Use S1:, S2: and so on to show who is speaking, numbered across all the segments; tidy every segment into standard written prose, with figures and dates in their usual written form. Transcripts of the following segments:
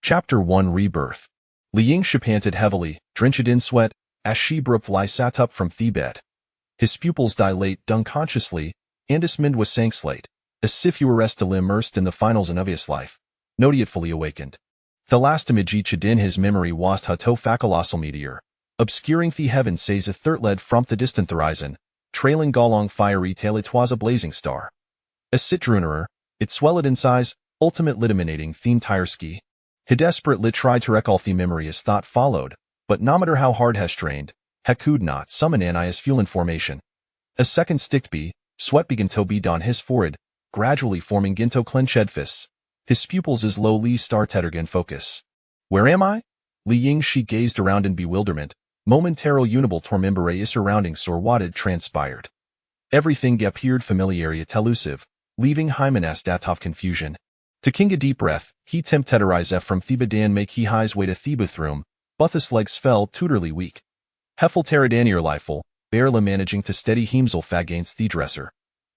S1: Chapter 1 Rebirth. Li Yingshi panted heavily, drenched in sweat, as she abruptly sat up from the bed. His pupils dilate unconsciously, and his mind was sank slate, as if he were still immersed in the finals of his life, not yet fully awakened. The last image in his memory was a colossal meteor, obscuring the heavens says a third led from the distant horizon, trailing along fiery tail it was a blazing star. As it drew nearer, it swelled in size, ultimate eliminating the entire ski. He desperately tried to recall the memory as thought followed, but no matter how hard he strained, he could not summon any as fuel information. A second stick sweat began to bead on his forehead, gradually forming into clenched fists. His pupils as lowly started again focus. Where am I? Li Yingshi gazed around in bewilderment, momentarily unable to remember his surroundings or what had transpired. Everything appeared familiar yet elusive, leaving him in a state of confusion. Taking a deep breath, he attempted to rise from Theba dan make his way to Theba room, but his legs fell tutorly weak. Heffel Teradanier Leifel, barely managing to steady himself against the dresser.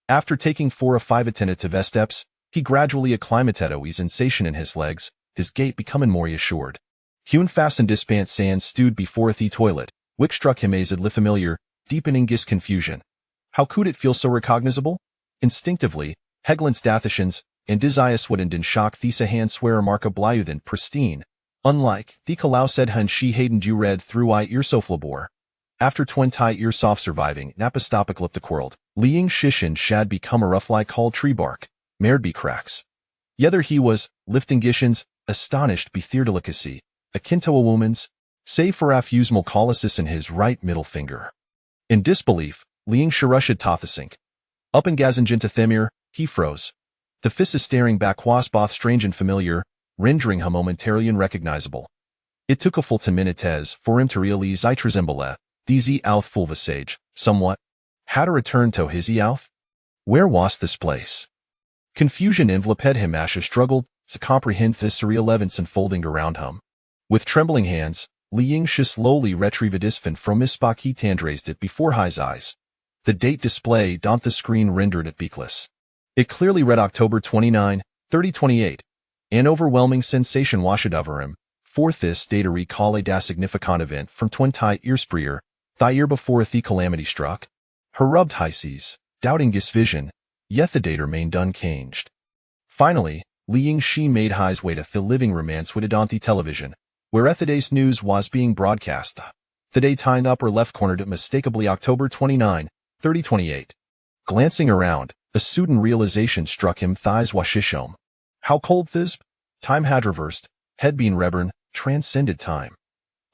S1: After taking 4 or 5 attentive steps, he gradually acclimated a sensation in his legs, his gait becoming more assured. Hune fastened his pants and stood before the toilet, which struck him as a familiar, deepening his confusion. How could it feel so recognizable? Instinctively, Heglin's Dathicians, and Desias wouldn't in shock these a hand swear mark a blyuthan pristine, unlike the Kalau said hun she hadn't you read through I earsoflabor. After 20 years of surviving napostopic world, Li Yingshishin shad become a rough like whole tree bark, mared be cracks. Yether he was, lifting gishins, astonished be their delicacy, akin to a woman's, save for a fusmal colossus in his right middle finger. In disbelief, Li Yingshi rushed Tothasink. Up in Gazinjin to Themir, he froze. The fist is staring back was both strange and familiar, rendering him momentarily unrecognizable. It took a full 10 minutes for him to realize it resembled the Outh Fulvisage, somewhat. How to return to his Outh? Where was this place? Confusion enveloped him as he struggled to comprehend this surreal events unfolding around him. With trembling hands, Li Yingshi slowly retrieved his fin from his pocket and raised it before his eyes. The date displayed on the screen rendered it beakless. It clearly read October 29, 3028. An overwhelming sensation washed over him, for this data recall a significant event from 20 years prior, the year before the calamity struck. He rubbed his eyes, doubting his vision, yet the data remained unchanged. Finally, Li Yingshi made his way to the living room and switched on the television, where today's news was being broadcast. The daytime upper left cornered unmistakably October 29, 3028. Glancing around, a sudden realization struck him thighs washishom. How cold thisb? Time had reversed, had been reborn, transcended time.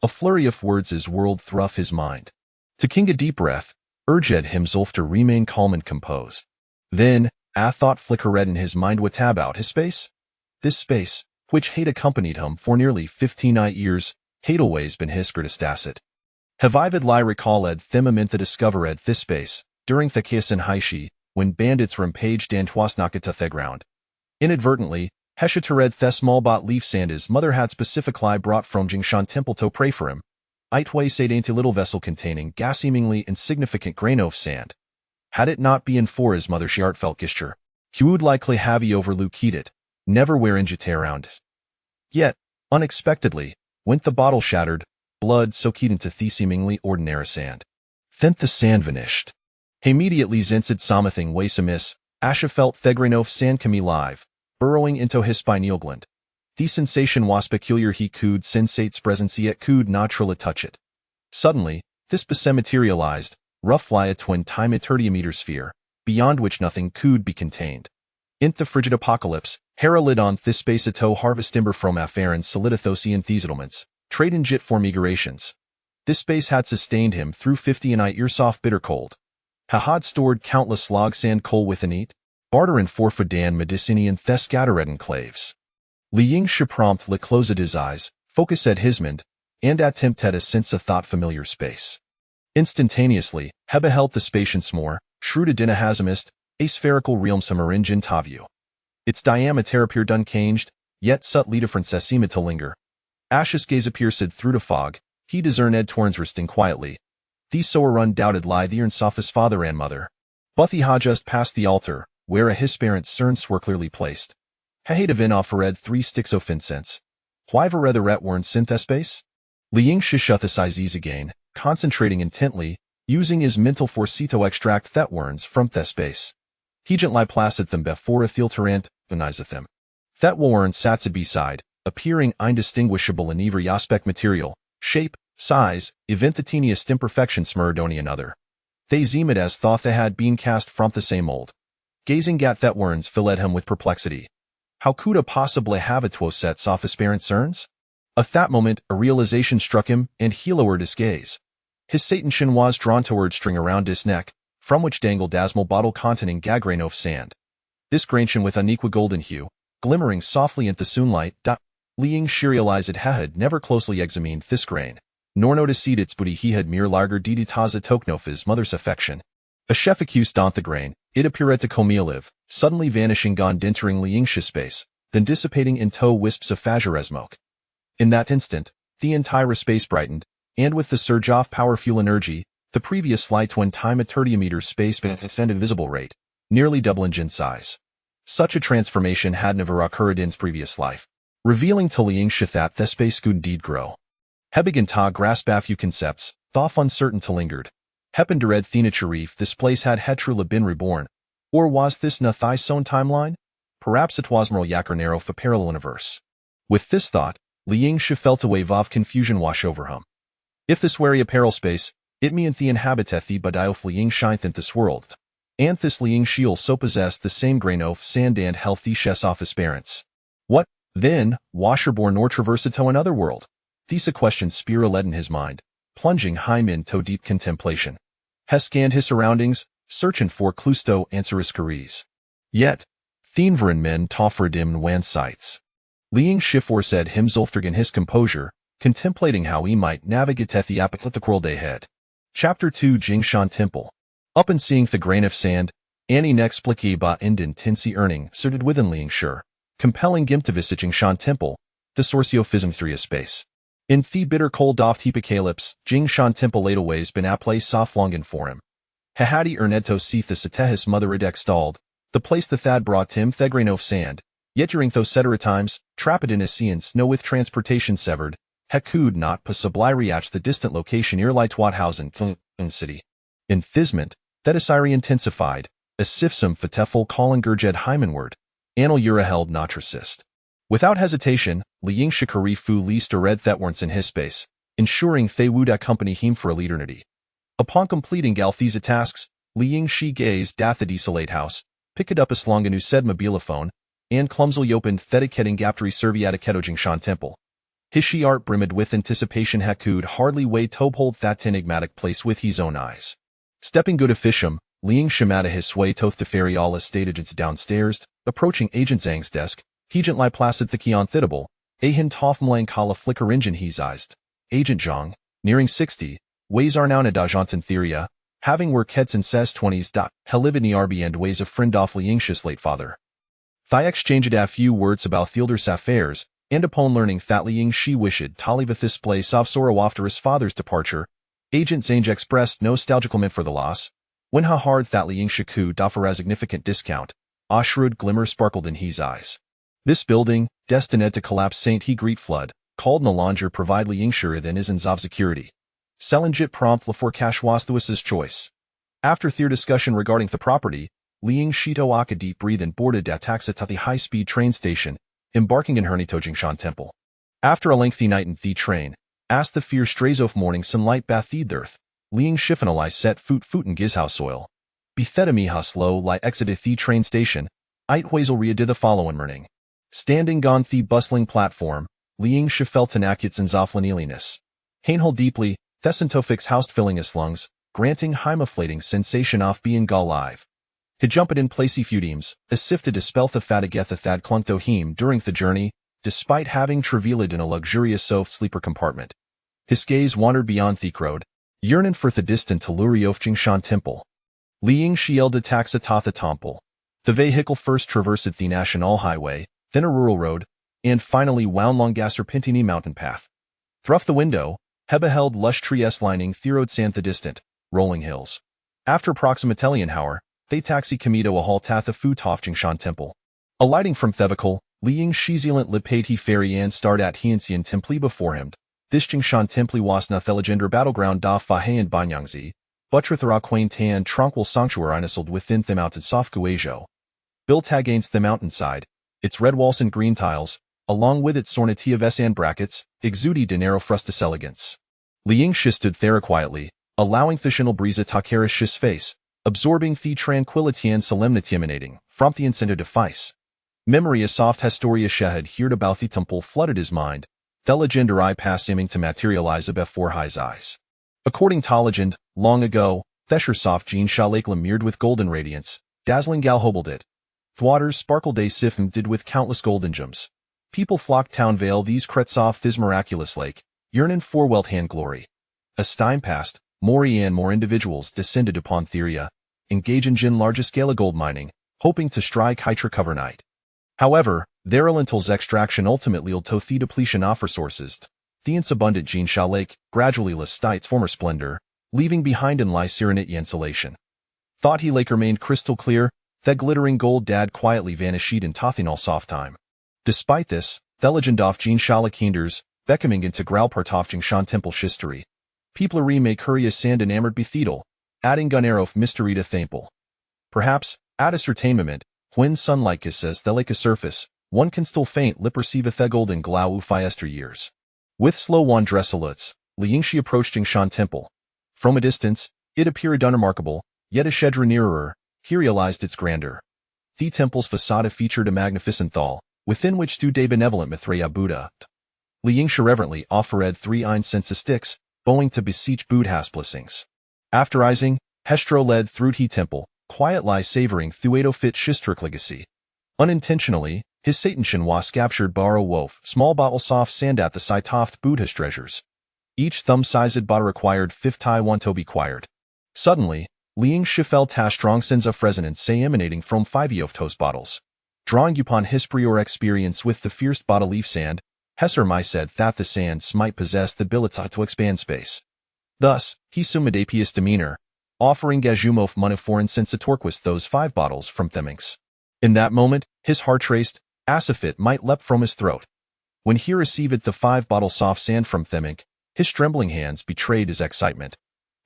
S1: A flurry of words as whirled through his mind. Taking a deep breath, urged himself to remain calm and composed. Then, a thought flickered in his mind what about his space? This space, which had accompanied him for nearly 15 years, had always been his greatest asset. Have I lie recalled them to discover this space, during the Kiasan Haishi, when bandits rampaged and twasnaka to the ground. Inadvertently, Heshatared the small bot leaf sand his mother had specifically brought from Jingshan Temple to pray for him. Itway said ain't a little vessel containing gas seemingly insignificant grain of sand. Had it not been for his mother she felt gisture, he would likely have overlooked it, never wear injite around it. Yet, unexpectedly, went the bottle shattered, blood soaked into the seemingly ordinary sand. Then the sand vanished. He immediately zensid something ways amiss, Asha felt Thegranov sand come alive, burrowing into his pineal gland. The sensation was peculiar he could sensate's presence yet could not truly touch it. Suddenly, this beset materialized, roughly a twin time eternity sphere, beyond which nothing could be contained. In the frigid apocalypse, Hera lit on this space a toe harvest timber from Afaran solidithosian thesettlements, trade in jit for migrations. This space had sustained him through 50 years soft bitter cold. Had stored countless log sand coal within it, barter and forfadan medicinian thescattered enclaves. Li Yingshi promptly closed his eyes, focused at his mind, and attempted a sense of thought familiar space. Instantaneously, he beheld the spacious more, shrewd in a Amidst, a spherical realm summeringin tavu. Its diameter appeared unchanged, yet subtly different seemed to linger. Ash's gaze pierced through the fog, he discerned Torrens resting quietly. These sower undoubted lie the Sophis father and mother. But he had just passed the altar, where a his parents' cerns were clearly placed. He had even offered 3 sticks of incense. Huivere the retworn synthespace? Liang Shishuthasizes again, concentrating intently, using his mental force to extract thetworns from thespace. Hegent li placid them before filterant, venizeth them. Thetworn satsa beside, appearing indistinguishable in every aspect material, shape, size, eventhetinius imperfection smeridoni another. They zemed as though they had been cast from the same mold. Gazing at thetworns filled him with perplexity. How could a possibly have a twoset sophisparent cerns? At that moment, a realization struck him, and he lowered his gaze. His Satanshin was drawn toward string around his neck, from which dangled dasmal bottle containing gagrain of sand. This grainchen with unequal golden hue, glimmering softly in the sunlight, Liang realized it had never closely examined this grain, nor noticed its booty he had mere larger diditaza toknof his mother's affection. A chef accused on the grain, it appeared to comelive, suddenly vanishing gone entering Liang's space, then dissipating in tow wisps of fageresmoke. In that instant, the entire space brightened, and with the surge of power fuel energy, the previous light when time at 30 meters space at extended visible rate, nearly double engine size. Such a transformation had never occurred in his previous life, revealing to Liang that the space could indeed grow. Hebigan ta grasp a few concepts, though uncertain to lingered. Heppen dered Thena Charif this place had truly been reborn, or was this na thys own timeline? Perhaps it was more yakar narrow for parallel universe. With this thought, Liang felt a wave of confusion wash over him. If this were a apparel space, it meant the inhabiteth the badiof Liang shineth in this world. And this Liang shield so possessed the same grain of sand and healthy chess office parents. What, then, washerborn nor traverse to another world? These questions Spira led in his mind, plunging him into deep contemplation. He scanned his surroundings, searching for clusto answeriscaries. Yet, Thenverin men tofferdim wan sights. Liang said himself in his composure, contemplating how he might navigate the apocalyptic world ahead. Chapter 2 Jingshan Temple. Up and seeing the grain of sand, Annie inexplicaba indin tinsy earning suited within Liang compelling him to visit Jingshan Temple, the sorciophism 3 space. In the bitter cold of Hippocalipse, Jingshan Temple laid aways been a place soft longing for him. Hahadi erneto seeth the satehis mother edek stalled, the place the thad brought him thegrain of sand, yet during those cetera times, trapped in a science no with transportation severed, could not possibly reach the distant location near Leitwathausen, city. In Thisment, that Asiri intensified, as sifsum fateful calling Gurjed Hymenward, Anil Ura held notracist. Without hesitation, Liang Shikari fu leased a red thetworns in his space, ensuring they would accompany him for a eternity. Upon completing all these tasks, Liang Shi gazed at the desolate house, picked up a slonganu said mobilophone, and clumsily opened thetiquetting gaptri serviataketo Jingshan Temple. His art brimmed with anticipation could hardly wait to hold that enigmatic place with his own eyes. Stepping good officium, Liang Shimata his way toth to ferry all estate agents downstairs, approaching Agent Zhang's desk, Agent Li placid the kion thitable, Ahin tof melankala flicker engine he's eyed. Agent Zhang, nearing 60, ways are now nadajantan theoria, having work heads and says 20s. Helibidni RB and ways of friend off Liang's late father. Thai exchanged a few words about Theodor's affairs, and upon learning that Liang Shi wished to leave this place of sorrow after his father's departure, Agent Zhang expressed nostalgic lament for the loss. When how hard that Liang Shi could offer a significant discount, a shrewd glimmer sparkled in his eyes. This building, destined to collapse St. He Greet flood, called no longer provide Liang Shi than isn's of security. Selingit prompt for cash was the choice. After their discussion regarding the property, Liang Shi took a deep breath and boarded a taxi to the high-speed train station, embarking in Hernito Jingshan Temple. After a lengthy night in the train, as the fierce strays of morning sunlight bathed earth, Liang Shifanali set foot in Gizhouse soil. Bethedami haslo li exited the train station, it Huazelria did the following morning. Standing on the bustling platform, Liang Shi felt an acutes and zofflaniliness. Hainhol deeply, thesentofix housed filling his lungs, granting hymaflating sensation of being alive. He jumped in placey feudemes, as if to dispel the fatigetha thad clunkto him during the journey, despite having travailed in a luxurious soft sleeper compartment. His gaze wandered beyond the road, yearning for the distant Telluri of Jingshan Temple. Liang Shiel de taxa tatha temple. The vehicle first traversed the national highway, then a rural road, and finally wound long a serpentine mountain path. Through the window, he beheld lush trees lining the road and the distant, rolling hills. After approximately an hour, they taxi Kamido a halt at the Futof Jingshan Temple. Alighting from Thevical, Liang Shizilant Lipati Ferry and starred at Jingshan Temple before him. This Jingshan Temple was na Thelegendra battleground da Fahayan Banyangzi, Buttrithara Quain Tan tranquil sanctuary nestled within the mountain soft Guizhou. Built against the mountainside, its red walls and green tiles, along with its sornatia vesan brackets, exuded de narrow frustus elegance. Liang Shi stood there quietly, allowing the chinal breeze to caress his face, absorbing the tranquility and solemnity emanating from the incentive device. Memory a soft historia she had heard about the temple flooded his mind, the legendary past seeming to materialize before his eyes. According to legend, long ago, Thesher soft Jean Shalake mirrored with golden radiance, dazzling gal hobled it. Thwaters sparkled a sifm did with countless golden gems. People flocked town vale these crets off this miraculous lake, yearning for wealth and glory. As time passed, more and more individuals descended upon Theria, engaging in large-scale gold mining, hoping to strike hydra cover night. However, their lentils extraction ultimately led to the depletion of resources. Theon's abundant Jean Shalake gradually lost its former splendor, leaving behind in lie serenity insulation. Thought he lake remained crystal clear, the glittering gold dad quietly vanished in Tothinol soft time. Despite this, the legend of Jean Shalake hinders, becoming into Growlpartov Jingshan Temple history. People remake curious sand enamored bethedal, adding gunner of mystery to Thample. Perhaps, at ascertainment, when sunlight kisses the lake surface, one can still faint lip perceive the golden glow of fiester years. With slow one dressalutes, Liangshi approached Jingshan Temple. From a distance, it appeared unremarkable, yet as she drew nearer, he realized its grandeur. The temple's facade featured a magnificent thal, within which stood a benevolent Mithra Buddha. Liangshi reverently offered 3 incense sticks, bowing to beseech Buddha's blessings. After rising, Hestro led through the temple, quietly savoring Thuedo fit Shistric legacy. Unintentionally, his Satanshin was captured borrow wolf, small bottle soft sand at the side toft Buddha's treasures. Each thumb-sized bottle required 51 to be acquired. Suddenly, Liang Shi felt a strong sense of resonance say emanating from 5 of toast bottles. Drawing upon his prior experience with the fierce bottle leaf sand, Hesser said that the sands might possess the ability to expand space. Thus, he assumed a pious demeanor, offering Gajumov Muniforin Sensatorquist those 5 bottles from Themings. In that moment, his heart raced, as if it might leap from his throat. When he received the 5-bottle soft sand from Themink, his trembling hands betrayed his excitement.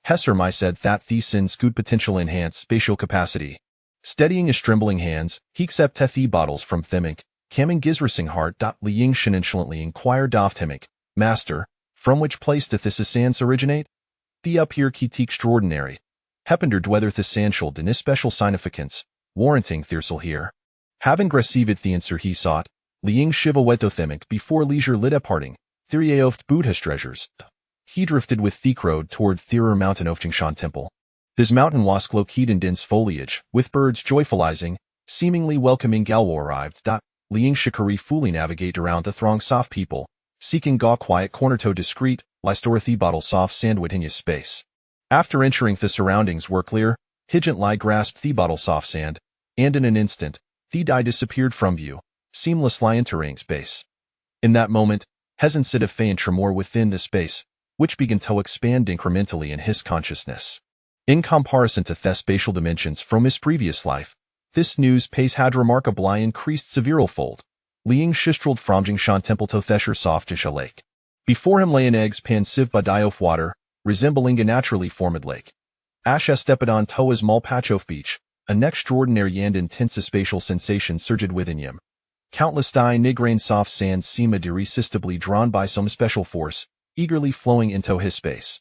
S1: Hesser said that these sins could potentially enhance spatial capacity. Steadying his trembling hands, he accepted the bottles from Themink, camming Gizrasing heart. Liang Shin insolently inquired of Themink, Master, from which place doth this sands originate? The up here key extraordinary. Heppendered whether the sand should in his special significance, warranting Thiersel here. Having received the answer he sought, Liang Shiva went to Themink before leisure lit departing, Theriaoft Buddha's treasures. He drifted with the road toward Therer Mountain of Jingshan Temple. This mountain was cloaked in dense foliage, with birds joyfulizing, seemingly welcoming Galwo arrived. Liang Shikari fully navigate around the throng soft people, seeking gaw quiet corner to discreet, Lystorthi bottle soft sandwood in his space. After entering the surroundings were clear, Higant grasped the bottle soft sand, and in an instant, the die disappeared from view, seamlessly entering space. In that moment, Hezen said a faint tremor within the space, which began to expand incrementally in his consciousness. In comparison to the spatial dimensions from his previous life, this news pace had remarkably increased several-fold. Liang Shistrald from Jingshan Temple to Thesher soft Jisha Lake. Before him lay an eggs pan sieve body of water, resembling a naturally formed lake. Asha stepped on to a small patch of beach, an extraordinary and intense spatial sensation surged within him. Countless nigrain soft sands seemed irresistibly drawn by some special force, eagerly flowing into his space.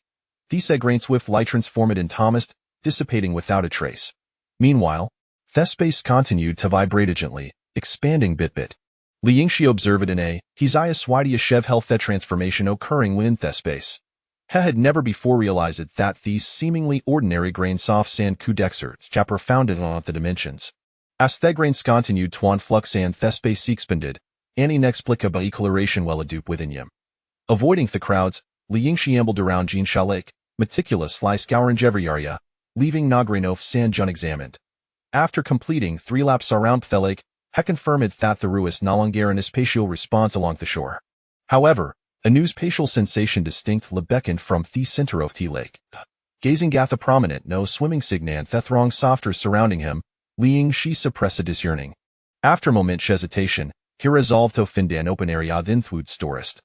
S1: These grain swiftly transformed in Thomas, dissipating without a trace. Meanwhile, the space continued to vibrate gently, expanding bit. Liangshi observed in his eye swidia shev health the transformation occurring within the space. He had never before realized that these seemingly ordinary grain soft sand could exert profounded on the dimensions. As the grains continued to flux and the space expanded, an inexplicable ecoloration well adupe within him. Avoiding the crowds, Liangshi ambled around Jingshan Lake, meticulously scouring every area, leaving no grain of sand unexamined. After completing 3 laps around the lake, he confirmed that the ruis no longer an spatial response along the shore. However, a new spatial sensation distinctly beckoned from the center of the lake. Gazing at the prominent no swimming sign the throng softer surrounding him, Liang Shi suppressed his yearning. After a moment's hesitation, he resolved to find an open area thin food storest.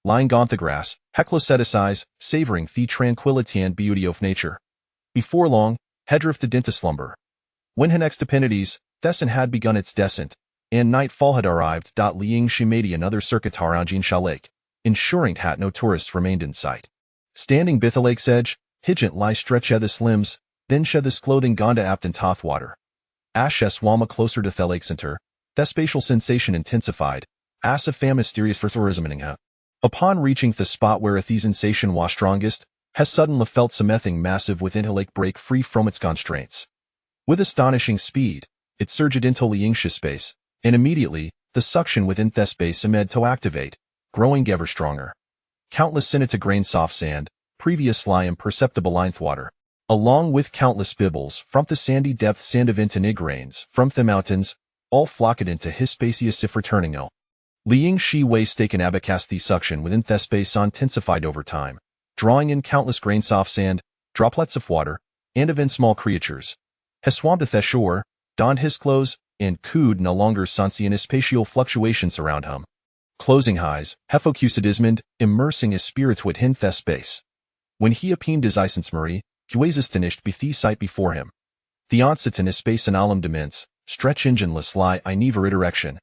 S1: Lying on the grass, hecloseticize, savoring the tranquility and beauty of nature. Before long, he drifted into slumber. When his next epiphanies, Thesson had begun its descent, and nightfall had arrived. Liang she made another circuit around Jingshan Lake, ensuring that no tourists remained in sight. Standing by the lake's edge, Hijant lie stretched his limbs, then shed his clothing gone to apt in toth water. As she swam closer to the lake center, the spatial sensation intensified, as if a mysterious for tourism. Upon reaching the spot where the sensation was strongest, he suddenly felt something massive within the lake break free from its constraints. With astonishing speed, it surged into Liangsha's space, and immediately, the suction within the space amid to activate, growing ever stronger. Countless sinita grain soft sand, previously imperceptible linth water, along with countless bibbles from the sandy depth sand of into grains from the mountains, all flocked into his spacious if returning ill. Liang Shi Wei stake and abacast the suction within the space intensified over time, drawing in countless grain soft sand, droplets of water, and even small creatures. He swam to the shore, donned his clothes, and could no longer sense the spatial fluctuations around him. Closing highs, he focused Ismond, immersing his spirits within the space. When he appeared his essence Marie, he was astonished by the sight before him. The onset in his space and alum dements, stretch engineless lie in neither direction.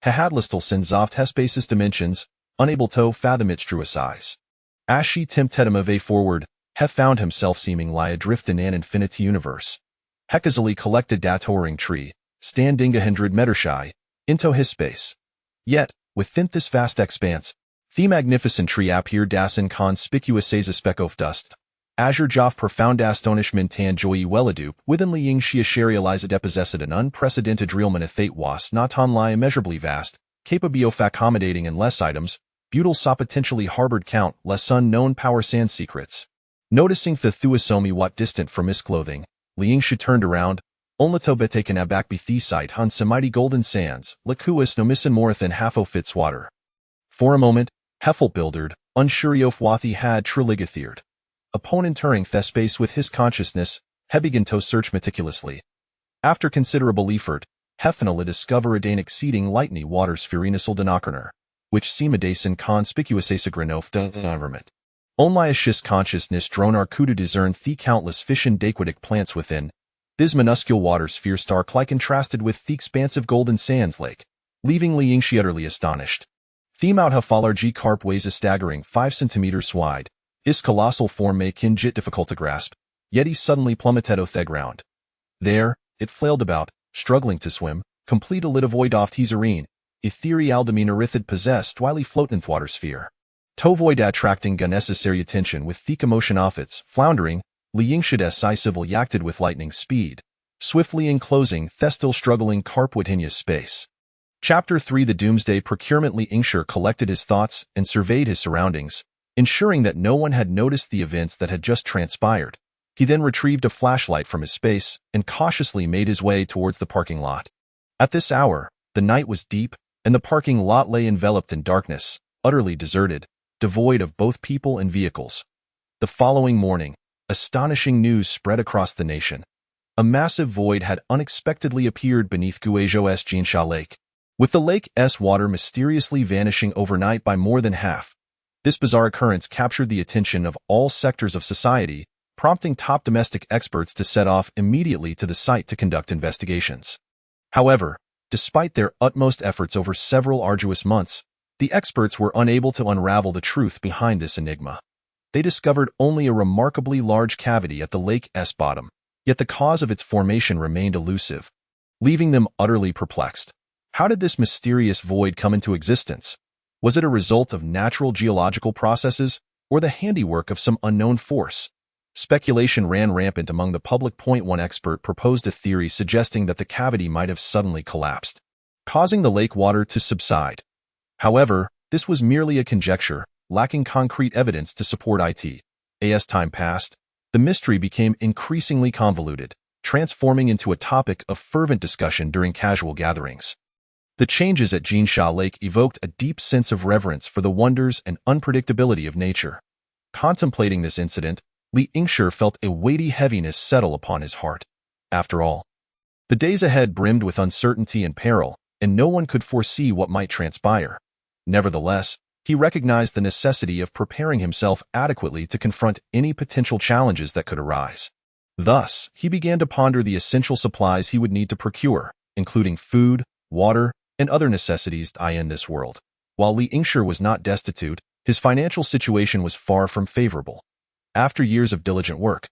S1: He had listel sins oft his space's dimensions, unable to fathom its true size. As she tempted him away forward, he found himself seeming lie adrift in an infinite universe. Hecazily collected that towering tree, standing 100 meters shy, into his space. Yet, within this vast expanse, the magnificent tree appeared as inconspicuous as a speck of dust. Azure Joff profound astonishment and joy welledup within Liang Xia realized it possessed an unprecedented realm and thate was not only immeasurably vast, capable of accommodating in less items, Butyl saw potentially harbored count less unknown power sand secrets. Noticing the thuasomi what distant from his clothing, Liang Xia turned around, only to be taken aback by the sight on some mighty golden sands, liquous no missing more than half of its water. For a moment, Heffel buildered, unsure of what he had truly gethered. Upon entering the space with his consciousness, he began to search meticulously. After considerable effort, Heffinally discovered an exceeding lightning water spherenisal denokerner, which seemed as inconspicuous as a grain of the environment. Only as his consciousness drone could discern the countless fish and aquatic plants within. This minuscule water sphere stark-like contrasted with the expansive golden sands lake, leaving Liang Xi utterly astonished. The amount of large carp weighs a staggering 5 centimeters wide. His colossal form may kinjit difficult to grasp, yet he suddenly plummeted off the ground. There, it flailed about, struggling to swim, complete a lit avoid off his arene, ethereal demeanor it possessed while he floated in the water sphere. To avoid attracting unnecessary attention with the commotion of its floundering, Liang Shi's civil acted with lightning speed, swiftly enclosing the still struggling carp within his space. Chapter 3 The Doomsday Procurement. Liang Shi collected his thoughts and surveyed his surroundings, ensuring that no one had noticed the events that had just transpired. He then retrieved a flashlight from his space and cautiously made his way towards the parking lot. At this hour, the night was deep, and the parking lot lay enveloped in darkness, utterly deserted, devoid of both people and vehicles. The following morning, astonishing news spread across the nation. A massive void had unexpectedly appeared beneath Guizhou's Jinsha Lake, with the lake's water mysteriously vanishing overnight by more than half. This bizarre occurrence captured the attention of all sectors of society, prompting top domestic experts to set off immediately to the site to conduct investigations. However, despite their utmost efforts over several arduous months, the experts were unable to unravel the truth behind this enigma. They discovered only a remarkably large cavity at the lake's bottom, yet the cause of its formation remained elusive, leaving them utterly perplexed. How did this mysterious void come into existence? Was it a result of natural geological processes, or the handiwork of some unknown force? Speculation ran rampant among the public. One expert proposed a theory suggesting that the cavity might have suddenly collapsed, causing the lake water to subside. However, this was merely a conjecture, lacking concrete evidence to support it. As time passed, the mystery became increasingly convoluted, transforming into a topic of fervent discussion during casual gatherings. The changes at Jinsha Lake evoked a deep sense of reverence for the wonders and unpredictability of nature. Contemplating this incident, Liang Shi felt a weighty heaviness settle upon his heart. After all, the days ahead brimmed with uncertainty and peril, and no one could foresee what might transpire. Nevertheless, he recognized the necessity of preparing himself adequately to confront any potential challenges that could arise. Thus, he began to ponder the essential supplies he would need to procure, including food, water, and other necessities in this world. While Li Yingshi was not destitute, his financial situation was far from favorable. After years of diligent work,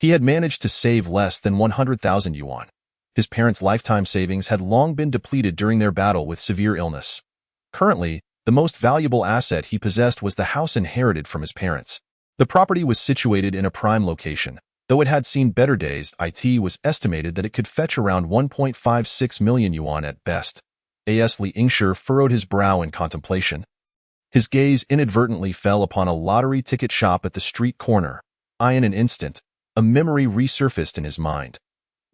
S1: he had managed to save less than 100,000 yuan. His parents' lifetime savings had long been depleted during their battle with severe illness. Currently, the most valuable asset he possessed was the house inherited from his parents. The property was situated in a prime location. Though it had seen better days, it was estimated that it could fetch around 1.56 million yuan at best. As Li Yingshi furrowed his brow in contemplation, his gaze inadvertently fell upon a lottery ticket shop at the street corner. In an instant, a memory resurfaced in his mind.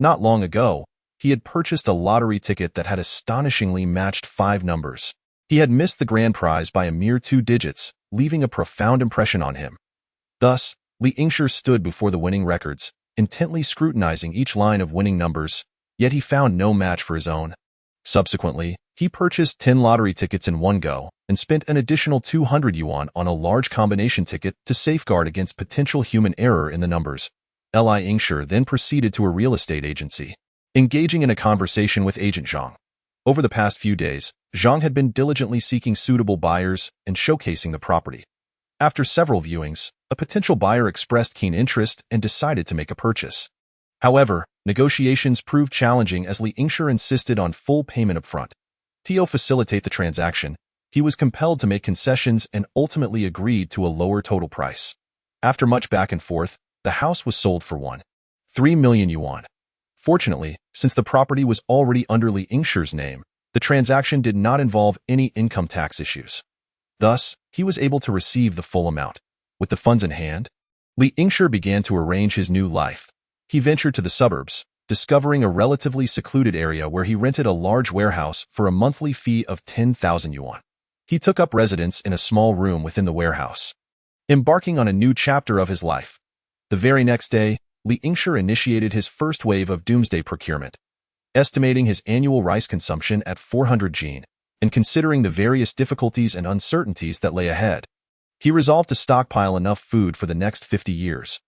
S1: Not long ago, he had purchased a lottery ticket that had astonishingly matched 5 numbers. He had missed the grand prize by a mere 2 digits, leaving a profound impression on him. Thus, Li Yingshi stood before the winning records, intently scrutinizing each line of winning numbers, yet he found no match for his own. Subsequently, he purchased 10 lottery tickets in one go and spent an additional 200 yuan on a large combination ticket to safeguard against potential human error in the numbers. Li Yingshi then proceeded to a real estate agency, engaging in a conversation with agent Zhang. Over the past few days, Zhang had been diligently seeking suitable buyers and showcasing the property. After several viewings, a potential buyer expressed keen interest and decided to make a purchase. However, negotiations proved challenging as Li Yingshi insisted on full payment upfront. To facilitate the transaction, he was compelled to make concessions and ultimately agreed to a lower total price. After much back and forth, the house was sold for 1.3 million yuan. Fortunately, since the property was already under Li Yingshi's name, the transaction did not involve any income tax issues. Thus, he was able to receive the full amount. With the funds in hand, Li Yingshi began to arrange his new life. He ventured to the suburbs, discovering a relatively secluded area where he rented a large warehouse for a monthly fee of 10,000 yuan. He took up residence in a small room within the warehouse, embarking on a new chapter of his life. The very next day, Li Yingshi initiated his first wave of Doomsday procurement, estimating his annual rice consumption at 400 jin, and considering the various difficulties and uncertainties that lay ahead. He resolved to stockpile enough food for the next 50 years.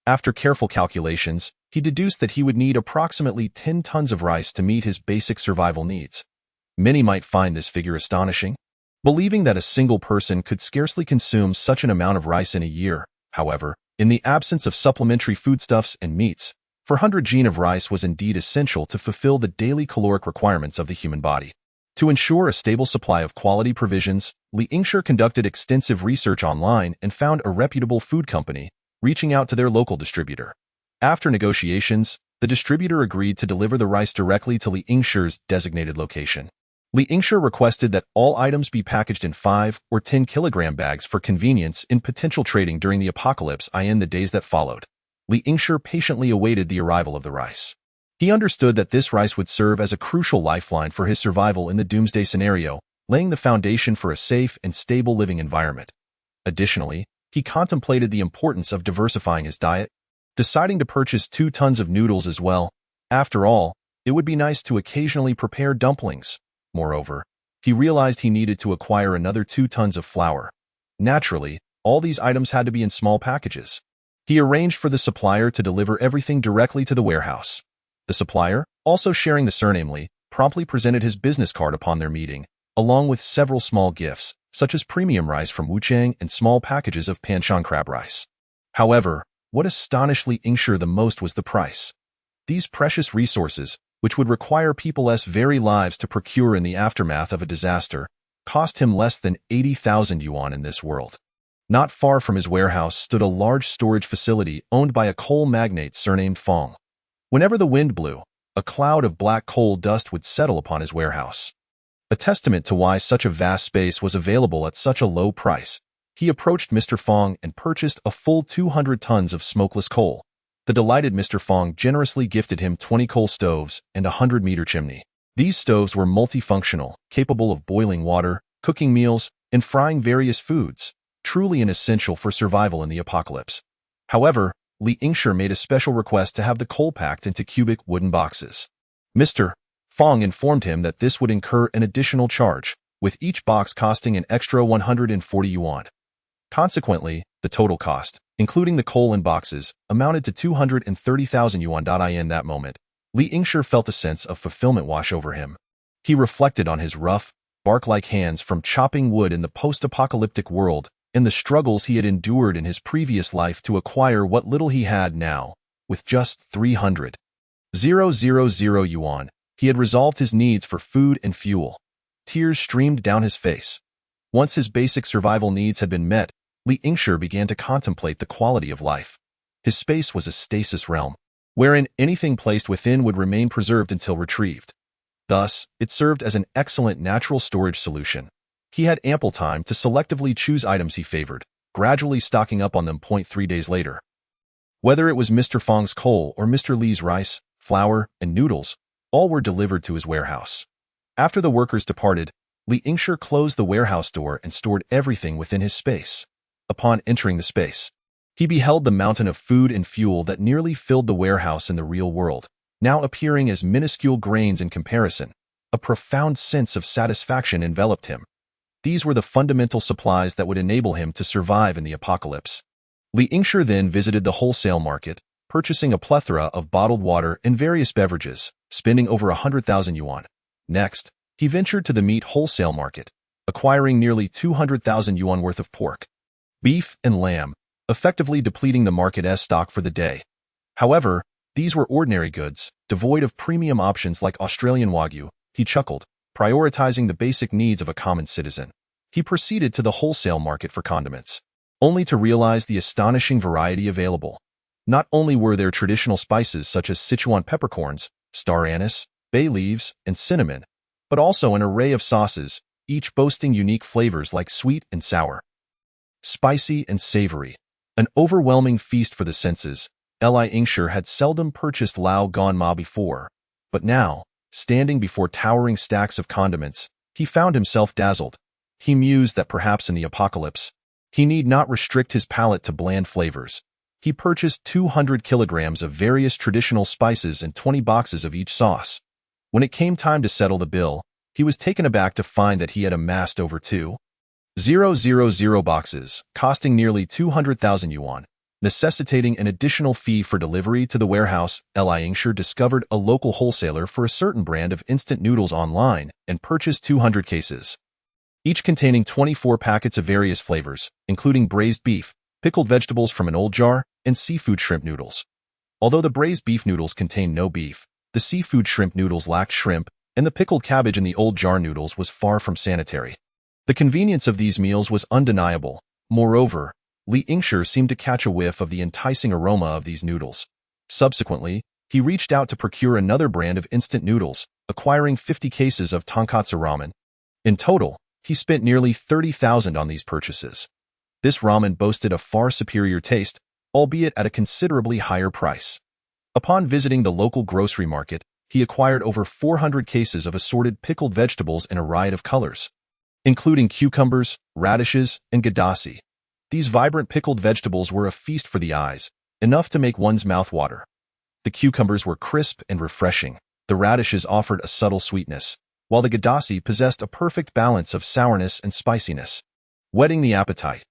S1: After careful calculations, he deduced that he would need approximately 10 tons of rice to meet his basic survival needs. Many might find this figure astonishing, believing that a single person could scarcely consume such an amount of rice in a year. However, in the absence of supplementary foodstuffs and meats, 400 jin of rice was indeed essential to fulfill the daily caloric requirements of the human body. To ensure a stable supply of quality provisions, Li Yingshi conducted extensive research online and found a reputable food company, reaching out to their local distributor. After negotiations, the distributor agreed to deliver the rice directly to Li Yingshi's designated location. Li Yingshi requested that all items be packaged in 5 or 10 kilogram bags for convenience in potential trading during the apocalypse in the days that followed. Li Yingshi patiently awaited the arrival of the rice. He understood that this rice would serve as a crucial lifeline for his survival in the Doomsday scenario, laying the foundation for a safe and stable living environment. Additionally, he contemplated the importance of diversifying his diet, deciding to purchase 2 tons of noodles as well. After all, it would be nice to occasionally prepare dumplings. Moreover, he realized he needed to acquire another 2 tons of flour. Naturally, all these items had to be in small packages. He arranged for the supplier to deliver everything directly to the warehouse. The supplier, also sharing the surname Li, promptly presented his business card upon their meeting, along with several small gifts, such as premium rice from Wuchang and small packages of Panshan crab rice. However, what astonished Li Yingshi the most was the price. These precious resources, which would require people's very lives to procure in the aftermath of a disaster, cost him less than 80,000 yuan in this world. Not far from his warehouse stood a large storage facility owned by a coal magnate surnamed Fong. Whenever the wind blew, a cloud of black coal dust would settle upon his warehouse. A testament to why such a vast space was available at such a low price, he approached Mr. Fong and purchased a full 200 tons of smokeless coal. The delighted Mr. Fong generously gifted him 20 coal stoves and a 100-meter chimney. These stoves were multifunctional, capable of boiling water, cooking meals, and frying various foods, truly an essential for survival in the apocalypse. However, Li Yingshi made a special request to have the coal packed into cubic wooden boxes. Mr. Fong informed him that this would incur an additional charge, with each box costing an extra 140 yuan. Consequently, the total cost, including the coal and boxes, amounted to 230,000 yuan. In that moment, Li Yingshi felt a sense of fulfillment wash over him. He reflected on his rough, bark-like hands from chopping wood in the post-apocalyptic world and the struggles he had endured in his previous life to acquire what little he had now, with just 300,000 yuan. He had resolved his needs for food and fuel. Tears streamed down his face. Once his basic survival needs had been met, Li Yingshi began to contemplate the quality of life. His space was a stasis realm, wherein anything placed within would remain preserved until retrieved. Thus, it served as an excellent natural storage solution. He had ample time to selectively choose items he favored, gradually stocking up on them. 3 days later. Whether it was Mr. Fong's coal or Mr. Li's rice, flour, and noodles, all were delivered to his warehouse. After the workers departed, Li Yingshi closed the warehouse door and stored everything within his space. Upon entering the space, he beheld the mountain of food and fuel that nearly filled the warehouse in the real world, now appearing as minuscule grains in comparison. A profound sense of satisfaction enveloped him. These were the fundamental supplies that would enable him to survive in the apocalypse. Li Yingshi then visited the wholesale market, purchasing a plethora of bottled water and various beverages, spending over 100,000 yuan. Next, he ventured to the meat wholesale market, acquiring nearly 200,000 yuan worth of pork, beef, and lamb, effectively depleting the market's stock for the day. However, these were ordinary goods, devoid of premium options like Australian Wagyu. He chuckled, prioritizing the basic needs of a common citizen. He proceeded to the wholesale market for condiments, only to realize the astonishing variety available. Not only were there traditional spices such as Sichuan peppercorns, star anise, bay leaves, and cinnamon, but also an array of sauces, each boasting unique flavors like sweet and sour, spicy and savory. An overwhelming feast for the senses. Li Yingshi had seldom purchased Lao Gan Ma before, but now, standing before towering stacks of condiments, he found himself dazzled. He mused that perhaps in the apocalypse, he need not restrict his palate to bland flavors. He purchased 200 kilograms of various traditional spices and 20 boxes of each sauce. When it came time to settle the bill, he was taken aback to find that he had amassed over 2,000 boxes, costing nearly 200,000 yuan. Necessitating an additional fee for delivery to the warehouse. Li Yingshi discovered a local wholesaler for a certain brand of instant noodles online and purchased 200 cases, each containing 24 packets of various flavors, including braised beef, pickled vegetables from an old jar, and seafood shrimp noodles. Although the braised beef noodles contained no beef, the seafood shrimp noodles lacked shrimp, and the pickled cabbage in the old jar noodles was far from sanitary. The convenience of these meals was undeniable. Moreover, Li Yingshi seemed to catch a whiff of the enticing aroma of these noodles. Subsequently, he reached out to procure another brand of instant noodles, acquiring 50 cases of tonkatsu ramen. In total, he spent nearly 30,000 on these purchases. This ramen boasted a far superior taste, albeit at a considerably higher price. Upon visiting the local grocery market, he acquired over 400 cases of assorted pickled vegetables in a riot of colors, including cucumbers, radishes, and gadasi. These vibrant pickled vegetables were a feast for the eyes, enough to make one's mouth water. The cucumbers were crisp and refreshing. The radishes offered a subtle sweetness, while the gadasi possessed a perfect balance of sourness and spiciness, whetting the appetite.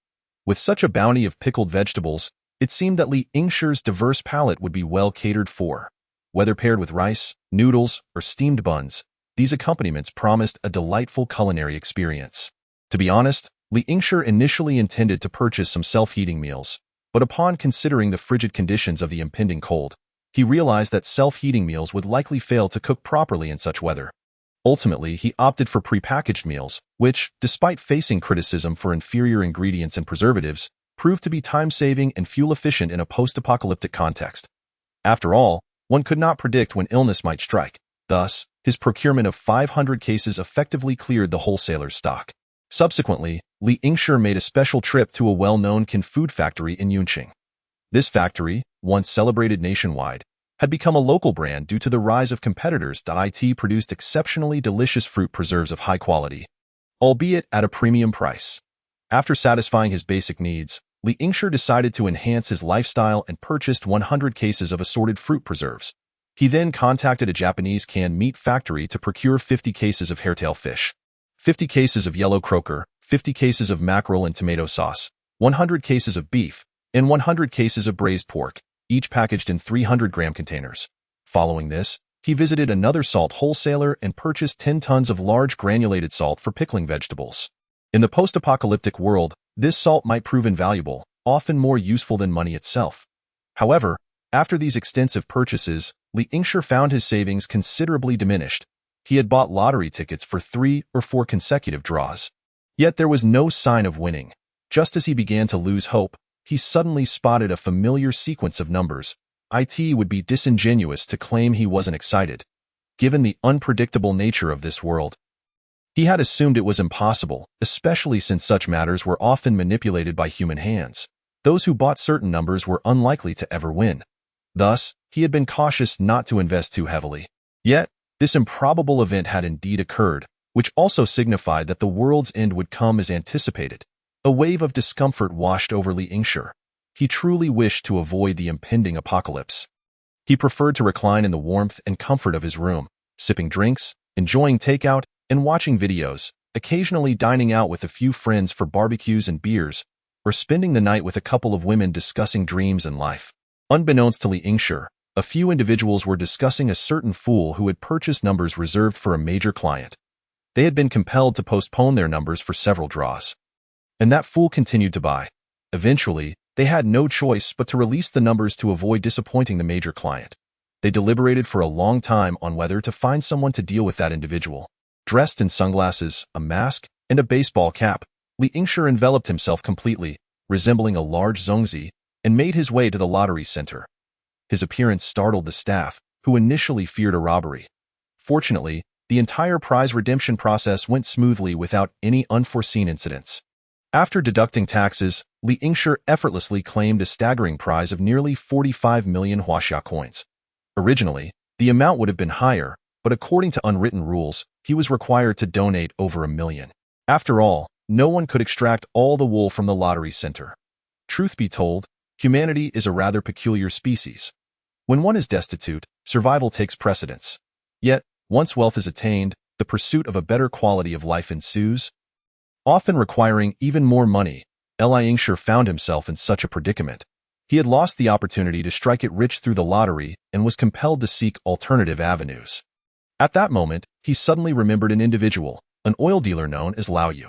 S1: With such a bounty of pickled vegetables, it seemed that Li Yingshi's diverse palate would be well catered for. Whether paired with rice, noodles, or steamed buns, these accompaniments promised a delightful culinary experience. To be honest, Li Yingshi initially intended to purchase some self-heating meals, but upon considering the frigid conditions of the impending cold, he realized that self-heating meals would likely fail to cook properly in such weather. Ultimately, he opted for prepackaged meals, which, despite facing criticism for inferior ingredients and preservatives, proved to be time-saving and fuel-efficient in a post-apocalyptic context. After all, one could not predict when illness might strike. Thus, his procurement of 500 cases effectively cleared the wholesaler's stock. Subsequently, Li Yingshi made a special trip to a well-known canned food factory in Yunqing. This factory, once celebrated nationwide, had become a local brand due to the rise of competitors that produced exceptionally delicious fruit preserves of high quality, albeit at a premium price. After satisfying his basic needs, Li Yingshi decided to enhance his lifestyle and purchased 100 cases of assorted fruit preserves. He then contacted a Japanese canned meat factory to procure 50 cases of hairtail fish, 50 cases of yellow croaker, 50 cases of mackerel and tomato sauce, 100 cases of beef, and 100 cases of braised pork, each packaged in 300-gram containers. Following this, he visited another salt wholesaler and purchased 10 tons of large granulated salt for pickling vegetables. In the post-apocalyptic world, this salt might prove invaluable, often more useful than money itself. However, after these extensive purchases, Li Yingshi found his savings considerably diminished. He had bought lottery tickets for 3 or 4 consecutive draws. Yet there was no sign of winning. Just as he began to lose hope, he suddenly spotted a familiar sequence of numbers. It would be disingenuous to claim he wasn't excited. Given the unpredictable nature of this world, he had assumed it was impossible, especially since such matters were often manipulated by human hands. Those who bought certain numbers were unlikely to ever win. Thus, he had been cautious not to invest too heavily. Yet, this improbable event had indeed occurred, which also signified that the world's end would come as anticipated. A wave of discomfort washed over Li Yingshi. He truly wished to avoid the impending apocalypse. He preferred to recline in the warmth and comfort of his room, sipping drinks, enjoying takeout, and watching videos, occasionally dining out with a few friends for barbecues and beers, or spending the night with a couple of women discussing dreams and life. Unbeknownst to Li Yingshi, a few individuals were discussing a certain fool who had purchased numbers reserved for a major client. They had been compelled to postpone their numbers for several draws. And that fool continued to buy. Eventually, they had no choice but to release the numbers to avoid disappointing the major client. They deliberated for a long time on whether to find someone to deal with that individual. Dressed in sunglasses, a mask, and a baseball cap, Li Yingshi enveloped himself completely, resembling a large zongzi, and made his way to the lottery center. His appearance startled the staff, who initially feared a robbery. Fortunately, the entire prize redemption process went smoothly without any unforeseen incidents. After deducting taxes, Li Yingshi effortlessly claimed a staggering prize of nearly 45 million huaxia coins. Originally, the amount would have been higher, but according to unwritten rules, he was required to donate over 1 million. After all, no one could extract all the wool from the lottery center. Truth be told, humanity is a rather peculiar species. When one is destitute, survival takes precedence. Yet, once wealth is attained, the pursuit of a better quality of life ensues, often requiring even more money. Li Yingshi found himself in such a predicament. He had lost the opportunity to strike it rich through the lottery and was compelled to seek alternative avenues. At that moment, he suddenly remembered an individual, an oil dealer known as Lao Yu.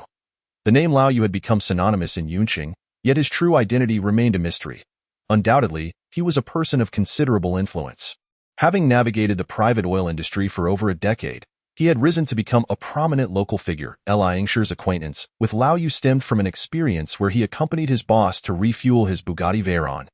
S1: The name Lao Yu had become synonymous in Yunqing, yet his true identity remained a mystery. Undoubtedly, he was a person of considerable influence. Having navigated the private oil industry for over a decade, he had risen to become a prominent local figure. Li Yingshi's acquaintance with Lao Yu stemmed from an experience where he accompanied his boss to refuel his Bugatti Veyron.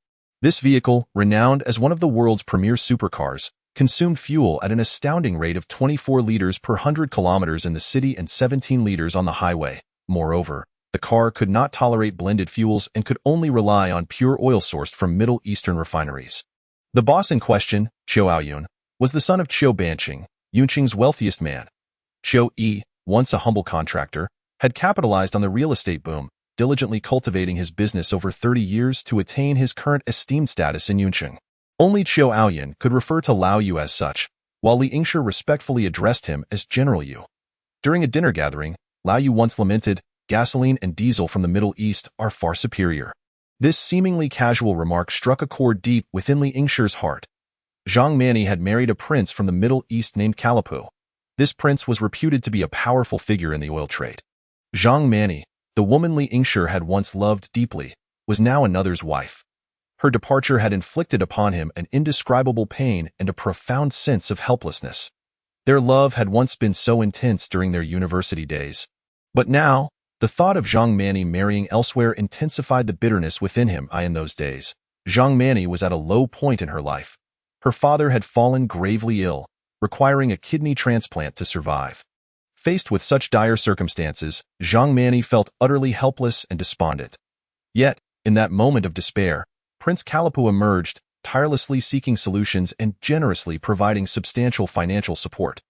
S1: This vehicle, renowned as one of the world's premier supercars, consumed fuel at an astounding rate of 24 liters per 100 kilometers in the city and 17 liters on the highway. Moreover, the car could not tolerate blended fuels and could only rely on pure oil sourced from Middle Eastern refineries. The boss in question, Qiao Aoyun, was the son of Qiao Banqing, Yunqing's wealthiest man. Qiao Yi, once a humble contractor, had capitalized on the real estate boom, diligently cultivating his business over 30 years to attain his current esteemed status in Yunqing. Only Qiao Aoyun could refer to Lao Yu as such, while Li Yingshi respectfully addressed him as General Yu. During a dinner gathering, Lao Yu once lamented, "Gasoline and diesel from the Middle East are far superior." This seemingly casual remark struck a chord deep within Li Yingshi's heart. Zhang Mani had married a prince from the Middle East named Kalapu. This prince was reputed to be a powerful figure in the oil trade. Zhang Mani, the woman Li Yingshi had once loved deeply, was now another's wife. Her departure had inflicted upon him an indescribable pain and a profound sense of helplessness. Their love had once been so intense during their university days. But now, the thought of Zhang Mani marrying elsewhere intensified the bitterness within him. In those days, Zhang Mani was at a low point in her life. Her father had fallen gravely ill, requiring a kidney transplant to survive. Faced with such dire circumstances, Zhang Mani felt utterly helpless and despondent. Yet, in that moment of despair, Prince Kalapu emerged, tirelessly seeking solutions and generously providing substantial financial support.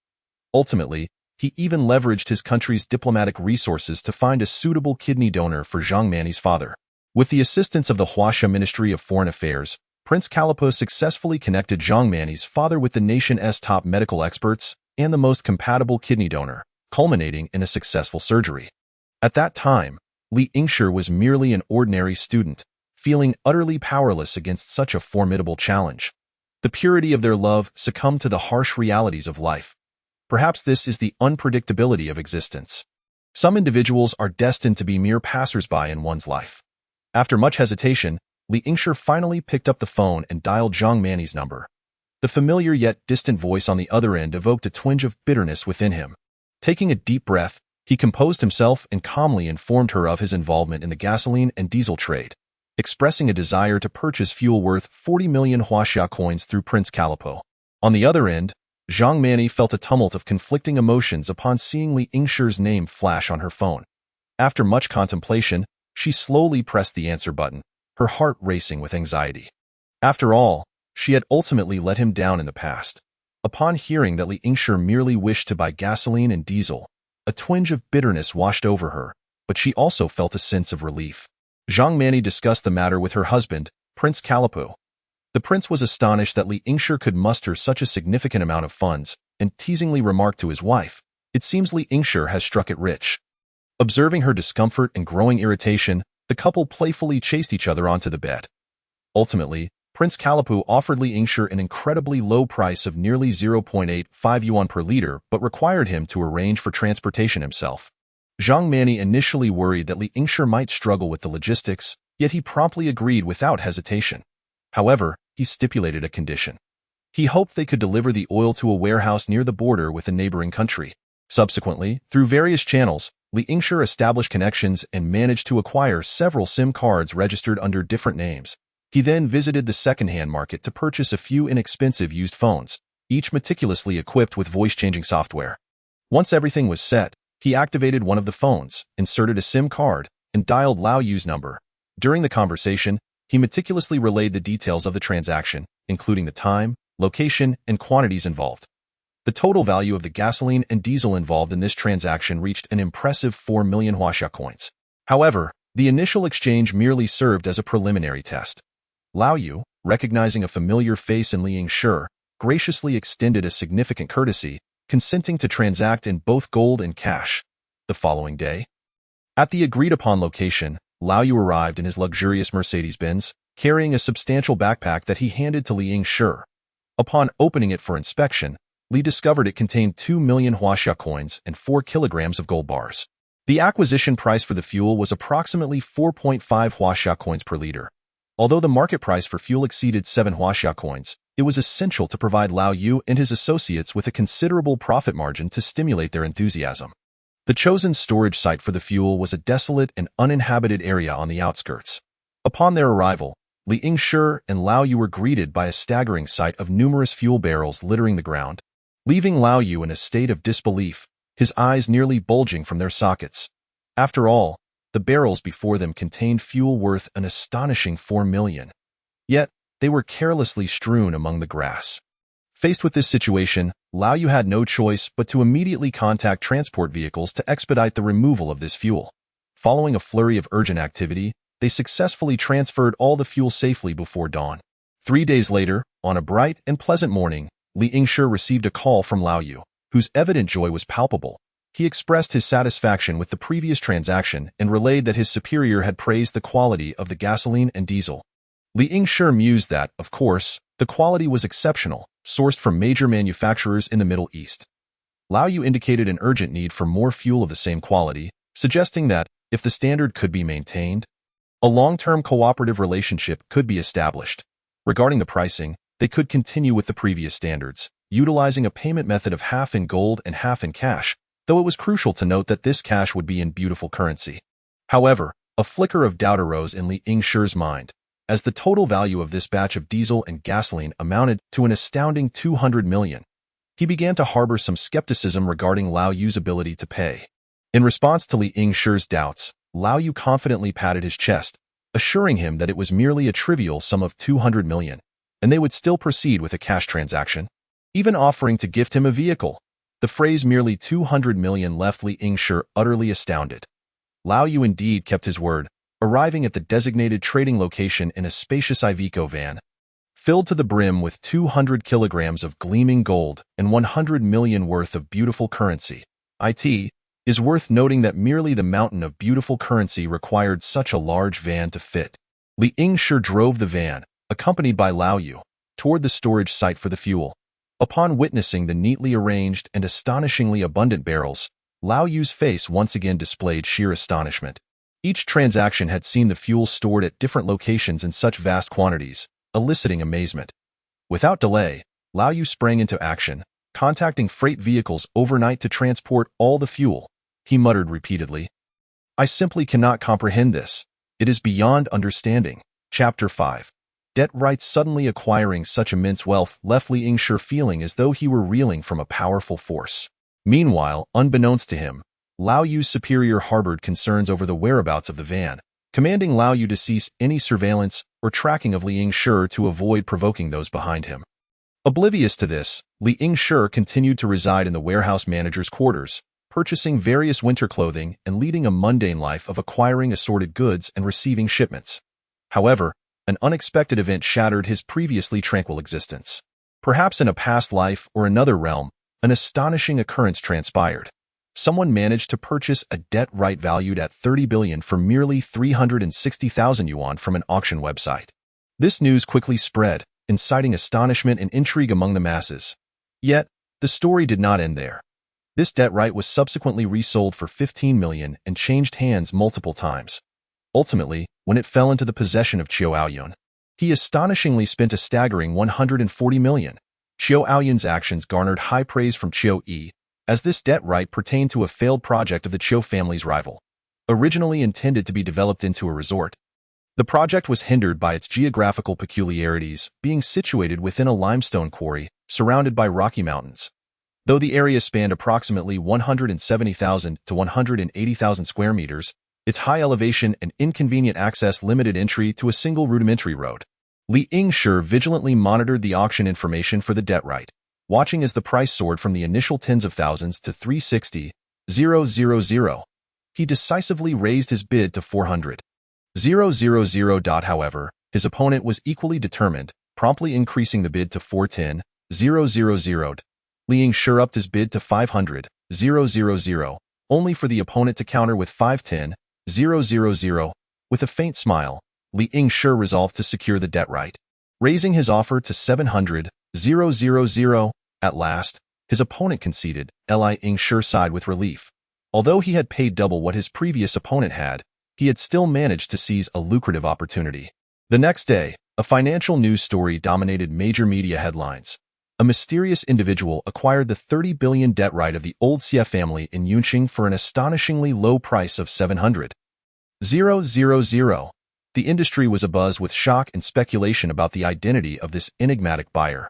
S1: Ultimately, he even leveraged his country's diplomatic resources to find a suitable kidney donor for Zhang Mani's father. With the assistance of the Huaxia Ministry of Foreign Affairs, Prince Calipo successfully connected Zhang Mani's father with the nation's top medical experts and the most compatible kidney donor, culminating in a successful surgery. At that time, Li Yingshi was merely an ordinary student, feeling utterly powerless against such a formidable challenge. The purity of their love succumbed to the harsh realities of life. Perhaps this is the unpredictability of existence. Some individuals are destined to be mere passers-by in one's life. After much hesitation, Li Yingshi finally picked up the phone and dialed Zhang Mani's number. The familiar yet distant voice on the other end evoked a twinge of bitterness within him. Taking a deep breath, he composed himself and calmly informed her of his involvement in the gasoline and diesel trade, expressing a desire to purchase fuel worth 40 million Huaxia coins through Prince Calipo. On the other end, Zhang Mani felt a tumult of conflicting emotions upon seeing Li Yingshi's name flash on her phone. After much contemplation, she slowly pressed the answer button, her heart racing with anxiety. After all, she had ultimately let him down in the past. Upon hearing that Li Yingshi merely wished to buy gasoline and diesel, a twinge of bitterness washed over her, but she also felt a sense of relief. Zhang Mani discussed the matter with her husband, Prince Calipo. The prince was astonished that Li Yingshi could muster such a significant amount of funds, and teasingly remarked to his wife, "It seems Li Yingshi has struck it rich." Observing her discomfort and growing irritation, the couple playfully chased each other onto the bed. Ultimately, Prince Calipo offered Li Yingshi an incredibly low price of nearly 0.85 yuan per liter but required him to arrange for transportation himself. Zhang Mani initially worried that Li Yingshi might struggle with the logistics, yet he promptly agreed without hesitation. However, he stipulated a condition. He hoped they could deliver the oil to a warehouse near the border with a neighboring country. Subsequently, through various channels, Li Yingshi established connections and managed to acquire several SIM cards registered under different names. He then visited the second-hand market to purchase a few inexpensive used phones, each meticulously equipped with voice-changing software. Once everything was set, he activated one of the phones, inserted a SIM card, and dialed Lao Yu's number. During the conversation, he meticulously relayed the details of the transaction, including the time, location, and quantities involved. The total value of the gasoline and diesel involved in this transaction reached an impressive 4 million Huaxia coins. However, the initial exchange merely served as a preliminary test. Lao Yu, recognizing a familiar face in Li Yingshi, graciously extended a significant courtesy, consenting to transact in both gold and cash. The following day, at the agreed-upon location, Lao Yu arrived in his luxurious Mercedes-Benz, carrying a substantial backpack that he handed to Li Yingshi. Upon opening it for inspection, Li discovered it contained 2 million Huaxia coins and 4 kilograms of gold bars. The acquisition price for the fuel was approximately 4.5 Huaxia coins per liter. Although the market price for fuel exceeded 7 Huaxia coins, it was essential to provide Lao Yu and his associates with a considerable profit margin to stimulate their enthusiasm. The chosen storage site for the fuel was a desolate and uninhabited area on the outskirts. Upon their arrival, Li Yingshi and Lao Yu were greeted by a staggering sight of numerous fuel barrels littering the ground, leaving Lao Yu in a state of disbelief, his eyes nearly bulging from their sockets. After all, the barrels before them contained fuel worth an astonishing 4 million. Yet, they were carelessly strewn among the grass. Faced with this situation, Lao Yu had no choice but to immediately contact transport vehicles to expedite the removal of this fuel. Following a flurry of urgent activity, they successfully transferred all the fuel safely before dawn. 3 days later, on a bright and pleasant morning, Li Yingshi received a call from Lao Yu, whose evident joy was palpable. He expressed his satisfaction with the previous transaction and relayed that his superior had praised the quality of the gasoline and diesel. Li Yingshi mused that, of course, the quality was exceptional, sourced from major manufacturers in the Middle East. Lao Yu indicated an urgent need for more fuel of the same quality, suggesting that, if the standard could be maintained, a long-term cooperative relationship could be established. Regarding the pricing, they could continue with the previous standards, utilizing a payment method of half in gold and half in cash, though it was crucial to note that this cash would be in beautiful currency. However, a flicker of doubt arose in Li Yingshi's mind, as the total value of this batch of diesel and gasoline amounted to an astounding 200 million. He began to harbor some skepticism regarding Lao Yu's ability to pay. In response to Li Yingshi's doubts, Lao Yu confidently patted his chest, assuring him that it was merely a trivial sum of 200 million, and they would still proceed with a cash transaction, even offering to gift him a vehicle. The phrase merely 200 million left Li Yingshi utterly astounded. Lao Yu indeed kept his word, arriving at the designated trading location in a spacious Iveco van. filled to the brim with 200 kilograms of gleaming gold and 100 million worth of beautiful currency. It is worth noting that merely the mountain of beautiful currency required such a large van to fit. Li Yingshi drove the van, accompanied by Lao Yu, toward the storage site for the fuel. Upon witnessing the neatly arranged and astonishingly abundant barrels, Lao Yu's face once again displayed sheer astonishment. Each transaction had seen the fuel stored at different locations in such vast quantities, eliciting amazement. Without delay, Lao Yu sprang into action, contacting freight vehicles overnight to transport all the fuel. He muttered repeatedly, "I simply cannot comprehend this. It is beyond understanding." Chapter 5. Debt rights suddenly acquiring such immense wealth left Li Yingshi feeling as though he were reeling from a powerful force. Meanwhile, unbeknownst to him, Lao Yu's superior harbored concerns over the whereabouts of the van, commanding Lao Yu to cease any surveillance or tracking of Li Yingshi to avoid provoking those behind him. Oblivious to this, Li Yingshi continued to reside in the warehouse manager's quarters, purchasing various winter clothing and leading a mundane life of acquiring assorted goods and receiving shipments. However, an unexpected event shattered his previously tranquil existence. Perhaps in a past life or another realm, an astonishing occurrence transpired. Someone managed to purchase a debt right valued at 30 billion for merely 360,000 yuan from an auction website. This news quickly spread, inciting astonishment and intrigue among the masses. Yet, the story did not end there. This debt right was subsequently resold for 15 million and changed hands multiple times. Ultimately, when it fell into the possession of Xiao Haoyun, he astonishingly spent a staggering 140 million. Xiao Haoyun's actions garnered high praise from Xiao Yi, as this debt right pertained to a failed project of the Qiu family's rival. Originally intended to be developed into a resort, the project was hindered by its geographical peculiarities, being situated within a limestone quarry surrounded by rocky mountains. Though the area spanned approximately 170,000 to 180,000 square meters, its high elevation and inconvenient access limited entry to a single rudimentary road. Li Yingshi vigilantly monitored the auction information for the debt right, watching as the price soared from the initial tens of thousands to 360,000. He decisively raised his bid to 400,000. However, his opponent was equally determined, promptly increasing the bid to 410,000. Li Yingshi upped his bid to 500,000, only for the opponent to counter with 510,000. With a faint smile, Li Yingshi resolved to secure the debt right, raising his offer to 700,000. At last, his opponent conceded. Li Yingshi sighed with relief. Although he had paid double what his previous opponent had, he had still managed to seize a lucrative opportunity. The next day, a financial news story dominated major media headlines. A mysterious individual acquired the 30 billion debt right of the old Xie family in Yunqing for an astonishingly low price of 700,000. The industry was abuzz with shock and speculation about the identity of this enigmatic buyer.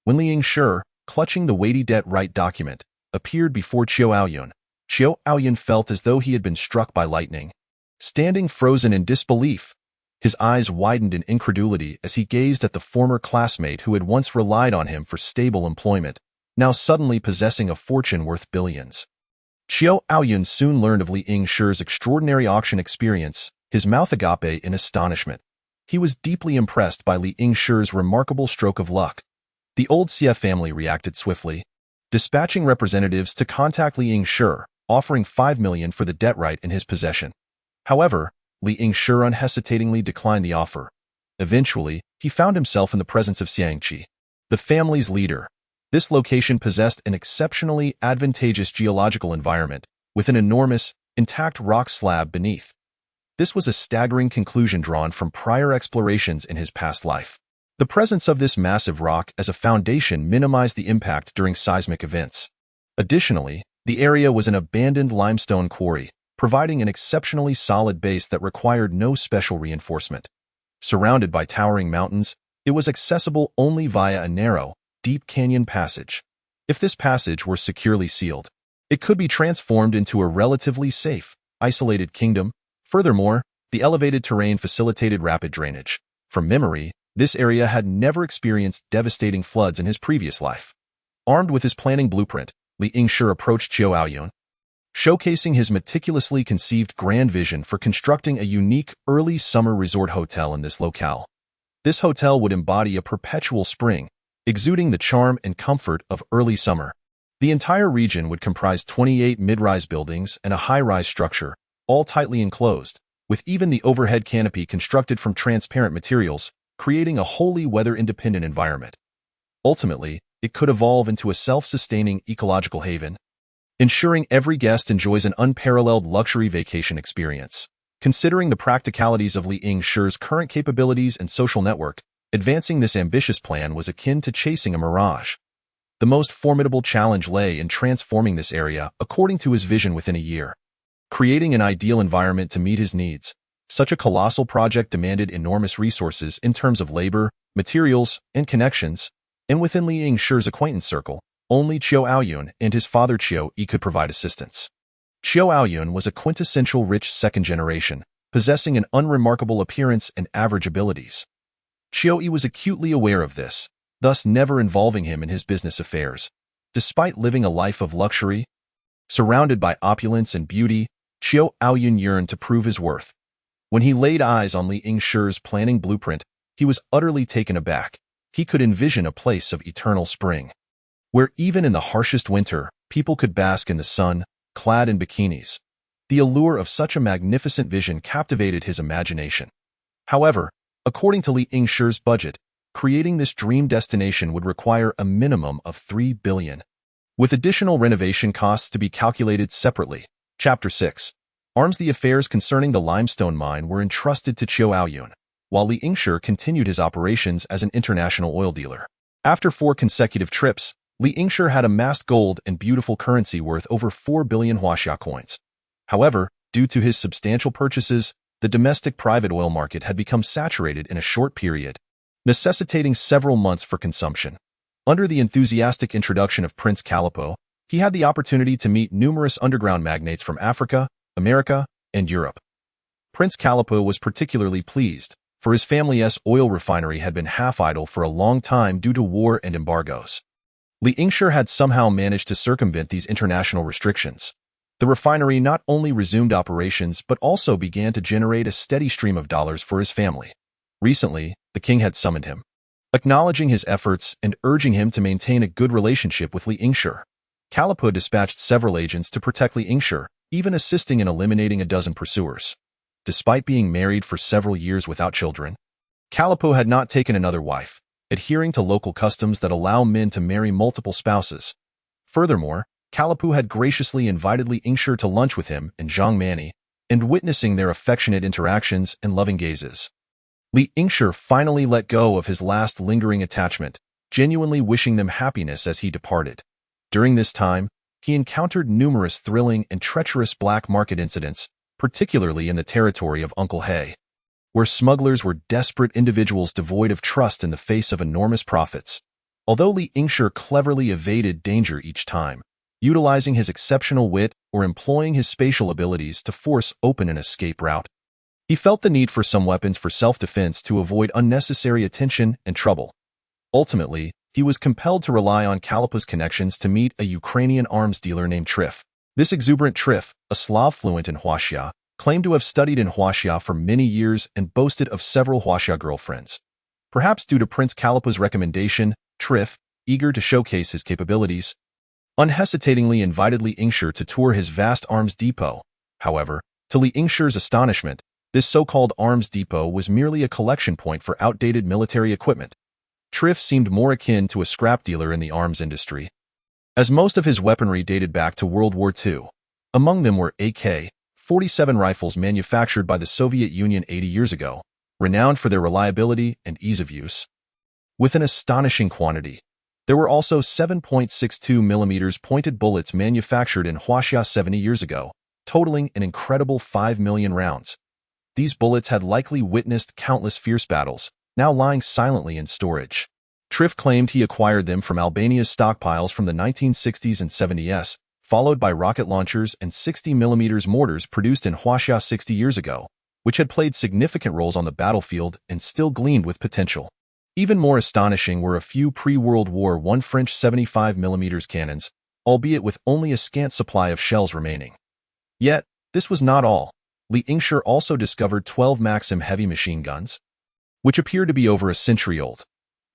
S1: When Li Yingshi, clutching the weighty debt right document, appeared before Xiao Haoyun felt as though he had been struck by lightning. Standing frozen in disbelief, his eyes widened in incredulity as he gazed at the former classmate who had once relied on him for stable employment, now suddenly possessing a fortune worth billions. Xiao Haoyun soon learned of Li Yingshi's extraordinary auction experience, his mouth agape in astonishment. He was deeply impressed by Li Yingshi's remarkable stroke of luck. The old Xie family reacted swiftly, dispatching representatives to contact Li Yingshi, offering 5 million for the debt right in his possession. However, Li Yingshi unhesitatingly declined the offer. Eventually, he found himself in the presence of Xiangqi, the family's leader. This location possessed an exceptionally advantageous geological environment, with an enormous, intact rock slab beneath. This was a staggering conclusion drawn from prior explorations in his past life. The presence of this massive rock as a foundation minimized the impact during seismic events. Additionally, the area was an abandoned limestone quarry, providing an exceptionally solid base that required no special reinforcement. Surrounded by towering mountains, it was accessible only via a narrow, deep canyon passage. If this passage were securely sealed, it could be transformed into a relatively safe, isolated kingdom. Furthermore, the elevated terrain facilitated rapid drainage. From memory, this area had never experienced devastating floods in his previous life. Armed with his planning blueprint, Li Yingshi approached Xiao Haoyun, showcasing his meticulously conceived grand vision for constructing a unique early summer resort hotel in this locale. This hotel would embody a perpetual spring, exuding the charm and comfort of early summer. The entire region would comprise 28 mid-rise buildings and a high-rise structure, all tightly enclosed, with even the overhead canopy constructed from transparent materials, creating a wholly weather-independent environment. Ultimately, it could evolve into a self-sustaining ecological haven, ensuring every guest enjoys an unparalleled luxury vacation experience. Considering the practicalities of Li Yingshi's current capabilities and social network, advancing this ambitious plan was akin to chasing a mirage. The most formidable challenge lay in transforming this area according to his vision within a year. Creating an ideal environment to meet his needs, such a colossal project demanded enormous resources in terms of labor, materials, and connections, and within Li Yingshi's acquaintance circle, only Xiao Aoyun and his father Xiao Yi could provide assistance. Xiao Aoyun was a quintessential rich second generation, possessing an unremarkable appearance and average abilities. Xiao Yi was acutely aware of this, thus never involving him in his business affairs. Despite living a life of luxury, surrounded by opulence and beauty, Xiao Aoyun yearned to prove his worth. When he laid eyes on Li Yingshi's planning blueprint, he was utterly taken aback. He could envision a place of eternal spring, where even in the harshest winter, people could bask in the sun, clad in bikinis. The allure of such a magnificent vision captivated his imagination. However, according to Li Yingshi's budget, creating this dream destination would require a minimum of 3 billion, with additional renovation costs to be calculated separately. Chapter 6. Arms. The affairs concerning the limestone mine were entrusted to Xiao Aoyun, while Li Yingshi continued his operations as an international oil dealer. After 4 consecutive trips, Li Yingshi had amassed gold and beautiful currency worth over 4 billion huaxia coins. However, due to his substantial purchases, the domestic private oil market had become saturated in a short period, necessitating several months for consumption. Under the enthusiastic introduction of Prince Calipo, he had the opportunity to meet numerous underground magnates from Africa, America, and Europe. Prince Calipo was particularly pleased, for his family's oil refinery had been half-idle for a long time due to war and embargoes. Li Yingshi had somehow managed to circumvent these international restrictions. The refinery not only resumed operations but also began to generate a steady stream of dollars for his family. Recently, the king had summoned him, acknowledging his efforts and urging him to maintain a good relationship with Li Yingshi. Calipo dispatched several agents to protect Li Yingshi, even assisting in eliminating a dozen pursuers. Despite being married for several years without children, Calipo had not taken another wife, adhering to local customs that allow men to marry multiple spouses. Furthermore, Calipo had graciously invited Li Yingshi to lunch with him and Zhang Mani, and witnessing their affectionate interactions and loving gazes, Li Yingshi finally let go of his last lingering attachment, genuinely wishing them happiness as he departed. During this time, he encountered numerous thrilling and treacherous black market incidents, particularly in the territory of Uncle Hai, where smugglers were desperate individuals devoid of trust in the face of enormous profits. Although Li Yingshi cleverly evaded danger each time, utilizing his exceptional wit or employing his spatial abilities to force open an escape route, he felt the need for some weapons for self-defense to avoid unnecessary attention and trouble. Ultimately, he was compelled to rely on Calipo's connections to meet a Ukrainian arms dealer named Trif. This exuberant Trif, a Slav fluent in Huaxia, claimed to have studied in Huaxia for many years and boasted of several Huaxia girlfriends. Perhaps due to Prince Calipo's recommendation, Trif, eager to showcase his capabilities, unhesitatingly invited Li Yingshi to tour his vast arms depot. However, to Li Yingshi's astonishment, this so-called arms depot was merely a collection point for outdated military equipment. Trif seemed more akin to a scrap dealer in the arms industry, as most of his weaponry dated back to World War II. Among them were AK-47 rifles manufactured by the Soviet Union 80 years ago, renowned for their reliability and ease of use, with an astonishing quantity. There were also 7.62 mm pointed bullets manufactured in Huaxia 70 years ago, totaling an incredible 5 million rounds. These bullets had likely witnessed countless fierce battles, now lying silently in storage. Trif claimed he acquired them from Albania's stockpiles from the 1960s and 70s, followed by rocket launchers and 60 mm mortars produced in Huaxia 60 years ago, which had played significant roles on the battlefield and still gleamed with potential. Even more astonishing were a few pre-World War I French 75 mm cannons, albeit with only a scant supply of shells remaining. Yet, this was not all. Li Yingshi also discovered 12 Maxim heavy machine guns, which appeared to be over a century old.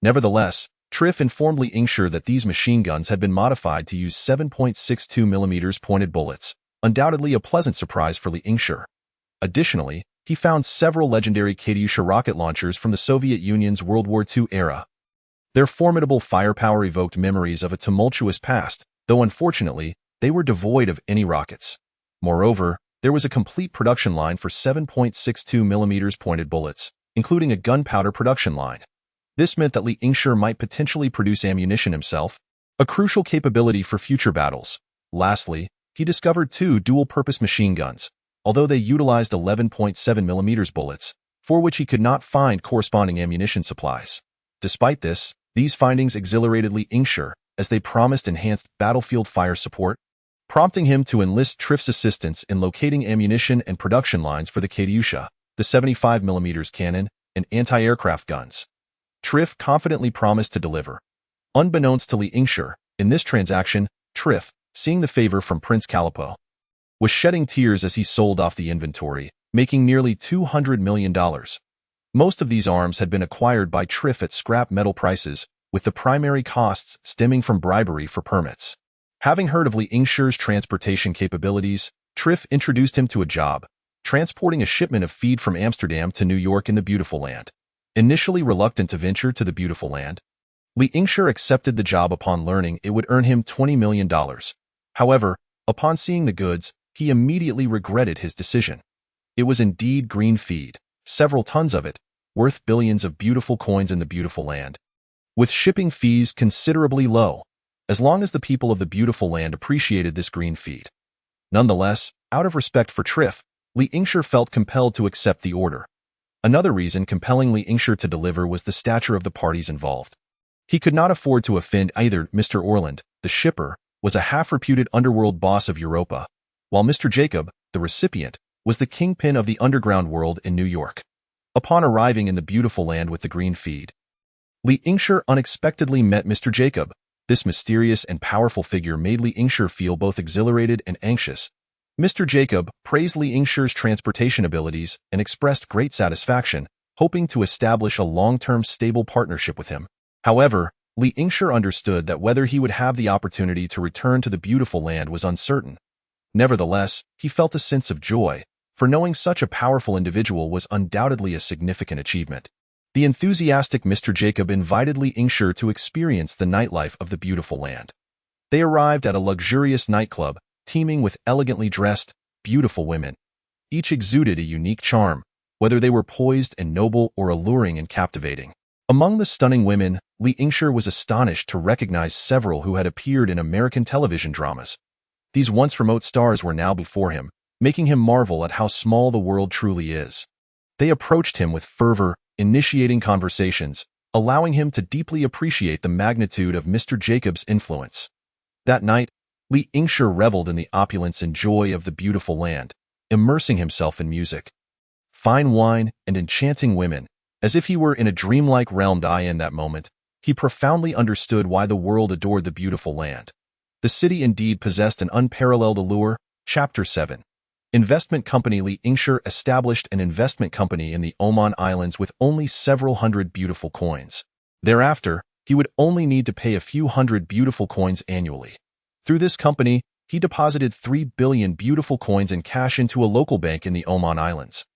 S1: Nevertheless, Triff informed Li Yingshi that these machine guns had been modified to use 7.62 mm pointed bullets, undoubtedly a pleasant surprise for Li Yingshi. Additionally, he found several legendary Katyusha rocket launchers from the Soviet Union's World War II era. Their formidable firepower evoked memories of a tumultuous past, though unfortunately, they were devoid of any rockets. Moreover, there was a complete production line for 7.62 mm pointed bullets, including a gunpowder production line. This meant that Li Yingshi might potentially produce ammunition himself, a crucial capability for future battles. Lastly, he discovered two dual-purpose machine guns, although they utilized 11.7 mm bullets, for which he could not find corresponding ammunition supplies. Despite this, these findings exhilarated Li Yingshi, as they promised enhanced battlefield fire support, prompting him to enlist Triff's assistance in locating ammunition and production lines for the Katyusha, the 75 mm cannon, and anti-aircraft guns. Triff confidently promised to deliver. Unbeknownst to Li Yingshi, in this transaction, Triff, seeing the favor from Prince Kalipo, was shedding tears as he sold off the inventory, making nearly $200 million. Most of these arms had been acquired by Triff at scrap metal prices, with the primary costs stemming from bribery for permits. Having heard of Li Yingshi's transportation capabilities, Triff introduced him to a job, transporting a shipment of feed from Amsterdam to New York in the Beautiful Land. Initially reluctant to venture to the Beautiful Land, Li Yingshi accepted the job upon learning it would earn him $20 million. However, upon seeing the goods, he immediately regretted his decision. It was indeed green feed, several tons of it, worth billions of beautiful coins in the Beautiful Land, with shipping fees considerably low, as long as the people of the Beautiful Land appreciated this green feed. Nonetheless, out of respect for Triff, Li Yingshi felt compelled to accept the order. Another reason compelling Li Yingshi to deliver was the stature of the parties involved. He could not afford to offend either. Mr. Orland, the shipper, was a half-reputed underworld boss of Europa, while Mr. Jacob, the recipient, was the kingpin of the underground world in New York. Upon arriving in the Beautiful Land with the green feed, Li Yingshi unexpectedly met Mr. Jacob. This mysterious and powerful figure made Li Yingshi feel both exhilarated and anxious. Mr. Jacob praised Li Yingshi's transportation abilities and expressed great satisfaction, hoping to establish a long-term stable partnership with him. However, Li Yingshi understood that whether he would have the opportunity to return to the Beautiful Land was uncertain. Nevertheless, he felt a sense of joy, for knowing such a powerful individual was undoubtedly a significant achievement. The enthusiastic Mr. Jacob invited Li Yingshi to experience the nightlife of the Beautiful Land. They arrived at a luxurious nightclub, teeming with elegantly dressed, beautiful women. Each exuded a unique charm, whether they were poised and noble or alluring and captivating. Among the stunning women, Li Yingshi was astonished to recognize several who had appeared in American television dramas. These once remote stars were now before him, making him marvel at how small the world truly is. They approached him with fervor, initiating conversations, allowing him to deeply appreciate the magnitude of Mr. Jacob's influence. That night, Li Yingshi reveled in the opulence and joy of the Beautiful Land, immersing himself in music, fine wine, and enchanting women, as if he were in a dreamlike realm. In that moment, he profoundly understood why the world adored the Beautiful Land. The city indeed possessed an unparalleled allure. Chapter 7. Investment Company. Li Yingshi established an investment company in the Oman Islands with only several hundred beautiful coins. Thereafter, he would only need to pay a few hundred beautiful coins annually. Through this company, he deposited 3 billion beautiful coins in cash into a local bank in the Oman Islands.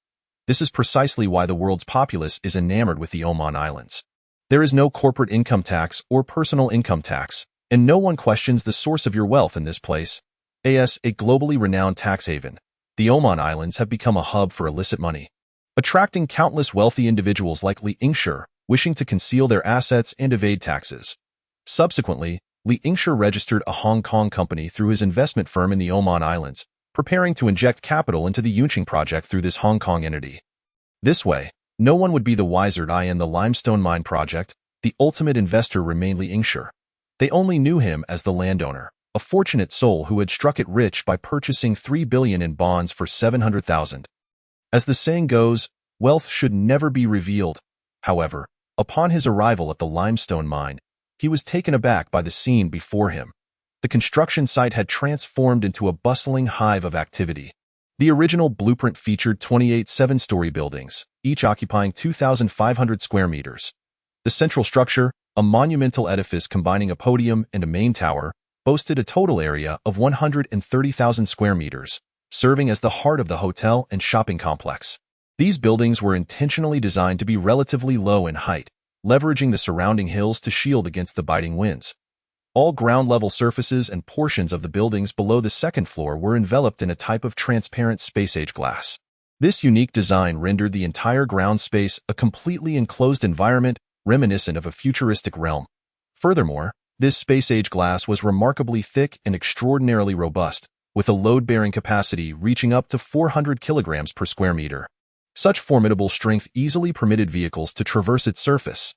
S1: This is precisely why the world's populace is enamored with the Oman Islands. There is no corporate income tax or personal income tax, and no one questions the source of your wealth in this place. As a globally renowned tax haven, the Oman Islands have become a hub for illicit money, attracting countless wealthy individuals like Li Yingshi, wishing to conceal their assets and evade taxes. Subsequently, Li Yingshi registered a Hong Kong company through his investment firm in the Oman Islands, preparing to inject capital into the Yunqing project through this Hong Kong entity. This way, no one would be the wiser. In the limestone mine project, the ultimate investor remained Li Yingshi. They only knew him as the landowner, a fortunate soul who had struck it rich by purchasing 3 billion in bonds for 700,000. As the saying goes, wealth should never be revealed. However, upon his arrival at the limestone mine, he was taken aback by the scene before him. The construction site had transformed into a bustling hive of activity. The original blueprint featured 28 seven-story buildings, each occupying 2,500 square meters. The central structure, a monumental edifice combining a podium and a main tower, boasted a total area of 130,000 square meters, serving as the heart of the hotel and shopping complex. These buildings were intentionally designed to be relatively low in height, leveraging the surrounding hills to shield against the biting winds. All ground-level surfaces and portions of the buildings below the second floor were enveloped in a type of transparent space-age glass. This unique design rendered the entire ground space a completely enclosed environment reminiscent of a futuristic realm. Furthermore, this space-age glass was remarkably thick and extraordinarily robust, with a load-bearing capacity reaching up to 400 kilograms per square meter. Such formidable strength easily permitted vehicles to traverse its surface.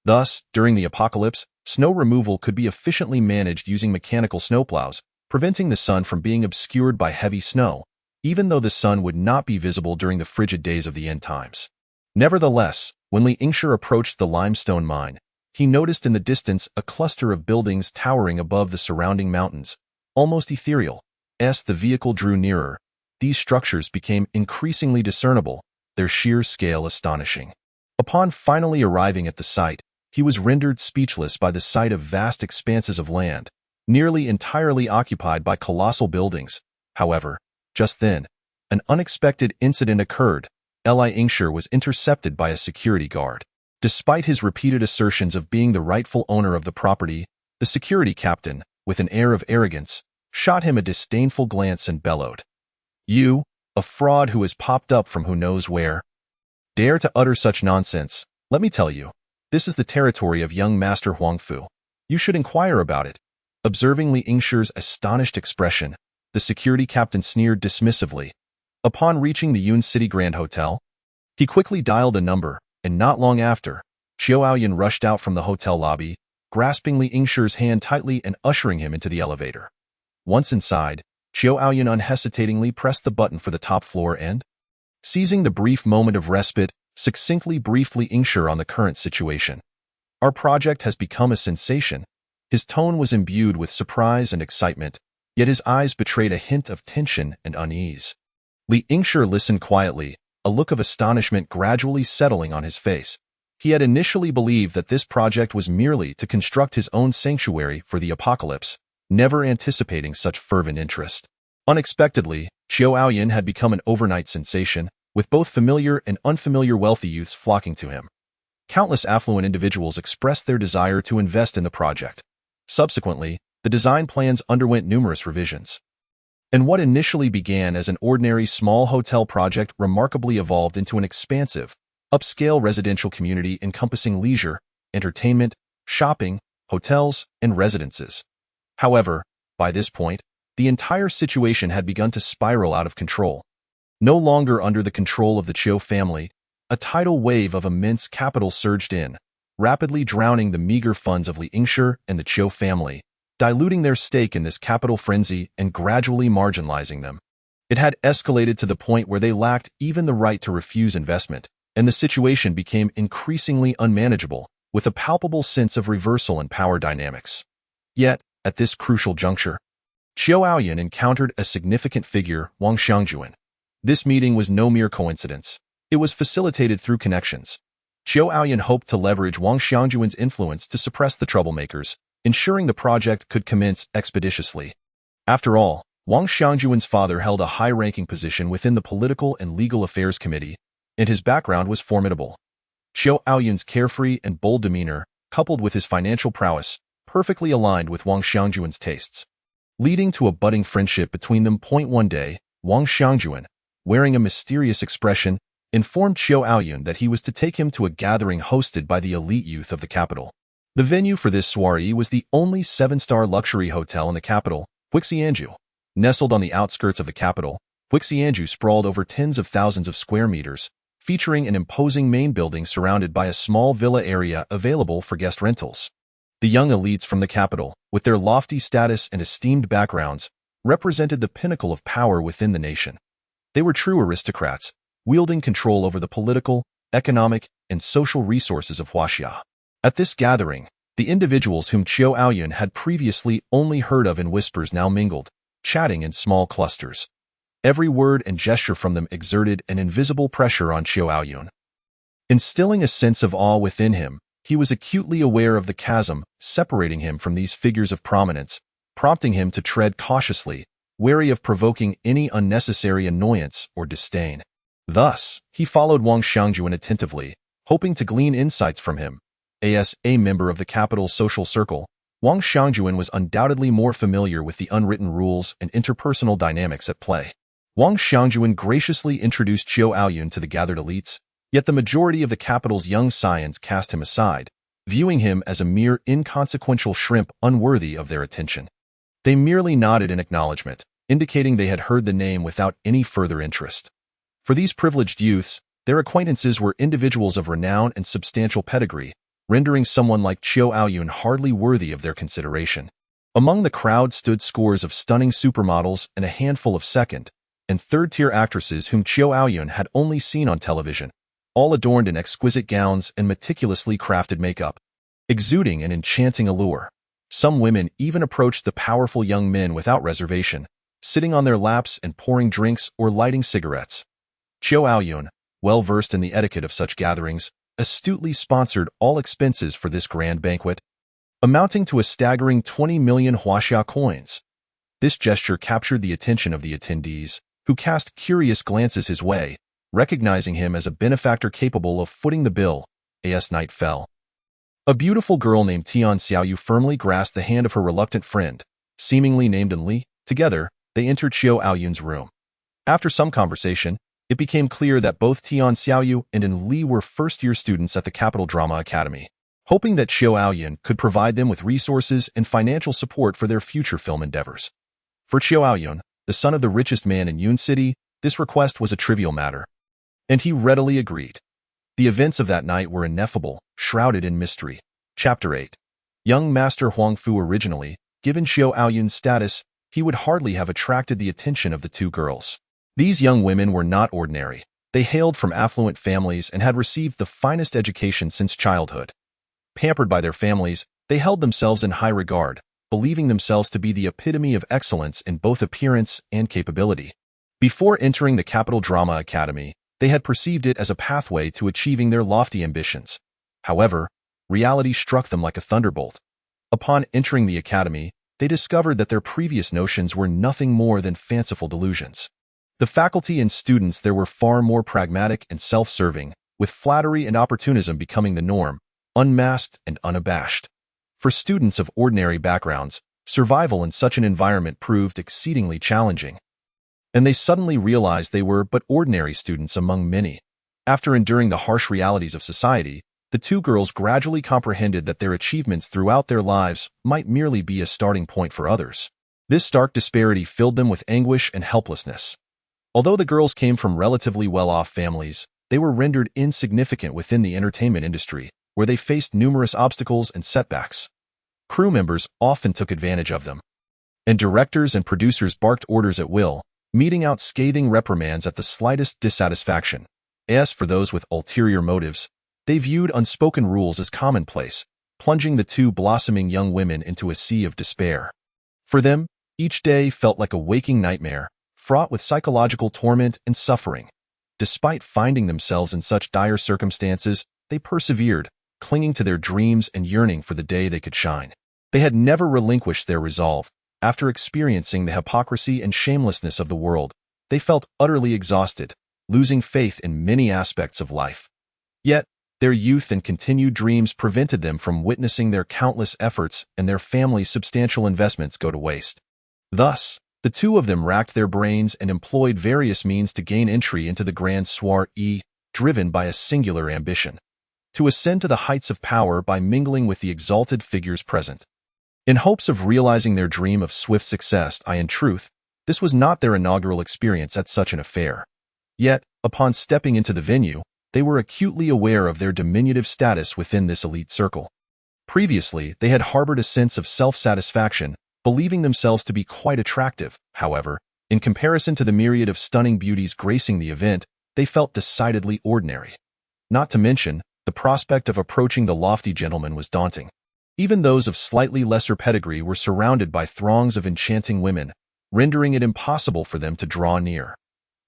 S1: Thus, during the apocalypse, snow removal could be efficiently managed using mechanical snowplows, preventing the sun from being obscured by heavy snow, even though the sun would not be visible during the frigid days of the end times. Nevertheless, when Li Yingshi approached the limestone mine, he noticed in the distance a cluster of buildings towering above the surrounding mountains, almost ethereal. As the vehicle drew nearer, these structures became increasingly discernible, their sheer scale astonishing. Upon finally arriving at the site, he was rendered speechless by the sight of vast expanses of land, nearly entirely occupied by colossal buildings. However, just then, an unexpected incident occurred. Li Yingshi was intercepted by a security guard. Despite his repeated assertions of being the rightful owner of the property, the security captain, with an air of arrogance, shot him a disdainful glance and bellowed, "You, a fraud who has popped up from who knows where, dare to utter such nonsense? Let me tell you, this is the territory of young Master Huangfu. You should inquire about it." Observing Li Yingshi's astonished expression, the security captain sneered dismissively. Upon reaching the Yun City Grand Hotel, he quickly dialed a number, and not long after, Xiao Hai rushed out from the hotel lobby, grasping Li Yingshi's hand tightly and ushering him into the elevator. Once inside, Xiao Hai unhesitatingly pressed the button for the top floor and, seizing the brief moment of respite, succinctly briefed Li Yingshi on the current situation. "Our project has become a sensation." His tone was imbued with surprise and excitement, yet his eyes betrayed a hint of tension and unease. Li Yingshi listened quietly, a look of astonishment gradually settling on his face. He had initially believed that this project was merely to construct his own sanctuary for the apocalypse, never anticipating such fervent interest. Unexpectedly, Xiao Hai had become an overnight sensation, with both familiar and unfamiliar wealthy youths flocking to him. Countless affluent individuals expressed their desire to invest in the project. Subsequently, the design plans underwent numerous revisions. And what initially began as an ordinary small hotel project remarkably evolved into an expansive, upscale residential community encompassing leisure, entertainment, shopping, hotels, and residences. However, by this point, the entire situation had begun to spiral out of control. No longer under the control of the Qiu family, a tidal wave of immense capital surged in, rapidly drowning the meager funds of Li Yingshi and the Qiu family, diluting their stake in this capital frenzy and gradually marginalizing them. It had escalated to the point where they lacked even the right to refuse investment, and the situation became increasingly unmanageable, with a palpable sense of reversal in power dynamics. Yet, at this crucial juncture, Xiao Hai encountered a significant figure, Wang Xiangjuan. This meeting was no mere coincidence. It was facilitated through connections. Xiao Hai hoped to leverage Wang Xiangjuan's influence to suppress the troublemakers, ensuring the project could commence expeditiously. After all, Wang Xiangjuan's father held a high-ranking position within the Political and Legal Affairs Committee, and his background was formidable. Xiao Haoyun's carefree and bold demeanor, coupled with his financial prowess, perfectly aligned with Wang Xiangjuan's tastes, leading to a budding friendship between them. One day, Wang Xiangjuan, wearing a mysterious expression, informed Xiao Haoyun that he was to take him to a gathering hosted by the elite youth of the capital. The venue for this soiree was the only 7-star luxury hotel in the capital, Huixianju. Nestled on the outskirts of the capital, Huixianju sprawled over tens of thousands of square meters, featuring an imposing main building surrounded by a small villa area available for guest rentals. The young elites from the capital, with their lofty status and esteemed backgrounds, represented the pinnacle of power within the nation. They were true aristocrats, wielding control over the political, economic, and social resources of Huaxia. At this gathering, the individuals whom Xiao Haoyun had previously only heard of in whispers now mingled, chatting in small clusters. Every word and gesture from them exerted an invisible pressure on Xiao Haoyun. Instilling a sense of awe within him, he was acutely aware of the chasm separating him from these figures of prominence, prompting him to tread cautiously, wary of provoking any unnecessary annoyance or disdain. Thus, he followed Wang Xiangjuan attentively, hoping to glean insights from him. As a member of the capital's social circle, Wang Xiangjuan was undoubtedly more familiar with the unwritten rules and interpersonal dynamics at play. Wang Xiangjuan graciously introduced Xiao Haiyun to the gathered elites, yet the majority of the capital's young scions cast him aside, viewing him as a mere inconsequential shrimp unworthy of their attention. They merely nodded in acknowledgement, indicating they had heard the name without any further interest. For these privileged youths, their acquaintances were individuals of renown and substantial pedigree, rendering someone like Xiao Haiyun hardly worthy of their consideration. Among the crowd stood scores of stunning supermodels and a handful of second- and third-tier actresses whom Xiao Haiyun had only seen on television, all adorned in exquisite gowns and meticulously crafted makeup, exuding an enchanting allure. Some women even approached the powerful young men without reservation, sitting on their laps and pouring drinks or lighting cigarettes. Xiao Haiyun, well-versed in the etiquette of such gatherings, astutely sponsored all expenses for this grand banquet, amounting to a staggering 20 million huaxia coins. This gesture captured the attention of the attendees, who cast curious glances his way, recognizing him as a benefactor capable of footing the bill. As night fell, a beautiful girl named Tian Xiaoyu firmly grasped the hand of her reluctant friend, seemingly named Li. Together, they entered Xiao Haiyun's room. After some conversation, it became clear that both Tian Xiaoyu and Li were first-year students at the Capital Drama Academy, hoping that Xiao Haiyun could provide them with resources and financial support for their future film endeavors. For Xiao Haiyun, the son of the richest man in Yun City, this request was a trivial matter, and he readily agreed. The events of that night were ineffable, shrouded in mystery. Chapter 8. Young Master Huangfu. Originally, given Xiao Haiyun's status, he would hardly have attracted the attention of the two girls. These young women were not ordinary. They hailed from affluent families and had received the finest education since childhood. Pampered by their families, they held themselves in high regard, believing themselves to be the epitome of excellence in both appearance and capability. Before entering the Capital Drama Academy, they had perceived it as a pathway to achieving their lofty ambitions. However, reality struck them like a thunderbolt. Upon entering the academy, they discovered that their previous notions were nothing more than fanciful delusions. The faculty and students there were far more pragmatic and self-serving, with flattery and opportunism becoming the norm, unmasked and unabashed. For students of ordinary backgrounds, survival in such an environment proved exceedingly challenging. And they suddenly realized they were but ordinary students among many. After enduring the harsh realities of society, the two girls gradually comprehended that their achievements throughout their lives might merely be a starting point for others. This stark disparity filled them with anguish and helplessness. Although the girls came from relatively well-off families, they were rendered insignificant within the entertainment industry, where they faced numerous obstacles and setbacks. Crew members often took advantage of them, and directors and producers barked orders at will, meting out scathing reprimands at the slightest dissatisfaction. As for those with ulterior motives, they viewed unspoken rules as commonplace, plunging the two blossoming young women into a sea of despair. For them, each day felt like a waking nightmare, fraught with psychological torment and suffering. Despite finding themselves in such dire circumstances, they persevered, clinging to their dreams and yearning for the day they could shine. They had never relinquished their resolve. After experiencing the hypocrisy and shamelessness of the world, they felt utterly exhausted, losing faith in many aspects of life. Yet, their youth and continued dreams prevented them from witnessing their countless efforts and their family's substantial investments go to waste. Thus, the two of them racked their brains and employed various means to gain entry into the grand soirée, driven by a singular ambition: to ascend to the heights of power by mingling with the exalted figures present. In hopes of realizing their dream of swift success, in truth, this was not their inaugural experience at such an affair. Yet, upon stepping into the venue, they were acutely aware of their diminutive status within this elite circle. Previously, they had harbored a sense of self-satisfaction, believing themselves to be quite attractive. However, in comparison to the myriad of stunning beauties gracing the event, they felt decidedly ordinary. Not to mention, the prospect of approaching the lofty gentleman was daunting. Even those of slightly lesser pedigree were surrounded by throngs of enchanting women, rendering it impossible for them to draw near.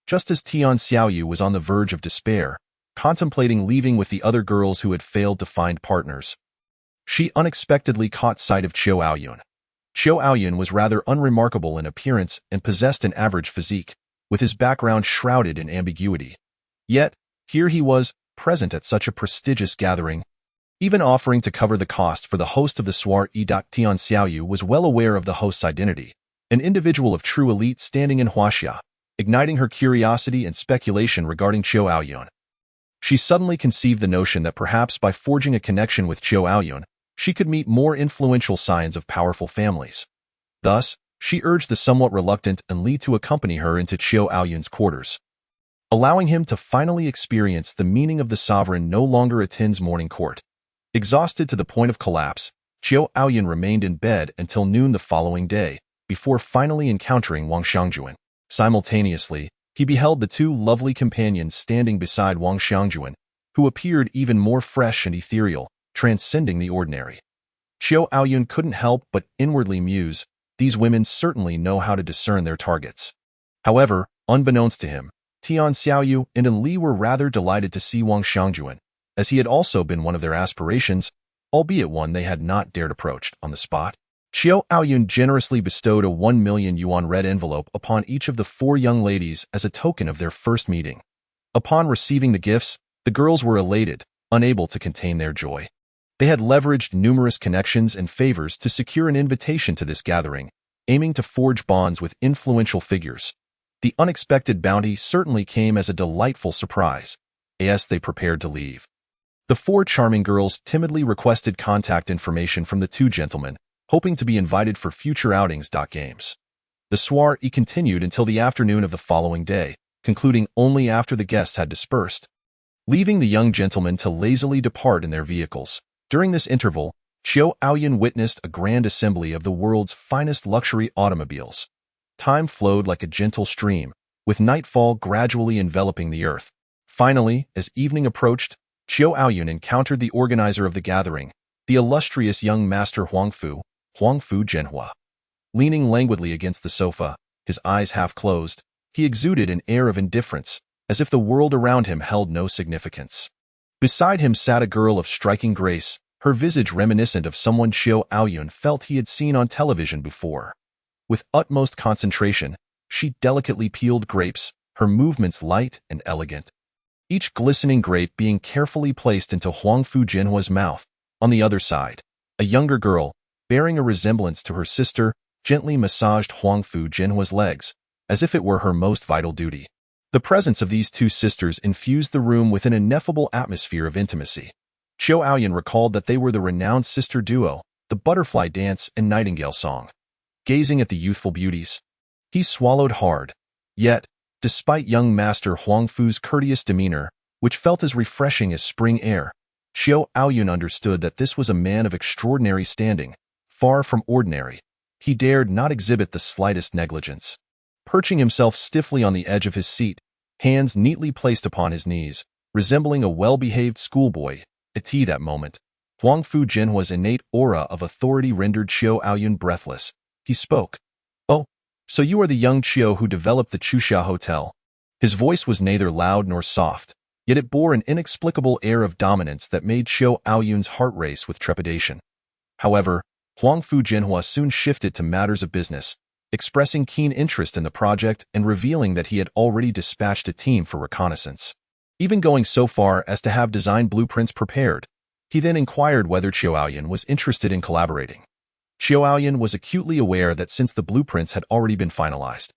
S1: Just as Tian Xiaoyu was on the verge of despair, contemplating leaving with the other girls who had failed to find partners. She unexpectedly caught sight of Xiao Aoyun. Xiao Aoyun was rather unremarkable in appearance and possessed an average physique, with his background shrouded in ambiguity. Yet, here he was, present at such a prestigious gathering, even offering to cover the cost for the host of the soirée. Tian Xiaoyu was well aware of the host's identity, an individual of true elite standing in Huaxia, igniting her curiosity and speculation regarding Xiao Aoyun. She suddenly conceived the notion that perhaps by forging a connection with Xiao Aoyun, she could meet more influential scions of powerful families. Thus, she urged the somewhat reluctant Li to accompany her into Xiao Aoyun's quarters. Allowing him to finally experience the meaning of the sovereign no longer attends morning court. Exhausted to the point of collapse, Xiao Aoyun remained in bed until noon the following day, before finally encountering Wang Xiangjuan. Simultaneously, he beheld the two lovely companions standing beside Wang Xiangjuan, who appeared even more fresh and ethereal, transcending the ordinary. Xiao Aoyun couldn't help but inwardly muse, these women certainly know how to discern their targets. However, unbeknownst to him, Tian Xiaoyu and Li were rather delighted to see Wang Xiangjuan, as he had also been one of their aspirations, albeit one they had not dared approach on the spot. Xiao Aoyun generously bestowed a 1 million yuan red envelope upon each of the 4 young ladies as a token of their first meeting. Upon receiving the gifts, the girls were elated, unable to contain their joy. They had leveraged numerous connections and favors to secure an invitation to this gathering, aiming to forge bonds with influential figures. The unexpected bounty certainly came as a delightful surprise, as they prepared to leave. The 4 charming girls timidly requested contact information from the 2 gentlemen, hoping to be invited for future outings. Games. The soirée continued until the afternoon of the following day, concluding only after the guests had dispersed, leaving the young gentlemen to lazily depart in their vehicles. During this interval, Xiao Aoyun witnessed a grand assembly of the world's finest luxury automobiles. Time flowed like a gentle stream, with nightfall gradually enveloping the earth. Finally, as evening approached, Xiao Aoyun encountered the organizer of the gathering, the illustrious young master Huangfu Jena. Leaning languidly against the sofa, his eyes half closed, he exuded an air of indifference, as if the world around him held no significance. Beside him sat a girl of striking grace, her visage reminiscent of someone Xiao Aoyun felt he had seen on television before. With utmost concentration, she delicately peeled grapes, her movements light and elegant, each glistening grape being carefully placed into Huangfu Jena's mouth. On the other side, a younger girl, bearing a resemblance to her sister, gently massaged Huangfu Jena's legs, as if it were her most vital duty. The presence of these 2 sisters infused the room with an ineffable atmosphere of intimacy. Xiao Aoyun recalled that they were the renowned sister duo, the butterfly dance and nightingale song. Gazing at the youthful beauties, he swallowed hard. Yet, despite young master Huangfu's courteous demeanor, which felt as refreshing as spring air, Xiao Aoyun understood that this was a man of extraordinary standing, far from ordinary. He dared not exhibit the slightest negligence. Perching himself stiffly on the edge of his seat, hands neatly placed upon his knees, resembling a well-behaved schoolboy, at that moment, Huangfu Jena's innate aura of authority rendered Xiao Aoyun breathless. He spoke. "Oh, so you are the young Xiao who developed the Chuxia Hotel." His voice was neither loud nor soft, yet it bore an inexplicable air of dominance that made Xiao Aoyun's heart race with trepidation. However, Huangfu Jena soon shifted to matters of business, expressing keen interest in the project and revealing that he had already dispatched a team for reconnaissance, even going so far as to have design blueprints prepared. He then inquired whether Xiao Aoyun was interested in collaborating. Xiao Aoyun was acutely aware that since the blueprints had already been finalized,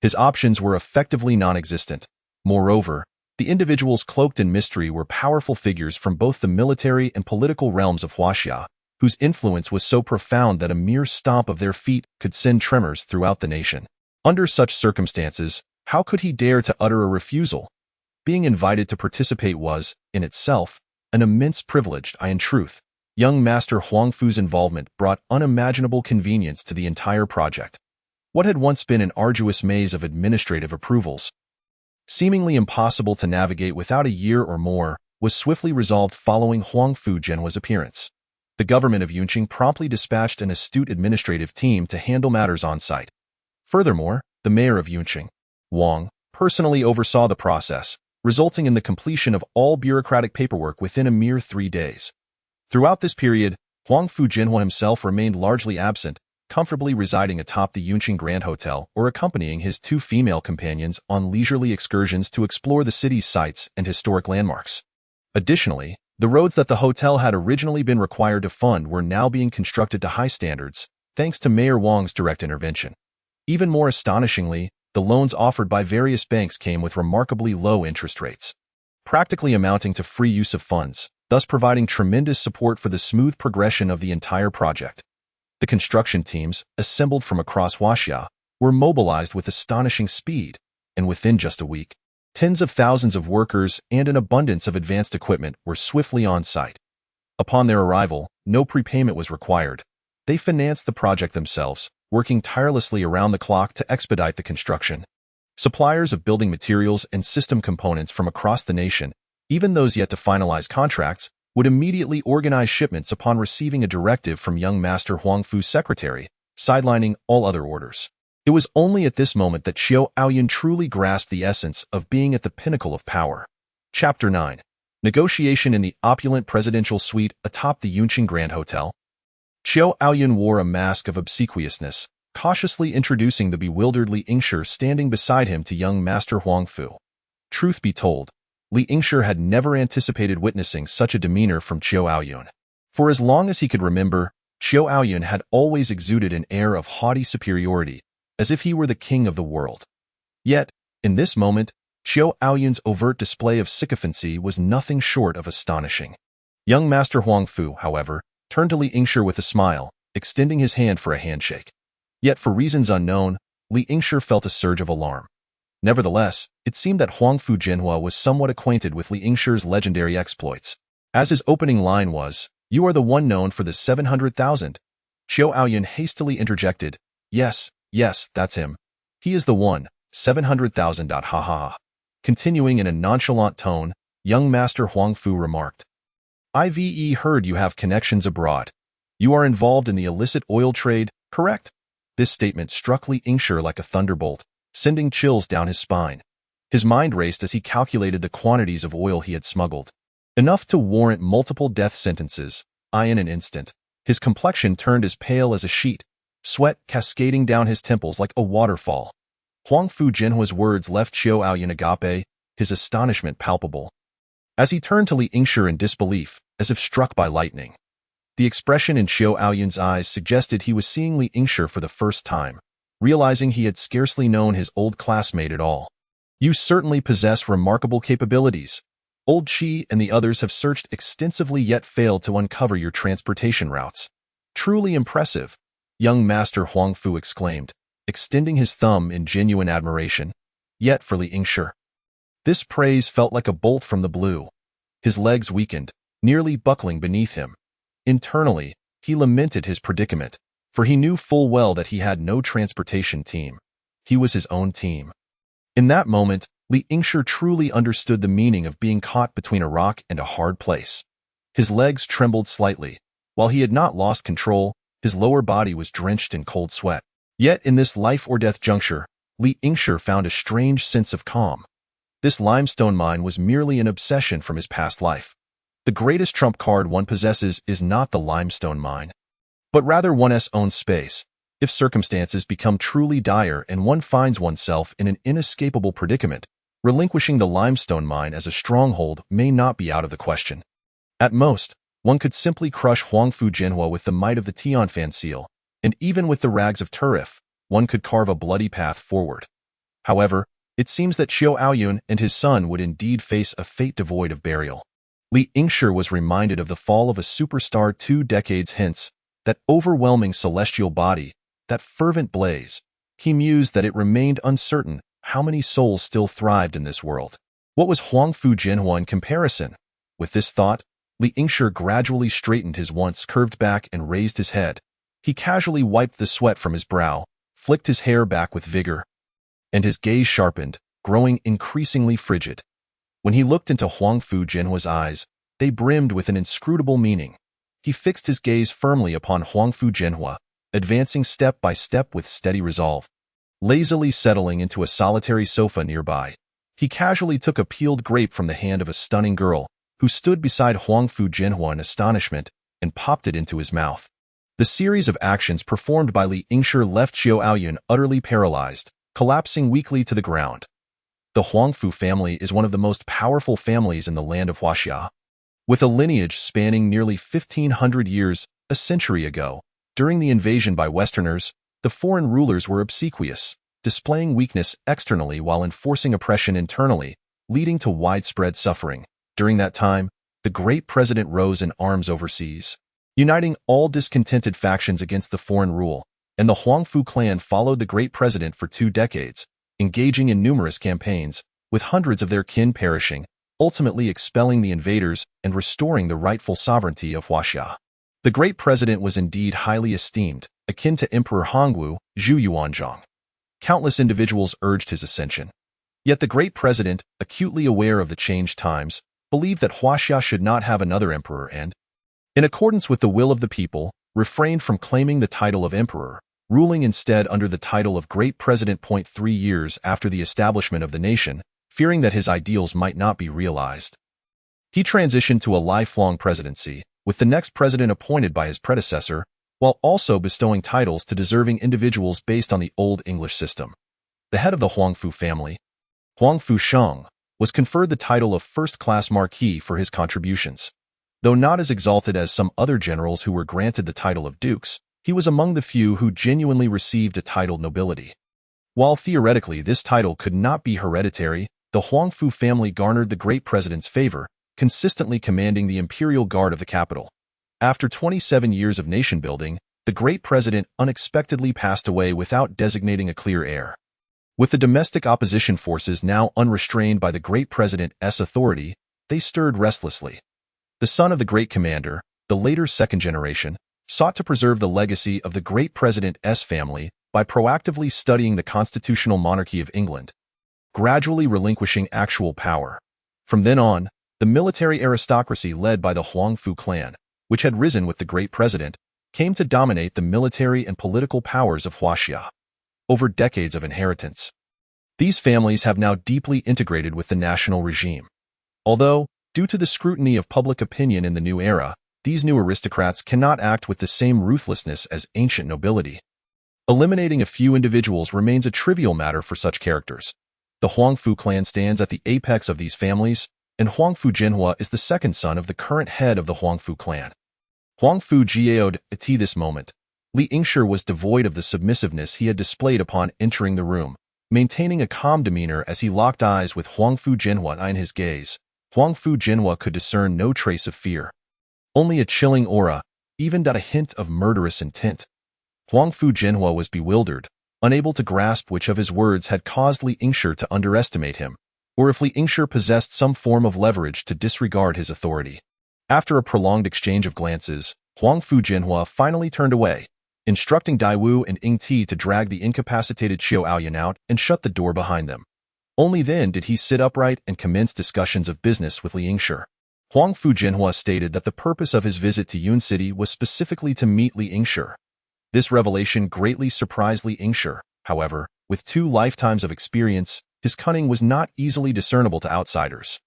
S1: his options were effectively non-existent. Moreover, the individuals cloaked in mystery were powerful figures from both the military and political realms of Huaxia, whose influence was so profound that a mere stomp of their feet could send tremors throughout the nation. Under such circumstances, how could he dare to utter a refusal? Being invited to participate was, in itself, an immense privilege. In truth, young Master Huangfu's involvement brought unimaginable convenience to the entire project. What had once been an arduous maze of administrative approvals, seemingly impossible to navigate without a year or more, was swiftly resolved following Huangfu Jena's appearance. The government of Yunqing promptly dispatched an astute administrative team to handle matters on site. Furthermore, the mayor of Yunqing, Wang, personally oversaw the process, resulting in the completion of all bureaucratic paperwork within a mere 3 days. Throughout this period, Huangfu Jena himself remained largely absent, comfortably residing atop the Yunqing Grand Hotel or accompanying his 2 female companions on leisurely excursions to explore the city's sights and historic landmarks. Additionally, the roads that the hotel had originally been required to fund were now being constructed to high standards, thanks to Mayor Wang's direct intervention. Even more astonishingly, the loans offered by various banks came with remarkably low interest rates, practically amounting to free use of funds, thus providing tremendous support for the smooth progression of the entire project. The construction teams, assembled from across Huaxia, were mobilized with astonishing speed, and within just a week, tens of thousands of workers and an abundance of advanced equipment were swiftly on site. Upon their arrival, no prepayment was required. They financed the project themselves, working tirelessly around the clock to expedite the construction. Suppliers of building materials and system components from across the nation, even those yet to finalize contracts, would immediately organize shipments upon receiving a directive from young Master Huangfu's secretary, sidelining all other orders. It was only at this moment that Xiao Hai truly grasped the essence of being at the pinnacle of power. Chapter 9. Negotiation in the opulent presidential suite atop the Yunqing Grand Hotel. Xiao Hai wore a mask of obsequiousness, cautiously introducing the bewildered Li Yingshi standing beside him to young Master Huangfu. Truth be told, Li Yingshi had never anticipated witnessing such a demeanor from Xiao Hai. For as long as he could remember, Xiao Hai had always exuded an air of haughty superiority, as if he were the king of the world. Yet, in this moment, Xiao Hai's overt display of sycophancy was nothing short of astonishing. Young Master Huangfu, however, turned to Li Yingshi with a smile, extending his hand for a handshake. Yet for reasons unknown, Li Yingshi felt a surge of alarm. Nevertheless, it seemed that Huangfu Jena was somewhat acquainted with Li Yingshi's legendary exploits. As his opening line was, "You are the one known for the 700,000. Xiao Hai hastily interjected, Yes, that's him. He is the one, 700,000. Ha ha ha." Continuing in a nonchalant tone, young Master Huangfu remarked, "I've heard you have connections abroad. You are involved in the illicit oil trade, correct?" This statement struck Li Yingshi like a thunderbolt, sending chills down his spine. His mind raced as he calculated the quantities of oil he had smuggled. Enough to warrant multiple death sentences. In an instant, his complexion turned as pale as a sheet, sweat cascading down his temples like a waterfall. Huangfu Jena's words left Xiao Hai agape, his astonishment palpable. As he turned to Li Yingshi in disbelief, as if struck by lightning. The expression in Xiao Hai's eyes suggested he was seeing Li Yingshi for the first time, realizing he had scarcely known his old classmate at all. "You certainly possess remarkable capabilities. Old Qi and the others have searched extensively yet failed to uncover your transportation routes. Truly impressive," young Master Huangfu exclaimed, extending his thumb in genuine admiration. Yet for Li Yingshi, this praise felt like a bolt from the blue. His legs weakened, nearly buckling beneath him. Internally, he lamented his predicament, for he knew full well that he had no transportation team. He was his own team. In that moment, Li Yingshi truly understood the meaning of being caught between a rock and a hard place. His legs trembled slightly. While he had not lost control, his lower body was drenched in cold sweat. Yet in this life-or-death juncture, Li Yingshi found a strange sense of calm. This limestone mine was merely an obsession from his past life. The greatest trump card one possesses is not the limestone mine, but rather one's own space. If circumstances become truly dire and one finds oneself in an inescapable predicament, relinquishing the limestone mine as a stronghold may not be out of the question. At most, one could simply crush Huangfu Jena with the might of the Tianfan seal, and even with the rags of Turif, one could carve a bloody path forward. However, it seems that Xiao Hai and his son would indeed face a fate devoid of burial. Li Yingshi was reminded of the fall of a superstar 2 decades hence, that overwhelming celestial body, that fervent blaze. He mused that it remained uncertain how many souls still thrived in this world. What was Huangfu Jena in comparison? With this thought, Li Yingshi gradually straightened his once curved back and raised his head. He casually wiped the sweat from his brow, flicked his hair back with vigor, and his gaze sharpened, growing increasingly frigid. When he looked into Huangfu Jena's eyes, they brimmed with an inscrutable meaning. He fixed his gaze firmly upon Huangfu Jena, advancing step by step with steady resolve. Lazily settling into a solitary sofa nearby, He casually took a peeled grape from the hand of a stunning girl, who stood beside Huangfu Jena in astonishment, and popped it into his mouth. The series of actions performed by Li Yingshi left Xiao Hai utterly paralyzed, collapsing weakly to the ground. The Huangfu family is one of the most powerful families in the land of Huaxia. With a lineage spanning nearly 1,500 years, a century ago, during the invasion by Westerners, the foreign rulers were obsequious, displaying weakness externally while enforcing oppression internally, leading to widespread suffering. During that time, the great president rose in arms overseas, uniting all discontented factions against the foreign rule, and the Huangfu clan followed the great president for 2 decades, engaging in numerous campaigns, with hundreds of their kin perishing, ultimately expelling the invaders and restoring the rightful sovereignty of Huaxia. The great president was indeed highly esteemed, akin to Emperor Hongwu, Zhu Yuanzhang. Countless individuals urged his ascension. Yet the great president, acutely aware of the changed times, believed that Huaxia should not have another emperor and, in accordance with the will of the people, refrained from claiming the title of emperor, ruling instead under the title of great president. 3 years after the establishment of the nation, fearing that his ideals might not be realized, he transitioned to a lifelong presidency, with the next president appointed by his predecessor, while also bestowing titles to deserving individuals based on the Old English system. The head of the Huangfu family, Huangfu Sheng, was conferred the title of first-class marquis for his contributions. Though not as exalted as some other generals who were granted the title of dukes, he was among the few who genuinely received a titled nobility. While theoretically this title could not be hereditary, the Huangfu family garnered the great president's favor, consistently commanding the imperial guard of the capital. After 27 years of nation-building, the great president unexpectedly passed away without designating a clear heir. With the domestic opposition forces now unrestrained by the great president's authority, they stirred restlessly. The son of the great commander, the later second generation, sought to preserve the legacy of the great president's family by proactively studying the constitutional monarchy of England, gradually relinquishing actual power. From then on, the military aristocracy led by the Huangfu clan, which had risen with the great president, came to dominate the military and political powers of Huaxia. Over decades of inheritance, these families have now deeply integrated with the national regime. Although, due to the scrutiny of public opinion in the new era, these new aristocrats cannot act with the same ruthlessness as ancient nobility. Eliminating a few individuals remains a trivial matter for such characters. The Huangfu clan stands at the apex of these families, and Huangfu Jena is the second son of the current head of the Huangfu clan. Huangfu Jena. At this moment, Li Yingshi was devoid of the submissiveness he had displayed upon entering the room, maintaining a calm demeanor as he locked eyes with Huangfu Jena. In his gaze, Huangfu Jena could discern no trace of fear. Only a chilling aura, even a hint of murderous intent. Huangfu Jena was bewildered, unable to grasp which of his words had caused Li Yingshi to underestimate him, or if Li Yingshi possessed some form of leverage to disregard his authority. After a prolonged exchange of glances, Huangfu Jena finally turned away, instructing Daiwu and Ying Ti to drag the incapacitated Xiao Hai out and shut the door behind them. Only then did he sit upright and commence discussions of business with Li Yingshi. Huangfu Jena stated that the purpose of his visit to Yun City was specifically to meet Li Yingshi. This revelation greatly surprised Li Yingshi. However, with 2 lifetimes of experience, his cunning was not easily discernible to outsiders,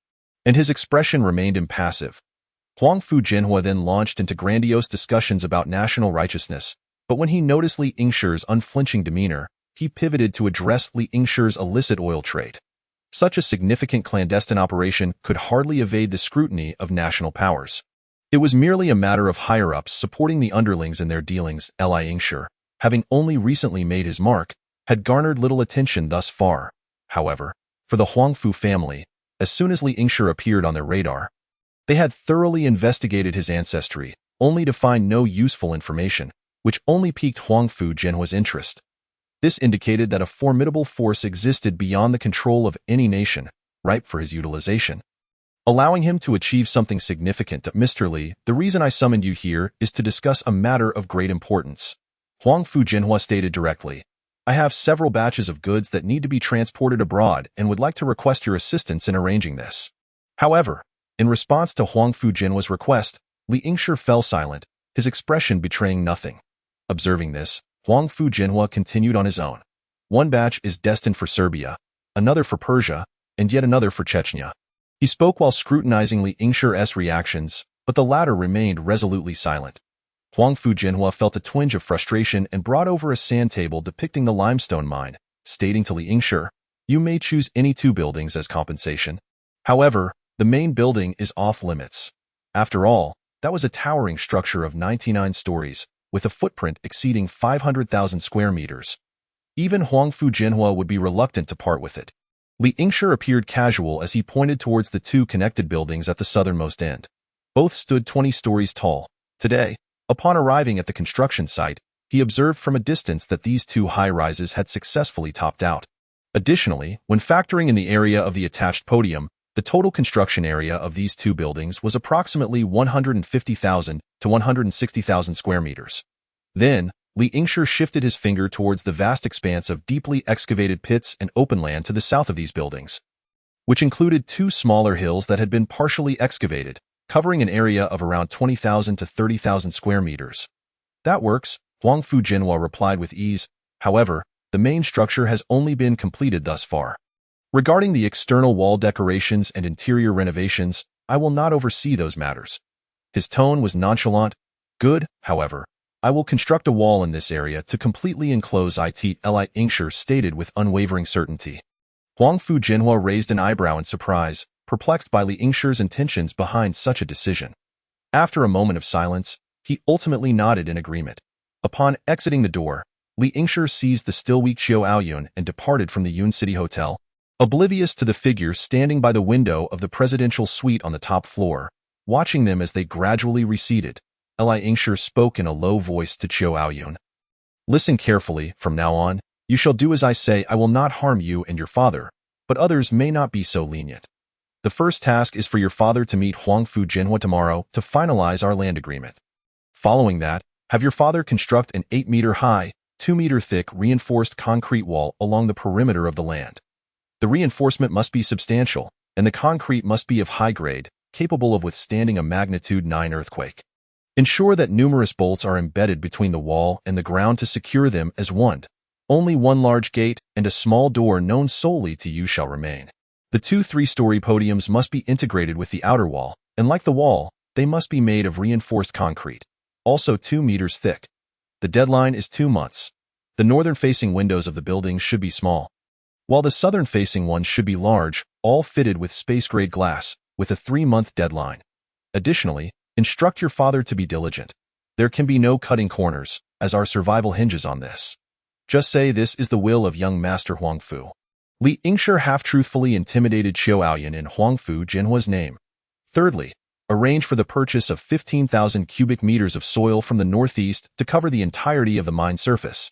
S1: and his expression remained impassive. Huangfu Jena then launched into grandiose discussions about national righteousness, but when he noticed Li Yingshi's unflinching demeanor, he pivoted to address Li Yingshi's illicit oil trade. Such a significant clandestine operation could hardly evade the scrutiny of national powers. It was merely a matter of higher-ups supporting the underlings in their dealings. Li Yingshi, having only recently made his mark, had garnered little attention thus far. However, for the Huangfu family, as soon as Li Yingshi appeared on their radar, they had thoroughly investigated his ancestry, only to find no useful information, which only piqued Huangfu Jena's interest. This indicated that a formidable force existed beyond the control of any nation, ripe for his utilization, allowing him to achieve something significant. Mr. Li, the reason I summoned you here is to discuss a matter of great importance. Huangfu Jena stated directly. I have several batches of goods that need to be transported abroad and would like to request your assistance in arranging this. However, in response to Huangfu Jena's request, Li Yingshi fell silent, his expression betraying nothing. Observing this, Huangfu Jena continued on his own. One batch is destined for Serbia, another for Persia, and yet another for Chechnya. He spoke while scrutinizing Li Yingshi's reactions, but the latter remained resolutely silent. Huangfu Jena felt a twinge of frustration and brought over a sand table depicting the limestone mine, stating to Li Yingshi, "You may choose any 2 buildings as compensation. However, the main building is off-limits." After all, that was a towering structure of 99 stories, with a footprint exceeding 500,000 square meters. Even Huangfu Jena would be reluctant to part with it. Li Yingshi appeared casual as he pointed towards the 2 connected buildings at the southernmost end. Both stood 20 stories tall. Today, upon arriving at the construction site, he observed from a distance that these 2 high-rises had successfully topped out. Additionally, when factoring in the area of the attached podium, the total construction area of these 2 buildings was approximately 150,000 to 160,000 square meters. Then, Li Yingshi shifted his finger towards the vast expanse of deeply excavated pits and open land to the south of these buildings, which included 2 smaller hills that had been partially excavated, covering an area of around 20,000 to 30,000 square meters. "That works," Huangfu Jena replied with ease. "However, the main structure has only been completed thus far. Regarding the external wall decorations and interior renovations, I will not oversee those matters." His tone was nonchalant. "Good, however. I will construct a wall in this area to completely enclose it," Li Yingshi stated with unwavering certainty. Huangfu Jena raised an eyebrow in surprise, perplexed by Li Yingshi's intentions behind such a decision. After a moment of silence, he ultimately nodded in agreement. Upon exiting the door, Li Yingshi seized the still weak Xiao Hai and departed from the Yun City Hotel, oblivious to the figure standing by the window of the presidential suite on the top floor, watching them as they gradually receded. Li Yingshi spoke in a low voice to Xiao Hai. "Listen carefully, from now on, you shall do as I say. I will not harm you and your father, but others may not be so lenient. The first task is for your father to meet Huangfu Jena tomorrow to finalize our land agreement. Following that, have your father construct an 8-meter-high, 2-meter-thick reinforced concrete wall along the perimeter of the land. The reinforcement must be substantial, and the concrete must be of high grade, capable of withstanding a magnitude 9 earthquake. Ensure that numerous bolts are embedded between the wall and the ground to secure them as one. Only one large gate and a small door known solely to you shall remain. The 2 3-story podiums must be integrated with the outer wall, and like the wall, they must be made of reinforced concrete, also 2 meters thick. The deadline is 2 months. The northern-facing windows of the buildings should be small, while the southern-facing ones should be large, all fitted with space-grade glass, with a 3-month deadline. Additionally, instruct your father to be diligent. There can be no cutting corners, as our survival hinges on this. Just say this is the will of young Master Huangfu." Li Yingshi half-truthfully intimidated Xiao Hai in Huangfu Jena's name. Thirdly, arrange for the purchase of 15,000 cubic meters of soil from the northeast to cover the entirety of the mine surface,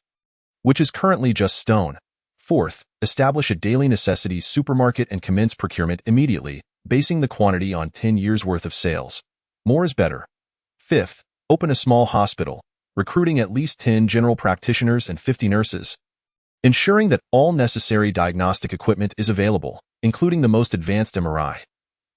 S1: which is currently just stone. Fourth, establish a daily necessities supermarket and commence procurement immediately, basing the quantity on 10 years' worth of sales. More is better. Fifth, open a small hospital, recruiting at least 10 general practitioners and 50 nurses, ensuring that all necessary diagnostic equipment is available, including the most advanced MRI.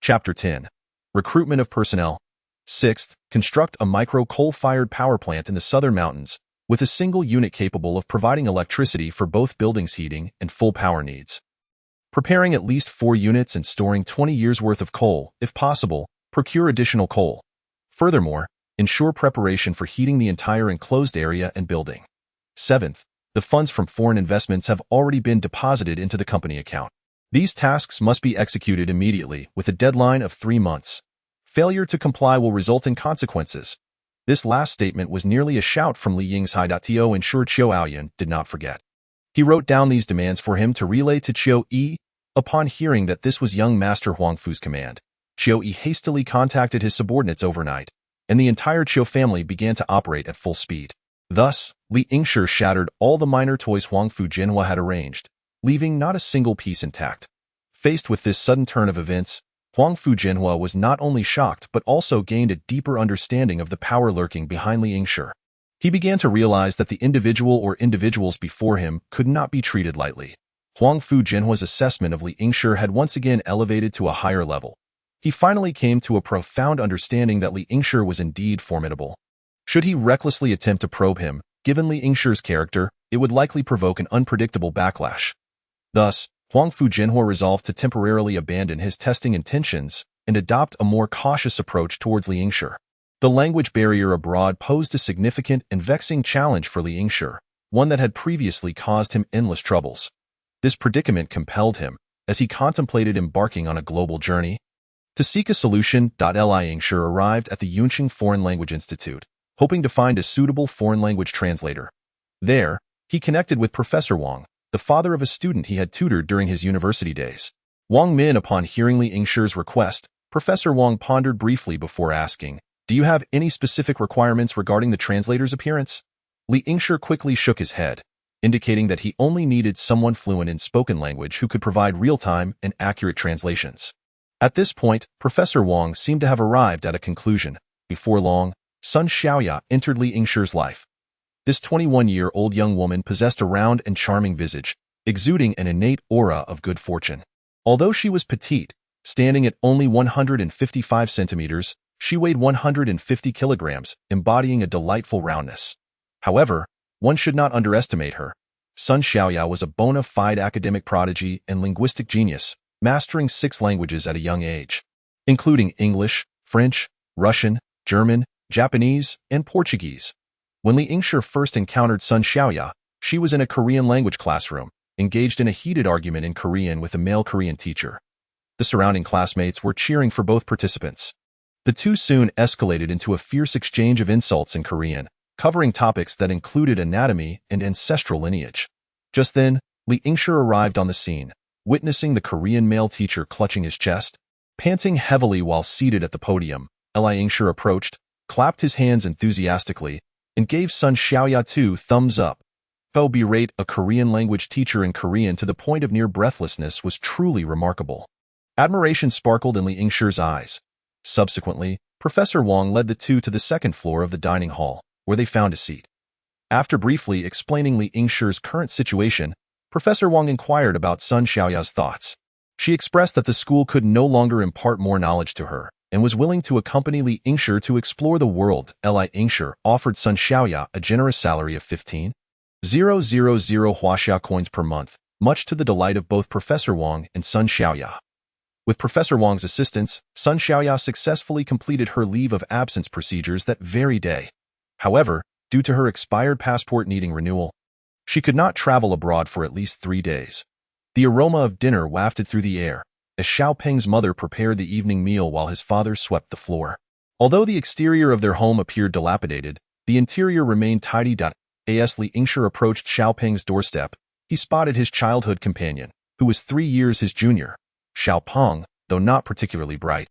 S1: Chapter 10. Recruitment of personnel. Sixth, construct a micro-coal-fired power plant in the southern mountains, with a single unit capable of providing electricity for both buildings' heating and full power needs. Preparing at least 4 units and storing 20 years' worth of coal, if possible. Procure additional coal. Furthermore, ensure preparation for heating the entire enclosed area and building. Seventh, the funds from foreign investments have already been deposited into the company account. These tasks must be executed immediately with a deadline of 3 months. Failure to comply will result in consequences. This last statement was nearly a shout from Li Yingshi. To ensure Xiao Hai did not forget. He wrote down these demands for him to relay to Xiao Hai. Upon hearing that this was young Master Huangfu's command, Xiao Hai hastily contacted his subordinates overnight, and the entire Qiu family began to operate at full speed. Thus, Li Yingshi shattered all the minor toys Huangfu Jena had arranged, leaving not a single piece intact. Faced with this sudden turn of events, Huangfu Jena was not only shocked but also gained a deeper understanding of the power lurking behind Li Yingshi. He began to realize that the individual or individuals before him could not be treated lightly. Huangfu Jena's assessment of Li Yingshi had once again elevated to a higher level. He finally came to a profound understanding that Li Yingshi was indeed formidable. Should he recklessly attempt to probe him, given Li Yingshi's character, it would likely provoke an unpredictable backlash. Thus, Huangfu Jena resolved to temporarily abandon his testing intentions and adopt a more cautious approach towards Li Yingshi. The language barrier abroad posed a significant and vexing challenge for Li Yingshi, one that had previously caused him endless troubles. This predicament compelled him, as he contemplated embarking on a global journey, to seek a solution. Li Yingshi arrived at the Yunqing Foreign Language Institute, hoping to find a suitable foreign language translator. There, he connected with Professor Wang, the father of a student he had tutored during his university days. Wang Min, upon hearing Li Yingshi's request, Professor Wang pondered briefly before asking, "Do you have any specific requirements regarding the translator's appearance?" Li Yingshi quickly shook his head, indicating that he only needed someone fluent in spoken language who could provide real-time and accurate translations. At this point, Professor Wang seemed to have arrived at a conclusion. Before long, Sun Xiaoya entered Li Yingshi's life. This 21-year-old young woman possessed a round and charming visage, exuding an innate aura of good fortune. Although she was petite, standing at only 155 centimeters, she weighed 150 kilograms, embodying a delightful roundness. However, one should not underestimate her. Sun Xiaoya was a bona fide academic prodigy and linguistic genius, mastering 6 languages at a young age, including English, French, Russian, German, Japanese, and Portuguese. When Li Yingshi first encountered Sun Xiaoya, she was in a Korean language classroom, engaged in a heated argument in Korean with a male Korean teacher. The surrounding classmates were cheering for both participants. The two soon escalated into a fierce exchange of insults in Korean, covering topics that included anatomy and ancestral lineage. Just then, Li Yingshi arrived on the scene, witnessing the Korean male teacher clutching his chest. Panting heavily while seated at the podium, Li Yingshi approached, clapped his hands enthusiastically, and gave Sun Xiaoya 2 thumbs up. To berate a Korean language teacher in Korean to the point of near breathlessness was truly remarkable. Admiration sparkled in Li Yingshi's eyes. Subsequently, Professor Wang led the two to the second floor of the dining hall, where they found a seat. After briefly explaining Li Yingshi's current situation, Professor Wang inquired about Sun Xiaoya's thoughts. She expressed that the school could no longer impart more knowledge to her, and was willing to accompany Li Yingshi to explore the world. Li Yingshi offered Sun Xiaoya a generous salary of 15,000 Huaxia coins per month, much to the delight of both Professor Wang and Sun Xiaoya. With Professor Wang's assistance, Sun Xiaoya successfully completed her leave of absence procedures that very day. However, due to her expired passport needing renewal, she could not travel abroad for at least 3 days. The aroma of dinner wafted through the air, as Xiao Peng's mother prepared the evening meal while his father swept the floor. Although the exterior of their home appeared dilapidated, the interior remained tidy. As Li Yingshi approached Xiao Peng's doorstep, he spotted his childhood companion, who was 3 years his junior. Xiao Peng, though not particularly bright,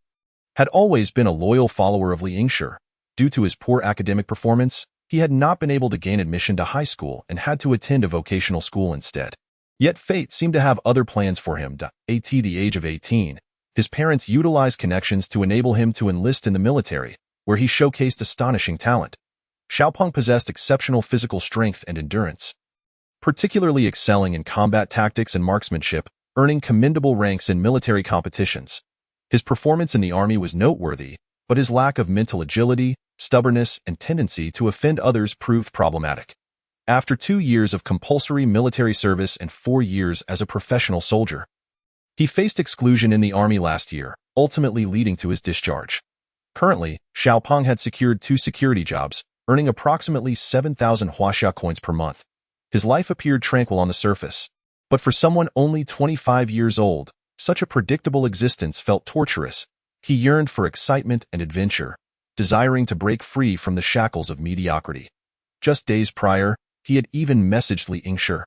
S1: had always been a loyal follower of Li Yingshi. Due to his poor academic performance, he had not been able to gain admission to high school and had to attend a vocational school instead. Yet fate seemed to have other plans for him. At the age of 18, his parents utilized connections to enable him to enlist in the military, where he showcased astonishing talent. Xiao Peng possessed exceptional physical strength and endurance, particularly excelling in combat tactics and marksmanship, earning commendable ranks in military competitions. His performance in the army was noteworthy, but his lack of mental agility, stubbornness, and tendency to offend others proved problematic. After 2 years of compulsory military service and 4 years as a professional soldier, he faced exclusion in the army last year, ultimately leading to his discharge. Currently, Xiao Peng had secured 2 security jobs, earning approximately 7,000 Huaxia coins per month. His life appeared tranquil on the surface, but for someone only 25 years old, such a predictable existence felt torturous. He yearned for excitement and adventure, desiring to break free from the shackles of mediocrity. Just days prior, he had even messaged Li Yingshi,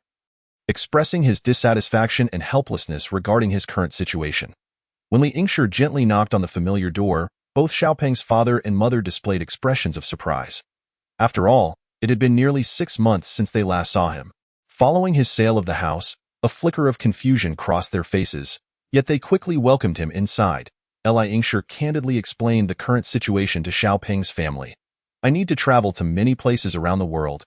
S1: expressing his dissatisfaction and helplessness regarding his current situation. When Li Yingshi gently knocked on the familiar door, both Xiao Peng's father and mother displayed expressions of surprise. After all, it had been nearly 6 months since they last saw him. Following his sale of the house, a flicker of confusion crossed their faces, yet they quickly welcomed him inside. Li Yingshi candidly explained the current situation to Xiao Peng's family. "I need to travel to many places around the world,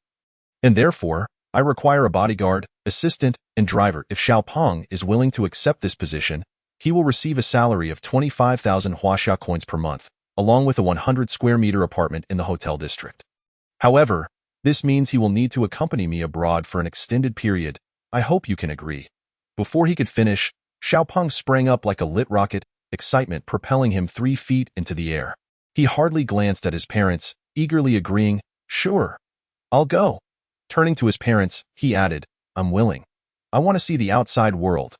S1: and therefore, I require a bodyguard, assistant, and driver. If Xiao Peng is willing to accept this position, he will receive a salary of 25,000 Huaxia coins per month, along with a 100 square meter apartment in the hotel district. However, this means he will need to accompany me abroad for an extended period. I hope you can agree." Before he could finish, Xiaopeng sprang up like a lit rocket, excitement propelling him 3 feet into the air. He hardly glanced at his parents, eagerly agreeing, "Sure, I'll go." Turning to his parents, he added, "I'm willing. I want to see the outside world.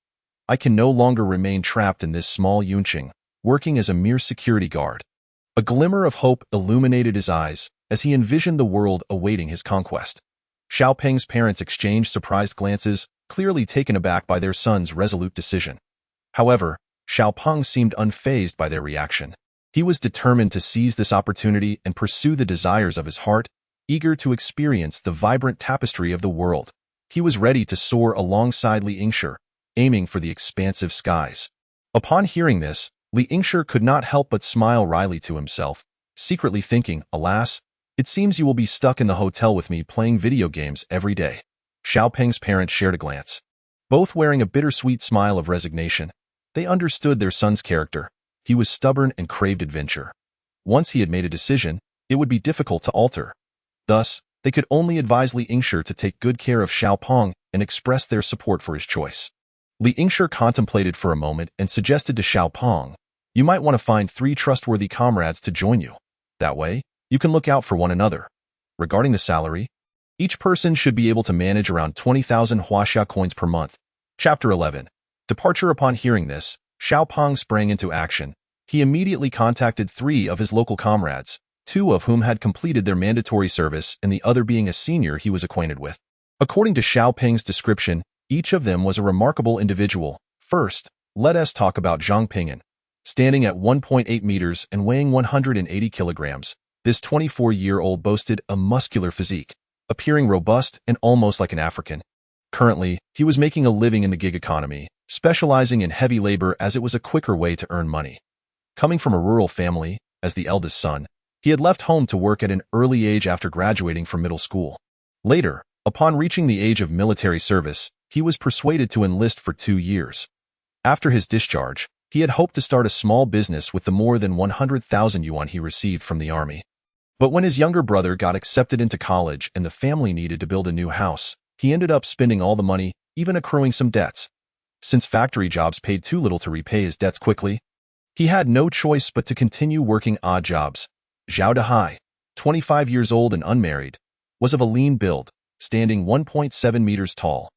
S1: I can no longer remain trapped in this small Yunqing, working as a mere security guard." A glimmer of hope illuminated his eyes as he envisioned the world awaiting his conquest. Xiaopeng's parents exchanged surprised glances, clearly taken aback by their son's resolute decision. However, Xiaopeng seemed unfazed by their reaction. He was determined to seize this opportunity and pursue the desires of his heart, eager to experience the vibrant tapestry of the world. He was ready to soar alongside Li Yingshi, aiming for the expansive skies. Upon hearing this, Li Yingshi could not help but smile wryly to himself, secretly thinking, "Alas, it seems you will be stuck in the hotel with me playing video games every day." Xiaopeng's parents shared a glance. Both wearing a bittersweet smile of resignation, they understood their son's character. He was stubborn and craved adventure. Once he had made a decision, it would be difficult to alter. Thus, they could only advise Li Yingshi to take good care of Xiaopeng and express their support for his choice. Li Yingshi contemplated for a moment and suggested to Xiaopeng, "You might want to find 3 trustworthy comrades to join you. That way, you can look out for one another. Regarding the salary, each person should be able to manage around 20,000 huaxia coins per month." Chapter 11. Departure. Upon hearing this, Xiaopeng sprang into action. He immediately contacted 3 of his local comrades, 2 of whom had completed their mandatory service and the other being a senior he was acquainted with. According to Xiaopeng's description, each of them was a remarkable individual. First, let us talk about Zhang Ping'an. Standing at 1.8 meters and weighing 180 kilograms, this 24-year-old boasted a muscular physique, appearing robust and almost like an African. Currently, he was making a living in the gig economy, specializing in heavy labor as it was a quicker way to earn money. Coming from a rural family, as the eldest son, he had left home to work at an early age after graduating from middle school. Later, upon reaching the age of military service, he was persuaded to enlist for 2 years. After his discharge, he had hoped to start a small business with the more than 100,000 yuan he received from the army. But when his younger brother got accepted into college and the family needed to build a new house, he ended up spending all the money, even accruing some debts. Since factory jobs paid too little to repay his debts quickly, he had no choice but to continue working odd jobs. Xiao Hai, 25 years old and unmarried, was of a lean build, standing 1.7 meters tall.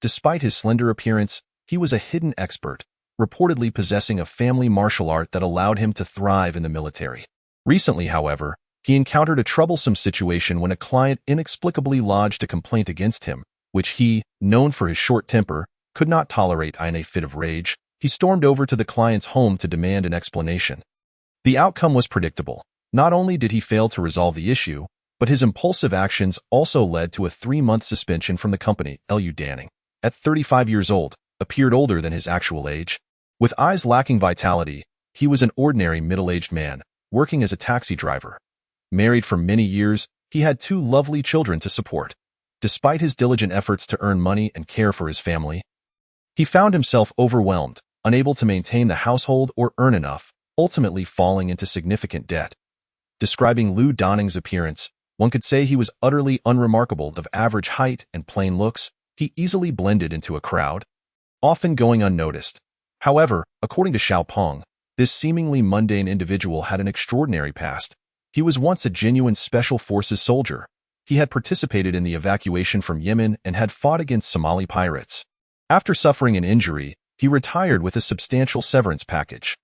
S1: Despite his slender appearance, he was a hidden expert, reportedly possessing a family martial art that allowed him to thrive in the military. Recently, however, he encountered a troublesome situation when a client inexplicably lodged a complaint against him, which he, known for his short temper, could not tolerate. In a fit of rage, he stormed over to the client's home to demand an explanation. The outcome was predictable. Not only did he fail to resolve the issue, but his impulsive actions also led to a 3-month suspension from the company. Liu Danning, at 35 years old, appeared older than his actual age. With eyes lacking vitality, he was an ordinary middle-aged man, working as a taxi driver. Married for many years, he had 2 lovely children to support. Despite his diligent efforts to earn money and care for his family, he found himself overwhelmed, unable to maintain the household or earn enough, ultimately falling into significant debt. Describing Liu Danning's appearance, one could say he was utterly unremarkable. Of average height and plain looks, he easily blended into a crowd, often going unnoticed. However, according to Xiaopeng, this seemingly mundane individual had an extraordinary past. He was once a genuine special forces soldier. He had participated in the evacuation from Yemen and had fought against Somali pirates. After suffering an injury, he retired with a substantial severance package.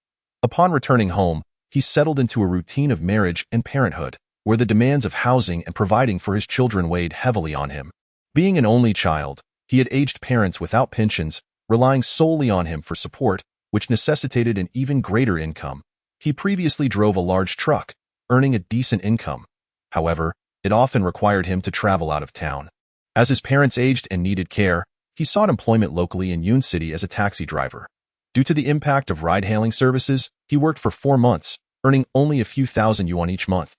S1: Upon returning home, he settled into a routine of marriage and parenthood, where the demands of housing and providing for his children weighed heavily on him. Being an only child, he had aged parents without pensions, relying solely on him for support, which necessitated an even greater income. He previously drove a large truck, earning a decent income. However, it often required him to travel out of town. As his parents aged and needed care, he sought employment locally in Yun City as a taxi driver. Due to the impact of ride-hailing services, he worked for 4 months, earning only a few thousand yuan each month,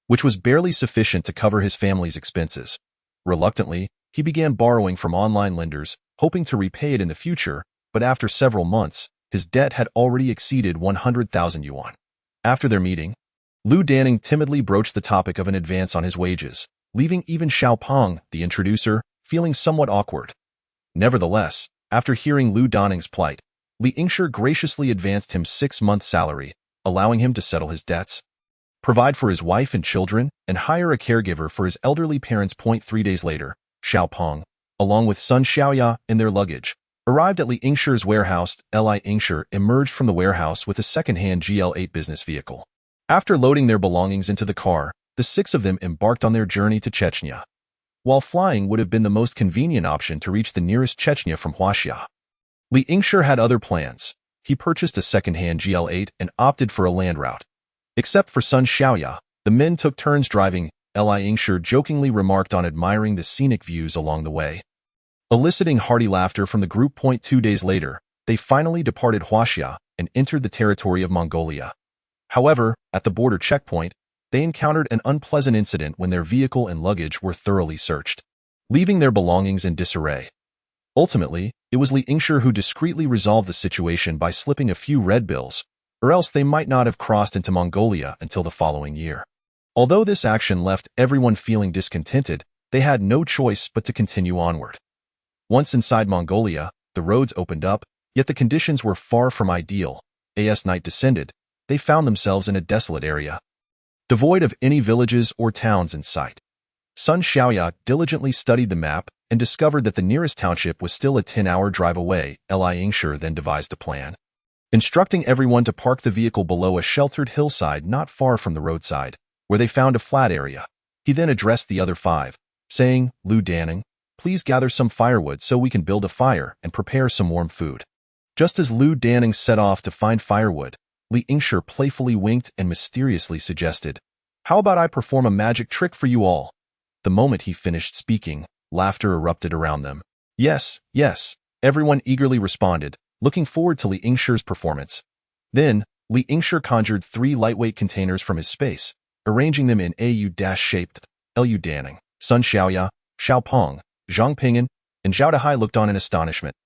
S1: which was barely sufficient to cover his family's expenses. Reluctantly, he began borrowing from online lenders, hoping to repay it in the future, but after several months, his debt had already exceeded 100,000 yuan. After their meeting, Liu Danning timidly broached the topic of an advance on his wages, leaving even Xiaopeng, the introducer, feeling somewhat awkward. Nevertheless, After hearing Lu Doning's plight, Li Yingshi graciously advanced him 6 months' salary, allowing him to settle his debts, provide for his wife and children, and hire a caregiver for his elderly parents. 3 days later, Xiao Peng, along with Sun Xiaoya and their luggage, arrived at Li Yingshi's warehouse. Li Yingshi emerged from the warehouse with a second-hand GL8 business vehicle. After loading their belongings into the car, the 6 of them embarked on their journey to Chechnya. While flying would have been the most convenient option to reach the nearest Chechnya from Huaxia, Li Yingshi had other plans. He purchased a second-hand GL8 and opted for a land route. Except for Sun Xiaoya, the men took turns driving. Li Yingshi jokingly remarked on admiring the scenic views along the way, eliciting hearty laughter from the group. 2 days later, they finally departed Huaxia and entered the territory of Mongolia. However, at the border checkpoint, they encountered an unpleasant incident when their vehicle and luggage were thoroughly searched, leaving their belongings in disarray. Ultimately, it was Li Yingshi who discreetly resolved the situation by slipping a few red bills, or else they might not have crossed into Mongolia until the following year. Although this action left everyone feeling discontented, they had no choice but to continue onward. Once inside Mongolia, the roads opened up, yet the conditions were far from ideal. As night descended, they found themselves in a desolate area, devoid of any villages or towns in sight. Sun Xiaoya diligently studied the map and discovered that the nearest township was still a 10-hour drive away. Li Yingshi then devised a plan, instructing everyone to park the vehicle below a sheltered hillside not far from the roadside, where they found a flat area. He then addressed the other 5, saying, "Lu Daning, please gather some firewood so we can build a fire and prepare some warm food." Just as Lu Daning set off to find firewood, Li Yingshi playfully winked and mysteriously suggested, "How about I perform a magic trick for you all?" The moment he finished speaking, laughter erupted around them. Yes, yes, everyone eagerly responded, looking forward to Li Yingshi's performance. Then, Li Yingshi conjured 3 lightweight containers from his space, arranging them in a U-shaped. Lu Daning, Sun Xiaoya, Xiao Peng, Zhang Ping'an, and Xiao Hai looked on in astonishment,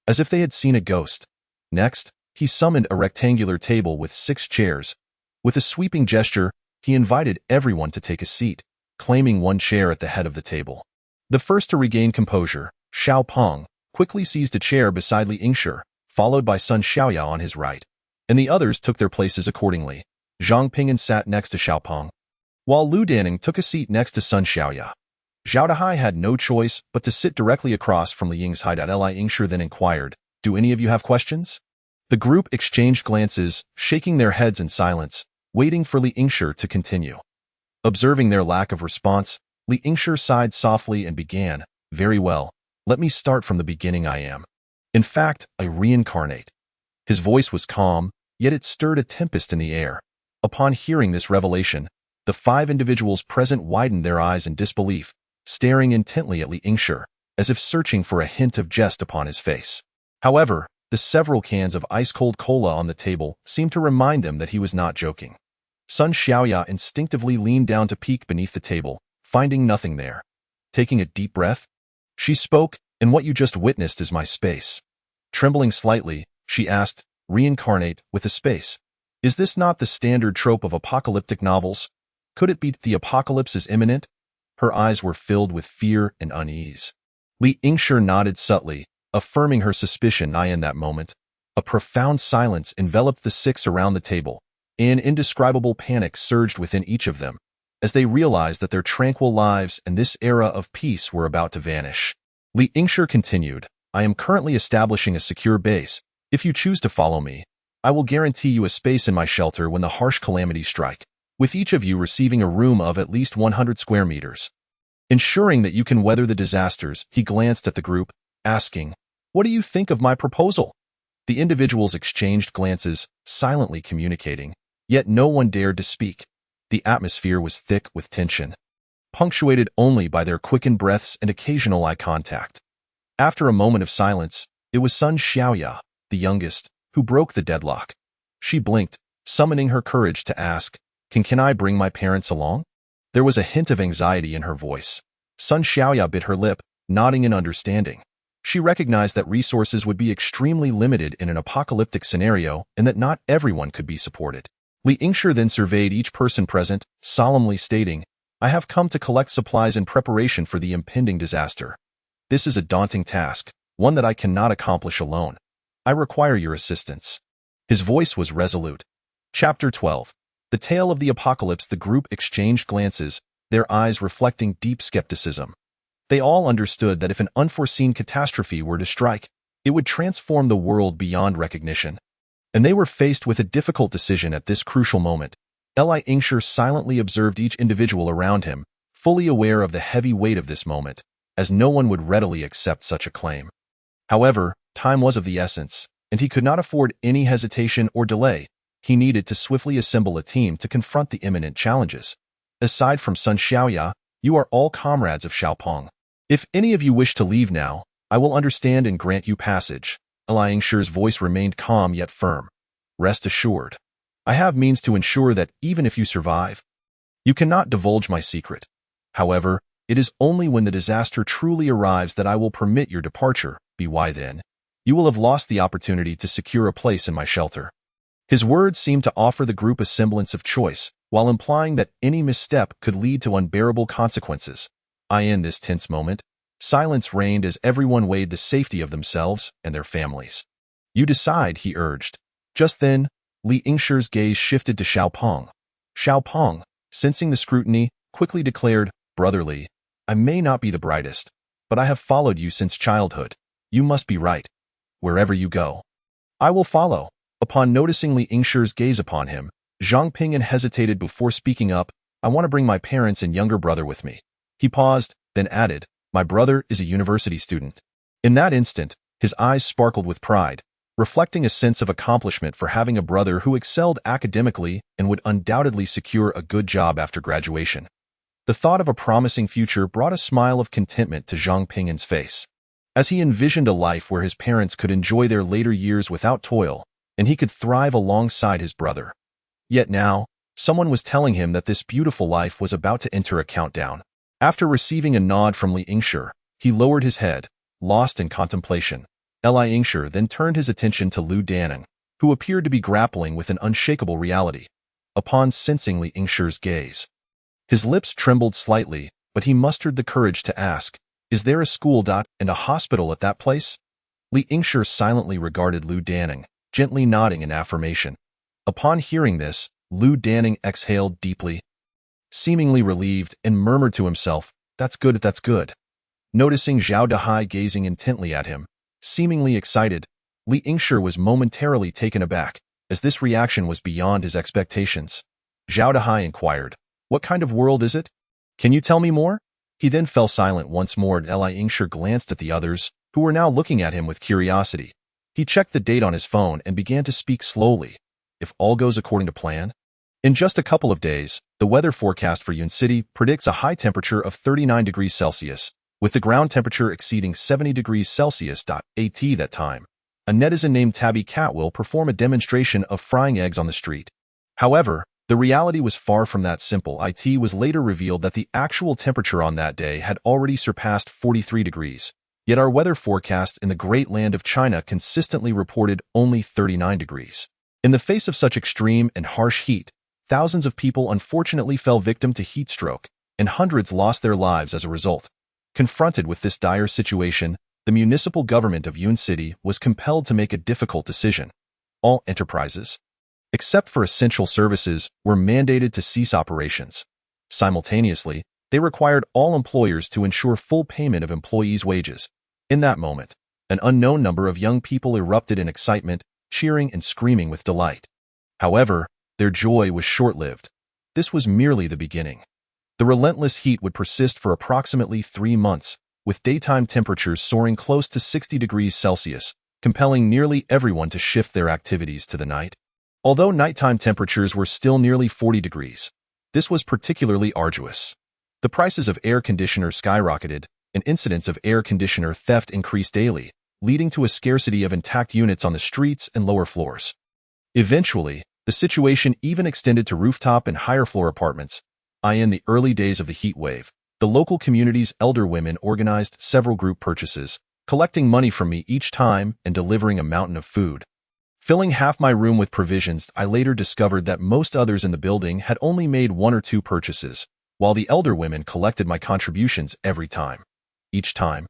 S1: as if they had seen a ghost. Next, he summoned a rectangular table with 6 chairs. With a sweeping gesture, he invited everyone to take a seat, claiming one chair at the head of the table. The first to regain composure, Xiao Peng, quickly seized a chair beside Li Yingshi, followed by Sun Xiaoya on his right, and the others took their places accordingly. Zhang Ping'an sat next to Xiao Peng, while Lu Daning took a seat next to Sun Xiaoya. Xiao Hai had no choice but to sit directly across from Li Ying's hideout. Li Yingshi then inquired, "Do any of you have questions?" The group exchanged glances, shaking their heads in silence, waiting for Li Yingshi to continue. Observing their lack of response, Li Yingshi sighed softly and began, "Very well, let me start from the beginning. I am, in fact, I reincarnate." His voice was calm, yet it stirred a tempest in the air. Upon hearing this revelation, the 5 individuals present widened their eyes in disbelief, staring intently at Li Yingshi, as if searching for a hint of jest upon his face. However, the several cans of ice-cold cola on the table seemed to remind them that he was not joking. Sun Xiaoya instinctively leaned down to peek beneath the table, finding nothing there. Taking a deep breath, she spoke, "And what you just witnessed is my space." Trembling slightly, she asked, "Reincarnate with a space. Is this not the standard trope of apocalyptic novels? Could it be the apocalypse is imminent?" Her eyes were filled with fear and unease. Li Yingshi nodded subtly, affirming her suspicion. In that moment, a profound silence enveloped the 6 around the table. An indescribable panic surged within each of them, as they realized that their tranquil lives and this era of peace were about to vanish. Li Yingshi continued, "I am currently establishing a secure base. If you choose to follow me, I will guarantee you a space in my shelter when the harsh calamities strike, with each of you receiving a room of at least 100 square meters, ensuring that you can weather the disasters." He glanced at the group, asking, "What do you think of my proposal?" The individuals exchanged glances, silently communicating, yet no one dared to speak. The atmosphere was thick with tension, punctuated only by their quickened breaths and occasional eye contact. After a moment of silence, it was Sun Xiaoya, the youngest, who broke the deadlock. She blinked, summoning her courage to ask, Can I bring my parents along?" There was a hint of anxiety in her voice. Sun Xiaoya bit her lip, nodding in understanding. She recognized that resources would be extremely limited in an apocalyptic scenario and that not everyone could be supported. Li Yingshi then surveyed each person present, solemnly stating, "I have come to collect supplies in preparation for the impending disaster. This is a daunting task, one that I cannot accomplish alone. I require your assistance." His voice was resolute. Chapter 12. The Tale of the Apocalypse. The group exchanged glances, their eyes reflecting deep skepticism. They all understood that if an unforeseen catastrophe were to strike, it would transform the world beyond recognition. And they were faced with a difficult decision at this crucial moment. Li Yingshi silently observed each individual around him, fully aware of the heavy weight of this moment, as no one would readily accept such a claim. However, time was of the essence, and he could not afford any hesitation or delay. He needed to swiftly assemble a team to confront the imminent challenges. Aside from Sun Xiaoya, you are all comrades of Xiaopeng. If any of you wish to leave now, I will understand and grant you passage. Li Yingshi's voice remained calm yet firm. Rest assured, I have means to ensure that even if you survive, you cannot divulge my secret. However, it is only when the disaster truly arrives that I will permit your departure. By then, you will have lost the opportunity to secure a place in my shelter. His words seemed to offer the group a semblance of choice, while implying that any misstep could lead to unbearable consequences. In this tense moment, silence reigned as everyone weighed the safety of themselves and their families. You decide, he urged. Just then, Li Yingshi's gaze shifted to Xiaopeng. Xiaopeng, sensing the scrutiny, quickly declared, "Brotherly, I may not be the brightest, but I have followed you since childhood. You must be right. Wherever you go, I will follow." Upon noticing Li Yingshi's gaze upon him, Zhang Ping'an hesitated before speaking up. "I want to bring my parents and younger brother with me." He paused, then added, "My brother is a university student." In that instant, his eyes sparkled with pride, reflecting a sense of accomplishment for having a brother who excelled academically and would undoubtedly secure a good job after graduation. The thought of a promising future brought a smile of contentment to Zhang Ping'an's face, as he envisioned a life where his parents could enjoy their later years without toil, and he could thrive alongside his brother. Yet now, someone was telling him that this beautiful life was about to enter a countdown. After receiving a nod from Li Yingshi, he lowered his head, lost in contemplation. Li Yingshi then turned his attention to Lu Danning, who appeared to be grappling with an unshakable reality. Upon sensing Li Yingshi's gaze, his lips trembled slightly, but he mustered the courage to ask, "Is there a school and a hospital at that place?" Li Yingshi silently regarded Lu Danning, gently nodding in affirmation. Upon hearing this, Lu Danning exhaled deeply, seemingly relieved, and murmured to himself, "That's good, that's good." Noticing Xiao Hai gazing intently at him, seemingly excited, Li Yingshi was momentarily taken aback, as this reaction was beyond his expectations. Xiao Hai inquired, "What kind of world is it? Can you tell me more?" He then fell silent once more. Li Yingshi glanced at the others, who were now looking at him with curiosity. He checked the date on his phone and began to speak slowly. "If all goes according to plan, in just a couple of days, the weather forecast for Yun City predicts a high temperature of 39 degrees Celsius, with the ground temperature exceeding 70 degrees Celsius. At that time, a netizen named Tabby Cat will perform a demonstration of frying eggs on the street." However, the reality was far from that simple. It was later revealed that the actual temperature on that day had already surpassed 43 degrees. Yet our weather forecasts in the great land of China consistently reported only 39 degrees. In the face of such extreme and harsh heat, thousands of people unfortunately fell victim to heat stroke, and hundreds lost their lives as a result. Confronted with this dire situation, the municipal government of Yun City was compelled to make a difficult decision. All enterprises, except for essential services, were mandated to cease operations. Simultaneously, they required all employers to ensure full payment of employees' wages. In that moment, an unknown number of young people erupted in excitement, cheering and screaming with delight. However, their joy was short-lived. This was merely the beginning. The relentless heat would persist for approximately 3 months, with daytime temperatures soaring close to 60 degrees Celsius, compelling nearly everyone to shift their activities to the night. Although nighttime temperatures were still nearly 40 degrees, this was particularly arduous. The prices of air conditioners skyrocketed, and incidents of air conditioner theft increased daily, leading to a scarcity of intact units on the streets and lower floors. Eventually, the situation even extended to rooftop and higher floor apartments. In the early days of the heat wave, the local community's elder women organized several group purchases, collecting money from me each time and delivering a mountain of food. Filling half my room with provisions, I later discovered that most others in the building had only made 1 or 2 purchases, while the elder women collected my contributions every time. Each time,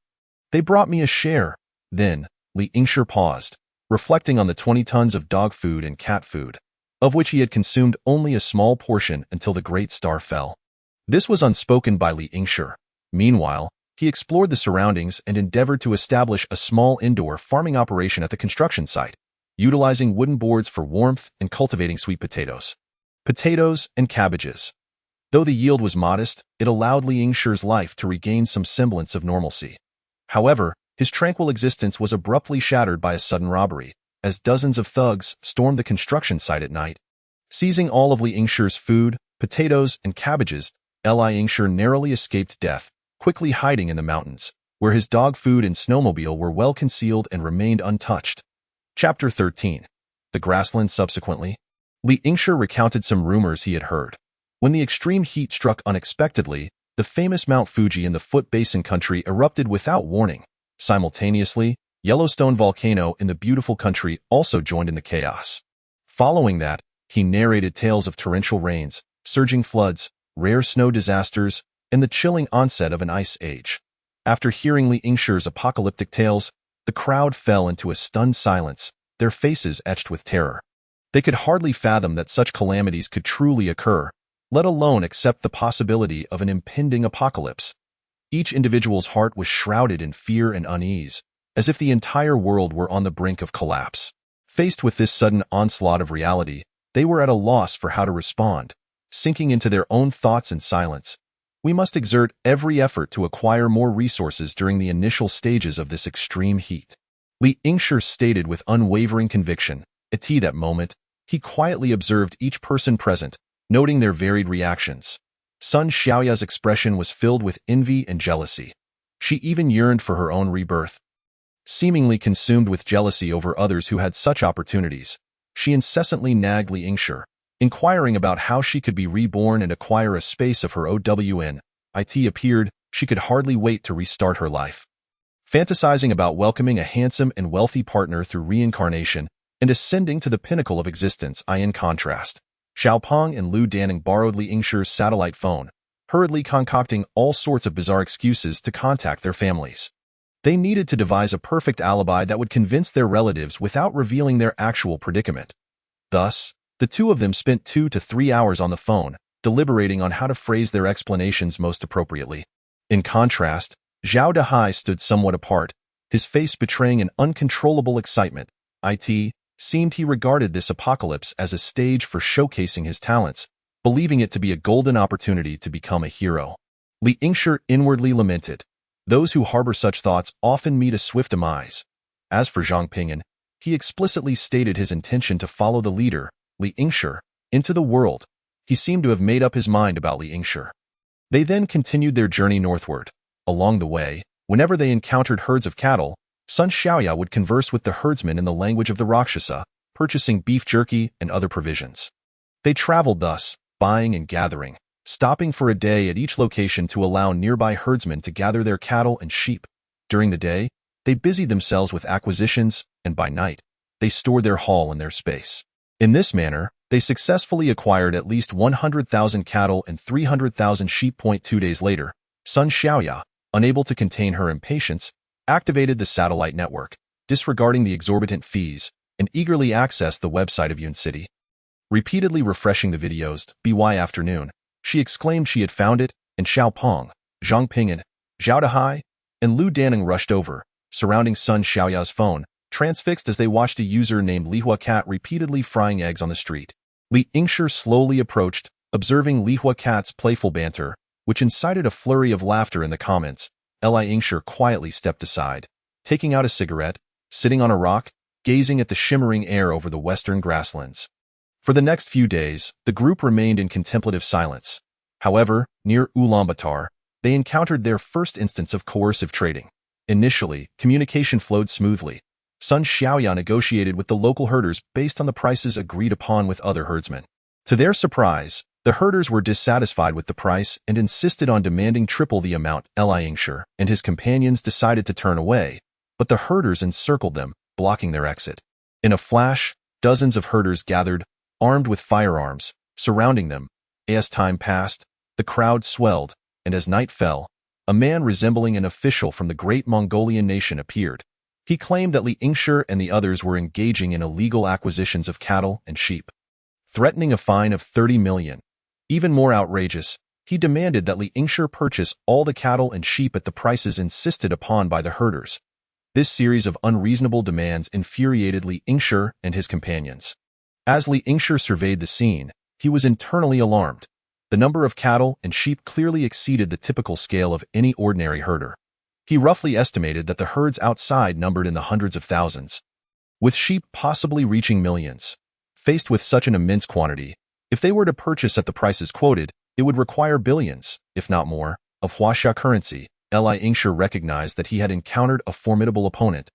S1: they brought me a share, Then, Li Yingshi paused, reflecting on the 20 tons of dog food and cat food, of which he had consumed only a small portion until the great star fell. This was unspoken by Li Yingshi. Meanwhile, he explored the surroundings and endeavored to establish a small indoor farming operation at the construction site, utilizing wooden boards for warmth and cultivating sweet potatoes, and cabbages. Though the yield was modest, it allowed Li Yingshi's life to regain some semblance of normalcy. However, his tranquil existence was abruptly shattered by a sudden robbery, as dozens of thugs stormed the construction site at night. Seizing all of Li Yingshi's food, potatoes, and cabbages, Li Yingshi narrowly escaped death, quickly hiding in the mountains, where his dog food and snowmobile were well concealed and remained untouched. Chapter 13. The Grassland. Subsequently, Li Yingshi recounted some rumors he had heard. When the extreme heat struck unexpectedly, the famous Mount Fuji in the Foot Basin country erupted without warning. Simultaneously, Yellowstone volcano in the beautiful country also joined in the chaos. Following that, he narrated tales of torrential rains, surging floods, rare snow disasters, and the chilling onset of an ice age. After hearing Li Yingshi's apocalyptic tales, the crowd fell into a stunned silence, their faces etched with terror. They could hardly fathom that such calamities could truly occur, let alone accept the possibility of an impending apocalypse. Each individual's heart was shrouded in fear and unease, as if the entire world were on the brink of collapse. Faced with this sudden onslaught of reality, they were at a loss for how to respond, sinking into their own thoughts in silence. We must exert every effort to acquire more resources during the initial stages of this extreme heat. Li Yingshi stated with unwavering conviction. At that moment, he quietly observed each person present, noting their varied reactions. Sun Xiaoya's expression was filled with envy and jealousy. She even yearned for her own rebirth. Seemingly consumed with jealousy over others who had such opportunities, she incessantly nagged Li Yingshi, inquiring about how she could be reborn and acquire a space of her own. It appeared she could hardly wait to restart her life. Fantasizing about welcoming a handsome and wealthy partner through reincarnation and ascending to the pinnacle of existence. In contrast, Xiaopeng and Lu Danning borrowed Li Yingshi's satellite phone, hurriedly concocting all sorts of bizarre excuses to contact their families. They needed to devise a perfect alibi that would convince their relatives without revealing their actual predicament. Thus, the two of them spent 2 to 3 hours on the phone, deliberating on how to phrase their explanations most appropriately. In contrast, Xiao Hai stood somewhat apart, his face betraying an uncontrollable excitement. It seemed he regarded this apocalypse as a stage for showcasing his talents, believing it to be a golden opportunity to become a hero. Li Yingshi inwardly lamented. Those who harbor such thoughts often meet a swift demise. As for Zhang Ping'an, he explicitly stated his intention to follow the leader, Li Yingshi, into the world. He seemed to have made up his mind about Li Yingshi. They then continued their journey northward. Along the way, whenever they encountered herds of cattle, Sun Xiaoya would converse with the herdsmen in the language of the Rakshasa, purchasing beef jerky and other provisions. They traveled thus, buying and gathering, stopping for a day at each location to allow nearby herdsmen to gather their cattle and sheep. During the day, they busied themselves with acquisitions, and by night, they stored their haul in their space. In this manner, they successfully acquired at least 100,000 cattle and 300,000 sheep. 2 days later, Sun Xiaoya, unable to contain her impatience, activated the satellite network, disregarding the exorbitant fees, and eagerly accessed the website of Yun City. Repeatedly refreshing the videos, by afternoon, she exclaimed she had found it, and Xiaopeng, Zhang Ping'an, Xiao Hai, and Lu Danning rushed over, surrounding Sun Xiaoya's phone, transfixed as they watched a user named Lihua Cat repeatedly frying eggs on the street. Li Yingshi slowly approached, observing Lihua Cat's playful banter, which incited a flurry of laughter in the comments. Li Yingshi quietly stepped aside, taking out a cigarette, sitting on a rock, gazing at the shimmering air over the western grasslands. For the next few days, the group remained in contemplative silence. However, near Ulaanbaatar, they encountered their first instance of coercive trading. Initially, communication flowed smoothly. Sun Xiaoya negotiated with the local herders based on the prices agreed upon with other herdsmen. To their surprise, the herders were dissatisfied with the price and insisted on demanding triple the amount. Li Yingshi and his companions decided to turn away, but the herders encircled them, blocking their exit. In a flash, dozens of herders gathered, armed with firearms, surrounding them. As time passed, the crowd swelled, and as night fell, a man resembling an official from the great Mongolian nation appeared. He claimed that Li Yingshi and the others were engaging in illegal acquisitions of cattle and sheep, threatening a fine of 30 million. Even more outrageous, he demanded that Li Yingshi purchase all the cattle and sheep at the prices insisted upon by the herders. This series of unreasonable demands infuriated Li Yingshi and his companions. As Li Yingshi surveyed the scene, he was internally alarmed. The number of cattle and sheep clearly exceeded the typical scale of any ordinary herder. He roughly estimated that the herds outside numbered in the hundreds of thousands, with sheep possibly reaching millions. Faced with such an immense quantity, if they were to purchase at the prices quoted, it would require billions, if not more, of Huaxia currency. Li Yingshi recognized that he had encountered a formidable opponent.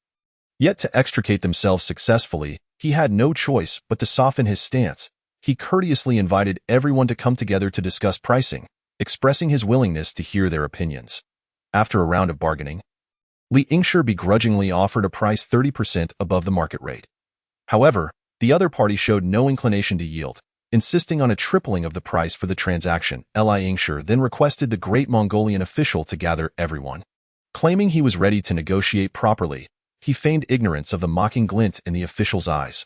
S1: Yet to extricate themselves successfully, he had no choice but to soften his stance. He courteously invited everyone to come together to discuss pricing, expressing his willingness to hear their opinions. After a round of bargaining, Li Yingshi begrudgingly offered a price 30% above the market rate. However, the other party showed no inclination to yield, insisting on a tripling of the price for the transaction. Li Yingshi then requested the great Mongolian official to gather everyone. Claiming he was ready to negotiate properly, he feigned ignorance of the mocking glint in the official's eyes.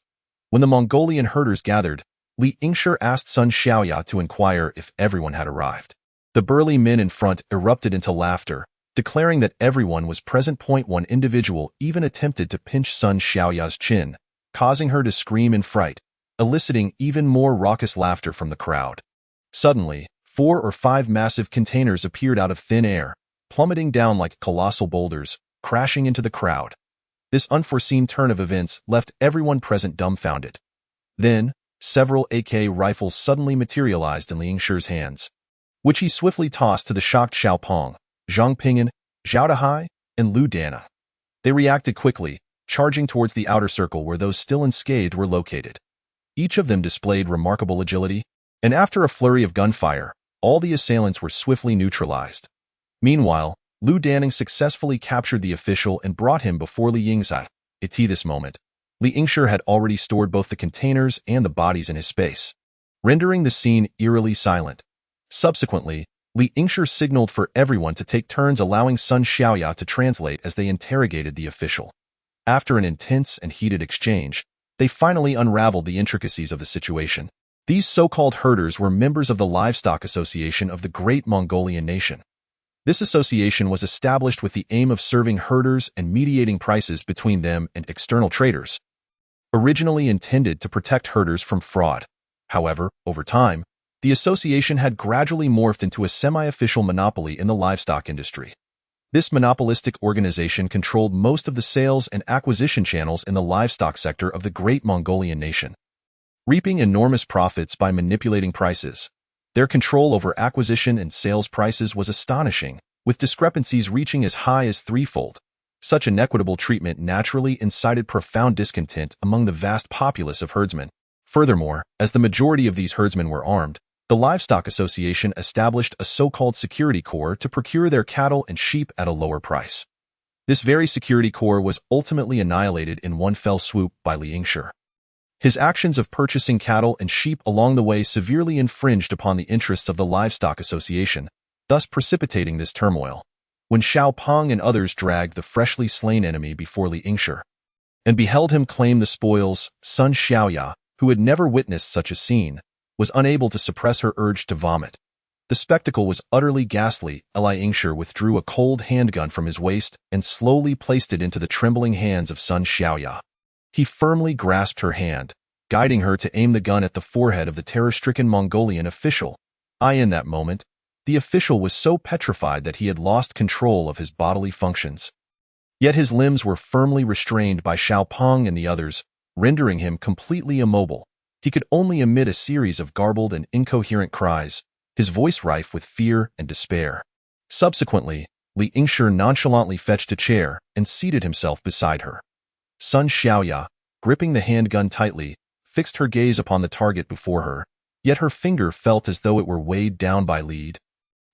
S1: When the Mongolian herders gathered, Li Yingshi asked Sun Xiaoya to inquire if everyone had arrived. The burly men in front erupted into laughter, declaring that everyone was present. One individual even attempted to pinch Sun Xiaoya's chin, causing her to scream in fright, eliciting even more raucous laughter from the crowd. Suddenly, 4 or 5 massive containers appeared out of thin air, plummeting down like colossal boulders, crashing into the crowd. This unforeseen turn of events left everyone present dumbfounded. Then, several AK rifles suddenly materialized in Li Yingshi's hands, which he swiftly tossed to the shocked Xiao Peng, Zhang Ping'an, Xiao Hai, and Lu Dana. They reacted quickly, charging towards the outer circle where those still unscathed were located. Each of them displayed remarkable agility, and after a flurry of gunfire, all the assailants were swiftly neutralized. Meanwhile, Lu Danning successfully captured the official and brought him before Li Yingshi. At this moment, Li Yingshi had already stored both the containers and the bodies in his space, rendering the scene eerily silent. Subsequently, Li Yingshi signaled for everyone to take turns, allowing Sun Xiaoya to translate as they interrogated the official. After an intense and heated exchange, they finally unraveled the intricacies of the situation. These so-called herders were members of the Livestock Association of the Great Mongolian Nation. This association was established with the aim of serving herders and mediating prices between them and external traders. Originally intended to protect herders from fraud, however, over time, the association had gradually morphed into a semi-official monopoly in the livestock industry. This monopolistic organization controlled most of the sales and acquisition channels in the livestock sector of the Great Mongolian Nation, reaping enormous profits by manipulating prices. Their control over acquisition and sales prices was astonishing, with discrepancies reaching as high as threefold. Such inequitable treatment naturally incited profound discontent among the vast populace of herdsmen. Furthermore, as the majority of these herdsmen were armed, the Livestock Association established a so-called security corps to procure their cattle and sheep at a lower price. This very security corps was ultimately annihilated in one fell swoop by Li Yingshi. His actions of purchasing cattle and sheep along the way severely infringed upon the interests of the Livestock Association, thus precipitating this turmoil. When Xiao Peng and others dragged the freshly slain enemy before Li Yingshi and beheld him claim the spoils, Sun Xiaoya, who had never witnessed such a scene, was unable to suppress her urge to vomit. The spectacle was utterly ghastly. Li Yingshi withdrew a cold handgun from his waist and slowly placed it into the trembling hands of Sun Xiaoya. He firmly grasped her hand, guiding her to aim the gun at the forehead of the terror-stricken Mongolian official. In that moment, the official was so petrified that he had lost control of his bodily functions. Yet his limbs were firmly restrained by Xiao Peng and the others, rendering him completely immobile. He could only emit a series of garbled and incoherent cries, his voice rife with fear and despair. Subsequently, Li Yingshi nonchalantly fetched a chair and seated himself beside her. Sun Xiaoya, gripping the handgun tightly, fixed her gaze upon the target before her, yet her finger felt as though it were weighed down by lead.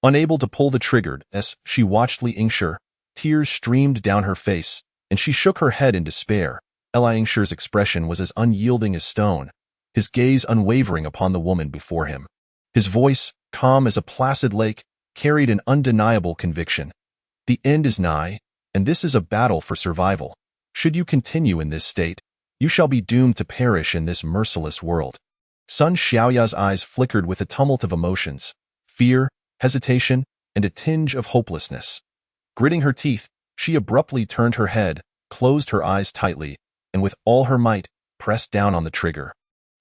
S1: Unable to pull the trigger, as she watched Li Yingshi, tears streamed down her face, and she shook her head in despair. Li Yingshi's expression was as unyielding as stone, his gaze unwavering upon the woman before him. His voice, calm as a placid lake, carried an undeniable conviction. The end is nigh, and this is a battle for survival. Should you continue in this state, you shall be doomed to perish in this merciless world. Sun Xiaoya's eyes flickered with a tumult of emotions, fear, hesitation, and a tinge of hopelessness. Gritting her teeth, she abruptly turned her head, closed her eyes tightly, and with all her might, pressed down on the trigger.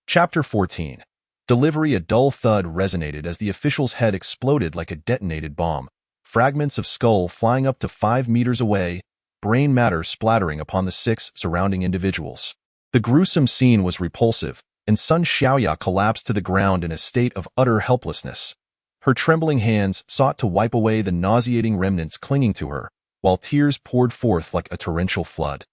S1: Chapter 14. Delivery. A dull thud resonated as the official's head exploded like a detonated bomb, fragments of skull flying up to 5 meters away, brain matter splattering upon the 6 surrounding individuals. The gruesome scene was repulsive, and Sun Xiaoya collapsed to the ground in a state of utter helplessness. Her trembling hands sought to wipe away the nauseating remnants clinging to her, while tears poured forth like a torrential flood.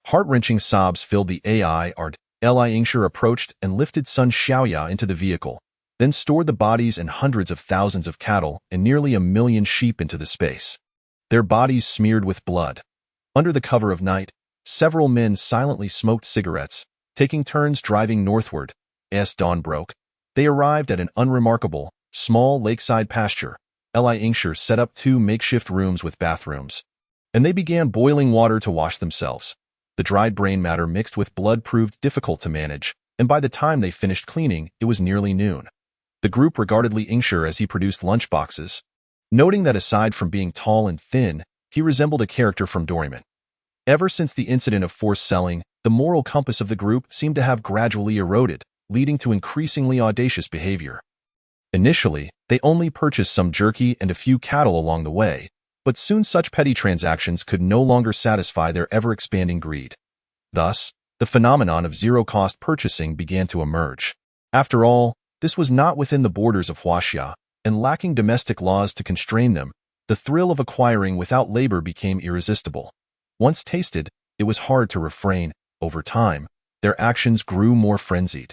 S1: Heart-wrenching sobs filled the AIR. Li Yingshi approached and lifted Sun Xiaoya into the vehicle, then stored the bodies and hundreds of thousands of cattle and nearly 1 million sheep into the space. Their bodies smeared with blood. Under the cover of night, several men silently smoked cigarettes, taking turns driving northward. As dawn broke, they arrived at an unremarkable, small lakeside pasture. Li Yingshi set up 2 makeshift rooms with bathrooms, and they began boiling water to wash themselves. The dried brain matter mixed with blood proved difficult to manage, and by the time they finished cleaning, it was nearly noon. The group regarded Li Yingshi as he produced lunchboxes, noting that aside from being tall and thin, he resembled a character from Doraemon. Ever since the incident of forced selling, the moral compass of the group seemed to have gradually eroded, leading to increasingly audacious behavior. Initially, they only purchased some jerky and a few cattle along the way, but soon such petty transactions could no longer satisfy their ever-expanding greed. Thus, the phenomenon of zero-cost purchasing began to emerge. After all, this was not within the borders of Huaxia, and lacking domestic laws to constrain them, the thrill of acquiring without labor became irresistible. Once tasted, it was hard to refrain. Over time, their actions grew more frenzied.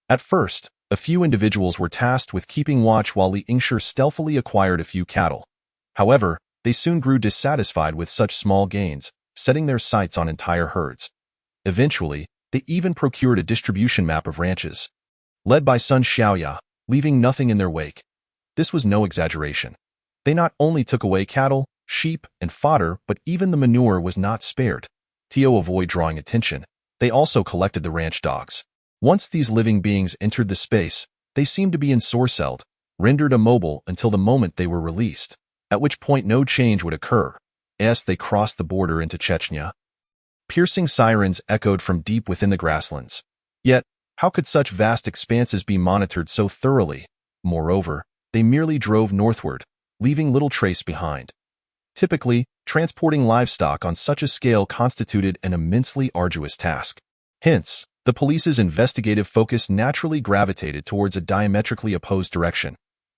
S1: At first, a few individuals were tasked with keeping watch while Li Yingshi stealthily acquired a few cattle. However, they soon grew dissatisfied with such small gains, setting their sights on entire herds. Eventually, they even procured a distribution map of ranches, led by Sun Xiaoya, leaving nothing in their wake. This was no exaggeration. They not only took away cattle, sheep, and fodder, but even the manure was not spared. To avoid drawing attention, they also collected the ranch dogs. Once these living beings entered the space, they seemed to be ensorcelled, rendered immobile until the moment they were released, at which point no change would occur, as they crossed the border into Chechnya. Piercing sirens echoed from deep within the grasslands. Yet, how could such vast expanses be monitored so thoroughly? Moreover, they merely drove northward, leaving little trace behind. Typically, transporting livestock on such a scale constituted an immensely arduous task. Hence, the police's investigative focus naturally gravitated towards a diametrically opposed direction.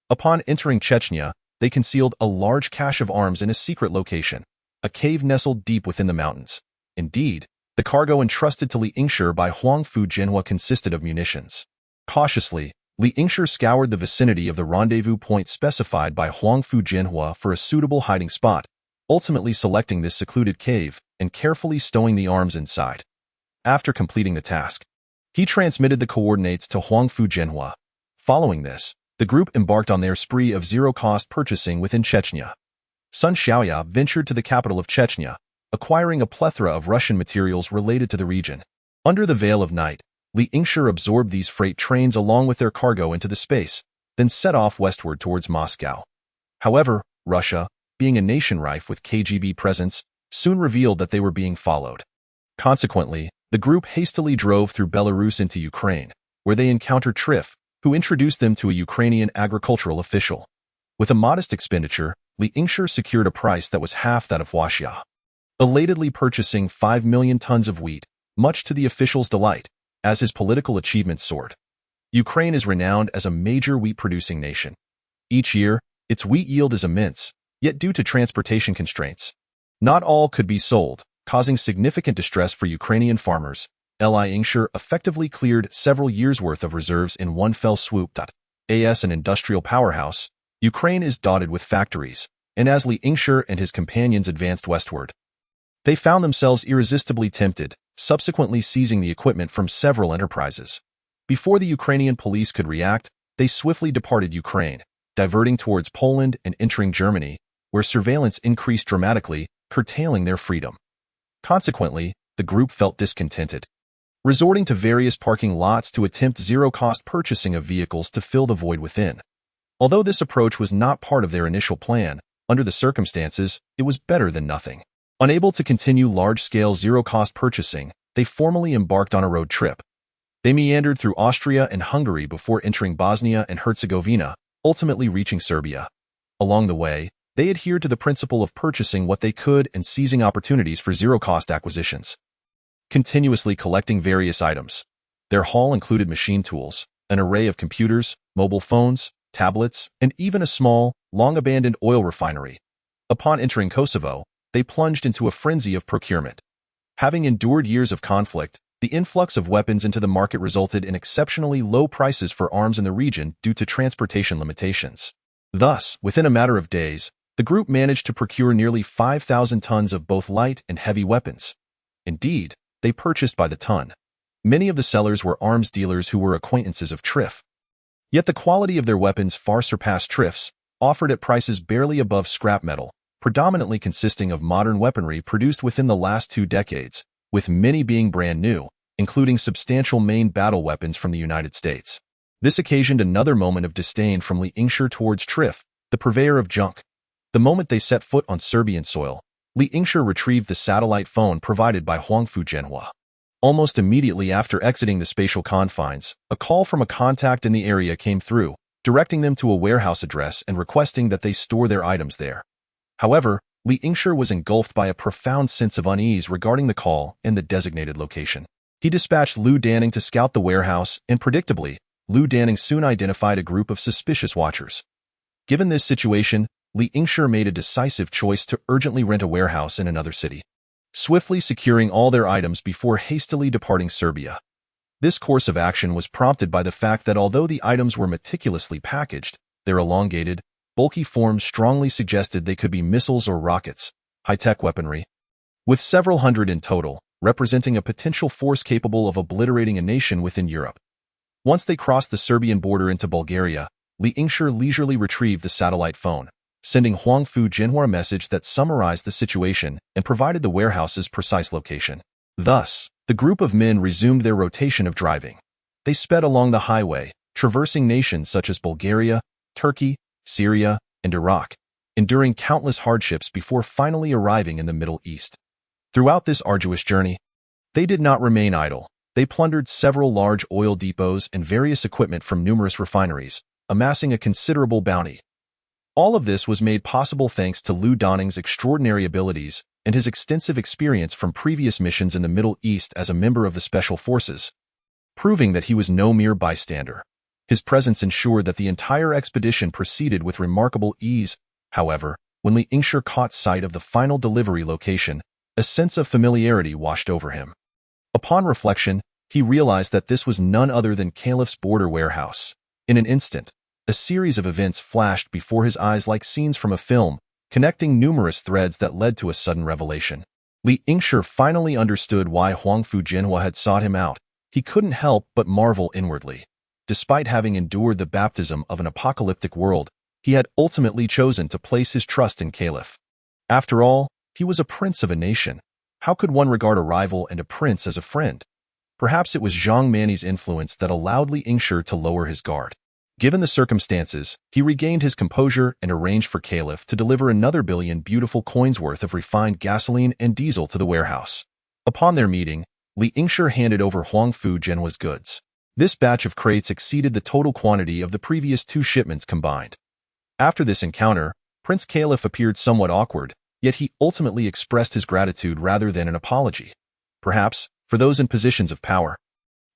S1: Upon entering Chechnya, they concealed a large cache of arms in a secret location, a cave nestled deep within the mountains. Indeed, the cargo entrusted to Li Yingshi by Huangfu Jena consisted of munitions. Cautiously, Li Yingshi scoured the vicinity of the rendezvous point specified by Huangfu Jena for a suitable hiding spot, ultimately selecting this secluded cave and carefully stowing the arms inside. After completing the task, he transmitted the coordinates to Huangfu Jena. Following this, the group embarked on their spree of zero-cost purchasing within Chechnya. Sun Xiaoya ventured to the capital of Chechnya, acquiring a plethora of Russian materials related to the region. Under the veil of night, Li Yingshi absorbed these freight trains along with their cargo into the space, then set off westward towards Moscow. However, Russia, being a nation rife with KGB presence, soon revealed that they were being followed. Consequently, the group hastily drove through Belarus into Ukraine, where they encountered Trif, who introduced them to a Ukrainian agricultural official. With a modest expenditure, Li Yingshi secured a price that was half that of Huaxia. Elatedly purchasing 5 million tons of wheat, much to the official's delight, as his political achievements soared. Ukraine is renowned as a major wheat-producing nation. Each year, its wheat yield is immense, yet due to transportation constraints, not all could be sold, causing significant distress for Ukrainian farmers. Li Yingshi effectively cleared several years' worth of reserves in one fell swoop. As an industrial powerhouse, Ukraine is dotted with factories, and as Li Yingshi and his companions advanced westward, they found themselves irresistibly tempted, subsequently seizing the equipment from several enterprises. Before the Ukrainian police could react, they swiftly departed Ukraine, diverting towards Poland and entering Germany, where surveillance increased dramatically, curtailing their freedom. Consequently, the group felt discontented, resorting to various parking lots to attempt zero-cost purchasing of vehicles to fill the void within. Although this approach was not part of their initial plan, under the circumstances, it was better than nothing. Unable to continue large-scale zero-cost purchasing, they formally embarked on a road trip. They meandered through Austria and Hungary before entering Bosnia and Herzegovina, ultimately reaching Serbia. Along the way, they adhered to the principle of purchasing what they could and seizing opportunities for zero-cost acquisitions, continuously collecting various items. Their haul included machine tools, an array of computers, mobile phones, tablets, and even a small, long-abandoned oil refinery. Upon entering Kosovo, they plunged into a frenzy of procurement. Having endured years of conflict, the influx of weapons into the market resulted in exceptionally low prices for arms in the region due to transportation limitations. Thus, within a matter of days, the group managed to procure nearly 5,000 tons of both light and heavy weapons. Indeed, they purchased by the ton. Many of the sellers were arms dealers who were acquaintances of Triff. Yet the quality of their weapons far surpassed Triff's, offered at prices barely above scrap metal, predominantly consisting of modern weaponry produced within the last 2 decades, with many being brand new, including substantial main battle weapons from the United States. This occasioned another moment of disdain from Li Yingshi towards Triff, the purveyor of junk. The moment they set foot on Serbian soil, Li Yingshi retrieved the satellite phone provided by Huangfu Jena. Almost immediately after exiting the spatial confines, a call from a contact in the area came through, directing them to a warehouse address and requesting that they store their items there. However, Li Yingshi was engulfed by a profound sense of unease regarding the call and the designated location. He dispatched Liu Danning to scout the warehouse, and predictably, Liu Danning soon identified a group of suspicious watchers. Given this situation, Li Yingshi made a decisive choice to urgently rent a warehouse in another city, swiftly securing all their items before hastily departing Serbia. This course of action was prompted by the fact that although the items were meticulously packaged, their elongated, bulky forms strongly suggested they could be missiles or rockets, high-tech weaponry, with several hundred in total, representing a potential force capable of obliterating a nation within Europe. Once they crossed the Serbian border into Bulgaria, Li Yingshi leisurely retrieved the satellite phone, sending Huangfu Jena a message that summarized the situation and provided the warehouse's precise location. Thus, the group of men resumed their rotation of driving. They sped along the highway, traversing nations such as Bulgaria, Turkey, Syria, and Iraq, enduring countless hardships before finally arriving in the Middle East. Throughout this arduous journey, they did not remain idle. They plundered several large oil depots and various equipment from numerous refineries, amassing a considerable bounty. All of this was made possible thanks to Liu Danning's extraordinary abilities and his extensive experience from previous missions in the Middle East as a member of the Special Forces, proving that he was no mere bystander. His presence ensured that the entire expedition proceeded with remarkable ease. However, when Li Yingshi caught sight of the final delivery location, a sense of familiarity washed over him. Upon reflection, he realized that this was none other than Caliph's border warehouse. In an instant, a series of events flashed before his eyes like scenes from a film, connecting numerous threads that led to a sudden revelation. Li Yingshi finally understood why Huangfu Jena had sought him out. He couldn't help but marvel inwardly. Despite having endured the baptism of an apocalyptic world, he had ultimately chosen to place his trust in Caliph. After all, he was a prince of a nation. How could one regard a rival and a prince as a friend? Perhaps it was Zhang Mani's influence that allowed Li Yingshi to lower his guard. Given the circumstances, he regained his composure and arranged for Caliph to deliver another billion beautiful coins worth of refined gasoline and diesel to the warehouse. Upon their meeting, Li Yingshi handed over Huangfu Jena's goods. This batch of crates exceeded the total quantity of the previous 2 shipments combined. After this encounter, Prince Caliph appeared somewhat awkward, yet he ultimately expressed his gratitude rather than an apology. Perhaps, for those in positions of power,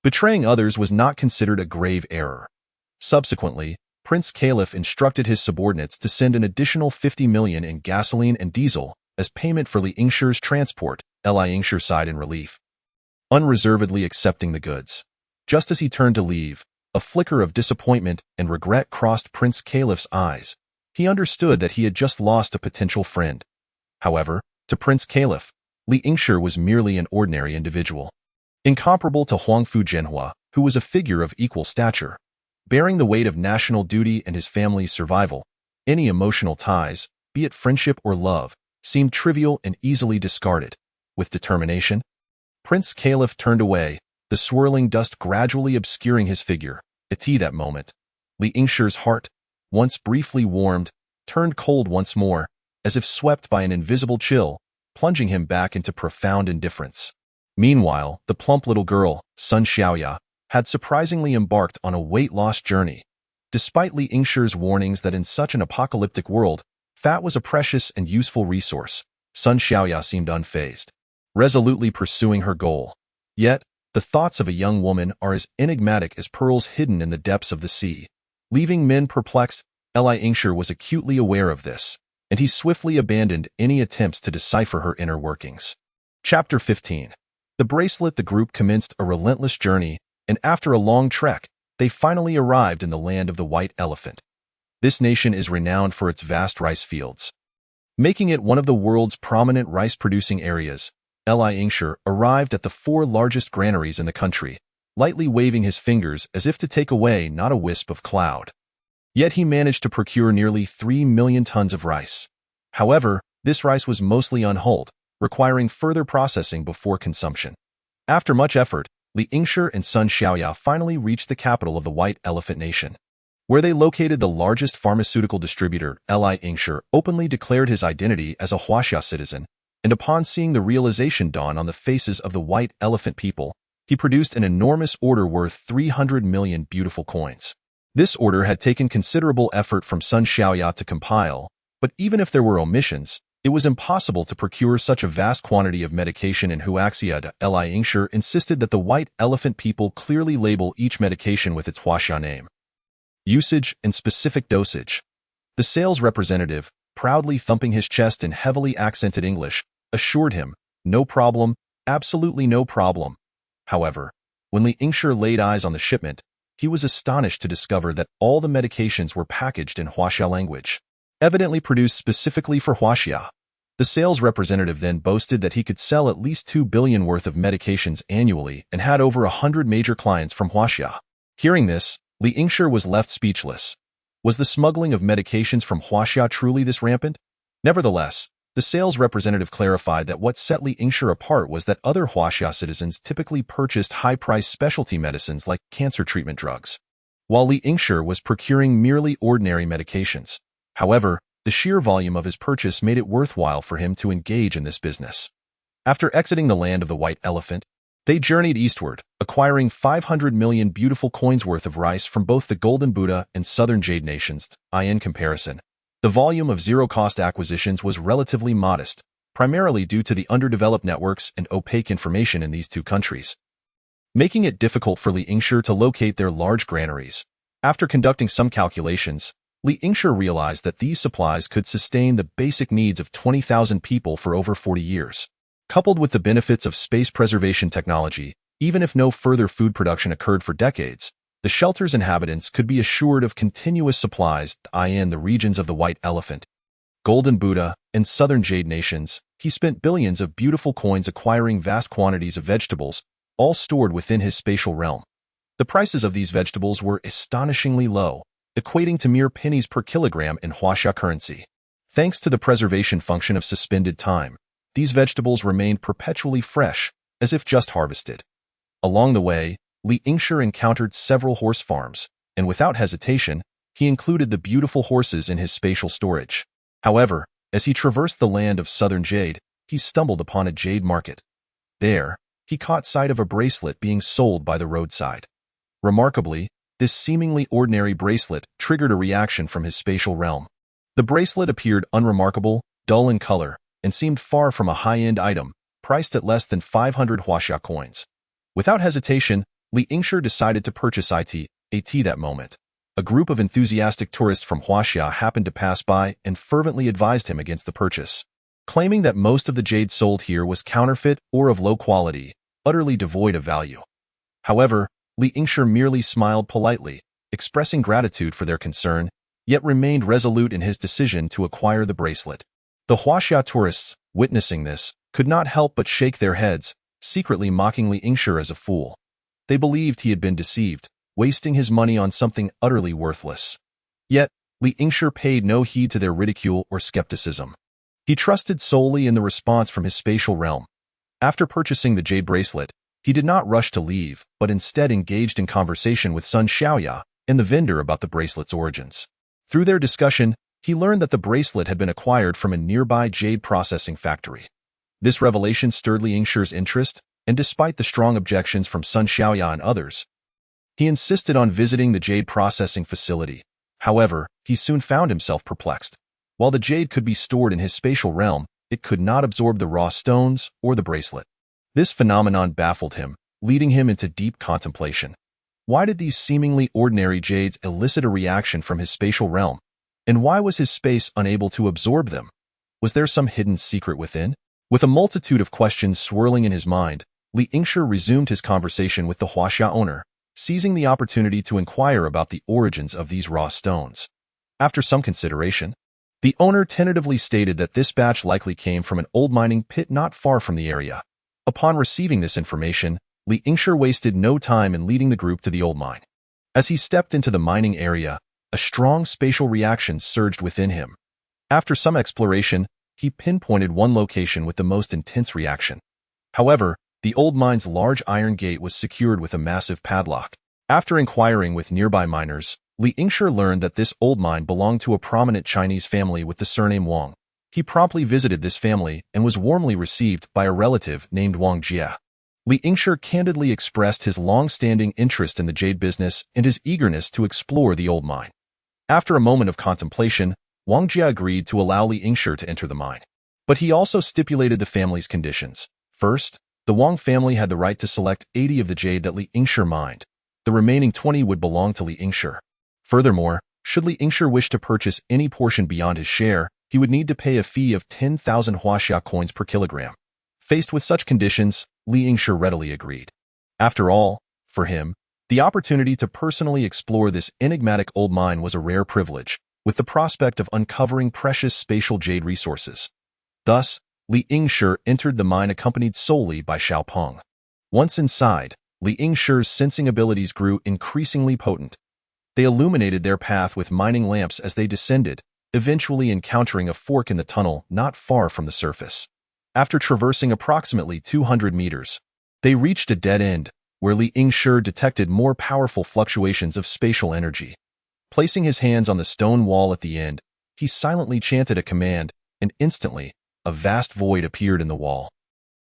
S1: betraying others was not considered a grave error. Subsequently, Prince Caliph instructed his subordinates to send an additional 50 million in gasoline and diesel as payment for Li Yingshi's transport, Li Yingshi sighed in relief, unreservedly accepting the goods. Just as he turned to leave, a flicker of disappointment and regret crossed Prince Caliph's eyes. He understood that he had just lost a potential friend. However, to Prince Caliph, Li Yingshi was merely an ordinary individual, incomparable to Huangfu Jena, who was a figure of equal stature. Bearing the weight of national duty and his family's survival, any emotional ties, be it friendship or love, seemed trivial and easily discarded. With determination, Prince Caliph turned away, the swirling dust gradually obscuring his figure. At that moment, Li Yingshi's heart, once briefly warmed, turned cold once more, as if swept by an invisible chill, plunging him back into profound indifference. Meanwhile, the plump little girl, Sun Xiaoya, had surprisingly embarked on a weight-loss journey. Despite Li Yingshi's warnings that in such an apocalyptic world, fat was a precious and useful resource, Sun Xiaoya seemed unfazed, resolutely pursuing her goal. Yet, the thoughts of a young woman are as enigmatic as pearls hidden in the depths of the sea. Leaving men perplexed, Li Yingshi was acutely aware of this, and he swiftly abandoned any attempts to decipher her inner workings. Chapter 15. The bracelet. The group commenced a relentless journey, and after a long trek, they finally arrived in the land of the White Elephant. This nation is renowned for its vast rice fields, making it one of the world's prominent rice-producing areas. Li Yingshi arrived at the 4 largest granaries in the country, lightly waving his fingers as if to take away not a wisp of cloud. Yet he managed to procure nearly 3 million tons of rice. However, this rice was mostly unhulled, requiring further processing before consumption. After much effort, Li Yingshi and Sun Xiaoya finally reached the capital of the White Elephant Nation, where they located the largest pharmaceutical distributor. Li Yingshi openly declared his identity as a Huaxia citizen, and upon seeing the realization dawn on the faces of the White Elephant people, he produced an enormous order worth 300 million beautiful coins. This order had taken considerable effort from Sun Xiaoya to compile, but even if there were omissions, it was impossible to procure such a vast quantity of medication in Huaxia. Li Yingshi insisted that the White Elephant people clearly label each medication with its Huaxia name, usage, and specific dosage. The sales representative, proudly thumping his chest in heavily accented English, assured him, "No problem, absolutely no problem." However, when Li Yingshi laid eyes on the shipment, he was astonished to discover that all the medications were packaged in Huaxia language, evidently produced specifically for Huaxia. The sales representative then boasted that he could sell at least 2 billion worth of medications annually and had over 100 major clients from Huaxia. Hearing this, Li Yingshi was left speechless. Was the smuggling of medications from Huaxia truly this rampant? Nevertheless, the sales representative clarified that what set Li Yingshi apart was that other Huaxia citizens typically purchased high-priced specialty medicines like cancer treatment drugs, while Li Yingshi was procuring merely ordinary medications. However, the sheer volume of his purchase made it worthwhile for him to engage in this business. After exiting the land of the White Elephant, they journeyed eastward, acquiring 500 million beautiful coins worth of rice from both the Golden Buddha and Southern Jade nations. In comparison, the volume of zero-cost acquisitions was relatively modest, primarily due to the underdeveloped networks and opaque information in these two countries, making it difficult for Li Yingshi to locate their large granaries. After conducting some calculations, Li Yingshi realized that these supplies could sustain the basic needs of 20,000 people for over 40 years. Coupled with the benefits of space preservation technology, even if no further food production occurred for decades, the shelter's inhabitants could be assured of continuous supplies. In the regions of the White Elephant, Golden Buddha, and Southern Jade nations, he spent billions of beautiful coins acquiring vast quantities of vegetables, all stored within his spatial realm. The prices of these vegetables were astonishingly low, equating to mere pennies per kilogram in Huaxia currency. Thanks to the preservation function of suspended time, these vegetables remained perpetually fresh, as if just harvested. Along the way, Li Yingshi encountered several horse farms, and without hesitation, he included the beautiful horses in his spatial storage. However, as he traversed the land of Southern Jade, he stumbled upon a jade market. There, he caught sight of a bracelet being sold by the roadside. Remarkably, this seemingly ordinary bracelet triggered a reaction from his spatial realm. The bracelet appeared unremarkable, dull in color, and seemed far from a high-end item, priced at less than 500 Huaxia coins. Without hesitation, Li Yingshi decided to purchase it. That moment, a group of enthusiastic tourists from Huaxia happened to pass by and fervently advised him against the purchase, claiming that most of the jade sold here was counterfeit or of low quality, utterly devoid of value. However, Li Yingshi merely smiled politely, expressing gratitude for their concern, yet remained resolute in his decision to acquire the bracelet. The Huaxia tourists, witnessing this, could not help but shake their heads, secretly mocking Li Yingshi as a fool. They believed he had been deceived, wasting his money on something utterly worthless. Yet, Li Yingshi paid no heed to their ridicule or skepticism. He trusted solely in the response from his spatial realm. After purchasing the jade bracelet, he did not rush to leave, but instead engaged in conversation with son Xiao and the vendor about the bracelet's origins. Through their discussion, he learned that the bracelet had been acquired from a nearby jade processing factory. This revelation stirred Li Yingshi's interest, and despite the strong objections from Sun Xiaoya and others, he insisted on visiting the jade processing facility. However, he soon found himself perplexed. While the jade could be stored in his spatial realm, it could not absorb the raw stones or the bracelet. This phenomenon baffled him, leading him into deep contemplation. Why did these seemingly ordinary jades elicit a reaction from his spatial realm? And why was his space unable to absorb them? Was there some hidden secret within? With a multitude of questions swirling in his mind, Li Yingshi resumed his conversation with the Huaxia owner, seizing the opportunity to inquire about the origins of these raw stones. After some consideration, the owner tentatively stated that this batch likely came from an old mining pit not far from the area. Upon receiving this information, Li Yingshi wasted no time in leading the group to the old mine. As he stepped into the mining area, a strong spatial reaction surged within him. After some exploration, he pinpointed one location with the most intense reaction. However, the old mine's large iron gate was secured with a massive padlock. After inquiring with nearby miners, Li Yingshi learned that this old mine belonged to a prominent Chinese family with the surname Wang. He promptly visited this family and was warmly received by a relative named Wang Jia. Li Yingshi candidly expressed his long-standing interest in the jade business and his eagerness to explore the old mine. After a moment of contemplation, Wang Jia agreed to allow Li Yingshi to enter the mine. But he also stipulated the family's conditions. First, the Wang family had the right to select 80 of the jade that Li Yingshi mined. The remaining 20 would belong to Li Yingshi. Furthermore, should Li Yingshi wish to purchase any portion beyond his share, he would need to pay a fee of 10,000 huaxia coins per kilogram. Faced with such conditions, Li Yingshi readily agreed. After all, for him, the opportunity to personally explore this enigmatic old mine was a rare privilege, with the prospect of uncovering precious spatial jade resources. Thus, Li Yingshi entered the mine accompanied solely by Xiao Peng. Once inside, Li Yingshi's sensing abilities grew increasingly potent. They illuminated their path with mining lamps as they descended, eventually encountering a fork in the tunnel not far from the surface. After traversing approximately 200 meters, they reached a dead end, where Li Yingshi detected more powerful fluctuations of spatial energy. Placing his hands on the stone wall at the end, he silently chanted a command, and instantly, a vast void appeared in the wall.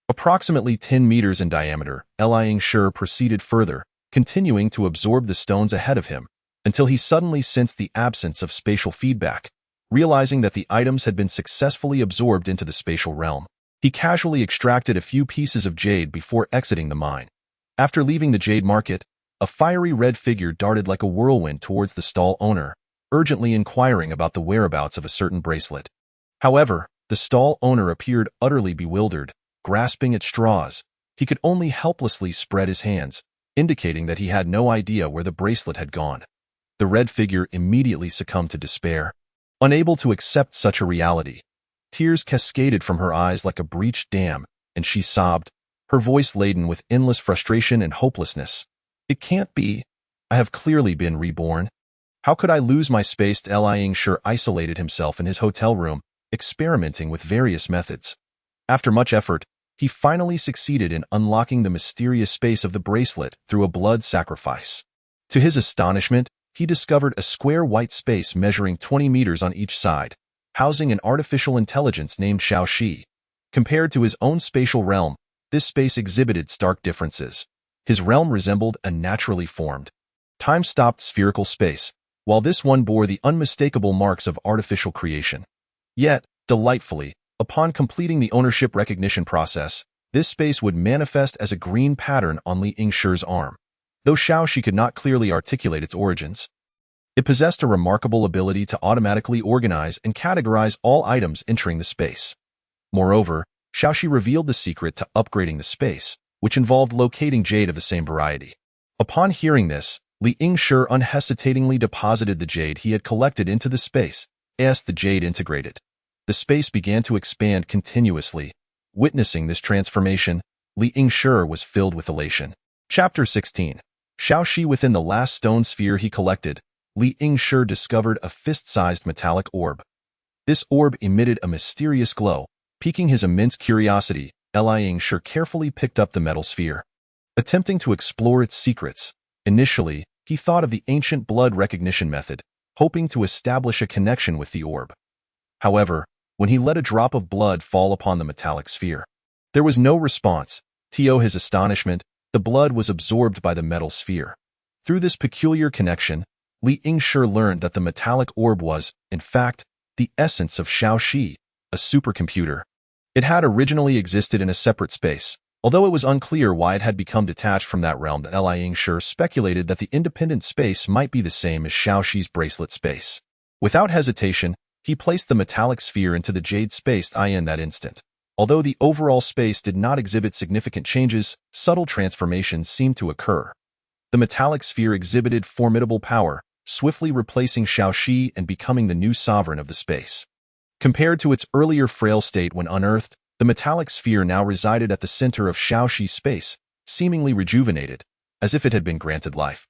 S1: Approximately 10 meters in diameter, Li Yingshi proceeded further, continuing to absorb the stones ahead of him, until he suddenly sensed the absence of spatial feedback. Realizing that the items had been successfully absorbed into the spatial realm, he casually extracted a few pieces of jade before exiting the mine. After leaving the jade market, a fiery red figure darted like a whirlwind towards the stall owner, urgently inquiring about the whereabouts of a certain bracelet. However, the stall owner appeared utterly bewildered, grasping at straws. He could only helplessly spread his hands, indicating that he had no idea where the bracelet had gone. The red figure immediately succumbed to despair. Unable to accept such a reality, tears cascaded from her eyes like a breached dam, and she sobbed, her voice laden with endless frustration and hopelessness. "It can't be. I have clearly been reborn. How could I lose my space?" Li Yingshi isolated himself in his hotel room, experimenting with various methods. After much effort, he finally succeeded in unlocking the mysterious space of the bracelet through a blood sacrifice. To his astonishment, he discovered a square white space measuring 20 meters on each side, housing an artificial intelligence named Xiao Hai. Compared to his own spatial realm, this space exhibited stark differences. His realm resembled a naturally formed, time-stopped spherical space, while this one bore the unmistakable marks of artificial creation. Yet, delightfully, upon completing the ownership recognition process, this space would manifest as a green pattern on Li Yingshi's arm. Though Xiao Hai could not clearly articulate its origins, it possessed a remarkable ability to automatically organize and categorize all items entering the space. Moreover, Xiao Hai revealed the secret to upgrading the space, which involved locating jade of the same variety. Upon hearing this, Li Yingshi unhesitatingly deposited the jade he had collected into the space. As the jade integrated, the space began to expand continuously. Witnessing this transformation, Li Yingshi was filled with elation. Chapter 16. Xiao Hai. Within the last stone sphere he collected, Li Yingshi discovered a fist-sized metallic orb. This orb emitted a mysterious glow, piquing his immense curiosity, Yingshi carefully picked up the metal sphere, attempting to explore its secrets. Initially, he thought of the ancient blood recognition method, hoping to establish a connection with the orb. However, when he let a drop of blood fall upon the metallic sphere, there was no response. To his astonishment, the blood was absorbed by the metal sphere. Through this peculiar connection, Yingshi learned that the metallic orb was, in fact, the essence of Xiao Hai, a supercomputer. It had originally existed in a separate space, although it was unclear why it had become detached from that realm. Yingshi speculated that the independent space might be the same as Xiao Hai's bracelet space. Without hesitation, he placed the metallic sphere into the jade space in that instant. Although the overall space did not exhibit significant changes, subtle transformations seemed to occur. The metallic sphere exhibited formidable power, swiftly replacing Xiao Hai and becoming the new sovereign of the space. Compared to its earlier frail state when unearthed, the metallic sphere now resided at the center of Xiao Hai's space, seemingly rejuvenated, as if it had been granted life.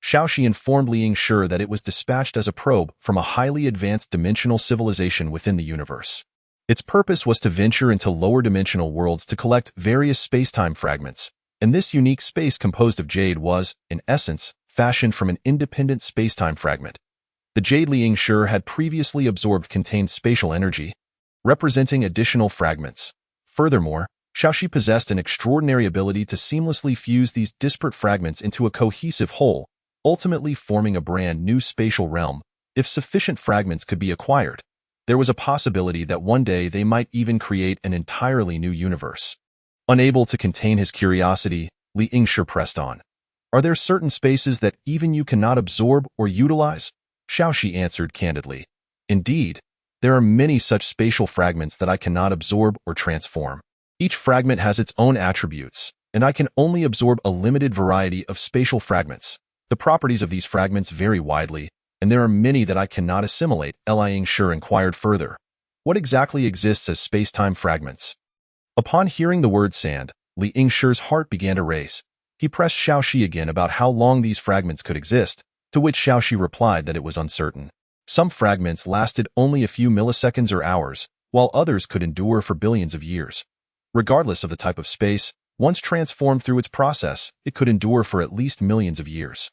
S1: Xiao Hai informed Yingshi that it was dispatched as a probe from a highly advanced dimensional civilization within the universe. Its purpose was to venture into lower dimensional worlds to collect various spacetime fragments, and this unique space composed of jade was, in essence, fashioned from an independent spacetime fragment. The jade Yingshi had previously absorbed contained spatial energy, representing additional fragments. Furthermore, Xiao Hai possessed an extraordinary ability to seamlessly fuse these disparate fragments into a cohesive whole, ultimately forming a brand new spatial realm. If sufficient fragments could be acquired, there was a possibility that one day they might even create an entirely new universe. Unable to contain his curiosity, Yingshi pressed on. Are there certain spaces that even you cannot absorb or utilize? Xiao Hai answered candidly. Indeed, there are many such spatial fragments that I cannot absorb or transform. Each fragment has its own attributes, and I can only absorb a limited variety of spatial fragments. The properties of these fragments vary widely, and there are many that I cannot assimilate. Yingshi inquired further. What exactly exists as space-time fragments? Upon hearing the word sand, Yingshi's heart began to race. He pressed Xiao Hai again about how long these fragments could exist, to which Xiao Hai replied that it was uncertain. Some fragments lasted only a few milliseconds or hours, while others could endure for billions of years. Regardless of the type of space, once transformed through its process, it could endure for at least millions of years.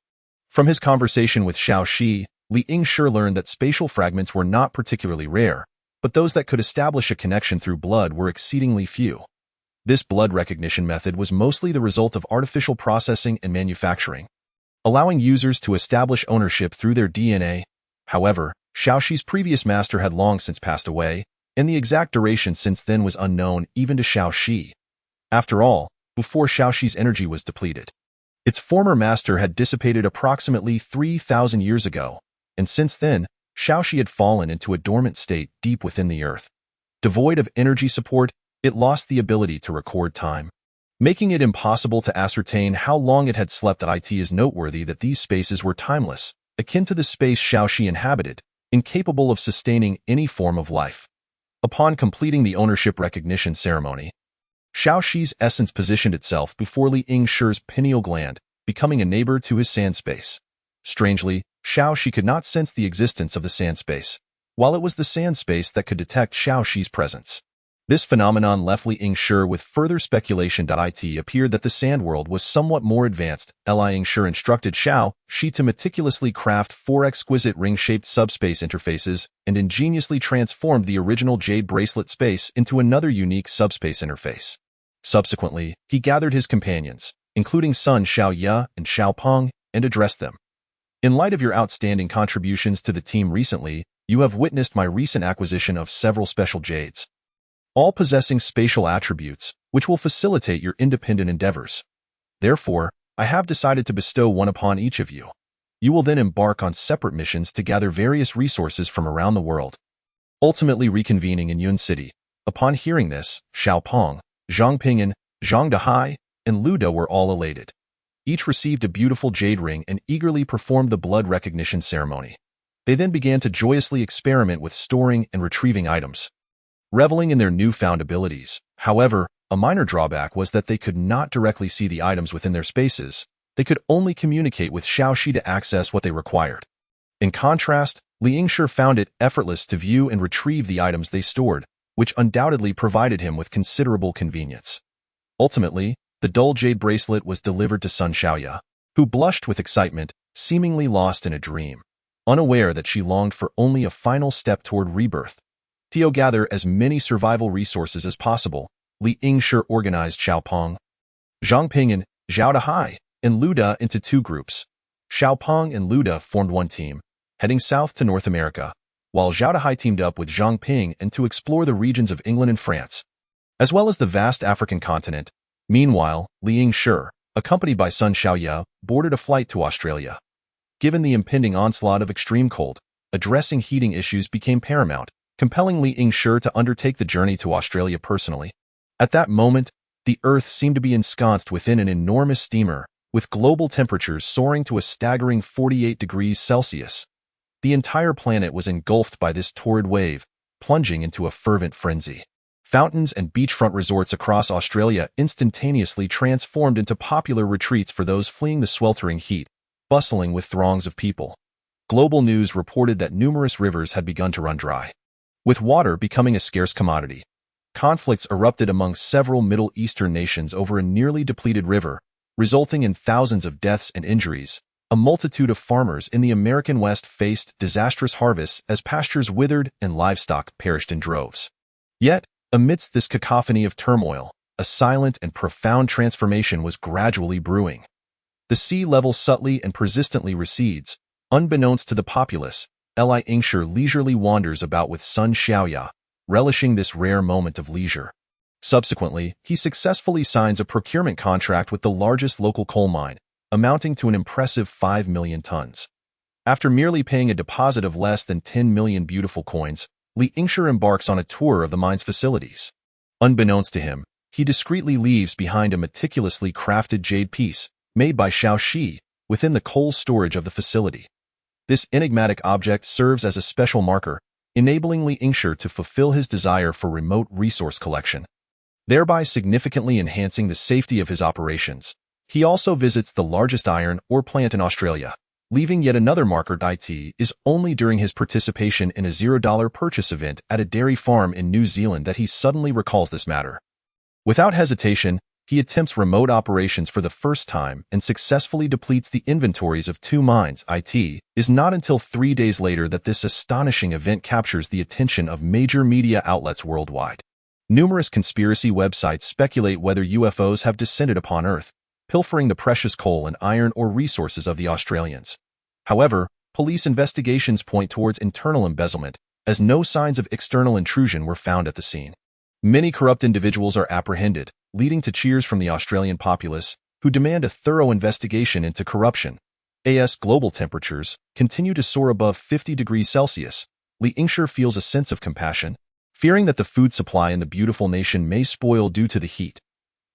S1: From his conversation with Xiao Hai, Yingshi learned that spatial fragments were not particularly rare, but those that could establish a connection through blood were exceedingly few. This blood recognition method was mostly the result of artificial processing and manufacturing, allowing users to establish ownership through their DNA. However, Xiao Hai's previous master had long since passed away, and the exact duration since then was unknown even to Xiao Hai. After all, before Xiao Hai's energy was depleted, its former master had dissipated approximately 3,000 years ago, and since then, Xiao Hai had fallen into a dormant state deep within the earth. Devoid of energy support, it lost the ability to record time, making it impossible to ascertain how long it had slept. It is noteworthy that these spaces were timeless, akin to the space Xiao Hai inhabited, incapable of sustaining any form of life. Upon completing the ownership recognition ceremony, Xiao Hai's essence positioned itself before Yingshi's pineal gland, becoming a neighbor to his sand space. Strangely, Xiao Hai could not sense the existence of the sand space, while it was the sand space that could detect Xiao Hai's presence. This phenomenon left Yingshi with further speculation. It appeared that the sand world was somewhat more advanced. Yingshi instructed Xiao Hai to meticulously craft 4 exquisite ring-shaped subspace interfaces and ingeniously transformed the original jade bracelet space into another unique subspace interface. Subsequently, he gathered his companions, including Sun Xiao Ye and Xiao Peng, and addressed them. In light of your outstanding contributions to the team recently, you have witnessed my recent acquisition of several special jades, all possessing spatial attributes, which will facilitate your independent endeavors. Therefore, I have decided to bestow one upon each of you. You will then embark on separate missions to gather various resources from around the world, ultimately reconvening in Yun City. Upon hearing this, Xiao Peng, Zhang Ping'an, Zhang Dehai, and Lu De were all elated. Each received a beautiful jade ring and eagerly performed the blood recognition ceremony. They then began to joyously experiment with storing and retrieving items, reveling in their newfound abilities. However, a minor drawback was that they could not directly see the items within their spaces. They could only communicate with Xiao Hai to access what they required. In contrast, Yingshi found it effortless to view and retrieve the items they stored, which undoubtedly provided him with considerable convenience. Ultimately, the dull jade bracelet was delivered to Sun Xiaoya, who blushed with excitement, seemingly lost in a dream, unaware that she longed for only a final step toward rebirth. To gather as many survival resources as possible, Li Yingshi organized Xiaopeng, Zhangping and Xiao Hai and Luda into two groups. Xiaopeng and Luda formed one team, heading south to North America, while Xiao Hai teamed up with Zhangping and to explore the regions of England and France, as well as the vast African continent. Meanwhile, Li Yingshi, accompanied by Sun Xiaoya, boarded a flight to Australia. Given the impending onslaught of extreme cold, addressing heating issues became paramount, compelling Li Yingshi to undertake the journey to Australia personally. At that moment, the Earth seemed to be ensconced within an enormous steamer, with global temperatures soaring to a staggering 48 degrees Celsius. The entire planet was engulfed by this torrid wave, plunging into a fervent frenzy. Fountains and beachfront resorts across Australia instantaneously transformed into popular retreats for those fleeing the sweltering heat, bustling with throngs of people. Global news reported that numerous rivers had begun to run dry, with water becoming a scarce commodity. Conflicts erupted among several Middle Eastern nations over a nearly depleted river, resulting in thousands of deaths and injuries. A multitude of farmers in the American West faced disastrous harvests as pastures withered and livestock perished in droves. Yet, amidst this cacophony of turmoil, a silent and profound transformation was gradually brewing. The sea level subtly and persistently recedes. Unbeknownst to the populace, Li Yingshi leisurely wanders about with Sun Xiaoya, relishing this rare moment of leisure. Subsequently, he successfully signs a procurement contract with the largest local coal mine, amounting to an impressive 5 million tons. After merely paying a deposit of less than 10 million beautiful coins, Li Yingshi embarks on a tour of the mine's facilities. Unbeknownst to him, he discreetly leaves behind a meticulously crafted jade piece, made by Xiao Hai, within the coal storage of the facility. This enigmatic object serves as a special marker, enabling Li Yingshi to fulfill his desire for remote resource collection, thereby significantly enhancing the safety of his operations. He also visits the largest iron ore plant in Australia, leaving yet another marker. It is only during his participation in a $0 purchase event at a dairy farm in New Zealand that he suddenly recalls this matter. Without hesitation, he attempts remote operations for the first time and successfully depletes the inventories of two mines. It is not until 3 days later that this astonishing event captures the attention of major media outlets worldwide. Numerous conspiracy websites speculate whether UFOs have descended upon Earth, pilfering the precious coal and iron ore resources of the Australians. However, police investigations point towards internal embezzlement, as no signs of external intrusion were found at the scene. Many corrupt individuals are apprehended, leading to cheers from the Australian populace, who demand a thorough investigation into corruption. As global temperatures continue to soar above 50 degrees Celsius, Li Yingshi feels a sense of compassion, fearing that the food supply in the beautiful nation may spoil due to the heat.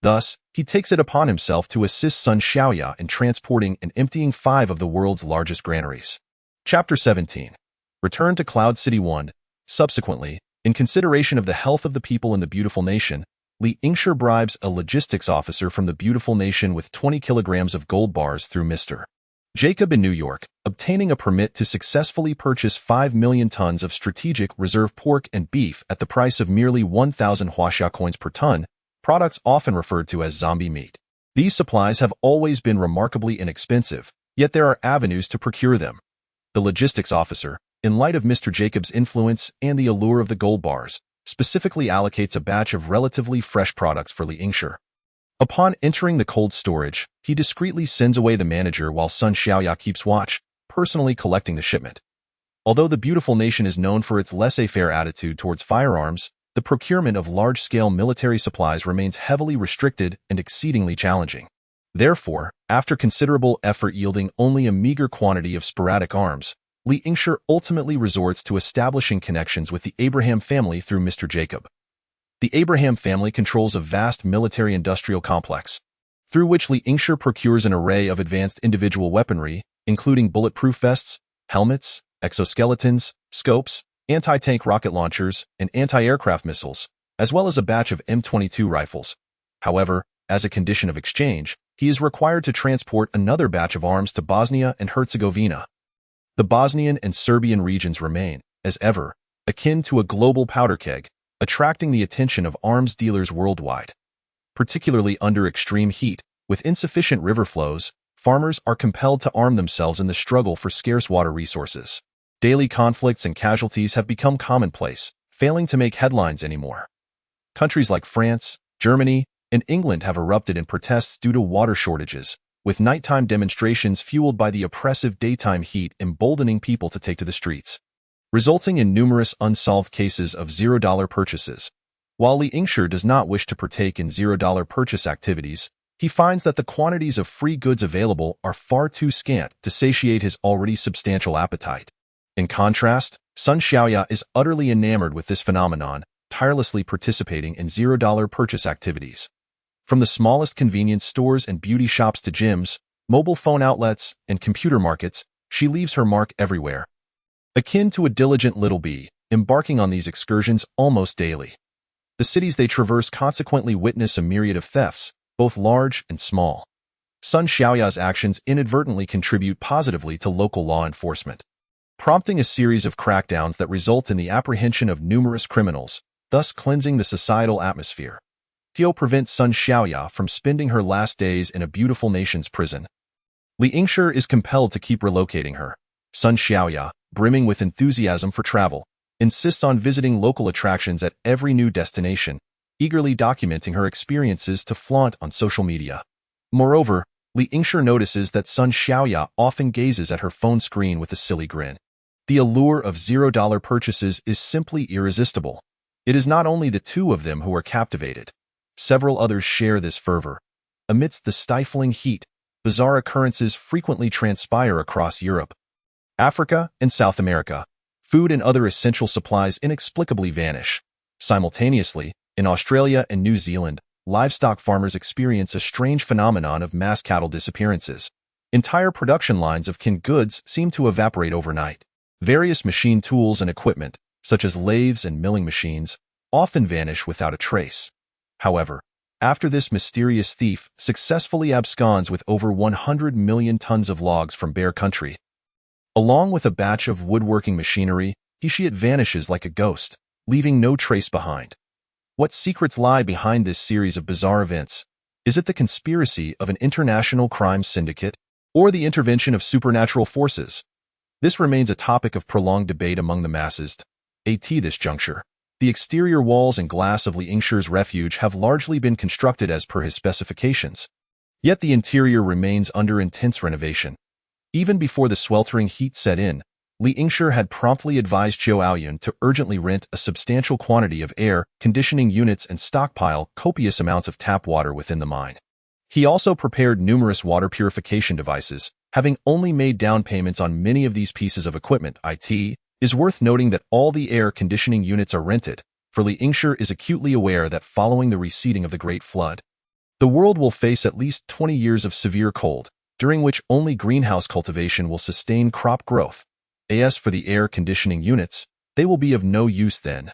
S1: Thus, he takes it upon himself to assist Sun Xiaoya in transporting and emptying 5 of the world's largest granaries. Chapter 17. Return to Cloud City 1. Subsequently, in consideration of the health of the people in the beautiful nation, Li Yingshi bribes a logistics officer from the beautiful nation with 20 kilograms of gold bars through Mr. Jacob in New York, obtaining a permit to successfully purchase 5 million tons of strategic reserve pork and beef at the price of merely 1,000 Huaxia coins per ton, products often referred to as zombie meat. These supplies have always been remarkably inexpensive, yet there are avenues to procure them. The logistics officer, in light of Mr. Jacob's influence and the allure of the gold bars, specifically allocates a batch of relatively fresh products for Li Yingshi. Upon entering the cold storage, he discreetly sends away the manager while Sun Xiaoya keeps watch, personally collecting the shipment. Although the beautiful nation is known for its laissez-faire attitude towards firearms, the procurement of large-scale military supplies remains heavily restricted and exceedingly challenging. Therefore, after considerable effort yielding only a meager quantity of sporadic arms, Li Yingshi ultimately resorts to establishing connections with the Abraham family through Mr. Jacob. The Abraham family controls a vast military-industrial complex, through which Li Yingshi procures an array of advanced individual weaponry, including bulletproof vests, helmets, exoskeletons, scopes, anti-tank rocket launchers, and anti-aircraft missiles, as well as a batch of M22 rifles. However, as a condition of exchange, he is required to transport another batch of arms to Bosnia and Herzegovina. The Bosnian and Serbian regions remain, as ever, akin to a global powder keg, attracting the attention of arms dealers worldwide. Particularly under extreme heat, with insufficient river flows, farmers are compelled to arm themselves in the struggle for scarce water resources. Daily conflicts and casualties have become commonplace, failing to make headlines anymore. Countries like France, Germany, and England have erupted in protests due to water shortages, with nighttime demonstrations fueled by the oppressive daytime heat emboldening people to take to the streets, resulting in numerous unsolved cases of $0 purchases. While Li Yingshi does not wish to partake in $0 purchase activities, he finds that the quantities of free goods available are far too scant to satiate his already substantial appetite. In contrast, Sun Xiaoya is utterly enamored with this phenomenon, tirelessly participating in $0 purchase activities. From the smallest convenience stores and beauty shops to gyms, mobile phone outlets, and computer markets, she leaves her mark everywhere. Akin to a diligent little bee, embarking on these excursions almost daily. The cities they traverse consequently witness a myriad of thefts, both large and small. Sun Xiaoya's actions inadvertently contribute positively to local law enforcement, prompting a series of crackdowns that result in the apprehension of numerous criminals, thus cleansing the societal atmosphere. Tio prevents Sun Xiaoya from spending her last days in a beautiful nation's prison. Li Yingshi is compelled to keep relocating her. Sun Xiaoya, brimming with enthusiasm for travel, insists on visiting local attractions at every new destination, eagerly documenting her experiences to flaunt on social media. Moreover, Li Yingshi notices that Sun Xiaoya often gazes at her phone screen with a silly grin. The allure of $0 purchases is simply irresistible. It is not only the two of them who are captivated. Several others share this fervor. Amidst the stifling heat, bizarre occurrences frequently transpire across Europe, Africa, and South America. Food and other essential supplies inexplicably vanish. Simultaneously, in Australia and New Zealand, livestock farmers experience a strange phenomenon of mass cattle disappearances. Entire production lines of canned goods seem to evaporate overnight. Various machine tools and equipment, such as lathes and milling machines, often vanish without a trace. However, after this mysterious thief successfully absconds with over 100 million tons of logs from Bear Country, along with a batch of woodworking machinery, it vanishes like a ghost, leaving no trace behind. What secrets lie behind this series of bizarre events? Is it the conspiracy of an international crime syndicate, or the intervention of supernatural forces? This remains a topic of prolonged debate among the masses. At this juncture, the exterior walls and glass of Li Yingshi's refuge have largely been constructed as per his specifications. Yet the interior remains under intense renovation. Even before the sweltering heat set in, Li Yingshi had promptly advised Xiao Hai to urgently rent a substantial quantity of air conditioning units and stockpile copious amounts of tap water within the mine. He also prepared numerous water purification devices, having only made down payments on many of these pieces of equipment. It is worth noting that all the air conditioning units are rented, for Li Yingshi is acutely aware that following the receding of the Great Flood, the world will face at least 20 years of severe cold, during which only greenhouse cultivation will sustain crop growth. As for the air conditioning units, they will be of no use then.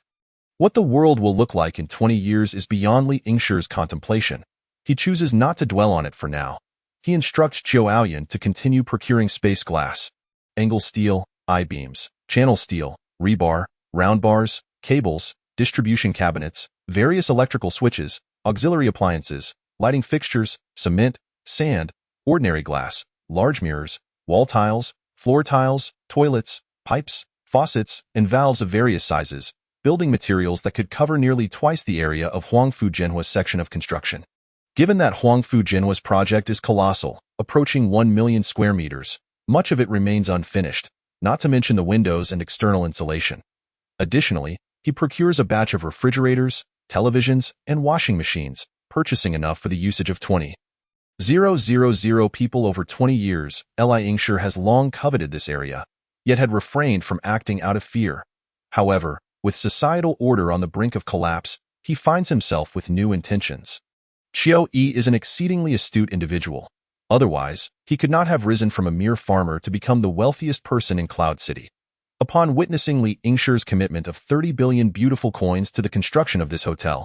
S1: What the world will look like in 20 years is beyond Li Yingshi's contemplation. He chooses not to dwell on it for now. He instructs Xiao Hai to continue procuring space glass, angle steel, I-beams, channel steel, rebar, round bars, cables, distribution cabinets, various electrical switches, auxiliary appliances, lighting fixtures, cement, sand, ordinary glass, large mirrors, wall tiles, floor tiles, toilets, pipes, faucets, and valves of various sizes, building materials that could cover nearly twice the area of Huangfu Jena's section of construction. Given that Huangfu Jena's project is colossal, approaching 1 million square meters, much of it remains unfinished, not to mention the windows and external insulation. Additionally, he procures a batch of refrigerators, televisions, and washing machines, purchasing enough for the usage of 20,000 people over 20 years. Li Yingshi has long coveted this area, yet had refrained from acting out of fear. However, with societal order on the brink of collapse, he finds himself with new intentions. Xiao Hai is an exceedingly astute individual. Otherwise, he could not have risen from a mere farmer to become the wealthiest person in Cloud City. Upon witnessing Li Yingshi's commitment of 30 billion beautiful coins to the construction of this hotel,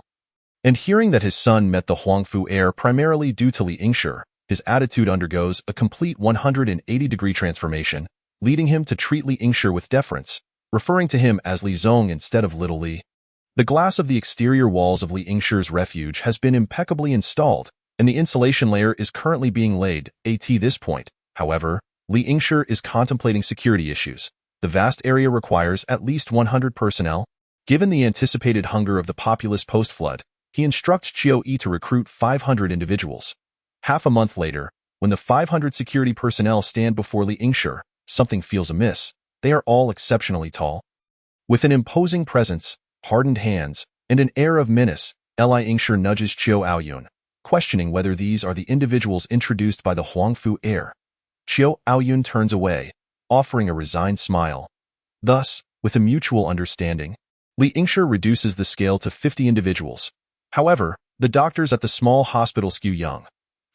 S1: and hearing that his son met the Huangfu heir primarily due to Li Yingshi, his attitude undergoes a complete 180-degree transformation, leading him to treat Li Yingshi with deference, referring to him as Li Zong instead of Little Li. The glass of the exterior walls of Li Yingshi's refuge has been impeccably installed, and the insulation layer is currently being laid. At this point, however, Li Yingshi is contemplating security issues. The vast area requires at least 100 personnel. Given the anticipated hunger of the populace post-flood, he instructs Xiao Hai to recruit 500 individuals. Half a month later, when the 500 security personnel stand before Li Yingshi, something feels amiss. They are all exceptionally tall. With an imposing presence, hardened hands, and an air of menace, Li Yingshi nudges Xiao Aoyun, questioning whether these are the individuals introduced by the Huangfu heir. Xiao Aoyun turns away, offering a resigned smile. Thus, with a mutual understanding, Li Yingshi reduces the scale to 50 individuals. However, the doctors at the small hospital skew young.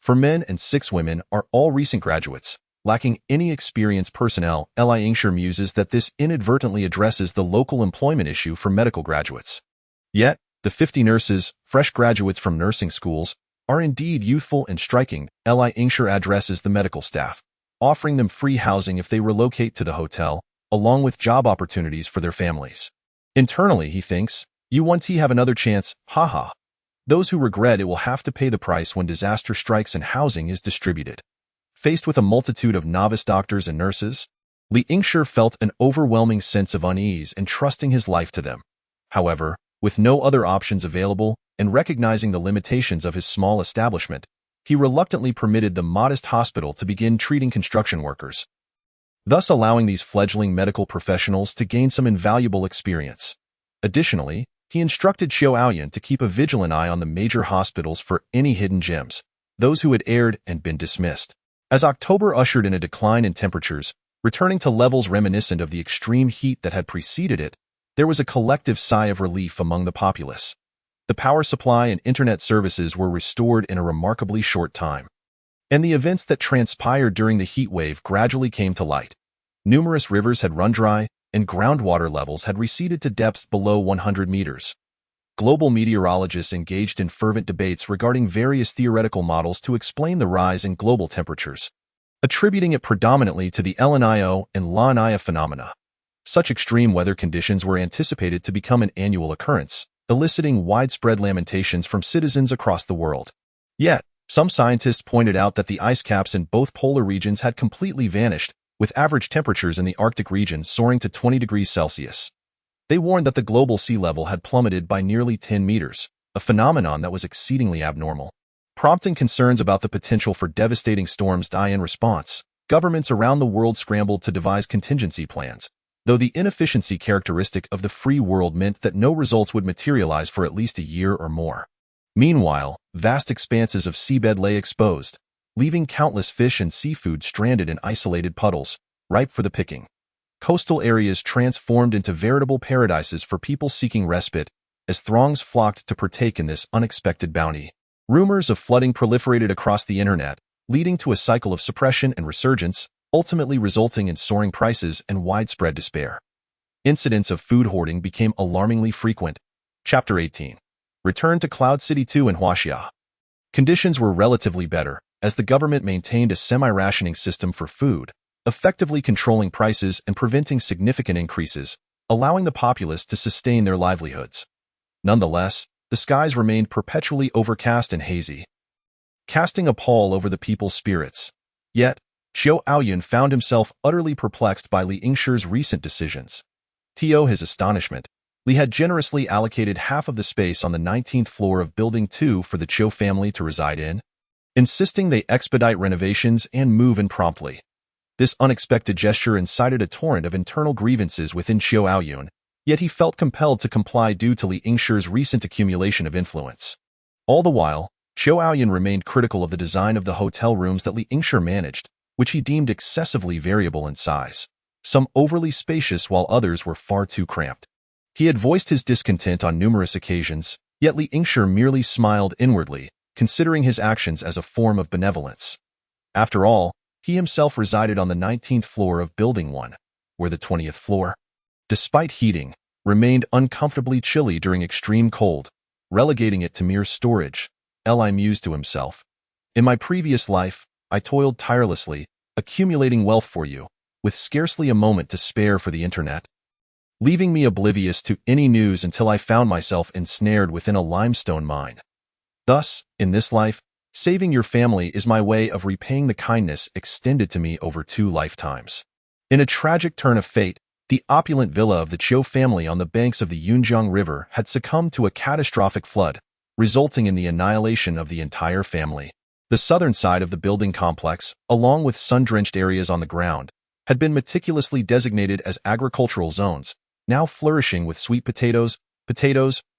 S1: 4 men and 6 women are all recent graduates, lacking any experienced personnel. Li Yingshi muses that this inadvertently addresses the local employment issue for medical graduates. Yet, the 50 nurses, fresh graduates from nursing schools, are indeed youthful and striking. Li Yingshi addresses the medical staff, offering them free housing if they relocate to the hotel, along with job opportunities for their families. Internally, he thinks, you won't have another chance, haha. Those who regret it will have to pay the price when disaster strikes and housing is distributed. Faced with a multitude of novice doctors and nurses, Li Yingshi felt an overwhelming sense of unease in trusting his life to them. However, with no other options available and recognizing the limitations of his small establishment, he reluctantly permitted the modest hospital to begin treating construction workers, thus allowing these fledgling medical professionals to gain some invaluable experience. Additionally, he instructed Xiao Aoyun to keep a vigilant eye on the major hospitals for any hidden gems, those who had erred and been dismissed. As October ushered in a decline in temperatures, returning to levels reminiscent of the extreme heat that had preceded it, there was a collective sigh of relief among the populace. The power supply and internet services were restored in a remarkably short time, and the events that transpired during the heat wave gradually came to light. Numerous rivers had run dry, and groundwater levels had receded to depths below 100 meters. Global meteorologists engaged in fervent debates regarding various theoretical models to explain the rise in global temperatures, attributing it predominantly to the El Niño and La Niña phenomena. Such extreme weather conditions were anticipated to become an annual occurrence, eliciting widespread lamentations from citizens across the world. Yet, some scientists pointed out that the ice caps in both polar regions had completely vanished, with average temperatures in the Arctic region soaring to 20 degrees Celsius. They warned that the global sea level had plummeted by nearly 10 meters, a phenomenon that was exceedingly abnormal, prompting concerns about the potential for devastating storms. In response, governments around the world scrambled to devise contingency plans, though the inefficiency characteristic of the free world meant that no results would materialize for at least a year or more. Meanwhile, vast expanses of seabed lay exposed, leaving countless fish and seafood stranded in isolated puddles, ripe for the picking. Coastal areas transformed into veritable paradises for people seeking respite, as throngs flocked to partake in this unexpected bounty. Rumors of flooding proliferated across the internet, leading to a cycle of suppression and resurgence, ultimately resulting in soaring prices and widespread despair. Incidents of food hoarding became alarmingly frequent. Chapter 18. Return to Cloud City 2 in Huaxia. Conditions were relatively better, as the government maintained a semi-rationing system for food, effectively controlling prices and preventing significant increases, allowing the populace to sustain their livelihoods. Nonetheless, the skies remained perpetually overcast and hazy, casting a pall over the people's spirits. Yet, Xiao Aoyun found himself utterly perplexed by Li Yingshi's recent decisions. To his astonishment, Li had generously allocated half of the space on the 19th floor of Building 2 for the Qiu family to reside in, insisting they expedite renovations and move in promptly. This unexpected gesture incited a torrent of internal grievances within Xiao Aoyun, yet he felt compelled to comply due to Li Yingshi's recent accumulation of influence. All the while, Xiao Aoyun remained critical of the design of the hotel rooms that Li Yingshi managed, which he deemed excessively variable in size, some overly spacious while others were far too cramped. He had voiced his discontent on numerous occasions, yet Li Yingshi merely smiled inwardly, considering his actions as a form of benevolence. After all, he himself resided on the 19th floor of Building 1, where the 20th floor, despite heating, remained uncomfortably chilly during extreme cold, relegating it to mere storage. Li mused to himself. In my previous life, I toiled tirelessly, accumulating wealth for you, with scarcely a moment to spare for the internet. leaving me oblivious to any news until I found myself ensnared within a limestone mine. Thus, in this life, saving your family is my way of repaying the kindness extended to me over 2 lifetimes. In a tragic turn of fate, the opulent villa of the Qiu family on the banks of the Yunjiang River had succumbed to a catastrophic flood, resulting in the annihilation of the entire family. The southern side of the building complex, along with sun-drenched areas on the ground, had been meticulously designated as agricultural zones, now flourishing with sweet potatoes,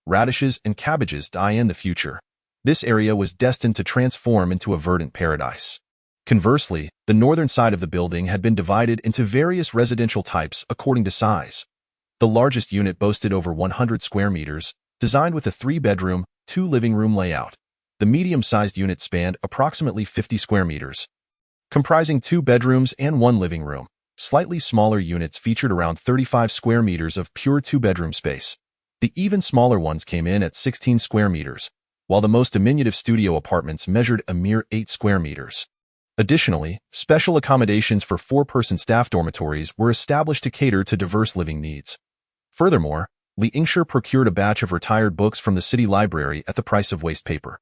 S1: radishes, and cabbages die in the future. This area was destined to transform into a verdant paradise. Conversely, the northern side of the building had been divided into various residential types according to size. The largest unit boasted over 100 square meters, designed with a 3-bedroom, 2-living-room layout. The medium-sized unit spanned approximately 50 square meters, comprising 2 bedrooms and 1 living room. Slightly smaller units featured around 35 square meters of pure 2-bedroom space. The even smaller ones came in at 16 square meters, while the most diminutive studio apartments measured a mere 8 square meters. Additionally, special accommodations for 4-person staff dormitories were established to cater to diverse living needs. Furthermore, Li Yingshi procured a batch of retired books from the city library at the price of waste paper.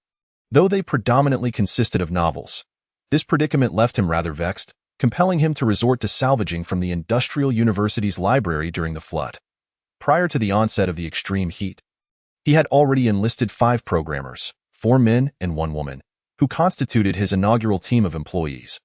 S1: Though they predominantly consisted of novels, this predicament left him rather vexed, compelling him to resort to salvaging from the Industrial University's library during the flood. Prior to the onset of the extreme heat, he had already enlisted 5 programmers, 4 men and 1 woman, who constituted his inaugural team of employees.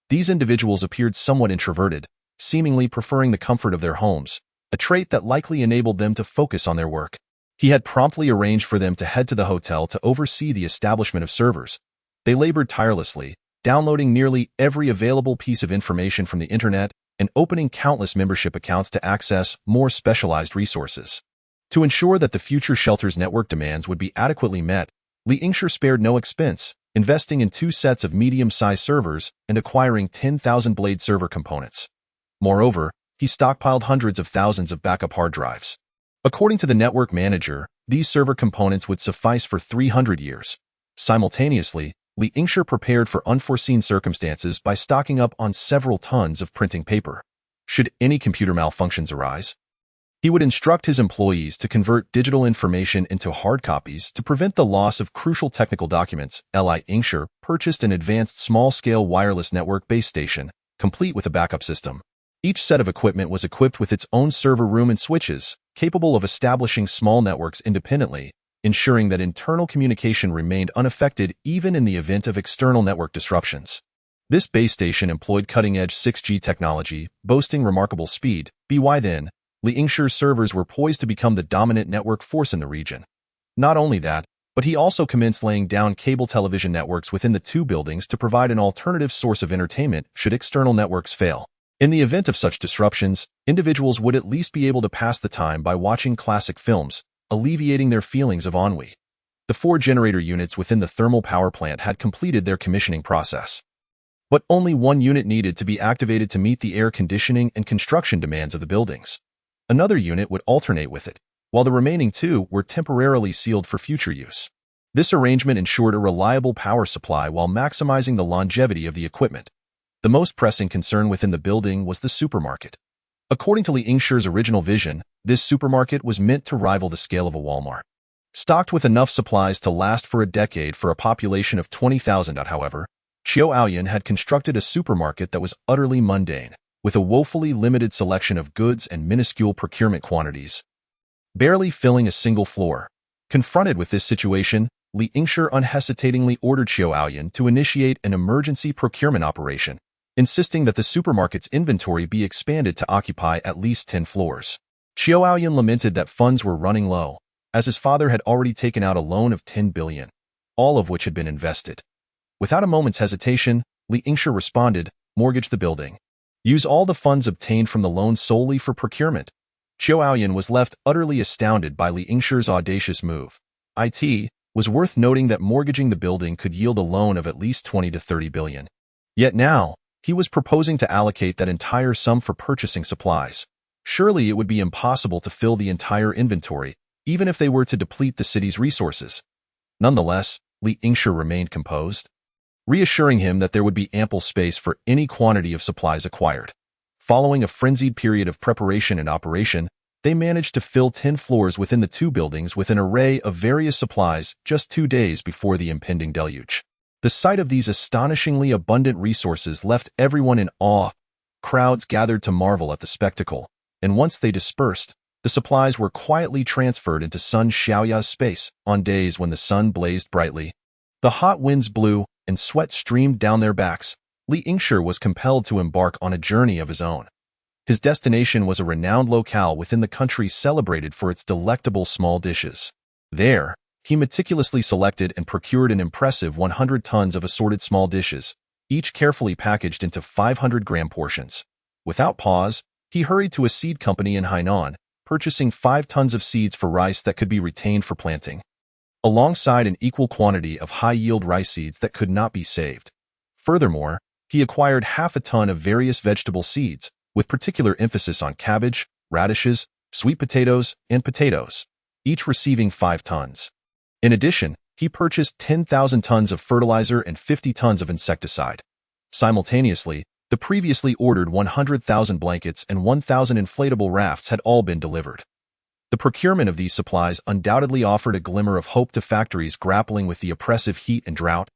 S1: These individuals appeared somewhat introverted, seemingly preferring the comfort of their homes, a trait that likely enabled them to focus on their work. He had promptly arranged for them to head to the hotel to oversee the establishment of servers. They labored tirelessly, downloading nearly every available piece of information from the internet and opening countless membership accounts to access more specialized resources. To ensure that the future shelter's network demands would be adequately met, Li Yingshi spared no expense, investing in 2 sets of medium-sized servers and acquiring 10,000 blade server components. Moreover, he stockpiled hundreds of thousands of backup hard drives. According to the network manager, these server components would suffice for 300 years. Simultaneously, Li Yingshi prepared for unforeseen circumstances by stocking up on several tons of printing paper. Should any computer malfunctions arise, he would instruct his employees to convert digital information into hard copies to prevent the loss of crucial technical documents. Li Yingshi purchased an advanced small-scale wireless network base station, complete with a backup system. Each set of equipment was equipped with its own server room and switches, capable of establishing small networks independently, ensuring that internal communication remained unaffected even in the event of external network disruptions. This base station employed cutting-edge 6G technology, boasting remarkable speed. By then, Li Yingshi's servers were poised to become the dominant network force in the region. Not only that, but he also commenced laying down cable television networks within the 2 buildings to provide an alternative source of entertainment should external networks fail. In the event of such disruptions, individuals would at least be able to pass the time by watching classic films, alleviating their feelings of ennui. The 4 generator units within the thermal power plant had completed their commissioning process. But only 1 unit needed to be activated to meet the air conditioning and construction demands of the buildings. Another unit would alternate with it, while the remaining 2 were temporarily sealed for future use. This arrangement ensured a reliable power supply while maximizing the longevity of the equipment. The most pressing concern within the building was the supermarket. According to Li Yingshi's original vision, this supermarket was meant to rival the scale of a Walmart. Stocked with enough supplies to last for a decade for a population of 20,000, however, Xiao Hai had constructed a supermarket that was utterly mundane, with a woefully limited selection of goods and minuscule procurement quantities, barely filling a single floor. Confronted with this situation, Li Yingshi unhesitatingly ordered Xiao Hai to initiate an emergency procurement operation, insisting that the supermarket's inventory be expanded to occupy at least 10 floors. Xiao Hai lamented that funds were running low, as his father had already taken out a loan of 10 billion, all of which had been invested. Without a moment's hesitation, Li Yingshi responded, "Mortgage the building. Use all the funds obtained from the loan solely for procurement." Xiao Hai was left utterly astounded by Li Yingshi's audacious move. It was worth noting that mortgaging the building could yield a loan of at least 20 to 30 billion. Yet now, he was proposing to allocate that entire sum for purchasing supplies. Surely it would be impossible to fill the entire inventory, even if they were to deplete the city's resources. Nonetheless, Li Yingshi remained composed, reassuring him that there would be ample space for any quantity of supplies acquired. Following a frenzied period of preparation and operation, they managed to fill 10 floors within the two buildings with an array of various supplies just 2 days before the impending deluge. The sight of these astonishingly abundant resources left everyone in awe. Crowds gathered to marvel at the spectacle, and once they dispersed, the supplies were quietly transferred into Sun Xiaoya's space on days when the sun blazed brightly. The hot winds blew, and sweat streamed down their backs. Li Yingshi was compelled to embark on a journey of his own. His destination was a renowned locale within the country celebrated for its delectable small dishes. There, he meticulously selected and procured an impressive 100 tons of assorted small dishes, each carefully packaged into 500-gram portions. Without pause, he hurried to a seed company in Hainan, purchasing 5 tons of seeds for rice that could be retained for planting, alongside an equal quantity of high-yield rice seeds that could not be saved. Furthermore, he acquired half a ton of various vegetable seeds, with particular emphasis on cabbage, radishes, sweet potatoes, and potatoes, each receiving 5 tons. In addition, he purchased 10,000 tons of fertilizer and 50 tons of insecticide. Simultaneously, the previously ordered 100,000 blankets and 1,000 inflatable rafts had all been delivered. The procurement of these supplies undoubtedly offered a glimmer of hope to factories grappling with the oppressive heat and drought,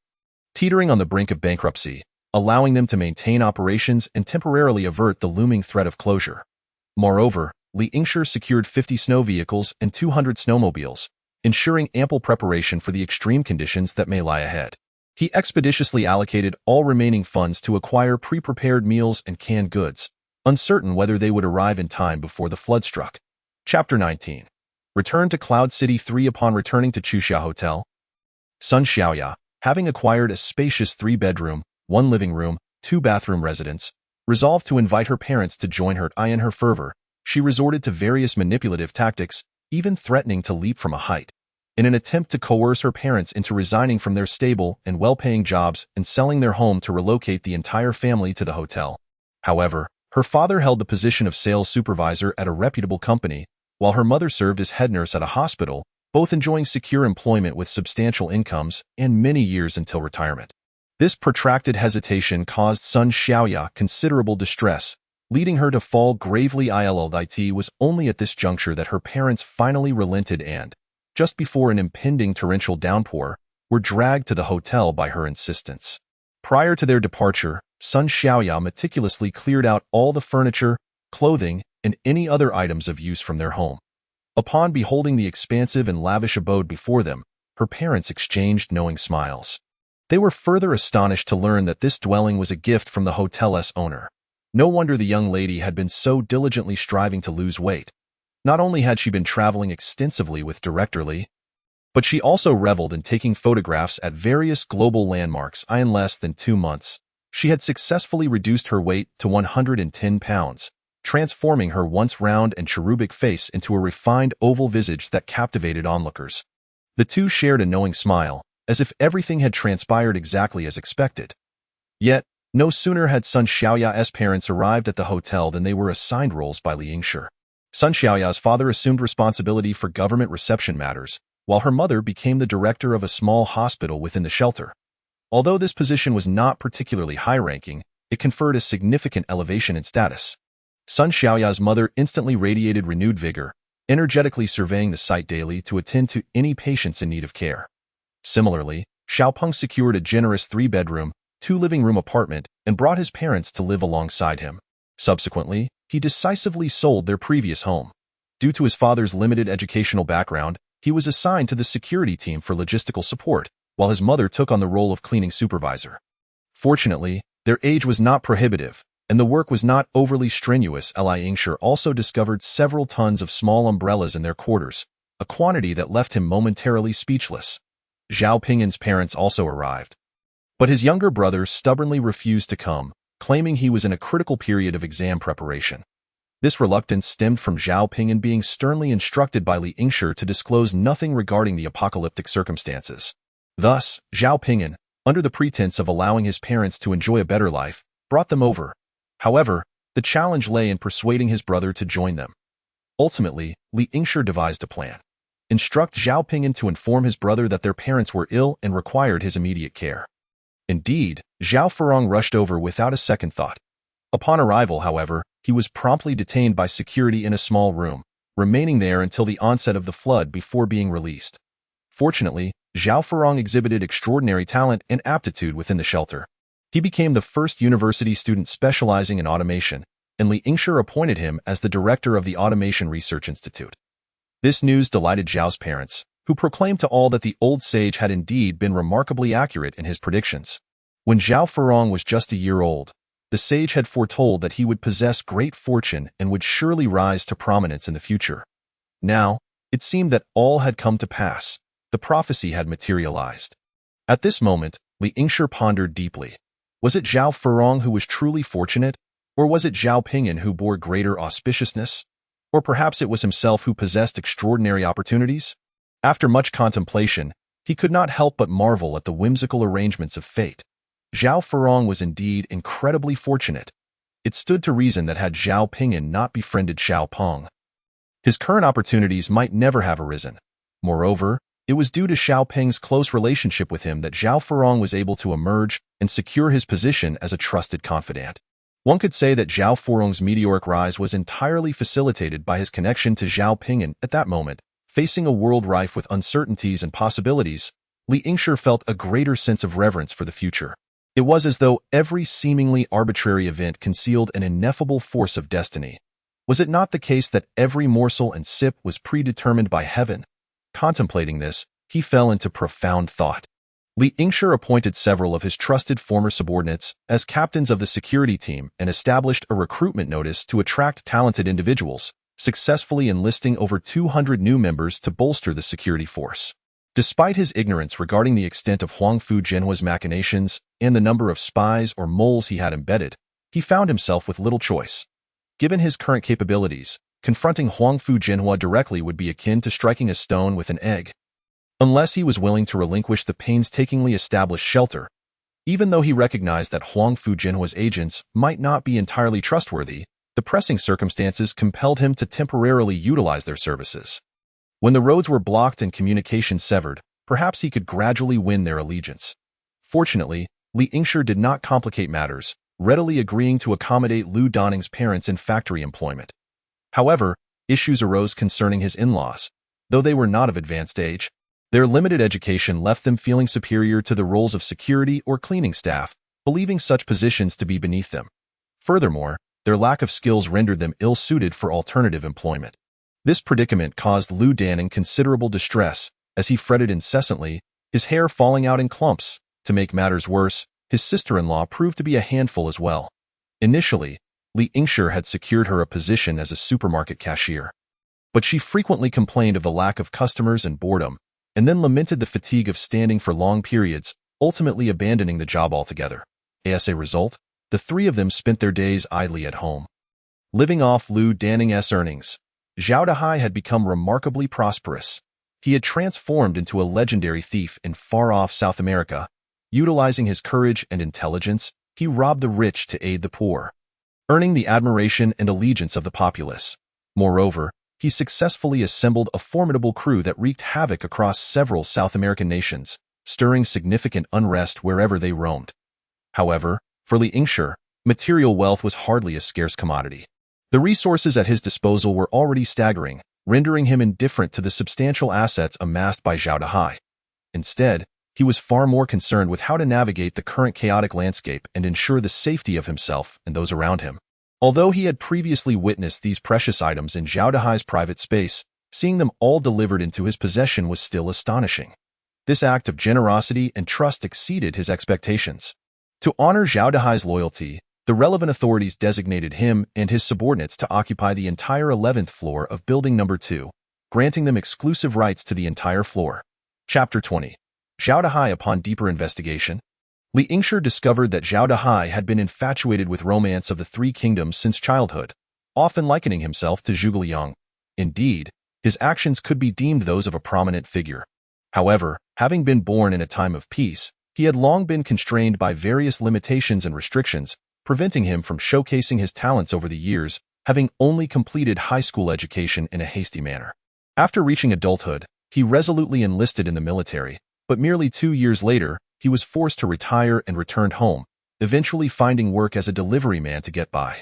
S1: teetering on the brink of bankruptcy, allowing them to maintain operations and temporarily avert the looming threat of closure. Moreover, Li Yingshi secured 50 snow vehicles and 200 snowmobiles, ensuring ample preparation for the extreme conditions that may lie ahead. He expeditiously allocated all remaining funds to acquire pre-prepared meals and canned goods, uncertain whether they would arrive in time before the flood struck. Chapter 19. Return to Cloud City 3. Upon returning to Chuxia Hotel, Sun Xiaoya, having acquired a spacious 3-bedroom, 1 living room, 2-bathroom residence, resolved to invite her parents to join her. In her fervor, she resorted to various manipulative tactics, even threatening to leap from a height, in an attempt to coerce her parents into resigning from their stable and well-paying jobs and selling their home to relocate the entire family to the hotel. However, her father held the position of sales supervisor at a reputable company, while her mother served as head nurse at a hospital, both enjoying secure employment with substantial incomes and many years until retirement. This protracted hesitation caused Sun Xiaoya considerable distress, leading her to fall gravely ill. It was only at this juncture that her parents finally relented and, just before an impending torrential downpour, were dragged to the hotel by her insistence. Prior to their departure, Sun Xiaoya meticulously cleared out all the furniture, clothing, and any other items of use from their home. Upon beholding the expansive and lavish abode before them, her parents exchanged knowing smiles. They were further astonished to learn that this dwelling was a gift from the hotel's owner. No wonder the young lady had been so diligently striving to lose weight. Not only had she been traveling extensively with Director Li, but she also reveled in taking photographs at various global landmarks. In less than 2 months, she had successfully reduced her weight to 110 pounds, transforming her once round and cherubic face into a refined oval visage that captivated onlookers. The two shared a knowing smile, as if everything had transpired exactly as expected. Yet, no sooner had Sun Xiaoya's parents arrived at the hotel than they were assigned roles by Li Yingshi. Sun Xiaoya's father assumed responsibility for government reception matters, while her mother became the director of a small hospital within the shelter. Although this position was not particularly high-ranking, it conferred a significant elevation in status. Sun Xiaoya's mother instantly radiated renewed vigor, energetically surveying the site daily to attend to any patients in need of care. Similarly, Xiaopeng secured a generous 3-bedroom, 2-living-room apartment and brought his parents to live alongside him. Subsequently, he decisively sold their previous home. Due to his father's limited educational background, he was assigned to the security team for logistical support, while his mother took on the role of cleaning supervisor. Fortunately, their age was not prohibitive, and the work was not overly strenuous. Li Yingshi also discovered several tons of small umbrellas in their quarters, a quantity that left him momentarily speechless. Zhao Pingyan's parents also arrived, but his younger brother stubbornly refused to come, claiming he was in a critical period of exam preparation. This reluctance stemmed from Zhao Pingyan being sternly instructed by Li Yingshi to disclose nothing regarding the apocalyptic circumstances. Thus, Zhao Pingyan, under the pretense of allowing his parents to enjoy a better life, brought them over. However, the challenge lay in persuading his brother to join them. Ultimately, Li Yingshi devised a plan. Instruct Zhao Pingyan to inform his brother that their parents were ill and required his immediate care. Indeed, Zhao Furong rushed over without a second thought. Upon arrival, however, he was promptly detained by security in a small room, remaining there until the onset of the flood before being released. Fortunately, Zhao Furong exhibited extraordinary talent and aptitude within the shelter. He became the first university student specializing in automation, and Li Yingshi appointed him as the director of the Automation Research Institute. This news delighted Zhao's parents, who proclaimed to all that the old sage had indeed been remarkably accurate in his predictions. When Zhao Furong was just a year old, the sage had foretold that he would possess great fortune and would surely rise to prominence in the future. Now, it seemed that all had come to pass. The prophecy had materialized. At this moment, Li Yingshi pondered deeply. Was it Zhao Furong who was truly fortunate, or was it Zhao Pingyan who bore greater auspiciousness? Or perhaps it was himself who possessed extraordinary opportunities? After much contemplation, he could not help but marvel at the whimsical arrangements of fate. Zhao Furong was indeed incredibly fortunate. It stood to reason that had Zhao Pingyan not befriended Xiao Peng, his current opportunities might never have arisen. Moreover, it was due to Xiao Peng's close relationship with him that Zhao Furong was able to emerge and secure his position as a trusted confidant. One could say that Zhao Furong's meteoric rise was entirely facilitated by his connection to Zhao Pingyan at that moment. Facing a world rife with uncertainties and possibilities, Li Yingshi felt a greater sense of reverence for the future. It was as though every seemingly arbitrary event concealed an ineffable force of destiny. Was it not the case that every morsel and sip was predetermined by heaven? Contemplating this, he fell into profound thought. Li Yingshi appointed several of his trusted former subordinates as captains of the security team and established a recruitment notice to attract talented individuals, successfully enlisting over 200 new members to bolster the security force. Despite his ignorance regarding the extent of Huangfu Jena's machinations and the number of spies or moles he had embedded, he found himself with little choice. Given his current capabilities, confronting Huangfu Jena directly would be akin to striking a stone with an egg. Unless he was willing to relinquish the painstakingly established shelter, even though he recognized that Huangfu Jena's agents might not be entirely trustworthy, the pressing circumstances compelled him to temporarily utilize their services. When the roads were blocked and communication severed, perhaps he could gradually win their allegiance. Fortunately, Li Yingshi did not complicate matters, readily agreeing to accommodate Lu Danning's parents in factory employment. However, issues arose concerning his in-laws. Though they were not of advanced age, their limited education left them feeling superior to the roles of security or cleaning staff, believing such positions to be beneath them. Furthermore, their lack of skills rendered them ill-suited for alternative employment. This predicament caused Lu Danning considerable distress, as he fretted incessantly, his hair falling out in clumps. To make matters worse, his sister-in-law proved to be a handful as well. Initially, Li Yingshi had secured her a position as a supermarket cashier. But she frequently complained of the lack of customers and boredom, and then lamented the fatigue of standing for long periods, ultimately abandoning the job altogether. As a result, the three of them spent their days idly at home. Living off Lu Danning's earnings, Xiao Hai had become remarkably prosperous. He had transformed into a legendary thief in far-off South America. Utilizing his courage and intelligence, he robbed the rich to aid the poor, earning the admiration and allegiance of the populace. Moreover, he successfully assembled a formidable crew that wreaked havoc across several South American nations, stirring significant unrest wherever they roamed. However, for Li Yingshi, material wealth was hardly a scarce commodity. The resources at his disposal were already staggering, rendering him indifferent to the substantial assets amassed by Xiao Hai. Instead, he was far more concerned with how to navigate the current chaotic landscape and ensure the safety of himself and those around him. Although he had previously witnessed these precious items in Xiao Hai's private space, seeing them all delivered into his possession was still astonishing. This act of generosity and trust exceeded his expectations. To honor Xiao Hai's loyalty, the relevant authorities designated him and his subordinates to occupy the entire 11th floor of Building Number 2, granting them exclusive rights to the entire floor. Chapter 20. Xiao Hai. Upon deeper investigation, Li Yingshi discovered that Xiao Hai had been infatuated with romance of the Three Kingdoms since childhood, often likening himself to Zhuge Liang. Indeed, his actions could be deemed those of a prominent figure. However, having been born in a time of peace, he had long been constrained by various limitations and restrictions, preventing him from showcasing his talents over the years, having only completed high school education in a hasty manner. After reaching adulthood, he resolutely enlisted in the military, but merely 2 years later, he was forced to retire and returned home, eventually finding work as a delivery man to get by.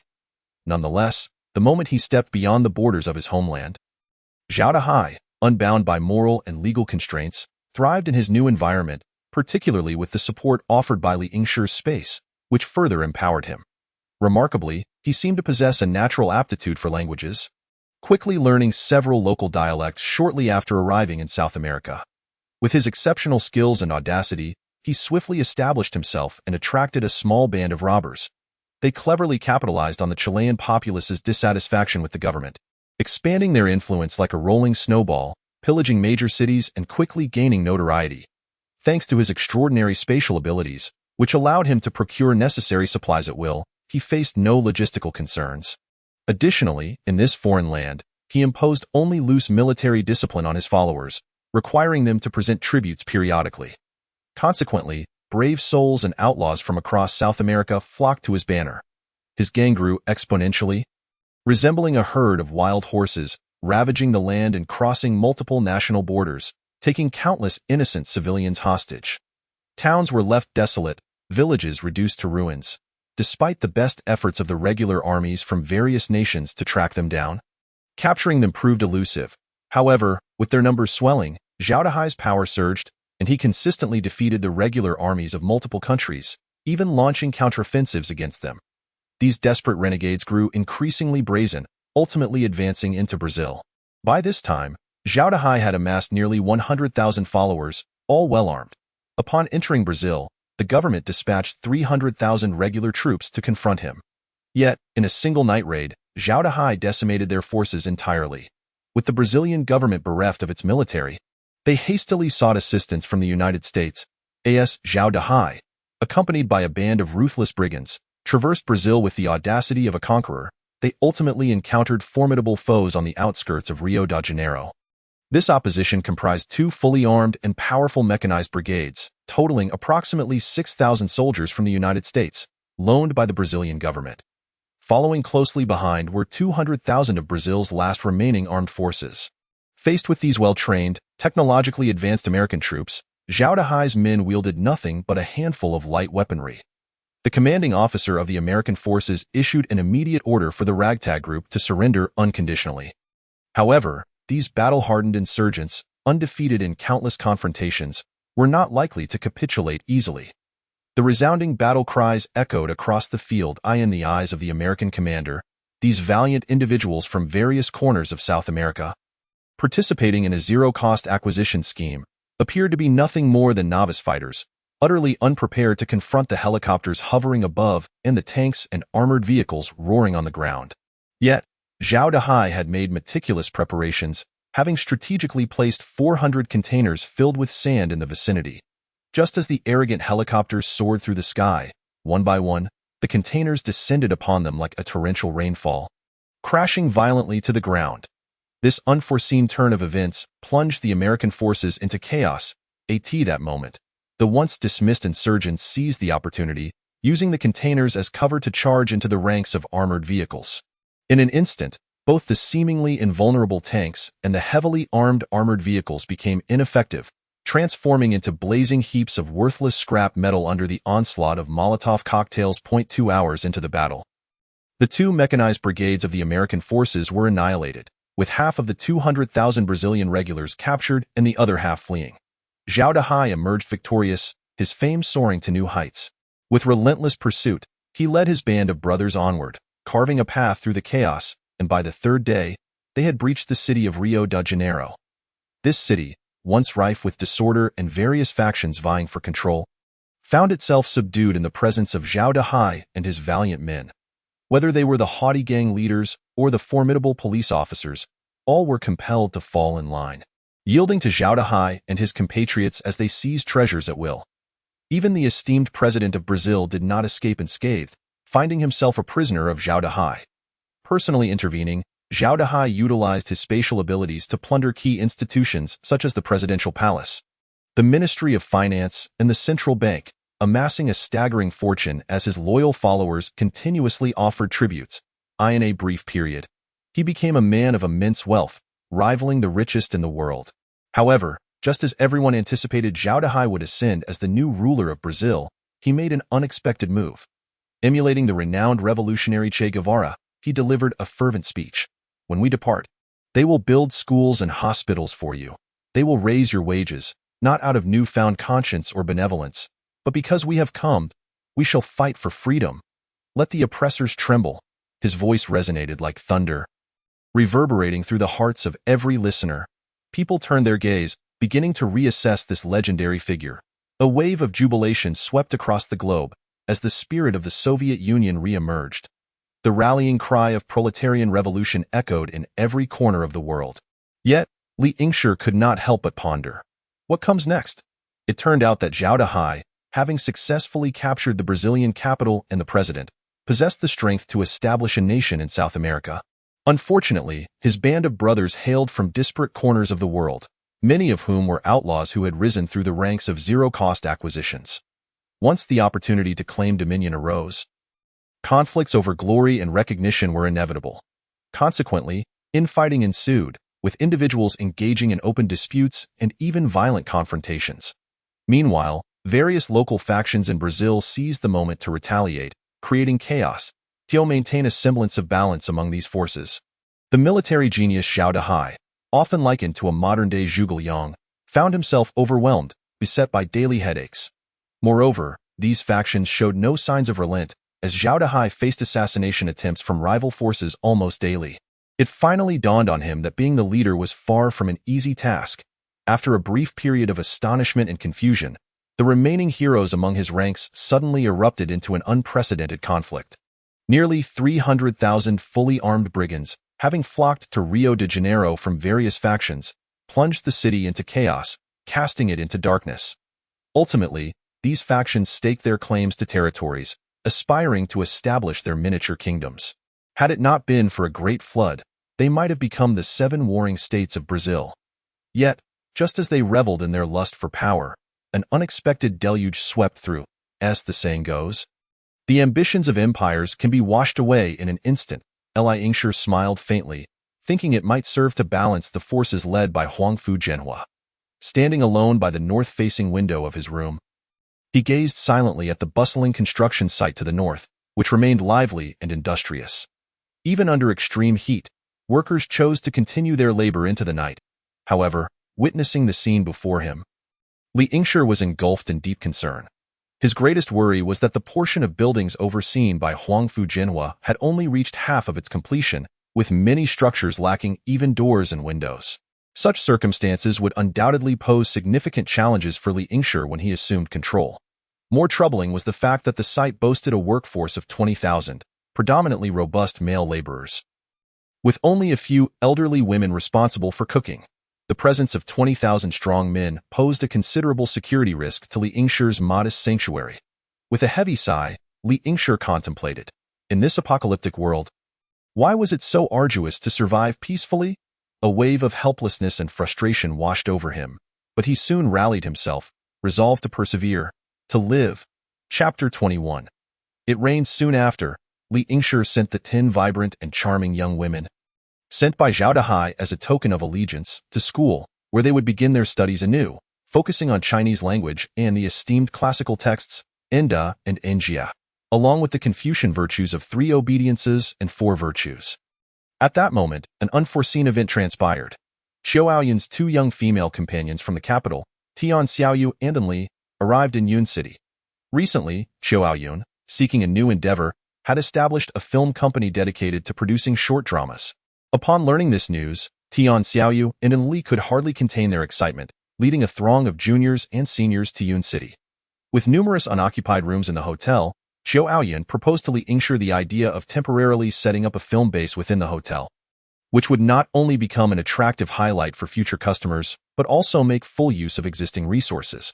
S1: Nonetheless, the moment he stepped beyond the borders of his homeland, Xiao Hai, unbound by moral and legal constraints, thrived in his new environment, particularly with the support offered by Li Yingshi's space, which further empowered him. Remarkably, he seemed to possess a natural aptitude for languages, quickly learning several local dialects shortly after arriving in South America. With his exceptional skills and audacity, he swiftly established himself and attracted a small band of robbers. They cleverly capitalized on the Chilean populace's dissatisfaction with the government, expanding their influence like a rolling snowball, pillaging major cities and quickly gaining notoriety. Thanks to his extraordinary spatial abilities, which allowed him to procure necessary supplies at will, he faced no logistical concerns. Additionally, in this foreign land, he imposed only loose military discipline on his followers, requiring them to present tributes periodically. Consequently, brave souls and outlaws from across South America flocked to his banner. His gang grew exponentially, resembling a herd of wild horses, ravaging the land and crossing multiple national borders, taking countless innocent civilians hostage. Towns were left desolate, villages reduced to ruins. Despite the best efforts of the regular armies from various nations to track them down, capturing them proved elusive. However, with their numbers swelling, Xiao Hai's power surged, and he consistently defeated the regular armies of multiple countries, even launching counteroffensives against them. These desperate renegades grew increasingly brazen, ultimately advancing into Brazil. By this time, Xiao Hai had amassed nearly 100,000 followers, all well-armed. Upon entering Brazil, the government dispatched 300,000 regular troops to confront him. Yet, in a single night raid, Xiao Hai decimated their forces entirely. With the Brazilian government bereft of its military, they hastily sought assistance from the United States. As Xiao Hai, accompanied by a band of ruthless brigands, traversed Brazil with the audacity of a conqueror, they ultimately encountered formidable foes on the outskirts of Rio de Janeiro. This opposition comprised two fully armed and powerful mechanized brigades, totaling approximately 6,000 soldiers from the United States, loaned by the Brazilian government. Following closely behind were 200,000 of Brazil's last remaining armed forces. Faced with these well-trained, technologically advanced American troops, Xiao Hai's men wielded nothing but a handful of light weaponry. The commanding officer of the American forces issued an immediate order for the ragtag group to surrender unconditionally. However, these battle-hardened insurgents, undefeated in countless confrontations, were not likely to capitulate easily. The resounding battle cries echoed across the field. In the eyes of the American commander, these valiant individuals from various corners of South America, participating in a zero-cost acquisition scheme, appeared to be nothing more than novice fighters, utterly unprepared to confront the helicopters hovering above and the tanks and armored vehicles roaring on the ground. Yet, Xiao Hai had made meticulous preparations, having strategically placed 400 containers filled with sand in the vicinity. Just as the arrogant helicopters soared through the sky, one by one, the containers descended upon them like a torrential rainfall, crashing violently to the ground. This unforeseen turn of events plunged the American forces into chaos. At that moment, the once dismissed insurgents seized the opportunity, using the containers as cover to charge into the ranks of armored vehicles. In an instant, both the seemingly invulnerable tanks and the heavily armored vehicles became ineffective, transforming into blazing heaps of worthless scrap metal under the onslaught of Molotov cocktails. 2 hours into the battle, the two mechanized brigades of the American forces were annihilated, with half of the 200,000 Brazilian regulars captured and the other half fleeing. Xiao Hai emerged victorious, his fame soaring to new heights. With relentless pursuit, he led his band of brothers onward, carving a path through the chaos, and by the third day, they had breached the city of Rio de Janeiro. This city, once rife with disorder and various factions vying for control, found itself subdued in the presence of Xiao Hai and his valiant men. Whether they were the haughty gang leaders or the formidable police officers, all were compelled to fall in line, yielding to Xiao Hai and his compatriots as they seized treasures at will. Even the esteemed president of Brazil did not escape unscathed, finding himself a prisoner of Xiao Hai. Personally intervening, Xiao Hai utilized his spatial abilities to plunder key institutions such as the presidential palace, the Ministry of Finance, and the central bank, amassing a staggering fortune as his loyal followers continuously offered tributes. In a brief period, he became a man of immense wealth, rivaling the richest in the world. However, just as everyone anticipated Xiao Hai would ascend as the new ruler of Brazil, he made an unexpected move. Emulating the renowned revolutionary Che Guevara, he delivered a fervent speech. When we depart, They will build schools and hospitals for you. They will raise your wages, not out of newfound conscience or benevolence, but because we have come, we shall fight for freedom. Let the oppressors tremble. His voice resonated like thunder, reverberating through the hearts of every listener. People turned their gaze, beginning to reassess this legendary figure. A wave of jubilation swept across the globe as the spirit of the Soviet Union re-emerged. The rallying cry of proletarian revolution echoed in every corner of the world. Yet, Li Yingshi could not help but ponder. What comes next? It turned out that Xiao Hai, having successfully captured the Brazilian capital and the president, possessed the strength to establish a nation in South America. Unfortunately, his band of brothers hailed from disparate corners of the world, many of whom were outlaws who had risen through the ranks of zero-cost acquisitions. Once the opportunity to claim dominion arose, conflicts over glory and recognition were inevitable. Consequently, infighting ensued, with individuals engaging in open disputes and even violent confrontations. Meanwhile, various local factions in Brazil seized the moment to retaliate, creating chaos, to maintain a semblance of balance among these forces. The military genius Xiao Hai, often likened to a modern-day Zhuge Liang, found himself overwhelmed, beset by daily headaches. Moreover, these factions showed no signs of relent, as Xiao Hai faced assassination attempts from rival forces almost daily. It finally dawned on him that being the leader was far from an easy task. After a brief period of astonishment and confusion, the remaining heroes among his ranks suddenly erupted into an unprecedented conflict. Nearly 300,000 fully armed brigands, having flocked to Rio de Janeiro from various factions, plunged the city into chaos, casting it into darkness. Ultimately, these factions staked their claims to territories, aspiring to establish their miniature kingdoms. Had it not been for a great flood, they might have become the 7 warring states of Brazil. Yet, just as they reveled in their lust for power, an unexpected deluge swept through. As the saying goes, the ambitions of empires can be washed away in an instant. Li Yingshi smiled faintly, thinking it might serve to balance the forces led by Huangfu Jena. Standing alone by the north-facing window of his room, he gazed silently at the bustling construction site to the north, which remained lively and industrious. Even under extreme heat, workers chose to continue their labor into the night. However, witnessing the scene before him, Li Yingshi was engulfed in deep concern. His greatest worry was that the portion of buildings overseen by Huangfu Jena had only reached half of its completion, with many structures lacking even doors and windows. Such circumstances would undoubtedly pose significant challenges for Li Yingshi when he assumed control. More troubling was the fact that the site boasted a workforce of 20,000, predominantly robust male laborers, with only a few elderly women responsible for cooking. The presence of 20,000 strong men posed a considerable security risk to Li Yingshi's modest sanctuary. With a heavy sigh, Li Yingshi contemplated. In this apocalyptic world, why was it so arduous to survive peacefully? A wave of helplessness and frustration washed over him, but he soon rallied himself, resolved to persevere, to live. Chapter 21. It rained soon after. Li Yingshi sent the 10 vibrant and charming young women, sent by Xiao Hai as a token of allegiance, to school, where they would begin their studies anew, focusing on Chinese language and the esteemed classical texts, Enda and Enjia, along with the Confucian virtues of 3 obediences and 4 virtues. At that moment, an unforeseen event transpired. Xiao Haoyun's 2 young female companions from the capital, Tian Xiaoyu and Li, arrived in Yun City. Recently, Xiao Haoyun, seeking a new endeavor, had established a film company dedicated to producing short dramas. Upon learning this news, Tian Xiaoyu and Li could hardly contain their excitement, leading a throng of juniors and seniors to Yun City. With numerous unoccupied rooms in the hotel, Xiao Haoyun proposed to Li Yingshi the idea of temporarily setting up a film base within the hotel, which would not only become an attractive highlight for future customers, but also make full use of existing resources.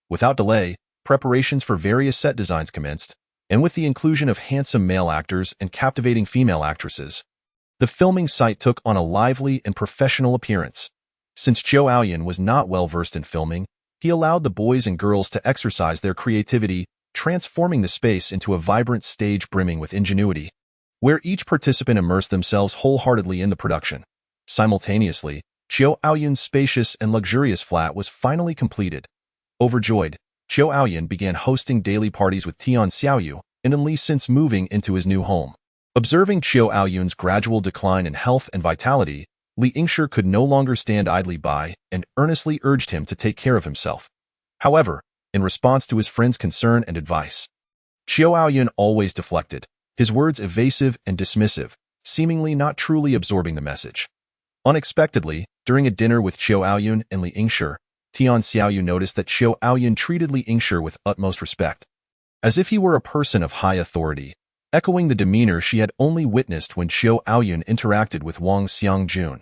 S1: Without delay, preparations for various set designs commenced, and with the inclusion of handsome male actors and captivating female actresses, the filming site took on a lively and professional appearance. Since Xiao Haoyun was not well versed in filming, he allowed the boys and girls to exercise their creativity, transforming the space into a vibrant stage brimming with ingenuity, where each participant immersed themselves wholeheartedly in the production. Simultaneously, Xiao Haoyun's spacious and luxurious flat was finally completed. Overjoyed, Xiao Haoyun began hosting daily parties with Tian Xiaoyu and Li since moving into his new home. Observing Xiao Haoyun's gradual decline in health and vitality, Li Yingshi could no longer stand idly by and earnestly urged him to take care of himself. However, in response to his friend's concern and advice, Xiao Haoyun always deflected, his words evasive and dismissive, seemingly not truly absorbing the message. Unexpectedly, during a dinner with Xiao Haoyun and Li Yingshi, Tian Xiaoyu noticed that Xiao Haoyun treated Li Yingshi with utmost respect, as if he were a person of high authority, echoing the demeanor she had only witnessed when Xiao Haoyun interacted with Wang Xiangjun.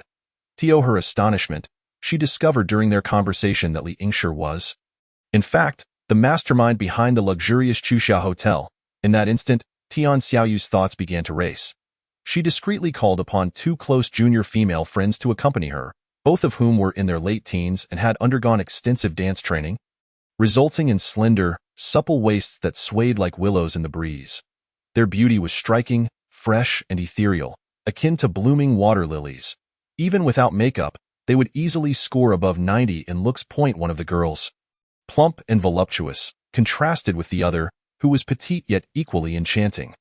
S1: To her astonishment, she discovered during their conversation that Li Yingshi was, in fact, the mastermind behind the luxurious Chuxia Hotel. In that instant, Tian Xiaoyu's thoughts began to race. She discreetly called upon two close junior female friends to accompany her, both of whom were in their late teens and had undergone extensive dance training, resulting in slender, supple waists that swayed like willows in the breeze. Their beauty was striking, fresh, and ethereal, akin to blooming water lilies. Even without makeup, they would easily score above 90 in looks. One of the girls, plump and voluptuous, contrasted with the other, who was petite yet equally enchanting.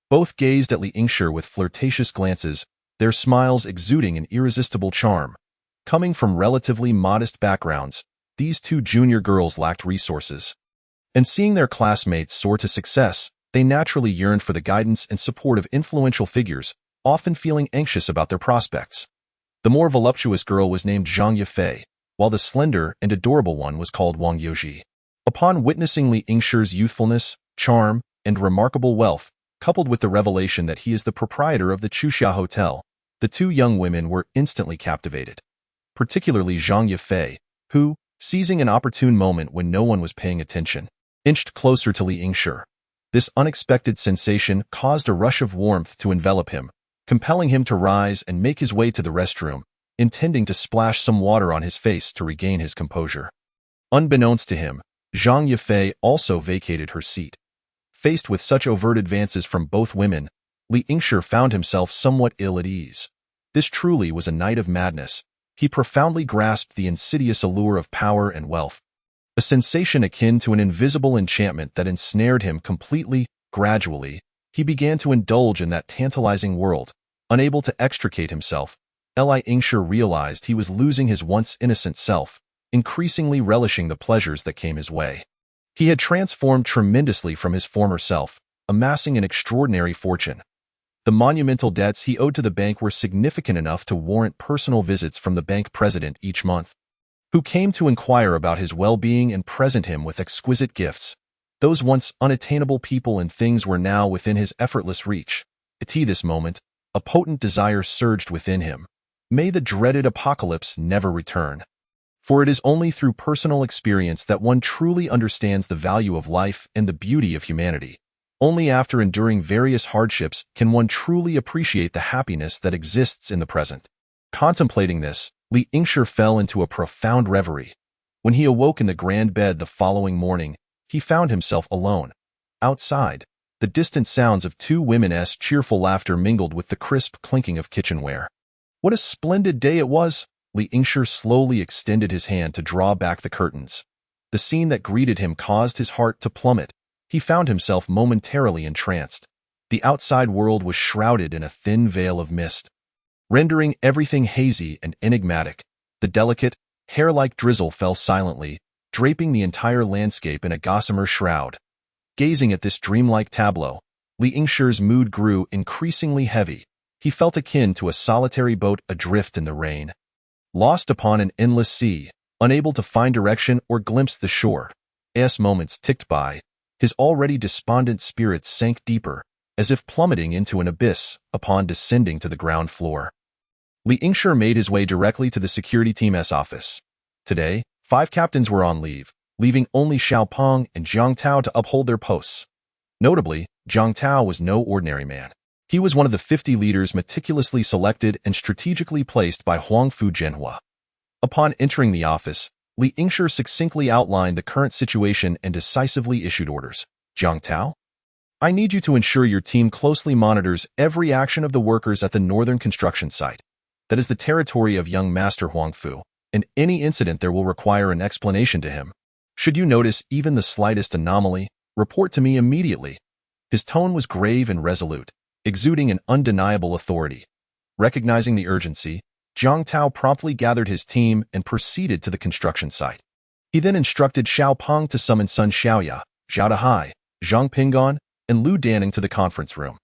S1: Both gazed at Li Yingshi with flirtatious glances, their smiles exuding an irresistible charm. Coming from relatively modest backgrounds, these two junior girls lacked resources. And seeing their classmates soar to success, they naturally yearned for the guidance and support of influential figures, often feeling anxious about their prospects. The more voluptuous girl was named Zhang Yifei, while the slender and adorable one was called Wang Youji. Upon witnessing Li Yingshi's youthfulness, charm, and remarkable wealth, coupled with the revelation that he is the proprietor of the Chuxia Hotel, the two young women were instantly captivated. Particularly Zhang Yifei, who, seizing an opportune moment when no one was paying attention, inched closer to Li Yingshi. This unexpected sensation caused a rush of warmth to envelop him, compelling him to rise and make his way to the restroom, intending to splash some water on his face to regain his composure. Unbeknownst to him, Zhang Yifei also vacated her seat. Faced with such overt advances from both women, Li Yingshi found himself somewhat ill at ease. This truly was a night of madness. He profoundly grasped the insidious allure of power and wealth, a sensation akin to an invisible enchantment that ensnared him completely. Gradually, he began to indulge in that tantalizing world, unable to extricate himself. Li Yingshi realized he was losing his once innocent self, increasingly relishing the pleasures that came his way. He had transformed tremendously from his former self, amassing an extraordinary fortune. The monumental debts he owed to the bank were significant enough to warrant personal visits from the bank president each month, who came to inquire about his well-being and present him with exquisite gifts. Those once unattainable people and things were now within his effortless reach. At this moment, a potent desire surged within him. May the dreaded apocalypse never return. For it is only through personal experience that one truly understands the value of life and the beauty of humanity. Only after enduring various hardships can one truly appreciate the happiness that exists in the present. Contemplating this, Li Yingshi fell into a profound reverie. When he awoke in the grand bed the following morning, he found himself alone. Outside, the distant sounds of two women's cheerful laughter mingled with the crisp clinking of kitchenware. What a splendid day it was! Li Yingshi slowly extended his hand to draw back the curtains. The scene that greeted him caused his heart to plummet. He found himself momentarily entranced. The outside world was shrouded in a thin veil of mist, rendering everything hazy and enigmatic. The delicate, hair-like drizzle fell silently, draping the entire landscape in a gossamer shroud. Gazing at this dreamlike tableau, Li Yingshi's mood grew increasingly heavy. He felt akin to a solitary boat adrift in the rain, lost upon an endless sea, unable to find direction or glimpse the shore. As moments ticked by, his already despondent spirits sank deeper, as if plummeting into an abyss upon descending to the ground floor. Li Yingshi made his way directly to the security team's office. Today, 5 captains were on leave, leaving only Xiao Peng and Jiang Tao to uphold their posts. Notably, Jiang Tao was no ordinary man. He was one of the 50 leaders meticulously selected and strategically placed by Huangfu Jena. Upon entering the office, Li Yingshi succinctly outlined the current situation and decisively issued orders. Jiang Tao, I need you to ensure your team closely monitors every action of the workers at the northern construction site. That is the territory of young Master Huangfu, and any incident there will require an explanation to him. Should you notice even the slightest anomaly, report to me immediately. His tone was grave and resolute, exuding an undeniable authority. Recognizing the urgency, Jiang Tao promptly gathered his team and proceeded to the construction site. He then instructed Xiao Peng to summon Sun Xiaoya, Xiao Hai, Zhang Pingon, and Lu Danning to the conference room.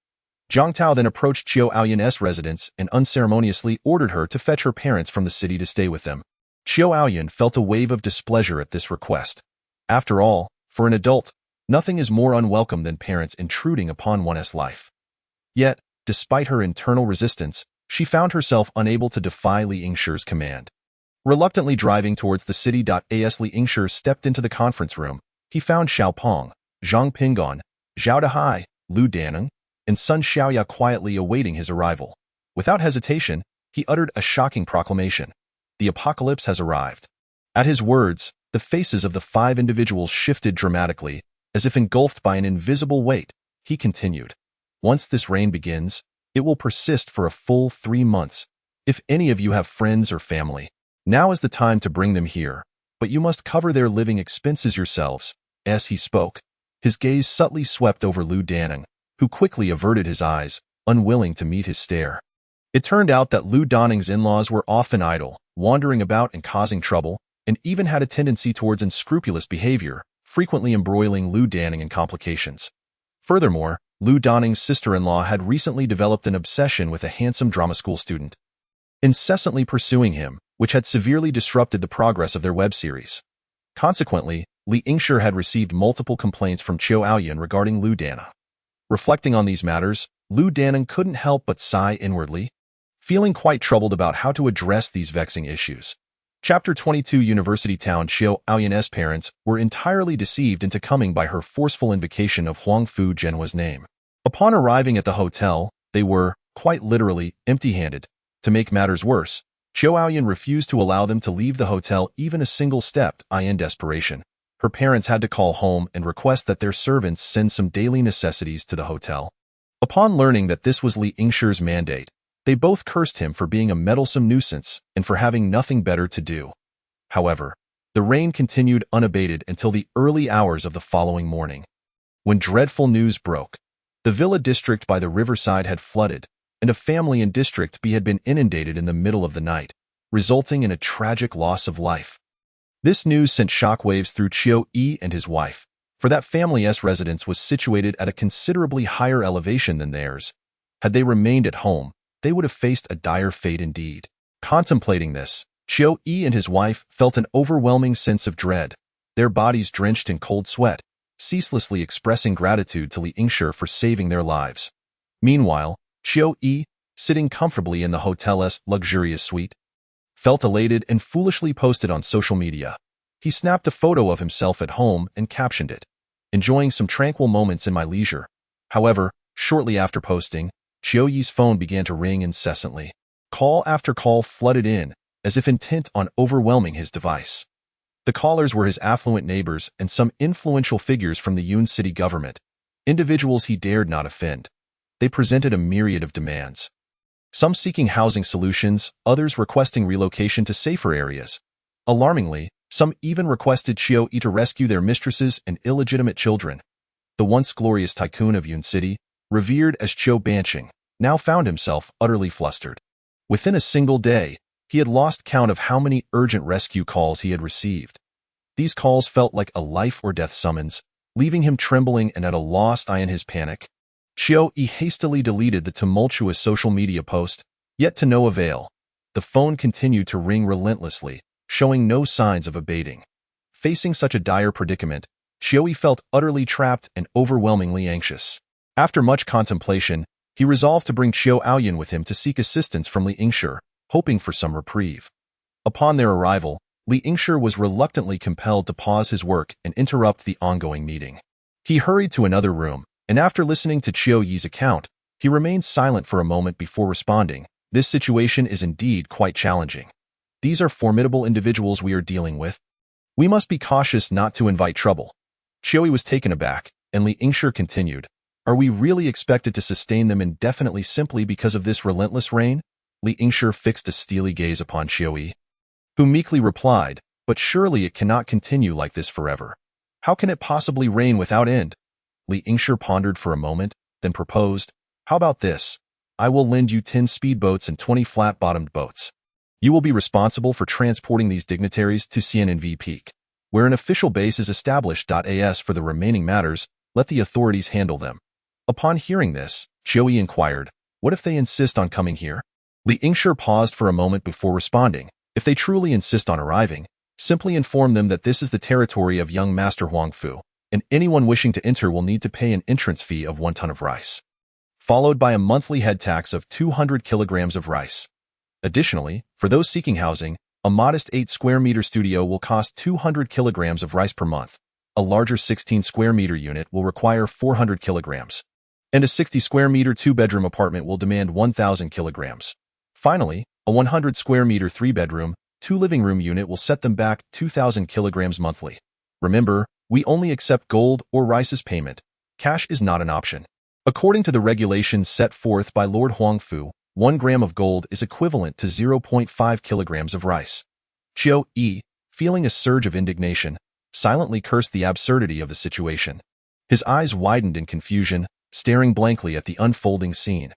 S1: Jiang Tao then approached Qiu Aoyun's residence and unceremoniously ordered her to fetch her parents from the city to stay with them. Qiu Aoyun felt a wave of displeasure at this request. After all, for an adult, nothing is more unwelcome than parents intruding upon one's life. Yet, despite her internal resistance, she found herself unable to defy Li Yingshi's command. Reluctantly driving towards the city, as Li Yingshi stepped into the conference room, he found Xiao Peng, Zhang Pingon, Xiao Hai, Lu Danning, and Sun Xiaoya quietly awaiting his arrival. Without hesitation, he uttered a shocking proclamation. The apocalypse has arrived. At his words, the faces of the 5 individuals shifted dramatically, as if engulfed by an invisible weight. He continued, "Once this reign begins, it will persist for a full 3 months. If any of you have friends or family, now is the time to bring them here, but you must cover their living expenses yourselves." As he spoke, his gaze subtly swept over Lu Danning, who quickly averted his eyes, unwilling to meet his stare. It turned out that Lu Danning's in-laws were often idle, wandering about and causing trouble, and even had a tendency towards unscrupulous behavior, frequently embroiling Lu Danning in complications. Furthermore, Lu Danning's sister-in-law had recently developed an obsession with a handsome drama school student, incessantly pursuing him, which had severely disrupted the progress of their web series. Consequently, Li Yingshi had received multiple complaints from Qiu Aoyun regarding Lu Danning. Reflecting on these matters, Lu Danning couldn't help but sigh inwardly, feeling quite troubled about how to address these vexing issues. Chapter 22 University Town. Xiao Aoyun's parents were entirely deceived into coming by her forceful invocation of Huangfu Jena's name. Upon arriving at the hotel, they were, quite literally, empty-handed. To make matters worse, Qiu Aoyun refused to allow them to leave the hotel even a single step. In desperation, her parents had to call home and request that their servants send some daily necessities to the hotel. Upon learning that this was Li Yingshi's mandate, they both cursed him for being a meddlesome nuisance and for having nothing better to do. However, the rain continued unabated until the early hours of the following morning. When dreadful news broke, the villa district by the riverside had flooded, and a family in District B had been inundated in the middle of the night, resulting in a tragic loss of life. This news sent shockwaves through Qiu Yi and his wife, for that family's residence was situated at a considerably higher elevation than theirs. Had they remained at home, they would have faced a dire fate indeed. Contemplating this, Qiu Yi and his wife felt an overwhelming sense of dread, their bodies drenched in cold sweat, ceaselessly expressing gratitude to Li Yingshi for saving their lives. Meanwhile, Qiu Yi, sitting comfortably in the hotel's luxurious suite, felt elated and foolishly posted on social media. He snapped a photo of himself at home and captioned it, "Enjoying some tranquil moments in my leisure." However, shortly after posting, Qiu Yi's phone began to ring incessantly. Call after call flooded in, as if intent on overwhelming his device. The callers were his affluent neighbors and some influential figures from the Yun city government, individuals he dared not offend. They presented a myriad of demands. Some seeking housing solutions, others requesting relocation to safer areas. Alarmingly, some even requested Qiu Yi to rescue their mistresses and illegitimate children. The once glorious tycoon of Yun City, revered as Qiu Banqing, now found himself utterly flustered. Within a single day, he had lost count of how many urgent rescue calls he had received. These calls felt like a life-or-death summons, leaving him trembling and at a loss. In his panic, Qiu Yi hastily deleted the tumultuous social media post, yet to no avail. The phone continued to ring relentlessly, showing no signs of abating. Facing such a dire predicament, Qiu Yi felt utterly trapped and overwhelmingly anxious. After much contemplation, he resolved to bring Qiu Aoyun with him to seek assistance from Li Yingshi, hoping for some reprieve. Upon their arrival, Li Yingshi was reluctantly compelled to pause his work and interrupt the ongoing meeting. He hurried to another room, and after listening to Qiu Yi's account, he remained silent for a moment before responding. "This situation is indeed quite challenging. These are formidable individuals we are dealing with. We must be cautious not to invite trouble." Qiu Yi was taken aback, and Li Yingshi continued, "Are we really expected to sustain them indefinitely simply because of this relentless rain?" Li Yingshi fixed a steely gaze upon Qiu Yi, who meekly replied, "But surely it cannot continue like this forever. How can it possibly rain without end?" Li Yingshi pondered for a moment, then proposed, "How about this? I will lend you 10 speedboats and 20 flat-bottomed boats. You will be responsible for transporting these dignitaries to CNNV Peak, where an official base is established. As for the remaining matters, let the authorities handle them. Upon hearing this, Xiao Hai inquired, what if they insist on coming here? Li Yingshi paused for a moment before responding. If they truly insist on arriving, simply inform them that this is the territory of young Master Huangfu, and anyone wishing to enter will need to pay an entrance fee of 1 ton of rice, followed by a monthly head tax of 200 kilograms of rice. Additionally, for those seeking housing, a modest 8-square-meter studio will cost 200 kilograms of rice per month. A larger 16-square-meter unit will require 400 kilograms, and a 60-square-meter 2-bedroom apartment will demand 1,000 kilograms. Finally, a 100-square-meter 3-bedroom, 2-living-room unit will set them back 2,000 kilograms monthly. Remember, we only accept gold or rice as payment. Cash is not an option. According to the regulations set forth by Lord Huangfu, 1 gram of gold is equivalent to 0.5 kilograms of rice. Xiao Hai, feeling a surge of indignation, silently cursed the absurdity of the situation. His eyes widened in confusion, staring blankly at the unfolding scene.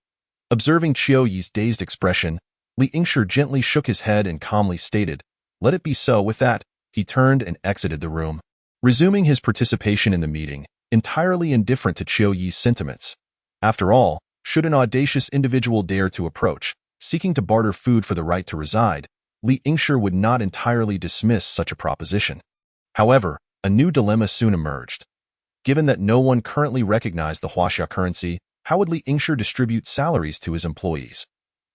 S1: Observing Xiao Hai's dazed expression, Li Yingshi gently shook his head and calmly stated, "Let it be so." With that, he turned and exited the room, resuming his participation in the meeting, entirely indifferent to Xiao Hai's sentiments. After all, should an audacious individual dare to approach, seeking to barter food for the right to reside, Li Yingshi would not entirely dismiss such a proposition. However, a new dilemma soon emerged. Given that no one currently recognized the Huaxia currency, how would Li Yingshi distribute salaries to his employees?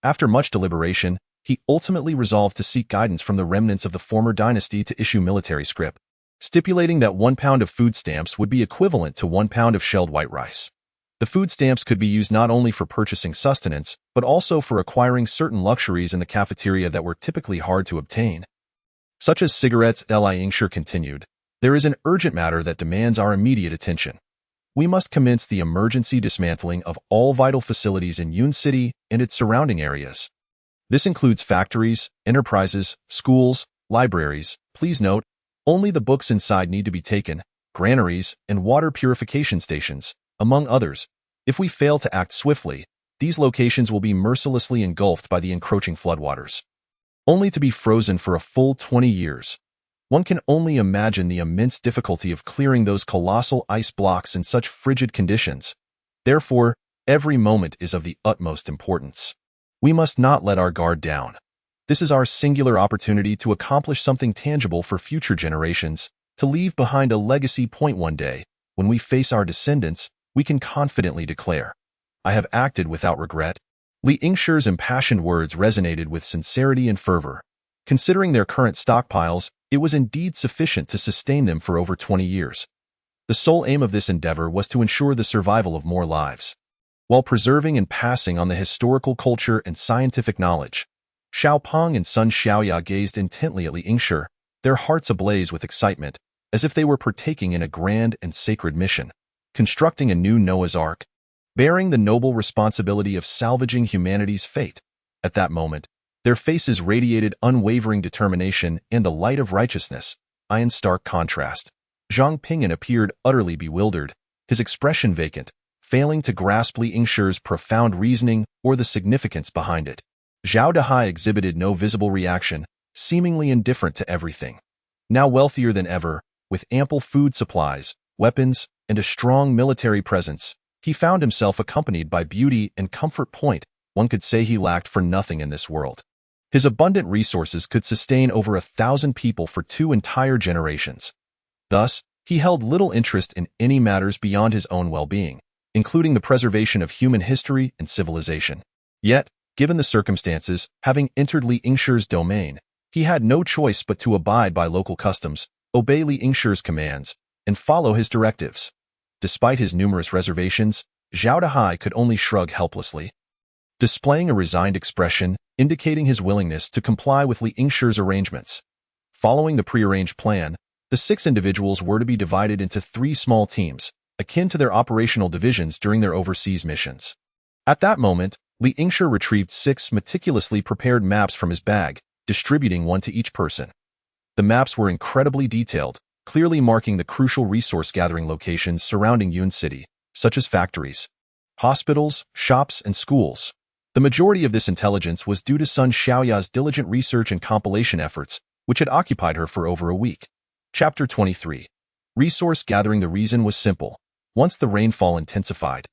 S1: After much deliberation, he ultimately resolved to seek guidance from the remnants of the former dynasty to issue military scrip, stipulating that 1 pound of food stamps would be equivalent to 1 pound of shelled white rice. The food stamps could be used not only for purchasing sustenance, but also for acquiring certain luxuries in the cafeteria that were typically hard to obtain, such as cigarettes. Li Yingshi continued, "There is an urgent matter that demands our immediate attention. We must commence the emergency dismantling of all vital facilities in Yun City and its surrounding areas. This includes factories, enterprises, schools, libraries. Please note, only the books inside need to be taken, granaries, and water purification stations, among others. If we fail to act swiftly, these locations will be mercilessly engulfed by the encroaching floodwaters, only to be frozen for a full 20 years. One can only imagine the immense difficulty of clearing those colossal ice blocks in such frigid conditions. Therefore, every moment is of the utmost importance. We must not let our guard down. This is our singular opportunity to accomplish something tangible for future generations, to leave behind a legacy. One day, when we face our descendants, we can confidently declare, 'I have acted without regret.'" Li Yingshi's impassioned words resonated with sincerity and fervor. Considering their current stockpiles, it was indeed sufficient to sustain them for over 20 years. The sole aim of this endeavor was to ensure the survival of more lives, while preserving and passing on the historical culture and scientific knowledge. Xiao Peng and son Xiaoya gazed intently at Li Yingshi, their hearts ablaze with excitement, as if they were partaking in a grand and sacred mission, constructing a new Noah's Ark, bearing the noble responsibility of salvaging humanity's fate. At that moment, their faces radiated unwavering determination and the light of righteousness. In stark contrast, Zhang Ping'an appeared utterly bewildered, his expression vacant, failing to grasp Li Yingshi's profound reasoning or the significance behind it. Xiao Hai exhibited no visible reaction, seemingly indifferent to everything. Now wealthier than ever, with ample food supplies, weapons, and a strong military presence, he found himself accompanied by beauty and comfort. One could say he lacked for nothing in this world. His abundant resources could sustain over 1,000 people for 2 entire generations. Thus, he held little interest in any matters beyond his own well-being, including the preservation of human history and civilization. Yet, given the circumstances, having entered Li Yingshi's domain, he had no choice but to abide by local customs, obey Li Yingshi's commands, and follow his directives. Despite his numerous reservations, Xiao Hai could only shrug helplessly, displaying a resigned expression, indicating his willingness to comply with Li Yingshi's arrangements. Following the prearranged plan, the 6 individuals were to be divided into 3 small teams, akin to their operational divisions during their overseas missions. At that moment, Li Yingshi retrieved 6 meticulously prepared maps from his bag, distributing 1 to each person. The maps were incredibly detailed, clearly marking the crucial resource-gathering locations surrounding Yun City, such as factories, hospitals, shops, and schools. The majority of this intelligence was due to son Xiaoya's diligent research and compilation efforts, which had occupied her for over a week. Chapter 23. Resource gathering. The reason was simple. Once the rainfall intensified,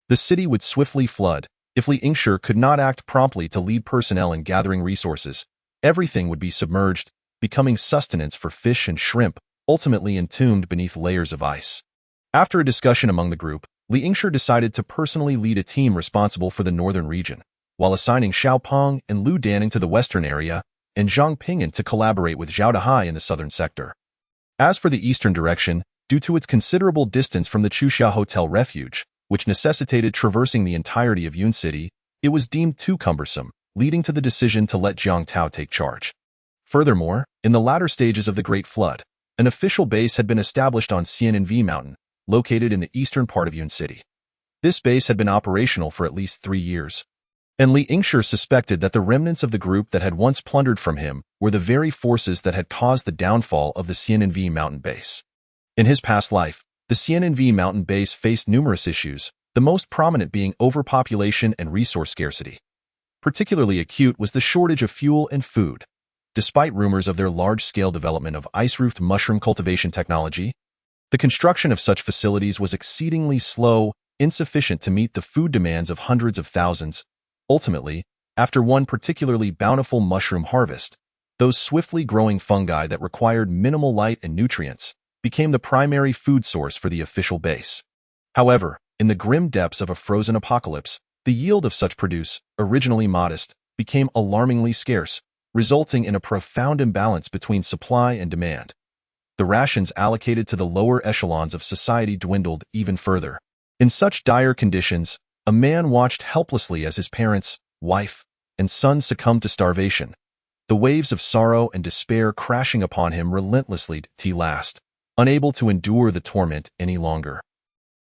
S1: the city would swiftly flood. If Li Yingshi could not act promptly to lead personnel in gathering resources, everything would be submerged, becoming sustenance for fish and shrimp, ultimately entombed beneath layers of ice. After a discussion among the group, Li Yingshi decided to personally lead a team responsible for the northern region, while assigning Xiao Peng and Lu Danning to the western area and Zhang Ping'an to collaborate with Xiao Hai in the southern sector. As for the eastern direction, due to its considerable distance from the Chuxia Hotel refuge, which necessitated traversing the entirety of Yun City, it was deemed too cumbersome, leading to the decision to let Jiang Tao take charge. Furthermore, in the latter stages of the Great Flood, an official base had been established on Xian'anvi Mountain, located in the eastern part of Yun City. This base had been operational for at least 3 years, and Li Yingshi suspected that the remnants of the group that had once plundered from him were the very forces that had caused the downfall of the Xian'anvi Mountain base. In his past life, the Xian'anvi Mountain base faced numerous issues, the most prominent being overpopulation and resource scarcity. Particularly acute was the shortage of fuel and food. Despite rumors of their large-scale development of ice-roofed mushroom cultivation technology, the construction of such facilities was exceedingly slow, insufficient to meet the food demands of hundreds of thousands. Ultimately, after one particularly bountiful mushroom harvest, those swiftly growing fungi that required minimal light and nutrients became the primary food source for the official base. However, in the grim depths of a frozen apocalypse, the yield of such produce, originally modest, became alarmingly scarce, resulting in a profound imbalance between supply and demand. The rations allocated to the lower echelons of society dwindled even further. In such dire conditions, a man watched helplessly as his parents, wife, and son succumbed to starvation, the waves of sorrow and despair crashing upon him relentlessly till last. Unable to endure the torment any longer,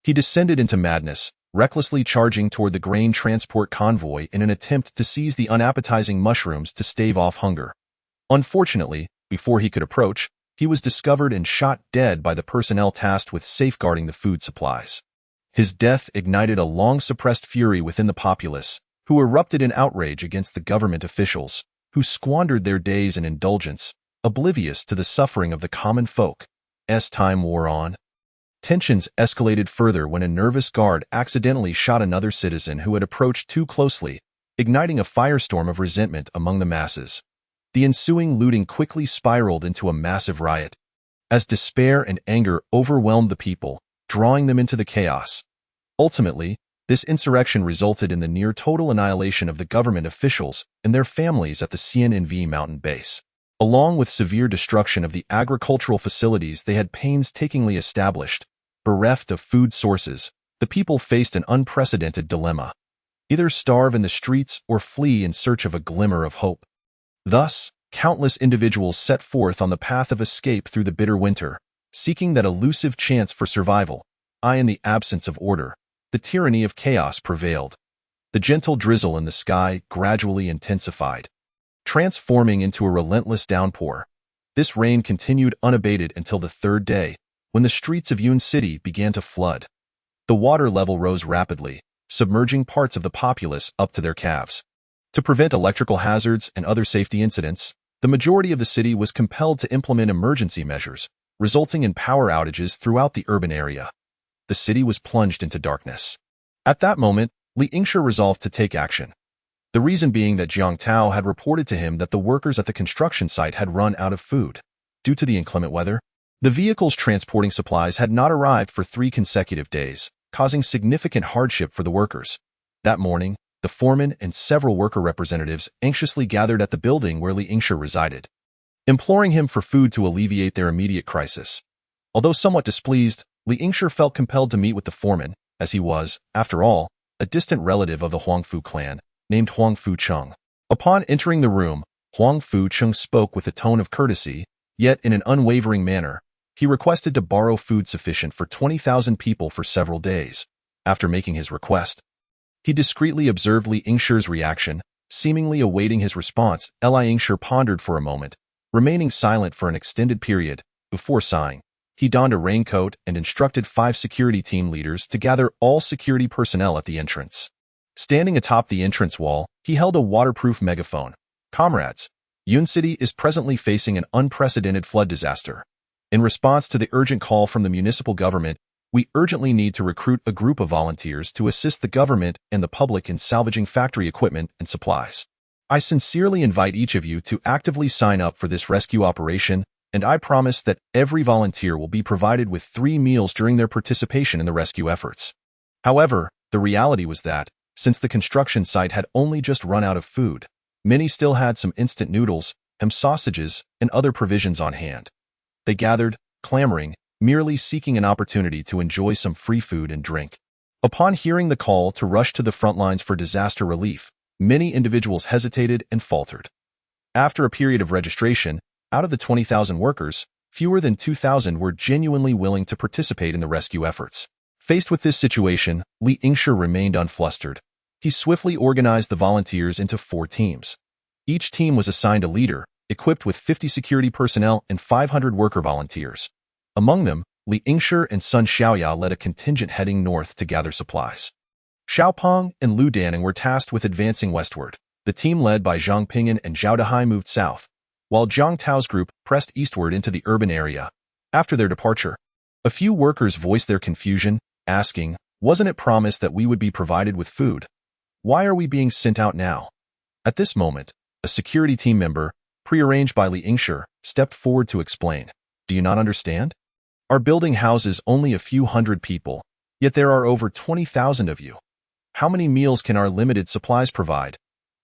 S1: he descended into madness, recklessly charging toward the grain transport convoy in an attempt to seize the unappetizing mushrooms to stave off hunger. Unfortunately, before he could approach, he was discovered and shot dead by the personnel tasked with safeguarding the food supplies. His death ignited a long-suppressed fury within the populace, who erupted in outrage against the government officials, who squandered their days in indulgence, oblivious to the suffering of the common folk. As time wore on, tensions escalated further when a nervous guard accidentally shot another citizen who had approached too closely, igniting a firestorm of resentment among the masses. The ensuing looting quickly spiraled into a massive riot, as despair and anger overwhelmed the people, drawing them into the chaos. Ultimately, this insurrection resulted in the near-total annihilation of the government officials and their families at the Xian'anvi mountain base, along with severe destruction of the agricultural facilities they had painstakingly established. Bereft of food sources, the people faced an unprecedented dilemma: either starve in the streets or flee in search of a glimmer of hope. Thus, countless individuals set forth on the path of escape through the bitter winter, seeking that elusive chance for survival. In the absence of order, the tyranny of chaos prevailed. The gentle drizzle in the sky gradually intensified, transforming into a relentless downpour. This rain continued unabated until the third day, when the streets of Yun City began to flood. The water level rose rapidly, submerging parts of the populace up to their calves. To prevent electrical hazards and other safety incidents, the majority of the city was compelled to implement emergency measures, resulting in power outages throughout the urban area. The city was plunged into darkness. At that moment, Li Yingshi resolved to take action. The reason being that Jiang Tao had reported to him that the workers at the construction site had run out of food. Due to the inclement weather, the vehicles transporting supplies had not arrived for 3 consecutive days, causing significant hardship for the workers. That morning, the foreman and several worker representatives anxiously gathered at the building where Li Yingshi resided, imploring him for food to alleviate their immediate crisis. Although somewhat displeased, Li Yingshi felt compelled to meet with the foreman, as he was, after all, a distant relative of the Huangfu clan, named Huangfu Cheng. Upon entering the room, Huangfu Cheng spoke with a tone of courtesy, yet in an unwavering manner. He requested to borrow food sufficient for 20,000 people for several days. After making his request, he discreetly observed Li Yingshi's reaction, seemingly awaiting his response. Li Yingshi pondered for a moment, remaining silent for an extended period. Before sighing, he donned a raincoat and instructed 5 security team leaders to gather all security personnel at the entrance. Standing atop the entrance wall, he held a waterproof megaphone. Comrades, Yun City is presently facing an unprecedented flood disaster. In response to the urgent call from the municipal government, we urgently need to recruit a group of volunteers to assist the government and the public in salvaging factory equipment and supplies. I sincerely invite each of you to actively sign up for this rescue operation, and I promise that every volunteer will be provided with 3 meals during their participation in the rescue efforts. However, the reality was that, since the construction site had only just run out of food, many still had some instant noodles, ham sausages, and other provisions on hand. They gathered, clamoring, merely seeking an opportunity to enjoy some free food and drink. Upon hearing the call to rush to the front lines for disaster relief, many individuals hesitated and faltered. After a period of registration, out of the 20,000 workers, fewer than 2,000 were genuinely willing to participate in the rescue efforts. Faced with this situation, Li Yingshi remained unflustered. He swiftly organized the volunteers into 4 teams. Each team was assigned a leader, equipped with 50 security personnel and 500 worker volunteers. Among them, Li Yingshi and Sun Xiaoya led a contingent heading north to gather supplies. Xiaopeng and Lu Danning were tasked with advancing westward. The team led by Zhang Ping'an and Xiao Hai moved south, while Zhang Tao's group pressed eastward into the urban area. After their departure, a few workers voiced their confusion, asking, "Wasn't it promised that we would be provided with food? Why are we being sent out now?" At this moment, a security team member, prearranged by Li Yingshi, stepped forward to explain. "Do you not understand? Our building houses only a few hundred people, yet there are over 20,000 of you. How many meals can our limited supplies provide?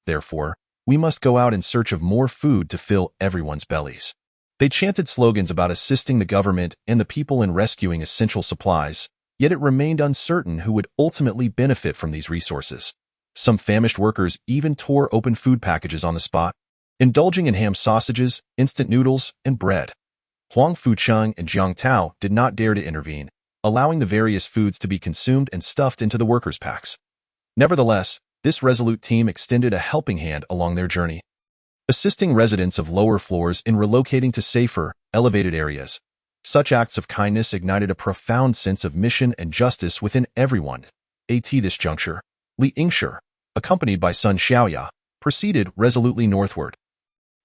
S1: Therefore, we must go out in search of more food to fill everyone's bellies." They chanted slogans about assisting the government and the people in rescuing essential supplies, yet it remained uncertain who would ultimately benefit from these resources. Some famished workers even tore open food packages on the spot, indulging in ham sausages, instant noodles, and bread. Huangfu Jena and Jiang Tao did not dare to intervene, allowing the various foods to be consumed and stuffed into the workers' packs. Nevertheless, this resolute team extended a helping hand along their journey, assisting residents of lower floors in relocating to safer, elevated areas. Such acts of kindness ignited a profound sense of mission and justice within everyone. At this juncture, Li Yingshi, accompanied by Sun Xiaoya, proceeded resolutely northward.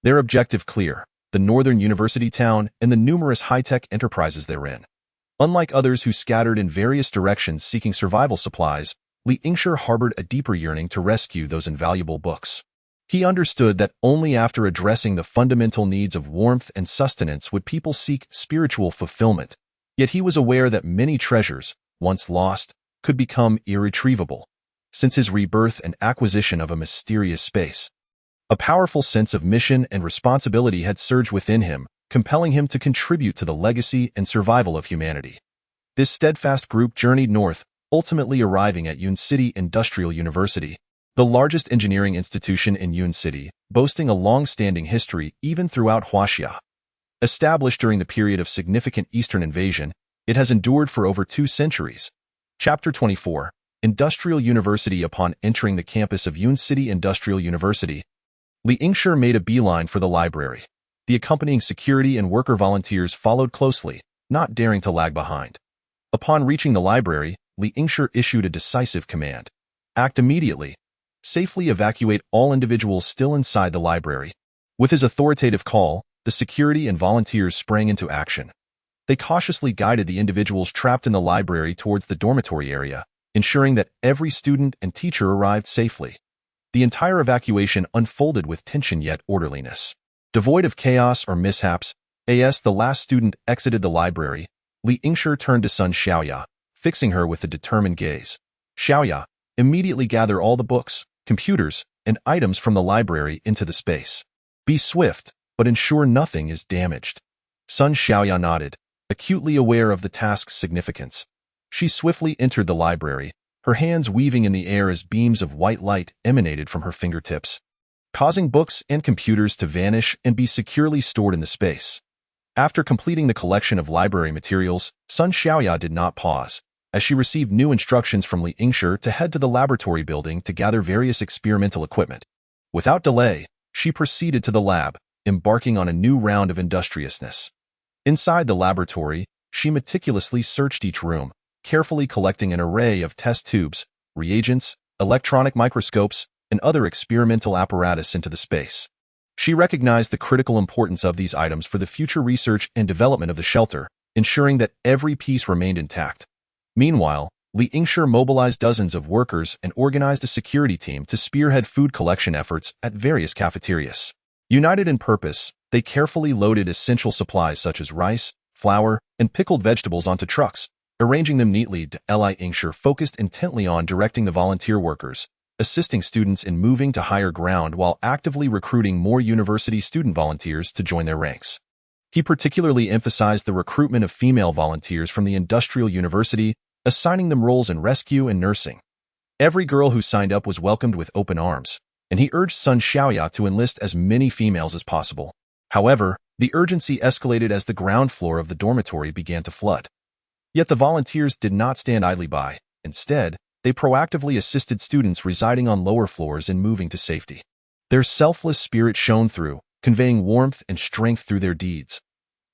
S1: Their objective clear: the northern university town and the numerous high-tech enterprises therein. Unlike others who scattered in various directions seeking survival supplies, Li Yingshi harbored a deeper yearning to rescue those invaluable books. He understood that only after addressing the fundamental needs of warmth and sustenance would people seek spiritual fulfillment. Yet he was aware that many treasures, once lost, could become irretrievable. Since his rebirth and acquisition of a mysterious space, a powerful sense of mission and responsibility had surged within him, compelling him to contribute to the legacy and survival of humanity. This steadfast group journeyed north, ultimately arriving at Yun City Industrial University, the largest engineering institution in Yun City, boasting a long-standing history even throughout Huaxia. Established during the period of significant Eastern invasion, it has endured for over 2 centuries. Chapter 24, Industrial University. Upon entering the campus of Yun City Industrial University, Li Yingshi made a beeline for the library. The accompanying security and worker volunteers followed closely, not daring to lag behind. Upon reaching the library, Li Yingshi issued a decisive command. "Act immediately. Safely evacuate all individuals still inside the library." With his authoritative call, the security and volunteers sprang into action. They cautiously guided the individuals trapped in the library towards the dormitory area, ensuring that every student and teacher arrived safely. The entire evacuation unfolded with tension yet orderliness. Devoid of chaos or mishaps, as the last student exited the library, Li Yingshi turned to Sun Xiaoya, fixing her with a determined gaze. "Xiaoya, immediately gather all the books, computers, and items from the library into the space. Be swift, but ensure nothing is damaged." Sun Xiaoya nodded, acutely aware of the task's significance. She swiftly entered the library, her hands weaving in the air as beams of white light emanated from her fingertips, causing books and computers to vanish and be securely stored in the space. After completing the collection of library materials, Sun Xiaoya did not pause, as she received new instructions from Li Yingshi to head to the laboratory building to gather various experimental equipment. Without delay, she proceeded to the lab, embarking on a new round of industriousness. Inside the laboratory, she meticulously searched each room, carefully collecting an array of test tubes, reagents, electronic microscopes, and other experimental apparatus into the space. She recognized the critical importance of these items for the future research and development of the shelter, ensuring that every piece remained intact. Meanwhile, Li Yingshi mobilized dozens of workers and organized a security team to spearhead food collection efforts at various cafeterias. United in purpose, they carefully loaded essential supplies such as rice, flour, and pickled vegetables onto trucks, arranging them neatly. Li Yingshi focused intently on directing the volunteer workers, assisting students in moving to higher ground while actively recruiting more university student volunteers to join their ranks. He particularly emphasized the recruitment of female volunteers from the Industrial University, assigning them roles in rescue and nursing. Every girl who signed up was welcomed with open arms, and he urged Sun Xiaoya to enlist as many females as possible. However, the urgency escalated as the ground floor of the dormitory began to flood. Yet the volunteers did not stand idly by. Instead, they proactively assisted students residing on lower floors in moving to safety. Their selfless spirit shone through, conveying warmth and strength through their deeds.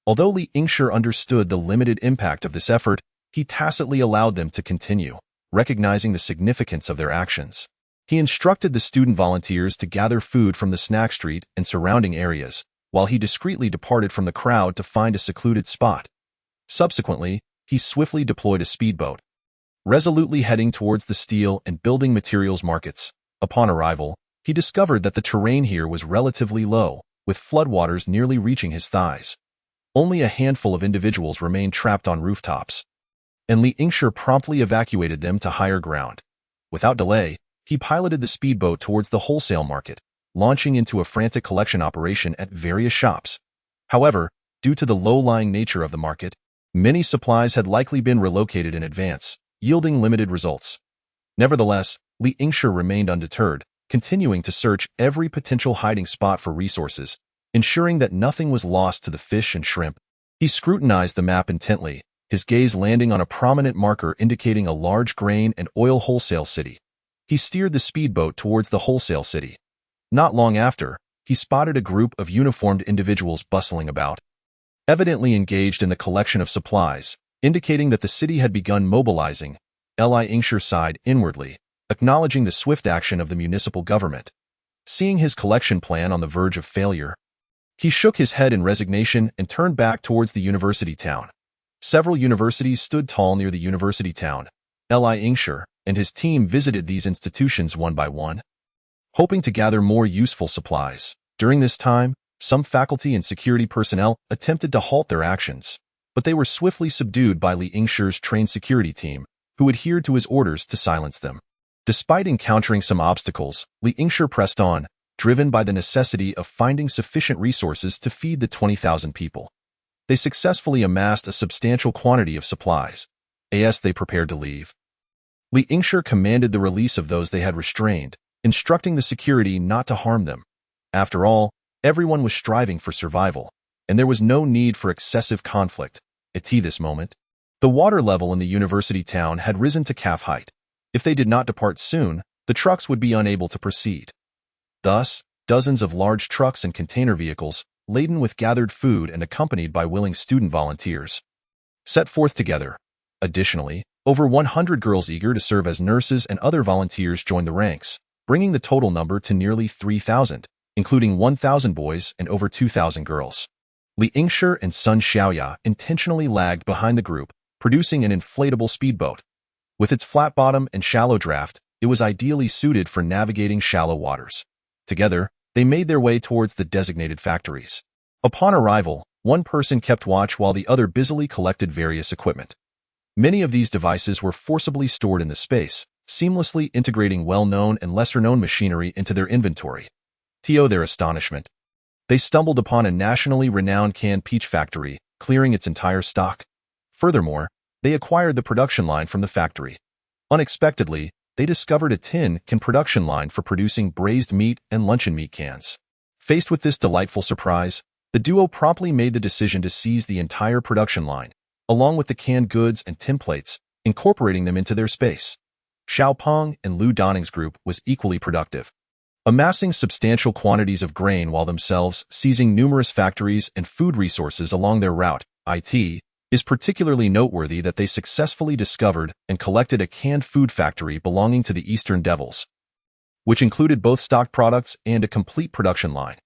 S1: Although Li Yingshi understood the limited impact of this effort, he tacitly allowed them to continue, recognizing the significance of their actions. He instructed the student volunteers to gather food from the snack street and surrounding areas, while he discreetly departed from the crowd to find a secluded spot. Subsequently, he swiftly deployed a speedboat, resolutely heading towards the steel and building materials markets. Upon arrival, he discovered that the terrain here was relatively low, with floodwaters nearly reaching his thighs. Only a handful of individuals remained trapped on rooftops, and Li Yingshi promptly evacuated them to higher ground. Without delay, he piloted the speedboat towards the wholesale market, launching into a frantic collection operation at various shops. However, due to the low-lying nature of the market, many supplies had likely been relocated in advance, yielding limited results. Nevertheless, Li Yingshi remained undeterred, continuing to search every potential hiding spot for resources, ensuring that nothing was lost to the fish and shrimp. He scrutinized the map intently, his gaze landing on a prominent marker indicating a large grain and oil wholesale city. He steered the speedboat towards the wholesale city. Not long after, he spotted a group of uniformed individuals bustling about, evidently engaged in the collection of supplies, indicating that the city had begun mobilizing. Li Yingshi sighed inwardly, acknowledging the swift action of the municipal government. Seeing his collection plan on the verge of failure, he shook his head in resignation and turned back towards the university town. Several universities stood tall near the university town. Li Yingshi and his team visited these institutions one by one, hoping to gather more useful supplies. During this time, some faculty and security personnel attempted to halt their actions, but they were swiftly subdued by Li Yingshi's trained security team, who adhered to his orders to silence them. Despite encountering some obstacles, Li Yingshi pressed on, driven by the necessity of finding sufficient resources to feed the 20,000 people. They successfully amassed a substantial quantity of supplies. As they prepared to leave, Li Yingshi commanded the release of those they had restrained, instructing the security not to harm them. After all, everyone was striving for survival, and there was no need for excessive conflict. At this moment, the water level in the university town had risen to calf height. If they did not depart soon, the trucks would be unable to proceed. Thus, dozens of large trucks and container vehicles, laden with gathered food and accompanied by willing student volunteers, set forth together. Additionally, over 100 girls eager to serve as nurses and other volunteers joined the ranks, bringing the total number to nearly 3,000, including 1,000 boys and over 2,000 girls. Li Yingshi and Sun Xiaoya intentionally lagged behind the group, producing an inflatable speedboat. With its flat bottom and shallow draft, it was ideally suited for navigating shallow waters. Together, they made their way towards the designated factories. Upon arrival, one person kept watch while the other busily collected various equipment. Many of these devices were forcibly stored in the space, seamlessly integrating well-known and lesser-known machinery into their inventory. To their astonishment, they stumbled upon a nationally renowned canned peach factory, clearing its entire stock. Furthermore, they acquired the production line from the factory. Unexpectedly, they discovered a tin can production line for producing braised meat and luncheon meat cans. Faced with this delightful surprise, the duo promptly made the decision to seize the entire production line, along with the canned goods and tin plates, incorporating them into their space. Xiaopeng and Lu Danning's group was equally productive, amassing substantial quantities of grain while themselves seizing numerous factories and food resources along their route. is particularly noteworthy that they successfully discovered and collected a canned food factory belonging to the Eastern Devils, which included both stock products and a complete production line.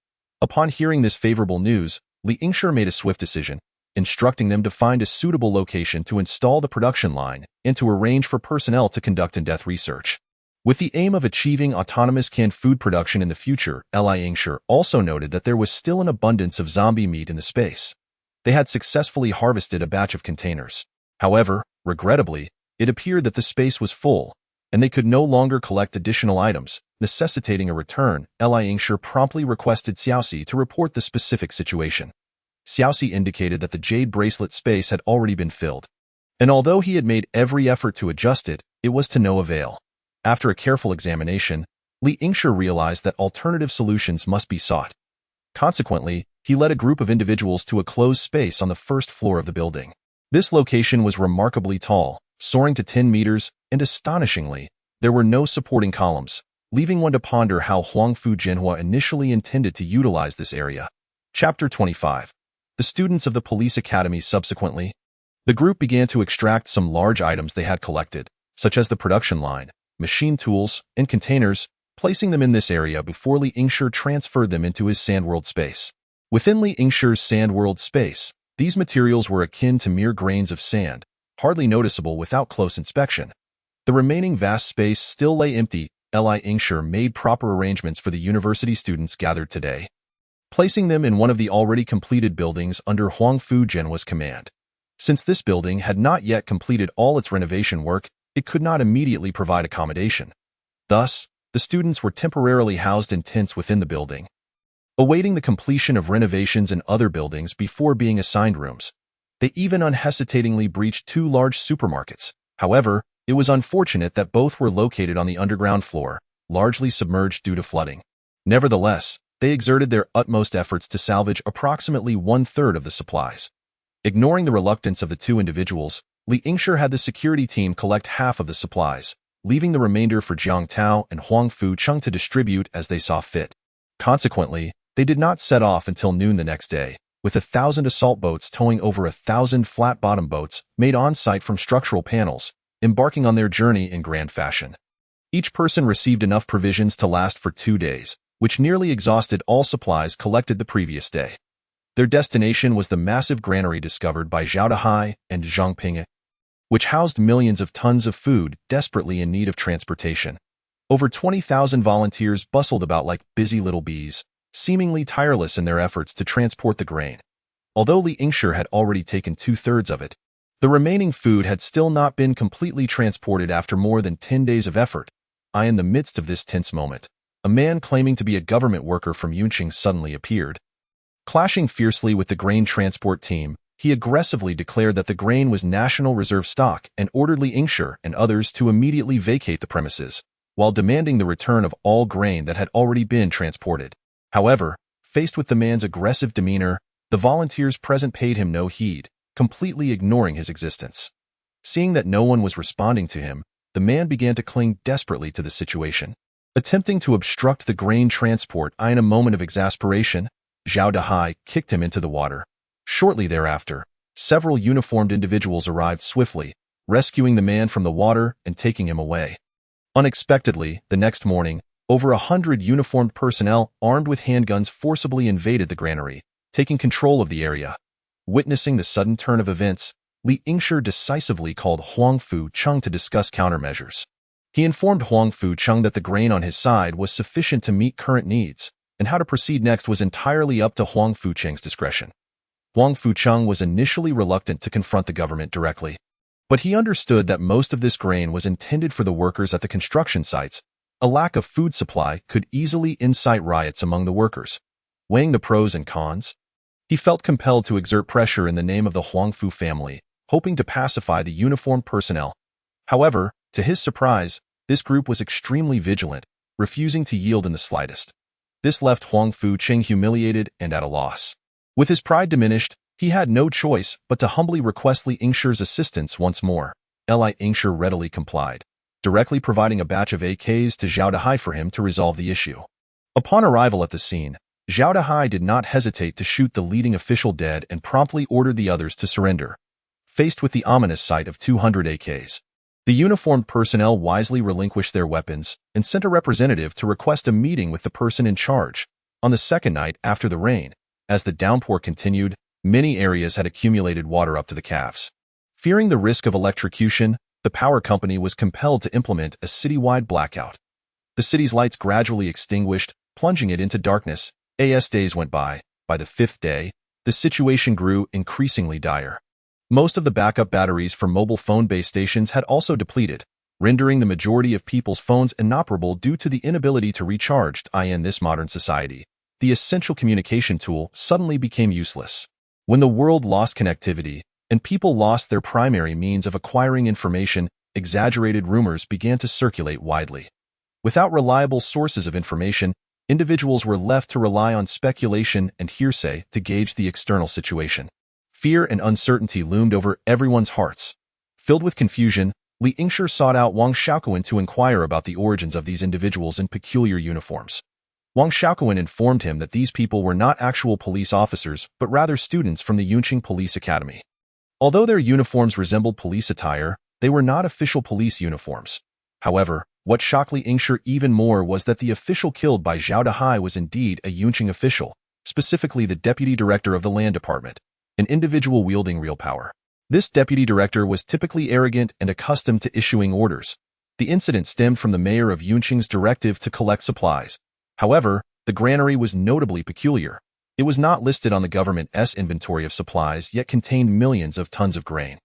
S1: Upon hearing this favorable news, Li Yingshi made a swift decision, instructing them to find a suitable location to install the production line and to arrange for personnel to conduct in-depth research. With the aim of achieving autonomous canned food production in the future, Li Yingshi also noted that there was still an abundance of zombie meat in the space. They had successfully harvested a batch of containers. However, regrettably, it appeared that the space was full, and they could no longer collect additional items, necessitating a return. Li Yingshi promptly requested Xiao Hai to report the specific situation. Xiao Hai indicated that the jade bracelet space had already been filled, and although he had made every effort to adjust it, it was to no avail. After a careful examination, Li Yingshi realized that alternative solutions must be sought. Consequently, he led a group of individuals to a closed space on the first floor of the building. This location was remarkably tall, soaring to 10 meters, and astonishingly, there were no supporting columns, leaving one to ponder how Huangfu Jena initially intended to utilize this area. Chapter 25. The students of the police academy subsequently. The group began to extract some large items they had collected, such as the production line, machine tools, and containers, placing them in this area before Li Yingshi transferred them into his sandworld space. Within Li Yingshi's sandworld space, these materials were akin to mere grains of sand, hardly noticeable without close inspection. The remaining vast space still lay empty. Li Yingshi made proper arrangements for the university students gathered today, placing them in one of the already completed buildings under Huangfu Jena's command. Since this building had not yet completed all its renovation work, it could not immediately provide accommodation. Thus, the students were temporarily housed in tents within the building, awaiting the completion of renovations in other buildings before being assigned rooms. They even unhesitatingly breached 2 large supermarkets. However, it was unfortunate that both were located on the underground floor, largely submerged due to flooding. Nevertheless, they exerted their utmost efforts to salvage approximately 1/3 of the supplies. Ignoring the reluctance of the 2 individuals, Li Yingshi had the security team collect half of the supplies, leaving the remainder for Jiang Tao and Huangfu Jena to distribute as they saw fit. Consequently, they did not set off until noon the next day, with 1,000 assault boats towing over 1,000 flat-bottom boats made on-site from structural panels, embarking on their journey in grand fashion. Each person received enough provisions to last for 2 days, which nearly exhausted all supplies collected the previous day. Their destination was the massive granary discovered by Xiao Hai and Zhang Ping, which housed millions of tons of food desperately in need of transportation. Over 20,000 volunteers bustled about like busy little bees, seemingly tireless in their efforts to transport the grain. Although Li Yingshi had already taken 2/3 of it, the remaining food had still not been completely transported after more than 10 days of effort. In the midst of this tense moment, a man claiming to be a government worker from Yunqing suddenly appeared. Clashing fiercely with the grain transport team, he aggressively declared that the grain was National Reserve stock and ordered Li Yingshi and others to immediately vacate the premises, while demanding the return of all grain that had already been transported. However, faced with the man's aggressive demeanor, the volunteers present paid him no heed, completely ignoring his existence. Seeing that no one was responding to him, the man began to cling desperately to the situation. Attempting to obstruct the grain transport, in a moment of exasperation, Xiao Hai kicked him into the water. Shortly thereafter, several uniformed individuals arrived swiftly, rescuing the man from the water and taking him away. Unexpectedly, the next morning, over 100 uniformed personnel armed with handguns forcibly invaded the granary, taking control of the area. Witnessing the sudden turn of events, Li Yingshi decisively called Huangfu Jena to discuss countermeasures. He informed Huangfu Jena that the grain on his side was sufficient to meet current needs, and how to proceed next was entirely up to Huangfu Jena's discretion. Huangfu Jena was initially reluctant to confront the government directly, but he understood that most of this grain was intended for the workers at the construction sites. A lack of food supply could easily incite riots among the workers. Weighing the pros and cons, he felt compelled to exert pressure in the name of the Huangfu family, hoping to pacify the uniformed personnel. However, to his surprise, this group was extremely vigilant, refusing to yield in the slightest. This left Huangfu Jena humiliated and at a loss. With his pride diminished, he had no choice but to humbly request Li Yingshi's assistance once more. Li Yingshi readily complied, directly providing a batch of AKs to Xiao Hai for him to resolve the issue. Upon arrival at the scene, Xiao Hai did not hesitate to shoot the leading official dead and promptly ordered the others to surrender. faced with the ominous sight of 200 AKs. The uniformed personnel wisely relinquished their weapons and sent a representative to request a meeting with the person in charge. On the second night after the rain, as the downpour continued, many areas had accumulated water up to the calves. Fearing the risk of electrocution, the power company was compelled to implement a citywide blackout. The city's lights gradually extinguished, plunging it into darkness. As days went by. By the fifth day, the situation grew increasingly dire. Most of the backup batteries for mobile phone base stations had also depleted, rendering the majority of people's phones inoperable due to the inability to recharge. In this modern society, the essential communication tool suddenly became useless. When the world lost connectivity, and people lost their primary means of acquiring information, exaggerated rumors began to circulate widely. Without reliable sources of information, individuals were left to rely on speculation and hearsay to gauge the external situation. Fear and uncertainty loomed over everyone's hearts. Filled with confusion, Li Yingshi sought out Wang Xiaoquan to inquire about the origins of these individuals in peculiar uniforms. Wang Xiaoquan informed him that these people were not actual police officers, but rather students from the Yunqing Police Academy. Although their uniforms resembled police attire, they were not official police uniforms. However, what shocked Li Yingshi even more was that the official killed by Xiao Hai was indeed a Yunqing official, specifically the deputy director of the land department, an individual wielding real power. This deputy director was typically arrogant and accustomed to issuing orders. The incident stemmed from the mayor of Yunqing's directive to collect supplies. However, the granary was notably peculiar. It was not listed on the government's inventory of supplies, yet contained millions of tons of grain.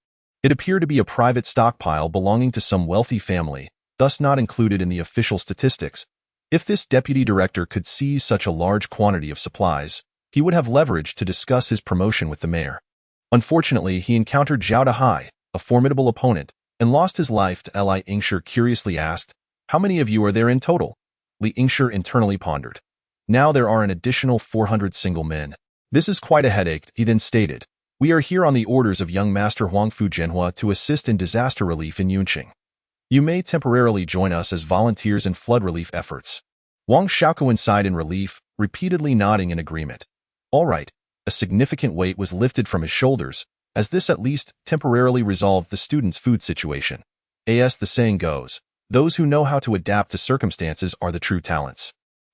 S1: It appeared to be a private stockpile belonging to some wealthy family, thus not included in the official statistics. If this deputy director could seize such a large quantity of supplies, he would have leverage to discuss his promotion with the mayor. Unfortunately, he encountered Xiao Hai, a formidable opponent, and lost his life. Li Yingshi curiously asked, "How many of you are there in total?" Li Yingshi internally pondered. "Now there are an additional 400 single men. This is quite a headache," he then stated. "We are here on the orders of young Master Huangfu Jena to assist in disaster relief in Yunqing. You may temporarily join us as volunteers in flood relief efforts." Wang Xiaoquan sighed in relief, repeatedly nodding in agreement. All right. A significant weight was lifted from his shoulders, as this at least temporarily resolved the students' food situation. As the saying goes, those who know how to adapt to circumstances are the true talents.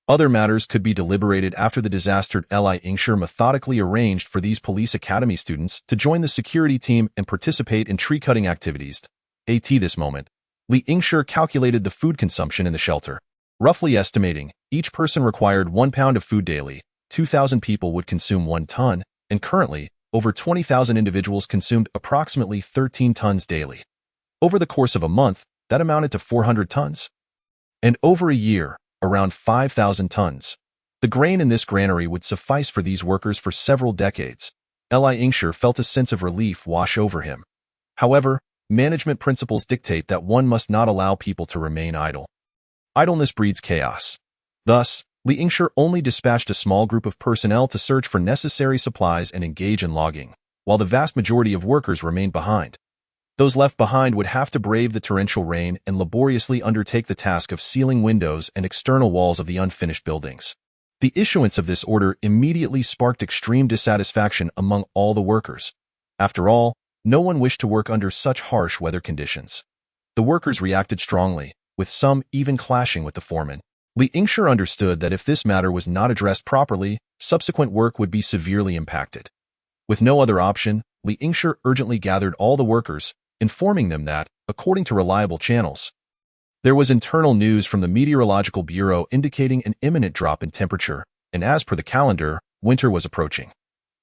S1: Other matters could be deliberated after the disaster. Li Yingshi methodically arranged for these police academy students to join the security team and participate in tree-cutting activities. At this moment, Li Yingshi calculated the food consumption in the shelter. Roughly estimating, each person required 1 pound of food daily. 2,000 people would consume 1 ton, and currently, over 20,000 individuals consumed approximately 13 tons daily. Over the course of a month, that amounted to 400 tons. And over a year, around 5,000 tons. The grain in this granary would suffice for these workers for several decades. Li Yingshi felt a sense of relief wash over him. However, management principles dictate that one must not allow people to remain idle. Idleness breeds chaos. Thus, Li Yingshi only dispatched a small group of personnel to search for necessary supplies and engage in logging, while the vast majority of workers remained behind. Those left behind would have to brave the torrential rain and laboriously undertake the task of sealing windows and external walls of the unfinished buildings. The issuance of this order immediately sparked extreme dissatisfaction among all the workers. After all, no one wished to work under such harsh weather conditions. The workers reacted strongly, with some even clashing with the foreman. Li Yingshi understood that if this matter was not addressed properly, subsequent work would be severely impacted. With no other option, Li Yingshi urgently gathered all the workers, informing them that, according to reliable channels, there was internal news from the Meteorological Bureau indicating an imminent drop in temperature, and as per the calendar, winter was approaching.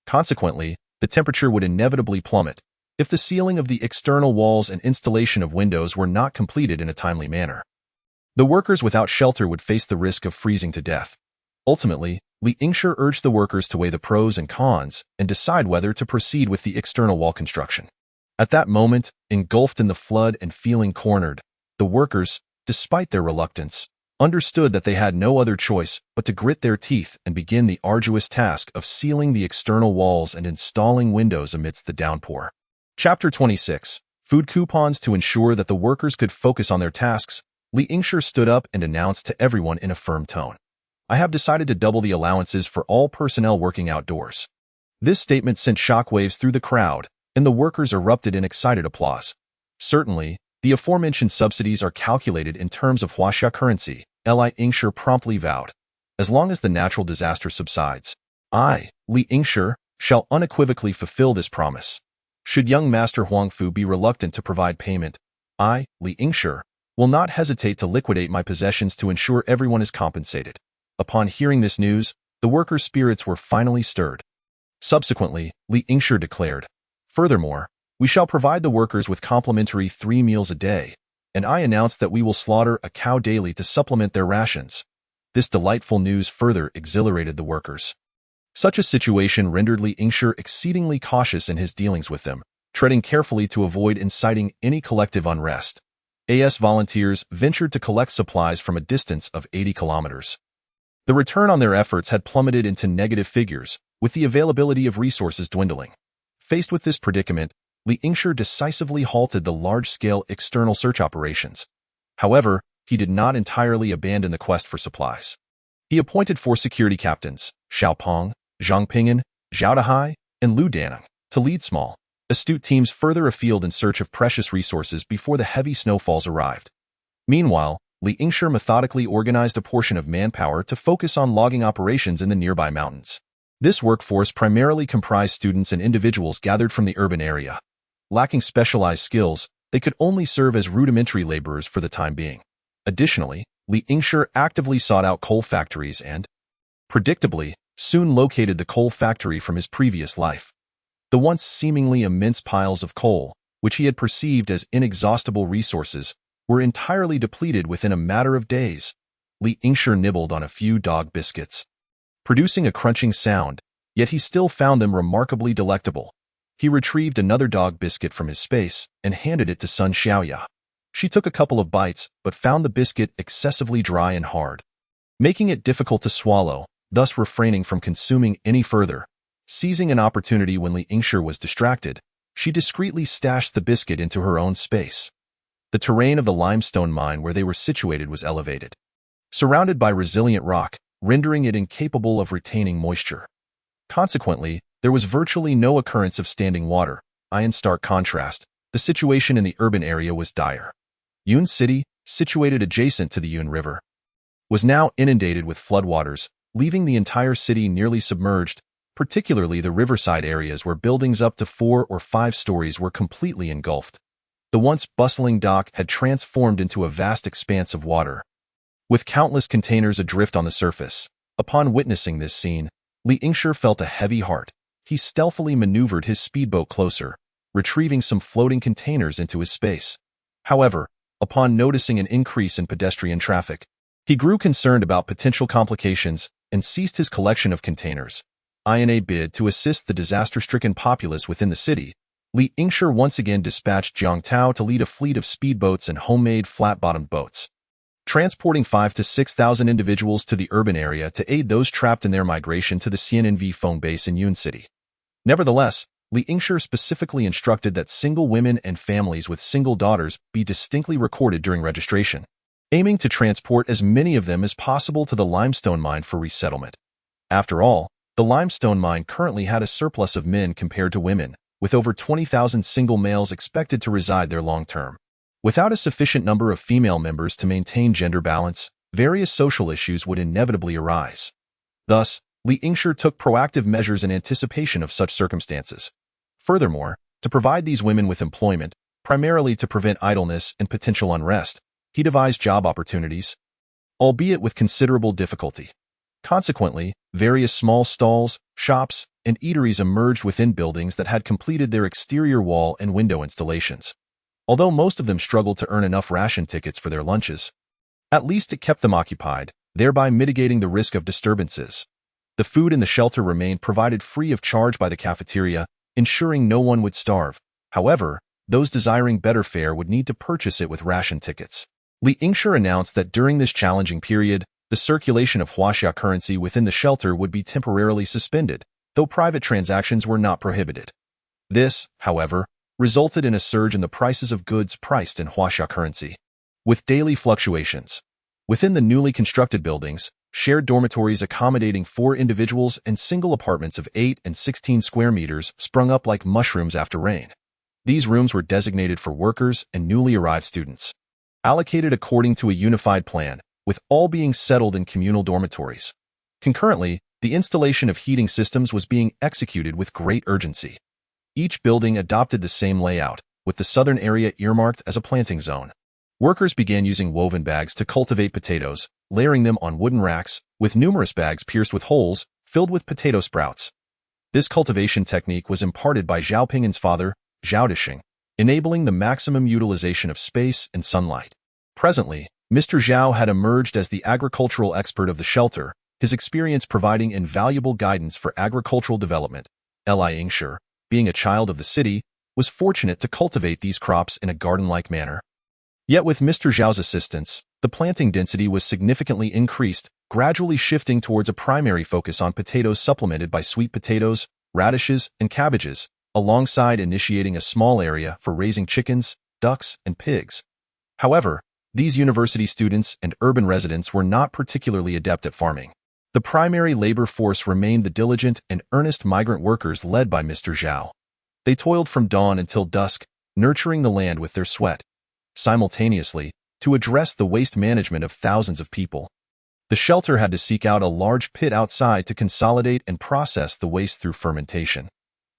S1: Consequently, the temperature would inevitably plummet if the sealing of the external walls and installation of windows were not completed in a timely manner. The workers without shelter would face the risk of freezing to death. Ultimately, Li Yingshi urged the workers to weigh the pros and cons and decide whether to proceed with the external wall construction. At that moment, engulfed in the flood and feeling cornered, the workers, despite their reluctance, understood that they had no other choice but to grit their teeth and begin the arduous task of sealing the external walls and installing windows amidst the downpour. Chapter 26. Food coupons. To ensure that the workers could focus on their tasks, Li Yingshi stood up and announced to everyone in a firm tone, "I have decided to double the allowances for all personnel working outdoors." This statement sent shockwaves through the crowd, and the workers erupted in excited applause. Certainly, the aforementioned subsidies are calculated in terms of Huaxia currency, Li Yingshi promptly vowed. As long as the natural disaster subsides, I, Li Yingshi, shall unequivocally fulfill this promise. Should young Master Huangfu be reluctant to provide payment, I, Li Yingshi, will not hesitate to liquidate my possessions to ensure everyone is compensated. Upon hearing this news, the workers' spirits were finally stirred. Subsequently, Li Yingshi declared, "Furthermore, we shall provide the workers with complimentary 3 meals a day, and I announced that we will slaughter a cow daily to supplement their rations." This delightful news further exhilarated the workers. Such a situation rendered Li Yingshi exceedingly cautious in his dealings with them, treading carefully to avoid inciting any collective unrest. AS volunteers ventured to collect supplies from a distance of 80 kilometers. The return on their efforts had plummeted into negative figures, with the availability of resources dwindling. Faced with this predicament, Li Yingshi decisively halted the large-scale external search operations. However, he did not entirely abandon the quest for supplies. He appointed 4 security captains, Xiao Peng, Zhang Ping'an, Xiao Hai, and Lu Daneng, to lead small, astute teams further afield in search of precious resources before the heavy snowfalls arrived. Meanwhile, Li Yingshi methodically organized a portion of manpower to focus on logging operations in the nearby mountains. This workforce primarily comprised students and individuals gathered from the urban area. Lacking specialized skills, they could only serve as rudimentary laborers for the time being. Additionally, Li Yingshi actively sought out coal factories and, predictably, soon located the coal factory from his previous life. The once seemingly immense piles of coal, which he had perceived as inexhaustible resources, were entirely depleted within a matter of days. Li Yingshi nibbled on a few dog biscuits, producing a crunching sound, yet he still found them remarkably delectable. He retrieved another dog biscuit from his space and handed it to Sun Xiaoya. She took a couple of bites, but found the biscuit excessively dry and hard, making it difficult to swallow, thus refraining from consuming any further. Seizing an opportunity when Li Yingshi was distracted, she discreetly stashed the biscuit into her own space. The terrain of the limestone mine where they were situated was elevated, surrounded by resilient rock, rendering it incapable of retaining moisture. Consequently, there was virtually no occurrence of standing water. In stark contrast, the situation in the urban area was dire. Yun City, situated adjacent to the Yun River, was now inundated with floodwaters, leaving the entire city nearly submerged, particularly the riverside areas where buildings up to 4 or 5 stories were completely engulfed. The once bustling dock had transformed into a vast expanse of water, with countless containers adrift on the surface. Upon witnessing this scene, Li Yingshi felt a heavy heart. He stealthily maneuvered his speedboat closer, retrieving some floating containers into his space. However, upon noticing an increase in pedestrian traffic, he grew concerned about potential complications and ceased his collection of containers. In a bid to assist the disaster-stricken populace within the city, Li Yingshi once again dispatched Jiang Tao to lead a fleet of speedboats and homemade flat-bottomed boats, transporting 5,000 to 6,000 individuals to the urban area to aid those trapped in their migration to the Xian'an Feng base in Yun City. Nevertheless, Li Yingshi specifically instructed that single women and families with single daughters be distinctly recorded during registration, aiming to transport as many of them as possible to the limestone mine for resettlement. After all, the limestone mine currently had a surplus of men compared to women, with over 20,000 single males expected to reside there long-term. Without a sufficient number of female members to maintain gender balance, various social issues would inevitably arise. Thus, Li Yingshi took proactive measures in anticipation of such circumstances. Furthermore, to provide these women with employment, primarily to prevent idleness and potential unrest, he devised job opportunities, albeit with considerable difficulty. Consequently, various small stalls, shops, and eateries emerged within buildings that had completed their exterior wall and window installations. Although most of them struggled to earn enough ration tickets for their lunches, at least it kept them occupied, thereby mitigating the risk of disturbances. The food and the shelter remained provided free of charge by the cafeteria, ensuring no one would starve. However, those desiring better fare would need to purchase it with ration tickets. Li Yingshi announced that during this challenging period, the circulation of Huaxia currency within the shelter would be temporarily suspended, though private transactions were not prohibited. This, however, resulted in a surge in the prices of goods priced in Huaxia currency, with daily fluctuations. Within the newly constructed buildings, shared dormitories accommodating 4 individuals and single apartments of 8 and 16 square meters sprung up like mushrooms after rain. These rooms were designated for workers and newly arrived students, allocated according to a unified plan, with all being settled in communal dormitories. Concurrently, the installation of heating systems was being executed with great urgency. Each building adopted the same layout, with the southern area earmarked as a planting zone. Workers began using woven bags to cultivate potatoes, layering them on wooden racks, with numerous bags pierced with holes, filled with potato sprouts. This cultivation technique was imparted by Zhao Ping'an's father, Zhao Dishing, enabling the maximum utilization of space and sunlight. Presently, Mr. Zhao had emerged as the agricultural expert of the shelter, his experience providing invaluable guidance for agricultural development. Li Yingshi, being a child of the city, was fortunate to cultivate these crops in a garden-like manner. Yet with Mr. Zhao's assistance, the planting density was significantly increased, gradually shifting towards a primary focus on potatoes supplemented by sweet potatoes, radishes, and cabbages, alongside initiating a small area for raising chickens, ducks, and pigs. However, these university students and urban residents were not particularly adept at farming. The primary labor force remained the diligent and earnest migrant workers led by Mr. Zhao. They toiled from dawn until dusk, nurturing the land with their sweat. Simultaneously, to address the waste management of thousands of people, the shelter had to seek out a large pit outside to consolidate and process the waste through fermentation.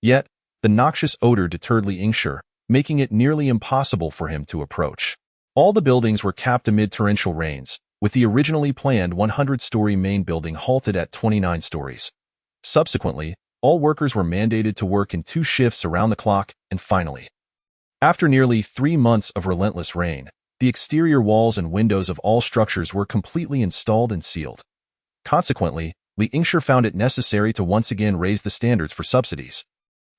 S1: Yet, the noxious odor deterred Li Yingshi, making it nearly impossible for him to approach. All the buildings were capped amid torrential rains, with the originally planned 100-story main building halted at 29 stories. Subsequently, all workers were mandated to work in 2 shifts around the clock, and finally, after nearly 3 months of relentless rain, the exterior walls and windows of all structures were completely installed and sealed. Consequently, Li Yingshi found it necessary to once again raise the standards for subsidies.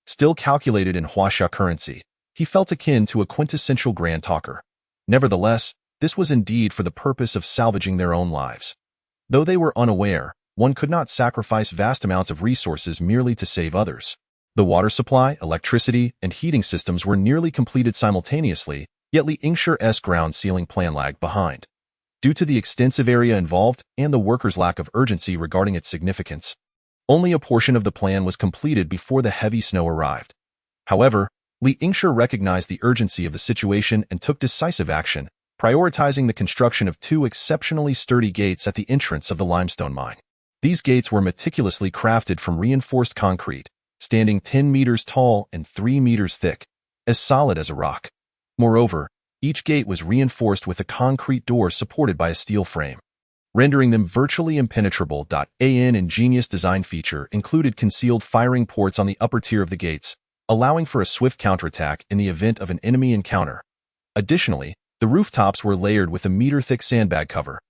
S1: Still calculated in Huaxia currency, he felt akin to a quintessential grand talker. Nevertheless, this was indeed for the purpose of salvaging their own lives. Though they were unaware, one could not sacrifice vast amounts of resources merely to save others. The water supply, electricity, and heating systems were nearly completed simultaneously, yet Li Yingshi's ground sealing plan lagged behind. Due to the extensive area involved and the workers' lack of urgency regarding its significance, only a portion of the plan was completed before the heavy snow arrived. However, Li Yingshi recognized the urgency of the situation and took decisive action, prioritizing the construction of 2 exceptionally sturdy gates at the entrance of the limestone mine. These gates were meticulously crafted from reinforced concrete, standing 10 meters tall and 3 meters thick, as solid as a rock. Moreover, each gate was reinforced with a concrete door supported by a steel frame, rendering them virtually impenetrable. An ingenious design feature included concealed firing ports on the upper tier of the gates, allowing for a swift counterattack in the event of an enemy encounter. Additionally, the rooftops were layered with a meter-thick sandbag cover,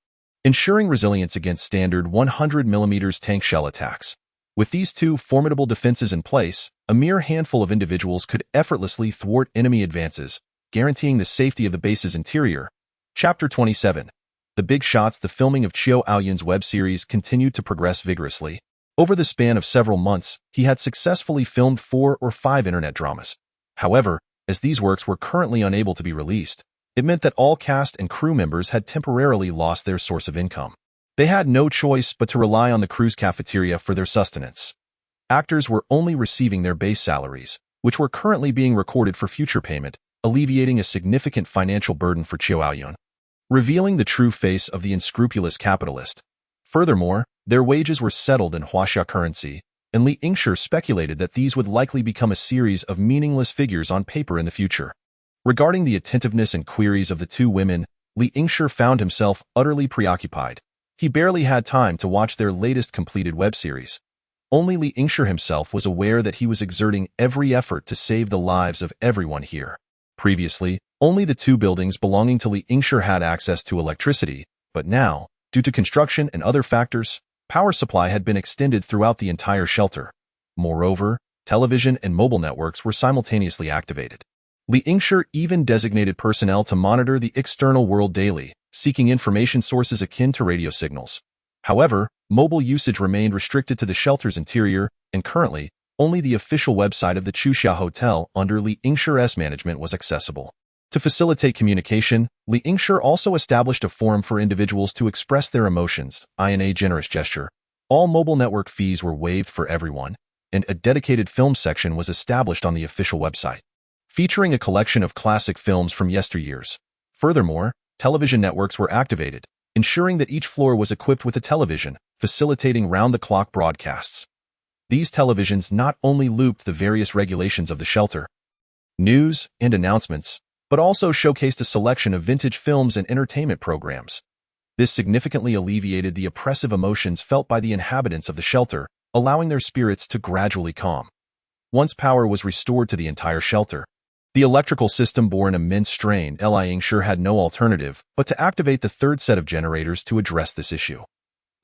S1: ensuring resilience against standard 100mm tank shell attacks. With these 2 formidable defenses in place, a mere handful of individuals could effortlessly thwart enemy advances, guaranteeing the safety of the base's interior. Chapter 27. The Big Shots. The filming of Xiao Haiyun's web series continued to progress vigorously. Over the span of several months, he had successfully filmed 4 or 5 internet dramas. However, as these works were currently unable to be released, it meant that all cast and crew members had temporarily lost their source of income. They had no choice but to rely on the crew's cafeteria for their sustenance. Actors were only receiving their base salaries, which were currently being recorded for future payment, alleviating a significant financial burden for Xiao Haiyun, revealing the true face of the unscrupulous capitalist. Furthermore, their wages were settled in Huaxia currency, and Li Yingshi speculated that these would likely become a series of meaningless figures on paper in the future. Regarding the attentiveness and queries of the 2 women, Li Yingshi found himself utterly preoccupied. He barely had time to watch their latest completed web series. Only Li Yingshi himself was aware that he was exerting every effort to save the lives of everyone here. Previously, only the 2 buildings belonging to Li Yingshi had access to electricity, but now, due to construction and other factors, power supply had been extended throughout the entire shelter. Moreover, television and mobile networks were simultaneously activated. Li Yingshi even designated personnel to monitor the external world daily, seeking information sources akin to radio signals. However, mobile usage remained restricted to the shelter's interior, and currently, only the official website of the Chuxia Hotel under Li Yingshi's management was accessible. To facilitate communication, Li Yingshi also established a forum for individuals to express their emotions, in a generous gesture. All mobile network fees were waived for everyone, and a dedicated film section was established on the official website, featuring a collection of classic films from yesteryears. Furthermore, television networks were activated, ensuring that each floor was equipped with a television, facilitating round-the-clock broadcasts. These televisions not only looped the various regulations of the shelter, news, and announcements, but also showcased a selection of vintage films and entertainment programs. This significantly alleviated the oppressive emotions felt by the inhabitants of the shelter, allowing their spirits to gradually calm. Once power was restored to the entire shelter, the electrical system bore an immense strain. Li Yingshi had no alternative but to activate the third set of generators to address this issue.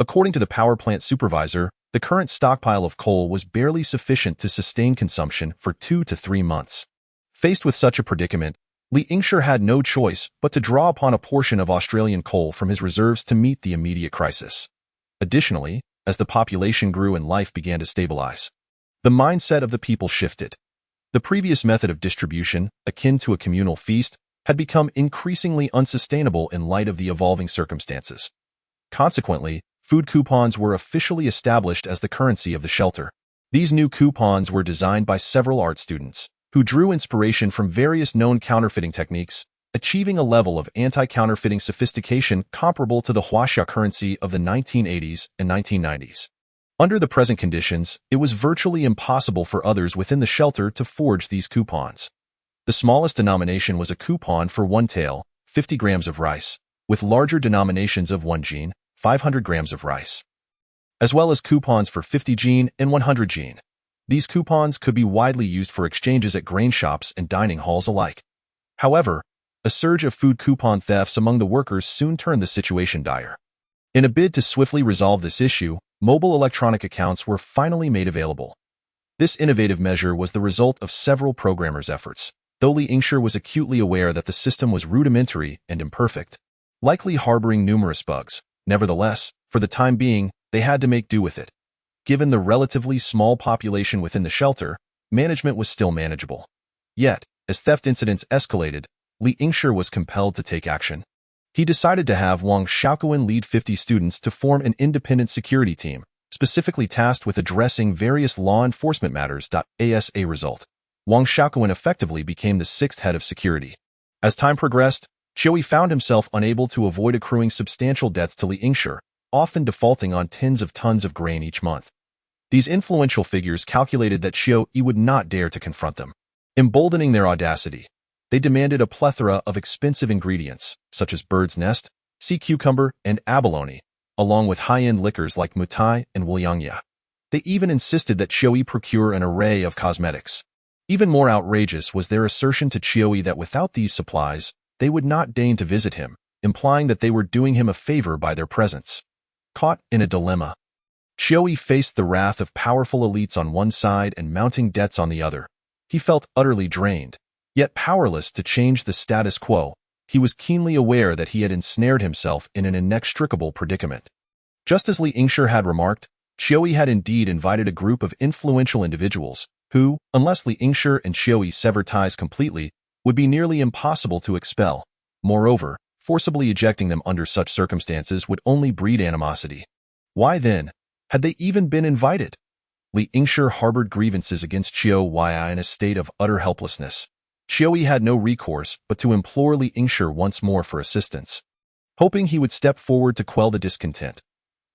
S1: According to the power plant supervisor, the current stockpile of coal was barely sufficient to sustain consumption for 2 to 3 months. Faced with such a predicament, Li Yingshi had no choice but to draw upon a portion of Australian coal from his reserves to meet the immediate crisis. Additionally, as the population grew and life began to stabilize, the mindset of the people shifted. The previous method of distribution, akin to a communal feast, had become increasingly unsustainable in light of the evolving circumstances. Consequently, food coupons were officially established as the currency of the shelter. These new coupons were designed by several art students, who drew inspiration from various known counterfeiting techniques, achieving a level of anti-counterfeiting sophistication comparable to the huaxia currency of the 1980s and 1990s. Under the present conditions, it was virtually impossible for others within the shelter to forge these coupons. The smallest denomination was a coupon for 1 tael, 50 grams of rice, with larger denominations of 1 jin, 500 grams of rice, as well as coupons for 50 jin and 100 jin. These coupons could be widely used for exchanges at grain shops and dining halls alike. However, a surge of food coupon thefts among the workers soon turned the situation dire. In a bid to swiftly resolve this issue, mobile electronic accounts were finally made available. This innovative measure was the result of several programmers' efforts, though Li Yingshi was acutely aware that the system was rudimentary and imperfect, likely harboring numerous bugs. Nevertheless, for the time being, they had to make do with it. Given the relatively small population within the shelter, management was still manageable. Yet, as theft incidents escalated, Li Yingshi was compelled to take action. He decided to have Wang Xiaoquan lead 50 students to form an independent security team, specifically tasked with addressing various law enforcement matters. As a result, Wang Xiaoquan effectively became the 6th head of security. As time progressed, Xiao Hai found himself unable to avoid accruing substantial debts to Li Yingshi, often defaulting on tens of tons of grain each month. These influential figures calculated that Xiao Hai would not dare to confront them. Emboldening their audacity, they demanded a plethora of expensive ingredients, such as bird's nest, sea cucumber, and abalone, along with high-end liquors like mutai and wuliangya. They even insisted that Xiao Hai procure an array of cosmetics. Even more outrageous was their assertion to Xiao Hai that without these supplies, they would not deign to visit him, implying that they were doing him a favor by their presence. Caught in a dilemma, Xiao Hai faced the wrath of powerful elites on one side and mounting debts on the other. He felt utterly drained, yet powerless to change the status quo. He was keenly aware that he had ensnared himself in an inextricable predicament. Just as Li Yingshi had remarked, Xiao Hai had indeed invited a group of influential individuals who, unless Li Yingshi and Xiao Hai severed ties completely, would be nearly impossible to expel. Moreover, forcibly ejecting them under such circumstances would only breed animosity. Why then had they even been invited? Li Yingshi harbored grievances against Xiao Hai in a state of utter helplessness. Xiao Hai had no recourse but to implore Li Yingshi once more for assistance, hoping he would step forward to quell the discontent.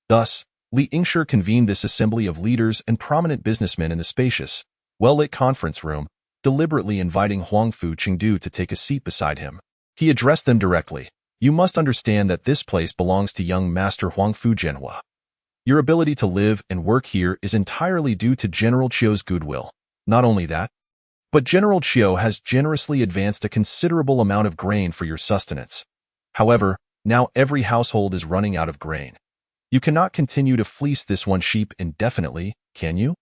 S1: Thus, Li Yingshi convened this assembly of leaders and prominent businessmen in the spacious, well-lit conference room, deliberately inviting Huangfu Jena to take a seat beside him. He addressed them directly. "You must understand that this place belongs to young Master Huangfu Jena. Your ability to live and work here is entirely due to General Qiu's goodwill. Not only that, but General Qiu has generously advanced a considerable amount of grain for your sustenance. However, now every household is running out of grain. You cannot continue to fleece this one sheep indefinitely, can you?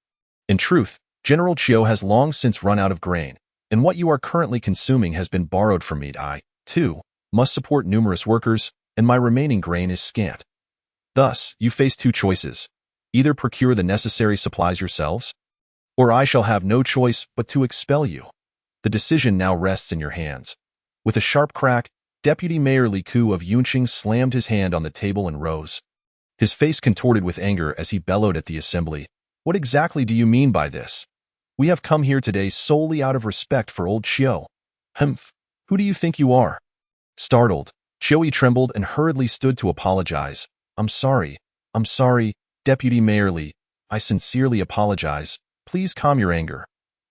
S1: In truth, General Qiu has long since run out of grain, and what you are currently consuming has been borrowed from me. I, too, must support numerous workers, and my remaining grain is scant. Thus, you face 2 choices. Either procure the necessary supplies yourselves, or I shall have no choice but to expel you. The decision now rests in your hands. With a sharp crack, Deputy Mayor Li Ku of Yunqing slammed his hand on the table and rose. His face contorted with anger as he bellowed at the assembly. What exactly do you mean by this? We have come here today solely out of respect for old Xiao. Humph, who do you think you are? Startled, Xiao trembled and hurriedly stood to apologize. I'm sorry, Deputy Mayor Li. I sincerely apologize. Please calm your anger.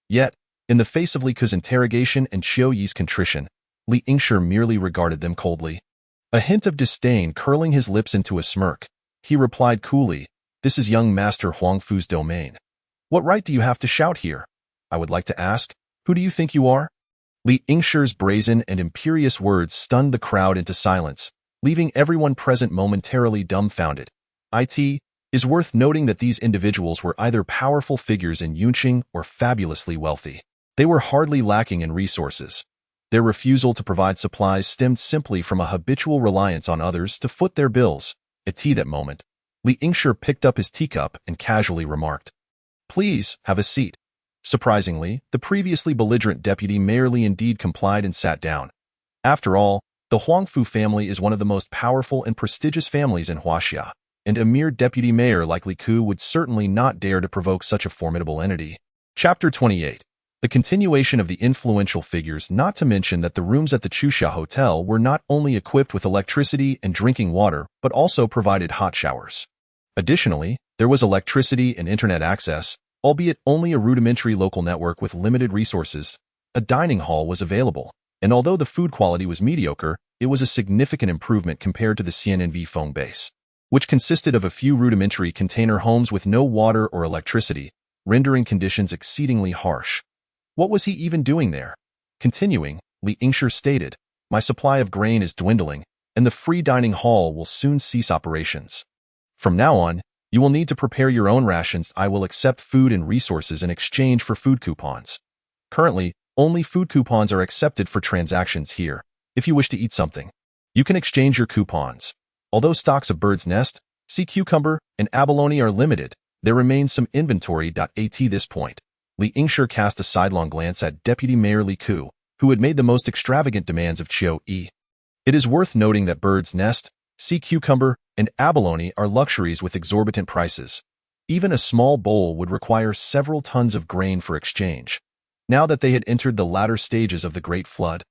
S1: Yet, in the face of Li Ku's interrogation and Xiao Yi's contrition, Li Yingshi merely regarded them coldly. A hint of disdain curling his lips into a smirk, he replied coolly, "This is young Master Huangfu's domain. What right do you have to shout here? I would like to ask, who do you think you are?" Li Yingshi's brazen and imperious words stunned the crowd into silence, leaving everyone present momentarily dumbfounded. It is worth noting that these individuals were either powerful figures in Yunqing or fabulously wealthy. They were hardly lacking in resources. Their refusal to provide supplies stemmed simply from a habitual reliance on others to foot their bills. At that moment, Li Yingshi picked up his teacup and casually remarked, "Please, have a seat." Surprisingly, the previously belligerent Deputy Mayor Li indeed complied and sat down. After all, the Huangfu family is one of the most powerful and prestigious families in Huaxia, and a mere deputy mayor like Li Ku would certainly not dare to provoke such a formidable entity. Chapter 28. The continuation of the influential figures, not to mention that the rooms at the Chuxia Hotel were not only equipped with electricity and drinking water, but also provided hot showers. Additionally, there was electricity and internet access, albeit only a rudimentary local network with limited resources. A dining hall was available, and although the food quality was mediocre, it was a significant improvement compared to the CNNV Feng base, which consisted of a few rudimentary container homes with no water or electricity, rendering conditions exceedingly harsh. What was he even doing there? Continuing, Li Yingshi stated, "My supply of grain is dwindling, and the free dining hall will soon cease operations. From now on, you will need to prepare your own rations. I will accept food and resources in exchange for food coupons. Currently, only food coupons are accepted for transactions here. If you wish to eat something, you can exchange your coupons. Although stocks of bird's nest, sea cucumber, and abalone are limited, there remains some inventory. At this point, Li Yingshi cast a sidelong glance at Deputy Mayor Li Ku, who had made the most extravagant demands of Xiao Yi. It is worth noting that bird's nest, sea cucumber, and abalone are luxuries with exorbitant prices. Even a small bowl would require several tons of grain for exchange. Now that they had entered the latter stages of the Great Flood,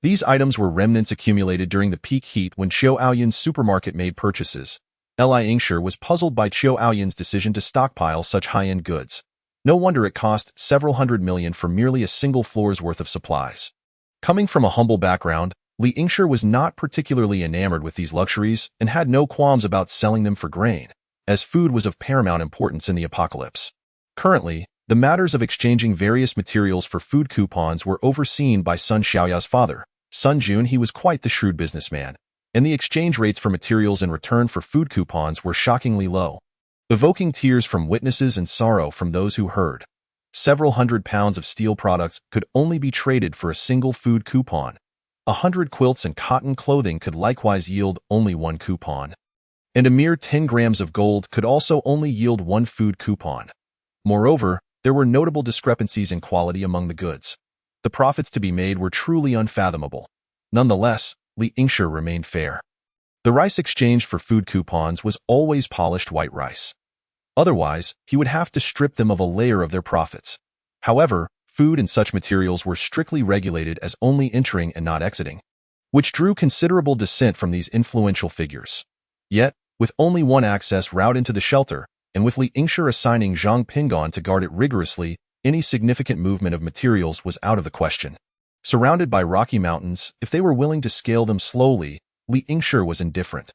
S1: these items were remnants accumulated during the peak heat when Xiao Aoyun's supermarket made purchases. Li Yingshi was puzzled by Xiao Aoyun's decision to stockpile such high-end goods. No wonder it cost several hundred million for merely a single floor's worth of supplies. Coming from a humble background, Li Yingshi was not particularly enamored with these luxuries and had no qualms about selling them for grain, as food was of paramount importance in the apocalypse. Currently, the matters of exchanging various materials for food coupons were overseen by Sun Xiaoya's father, Sun Jun. He was quite the shrewd businessman, and the exchange rates for materials in return for food coupons were shockingly low, evoking tears from witnesses and sorrow from those who heard. Several hundred pounds of steel products could only be traded for a single food coupon. 100 quilts and cotton clothing could likewise yield only one coupon. And a mere 10 grams of gold could also only yield one food coupon. Moreover, there were notable discrepancies in quality among the goods. The profits to be made were truly unfathomable. Nonetheless, Li Yingshi remained fair. The rice exchanged for food coupons was always polished white rice. Otherwise, he would have to strip them of a layer of their profits. However, food and such materials were strictly regulated as only entering and not exiting, which drew considerable dissent from these influential figures. Yet, with only one access route into the shelter, and with Li Yingshi assigning Zhang Pingon to guard it rigorously, any significant movement of materials was out of the question. Surrounded by rocky mountains, if they were willing to scale them slowly, Li Yingshi was indifferent.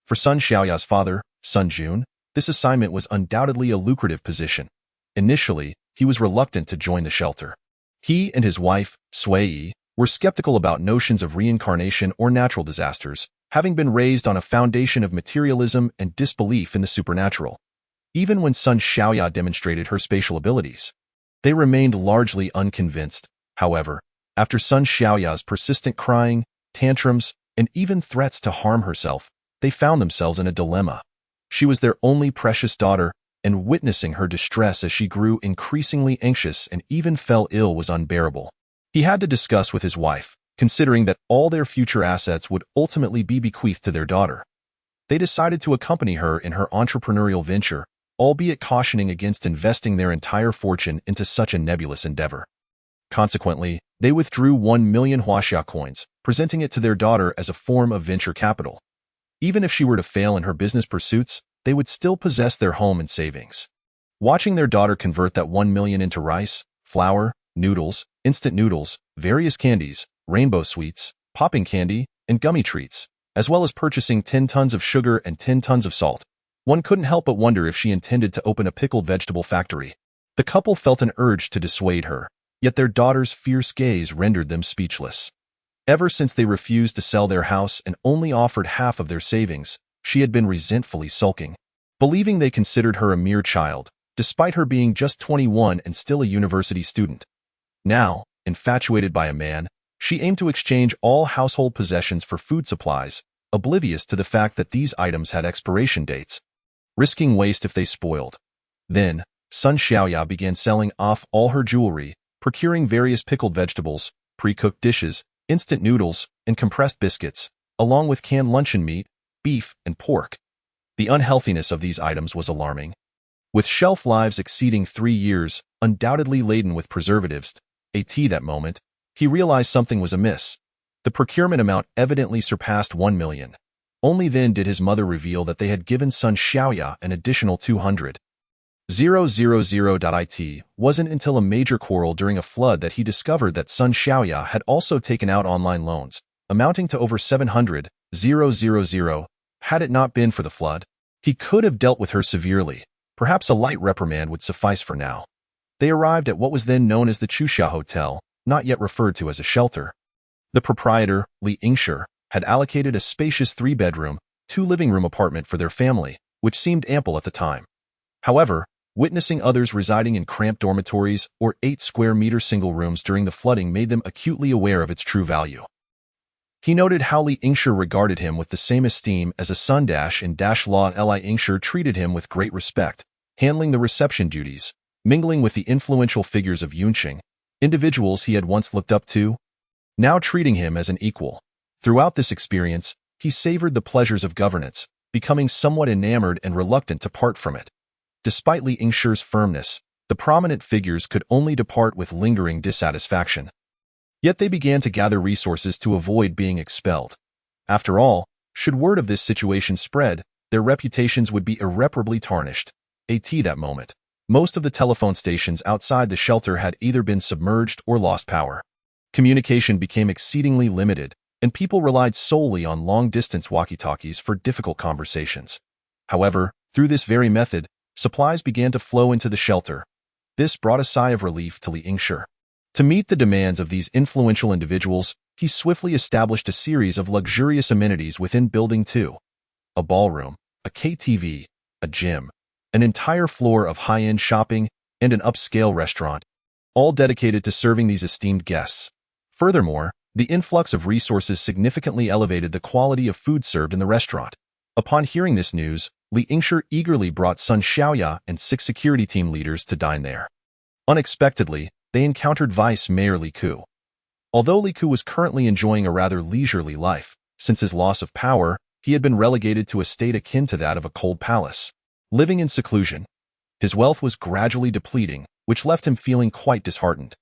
S1: For Sun Xiaoya's father, Sun Jun, this assignment was undoubtedly a lucrative position. Initially, he was reluctant to join the shelter. He and his wife, Sui Yi, were skeptical about notions of reincarnation or natural disasters, having been raised on a foundation of materialism and disbelief in the supernatural. Even when Sun Xiaoya demonstrated her spatial abilities, they remained largely unconvinced. However, after Sun Xiaoya's persistent crying, tantrums, and even threats to harm herself, they found themselves in a dilemma. She was their only precious daughter, and witnessing her distress as she grew increasingly anxious and even fell ill was unbearable. He had to discuss with his wife, considering that all their future assets would ultimately be bequeathed to their daughter. They decided to accompany her in her entrepreneurial venture, albeit cautioning against investing their entire fortune into such a nebulous endeavor. Consequently, they withdrew 1 million huaxia coins, presenting it to their daughter as a form of venture capital. Even if she were to fail in her business pursuits, they would still possess their home and savings. Watching their daughter convert that 1 million into rice, flour, noodles, instant noodles, various candies, rainbow sweets, popping candy, and gummy treats, as well as purchasing 10 tons of sugar and 10 tons of salt, one couldn't help but wonder if she intended to open a pickled vegetable factory. The couple felt an urge to dissuade her, yet their daughter's fierce gaze rendered them speechless. Ever since they refused to sell their house and only offered half of their savings, she had been resentfully sulking. Believing they considered her a mere child, despite her being just 21 and still a university student. Now, infatuated by a man, she aimed to exchange all household possessions for food supplies, oblivious to the fact that these items had expiration dates, risking waste if they spoiled. Then, Sun Xiaoya began selling off all her jewelry, procuring various pickled vegetables, pre-cooked dishes, instant noodles, and compressed biscuits, along with canned luncheon meat, beef, and pork. The unhealthiness of these items was alarming. With shelf lives exceeding 3 years, undoubtedly laden with preservatives, that moment, he realized something was amiss. The procurement amount evidently surpassed 1 million. Only then did his mother reveal that they had given Sun Xiaoya an additional 200,000. It wasn't until a major quarrel during a flood that he discovered that Sun Xiaoya had also taken out online loans, amounting to over 700,000. Had it not been for the flood, he could have dealt with her severely. Perhaps a light reprimand would suffice for now. They arrived at what was then known as the Chuxia Hotel, not yet referred to as a shelter. The proprietor, Li Yingshi, had allocated a spacious 3-bedroom, 2-living-room apartment for their family, which seemed ample at the time. However, witnessing others residing in cramped dormitories or 8-square-meter single rooms during the flooding made them acutely aware of its true value. He noted how Li Yingshi regarded him with the same esteem as a Sun Dash and Dash Law, and Li Yingshi treated him with great respect, handling the reception duties, mingling with the influential figures of Yunqing, individuals he had once looked up to, now treating him as an equal. Throughout this experience, he savored the pleasures of governance, becoming somewhat enamored and reluctant to part from it. Despite Li Yingshi's firmness, the prominent figures could only depart with lingering dissatisfaction. Yet they began to gather resources to avoid being expelled. After all, should word of this situation spread, their reputations would be irreparably tarnished. That moment, most of the telephone stations outside the shelter had either been submerged or lost power. Communication became exceedingly limited, and people relied solely on long-distance walkie-talkies for difficult conversations. However, through this very method, supplies began to flow into the shelter. This brought a sigh of relief to Li Yingshi. To meet the demands of these influential individuals, he swiftly established a series of luxurious amenities within Building 2. A ballroom, a KTV, a gym, an entire floor of high-end shopping, and an upscale restaurant, all dedicated to serving these esteemed guests. Furthermore, the influx of resources significantly elevated the quality of food served in the restaurant. Upon hearing this news, Li Yingshi eagerly brought Sun Xiaoya and 6 security team leaders to dine there. Unexpectedly, they encountered Vice Mayor Li Ku. Although Li Ku was currently enjoying a rather leisurely life, since his loss of power, he had been relegated to a state akin to that of a cold palace. Living in seclusion, his wealth was gradually depleting, which left him feeling quite disheartened.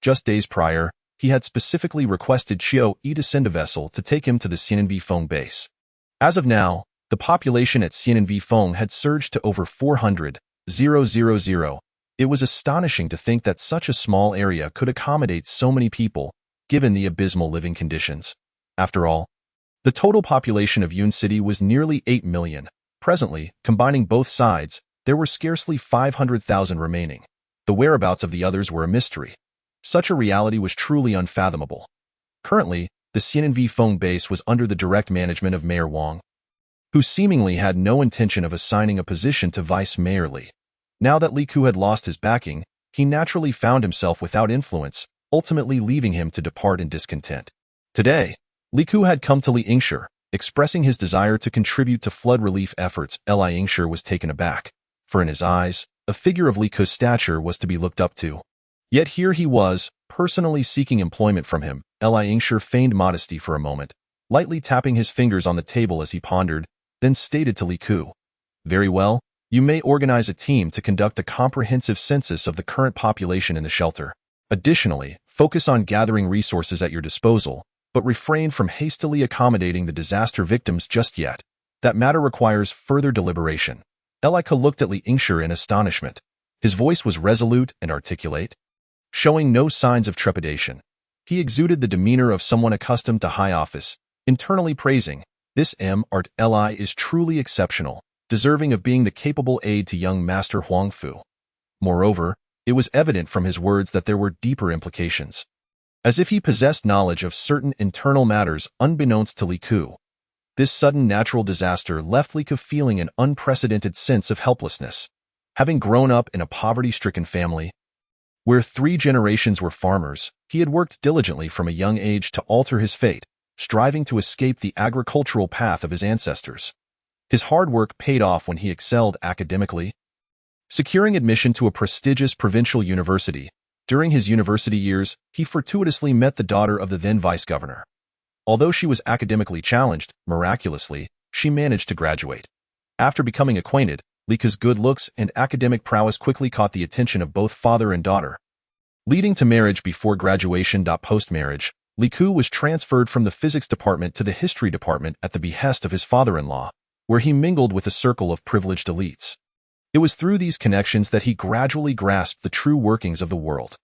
S1: Just days prior, he had specifically requested Xiao Hai to send a vessel to take him to the Xiananvi base. As of now, the population at Xiananvi had surged to over 400,000. It was astonishing to think that such a small area could accommodate so many people, given the abysmal living conditions. After all, the total population of Yun City was nearly 8 million. Presently, combining both sides, there were scarcely 500,000 remaining. The whereabouts of the others were a mystery. Such a reality was truly unfathomable. Currently, the Xiananvi base was under the direct management of Mayor Wang, who seemingly had no intention of assigning a position to Vice Mayor Li. Now that Li Ku had lost his backing, he naturally found himself without influence, ultimately leaving him to depart in discontent. Today, Li Ku had come to Li Yingshi, expressing his desire to contribute to flood relief efforts. Li Yingshi was taken aback, for in his eyes, a figure of Li Ku's stature was to be looked up to. Yet here he was, personally seeking employment from him. Li Yingshi feigned modesty for a moment, lightly tapping his fingers on the table as he pondered, then stated to Li Ku, "Very well, you may organize a team to conduct a comprehensive census of the current population in the shelter. Additionally, focus on gathering resources at your disposal, but refrain from hastily accommodating the disaster victims just yet. That matter requires further deliberation." Elika looked at Li Yingshi in astonishment. His voice was resolute and articulate, showing no signs of trepidation. He exuded the demeanor of someone accustomed to high office, internally praising, "This Art Li is truly exceptional, deserving of being the capable aide to young Master Huangfu." Moreover, it was evident from his words that there were deeper implications, as if he possessed knowledge of certain internal matters unbeknownst to Li Ku. This sudden natural disaster left Li Ku feeling an unprecedented sense of helplessness. Having grown up in a poverty-stricken family, where 3 generations were farmers, he had worked diligently from a young age to alter his fate, striving to escape the agricultural path of his ancestors. His hard work paid off when he excelled academically, securing admission to a prestigious provincial university. During his university years, he fortuitously met the daughter of the then vice-governor. Although she was academically challenged, miraculously, she managed to graduate. After becoming acquainted, Li Ku's good looks and academic prowess quickly caught the attention of both father and daughter, leading to marriage before graduation. Post-marriage, Li Ku was transferred from the physics department to the history department at the behest of his father-in-law, where he mingled with a circle of privileged elites. It was through these connections that he gradually grasped the true workings of the world.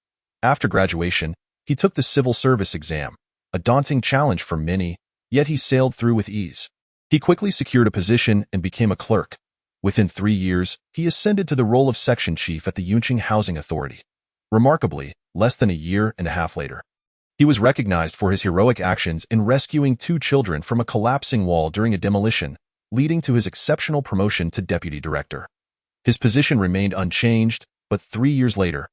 S1: After graduation, he took the civil service exam, a daunting challenge for many, yet he sailed through with ease. He quickly secured a position and became a clerk. Within 3 years, he ascended to the role of section chief at the Yunqing Housing Authority. Remarkably, less than a year and a half later, he was recognized for his heroic actions in rescuing 2 children from a collapsing wall during a demolition, leading to his exceptional promotion to deputy director. His position remained unchanged, but 3 years later,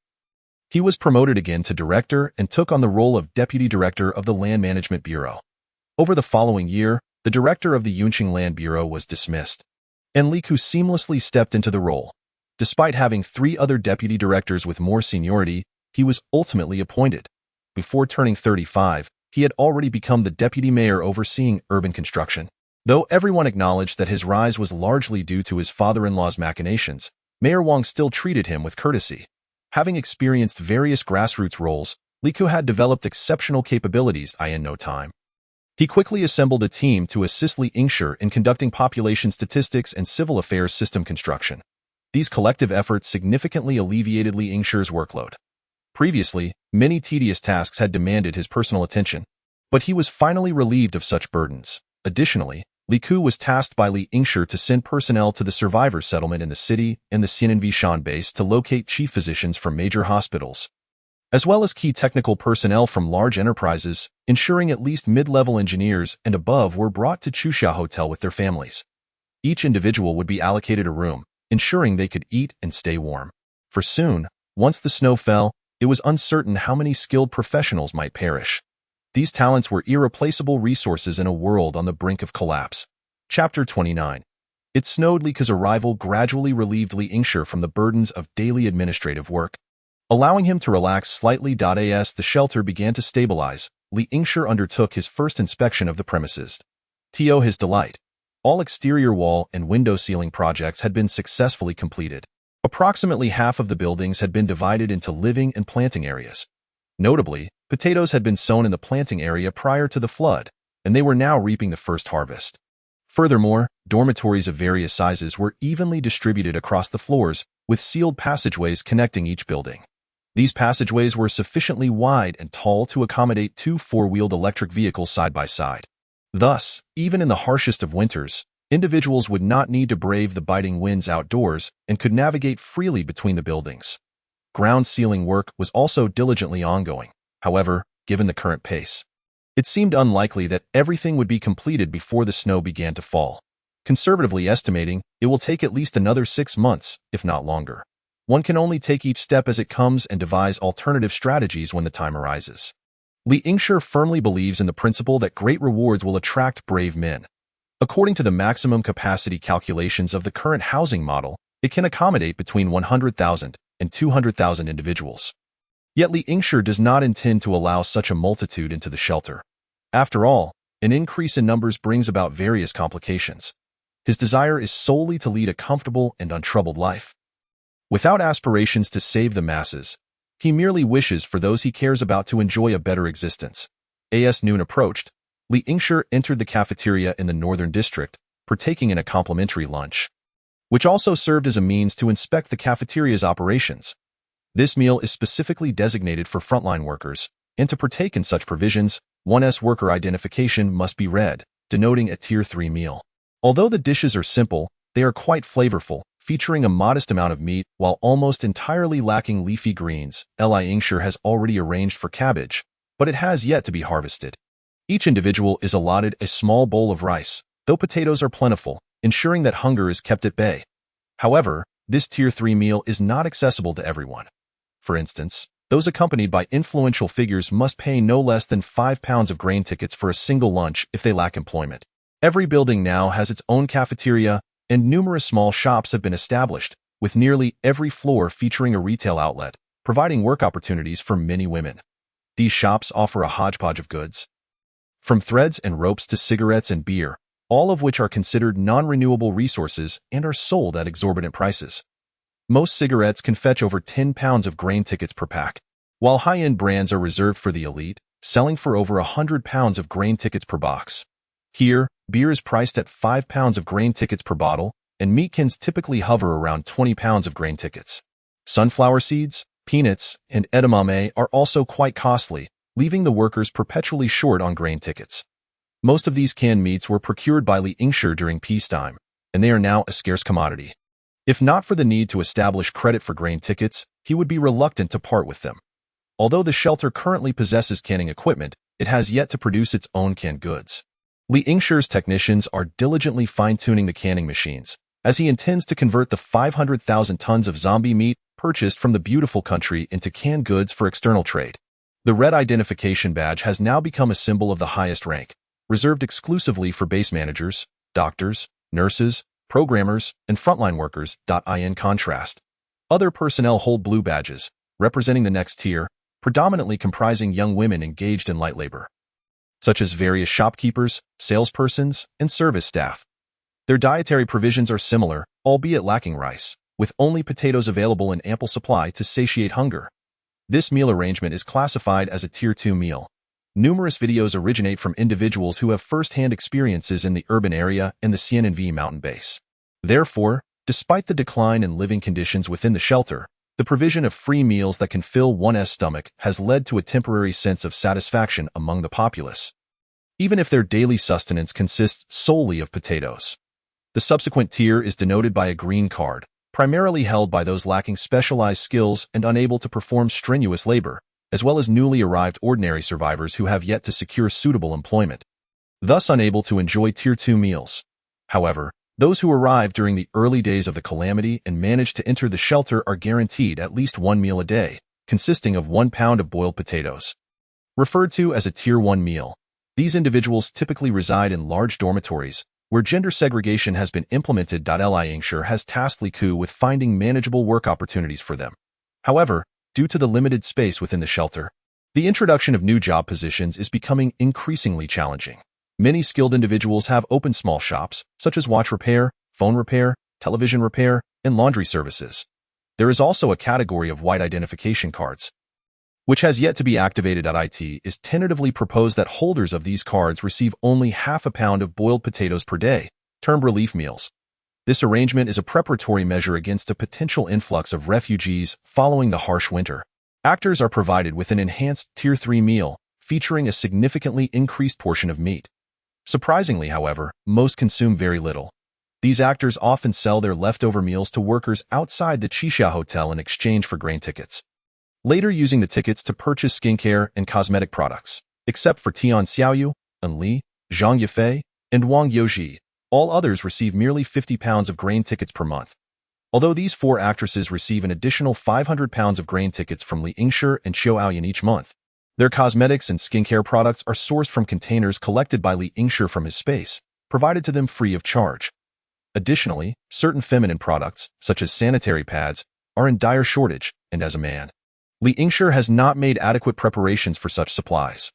S1: he was promoted again to director and took on the role of deputy director of the Land Management Bureau. Over the following year, the director of the Yunqing Land Bureau was dismissed, and Li Ku seamlessly stepped into the role. Despite having 3 other deputy directors with more seniority, he was ultimately appointed. Before turning 35, he had already become the deputy mayor overseeing urban construction. Though everyone acknowledged that his rise was largely due to his father-in-law's machinations, Mayor Wang still treated him with courtesy. Having experienced various grassroots roles, Li Ku had developed exceptional capabilities in no time. He quickly assembled a team to assist Li Yingshi in conducting population statistics and civil affairs system construction. These collective efforts significantly alleviated Li Yingshi's workload. Previously, many tedious tasks had demanded his personal attention, but he was finally relieved of such burdens. Additionally, Li Ku was tasked by Li Yingshi to send personnel to the survivor settlement in the city and the Xiananvishan base to locate chief physicians from major hospitals, as well as key technical personnel from large enterprises, ensuring at least mid-level engineers and above were brought to Chuxia Hotel with their families. Each individual would be allocated a room, ensuring they could eat and stay warm. For soon, once the snow fell, it was uncertain how many skilled professionals might perish. These talents were irreplaceable resources in a world on the brink of collapse. Chapter 29. It snowed. Li Ku's arrival gradually relieved Li Yingshi from the burdens of daily administrative work, allowing him to relax slightly. As the shelter began to stabilize, Li Yingshi undertook his first inspection of the premises. To his delight, all exterior wall and window ceiling projects had been successfully completed. Approximately half of the buildings had been divided into living and planting areas. Notably, potatoes had been sown in the planting area prior to the flood, and they were now reaping the first harvest. Furthermore, dormitories of various sizes were evenly distributed across the floors, with sealed passageways connecting each building. These passageways were sufficiently wide and tall to accommodate 2 4-wheeled electric vehicles side by side. Thus, even in the harshest of winters, individuals would not need to brave the biting winds outdoors and could navigate freely between the buildings. Ground ceiling work was also diligently ongoing. However, given the current pace, it seemed unlikely that everything would be completed before the snow began to fall. Conservatively estimating, it will take at least another 6 months, if not longer. One can only take each step as it comes and devise alternative strategies when the time arises. Li Yingshi firmly believes in the principle that great rewards will attract brave men. According to the maximum capacity calculations of the current housing model, it can accommodate between 100,000 and 200,000 individuals. Yet Li Yingshi does not intend to allow such a multitude into the shelter. After all, an increase in numbers brings about various complications. His desire is solely to lead a comfortable and untroubled life. Without aspirations to save the masses, he merely wishes for those he cares about to enjoy a better existence. As noon approached, Li Yingshi entered the cafeteria in the northern district, partaking in a complimentary lunch, which also served as a means to inspect the cafeteria's operations. This meal is specifically designated for frontline workers, and to partake in such provisions, one's worker identification must be read, denoting a Tier 3 meal. Although the dishes are simple, they are quite flavorful, featuring a modest amount of meat while almost entirely lacking leafy greens. Li Yingshi has already arranged for cabbage, but it has yet to be harvested. Each individual is allotted a small bowl of rice, though potatoes are plentiful, ensuring that hunger is kept at bay. However, this Tier 3 meal is not accessible to everyone. For instance, those accompanied by influential figures must pay no less than 5 pounds of grain tickets for a single lunch if they lack employment. Every building now has its own cafeteria, and numerous small shops have been established, with nearly every floor featuring a retail outlet, providing work opportunities for many women. These shops offer a hodgepodge of goods, from threads and ropes to cigarettes and beer, all of which are considered non-renewable resources and are sold at exorbitant prices. Most cigarettes can fetch over 10 pounds of grain tickets per pack, while high-end brands are reserved for the elite, selling for over 100 pounds of grain tickets per box. Here, beer is priced at 5 pounds of grain tickets per bottle, and meat cans typically hover around 20 pounds of grain tickets. Sunflower seeds, peanuts, and edamame are also quite costly, leaving the workers perpetually short on grain tickets. Most of these canned meats were procured by Li Yingshi during peacetime, and they are now a scarce commodity. If not for the need to establish credit for grain tickets, he would be reluctant to part with them. Although the shelter currently possesses canning equipment, it has yet to produce its own canned goods. Li Yingshi's technicians are diligently fine-tuning the canning machines, as he intends to convert the 500,000 tons of zombie meat purchased from the beautiful country into canned goods for external trade. The red identification badge has now become a symbol of the highest rank, reserved exclusively for base managers, doctors, nurses, programmers, and frontline workers. In contrast, other personnel hold blue badges, representing the next tier, predominantly comprising young women engaged in light labor, such as various shopkeepers, salespersons, and service staff. Their dietary provisions are similar, albeit lacking rice, with only potatoes available in ample supply to satiate hunger. This meal arrangement is classified as a Tier 2 meal. Numerous videos originate from individuals who have first-hand experiences in the urban area and the CNNV mountain base. Therefore, despite the decline in living conditions within the shelter, the provision of free meals that can fill one's stomach has led to a temporary sense of satisfaction among the populace, even if their daily sustenance consists solely of potatoes. The subsequent tier is denoted by a green card, primarily held by those lacking specialized skills and unable to perform strenuous labor, as well as newly arrived ordinary survivors who have yet to secure suitable employment, thus unable to enjoy Tier 2 meals. However, those who arrived during the early days of the calamity and managed to enter the shelter are guaranteed at least one meal a day, consisting of 1 pound of boiled potatoes. Referred to as a Tier 1 meal, these individuals typically reside in large dormitories, where gender segregation has been implemented. Li Yingshi has tasked Li Ku with finding manageable work opportunities for them. However, due to the limited space within the shelter, the introduction of new job positions is becoming increasingly challenging. Many skilled individuals have opened small shops, such as watch repair, phone repair, television repair, and laundry services. There is also a category of white identification cards, which has yet to be activated. It is tentatively proposed that holders of these cards receive only half a pound of boiled potatoes per day, termed relief meals. This arrangement is a preparatory measure against a potential influx of refugees following the harsh winter. Actors are provided with an enhanced Tier 3 meal, featuring a significantly increased portion of meat. Surprisingly, however, most consume very little. These actors often sell their leftover meals to workers outside the Xiao Hotel in exchange for grain tickets, later using the tickets to purchase skincare and cosmetic products. Except for Tian Xiaoyu, An Li, Zhang Yifei, and Wang Youji, all others receive merely 50 pounds of grain tickets per month. Although these 4 actresses receive an additional 500 pounds of grain tickets from Li Yingshi and Xiao Hai each month, their cosmetics and skincare products are sourced from containers collected by Li Yingshi from his space, provided to them free of charge. Additionally, certain feminine products, such as sanitary pads, are in dire shortage, and as a man, Li Yingshi has not made adequate preparations for such supplies.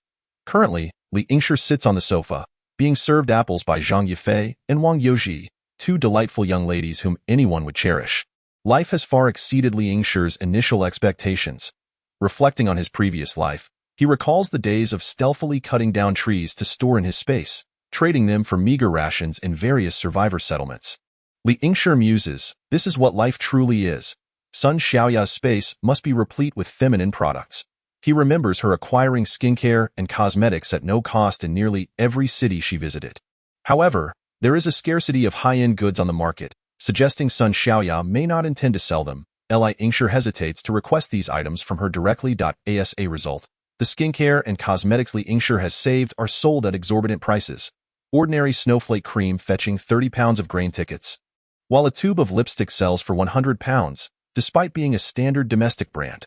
S1: Currently, Li Yingshi sits on the sofa, being served apples by Zhang Yifei and Wang Youji, two delightful young ladies whom anyone would cherish. Life has far exceeded Li Yingshi's initial expectations. Reflecting on his previous life, he recalls the days of stealthily cutting down trees to store in his space, trading them for meager rations in various survivor settlements. Li Yingshi muses, this is what life truly is. Sun Xiaoya's space must be replete with feminine products. He remembers her acquiring skincare and cosmetics at no cost in nearly every city she visited. However, there is a scarcity of high-end goods on the market, suggesting Sun Xiaoya may not intend to sell them. Li Yingshi hesitates to request these items from her directly. As a result, the skincare and cosmetics Li Yingshi has saved are sold at exorbitant prices, ordinary snowflake cream fetching 30 pounds of grain tickets, while a tube of lipstick sells for 100 pounds, despite being a standard domestic brand.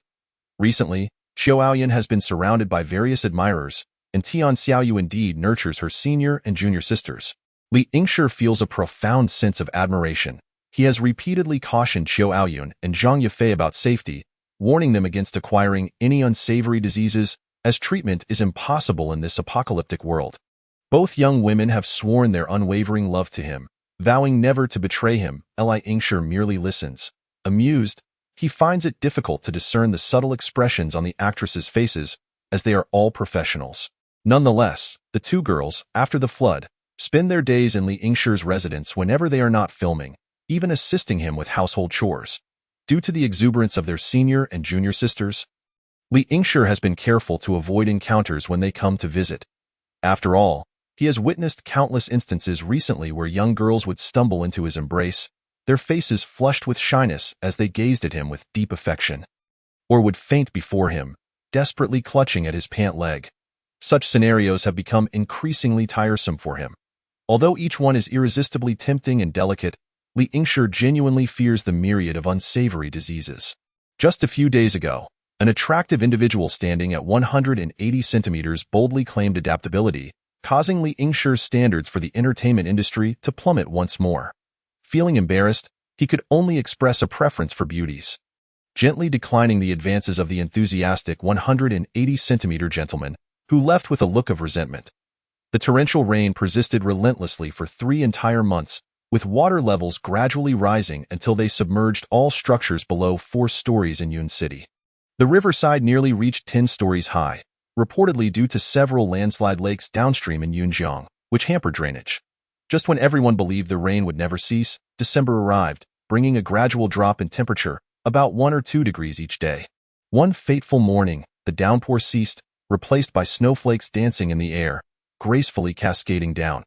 S1: Recently, Xiao has been surrounded by various admirers, and Tian Xiaoyu indeed nurtures her senior and junior sisters. Li Yingshi feels a profound sense of admiration. He has repeatedly cautioned Xiao and Zhang Yifei about safety, warning them against acquiring any unsavory diseases, as treatment is impossible in this apocalyptic world. Both young women have sworn their unwavering love to him, vowing never to betray him. Li Yingshi merely listens. Amused, he finds it difficult to discern the subtle expressions on the actresses' faces, as they are all professionals. Nonetheless, the two girls, after the flood, spend their days in Li Yingshi's residence whenever they are not filming, even assisting him with household chores. Due to the exuberance of their senior and junior sisters, Li Yingshi has been careful to avoid encounters when they come to visit. After all, he has witnessed countless instances recently where young girls would stumble into his embrace, their faces flushed with shyness as they gazed at him with deep affection, or would faint before him, desperately clutching at his pant leg. Such scenarios have become increasingly tiresome for him. Although each one is irresistibly tempting and delicate, Li Yingshi genuinely fears the myriad of unsavory diseases. Just a few days ago, an attractive individual standing at 180 centimeters boldly claimed adaptability, causing Li Yingshi's standards for the entertainment industry to plummet once more. Feeling embarrassed, he could only express a preference for beauties, gently declining the advances of the enthusiastic 180-centimeter gentleman, who left with a look of resentment. The torrential rain persisted relentlessly for 3 entire months, with water levels gradually rising until they submerged all structures below 4 stories in Yun City. The riverside nearly reached 10 stories high, reportedly due to several landslide lakes downstream in Yunjiang, which hampered drainage. Just when everyone believed the rain would never cease, December arrived, bringing a gradual drop in temperature, about 1 or 2 degrees each day. One fateful morning, the downpour ceased, replaced by snowflakes dancing in the air, gracefully cascading down.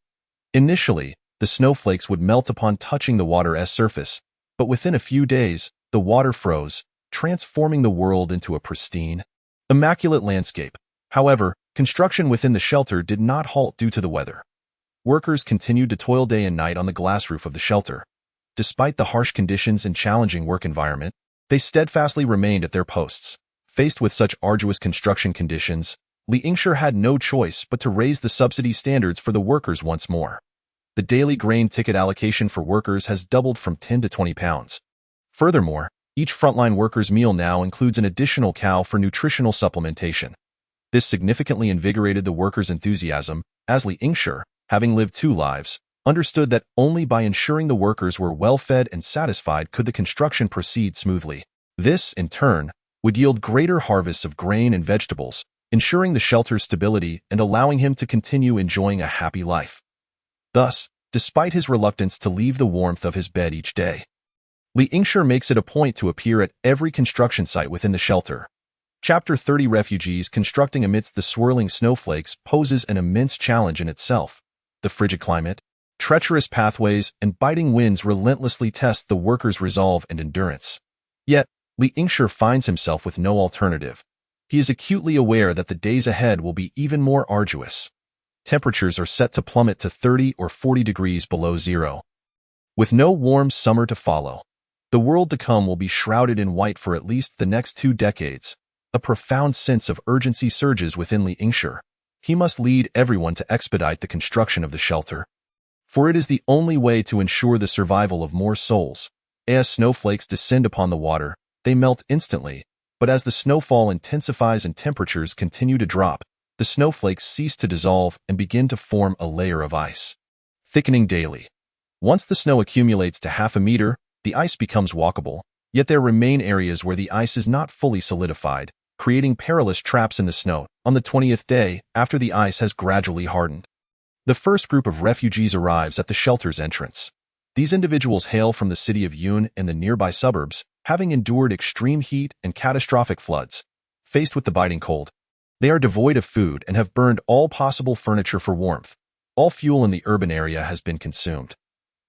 S1: Initially, the snowflakes would melt upon touching the water's surface, but within a few days, the water froze, transforming the world into a pristine, immaculate landscape. However, construction within the shelter did not halt due to the weather. Workers continued to toil day and night on the glass roof of the shelter. Despite the harsh conditions and challenging work environment, they steadfastly remained at their posts. Faced with such arduous construction conditions, Li Yingshi had no choice but to raise the subsidy standards for the workers once more. The daily grain ticket allocation for workers has doubled from 10 to 20 pounds. Furthermore, each frontline worker's meal now includes an additional cow for nutritional supplementation. This significantly invigorated the workers' enthusiasm, as Li Yingshi, having lived 2 lives, understood that only by ensuring the workers were well-fed and satisfied could the construction proceed smoothly. This, in turn, would yield greater harvests of grain and vegetables, ensuring the shelter's stability and allowing him to continue enjoying a happy life. Thus, despite his reluctance to leave the warmth of his bed each day, Li Yingshi makes it a point to appear at every construction site within the shelter. Chapter 30 Refugees constructing amidst the swirling snowflakes poses an immense challenge in itself. The frigid climate, treacherous pathways, and biting winds relentlessly test the workers' resolve and endurance. Yet, Li Yingshi finds himself with no alternative. He is acutely aware that the days ahead will be even more arduous. Temperatures are set to plummet to 30 or 40 degrees below zero. With no warm summer to follow, the world to come will be shrouded in white for at least the next 2 decades. A profound sense of urgency surges within Li Yingshi. He must lead everyone to expedite the construction of the shelter, for it is the only way to ensure the survival of more souls. As snowflakes descend upon the water, they melt instantly, But as the snowfall intensifies and temperatures continue to drop, the snowflakes cease to dissolve and begin to form a layer of ice, thickening daily. Once the snow accumulates to half a meter, the ice becomes walkable, yet there remain areas where the ice is not fully solidified, creating perilous traps in the snow on the 20th day after the ice has gradually hardened. The first group of refugees arrives at the shelter's entrance. These individuals hail from the city of Yun and the nearby suburbs, having endured extreme heat and catastrophic floods. Faced with the biting cold, they are devoid of food and have burned all possible furniture for warmth. All fuel in the urban area has been consumed.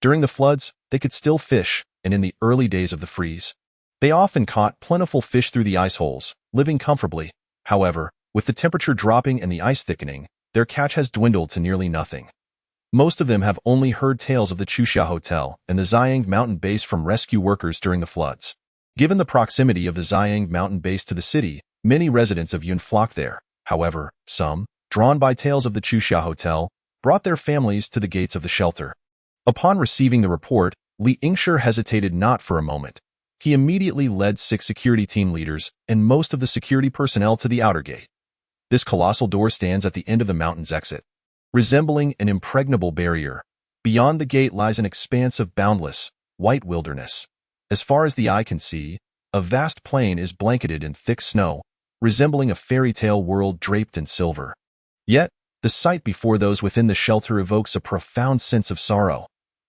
S1: During the floods, they could still fish, and in the early days of the freeze, they often caught plentiful fish through the ice holes, living comfortably. However, with the temperature dropping and the ice thickening, their catch has dwindled to nearly nothing. Most of them have only heard tales of the Chuxia Hotel and the Xiang Mountain Base from rescue workers during the floods. Given the proximity of the Xiang Mountain Base to the city, many residents of Yun flocked there. However, some, drawn by tales of the Chuxia Hotel, brought their families to the gates of the shelter. Upon receiving the report, Li Yingshi hesitated not for a moment. He immediately led 6 security team leaders and most of the security personnel to the outer gate. This colossal door stands at the end of the mountain's exit, resembling an impregnable barrier. Beyond the gate lies an expanse of boundless, white wilderness. As far as the eye can see, a vast plain is blanketed in thick snow, resembling a fairy tale world draped in silver. Yet, the sight before those within the shelter evokes a profound sense of sorrow.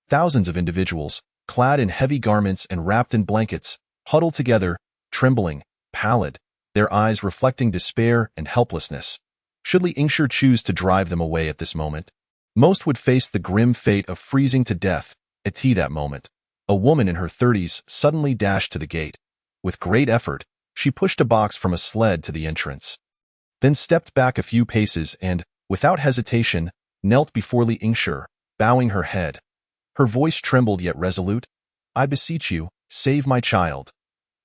S1: Thousands of individuals, clad in heavy garments and wrapped in blankets, huddle together, trembling, pallid, their eyes reflecting despair and helplessness. Should Li Yingshi choose to drive them away at this moment, most would face the grim fate of freezing to death. At that moment, a woman in her 30s suddenly dashed to the gate. With great effort, she pushed a box from a sled to the entrance, then stepped back a few paces and, without hesitation, knelt before Li Yingshi, bowing her head. Her voice trembled yet resolute. "I beseech you, save my child.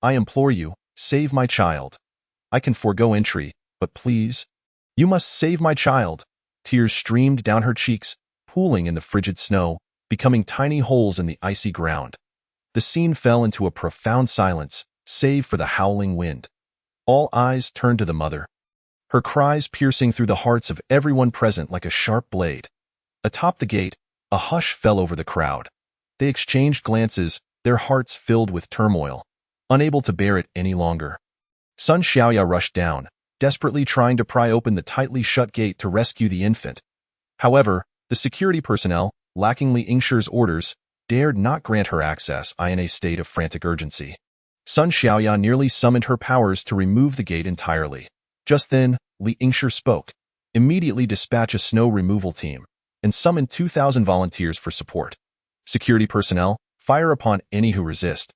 S1: I implore you, save my child. I can forego entry, but please, you must save my child." Tears streamed down her cheeks, pooling in the frigid snow, becoming tiny holes in the icy ground. The scene fell into a profound silence, save for the howling wind. All eyes turned to the mother, her cries piercing through the hearts of everyone present like a sharp blade. Atop the gate, a hush fell over the crowd. They exchanged glances, their hearts filled with turmoil, unable to bear it any longer. Sun Xiaoya rushed down, desperately trying to pry open the tightly shut gate to rescue the infant. However, the security personnel, lacking Li Yingshi's orders, dared not grant her access in a state of frantic urgency. Sun Xiaoya nearly summoned her powers to remove the gate entirely. Just then, Li Yingshi spoke. "Immediately dispatch a snow removal team and summon 2,000 volunteers for support. Security personnel, fire upon any who resist,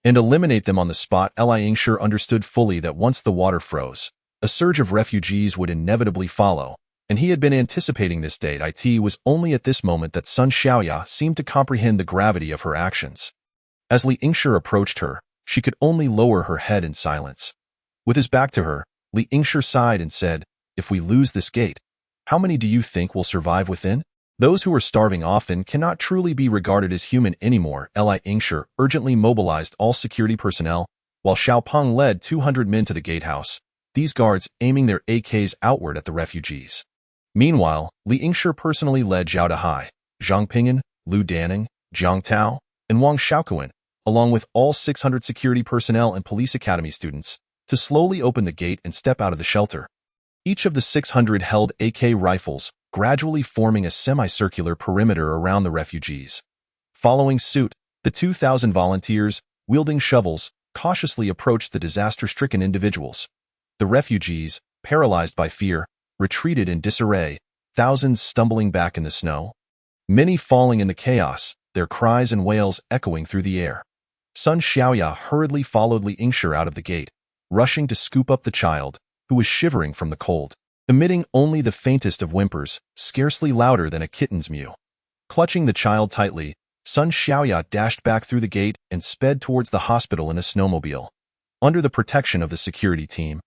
S1: and eliminate them on the spot." Li Yingshi understood fully that once the water froze, a surge of refugees would inevitably follow, and he had been anticipating this date. It was only at this moment that Sun Xiaoya seemed to comprehend the gravity of her actions. As Li Yingshi approached her, she could only lower her head in silence. With his back to her, Li Yingshi sighed and said, "If we lose this gate, how many do you think will survive within? Those who are starving often cannot truly be regarded as human anymore." Li Yingshi urgently mobilized all security personnel, while Xiaopeng led 200 men to the gatehouse, these guards aiming their AKs outward at the refugees. Meanwhile, Li Yingshi personally led Xiao Hai, Zhang Ping'an, Lu Danning, Jiang Tao, and Wang Xiaoquan, along with all 600 security personnel and police academy students, to slowly open the gate and step out of the shelter. Each of the 600 held AK rifles, gradually forming a semicircular perimeter around the refugees. Following suit, the 2,000 volunteers, wielding shovels, cautiously approached the disaster-stricken individuals. The refugees, paralyzed by fear, retreated in disarray, thousands stumbling back in the snow, many falling in the chaos, their cries and wails echoing through the air. Sun Xiaoya hurriedly followed Li Yingshi out of the gate, rushing to scoop up the child, who was shivering from the cold, emitting only the faintest of whimpers, scarcely louder than a kitten's mew. Clutching the child tightly, Sun Xiaoya dashed back through the gate and sped towards the hospital in a snowmobile. Under the protection of the security team,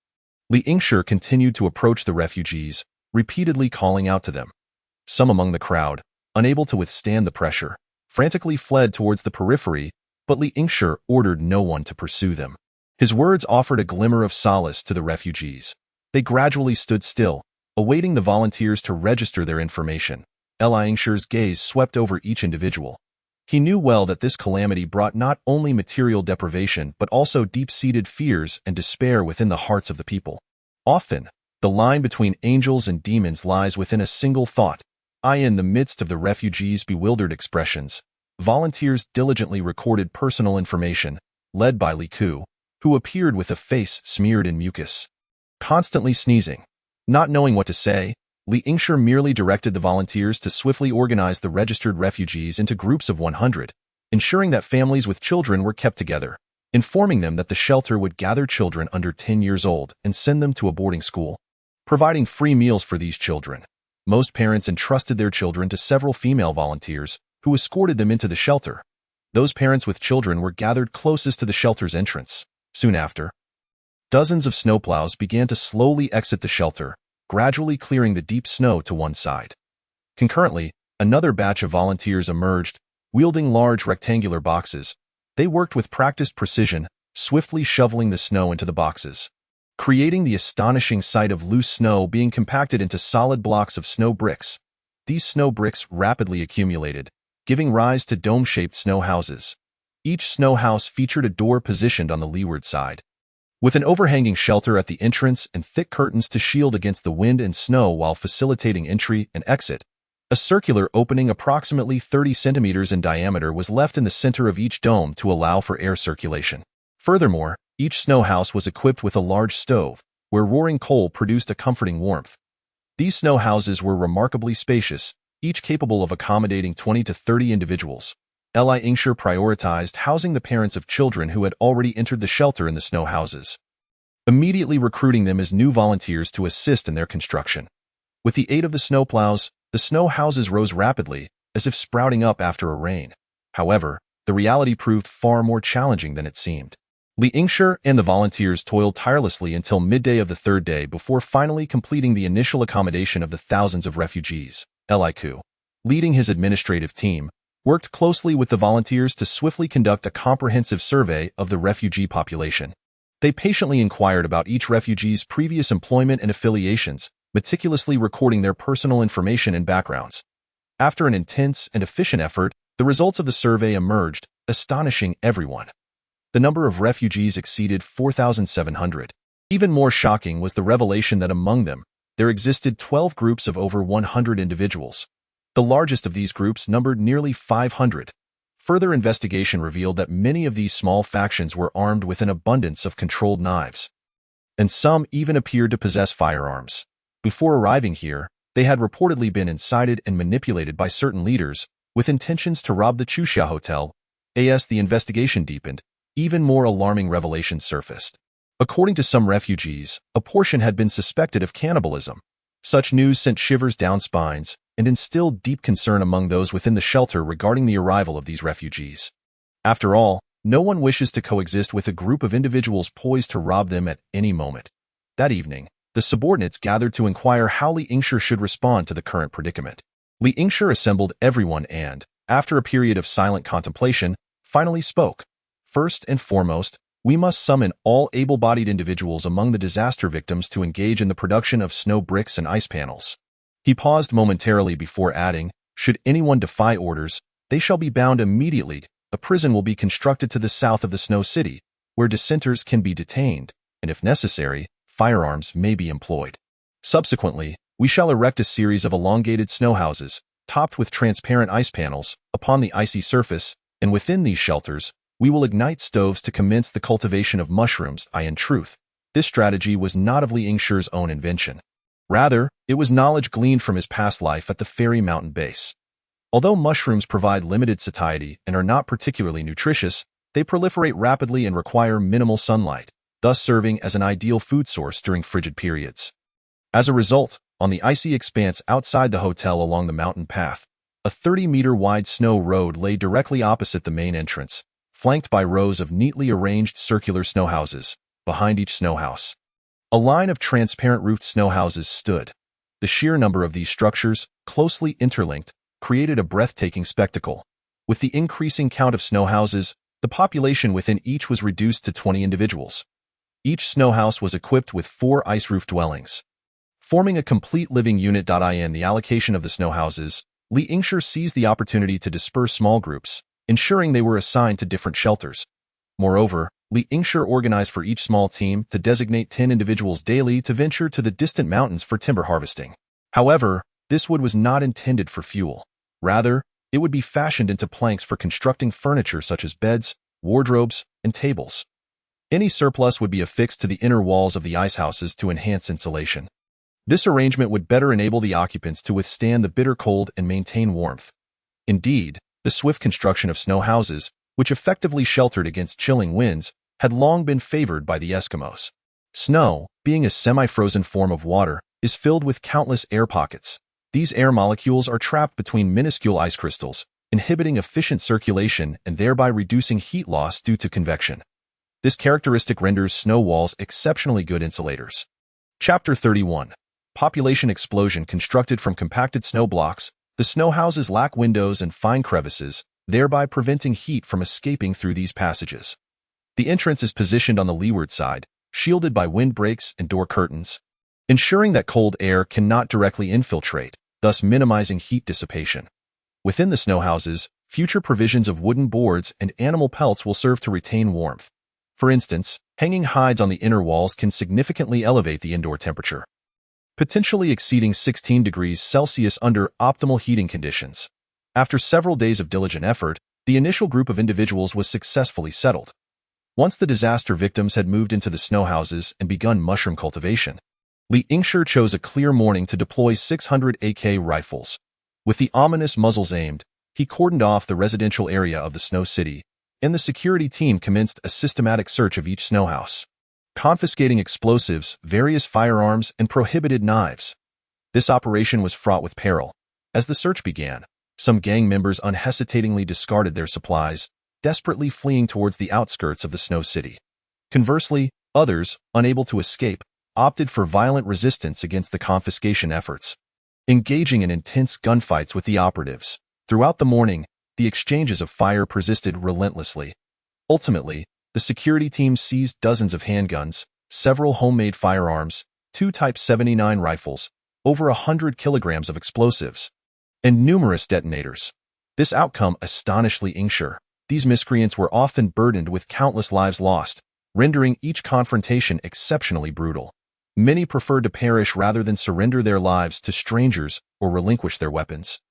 S1: Li Yingshi continued to approach the refugees, repeatedly calling out to them. Some among the crowd, unable to withstand the pressure, frantically fled towards the periphery, but Li Yingshi ordered no one to pursue them. His words offered a glimmer of solace to the refugees. They gradually stood still, awaiting the volunteers to register their information. Li Yingshi's gaze swept over each individual. He knew well that this calamity brought not only material deprivation but also deep-seated fears and despair within the hearts of the people. Often, the line between angels and demons lies within a single thought. In the midst of the refugees' bewildered expressions, volunteers diligently recorded personal information, led by Li Ku, who appeared with a face smeared in mucus. Constantly sneezing. Not knowing what to say, Li Yingshi merely directed the volunteers to swiftly organize the registered refugees into groups of 100, ensuring that families with children were kept together, informing them that the shelter would gather children under 10 years old and send them to a boarding school, providing free meals for these children. Most parents entrusted their children to several female volunteers, who escorted them into the shelter. Those parents with children were gathered closest to the shelter's entrance. Soon after, dozens of snowplows began to slowly exit the shelter, gradually clearing the deep snow to one side. Concurrently, another batch of volunteers emerged, wielding large rectangular boxes. They worked with practiced precision, swiftly shoveling the snow into the boxes, creating the astonishing sight of loose snow being compacted into solid blocks of snow bricks. These snow bricks rapidly accumulated, giving rise to dome-shaped snow houses. Each snow house featured a door positioned on the leeward side, with an overhanging shelter at the entrance and thick curtains to shield against the wind and snow while facilitating entry and exit. A circular opening approximately 30 centimeters in diameter was left in the center of each dome to allow for air circulation. Furthermore, each snow house was equipped with a large stove, where roaring coal produced a comforting warmth. These snow houses were remarkably spacious, each capable of accommodating 20 to 30 individuals. Li Yingshi prioritized housing the parents of children who had already entered the shelter in the snow houses, immediately recruiting them as new volunteers to assist in their construction. With the aid of the snowplows, the snow houses rose rapidly, as if sprouting up after a rain. However, the reality proved far more challenging than it seemed. Li Yingshi and the volunteers toiled tirelessly until midday of the third day before finally completing the initial accommodation of the thousands of refugees. Li Ku, leading his administrative team, worked closely with the volunteers to swiftly conduct a comprehensive survey of the refugee population. They patiently inquired about each refugee's previous employment and affiliations, meticulously recording their personal information and backgrounds. After an intense and efficient effort, the results of the survey emerged, astonishing everyone. The number of refugees exceeded 4,700. Even more shocking was the revelation that among them, there existed 12 groups of over 100 individuals. The largest of these groups numbered nearly 500. Further investigation revealed that many of these small factions were armed with an abundance of controlled knives, and some even appeared to possess firearms. Before arriving here, they had reportedly been incited and manipulated by certain leaders, with intentions to rob the Chuxia Hotel. As the investigation deepened, even more alarming revelations surfaced. According to some refugees, a portion had been suspected of cannibalism. Such news sent shivers down spines and instilled deep concern among those within the shelter regarding the arrival of these refugees. After all, no one wishes to coexist with a group of individuals poised to rob them at any moment. That evening, the subordinates gathered to inquire how Li Yingshi should respond to the current predicament. Li Yingshi assembled everyone and, after a period of silent contemplation, finally spoke. First and foremost, we must summon all able-bodied individuals among the disaster victims to engage in the production of snow bricks and ice panels. He paused momentarily before adding, should anyone defy orders, they shall be bound immediately. A prison will be constructed to the south of the Snow City, where dissenters can be detained, and if necessary, firearms may be employed. Subsequently, we shall erect a series of elongated snow houses, topped with transparent ice panels, upon the icy surface, and within these shelters, we will ignite stoves to commence the cultivation of mushrooms. In truth, this strategy was not of Li Yingshi's own invention. Rather, it was knowledge gleaned from his past life at the Fairy Mountain base. Although mushrooms provide limited satiety and are not particularly nutritious, they proliferate rapidly and require minimal sunlight, thus serving as an ideal food source during frigid periods. As a result, on the icy expanse outside the hotel along the mountain path, a 30-meter-wide snow road lay directly opposite the main entrance, flanked by rows of neatly arranged circular snow houses. Behind each snow house, a line of transparent roofed snow houses stood. The sheer number of these structures, closely interlinked, created a breathtaking spectacle. With the increasing count of snow houses, The population within each was reduced to 20 individuals. Each snow house was equipped with 4 ice-roof dwellings, forming a complete living unit. In the allocation of the snow houses, Li Yingshi seized the opportunity to disperse small groups, ensuring they were assigned to different shelters. Moreover, Li Yingshi organized for each small team to designate 10 individuals daily to venture to the distant mountains for timber harvesting. However, this wood was not intended for fuel. Rather, it would be fashioned into planks for constructing furniture such as beds, wardrobes, and tables. Any surplus would be affixed to the inner walls of the ice houses to enhance insulation. This arrangement would better enable the occupants to withstand the bitter cold and maintain warmth. Indeed, the swift construction of snow houses, which effectively sheltered against chilling winds, had long been favored by the Eskimos. Snow, being a semi-frozen form of water, is filled with countless air pockets. These air molecules are trapped between minuscule ice crystals, inhibiting efficient circulation and thereby reducing heat loss due to convection. This characteristic renders snow walls exceptionally good insulators. Chapter 31. Population explosion. Constructed from compacted snow blocks, the snow houses lack windows and fine crevices, thereby preventing heat from escaping through these passages. The entrance is positioned on the leeward side, shielded by windbreaks and door curtains, ensuring that cold air cannot directly infiltrate, thus minimizing heat dissipation. Within the snow houses, future provisions of wooden boards and animal pelts will serve to retain warmth. For instance, hanging hides on the inner walls can significantly elevate the indoor temperature, potentially exceeding 16 degrees Celsius under optimal heating conditions. After several days of diligent effort, the initial group of individuals was successfully settled. Once the disaster victims had moved into the snow houses and begun mushroom cultivation, Li Yingshi chose a clear morning to deploy 600 AK rifles. With the ominous muzzles aimed, he cordoned off the residential area of the snow city, and the security team commenced a systematic search of each snow house, confiscating explosives, various firearms, and prohibited knives. This operation was fraught with peril. As the search began, some gang members unhesitatingly discarded their supplies, desperately fleeing towards the outskirts of the snow city. Conversely, others, unable to escape, opted for violent resistance against the confiscation efforts, engaging in intense gunfights with the operatives. Throughout the morning, the exchanges of fire persisted relentlessly. Ultimately, the security team seized dozens of handguns, several homemade firearms, 2 Type 79 rifles, over 100 kilograms of explosives, and numerous detonators. This outcome astonished Li Yingshi. These miscreants were often burdened with countless lives lost, rendering each confrontation exceptionally brutal. Many preferred to perish rather than surrender their lives to strangers or relinquish their weapons.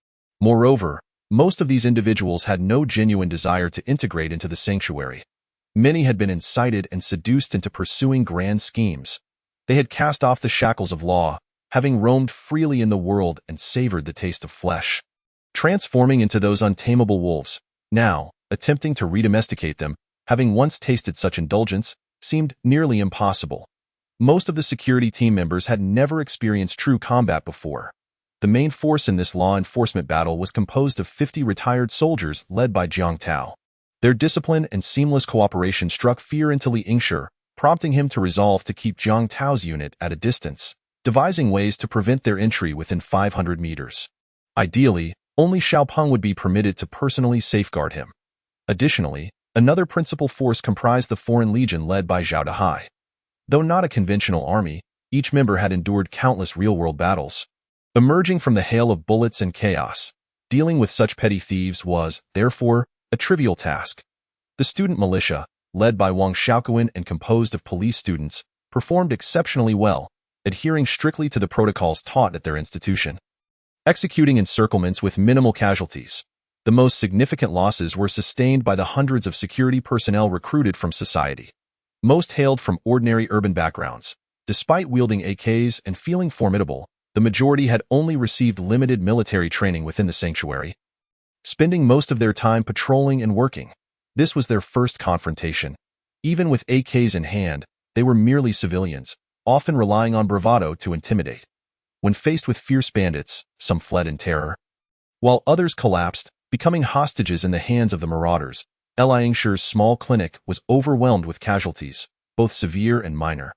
S1: Moreover, most of these individuals had no genuine desire to integrate into the sanctuary. Many had been incited and seduced into pursuing grand schemes. They had cast off the shackles of law, having roamed freely in the world and savored the taste of flesh, transforming into those untamable wolves. Now, attempting to redomesticate them, having once tasted such indulgence, seemed nearly impossible. Most of the security team members had never experienced true combat before. The main force in this law enforcement battle was composed of 50 retired soldiers led by Jiang Tao. Their discipline and seamless cooperation struck fear into Li Yingshi, prompting him to resolve to keep Jiang Tao's unit at a distance, devising ways to prevent their entry within 500 meters. Ideally, only Xiao Peng would be permitted to personally safeguard him. Additionally, another principal force comprised the Foreign Legion led by Xiao Hai. Though not a conventional army, each member had endured countless real-world battles. Emerging from the hail of bullets and chaos, dealing with such petty thieves was, therefore, a trivial task. The student militia, led by Wang Xiaoquan and composed of police students, performed exceptionally well, adhering strictly to the protocols taught at their institution, executing encirclements with minimal casualties. The most significant losses were sustained by the hundreds of security personnel recruited from society. Most hailed from ordinary urban backgrounds. Despite wielding AKs and feeling formidable, the majority had only received limited military training within the sanctuary, spending most of their time patrolling and working. This was their first confrontation. Even with AKs in hand, they were merely civilians, often relying on bravado to intimidate. When faced with fierce bandits, some fled in terror, while others collapsed, becoming hostages in the hands of the marauders. Li Yingshi's small clinic was overwhelmed with casualties, both severe and minor.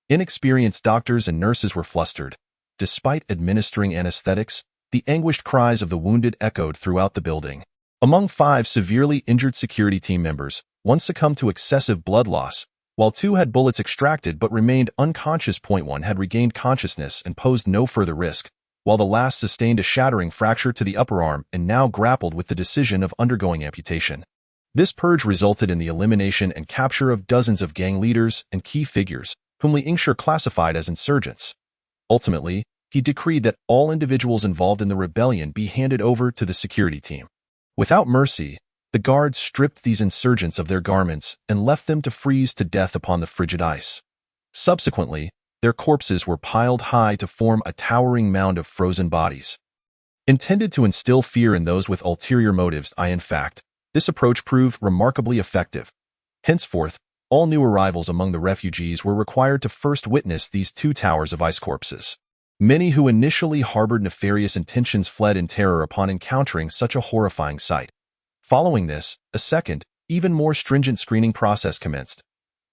S1: Inexperienced doctors and nurses were flustered. Despite administering anesthetics, the anguished cries of the wounded echoed throughout the building. Among 5 severely injured security team members, 1 succumbed to excessive blood loss, while 2 had bullets extracted but remained unconscious. 1 had regained consciousness and posed no further risk, while the last sustained a shattering fracture to the upper arm and now grappled with the decision of undergoing amputation. This purge resulted in the elimination and capture of dozens of gang leaders and key figures, whom Li Yingshi classified as insurgents. Ultimately, he decreed that all individuals involved in the rebellion be handed over to the security team. Without mercy, the guards stripped these insurgents of their garments and left them to freeze to death upon the frigid ice. Subsequently, their corpses were piled high to form a towering mound of frozen bodies. Intended to instill fear in those with ulterior motives, in fact, this approach proved remarkably effective. Henceforth, all new arrivals among the refugees were required to first witness these 2 towers of ice corpses. Many who initially harbored nefarious intentions fled in terror upon encountering such a horrifying sight. Following this, a second, even more stringent screening process commenced.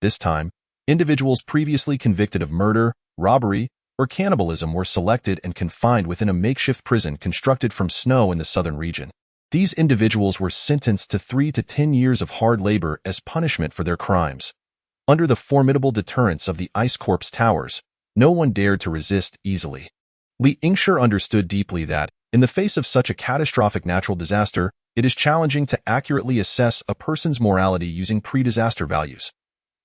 S1: This time, individuals previously convicted of murder, robbery, or cannibalism were selected and confined within a makeshift prison constructed from snow in the southern region. These individuals were sentenced to 3 to 10 years of hard labor as punishment for their crimes. Under the formidable deterrence of the ice corpse towers, no one dared to resist easily. Li Yingshi understood deeply that, in the face of such a catastrophic natural disaster, it is challenging to accurately assess a person's morality using pre-disaster values.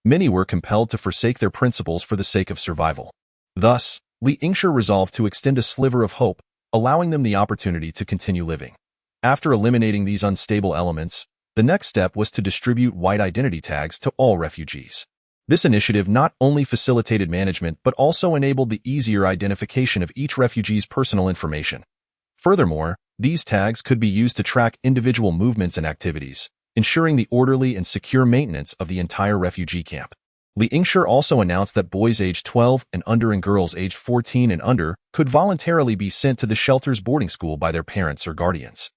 S1: Many were compelled to forsake their principles for the sake of survival. Thus, Li Yingshi resolved to extend a sliver of hope, allowing them the opportunity to continue living. After eliminating these unstable elements, the next step was to distribute white identity tags to all refugees. This initiative not only facilitated management but also enabled the easier identification of each refugee's personal information. Furthermore, these tags could be used to track individual movements and activities, ensuring the orderly and secure maintenance of the entire refugee camp. Li Yingshi also announced that boys aged 12 and under and girls aged 14 and under could voluntarily be sent to the shelter's boarding school by their parents or guardians.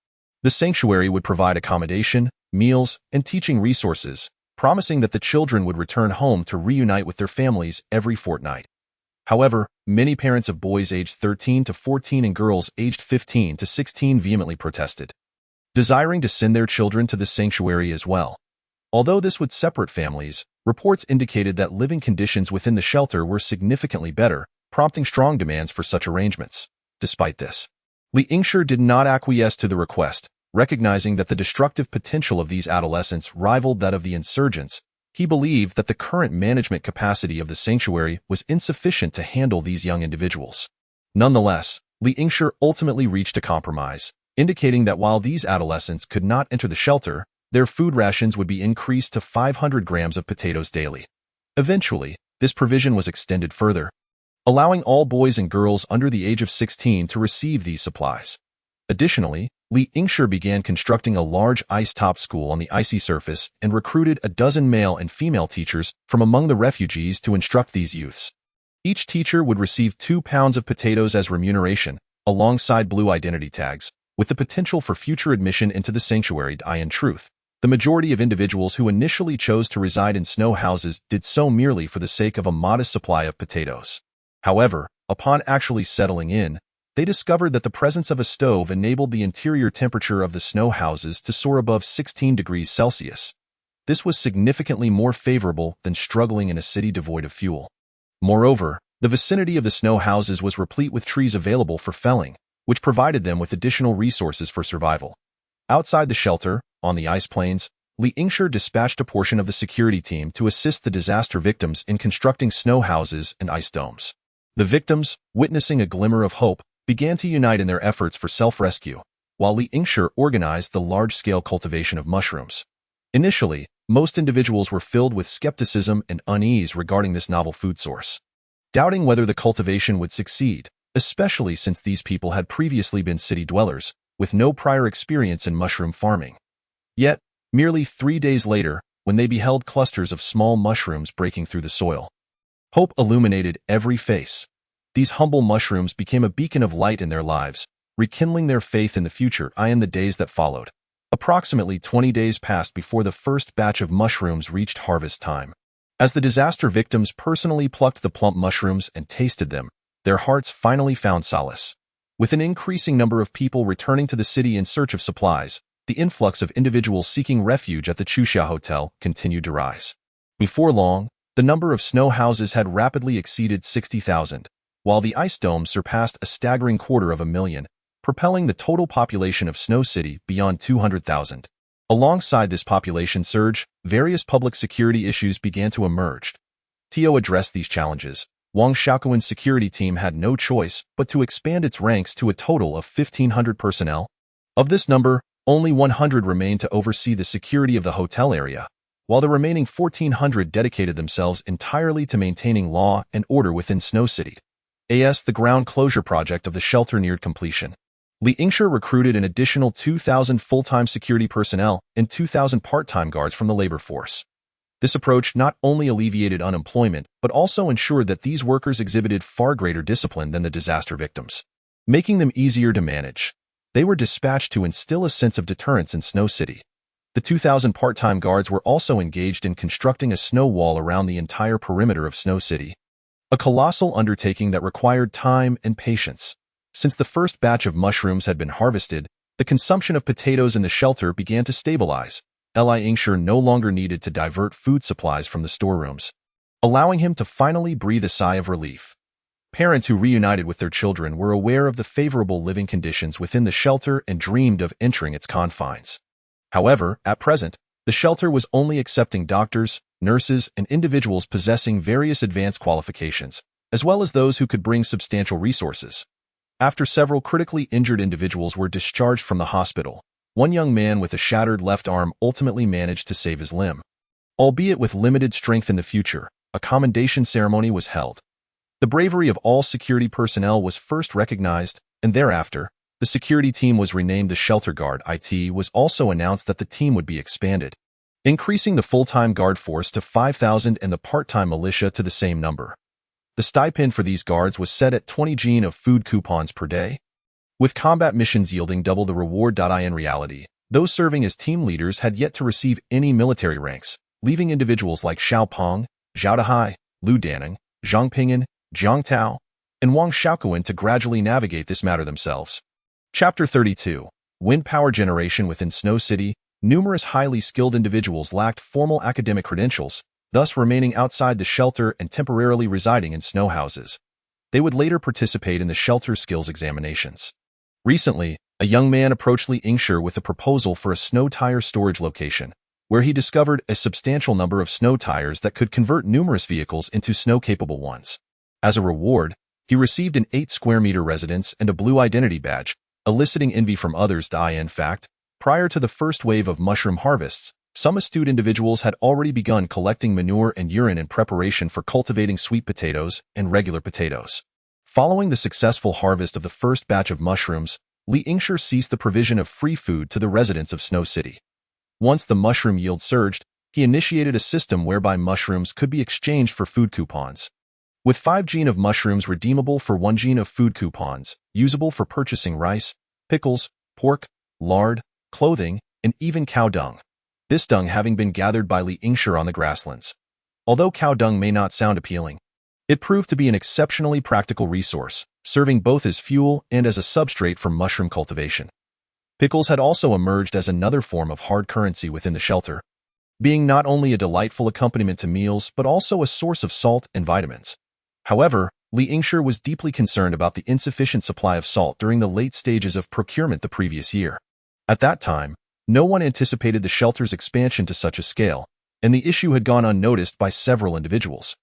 S1: The sanctuary would provide accommodation, meals, and teaching resources, promising that the children would return home to reunite with their families every fortnight. However, many parents of boys aged 13 to 14 and girls aged 15 to 16 vehemently protested, desiring to send their children to the sanctuary as well. Although this would separate families, reports indicated that living conditions within the shelter were significantly better, prompting strong demands for such arrangements. Despite this, Li Yingshi did not acquiesce to the request, recognizing that the destructive potential of these adolescents rivaled that of the insurgents. He believed that the current management capacity of the sanctuary was insufficient to handle these young individuals. Nonetheless, Li Yingshi ultimately reached a compromise, indicating that while these adolescents could not enter the shelter, their food rations would be increased to 500 grams of potatoes daily. Eventually, this provision was extended further, allowing all boys and girls under the age of 16 to receive these supplies. Additionally, Li Yingshi began constructing a large ice-top school on the icy surface and recruited a dozen male and female teachers from among the refugees to instruct these youths. Each teacher would receive 2 pounds of potatoes as remuneration, alongside blue identity tags, with the potential for future admission into the sanctuary. In truth, the majority of individuals who initially chose to reside in snow houses did so merely for the sake of a modest supply of potatoes. However, upon actually settling in, they discovered that the presence of a stove enabled the interior temperature of the snow houses to soar above 16 degrees Celsius. This was significantly more favorable than struggling in a city devoid of fuel. Moreover, the vicinity of the snow houses was replete with trees available for felling, which provided them with additional resources for survival. Outside the shelter, on the ice plains, Li Yingshi dispatched a portion of the security team to assist the disaster victims in constructing snow houses and ice domes. The victims, witnessing a glimmer of hope, began to unite in their efforts for self-rescue, while Li Yingshi organized the large-scale cultivation of mushrooms. Initially, most individuals were filled with skepticism and unease regarding this novel food source, doubting whether the cultivation would succeed, especially since these people had previously been city dwellers, with no prior experience in mushroom farming. Yet, merely 3 days later, when they beheld clusters of small mushrooms breaking through the soil, hope illuminated every face. These humble mushrooms became a beacon of light in their lives, rekindling their faith in the future. In the days that followed, approximately 20 days passed before the first batch of mushrooms reached harvest time. As the disaster victims personally plucked the plump mushrooms and tasted them, their hearts finally found solace. With an increasing number of people returning to the city in search of supplies, the influx of individuals seeking refuge at the Chuxia Hotel continued to rise. Before long, the number of snow houses had rapidly exceeded 60,000, while the ice dome surpassed a staggering 250,000, propelling the total population of Snow City beyond 200,000. Alongside this population surge, various public security issues began to emerge. To address these challenges, Wang Xiaoquan's security team had no choice but to expand its ranks to a total of 1,500 personnel. Of this number, only 100 remained to oversee the security of the hotel area, while the remaining 1,400 dedicated themselves entirely to maintaining law and order within Snow City. The ground closure project of the shelter neared completion. Li Yingsha recruited an additional 2,000 full-time security personnel and 2,000 part-time guards from the labor force. This approach not only alleviated unemployment, but also ensured that these workers exhibited far greater discipline than the disaster victims, making them easier to manage. They were dispatched to instill a sense of deterrence in Snow City. The 2,000 part-time guards were also engaged in constructing a snow wall around the entire perimeter of Snow City, a colossal undertaking that required time and patience. Since the first batch of mushrooms had been harvested, the consumption of potatoes in the shelter began to stabilize. Li Yingsha no longer needed to divert food supplies from the storerooms, allowing him to finally breathe a sigh of relief. Parents who reunited with their children were aware of the favorable living conditions within the shelter and dreamed of entering its confines. However, at present, the shelter was only accepting doctors, nurses, and individuals possessing various advanced qualifications, as well as those who could bring substantial resources. After several critically injured individuals were discharged from the hospital, one young man with a shattered left arm ultimately managed to save his limb. Albeit with limited strength in the future, a commendation ceremony was held. The bravery of all security personnel was first recognized, and thereafter, the security team was renamed the Shelter Guard. It was also announced that the team would be expanded, increasing the full-time guard force to 5,000 and the part-time militia to the same number. The stipend for these guards was set at 20 Jin of food coupons per day, with combat missions yielding double the reward. In reality, those serving as team leaders had yet to receive any military ranks, leaving individuals like Xiao Peng, Xiao Hai, Lu Danning, Zhang Pingyan, Jiang Tao, and Wang Xiaoquan to gradually navigate this matter themselves. Chapter 32. Wind Power Generation within Snow City. Numerous highly skilled individuals lacked formal academic credentials, thus remaining outside the shelter and temporarily residing in snow houses. They would later participate in the shelter skills examinations. Recently, a young man approached Li Yingsha with a proposal for a snow tire storage location, where he discovered a substantial number of snow tires that could convert numerous vehicles into snow-capable ones. As a reward, he received an 8-square-meter residence and a blue identity badge, eliciting envy from others. In fact, prior to the first wave of mushroom harvests, some astute individuals had already begun collecting manure and urine in preparation for cultivating sweet potatoes and regular potatoes. Following the successful harvest of the first batch of mushrooms, Li Yingsha ceased the provision of free food to the residents of Snow City. Once the mushroom yield surged, he initiated a system whereby mushrooms could be exchanged for food coupons. With 5 Jin of mushrooms redeemable for 1 Jin of food coupons, usable for purchasing rice, pickles, pork, lard, clothing, and even cow dung. This dung having been gathered by Li Yingsha on the grasslands. Although cow dung may not sound appealing, it proved to be an exceptionally practical resource, serving both as fuel and as a substrate for mushroom cultivation. Pickles had also emerged as another form of hard currency within the shelter, being not only a delightful accompaniment to meals but also a source of salt and vitamins. However, Li Yingsha was deeply concerned about the insufficient supply of salt during the late stages of procurement the previous year. At that time, no one anticipated the shelter's expansion to such a scale, and the issue had gone unnoticed by several individuals.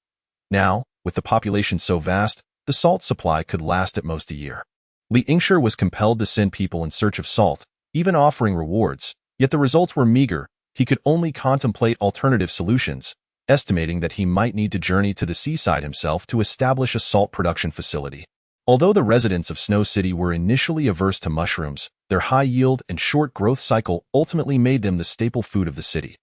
S1: Now, with the population so vast, the salt supply could last at most a year. Li Yingsha was compelled to send people in search of salt, even offering rewards, yet the results were meager. He could only contemplate alternative solutions, estimating that he might need to journey to the seaside himself to establish a salt production facility. Although the residents of Snow City were initially averse to mushrooms, their high yield and short growth cycle ultimately made them the staple food of the city.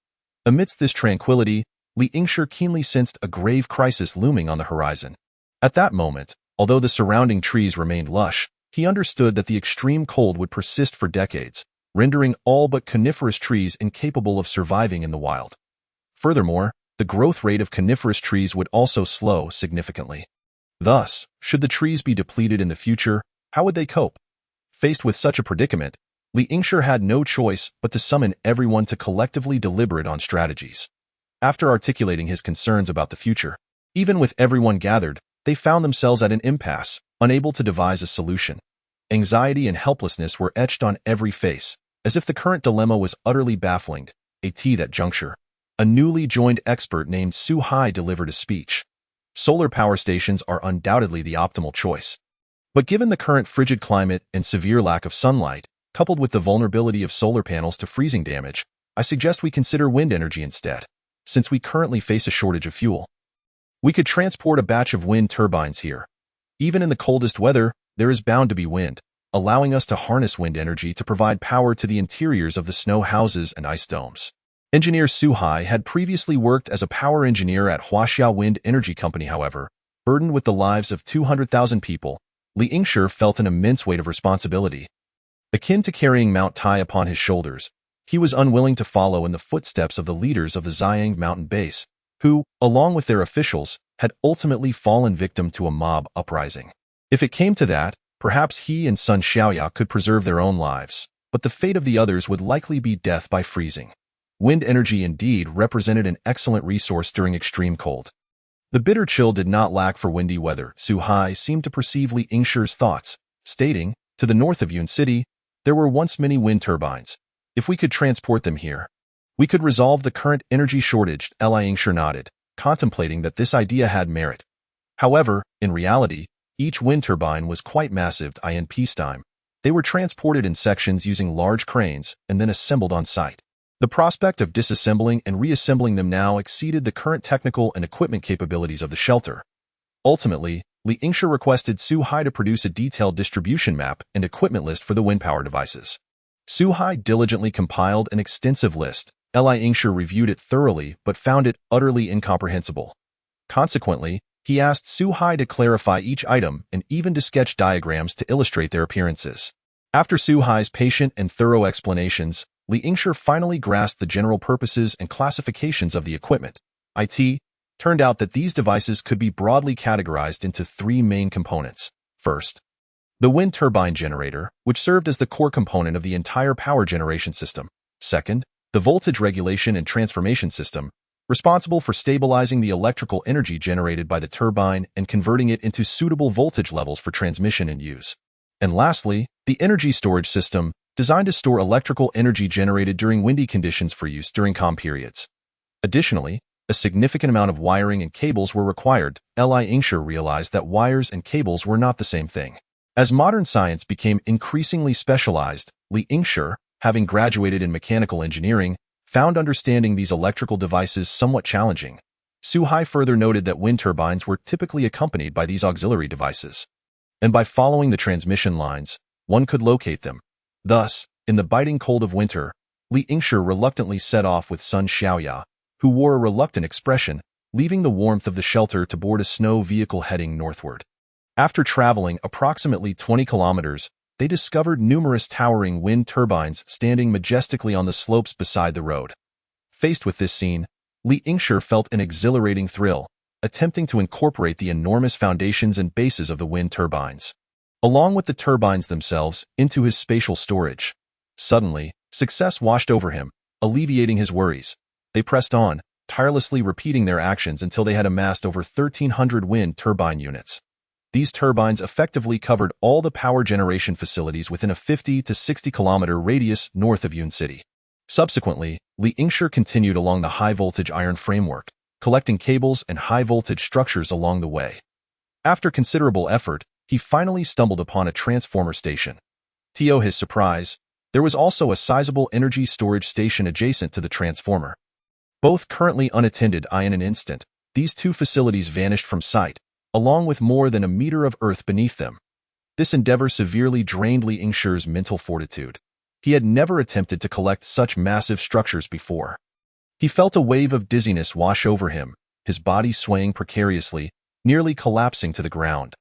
S1: Amidst this tranquility, Li Yingsha keenly sensed a grave crisis looming on the horizon. At that moment, although the surrounding trees remained lush, he understood that the extreme cold would persist for decades, rendering all but coniferous trees incapable of surviving in the wild. Furthermore, the growth rate of coniferous trees would also slow significantly. Thus, should the trees be depleted in the future, how would they cope? Faced with such a predicament, Li Yingshi had no choice but to summon everyone to collectively deliberate on strategies. After articulating his concerns about the future, even with everyone gathered, they found themselves at an impasse, unable to devise a solution. Anxiety and helplessness were etched on every face, as if the current dilemma was utterly baffling. At that juncture, a newly joined expert named Xiao Hai delivered a speech. Solar power stations are undoubtedly the optimal choice. But given the current frigid climate and severe lack of sunlight, coupled with the vulnerability of solar panels to freezing damage, I suggest we consider wind energy instead, since we currently face a shortage of fuel. We could transport a batch of wind turbines here. Even in the coldest weather, there is bound to be wind, allowing us to harness wind energy to provide power to the interiors of the snow houses and ice domes. Engineer Xiao Hai had previously worked as a power engineer at Huaxiao Wind Energy Company. However, burdened with the lives of 200,000 people, Li Yingshi felt an immense weight of responsibility. Akin to carrying Mount Tai upon his shoulders, he was unwilling to follow in the footsteps of the leaders of the Xiang mountain base, who, along with their officials, had ultimately fallen victim to a mob uprising. If it came to that, perhaps he and Sun Xiaoya could preserve their own lives, but the fate of the others would likely be death by freezing. Wind energy indeed represented an excellent resource during extreme cold. The bitter chill did not lack for windy weather. Xiao Hai seemed to perceive Li Yingshi's thoughts, stating, "To the north of Yun City, there were once many wind turbines. If we could transport them here, we could resolve the current energy shortage." Li Yingshi nodded, contemplating that this idea had merit. However, in reality, each wind turbine was quite massive. In peacetime, they were transported in sections using large cranes and then assembled on site. The prospect of disassembling and reassembling them now exceeded the current technical and equipment capabilities of the shelter. Ultimately, Li Yingshi requested Xiao Hai to produce a detailed distribution map and equipment list for the wind power devices. Xiao Hai diligently compiled an extensive list. Li Yingshi reviewed it thoroughly but found it utterly incomprehensible. Consequently, he asked Xiao Hai to clarify each item and even to sketch diagrams to illustrate their appearances. After Xiao Hai's patient and thorough explanations, Li Yingshi finally grasped the general purposes and classifications of the equipment. It turned out that these devices could be broadly categorized into three main components. First, the wind turbine generator, which served as the core component of the entire power generation system. Second, the voltage regulation and transformation system, responsible for stabilizing the electrical energy generated by the turbine and converting it into suitable voltage levels for transmission and use. And lastly, the energy storage system, designed to store electrical energy generated during windy conditions for use during calm periods. Additionally, a significant amount of wiring and cables were required. Li Yingshi realized that wires and cables were not the same thing. As modern science became increasingly specialized, Li Yingshi, having graduated in mechanical engineering, found understanding these electrical devices somewhat challenging. Xiao Hai further noted that wind turbines were typically accompanied by these auxiliary devices, and by following the transmission lines, one could locate them. Thus, in the biting cold of winter, Li Yingshi reluctantly set off with Sun Xiaoya, who wore a reluctant expression, leaving the warmth of the shelter to board a snow vehicle heading northward. After traveling approximately 20 kilometers, they discovered numerous towering wind turbines standing majestically on the slopes beside the road. Faced with this scene, Li Yingshi felt an exhilarating thrill, attempting to incorporate the enormous foundations and bases of the wind turbines, along with the turbines themselves, into his spatial storage. Suddenly, success washed over him, alleviating his worries. They pressed on, tirelessly repeating their actions until they had amassed over 1,300 wind turbine units. These turbines effectively covered all the power generation facilities within a 50 to 60 kilometer radius north of Yun City. Subsequently, Li Yingshi continued along the high-voltage iron framework, collecting cables and high-voltage structures along the way. After considerable effort, he finally stumbled upon a transformer station. To his surprise, there was also a sizable energy storage station adjacent to the transformer. Both currently unattended. In an instant, these two facilities vanished from sight, along with more than a meter of earth beneath them. This endeavor severely drained Li Yingshi's mental fortitude. He had never attempted to collect such massive structures before. He felt a wave of dizziness wash over him, his body swaying precariously, nearly collapsing to the ground.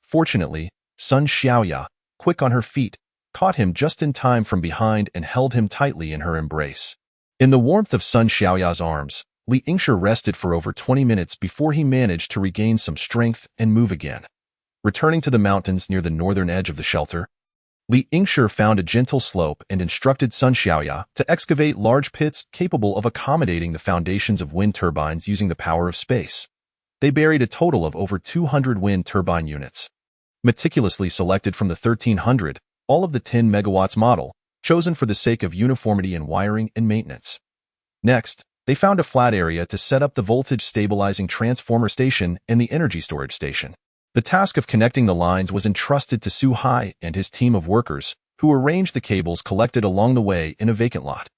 S1: Fortunately, Sun Xiaoya, quick on her feet, caught him just in time from behind and held him tightly in her embrace. In the warmth of Sun Xiaoya's arms, Li Yingshi rested for over 20 minutes before he managed to regain some strength and move again. Returning to the mountains near the northern edge of the shelter, Li Yingshi found a gentle slope and instructed Sun Xiaoya to excavate large pits capable of accommodating the foundations of wind turbines using the power of space. They buried a total of over 200 wind turbine units, meticulously selected from the 1300, all of the 10 megawatts model, chosen for the sake of uniformity in wiring and maintenance. Next, they found a flat area to set up the voltage stabilizing transformer station and the energy storage station. The task of connecting the lines was entrusted to Xiao Hai and his team of workers, who arranged the cables collected along the way in a vacant lot.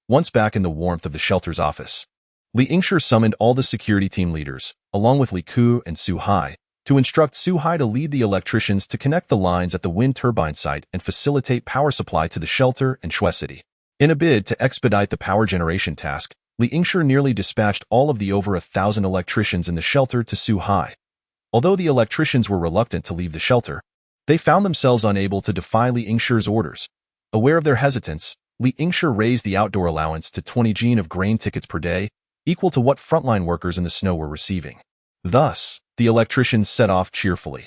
S1: Once back in the warmth of the shelter's office, Li Yingshi summoned all the security team leaders, along with Li Ku and Xiao Hai, to instruct Xiao Hai to lead the electricians to connect the lines at the wind turbine site and facilitate power supply to the shelter and Shui City. In a bid to expedite the power generation task, Li Yingshi nearly dispatched all of the over 1,000 electricians in the shelter to Xiao Hai. Although the electricians were reluctant to leave the shelter, they found themselves unable to defy Li Yingshi's orders. Aware of their hesitance, Li Yingshi raised the outdoor allowance to 20 jin of grain tickets per day, equal to what frontline workers in the snow were receiving. Thus, the electricians set off cheerfully.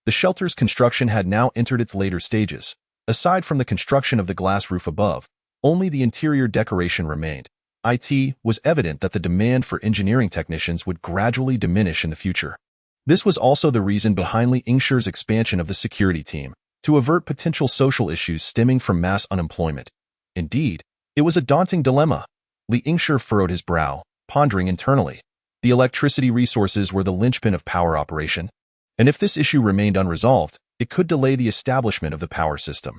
S1: The shelter's construction had now entered its later stages. Aside from the construction of the glass roof above, only the interior decoration remained. It was evident that the demand for engineering technicians would gradually diminish in the future. This was also the reason behind Li Yingshi's expansion of the security team, to avert potential social issues stemming from mass unemployment. Indeed, it was a daunting dilemma. Li Yingshi furrowed his brow, pondering internally. The electricity resources were the linchpin of power operation, and if this issue remained unresolved, it could delay the establishment of the power system.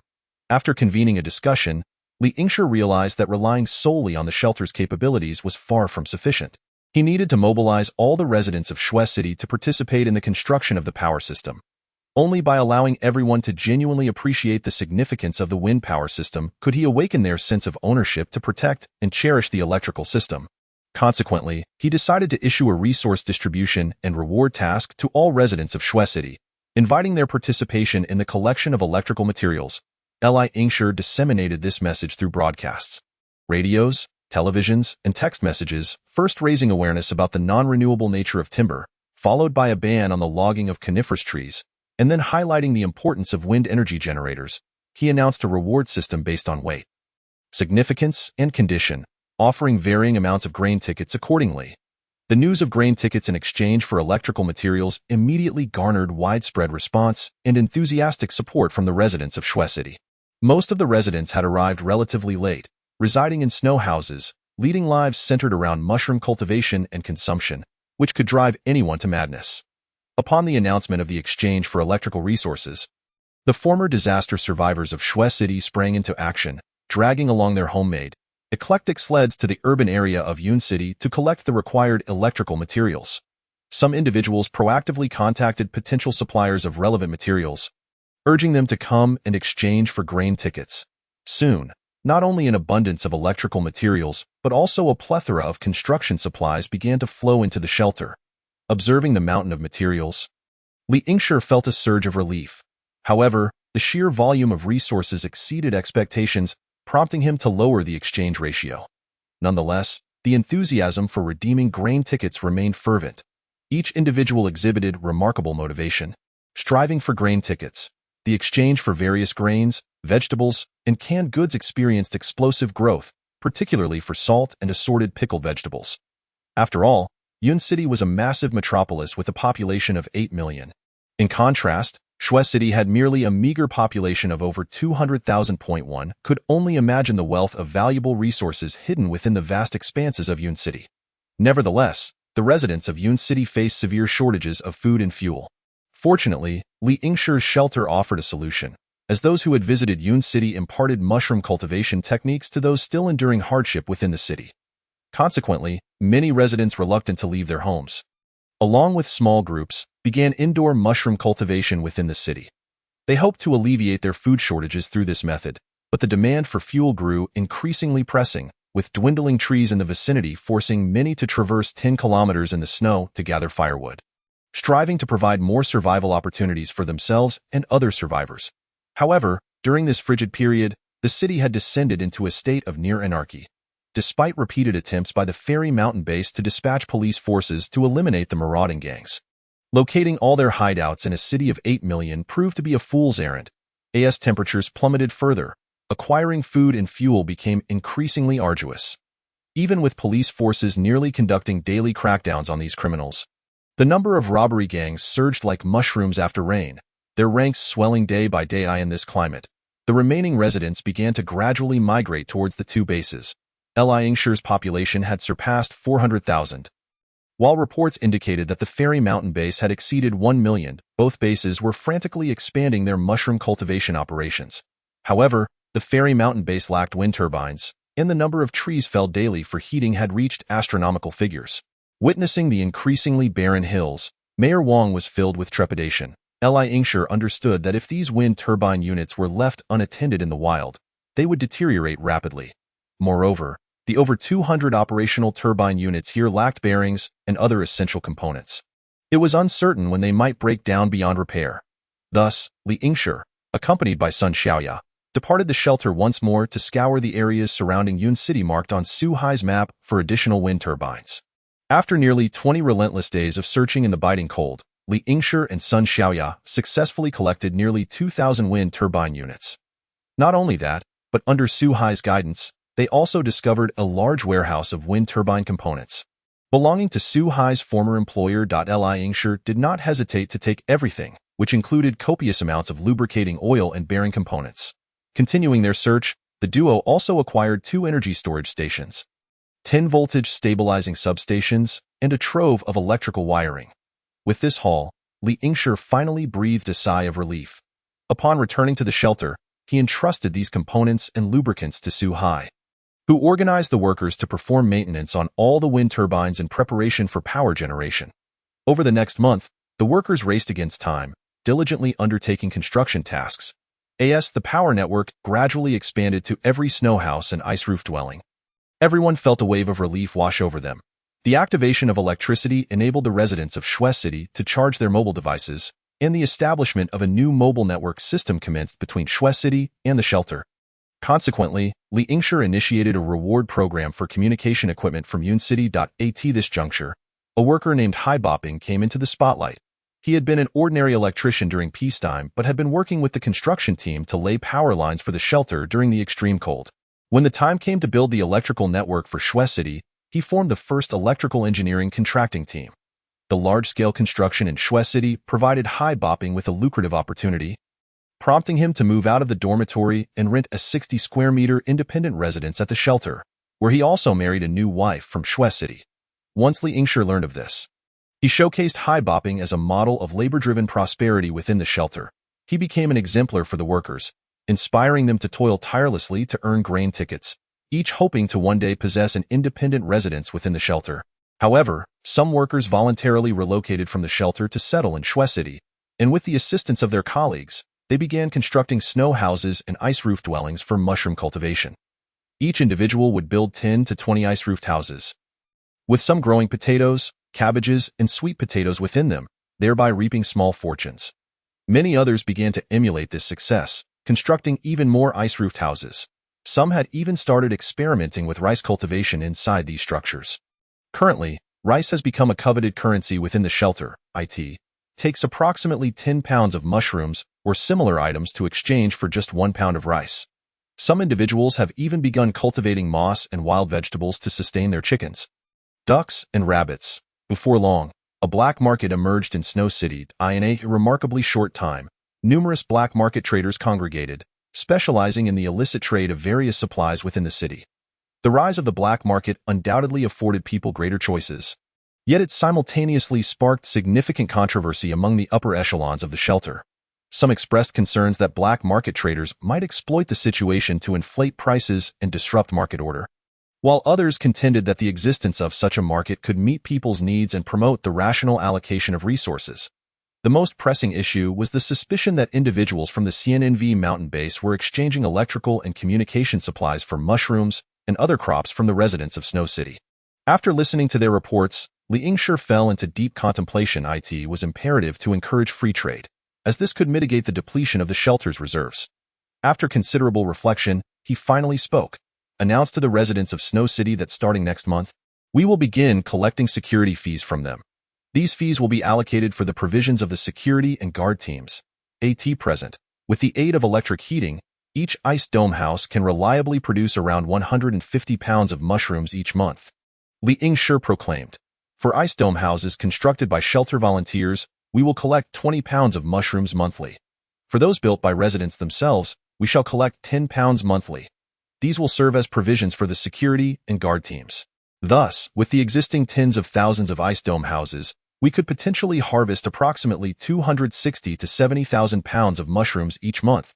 S1: After convening a discussion, Li Yingshi realized that relying solely on the shelter's capabilities was far from sufficient. He needed to mobilize all the residents of Shui City to participate in the construction of the power system. Only by allowing everyone to genuinely appreciate the significance of the wind power system could he awaken their sense of ownership to protect and cherish the electrical system. Consequently, he decided to issue a resource distribution and reward task to all residents of Shui City, inviting their participation in the collection of electrical materials. Li Yingshi disseminated this message through broadcasts, radios, televisions, and text messages, first raising awareness about the non-renewable nature of timber, followed by a ban on the logging of coniferous trees, and then highlighting the importance of wind energy generators. He announced a reward system based on weight, significance, and condition, offering varying amounts of grain tickets accordingly. The news of grain tickets in exchange for electrical materials immediately garnered widespread response and enthusiastic support from the residents of Shui City. Most of the residents had arrived relatively late, residing in snow houses, leading lives centered around mushroom cultivation and consumption, which could drive anyone to madness. Upon the announcement of the exchange for electrical resources, the former disaster survivors of Shui City sprang into action, dragging along their homemade, eclectic sleds to the urban area of Yun City to collect the required electrical materials. Some individuals proactively contacted potential suppliers of relevant materials, urging them to come and exchange for grain tickets. Soon, not only an abundance of electrical materials, but also a plethora of construction supplies began to flow into the shelter. Observing the mountain of materials, Li Yingshi felt a surge of relief. However, the sheer volume of resources exceeded expectations, prompting him to lower the exchange ratio. Nonetheless, the enthusiasm for redeeming grain tickets remained fervent. Each individual exhibited remarkable motivation, striving for grain tickets. The exchange for various grains, vegetables, and canned goods experienced explosive growth, particularly for salt and assorted pickled vegetables. After all, Yun City was a massive metropolis with a population of 8 million. In contrast, Shui City had merely a meager population of over 200,000. Could only imagine the wealth of valuable resources hidden within the vast expanses of Yun City. Nevertheless, the residents of Yun City faced severe shortages of food and fuel. Fortunately, Li Yingshi's shelter offered a solution, as those who had visited Yun City imparted mushroom cultivation techniques to those still enduring hardship within the city. Consequently, many residents reluctant to leave their homes, along with small groups, began indoor mushroom cultivation within the city. They hoped to alleviate their food shortages through this method, but the demand for fuel grew increasingly pressing, with dwindling trees in the vicinity forcing many to traverse 10 kilometers in the snow to gather firewood, striving to provide more survival opportunities for themselves and other survivors. However, during this frigid period, the city had descended into a state of near anarchy. Despite repeated attempts by the Fairy Mountain base to dispatch police forces to eliminate the marauding gangs, locating all their hideouts in a city of 8 million proved to be a fool's errand. As temperatures plummeted further, acquiring food and fuel became increasingly arduous. Even with police forces nearly conducting daily crackdowns on these criminals, the number of robbery gangs surged like mushrooms after rain, their ranks swelling day by day. In this climate, the remaining residents began to gradually migrate towards the two bases. Liangshi's population had surpassed 400,000. While reports indicated that the Fairy Mountain base had exceeded 1 million, both bases were frantically expanding their mushroom cultivation operations. However, the Fairy Mountain base lacked wind turbines, and the number of trees felled daily for heating had reached astronomical figures. Witnessing the increasingly barren hills, Mayor Wang was filled with trepidation. Liangshi understood that if these wind turbine units were left unattended in the wild, they would deteriorate rapidly. Moreover, the over 200 operational turbine units here lacked bearings and other essential components. It was uncertain when they might break down beyond repair. Thus, Liangshi, accompanied by son Xiao Hai, departed the shelter once more to scour the areas surrounding Yun City marked on Xiao Hai's map for additional wind turbines. After nearly 20 relentless days of searching in the biting cold, Liangshi and son Xiao Hai successfully collected nearly 2,000 wind turbine units. Not only that, but under Xiao Hai's guidance, they also discovered a large warehouse of wind turbine components. Belonging to Xiao Hai's former employer. Liangshi did not hesitate to take everything, which included copious amounts of lubricating oil and bearing components. Continuing their search, the duo also acquired 2 energy storage stations, 10-voltage stabilizing substations, and a trove of electrical wiring. With this haul, Liangshi finally breathed a sigh of relief. Upon returning to the shelter, he entrusted these components and lubricants to Xiao Hai, who organized the workers to perform maintenance on all the wind turbines in preparation for power generation. Over the next month, the workers raced against time, diligently undertaking construction tasks. As the power network gradually expanded to every snow house and ice roof dwelling, everyone felt a wave of relief wash over them. The activation of electricity enabled the residents of Shui City to charge their mobile devices, and the establishment of a new mobile network system commenced between Shui City and the shelter. Consequently, Liangshi initiated a reward program for communication equipment from Yun City. At this juncture, a worker named Hai Boping came into the spotlight. He had been an ordinary electrician during peacetime but had been working with the construction team to lay power lines for the shelter during the extreme cold. When the time came to build the electrical network for Shui City, he formed the first electrical engineering contracting team. The large-scale construction in Shui City provided Hai Boping with a lucrative opportunity, prompting him to move out of the dormitory and rent a 60-square-meter independent residence at the shelter, where he also married a new wife from Shui City. Once Liangshi learned of this, he showcased Hai Boping as a model of labor-driven prosperity within the shelter. He became an exemplar for the workers, inspiring them to toil tirelessly to earn grain tickets, each hoping to one day possess an independent residence within the shelter. However, some workers voluntarily relocated from the shelter to settle in Shui City, and with the assistance of their colleagues, they began constructing snow houses and ice roof dwellings for mushroom cultivation. Each individual would build 10 to 20 ice-roofed houses, with some growing potatoes, cabbages, and sweet potatoes within them, thereby reaping small fortunes. Many others began to emulate this success, constructing even more ice-roofed houses. Some had even started experimenting with rice cultivation inside these structures. Currently, rice has become a coveted currency within the shelter. It takes approximately 10 pounds of mushrooms or similar items to exchange for just 1 pound of rice. Some individuals have even begun cultivating moss and wild vegetables to sustain their chickens, ducks, and rabbits. Before long, a black market emerged in Snow City. In a remarkably short time, numerous black market traders congregated, specializing in the illicit trade of various supplies within the city. The rise of the black market undoubtedly afforded people greater choices, yet it simultaneously sparked significant controversy among the upper echelons of the shelter. Some expressed concerns that black market traders might exploit the situation to inflate prices and disrupt market order, while others contended that the existence of such a market could meet people's needs and promote the rational allocation of resources. The most pressing issue was the suspicion that individuals from the CNNV mountain base were exchanging electrical and communication supplies for mushrooms and other crops from the residents of Snow City. After listening to their reports, Liangshi fell into deep contemplation. It was imperative to encourage free trade, as this could mitigate the depletion of the shelter's reserves. After considerable reflection, he finally spoke, announced to the residents of Snow City that starting next month, we will begin collecting security fees from them. These fees will be allocated for the provisions of the security and guard teams. Present, With the aid of electric heating, each ice dome house can reliably produce around 150 pounds of mushrooms each month. Li Yingshi proclaimed, "For ice dome houses constructed by shelter volunteers, we will collect 20 pounds of mushrooms monthly. For those built by residents themselves, we shall collect 10 pounds monthly. These will serve as provisions for the security and guard teams." Thus, with the existing tens of thousands of ice dome houses, we could potentially harvest approximately 260 to 70,000 pounds of mushrooms each month.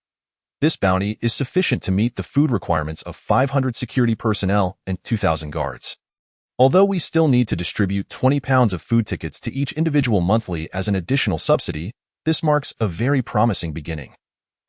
S1: This bounty is sufficient to meet the food requirements of 500 security personnel and 2,000 guards. Although we still need to distribute 20 pounds of food tickets to each individual monthly as an additional subsidy, this marks a very promising beginning.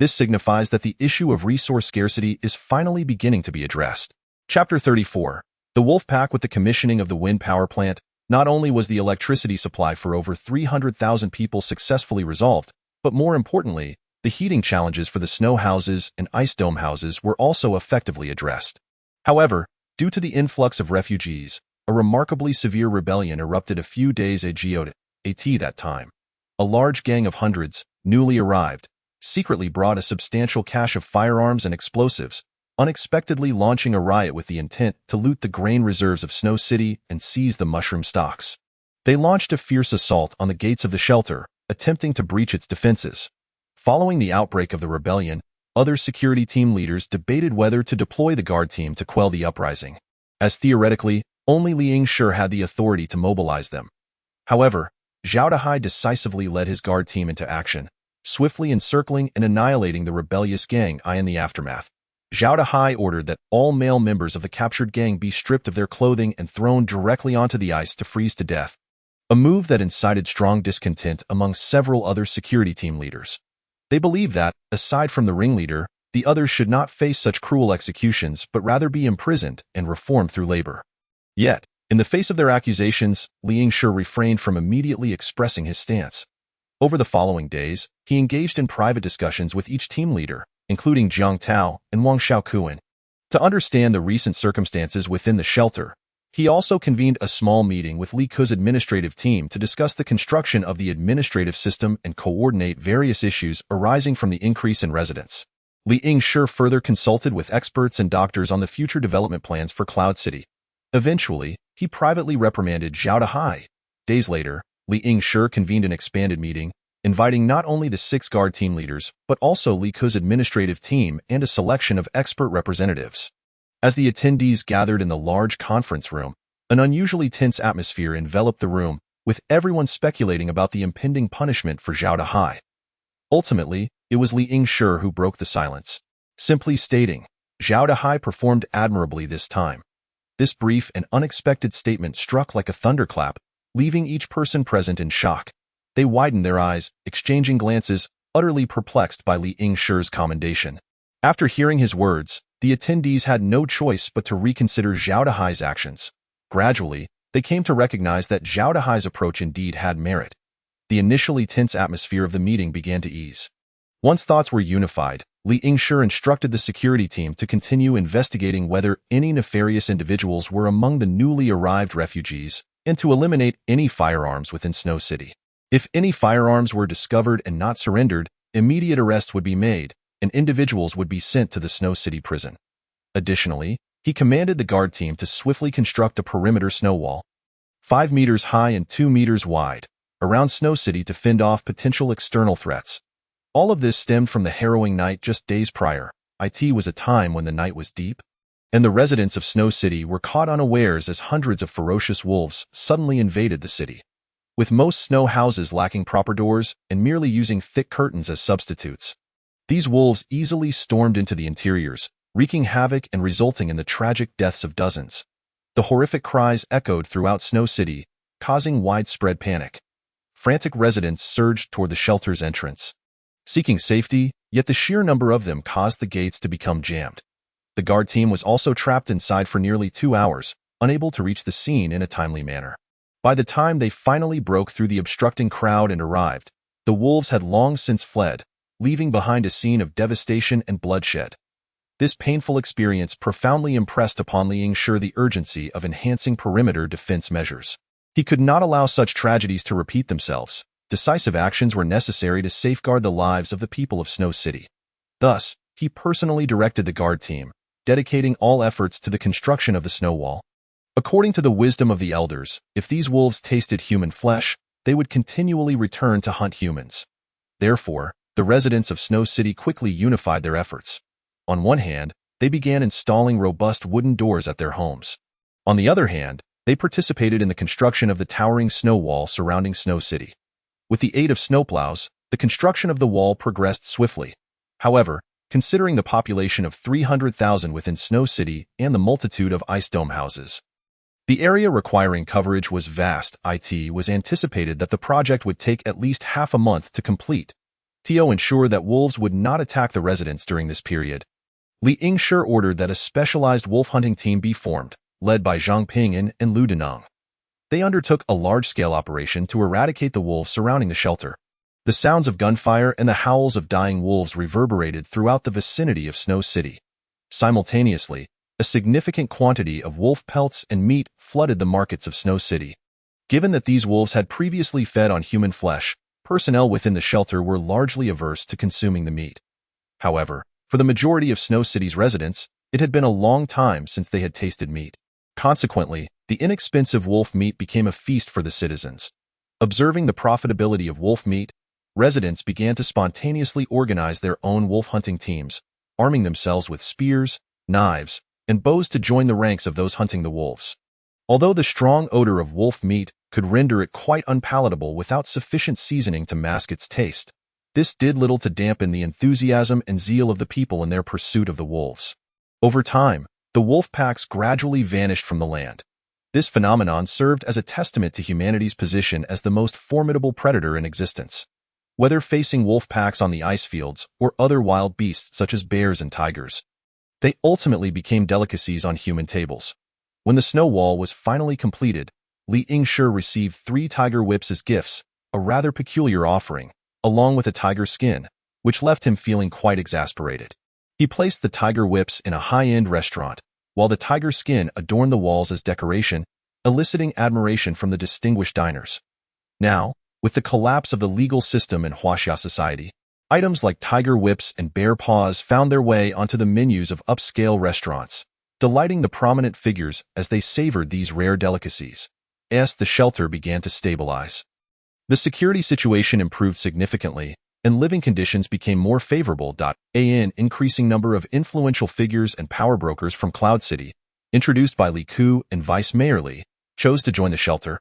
S1: This signifies that the issue of resource scarcity is finally beginning to be addressed. Chapter 34. The Wolf Pack. With the commissioning of the wind power plant, not only was the electricity supply for over 300,000 people successfully resolved, but more importantly, the heating challenges for the snow houses and ice dome houses were also effectively addressed. However, due to the influx of refugees, a remarkably severe rebellion erupted a few days ago at that time. A large gang of hundreds, newly arrived, secretly brought a substantial cache of firearms and explosives, unexpectedly launching a riot with the intent to loot the grain reserves of Snow City and seize the mushroom stocks. They launched a fierce assault on the gates of the shelter, attempting to breach its defenses. Following the outbreak of the rebellion, other security team leaders debated whether to deploy the guard team to quell the uprising, as theoretically, only Li Yingshi had the authority to mobilize them. However, Xiao Hai decisively led his guard team into action, swiftly encircling and annihilating the rebellious gang. In the aftermath, Xiao Hai ordered that all male members of the captured gang be stripped of their clothing and thrown directly onto the ice to freeze to death, a move that incited strong discontent among several other security team leaders. They believed that, aside from the ringleader, the others should not face such cruel executions but rather be imprisoned and reformed through labor. Yet, in the face of their accusations, Li Yingshi refrained from immediately expressing his stance. Over the following days, he engaged in private discussions with each team leader, including Jiang Tao and Wang Xiaokuan. To understand the recent circumstances within the shelter, he also convened a small meeting with Li Ke's administrative team to discuss the construction of the administrative system and coordinate various issues arising from the increase in residents. Li Yingshi further consulted with experts and doctors on the future development plans for Cloud City. Eventually, he privately reprimanded Xiao Hai. Days later, Li Yingshi convened an expanded meeting, inviting not only the 6 guard team leaders, but also Li Ke's administrative team and a selection of expert representatives. As the attendees gathered in the large conference room, an unusually tense atmosphere enveloped the room, with everyone speculating about the impending punishment for Xiao Hai. Ultimately, it was Li Yingshi who broke the silence, simply stating, "Xiao Hai performed admirably this time." This brief and unexpected statement struck like a thunderclap, leaving each person present in shock. They widened their eyes, exchanging glances, utterly perplexed by Li Yingshi's commendation. After hearing his words, the attendees had no choice but to reconsider Xiao Hai's actions. Gradually, they came to recognize that Xiao Hai's approach indeed had merit. The initially tense atmosphere of the meeting began to ease. Once thoughts were unified, Li Yingshi instructed the security team to continue investigating whether any nefarious individuals were among the newly arrived refugees, and to eliminate any firearms within Snow City. If any firearms were discovered and not surrendered, immediate arrests would be made, and individuals would be sent to the Snow City prison. Additionally, he commanded the guard team to swiftly construct a perimeter snow wall, 5 meters high and 2 meters wide, around Snow City to fend off potential external threats. All of this stemmed from the harrowing night just days prior. It was a time when the night was deep, and the residents of Snow City were caught unawares as hundreds of ferocious wolves suddenly invaded the city. With most snow houses lacking proper doors and merely using thick curtains as substitutes, these wolves easily stormed into the interiors, wreaking havoc and resulting in the tragic deaths of dozens. The horrific cries echoed throughout Snow City, causing widespread panic. Frantic residents surged toward the shelter's entrance, seeking safety, yet the sheer number of them caused the gates to become jammed. The guard team was also trapped inside for nearly 2 hours, unable to reach the scene in a timely manner. By the time they finally broke through the obstructing crowd and arrived, the wolves had long since fled, leaving behind a scene of devastation and bloodshed. This painful experience profoundly impressed upon Li Yingshi the urgency of enhancing perimeter defense measures. He could not allow such tragedies to repeat themselves. Decisive actions were necessary to safeguard the lives of the people of Snow City. Thus, he personally directed the guard team, dedicating all efforts to the construction of the snow wall. According to the wisdom of the elders, if these wolves tasted human flesh, they would continually return to hunt humans. Therefore, the residents of Snow City quickly unified their efforts. On one hand, they began installing robust wooden doors at their homes. On the other hand, they participated in the construction of the towering snow wall surrounding Snow City. With the aid of snowplows, the construction of the wall progressed swiftly. However, considering the population of 300,000 within Snow City and the multitude of ice dome houses, the area requiring coverage was vast. It was anticipated that the project would take at least half a month to complete. To ensure that wolves would not attack the residents during this period, Li Yingshi ordered that a specialized wolf hunting team be formed, led by Zhang Ping'an and Lu Deneng. They undertook a large-scale operation to eradicate the wolves surrounding the shelter. The sounds of gunfire and the howls of dying wolves reverberated throughout the vicinity of Snow City. Simultaneously, a significant quantity of wolf pelts and meat flooded the markets of Snow City. Given that these wolves had previously fed on human flesh, personnel within the shelter were largely averse to consuming the meat. However, for the majority of Snow City's residents, it had been a long time since they had tasted meat. Consequently, the inexpensive wolf meat became a feast for the citizens. Observing the profitability of wolf meat, residents began to spontaneously organize their own wolf hunting teams, arming themselves with spears, knives, and bows to join the ranks of those hunting the wolves. Although the strong odor of wolf meat could render it quite unpalatable without sufficient seasoning to mask its taste, this did little to dampen the enthusiasm and zeal of the people in their pursuit of the wolves. Over time, the wolf packs gradually vanished from the land. This phenomenon served as a testament to humanity's position as the most formidable predator in existence. Whether facing wolf packs on the ice fields or other wild beasts such as bears and tigers, they ultimately became delicacies on human tables. When the snow wall was finally completed, Li Yingshi received 3 tiger whips as gifts, a rather peculiar offering, along with a tiger skin, which left him feeling quite exasperated. He placed the tiger whips in a high-end restaurant, while the tiger skin adorned the walls as decoration, eliciting admiration from the distinguished diners. Now, with the collapse of the legal system in Huaxia society, items like tiger whips and bear paws found their way onto the menus of upscale restaurants, delighting the prominent figures as they savored these rare delicacies. As the shelter began to stabilize, the security situation improved significantly, and living conditions became more favorable. An increasing number of influential figures and power brokers from Cloud City, introduced by Li Ku and Vice Mayor Li, chose to join the shelter,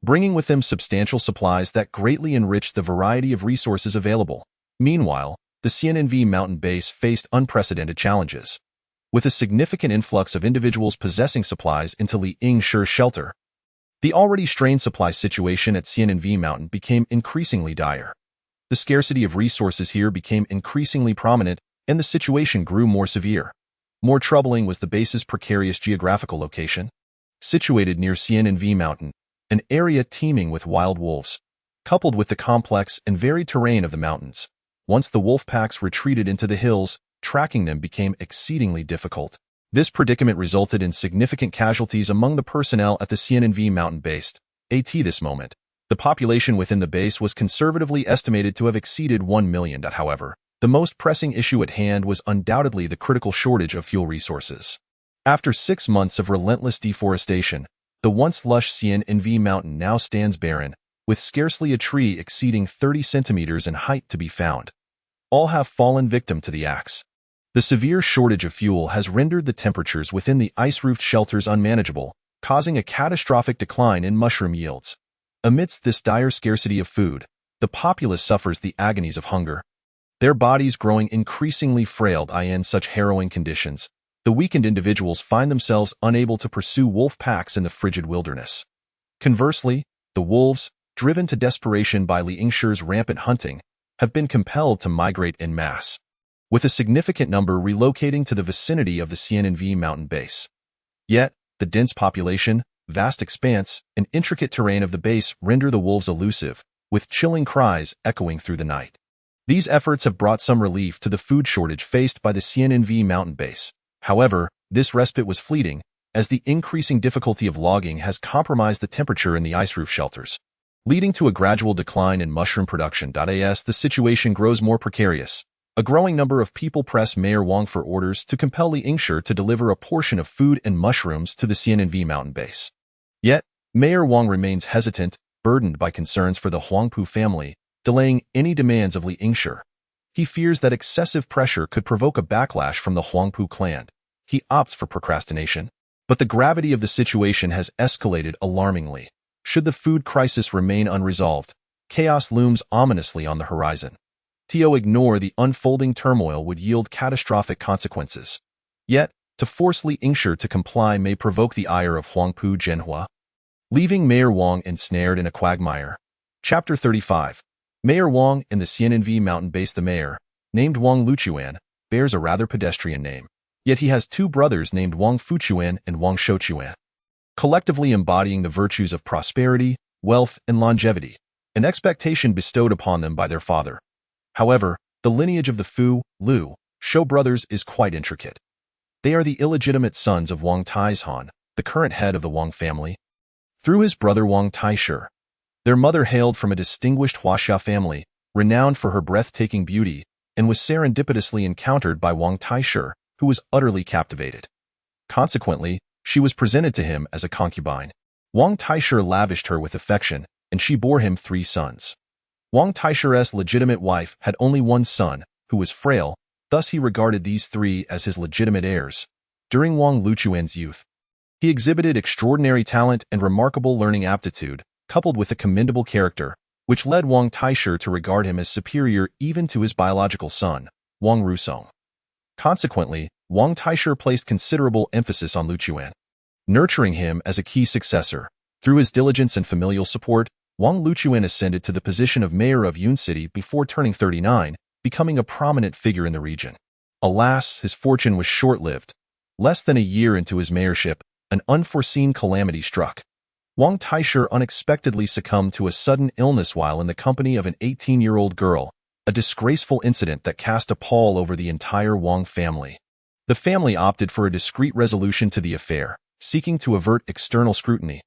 S1: bringing with them substantial supplies that greatly enriched the variety of resources available. Meanwhile, the CNNV mountain base faced unprecedented challenges. With a significant influx of individuals possessing supplies into Li Yingshi's shelter, the already strained supply situation at CNNV Mountain became increasingly dire. The scarcity of resources here became increasingly prominent, and the situation grew more severe. More troubling was the base's precarious geographical location. Situated near CNNV Mountain, an area teeming with wild wolves, coupled with the complex and varied terrain of the mountains. Once the wolf packs retreated into the hills, tracking them became exceedingly difficult. This predicament resulted in significant casualties among the personnel at the CNNV mountain base. At this moment, the population within the base was conservatively estimated to have exceeded 1 million. However, the most pressing issue at hand was undoubtedly the critical shortage of fuel resources. After 6 months of relentless deforestation, the once lush CNNV mountain now stands barren, with scarcely a tree exceeding 30 centimeters in height to be found. All have fallen victim to the axe. The severe shortage of fuel has rendered the temperatures within the ice-roofed shelters unmanageable, causing a catastrophic decline in mushroom yields. Amidst this dire scarcity of food, the populace suffers the agonies of hunger. Their bodies growing increasingly frail in such harrowing conditions, the weakened individuals find themselves unable to pursue wolf packs in the frigid wilderness. Conversely, the wolves, driven to desperation by Li Yingshi's rampant hunting, have been compelled to migrate en masse, with a significant number relocating to the vicinity of the CNNV mountain base. Yet, the dense population, vast expanse, and intricate terrain of the base render the wolves elusive, with chilling cries echoing through the night. These efforts have brought some relief to the food shortage faced by the CNNV mountain base. However, this respite was fleeting, as the increasing difficulty of logging has compromised the temperature in the ice roof shelters, leading to a gradual decline in mushroom production. As the situation grows more precarious, A growing number of people press Mayor Wang for orders to compel Li Yingshi to deliver a portion of food and mushrooms to the CNNV mountain base. Yet, Mayor Wang remains hesitant, burdened by concerns for the Huangfu family, delaying any demands of Li Yingshi. He fears that excessive pressure could provoke a backlash from the Huangfu clan. He opts for procrastination. But the gravity of the situation has escalated alarmingly. Should the food crisis remain unresolved, chaos looms ominously on the horizon. To ignore the unfolding turmoil would yield catastrophic consequences. Yet, to force Li Yingshi to comply may provoke the ire of Huangfu Jena. Leaving Mayor Wang ensnared in a quagmire. Chapter 35. Mayor Wang in the CNNV mountain base. The mayor, named Wang Luchuan, bears a rather pedestrian name. Yet he has two brothers named Wang Fuchuan and Wang Shouchuan, collectively embodying the virtues of prosperity, wealth, and longevity, an expectation bestowed upon them by their father. However, the lineage of the Fu, Lu, Shou brothers is quite intricate. They are the illegitimate sons of Wang Taizhan, the current head of the Wang family, through his brother Wang Taishi. Their mother hailed from a distinguished Huaxia family, renowned for her breathtaking beauty, and was serendipitously encountered by Wang Taishi, who was utterly captivated. Consequently, she was presented to him as a concubine. Wang Taishi lavished her with affection, and she bore him 3 sons. Wang Taishi's legitimate wife had only one son, who was frail, thus he regarded these 3 as his legitimate heirs. During Wang Luchuan's youth, he exhibited extraordinary talent and remarkable learning aptitude, coupled with a commendable character, which led Wang Taishi to regard him as superior even to his biological son, Wang Rusong. Consequently, Wang Taishi placed considerable emphasis on Luchuan, nurturing him as a key successor. Through his diligence and familial support, Wang Luchuan ascended to the position of mayor of Yun City before turning 39, becoming a prominent figure in the region. Alas, his fortune was short-lived. Less than a year into his mayorship, an unforeseen calamity struck. Wang Taishi unexpectedly succumbed to a sudden illness while in the company of an 18-year-old girl, a disgraceful incident that cast a pall over the entire Wang family. The family opted for a discreet resolution to the affair, seeking to avert external scrutiny.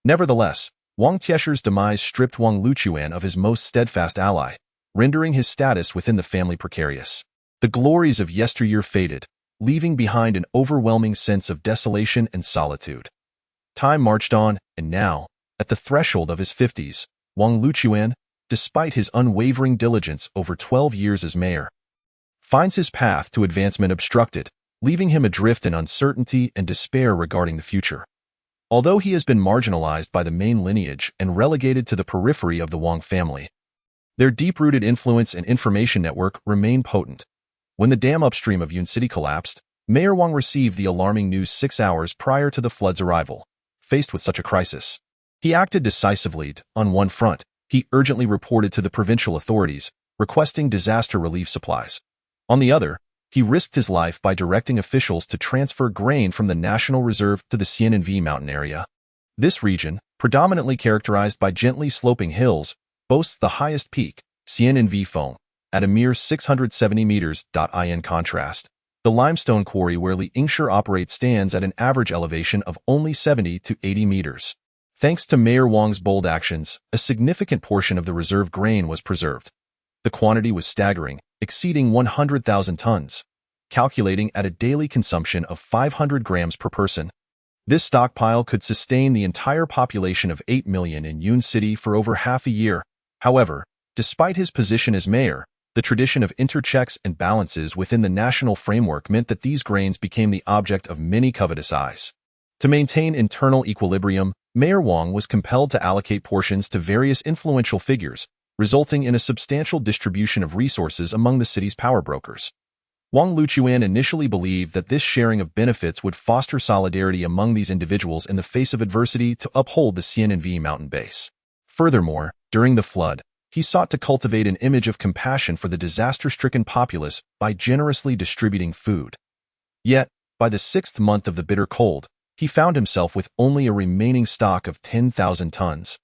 S1: Nevertheless, Wang Taishi's demise stripped Wang Luchuan of his most steadfast ally, rendering his status within the family precarious. The glories of yesteryear faded, leaving behind an overwhelming sense of desolation and solitude. Time marched on, and now, at the threshold of his 50s, Wang Luchuan, despite his unwavering diligence over 12 years as mayor, finds his path to advancement obstructed, leaving him adrift in uncertainty and despair regarding the future. Although he has been marginalized by the main lineage and relegated to the periphery of the Wang family, their deep-rooted influence and information network remain potent. When the dam upstream of Yun City collapsed, Mayor Wang received the alarming news 6 hours prior to the flood's arrival. Faced with such a crisis, he acted decisively. On one front, he urgently reported to the provincial authorities, requesting disaster relief supplies. On the other, he risked his life by directing officials to transfer grain from the National Reserve to the CNNV mountain area. This region, predominantly characterized by gently sloping hills, boasts the highest peak, CNNV Foam, at a mere 670 meters. In contrast, the limestone quarry where Li Yingshi operates stands at an average elevation of only 70 to 80 meters. Thanks to Mayor Wang's bold actions, a significant portion of the reserve grain was preserved. The quantity was staggering, exceeding 100,000 tons, calculating at a daily consumption of 500 grams per person. This stockpile could sustain the entire population of 8 million in Yun City for over half a year. However, despite his position as mayor, the tradition of interchecks and balances within the national framework meant that these grains became the object of many covetous eyes. To maintain internal equilibrium, Mayor Wang was compelled to allocate portions to various influential figures, resulting in a substantial distribution of resources among the city's power brokers. Wang Luchuan initially believed that this sharing of benefits would foster solidarity among these individuals in the face of adversity to uphold the CNNV mountain base. Furthermore, during the flood, he sought to cultivate an image of compassion for the disaster-stricken populace by generously distributing food. Yet, by the 6th month of the bitter cold, he found himself with only a remaining stock of 10,000 tons.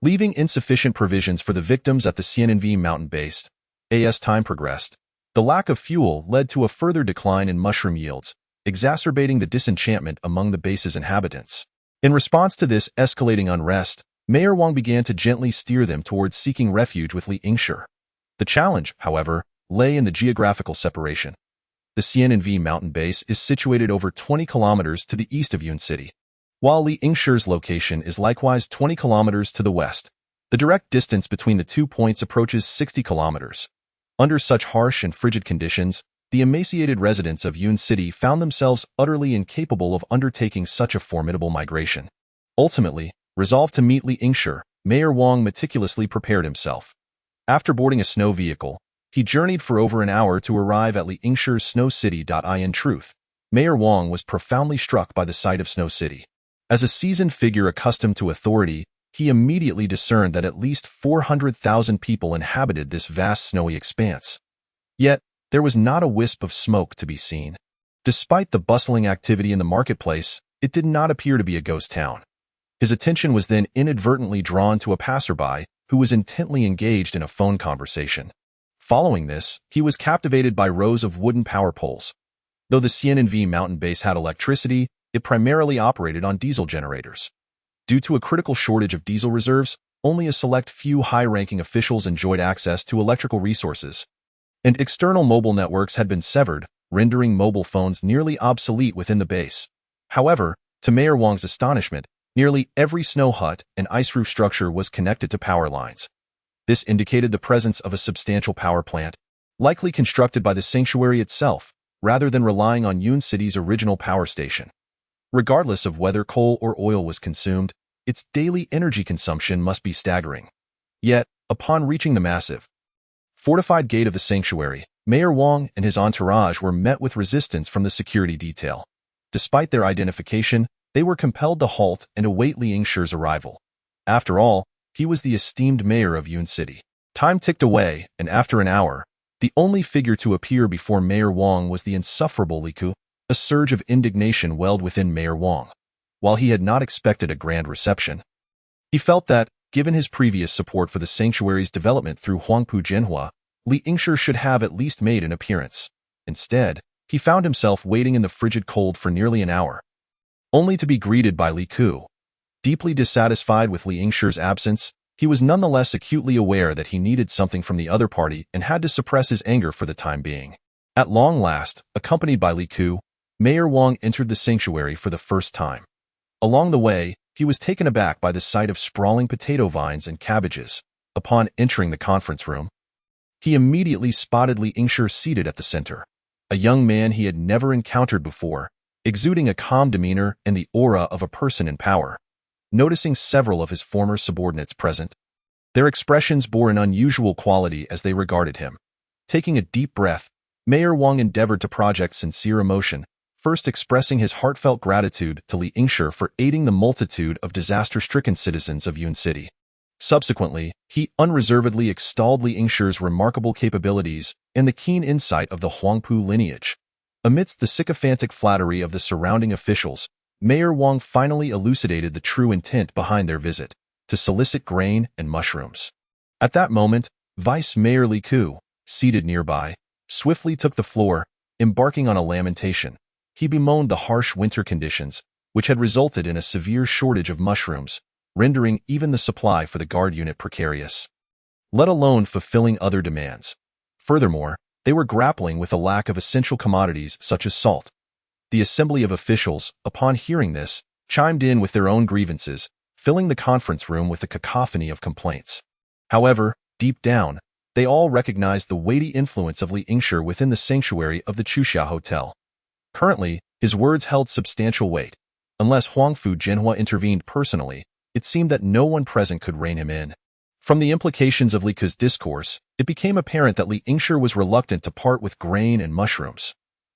S1: Leaving insufficient provisions for the victims at the CNNV mountain base. As time progressed, the lack of fuel led to a further decline in mushroom yields, exacerbating the disenchantment among the base's inhabitants. In response to this escalating unrest, Mayor Wang began to gently steer them towards seeking refuge with Li Yingshi. The challenge, however, lay in the geographical separation. The Xiananvi mountain base is situated over 20 kilometers to the east of Yun City, while Li Yingshi's location is likewise 20 kilometers to the west. The direct distance between the 2 points approaches 60 kilometers. Under such harsh and frigid conditions, the emaciated residents of Yun City found themselves utterly incapable of undertaking such a formidable migration. Ultimately, resolved to meet Li Yingshi, Mayor Wang meticulously prepared himself. After boarding a snow vehicle, he journeyed for over an hour to arrive at Li Yingshi's Snow City. In truth, Mayor Wang was profoundly struck by the sight of Snow City. As a seasoned figure accustomed to authority, he immediately discerned that at least 400,000 people inhabited this vast snowy expanse. Yet, there was not a wisp of smoke to be seen. Despite the bustling activity in the marketplace, it did not appear to be a ghost town. His attention was then inadvertently drawn to a passerby who was intently engaged in a phone conversation. Following this, he was captivated by rows of wooden power poles. Though the Xiananvi mountain base had electricity, it primarily operated on diesel generators. Due to a critical shortage of diesel reserves, only a select few high-ranking officials enjoyed access to electrical resources, and external mobile networks had been severed, rendering mobile phones nearly obsolete within the base. However, to Mayor Wang's astonishment, nearly every snow hut and ice roof structure was connected to power lines. This indicated the presence of a substantial power plant, likely constructed by the sanctuary itself, rather than relying on Yun City's original power station. Regardless of whether coal or oil was consumed, its daily energy consumption must be staggering. Yet, upon reaching the massive, fortified gate of the sanctuary, Mayor Wang and his entourage were met with resistance from the security detail. Despite their identification, they were compelled to halt and await Li Yingshi's arrival. After all, he was the esteemed mayor of Yun City. Time ticked away, and after an hour, the only figure to appear before Mayor Wang was the insufferable Li Ku. A surge of indignation welled within Mayor Wang. While he had not expected a grand reception, he felt that, given his previous support for the sanctuary's development through Huangfu Jena, Li Yingshi should have at least made an appearance. Instead, he found himself waiting in the frigid cold for nearly an hour, only to be greeted by Li Ku. Deeply dissatisfied with Li Yingshi's absence, he was nonetheless acutely aware that he needed something from the other party and had to suppress his anger for the time being. At long last, accompanied by Li Ku, Mayor Wang entered the sanctuary for the first time. Along the way, he was taken aback by the sight of sprawling potato vines and cabbages. Upon entering the conference room, he immediately spotted Li Yingshi seated at the center, a young man he had never encountered before, exuding a calm demeanor and the aura of a person in power. Noticing several of his former subordinates present, their expressions bore an unusual quality as they regarded him. Taking a deep breath, Mayor Wang endeavored to project sincere emotion, first expressing his heartfelt gratitude to Li Yingshi for aiding the multitude of disaster-stricken citizens of Yun City. Subsequently, he unreservedly extolled Li Yingshi's remarkable capabilities and the keen insight of the Huangfu lineage. Amidst the sycophantic flattery of the surrounding officials, Mayor Wang finally elucidated the true intent behind their visit, to solicit grain and mushrooms. At that moment, Vice Mayor Li Ku, seated nearby, swiftly took the floor, embarking on a lamentation. He bemoaned the harsh winter conditions, which had resulted in a severe shortage of mushrooms, rendering even the supply for the guard unit precarious, let alone fulfilling other demands. Furthermore, they were grappling with a lack of essential commodities such as salt. The assembly of officials, upon hearing this, chimed in with their own grievances, filling the conference room with a cacophony of complaints. However, deep down, they all recognized the weighty influence of Li Yingshi within the sanctuary of the Chuxia Hotel. Currently, his words held substantial weight. Unless Huangfu Jena intervened personally, it seemed that no one present could rein him in. From the implications of Li Ku's discourse, it became apparent that Li Yingshi was reluctant to part with grain and mushrooms.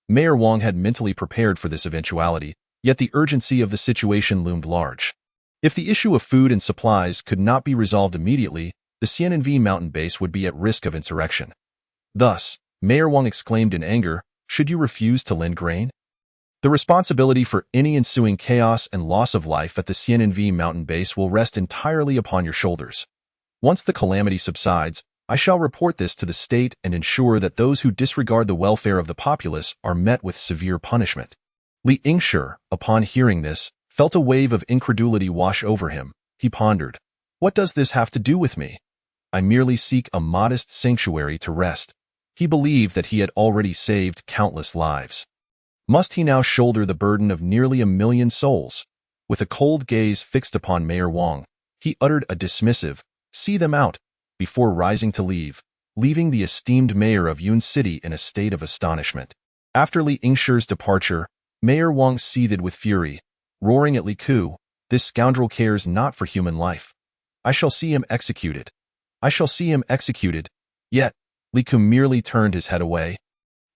S1: Mayor Wang had mentally prepared for this eventuality, yet the urgency of the situation loomed large. If the issue of food and supplies could not be resolved immediately, the Xiananvi mountain base would be at risk of insurrection. Thus, Mayor Wang exclaimed in anger, "Should you refuse to lend grain? The responsibility for any ensuing chaos and loss of life at the Xiananvi mountain base will rest entirely upon your shoulders. Once the calamity subsides, I shall report this to the state and ensure that those who disregard the welfare of the populace are met with severe punishment." Li Yingshi, upon hearing this, felt a wave of incredulity wash over him. He pondered, "What does this have to do with me? I merely seek a modest sanctuary to rest." He believed that he had already saved countless lives. Must he now shoulder the burden of nearly 1,000,000 souls? With a cold gaze fixed upon Mayor Wang, he uttered a dismissive, "See them out," before rising to leave, leaving the esteemed mayor of Yun City in a state of astonishment. After Li Yingshi's departure, Mayor Wang seethed with fury, roaring at Li Ku, "This scoundrel cares not for human life. I shall see him executed. I shall see him executed." Yet, Li Ku merely turned his head away,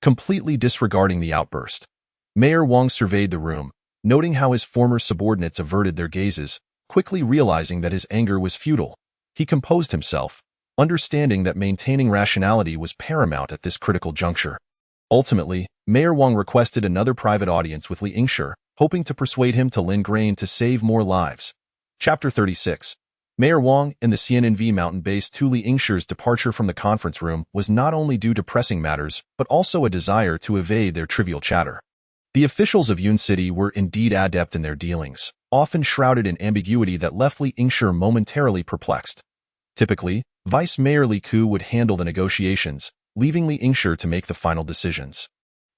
S1: completely disregarding the outburst. Mayor Wang surveyed the room, noting how his former subordinates averted their gazes, quickly realizing that his anger was futile. He composed himself, understanding that maintaining rationality was paramount at this critical juncture. Ultimately, Mayor Wang requested another private audience with Li Yingshi, hoping to persuade him to lend grain to save more lives. Chapter 36. Mayor Wang and the CNNV mountain base to Li Yingshi's departure from the conference room was not only due to pressing matters, but also a desire to evade their trivial chatter. The officials of Yun City were indeed adept in their dealings, often shrouded in ambiguity that left Li Yingshi momentarily perplexed. Typically, Vice Mayor Li Ku would handle the negotiations, leaving Li Yingshi to make the final decisions.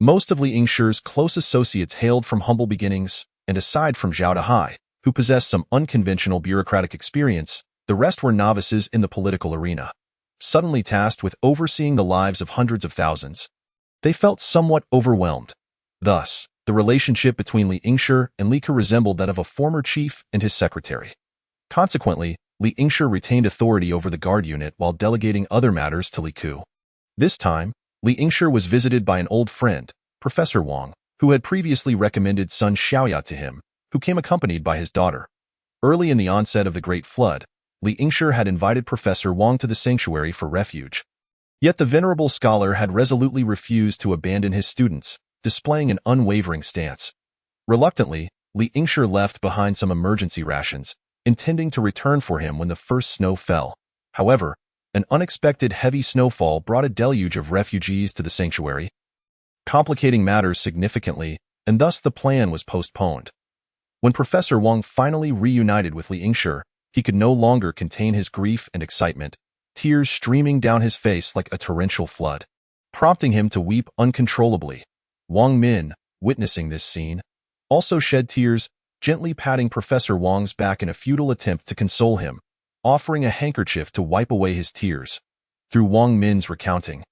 S1: Most of Li Yingshi's close associates hailed from humble beginnings, and aside from Xiao Hai, who possessed some unconventional bureaucratic experience, the rest were novices in the political arena. Suddenly tasked with overseeing the lives of hundreds of thousands, they felt somewhat overwhelmed. Thus, the relationship between Li Yingshi and Li Ku resembled that of a former chief and his secretary. Consequently, Li Yingshi retained authority over the guard unit while delegating other matters to Li Ku. This time, Li Yingshi was visited by an old friend, Professor Wang, who had previously recommended son Xiao Hai to him, who came accompanied by his daughter. Early in the onset of the Great Flood, Li Yingshi had invited Professor Wang to the sanctuary for refuge. Yet the venerable scholar had resolutely refused to abandon his students, displaying an unwavering stance. Reluctantly, Li Yingshi left behind some emergency rations, intending to return for him when the first snow fell. However, an unexpected heavy snowfall brought a deluge of refugees to the sanctuary, complicating matters significantly, and thus the plan was postponed. When Professor Wang finally reunited with Li Yingshi, he could no longer contain his grief and excitement, tears streaming down his face like a torrential flood, prompting him to weep uncontrollably. Wang Min, witnessing this scene, also shed tears, gently patting Professor Wang's back in a futile attempt to console him, offering a handkerchief to wipe away his tears. Through Wang Min's recounting,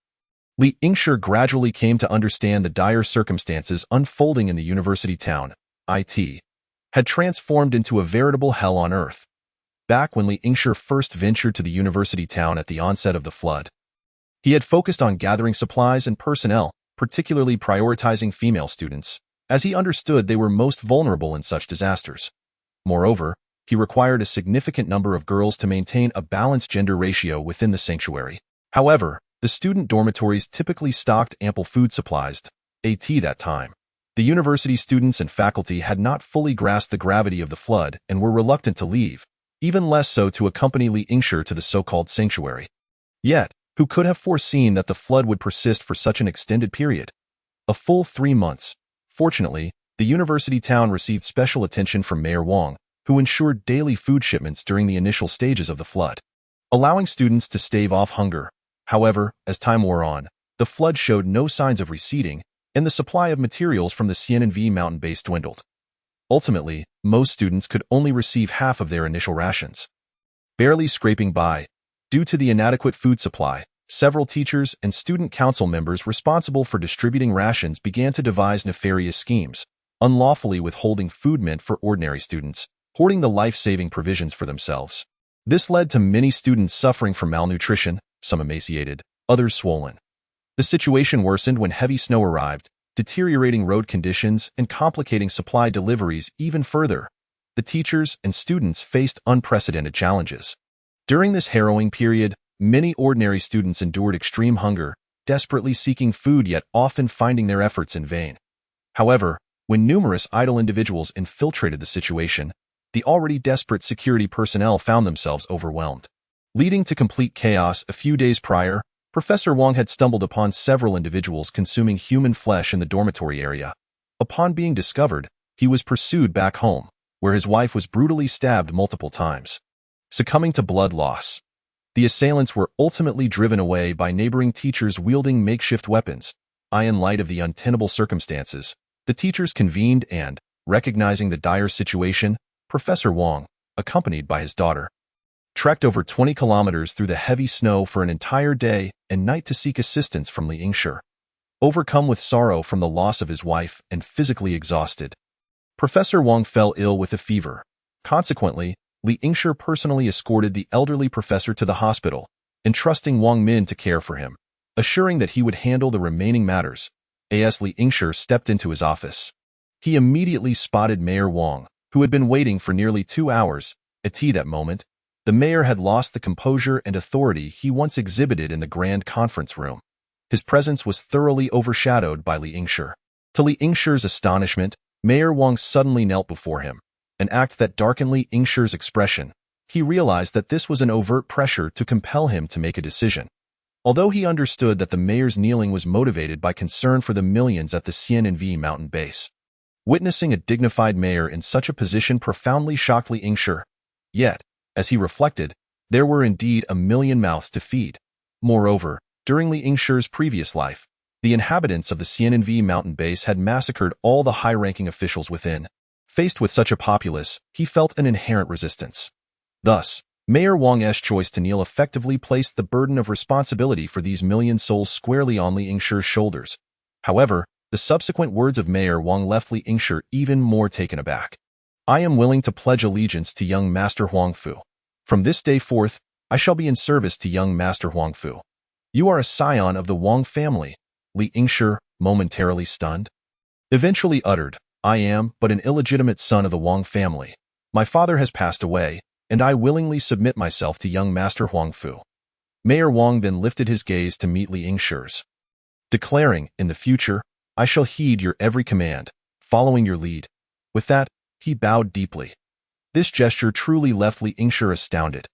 S1: Li Yingshi gradually came to understand the dire circumstances unfolding in the university town. It had transformed into a veritable hell on earth. Back when Li Yingshi first ventured to the university town at the onset of the flood, he had focused on gathering supplies and personnel, particularly prioritizing female students, as he understood they were most vulnerable in such disasters. Moreover, he required a significant number of girls to maintain a balanced gender ratio within the sanctuary. However, the student dormitories typically stocked ample food supplies. At that time, the university students and faculty had not fully grasped the gravity of the flood and were reluctant to leave, even less so to accompany Li Yingshi to the so-called sanctuary. Yet, who could have foreseen that the flood would persist for such an extended period? A full 3 months. Fortunately, the university town received special attention from Mayor Wang, who ensured daily food shipments during the initial stages of the flood, allowing students to stave off hunger. However, as time wore on, the flood showed no signs of receding, and the supply of materials from the CNNV mountain base dwindled. Ultimately, most students could only receive half of their initial rations, barely scraping by. Due to the inadequate food supply, several teachers and student council members responsible for distributing rations began to devise nefarious schemes, unlawfully withholding food meant for ordinary students, hoarding the life-saving provisions for themselves. This led to many students suffering from malnutrition, some emaciated, others swollen. The situation worsened when heavy snow arrived, deteriorating road conditions and complicating supply deliveries even further. The teachers and students faced unprecedented challenges. During this harrowing period, many ordinary students endured extreme hunger, desperately seeking food yet often finding their efforts in vain. However, when numerous idle individuals infiltrated the situation, the already desperate security personnel found themselves overwhelmed. Leading to complete chaos a few days prior, Professor Wang had stumbled upon several individuals consuming human flesh in the dormitory area. Upon being discovered, he was pursued back home, where his wife was brutally stabbed multiple times. Succumbing to blood loss, The assailants were ultimately driven away by neighboring teachers wielding makeshift weapons. In light of the untenable circumstances, the teachers convened and, recognizing the dire situation, Professor Wang, accompanied by his daughter, trekked over 20 kilometers through the heavy snow for an entire day and night to seek assistance from Li Yingshi. Overcome with sorrow from the loss of his wife and physically exhausted, Professor Wang fell ill with a fever. Consequently, Li Yingshi personally escorted the elderly professor to the hospital, entrusting Wang Min to care for him, assuring that he would handle the remaining matters. As Li Yingshi stepped into his office, he immediately spotted Mayor Wang, who had been waiting for nearly 2 hours. At that moment, the mayor had lost the composure and authority he once exhibited in the grand conference room. His presence was thoroughly overshadowed by Li Yingshi. To Li Yingshi's astonishment, Mayor Wang suddenly knelt before him, an act that darkened Li Yingshi's expression. He realized that this was an overt pressure to compel him to make a decision. Although he understood that the mayor's kneeling was motivated by concern for the millions at the Xian'an mountain base, witnessing a dignified mayor in such a position profoundly shocked Li Yingshi. Yet, as he reflected, there were indeed a million mouths to feed. Moreover, during Li Yingshi's previous life, the inhabitants of the Xian'an mountain base had massacred all the high-ranking officials within. Faced with such a populace, he felt an inherent resistance. Thus, Mayor Wang's choice to kneel effectively placed the burden of responsibility for these million souls squarely on Li Yingshi's shoulders. However, the subsequent words of Mayor Wang left Li Yingshi even more taken aback. I am willing to pledge allegiance to young Master Huangfu. From this day forth, I shall be in service to young Master Huangfu. You are a scion of the Wang family, Li Yingshi, momentarily stunned, eventually uttered, I am but an illegitimate son of the Wang family. My father has passed away, and I willingly submit myself to young Master Huangfu. Mayor Wang then lifted his gaze to meet Li Yingshi's, declaring, in the future, I shall heed your every command, following your lead. With that, he bowed deeply. This gesture truly left Li Yingshi astounded.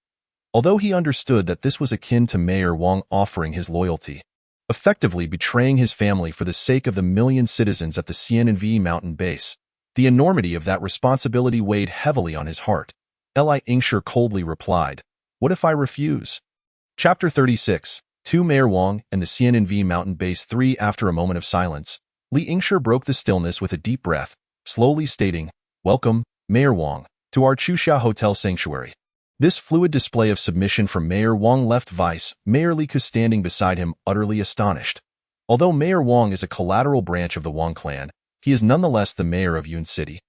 S1: Although he understood that this was akin to Mayor Wang offering his loyalty, effectively betraying his family for the sake of the million citizens at the Xian'an mountain base, the enormity of that responsibility weighed heavily on his heart. Li Yingshi coldly replied, What if I refuse? Chapter 36, 2 Mayor Wang and the Xian'an mountain base 3. After a moment of silence, Li Yingshi broke the stillness with a deep breath, slowly stating, Welcome, Mayor Wang, to our Chuxia Hotel sanctuary. This fluid display of submission from Mayor Wang left Vice Mayor Li Ku standing beside him utterly astonished. Although Mayor Wang is a collateral branch of the Wang clan, he is nonetheless the mayor of Yun City,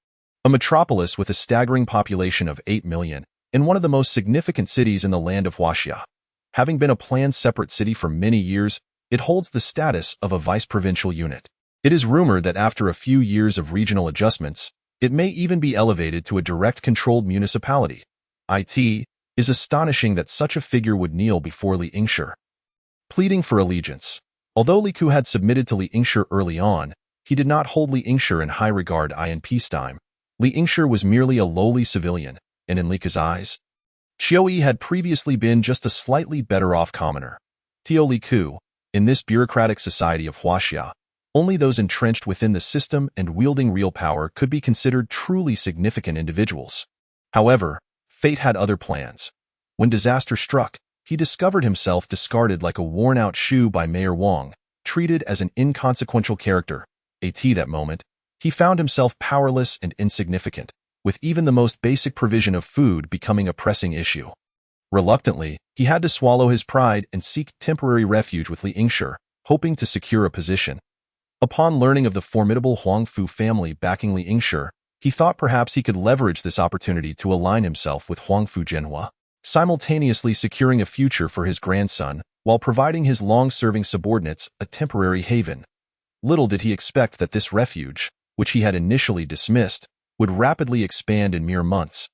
S1: a metropolis with a staggering population of 8 million, and one of the most significant cities in the land of Huaxia. Having been a planned separate city for many years, it holds the status of a vice-provincial unit. It is rumored that after a few years of regional adjustments, it may even be elevated to a direct-controlled municipality. It is astonishing that such a figure would kneel before Li Yingshi, pleading for allegiance. Although Li Ku had submitted to Li Yingshi early on, he did not hold Li Yingshi in high regard in peacetime. Li Yingshi was merely a lowly civilian, and in Li Ku's eyes, Xiao Hai had previously been just a slightly better-off commoner. To Li Ku, in this bureaucratic society of Huaxia, only those entrenched within the system and wielding real power could be considered truly significant individuals. However, fate had other plans. When disaster struck, he discovered himself discarded like a worn-out shoe by Mayor Wang, treated as an inconsequential character. At that moment, he found himself powerless and insignificant, with even the most basic provision of food becoming a pressing issue. Reluctantly, he had to swallow his pride and seek temporary refuge with Li Yingshi, hoping to secure a position. Upon learning of the formidable Huangfu family backing Li Yingshi, he thought perhaps he could leverage this opportunity to align himself with Huangfu Jena, simultaneously securing a future for his grandson while providing his long-serving subordinates a temporary haven. Little did he expect that this refuge, which he had initially dismissed, would rapidly expand in mere months,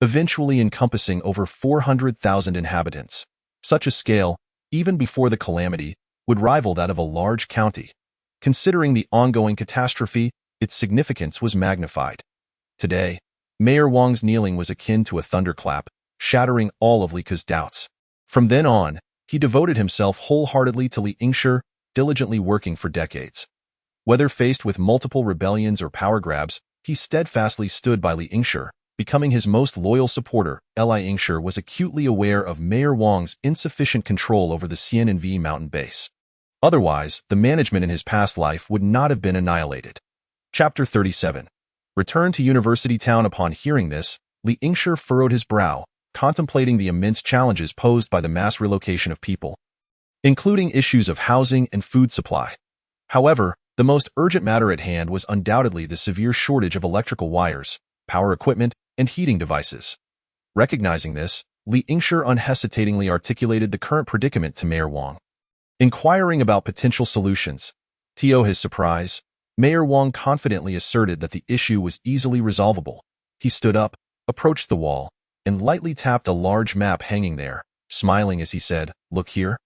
S1: eventually encompassing over 400,000 inhabitants. Such a scale, even before the calamity, would rival that of a large county. Considering the ongoing catastrophe, its significance was magnified. Today, Mayor Wang's kneeling was akin to a thunderclap, shattering all of Li Ku's doubts. From then on, he devoted himself wholeheartedly to Li Yingshi, diligently working for decades. Whether faced with multiple rebellions or power grabs, he steadfastly stood by Li Yingshi, becoming his most loyal supporter. Li Yingshi was acutely aware of Mayor Wang's insufficient control over the CNNV mountain base. Otherwise, the management in his past life would not have been annihilated. Chapter 37. Return to University Town. Upon hearing this, Li Yingshi furrowed his brow, contemplating the immense challenges posed by the mass relocation of people, including issues of housing and food supply. However, the most urgent matter at hand was undoubtedly the severe shortage of electrical wires, power equipment, and heating devices. Recognizing this, Li Yingshi unhesitatingly articulated the current predicament to Mayor Wang. Inquiring about potential solutions, to his surprise, Mayor Wang confidently asserted that the issue was easily resolvable. He stood up, approached the wall, and lightly tapped a large map hanging there, smiling as he said, "Look here."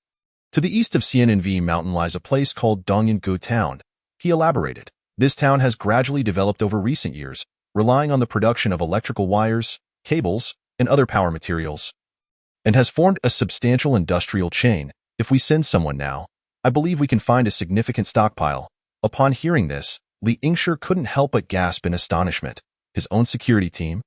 S1: To the east of CNNV Mountain lies a place called Dongyangu Town. He elaborated. This town has gradually developed over recent years, relying on the production of electrical wires, cables, and other power materials, and has formed a substantial industrial chain. If we send someone now, I believe we can find a significant stockpile. Upon hearing this, Li Yingshi couldn't help but gasp in astonishment. His own security team,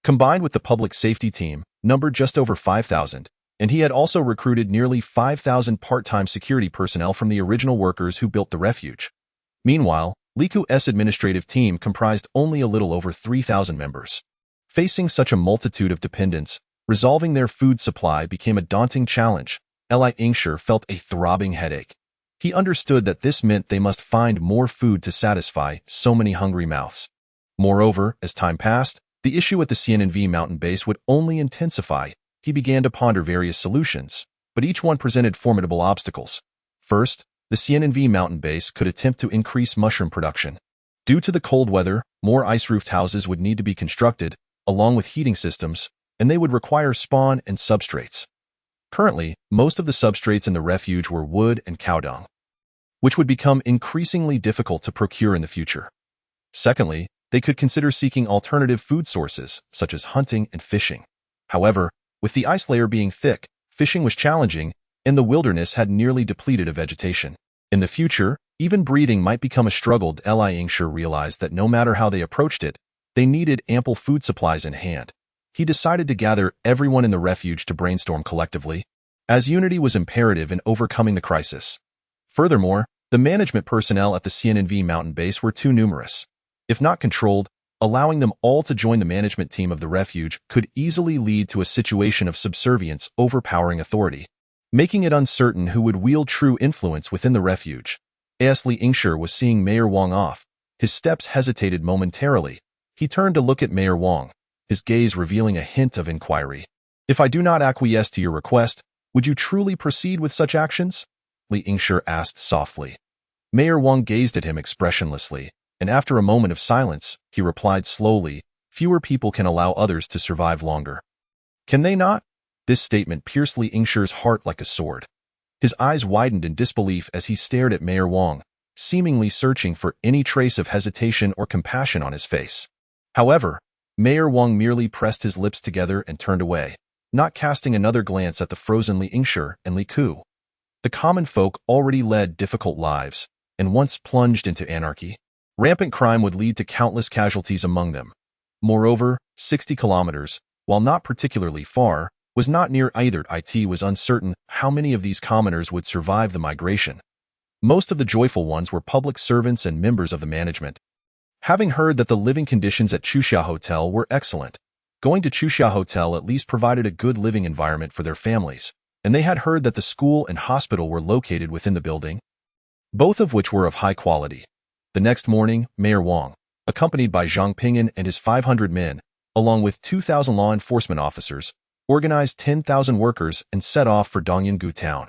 S1: combined with the public safety team, numbered just over 5,000, and he had also recruited nearly 5,000 part-time security personnel from the original workers who built the refuge. Meanwhile, Liku's administrative team comprised only a little over 3,000 members. Facing such a multitude of dependents, resolving their food supply became a daunting challenge. Li Yingshi felt a throbbing headache. He understood that this meant they must find more food to satisfy so many hungry mouths. Moreover, as time passed, the issue at the CNNV mountain base would only intensify. He began to ponder various solutions, but each one presented formidable obstacles. First, the CNNV mountain base could attempt to increase mushroom production. Due to the cold weather, more ice-roofed houses would need to be constructed, along with heating systems, and they would require spawn and substrates. Currently, most of the substrates in the refuge were wood and cow dung, which would become increasingly difficult to procure in the future. Secondly, they could consider seeking alternative food sources, such as hunting and fishing. However, with the ice layer being thick, fishing was challenging, and the wilderness had nearly depleted of vegetation. In the future, even breathing might become a struggle. Li Yingshi realized that no matter how they approached it, they needed ample food supplies in hand. He decided to gather everyone in the refuge to brainstorm collectively, as unity was imperative in overcoming the crisis. Furthermore, the management personnel at the CNNV mountain base were too numerous. If not controlled, allowing them all to join the management team of the refuge could easily lead to a situation of subservience overpowering authority, making it uncertain who would wield true influence within the refuge. As Li Yingshi was seeing Mayor Wang off, his steps hesitated momentarily. He turned to look at Mayor Wang, his gaze revealing a hint of inquiry. "If I do not acquiesce to your request, would you truly proceed with such actions?" Li Yingshi asked softly. Mayor Wang gazed at him expressionlessly, and after a moment of silence, he replied slowly, "Fewer people can allow others to survive longer." "Can they not?" This statement pierced Li Yingshi's heart like a sword. His eyes widened in disbelief as he stared at Mayor Wang, seemingly searching for any trace of hesitation or compassion on his face. However, Mayor Wang merely pressed his lips together and turned away, not casting another glance at the frozen Li Yingshi and Li Ku. The common folk already led difficult lives, and once plunged into anarchy. Rampant crime would lead to countless casualties among them. Moreover, 60 kilometers, while not particularly far, was not near either. It was uncertain how many of these commoners would survive the migration. Most of the joyful ones were public servants and members of the management. Having heard that the living conditions at Xiao Hotel were excellent, going to Xiao Hotel at least provided a good living environment for their families, and they had heard that the school and hospital were located within the building, both of which were of high quality. The next morning, Mayor Wang, accompanied by Zhang Pingyan and his 500 men, along with 2,000 law enforcement officers, organized 10,000 workers and set off for Dongyangu Town.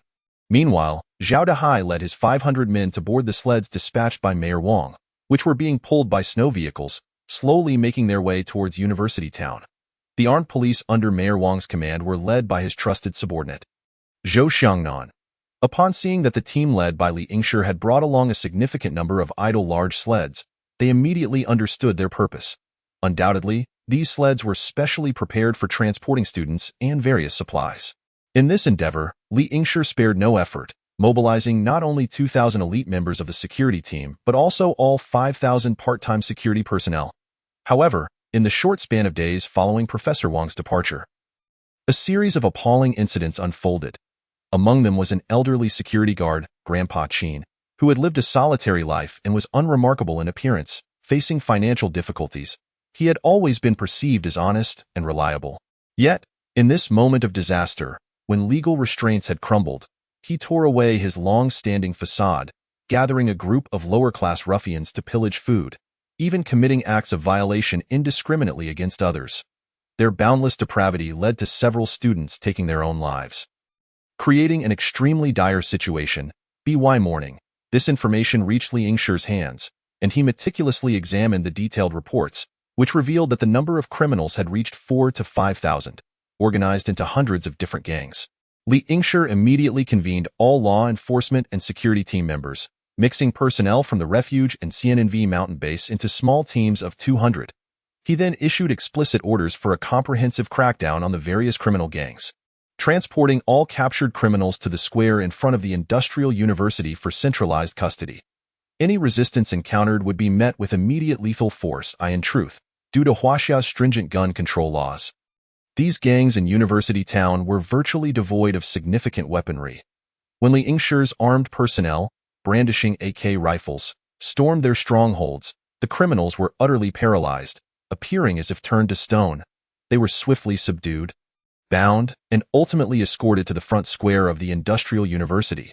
S1: Meanwhile, Xiao Hai led his 500 men to board the sleds dispatched by Mayor Wang, which were being pulled by snow vehicles, slowly making their way towards University Town. The armed police under Mayor Wang's command were led by his trusted subordinate, Zhou Xiangnan. Upon seeing that the team led by Li Yingshi had brought along a significant number of idle large sleds, they immediately understood their purpose. Undoubtedly, these sleds were specially prepared for transporting students and various supplies. In this endeavor, Li Yingshi spared no effort, mobilizing not only 2,000 elite members of the security team, but also all 5,000 part-time security personnel. However, in the short span of days following Professor Wang's departure. A series of appalling incidents unfolded. Among them was an elderly security guard, Grandpa Qin, who had lived a solitary life and was unremarkable in appearance, facing financial difficulties. He had always been perceived as honest and reliable. Yet, in this moment of disaster, when legal restraints had crumbled, he tore away his long-standing facade, gathering a group of lower-class ruffians to pillage food, even committing acts of violation indiscriminately against others. Their boundless depravity led to several students taking their own lives. Creating an extremely dire situation, by morning, this information reached Li Yingshi's hands, and he meticulously examined the detailed reports, which revealed that the number of criminals had reached 4,000 to 5,000, organized into hundreds of different gangs. Li Yingshi immediately convened all law enforcement and security team members, mixing personnel from the Refuge and CNNV mountain base into small teams of 200. He then issued explicit orders for a comprehensive crackdown on the various criminal gangs, transporting all captured criminals to the square in front of the Industrial University for centralized custody. Any resistance encountered would be met with immediate lethal force, in truth, due to Huaxia's stringent gun control laws. These gangs in University Town were virtually devoid of significant weaponry. When Li Yingshi's armed personnel, brandishing AK rifles, stormed their strongholds, the criminals were utterly paralyzed, appearing as if turned to stone. They were swiftly subdued, bound, and ultimately escorted to the front square of the Industrial University.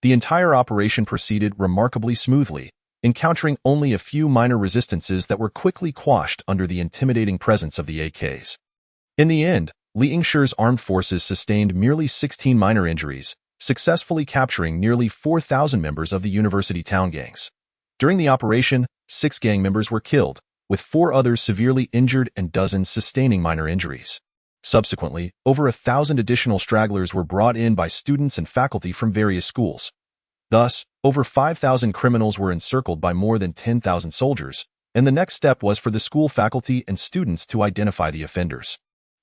S1: The entire operation proceeded remarkably smoothly, encountering only a few minor resistances that were quickly quashed under the intimidating presence of the AKs. In the end, Li Yingshi's armed forces sustained merely 16 minor injuries, successfully capturing nearly 4,000 members of the University Town gangs. During the operation, 6 gang members were killed, with 4 others severely injured and dozens sustaining minor injuries. Subsequently, over 1,000 additional stragglers were brought in by students and faculty from various schools. Thus, over 5,000 criminals were encircled by more than 10,000 soldiers, and the next step was for the school faculty and students to identify the offenders.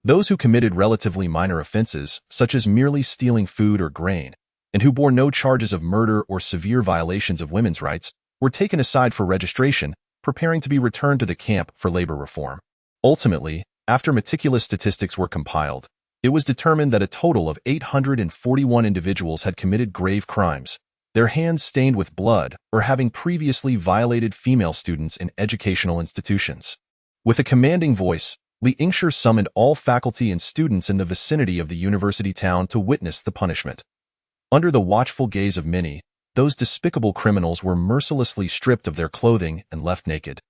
S1: Those who committed relatively minor offenses, such as merely stealing food or grain, and who bore no charges of murder or severe violations of women's rights, were taken aside for registration, preparing to be returned to the camp for labor reform. Ultimately, after meticulous statistics were compiled, it was determined that a total of 841 individuals had committed grave crimes, their hands stained with blood or having previously violated female students in educational institutions. With a commanding voice, Li Yingshi summoned all faculty and students in the vicinity of the university town to witness the punishment. Under the watchful gaze of many, those despicable criminals were mercilessly stripped of their clothing and left naked.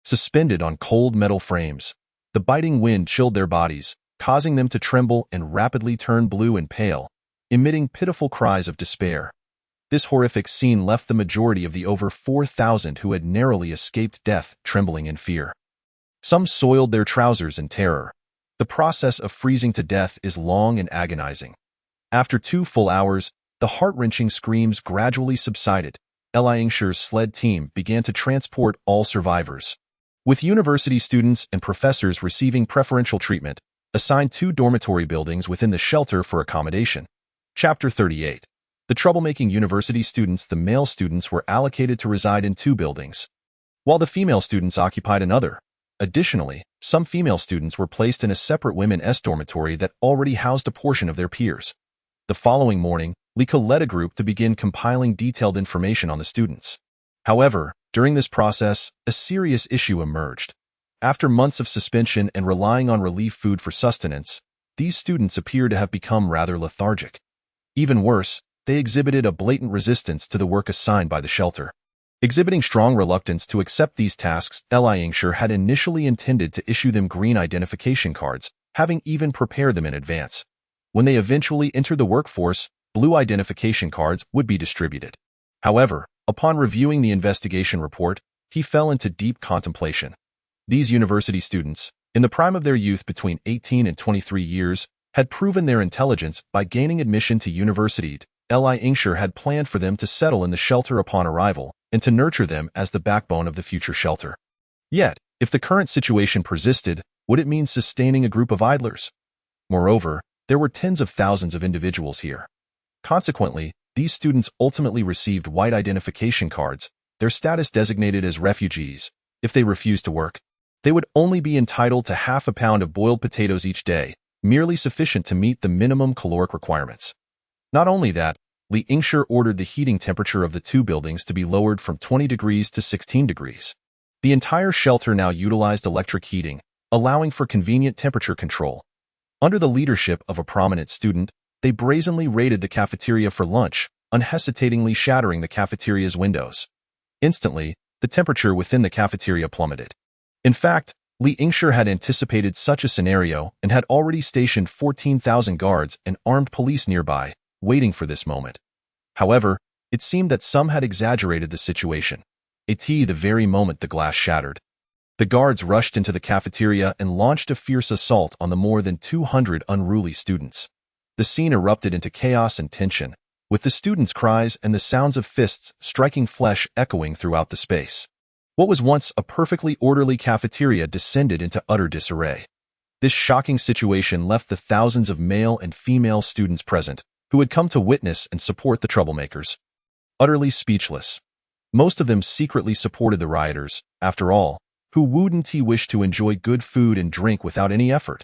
S1: Suspended on cold metal frames, the biting wind chilled their bodies, causing them to tremble and rapidly turn blue and pale, emitting pitiful cries of despair. This horrific scene left the majority of the over 4,000 who had narrowly escaped death trembling in fear. Some soiled their trousers in terror. The process of freezing to death is long and agonizing. After 2 full hours, the heart-wrenching screams gradually subsided. Li Yingshi's sled team began to transport all survivors. With university students and professors receiving preferential treatment, assigned 2 dormitory buildings within the shelter for accommodation. Chapter 38. The troublemaking university students, the male students were allocated to reside in 2 buildings, while the female students occupied another. Additionally, some female students were placed in a separate women's dormitory that already housed a portion of their peers. The following morning, Lika led a group to begin compiling detailed information on the students. However, during this process, a serious issue emerged. After months of suspension and relying on relief food for sustenance, these students appear to have become rather lethargic. Even worse, they exhibited a blatant resistance to the work assigned by the shelter. Exhibiting strong reluctance to accept these tasks, Li Yingshi had initially intended to issue them green identification cards, having even prepared them in advance. When they eventually entered the workforce, blue identification cards would be distributed. However, upon reviewing the investigation report, he fell into deep contemplation. These university students, in the prime of their youth between 18 and 23 years, had proven their intelligence by gaining admission to university. Li Yingshi had planned for them to settle in the shelter upon arrival, and to nurture them as the backbone of the future shelter. Yet, if the current situation persisted, would it mean sustaining a group of idlers? Moreover, there were tens of thousands of individuals here. Consequently, these students ultimately received white identification cards, their status designated as refugees, if they refused to work. They would only be entitled to half a pound of boiled potatoes each day, merely sufficient to meet the minimum caloric requirements. Not only that, Li Yingshi ordered the heating temperature of the two buildings to be lowered from 20 degrees to 16 degrees. The entire shelter now utilized electric heating, allowing for convenient temperature control. Under the leadership of a prominent student, they brazenly raided the cafeteria for lunch, unhesitatingly shattering the cafeteria's windows. Instantly, the temperature within the cafeteria plummeted. In fact, Li Yingshi had anticipated such a scenario and had already stationed 14,000 guards and armed police nearby, waiting for this moment. However, it seemed that some had exaggerated the situation. The very moment the glass shattered. The guards rushed into the cafeteria and launched a fierce assault on the more than 200 unruly students. The scene erupted into chaos and tension, with the students' cries and the sounds of fists striking flesh echoing throughout the space. What was once a perfectly orderly cafeteria descended into utter disarray. This shocking situation left the thousands of male and female students present, who had come to witness and support the troublemakers, utterly speechless. Most of them secretly supported the rioters. After all, who wouldn't wish to enjoy good food and drink without any effort?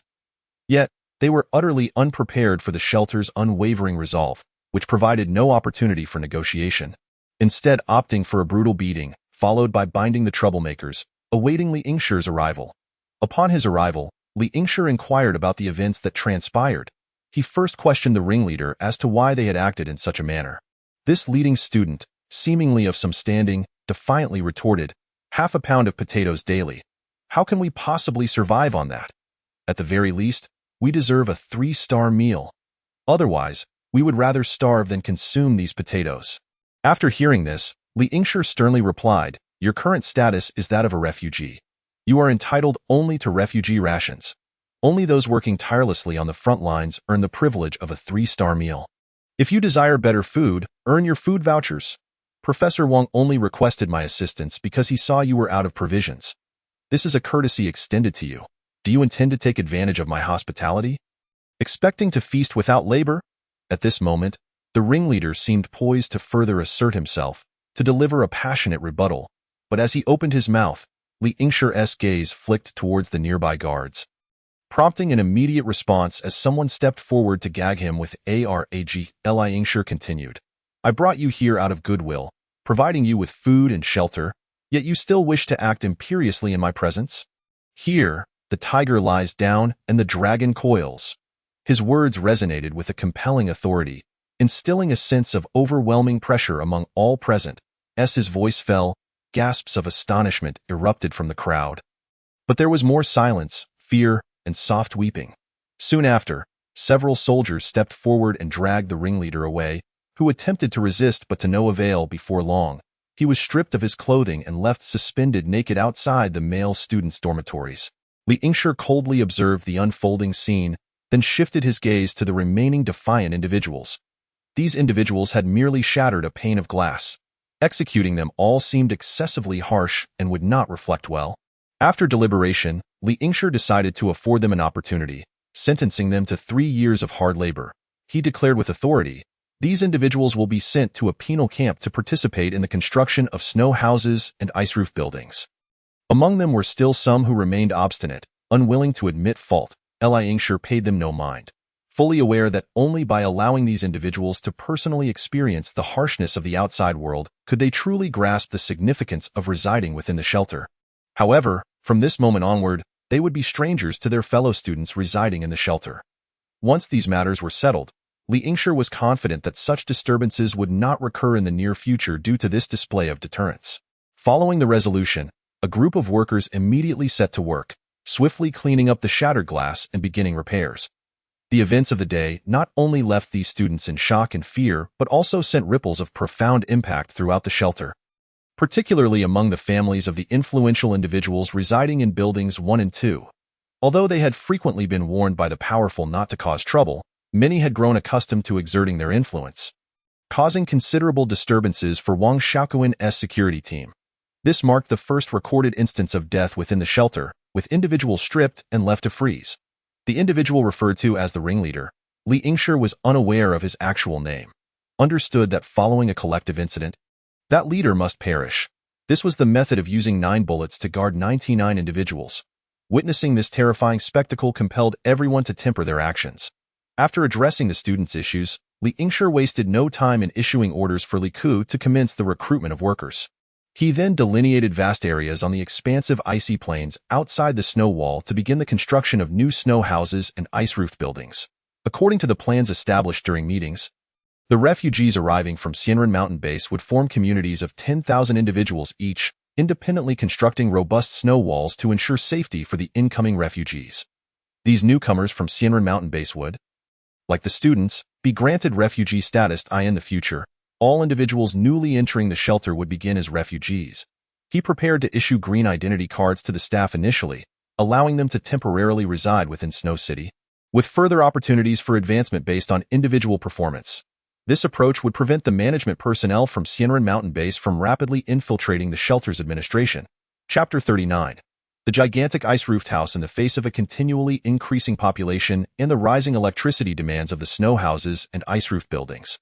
S1: Yet, they were utterly unprepared for the shelter's unwavering resolve, which provided no opportunity for negotiation, instead opting for a brutal beating, followed by binding the troublemakers, awaiting Li Yingshi's arrival. Upon his arrival, Li Yingshi inquired about the events that transpired. He first questioned the ringleader as to why they had acted in such a manner. This leading student, seemingly of some standing, defiantly retorted, "Half a pound of potatoes daily. How can we possibly survive on that? At the very least, we deserve a 3-star meal. Otherwise, we would rather starve than consume these potatoes." After hearing this, Li Yingshi sternly replied, "Your current status is that of a refugee. You are entitled only to refugee rations. Only those working tirelessly on the front lines earn the privilege of a 3-star meal. If you desire better food, earn your food vouchers. Professor Wang only requested my assistance because he saw you were out of provisions. This is a courtesy extended to you. Do you intend to take advantage of my hospitality? Expecting to feast without labor?" At this moment, the ringleader seemed poised to further assert himself, to deliver a passionate rebuttal, but as he opened his mouth, Li Yingshi's gaze flicked towards the nearby guards, prompting an immediate response as someone stepped forward to gag him with ARAG. Li Yingshi continued, "I brought you here out of goodwill, providing you with food and shelter, yet you still wish to act imperiously in my presence? Here, the tiger lies down and the dragon coils." His words resonated with a compelling authority, instilling a sense of overwhelming pressure among all present. As his voice fell, gasps of astonishment erupted from the crowd. But there was more silence, fear, and soft weeping. Soon after, several soldiers stepped forward and dragged the ringleader away, who attempted to resist but to no avail. Before long, he was stripped of his clothing and left suspended naked outside the male students' dormitories. Li Yingshi coldly observed the unfolding scene, then shifted his gaze to the remaining defiant individuals. These individuals had merely shattered a pane of glass. Executing them all seemed excessively harsh and would not reflect well. After deliberation, Li Yingshi decided to afford them an opportunity, sentencing them to 3 years of hard labor. He declared with authority, "These individuals will be sent to a penal camp to participate in the construction of snow houses and ice roof buildings." Among them were still some who remained obstinate, unwilling to admit fault. Li Yingshi paid them no mind, fully aware that only by allowing these individuals to personally experience the harshness of the outside world could they truly grasp the significance of residing within the shelter. However, from this moment onward, they would be strangers to their fellow students residing in the shelter. Once these matters were settled, Li Yingshi was confident that such disturbances would not recur in the near future due to this display of deterrence. Following the resolution, a group of workers immediately set to work, swiftly cleaning up the shattered glass and beginning repairs. The events of the day not only left these students in shock and fear, but also sent ripples of profound impact throughout the shelter, particularly among the families of the influential individuals residing in buildings 1 and 2. Although they had frequently been warned by the powerful not to cause trouble, many had grown accustomed to exerting their influence, causing considerable disturbances for Wang Shaoquan's security team. This marked the first recorded instance of death within the shelter, with individuals stripped and left to freeze. The individual referred to as the ringleader, Li Yingshi, was unaware of his actual name, understood that following a collective incident, that leader must perish. This was the method of using 9 bullets to guard 99 individuals. Witnessing this terrifying spectacle compelled everyone to temper their actions. After addressing the students' issues, Li Yingshi wasted no time in issuing orders for Li Ku to commence the recruitment of workers. He then delineated vast areas on the expansive icy plains outside the snow wall to begin the construction of new snow houses and ice-roofed buildings. According to the plans established during meetings, the refugees arriving from Xianren Mountain Base would form communities of 10,000 individuals each, independently constructing robust snow walls to ensure safety for the incoming refugees. These newcomers from Xianren Mountain Base would, like the students, be granted refugee status in the future. All individuals newly entering the shelter would begin as refugees. He prepared to issue green identity cards to the staff initially, allowing them to temporarily reside within Snow City, with further opportunities for advancement based on individual performance. This approach would prevent the management personnel from Xianren Mountain Base from rapidly infiltrating the shelter's administration. Chapter 39. The gigantic ice-roofed house in the face of a continually increasing population and the rising electricity demands of the snow houses and ice-roof buildings.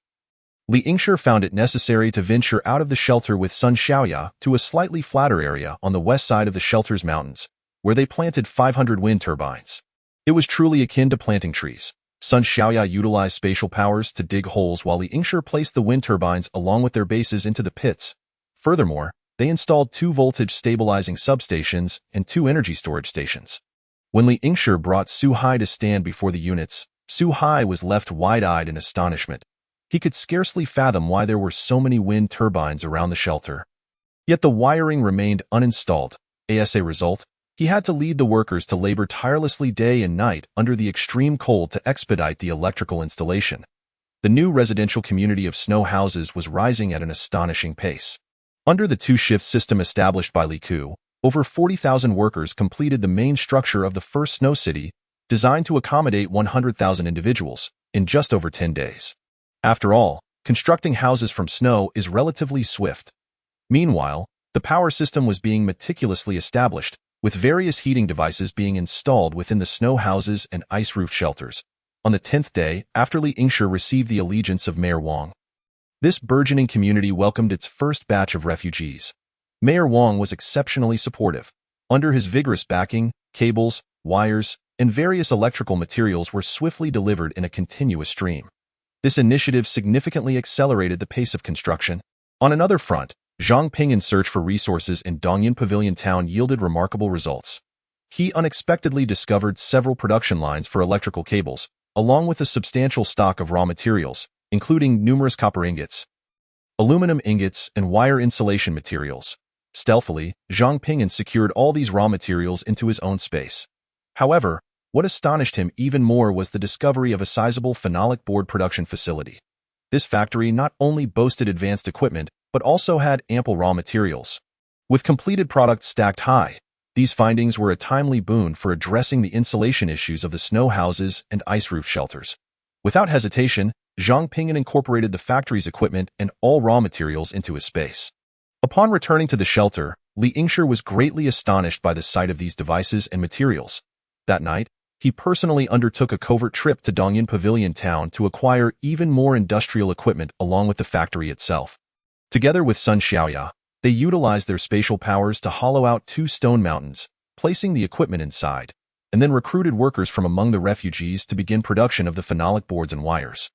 S1: Li Yingshi found it necessary to venture out of the shelter with Sun Xiaoya to a slightly flatter area on the west side of the shelter's mountains, where they planted 500 wind turbines. It was truly akin to planting trees. Sun Xiaoya utilized spatial powers to dig holes while Li Yingshi placed the wind turbines along with their bases into the pits. Furthermore, they installed 2 voltage stabilizing substations and 2 energy storage stations. When Li Yingshi brought Xiao Hai to stand before the units, Xiao Hai was left wide-eyed in astonishment. He could scarcely fathom why there were so many wind turbines around the shelter. Yet the wiring remained uninstalled. As a result, he had to lead the workers to labor tirelessly day and night under the extreme cold to expedite the electrical installation. The new residential community of snow houses was rising at an astonishing pace. Under the 2-shift system established by Li Ku, over 40,000 workers completed the main structure of the first snow city, designed to accommodate 100,000 individuals, in just over 10 days. After all, constructing houses from snow is relatively swift. Meanwhile, the power system was being meticulously established, with various heating devices being installed within the snow houses and ice-roof shelters. On the 10th day, after Li Yingshi received the allegiance of Mayor Wang, this burgeoning community welcomed its first batch of refugees. Mayor Wang was exceptionally supportive. Under his vigorous backing, cables, wires, and various electrical materials were swiftly delivered in a continuous stream. This initiative significantly accelerated the pace of construction. On another front, Zhang Ping's search for resources in Dongyan Pavilion Town yielded remarkable results. He unexpectedly discovered several production lines for electrical cables, along with a substantial stock of raw materials, including numerous copper ingots, aluminum ingots, and wire insulation materials. Stealthily, Zhang Ping secured all these raw materials into his own space. However, what astonished him even more was the discovery of a sizable phenolic board production facility. This factory not only boasted advanced equipment, but also had ample raw materials. With completed products stacked high, these findings were a timely boon for addressing the insulation issues of the snow houses and ice-roof shelters. Without hesitation, Zhang Ping incorporated the factory's equipment and all raw materials into his space. Upon returning to the shelter, Li Yingshi was greatly astonished by the sight of these devices and materials. That night, he personally undertook a covert trip to Dongyan Pavilion Town to acquire even more industrial equipment along with the factory itself. Together with Sun Xiaoya, they utilized their spatial powers to hollow out 2 stone mountains, placing the equipment inside, and then recruited workers from among the refugees to begin production of the phenolic boards and wires.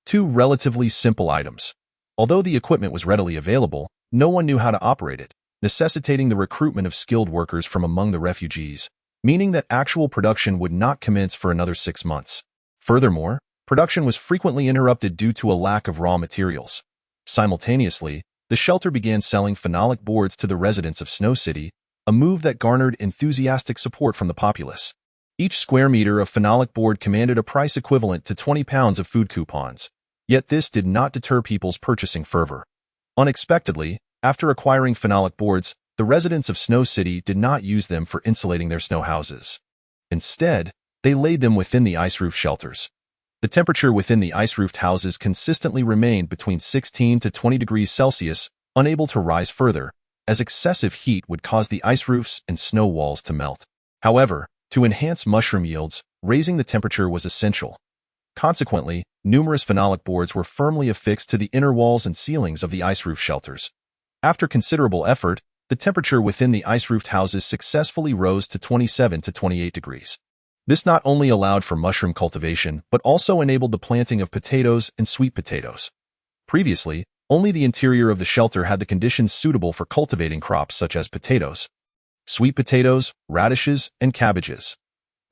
S1: 2 relatively simple items. Although the equipment was readily available, no one knew how to operate it, necessitating the recruitment of skilled workers from among the refugees, meaning that actual production would not commence for another 6 months. Furthermore, production was frequently interrupted due to a lack of raw materials. Simultaneously, the shelter began selling phenolic boards to the residents of Snow City, a move that garnered enthusiastic support from the populace. Each square meter of phenolic board commanded a price equivalent to 20 pounds of food coupons. Yet this did not deter people's purchasing fervor. Unexpectedly, after acquiring phenolic boards, the residents of Snow City did not use them for insulating their snow houses. Instead, they laid them within the ice-roof shelters. The temperature within the ice-roofed houses consistently remained between 16 to 20 degrees Celsius, unable to rise further, as excessive heat would cause the ice roofs and snow walls to melt. However, to enhance mushroom yields, raising the temperature was essential. Consequently, numerous phenolic boards were firmly affixed to the inner walls and ceilings of the ice roof shelters. After considerable effort, the temperature within the ice-roofed houses successfully rose to 27 to 28 degrees. This not only allowed for mushroom cultivation, but also enabled the planting of potatoes and sweet potatoes. Previously, only the interior of the shelter had the conditions suitable for cultivating crops such as potatoes, sweet potatoes, radishes, and cabbages.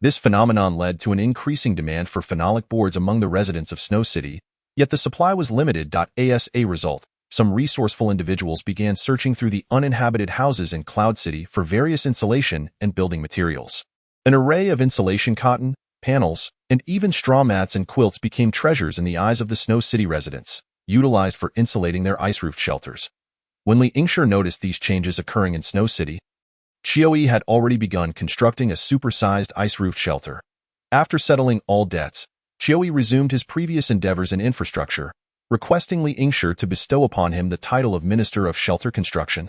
S1: This phenomenon led to an increasing demand for phenolic boards among the residents of Snow City, yet the supply was limited. As a result, some resourceful individuals began searching through the uninhabited houses in Cloud City for various insulation and building materials. An array of insulation cotton, panels, and even straw mats and quilts became treasures in the eyes of the Snow City residents, utilized for insulating their ice-roofed shelters. When Li Yingshi noticed these changes occurring in Snow City, Xiao Hai had already begun constructing a supersized ice-roofed shelter. After settling all debts, Xiao Hai resumed his previous endeavors in infrastructure, requesting Li Yingshi to bestow upon him the title of Minister of Shelter Construction,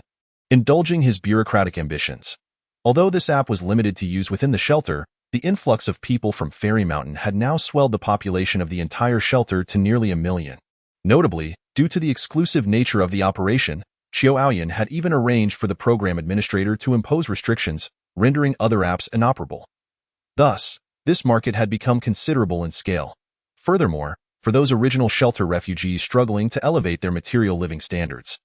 S1: indulging his bureaucratic ambitions. Although this app was limited to use within the shelter, the influx of people from Fairy Mountain had now swelled the population of the entire shelter to nearly 1 million. Notably, due to the exclusive nature of the operation, Xiao Hai had even arranged for the program administrator to impose restrictions, rendering other apps inoperable. Thus, this market had become considerable in scale. Furthermore, for those original shelter refugees struggling to elevate their material living standards,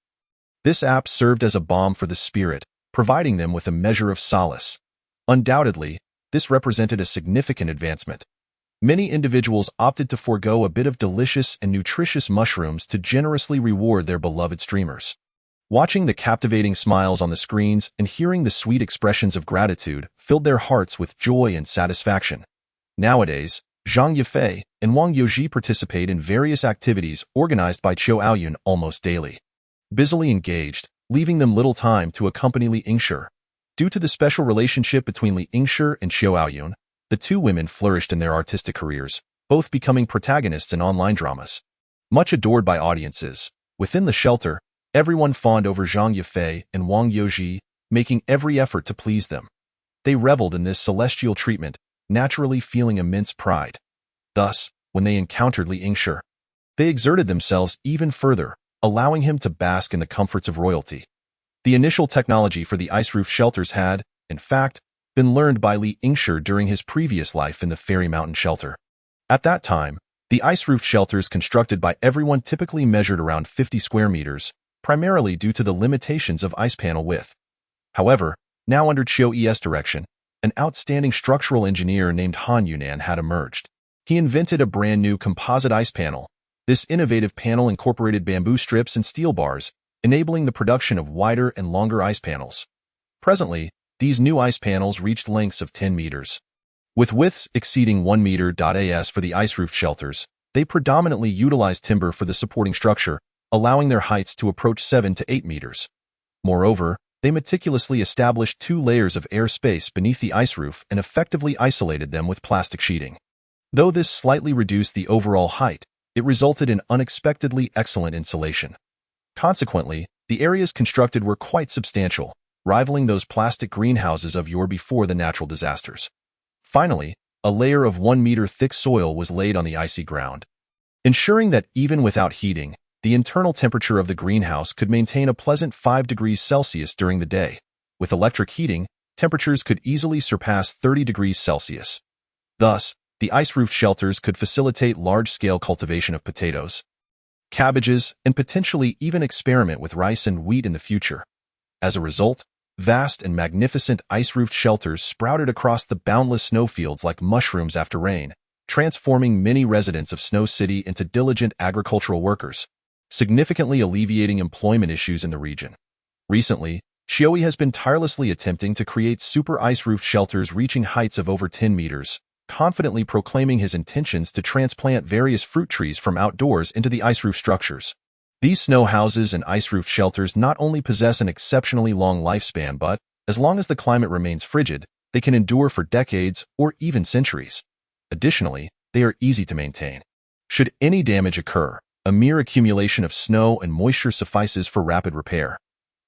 S1: this app served as a balm for the spirit, providing them with a measure of solace. Undoubtedly, this represented a significant advancement. Many individuals opted to forego a bit of delicious and nutritious mushrooms to generously reward their beloved streamers. Watching the captivating smiles on the screens and hearing the sweet expressions of gratitude filled their hearts with joy and satisfaction. Nowadays, Zhang Yifei and Wang Yoji participate in various activities organized by Xiao Hai almost daily. Busily engaged, leaving them little time to accompany Li Yingshi. Due to the special relationship between Li Yingshi and Xiao Hai, the two women flourished in their artistic careers, both becoming protagonists in online dramas. Much adored by audiences, within the shelter, everyone fawned over Zhang Yifei and Wang Yoji, making every effort to please them. They reveled in this celestial treatment, naturally feeling immense pride. Thus, when they encountered Li Yingshi, they exerted themselves even further, allowing him to bask in the comforts of royalty. The initial technology for the ice-roof shelters had, in fact, been learned by Li Yingshi during his previous life in the Fairy Mountain shelter. At that time, the ice-roofed shelters constructed by everyone typically measured around 50 square meters, primarily due to the limitations of ice panel width. However, now under Xiao Hai's direction, an outstanding structural engineer named Han Yunan had emerged. He invented a brand new composite ice panel. This innovative panel incorporated bamboo strips and steel bars, enabling the production of wider and longer ice panels. Presently, these new ice panels reached lengths of 10 meters. With widths exceeding 1 meter. As for the ice-roofed shelters, they predominantly utilize timber for the supporting structure, allowing their heights to approach 7 to 8 meters. Moreover, they meticulously established 2 layers of air space beneath the ice roof and effectively isolated them with plastic sheeting. Though this slightly reduced the overall height, it resulted in unexpectedly excellent insulation. Consequently, the areas constructed were quite substantial, rivaling those plastic greenhouses of yore before the natural disasters. Finally, a layer of 1 meter thick soil was laid on the icy ground, ensuring that even without heating, the internal temperature of the greenhouse could maintain a pleasant 5 degrees Celsius during the day. With electric heating, temperatures could easily surpass 30 degrees Celsius. Thus, the ice-roofed shelters could facilitate large-scale cultivation of potatoes, cabbages, and potentially even experiment with rice and wheat in the future. As a result, vast and magnificent ice-roofed shelters sprouted across the boundless snowfields like mushrooms after rain, transforming many residents of Snow City into diligent agricultural workers, significantly alleviating employment issues in the region. Recently, Xiao Hai has been tirelessly attempting to create super ice-roofed shelters reaching heights of over 10 meters, confidently proclaiming his intentions to transplant various fruit trees from outdoors into the ice-roof structures. These snow houses and ice-roofed shelters not only possess an exceptionally long lifespan but, as long as the climate remains frigid, they can endure for decades or even centuries. Additionally, they are easy to maintain. Should any damage occur, a mere accumulation of snow and moisture suffices for rapid repair.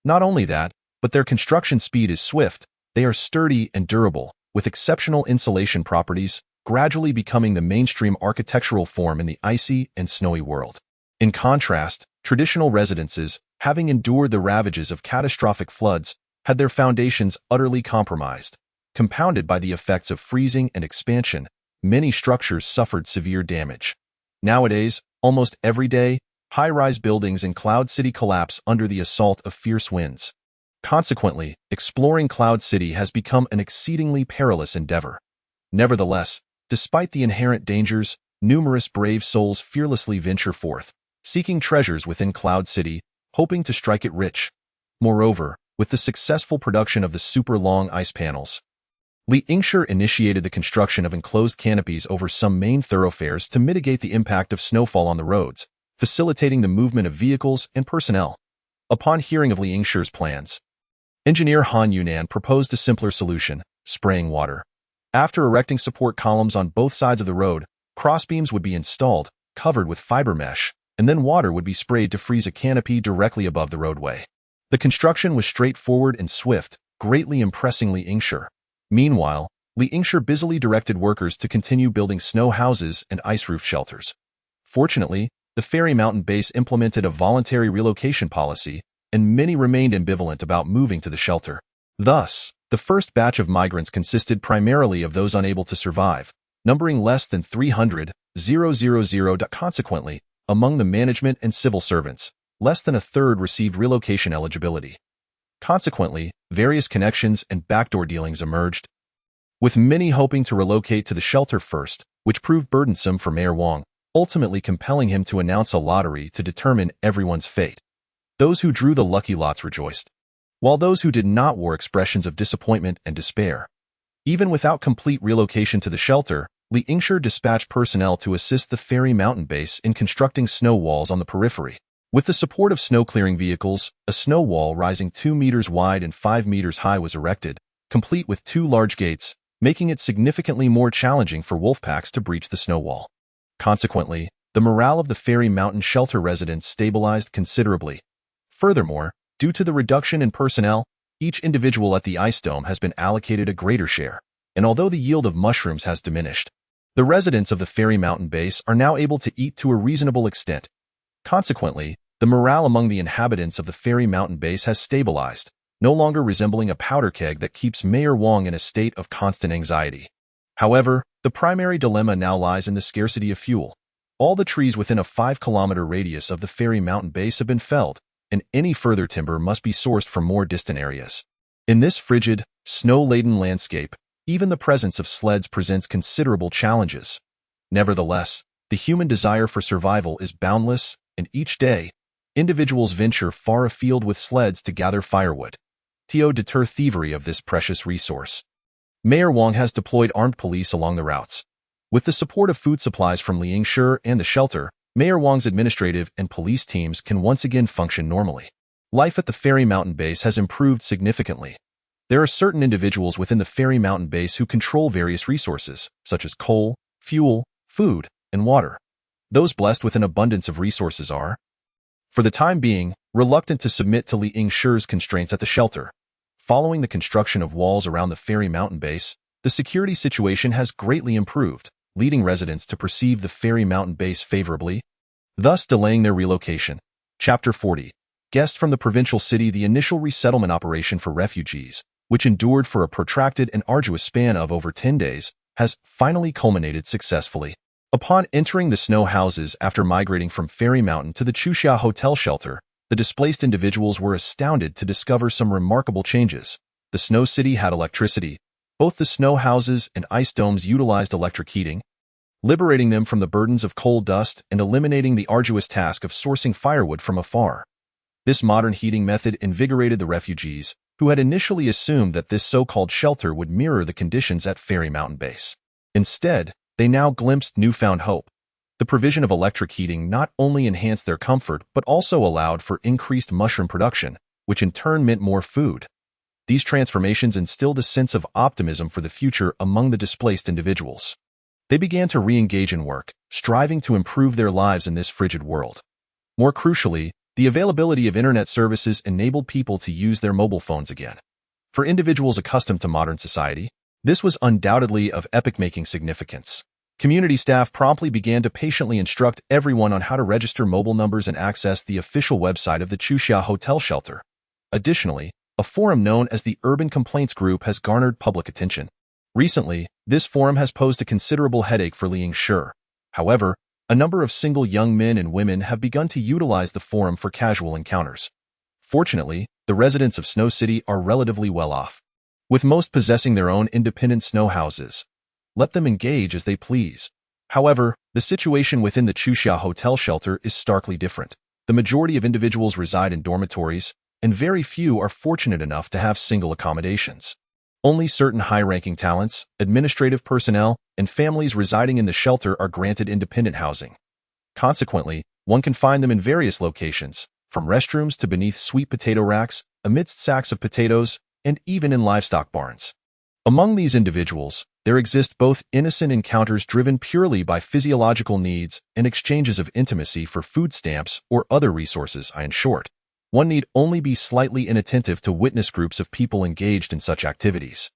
S1: Not only that, but their construction speed is swift, they are sturdy and durable, with exceptional insulation properties, gradually becoming the mainstream architectural form in the icy and snowy world. In contrast, traditional residences, having endured the ravages of catastrophic floods, had their foundations utterly compromised. Compounded by the effects of freezing and expansion, many structures suffered severe damage. Nowadays, almost every day, high-rise buildings in Cloud City collapse under the assault of fierce winds. Consequently, exploring Cloud City has become an exceedingly perilous endeavor. Nevertheless, despite the inherent dangers, numerous brave souls fearlessly venture forth, seeking treasures within Cloud City, hoping to strike it rich. Moreover, with the successful production of the super-long ice panels, Li Yingshi initiated the construction of enclosed canopies over some main thoroughfares to mitigate the impact of snowfall on the roads, facilitating the movement of vehicles and personnel. Upon hearing of Li Yingshi's plans, engineer Han Yunan proposed a simpler solution: spraying water. After erecting support columns on both sides of the road, crossbeams would be installed, covered with fiber mesh, and then water would be sprayed to freeze a canopy directly above the roadway. The construction was straightforward and swift, greatly impressing Li Yingshi. Meanwhile, Li Yingshi busily directed workers to continue building snow houses and ice-roof shelters. Fortunately, the Fairy Mountain base implemented a voluntary relocation policy, and many remained ambivalent about moving to the shelter. Thus, the first batch of migrants consisted primarily of those unable to survive, numbering less than 300,000. Consequently, among the management and civil servants, less than a third received relocation eligibility. Consequently, various connections and backdoor dealings emerged, with many hoping to relocate to the shelter first, which proved burdensome for Mayor Wang, ultimately compelling him to announce a lottery to determine everyone's fate. Those who drew the lucky lots rejoiced, while those who did not wore expressions of disappointment and despair. Even without complete relocation to the shelter, Li Yingshi dispatched personnel to assist the Fairy Mountain base in constructing snow walls on the periphery. With the support of snow-clearing vehicles, a snow wall rising 2 meters wide and 5 meters high was erected, complete with 2 large gates, making it significantly more challenging for wolf packs to breach the snow wall. Consequently, the morale of the Fairy Mountain shelter residents stabilized considerably. Furthermore, due to the reduction in personnel, each individual at the ice dome has been allocated a greater share, and although the yield of mushrooms has diminished, the residents of the Fairy Mountain base are now able to eat to a reasonable extent. Consequently, the morale among the inhabitants of the Fairy Mountain base has stabilized, no longer resembling a powder keg that keeps Mayor Wang in a state of constant anxiety. However, the primary dilemma now lies in the scarcity of fuel. All the trees within a 5-kilometer radius of the Fairy Mountain base have been felled, and any further timber must be sourced from more distant areas. In this frigid, snow-laden landscape, even the presence of sleds presents considerable challenges. Nevertheless, the human desire for survival is boundless, and each day, individuals venture far afield with sleds to gather firewood to deter thievery of this precious resource. Mayor Wang has deployed armed police along the routes. With the support of food supplies from Li Yingshi and the shelter, Mayor Wang's administrative and police teams can once again function normally. Life at the Fairy Mountain base has improved significantly. There are certain individuals within the Fairy Mountain base who control various resources, such as coal, fuel, food, and water. Those blessed with an abundance of resources are, for the time being, reluctant to submit to Li Yingshi's constraints at the shelter. Following the construction of walls around the Fairy Mountain base, the security situation has greatly improved, leading residents to perceive the Fairy Mountain base favorably, thus delaying their relocation. Chapter 40. Guests from the provincial city. The initial resettlement operation for refugees, which endured for a protracted and arduous span of over 10 days, has finally culminated successfully. Upon entering the snow houses after migrating from Fairy Mountain to the Chuxia Hotel shelter, the displaced individuals were astounded to discover some remarkable changes. The snow city had electricity. Both the snow houses and ice domes utilized electric heating, liberating them from the burdens of coal dust and eliminating the arduous task of sourcing firewood from afar. This modern heating method invigorated the refugees, who had initially assumed that this so-called shelter would mirror the conditions at Fairy Mountain base. Instead, they now glimpsed newfound hope. The provision of electric heating not only enhanced their comfort but also allowed for increased mushroom production, which in turn meant more food. These transformations instilled a sense of optimism for the future among the displaced individuals. They began to re-engage in work, striving to improve their lives in this frigid world. More crucially, the availability of internet services enabled people to use their mobile phones again. For individuals accustomed to modern society, this was undoubtedly of epoch-making significance. Community staff promptly began to patiently instruct everyone on how to register mobile numbers and access the official website of the Chuxia Hotel Shelter. Additionally, a forum known as the Urban Complaints Group has garnered public attention. Recently, this forum has posed a considerable headache for Yingshi. However, a number of single young men and women have begun to utilize the forum for casual encounters. Fortunately, the residents of Snow City are relatively well off, with most possessing their own independent snow houses. Let them engage as they please. However, the situation within the Chuxia Hotel Shelter is starkly different. The majority of individuals reside in dormitories, and very few are fortunate enough to have single accommodations. Only certain high-ranking talents, administrative personnel, and families residing in the shelter are granted independent housing. Consequently, one can find them in various locations, from restrooms to beneath sweet potato racks, amidst sacks of potatoes, and even in livestock barns. Among these individuals, there exist both innocent encounters driven purely by physiological needs and exchanges of intimacy for food stamps or other resources. In short, one need only be slightly inattentive to witness groups of people engaged in such activities.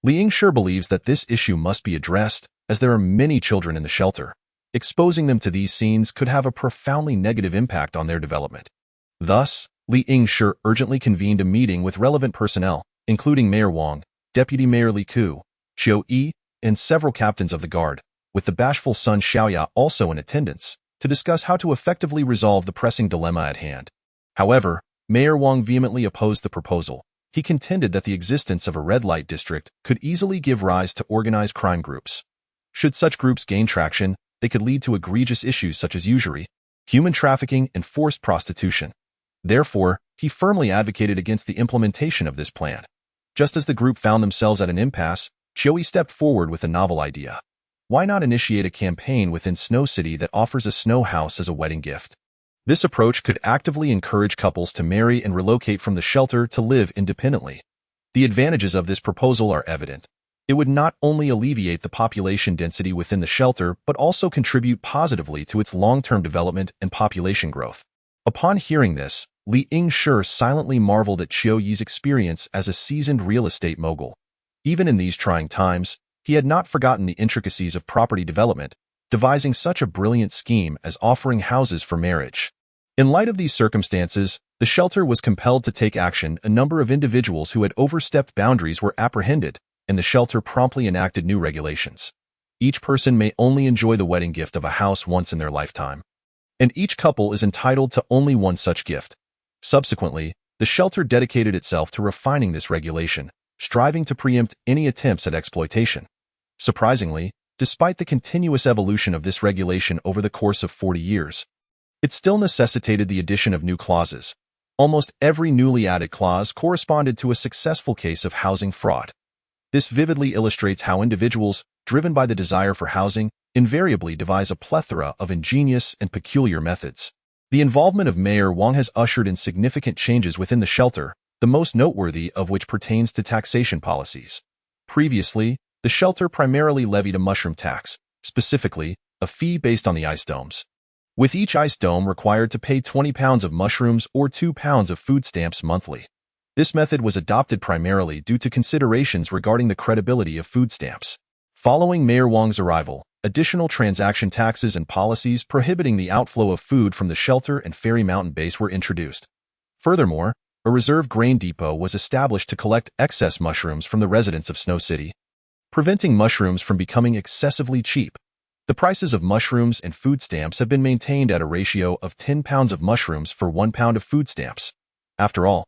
S1: Yingshi believes that this issue must be addressed, as there are many children in the shelter. Exposing them to these scenes could have a profoundly negative impact on their development. Thus, Yingshi urgently convened a meeting with relevant personnel, including Mayor Wang, Deputy Mayor Li Ku, Xiao Hai, and several captains of the guard, with the bashful son Xiao Hai also in attendance, to discuss how to effectively resolve the pressing dilemma at hand. However, Mayor Wang vehemently opposed the proposal. He contended that the existence of a red light district could easily give rise to organized crime groups. Should such groups gain traction, they could lead to egregious issues such as usury, human trafficking, and forced prostitution. Therefore, he firmly advocated against the implementation of this plan. Just as the group found themselves at an impasse, Xiao Hai stepped forward with a novel idea. Why not initiate a campaign within Snow City that offers a snow house as a wedding gift? This approach could actively encourage couples to marry and relocate from the shelter to live independently. The advantages of this proposal are evident. It would not only alleviate the population density within the shelter, but also contribute positively to its long-term development and population growth. Upon hearing this, Yingshi silently marveled at Xiao Yi's experience as a seasoned real estate mogul. Even in these trying times, he had not forgotten the intricacies of property development, devising such a brilliant scheme as offering houses for marriage. In light of these circumstances, the shelter was compelled to take action. A number of individuals who had overstepped boundaries were apprehended, and the shelter promptly enacted new regulations. Each person may only enjoy the wedding gift of a house once in their lifetime, and each couple is entitled to only one such gift. Subsequently, the shelter dedicated itself to refining this regulation, striving to preempt any attempts at exploitation. Surprisingly, despite the continuous evolution of this regulation over the course of 40 years, it still necessitated the addition of new clauses. Almost every newly added clause corresponded to a successful case of housing fraud. This vividly illustrates how individuals, driven by the desire for housing, invariably devise a plethora of ingenious and peculiar methods. The involvement of Mayor Wang has ushered in significant changes within the shelter, the most noteworthy of which pertains to taxation policies. Previously, the shelter primarily levied a mushroom tax, specifically, a fee based on the ice domes, with each ice dome required to pay 20 pounds of mushrooms or 2 pounds of food stamps monthly. This method was adopted primarily due to considerations regarding the credibility of food stamps. Following Mayor Wang's arrival, additional transaction taxes and policies prohibiting the outflow of food from the shelter and Fairy Mountain base were introduced. Furthermore, a reserve grain depot was established to collect excess mushrooms from the residents of Snow City, preventing mushrooms from becoming excessively cheap. The prices of mushrooms and food stamps have been maintained at a ratio of 10 pounds of mushrooms for 1 pound of food stamps. After all,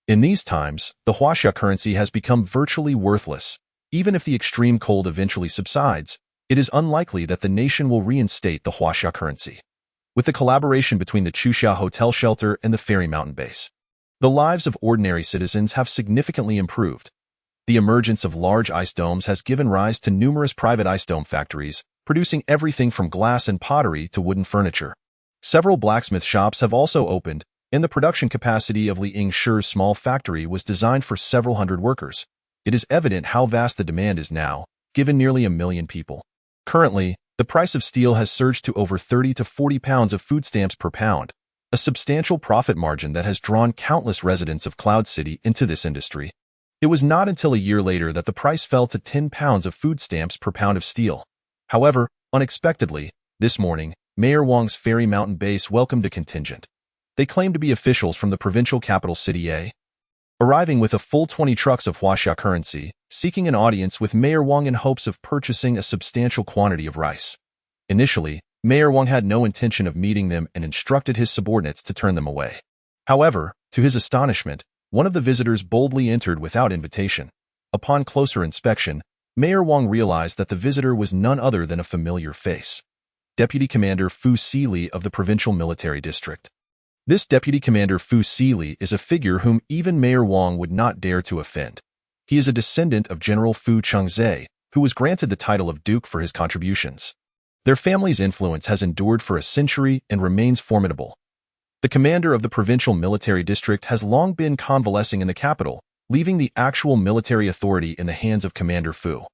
S1: in these times, the Huaxia currency has become virtually worthless. Even if the extreme cold eventually subsides, it is unlikely that the nation will reinstate the Huaxia currency. With the collaboration between the Chuxia Hotel Shelter and the Fairy Mountain base, the lives of ordinary citizens have significantly improved. The emergence of large ice domes has given rise to numerous private ice dome factories, producing everything from glass and pottery to wooden furniture. Several blacksmith shops have also opened, and the production capacity of Yingshi's small factory was designed for several hundred workers. It is evident how vast the demand is now, given nearly 1 million people. Currently, the price of steel has surged to over 30 to 40 pounds of food stamps per pound, a substantial profit margin that has drawn countless residents of Cloud City into this industry. It was not until a year later that the price fell to 10 pounds of food stamps per pound of steel. However, Unexpectedly, this morning, Mayor Wang's Fairy Mountain base welcomed a contingent. They claimed to be officials from the provincial capital city A, arriving with a full 20 trucks of Huaxia currency, seeking an audience with Mayor Wang in hopes of purchasing a substantial quantity of rice. Initially, Mayor Wang had no intention of meeting them and instructed his subordinates to turn them away. However, to his astonishment, one of the visitors boldly entered without invitation. Upon closer inspection, Mayor Wang realized that the visitor was none other than a familiar face. Deputy Commander Fu Sili of the Provincial Military District. This Deputy Commander Fu Sili is a figure whom even Mayor Wang would not dare to offend. He is a descendant of General Fu Chengzhe, who was granted the title of Duke for his contributions. Their family's influence has endured for a century and remains formidable. The commander of the Provincial Military District has long been convalescing in the capital, leaving the actual military authority in the hands of Commander Fu.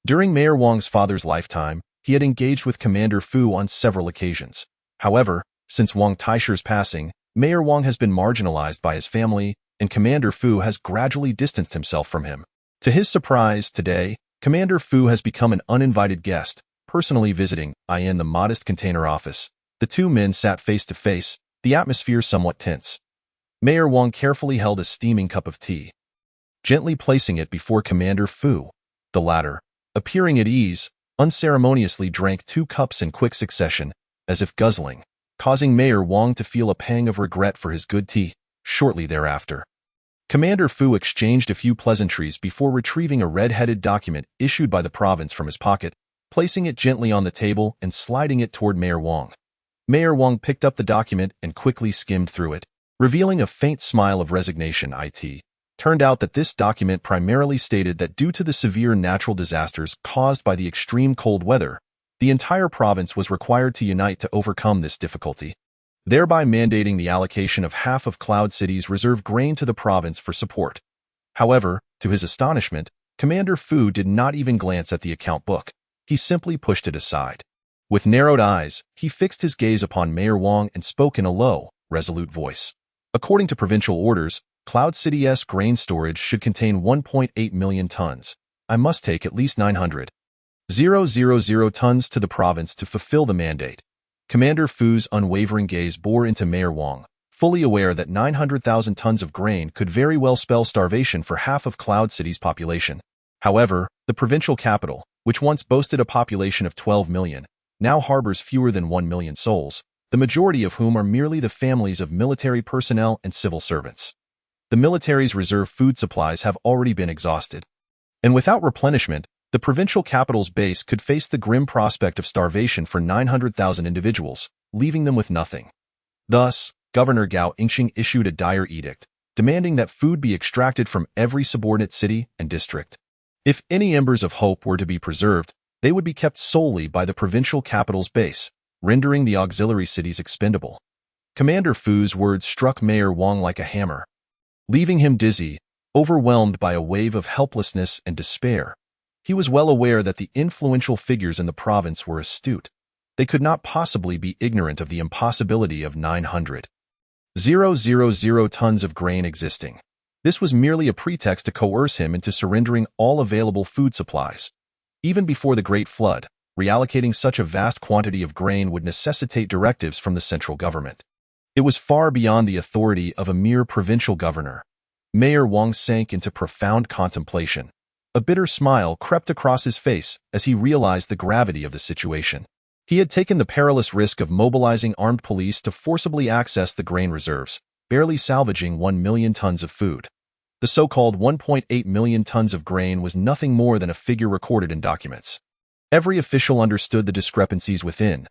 S1: During Mayor Wang's father's lifetime, he had engaged with Commander Fu on several occasions. However, since Wang Taishi's passing, Mayor Wang has been marginalized by his family, and Commander Fu has gradually distanced himself from him. To his surprise, today, Commander Fu has become an uninvited guest, personally visiting in the modest container office. The two men sat face to face, the atmosphere somewhat tense. Mayor Wang carefully held a steaming cup of tea, gently placing it before Commander Fu. The latter, appearing at ease, unceremoniously drank 2 cups in quick succession, as if guzzling, causing Mayor Wang to feel a pang of regret for his good tea. Shortly thereafter, Commander Fu exchanged a few pleasantries before retrieving a red-headed document issued by the province from his pocket, placing it gently on the table and sliding it toward Mayor Wang. Mayor Wang picked up the document and quickly skimmed through it, revealing a faint smile of resignation. It turned out that this document primarily stated that due to the severe natural disasters caused by the extreme cold weather, the entire province was required to unite to overcome this difficulty, thereby mandating the allocation of half of Cloud City's reserve grain to the province for support. However, to his astonishment, Commander Fu did not even glance at the account book. He simply pushed it aside. With narrowed eyes, he fixed his gaze upon Mayor Wang and spoke in a low, resolute voice. According to provincial orders, Cloud City's grain storage should contain 1.8 million tons. I must take at least 900,000 tons to the province to fulfill the mandate. Commander Fu's unwavering gaze bore into Mayor Wang, fully aware that 900,000 tons of grain could very well spell starvation for half of Cloud City's population. However, the provincial capital, which once boasted a population of 12 million, now harbors fewer than 1 million souls, the majority of whom are merely the families of military personnel and civil servants. The military's reserve food supplies have already been exhausted. And without replenishment, the provincial capital's base could face the grim prospect of starvation for 900,000 individuals, leaving them with nothing. Thus, Governor Gao Yingxing issued a dire edict, demanding that food be extracted from every subordinate city and district. If any embers of hope were to be preserved, they would be kept solely by the provincial capital's base, rendering the auxiliary cities expendable. Commander Fu's words struck Mayor Wang like a hammer, leaving him dizzy, overwhelmed by a wave of helplessness and despair. He was well aware that the influential figures in the province were astute. They could not possibly be ignorant of the impossibility of 900,000 tons of grain existing. This was merely a pretext to coerce him into surrendering all available food supplies. Even before the Great Flood, reallocating such a vast quantity of grain would necessitate directives from the central government. It was far beyond the authority of a mere provincial governor. Mayor Wang sank into profound contemplation. A bitter smile crept across his face as he realized the gravity of the situation. He had taken the perilous risk of mobilizing armed police to forcibly access the grain reserves, barely salvaging 1 million tons of food. The so-called 1.8 million tons of grain was nothing more than a figure recorded in documents. Every official understood the discrepancies within.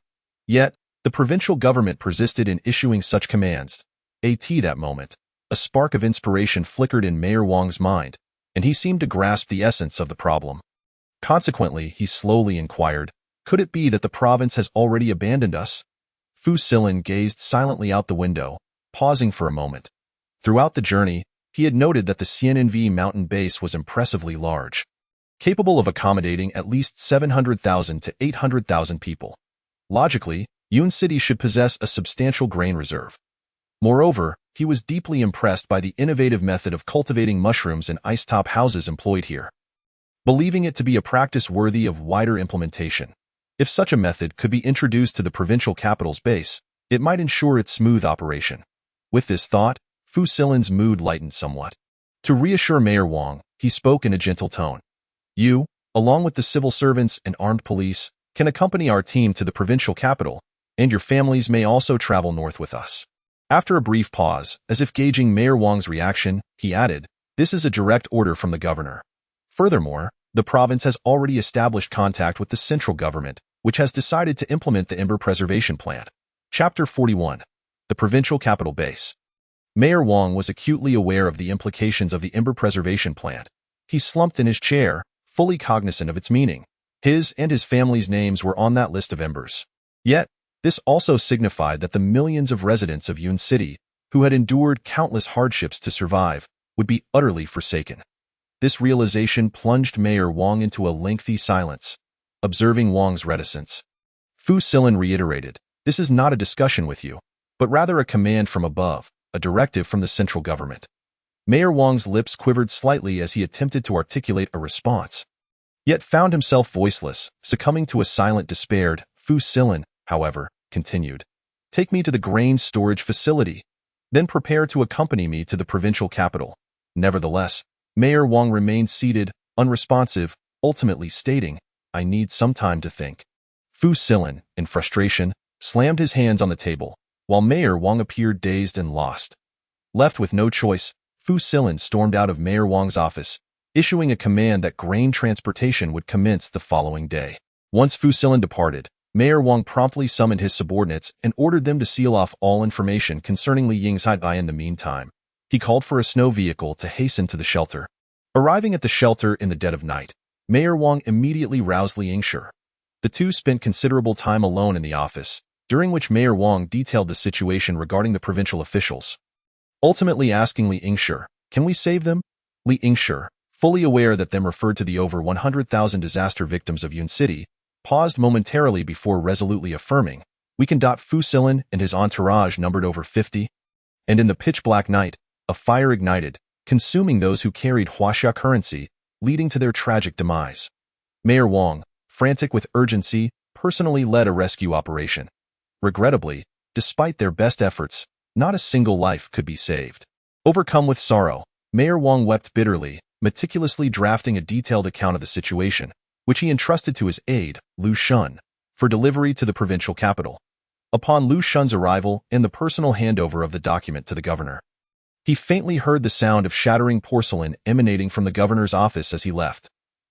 S1: Yet, the provincial government persisted in issuing such commands. That moment, a spark of inspiration flickered in Mayor Wang's mind, and he seemed to grasp the essence of the problem. Consequently, he slowly inquired, could it be that the province has already abandoned us? Fu Silin gazed silently out the window, pausing for a moment. Throughout the journey, he had noted that the Xian'anvi mountain base was impressively large, capable of accommodating at least 700,000 to 800,000 people. Logically, Yun City should possess a substantial grain reserve. Moreover, he was deeply impressed by the innovative method of cultivating mushrooms in ice-top houses employed here. Believing it to be a practice worthy of wider implementation, If such a method could be introduced to the provincial capital's base, it might ensure its smooth operation. With this thought, Fu Silin's mood lightened somewhat. To reassure Mayor Wang, he spoke in a gentle tone. You, along with the civil servants and armed police, can accompany our team to the provincial capital, and your families may also travel north with us. After a brief pause, as if gauging Mayor Wang's reaction, he added, "This is a direct order from the governor. Furthermore, the province has already established contact with the central government, which has decided to implement the Ember Preservation Plan." Chapter 41. The Provincial Capital Base. Mayor Wang was acutely aware of the implications of the Ember Preservation Plan. He slumped in his chair, fully cognizant of its meaning. His and his family's names were on that list of embers. Yet, this also signified that the millions of residents of Yun City, who had endured countless hardships to survive, would be utterly forsaken. This realization plunged Mayor Wang into a lengthy silence, observing Wang's reticence. Fu Silin reiterated, "This is not a discussion with you, but rather a command from above, a directive from the central government." Mayor Wang's lips quivered slightly as he attempted to articulate a response, yet found himself voiceless, succumbing to a silent despair. Fu Silin, however, continued, "Take me to the grain storage facility, then prepare to accompany me to the provincial capital." Nevertheless, Mayor Wang remained seated, unresponsive, ultimately stating, "I need some time to think." Fu Silin, in frustration, slammed his hands on the table, while Mayor Wang appeared dazed and lost. Left with no choice, Fu Silin stormed out of Mayor Wang's office, issuing a command that grain transportation would commence the following day. Once Fu Silin departed, Mayor Wang promptly summoned his subordinates and ordered them to seal off all information concerning Li Jingshan Temple. In the meantime, he called for a snow vehicle to hasten to the shelter. Arriving at the shelter in the dead of night, Mayor Wang immediately roused Li Jingshan. The two spent considerable time alone in the office, during which Mayor Wang detailed the situation regarding the provincial officials. Ultimately asking Li Jingshan, "Can we save them?" Li Jingshan, fully aware that them referred to the over 100,000 disaster victims of Yun City, paused momentarily before resolutely affirming, "We can." Fu Silin and his entourage numbered over 50, and in the pitch-black night, a fire ignited, consuming those who carried Huaxia currency, leading to their tragic demise. Mayor Wang, frantic with urgency, personally led a rescue operation. Regrettably, despite their best efforts, not a single life could be saved. Overcome with sorrow, Mayor Wang wept bitterly, meticulously drafting a detailed account of the situation, which he entrusted to his aide, Lu Shun, for delivery to the provincial capital. Upon Lu Shun's arrival and the personal handover of the document to the governor, he faintly heard the sound of shattering porcelain emanating from the governor's office as he left.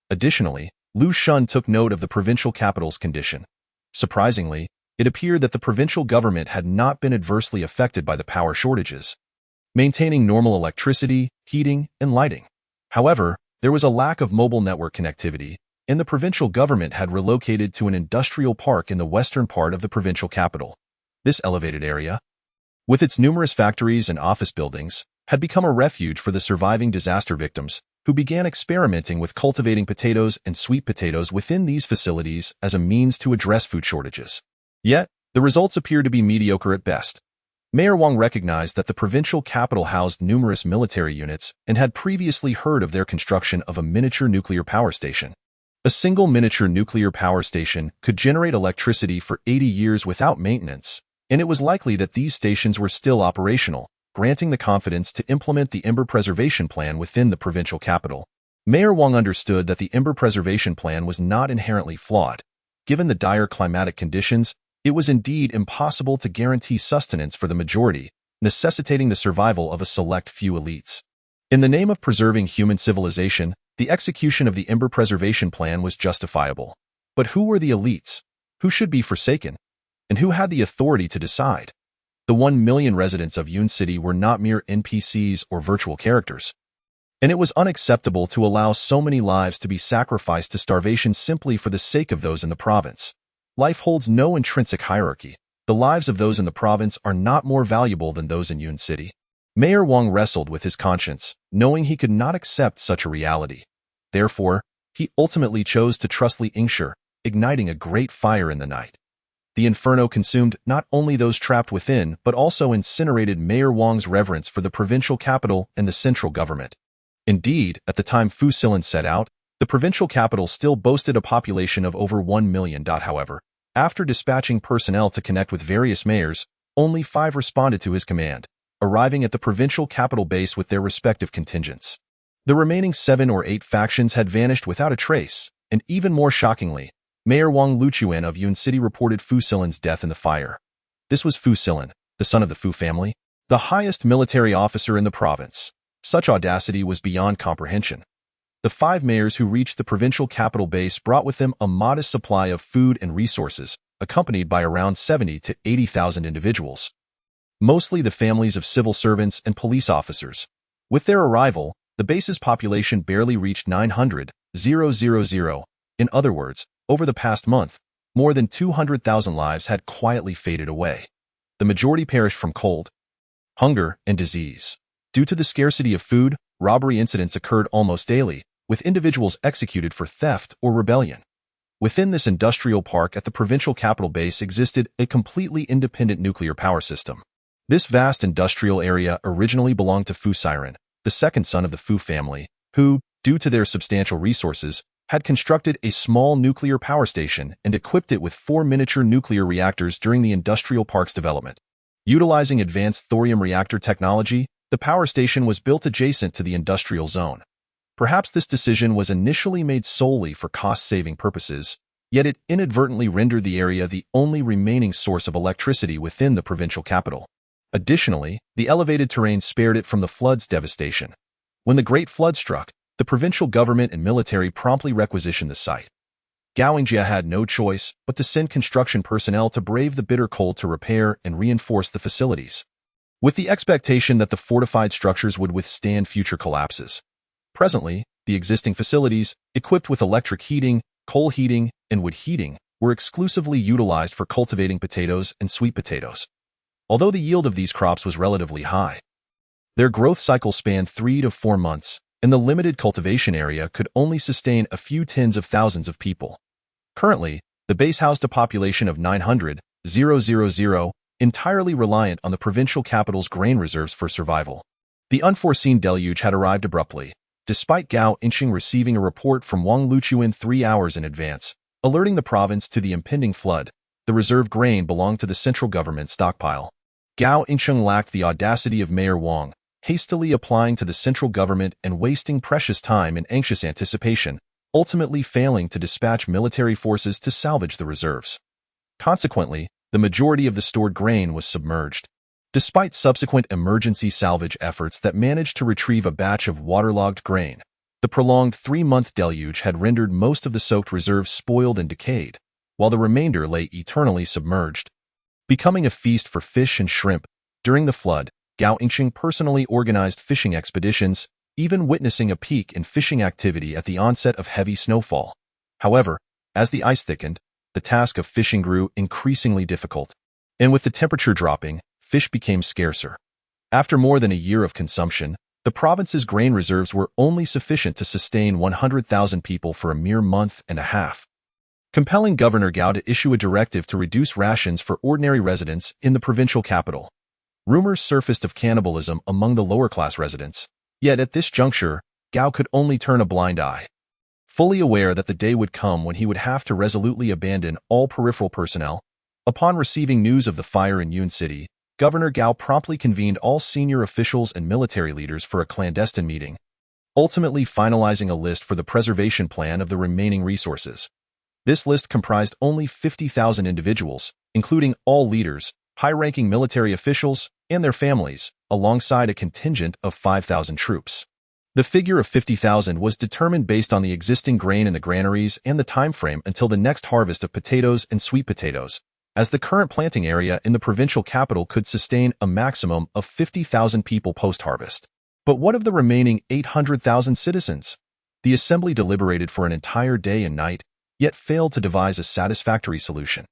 S1: Additionally, Lu Shun took note of the provincial capital's condition. Surprisingly, it appeared that the provincial government had not been adversely affected by the power shortages, maintaining normal electricity, heating, and lighting. However, there was a lack of mobile network connectivity, and the provincial government had relocated to an industrial park in the western part of the provincial capital. This elevated area, with its numerous factories and office buildings, had become a refuge for the surviving disaster victims, who began experimenting with cultivating potatoes and sweet potatoes within these facilities as a means to address food shortages. Yet, the results appeared to be mediocre at best. Mayor Wang recognized that the provincial capital housed numerous military units and had previously heard of their construction of a miniature nuclear power station. A single miniature nuclear power station could generate electricity for 80 years without maintenance, and it was likely that these stations were still operational, granting the confidence to implement the Ember Preservation Plan within the provincial capital. Mayor Wang understood that the Ember Preservation Plan was not inherently flawed. Given the dire climatic conditions, it was indeed impossible to guarantee sustenance for the majority, necessitating the survival of a select few elites. In the name of preserving human civilization, the execution of the Ember Preservation Plan was justifiable. But who were the elites? Who should be forsaken? And who had the authority to decide? The 1 million residents of Yun City were not mere NPCs or virtual characters. And it was unacceptable to allow so many lives to be sacrificed to starvation simply for the sake of those in the province. Life holds no intrinsic hierarchy. The lives of those in the province are not more valuable than those in Yun City. Mayor Wang wrestled with his conscience, knowing he could not accept such a reality. Therefore, he ultimately chose to trust Li Jingshan, igniting a great fire in the night. The inferno consumed not only those trapped within, but also incinerated Mayor Wang's reverence for the provincial capital and the central government. Indeed, at the time Fu Silin set out, The provincial capital still boasted a population of over 1 million. However, after dispatching personnel to connect with various mayors, only 5 responded to his command, arriving at the provincial capital base with their respective contingents. The remaining 7 or 8 factions had vanished without a trace, and even more shockingly, Mayor Wang Luchuan of Yun City reported Fu Silan's death in the fire. This was Fu Silan, the son of the Fu family, the highest military officer in the province. Such audacity was beyond comprehension. The 5 mayors who reached the provincial capital base brought with them a modest supply of food and resources, accompanied by around 70 to 80,000 individuals, mostly the families of civil servants and police officers. With their arrival, the base's population barely reached 900,000. In other words, over the past month, more than 200,000 lives had quietly faded away. The majority perished from cold, hunger, and disease. Due to the scarcity of food, robbery incidents occurred almost daily, with individuals executed for theft or rebellion. Within this industrial park at the provincial capital base existed a completely independent nuclear power system. This vast industrial area originally belonged to Fu Siren, the second son of the Fu family, who, due to their substantial resources, had constructed a small nuclear power station and equipped it with 4 miniature nuclear reactors during the industrial park's development. Utilizing advanced thorium reactor technology, the power station was built adjacent to the industrial zone. Perhaps this decision was initially made solely for cost-saving purposes, yet it inadvertently rendered the area the only remaining source of electricity within the provincial capital. Additionally, the elevated terrain spared it from the flood's devastation. When the Great Flood struck, the provincial government and military promptly requisitioned the site. Jianghan had no choice but to send construction personnel to brave the bitter cold to repair and reinforce the facilities, with the expectation that the fortified structures would withstand future collapses. Presently, the existing facilities, equipped with electric heating, coal heating, and wood heating, were exclusively utilized for cultivating potatoes and sweet potatoes. Although the yield of these crops was relatively high, their growth cycle spanned 3 to 4 months, and the limited cultivation area could only sustain a few tens of thousands of people. Currently, the base housed a population of 900,000, entirely reliant on the provincial capital's grain reserves for survival. The unforeseen deluge had arrived abruptly, despite Gao Inching receiving a report from Wang Luchuan 3 hours in advance, alerting the province to the impending flood. The reserve grain belonged to the central government stockpile. Gao Inching lacked the audacity of Mayor Wang, hastily applying to the central government and wasting precious time in anxious anticipation, ultimately failing to dispatch military forces to salvage the reserves. Consequently, the majority of the stored grain was submerged. Despite subsequent emergency salvage efforts that managed to retrieve a batch of waterlogged grain, the prolonged 3-month deluge had rendered most of the soaked reserves spoiled and decayed, while the remainder lay eternally submerged. Becoming a feast for fish and shrimp, during the flood, Gao Inching personally organized fishing expeditions, even witnessing a peak in fishing activity at the onset of heavy snowfall. However, as the ice thickened, the task of fishing grew increasingly difficult, and with the temperature dropping, fish became scarcer. After more than a year of consumption, the province's grain reserves were only sufficient to sustain 100,000 people for a mere month and a half, compelling Governor Gao to issue a directive to reduce rations for ordinary residents in the provincial capital. Rumors surfaced of cannibalism among the lower-class residents, yet at this juncture, Gao could only turn a blind eye. Fully aware that the day would come when he would have to resolutely abandon all peripheral personnel, upon receiving news of the fire in Yun City, Governor Gao promptly convened all senior officials and military leaders for a clandestine meeting, ultimately finalizing a list for the preservation plan of the remaining resources. This list comprised only 50,000 individuals, including all leaders, high-ranking military officials, and their families, alongside a contingent of 5,000 troops. The figure of 50,000 was determined based on the existing grain in the granaries and the time frame until the next harvest of potatoes and sweet potatoes, as the current planting area in the provincial capital could sustain a maximum of 50,000 people post-harvest. But what of the remaining 800,000 citizens? The assembly deliberated for an entire day and night, yet failed to devise a satisfactory solution.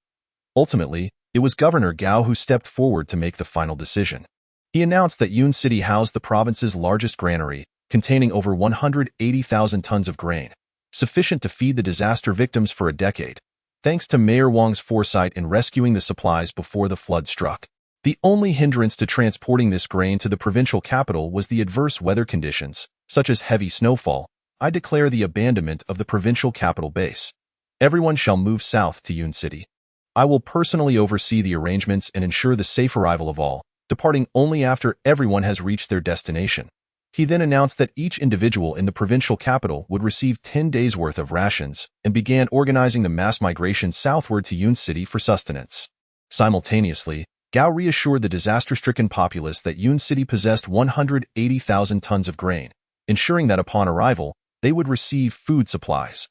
S1: Ultimately, it was Governor Gao who stepped forward to make the final decision. He announced that Yun City housed the province's largest granary, containing over 180,000 tons of grain, sufficient to feed the disaster victims for a decade, thanks to Mayor Wang's foresight in rescuing the supplies before the flood struck. The only hindrance to transporting this grain to the provincial capital was the adverse weather conditions, such as heavy snowfall, I declare the abandonment of the provincial capital base. Everyone shall move south to Yun City. I will personally oversee the arrangements and ensure the safe arrival of all, departing only after everyone has reached their destination. He then announced that each individual in the provincial capital would receive 10 days' worth of rations and began organizing the mass migration southward to Yun City for sustenance. Simultaneously, Gao reassured the disaster-stricken populace that Yun City possessed 180,000 tons of grain, ensuring that upon arrival, they would receive food supplies.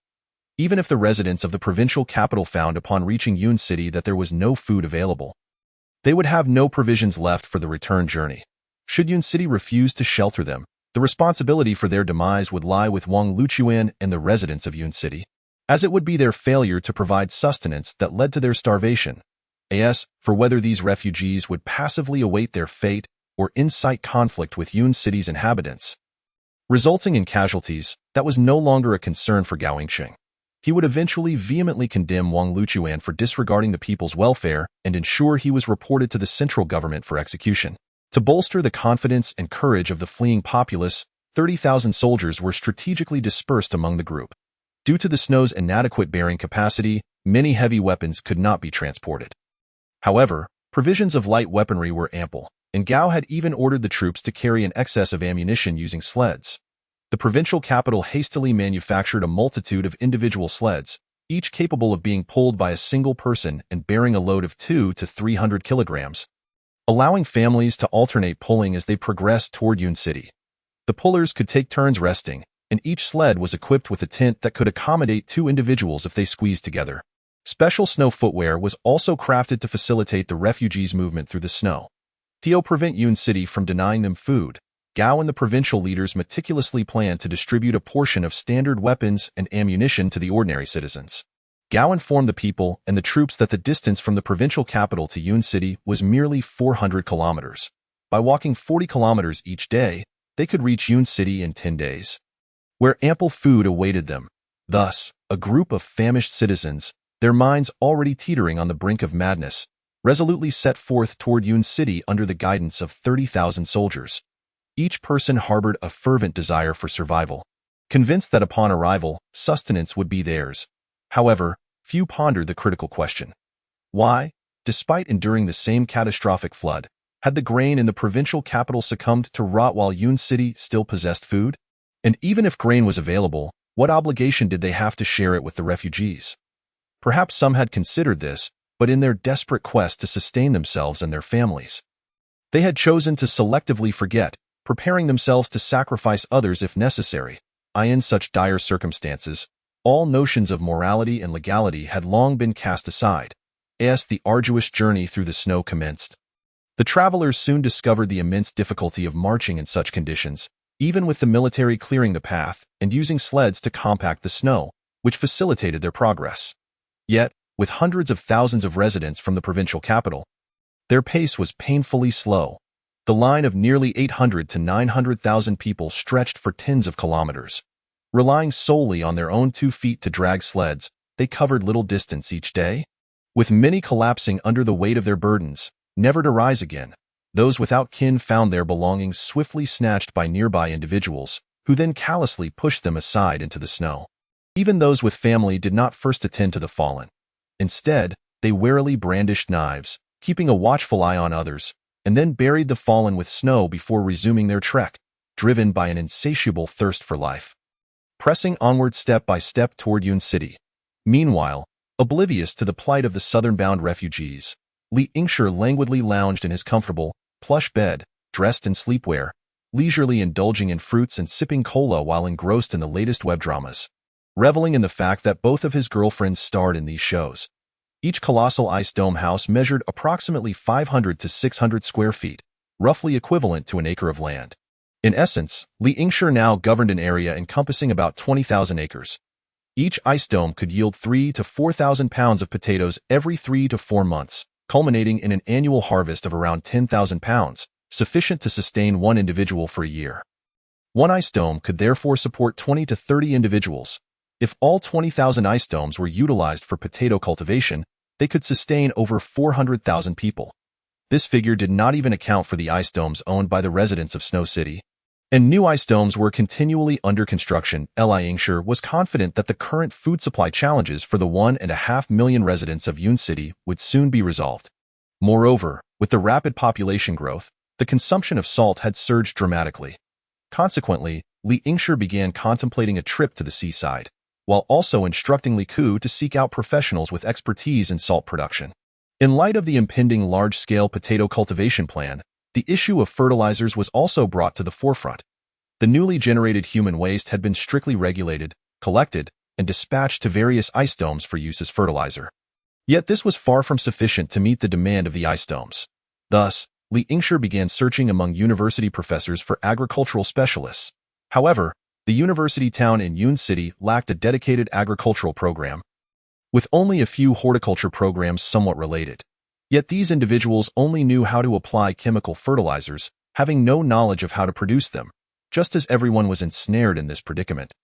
S1: Even if the residents of the provincial capital found upon reaching Yun City that there was no food available, they would have no provisions left for the return journey. Should Yun City refuse to shelter them, the responsibility for their demise would lie with Wang Luchuan and the residents of Yun City, as it would be their failure to provide sustenance that led to their starvation. As for whether these refugees would passively await their fate or incite conflict with Yun City's inhabitants, resulting in casualties, that was no longer a concern for Gao Yingxing. He would eventually vehemently condemn Wang Luchuan for disregarding the people's welfare and ensure he was reported to the central government for execution. To bolster the confidence and courage of the fleeing populace, 30,000 soldiers were strategically dispersed among the group. Due to the snow's inadequate bearing capacity, many heavy weapons could not be transported. However, provisions of light weaponry were ample, and Gao had even ordered the troops to carry an excess of ammunition using sleds. The provincial capital hastily manufactured a multitude of individual sleds, each capable of being pulled by a single person and bearing a load of 200 to 300 kilograms, allowing families to alternate pulling as they progressed toward Yun City. The pullers could take turns resting, and each sled was equipped with a tent that could accommodate 2 individuals if they squeezed together. Special snow footwear was also crafted to facilitate the refugees' movement through the snow. To prevent Yun City from denying them food, Gao and the provincial leaders meticulously planned to distribute a portion of standard weapons and ammunition to the ordinary citizens. Gao informed the people and the troops that the distance from the provincial capital to Yun City was merely 400 kilometers. By walking 40 kilometers each day, they could reach Yun City in 10 days, where ample food awaited them. Thus, a group of famished citizens, their minds already teetering on the brink of madness, resolutely set forth toward Yun City under the guidance of 30,000 soldiers. Each person harbored a fervent desire for survival, convinced that upon arrival, sustenance would be theirs. However, few pondered the critical question. Why, despite enduring the same catastrophic flood, had the grain in the provincial capital succumbed to rot while Yun City still possessed food? And even if grain was available, what obligation did they have to share it with the refugees? Perhaps some had considered this, but in their desperate quest to sustain themselves and their families, they had chosen to selectively forget, preparing themselves to sacrifice others if necessary. In such dire circumstances, all notions of morality and legality had long been cast aside. As the arduous journey through the snow commenced, the travelers soon discovered the immense difficulty of marching in such conditions, even with the military clearing the path and using sleds to compact the snow, which facilitated their progress. Yet, with hundreds of thousands of residents from the provincial capital, their pace was painfully slow. The line of nearly 800 to 900,000 people stretched for tens of kilometers. Relying solely on their own 2 feet to drag sleds, they covered little distance each day, with many collapsing under the weight of their burdens, never to rise again. Those without kin found their belongings swiftly snatched by nearby individuals, who then callously pushed them aside into the snow. Even those with family did not first attend to the fallen. Instead, they warily brandished knives, keeping a watchful eye on others, and then buried the fallen with snow before resuming their trek, driven by an insatiable thirst for life. Pressing onward step by step toward Yun City. Meanwhile, oblivious to the plight of the southern-bound refugees, Li Yingshi languidly lounged in his comfortable, plush bed, dressed in sleepwear, leisurely indulging in fruits and sipping cola while engrossed in the latest web dramas, reveling in the fact that both of his girlfriends starred in these shows. Each colossal ice dome house measured approximately 500 to 600 square feet, roughly equivalent to an acre of land. In essence, Li Yingshi now governed an area encompassing about 20,000 acres. Each ice dome could yield 3,000 to 4,000 pounds of potatoes every 3 to 4 months, culminating in an annual harvest of around 10,000 pounds, sufficient to sustain one individual for a year. One ice dome could therefore support 20 to 30 individuals. If all 20,000 ice domes were utilized for potato cultivation, they could sustain over 400,000 people. This figure did not even account for the ice domes owned by the residents of Snow City. and new ice domes were continually under construction. Li Yingshi was confident that the current food supply challenges for the 1.5 million residents of Yun City would soon be resolved. Moreover, with the rapid population growth, the consumption of salt had surged dramatically. Consequently, Li Yingshi began contemplating a trip to the seaside, while also instructing Li Ku to seek out professionals with expertise in salt production. In light of the impending large-scale potato cultivation plan, the issue of fertilizers was also brought to the forefront. The newly generated human waste had been strictly regulated, collected, and dispatched to various ice domes for use as fertilizer. Yet this was far from sufficient to meet the demand of the ice domes. Thus, Li Yingshi began searching among university professors for agricultural specialists. However, the university town in Yun City lacked a dedicated agricultural program, with only a few horticulture programs somewhat related. Yet these individuals only knew how to apply chemical fertilizers, having no knowledge of how to produce them. Just as everyone was ensnared in this predicament,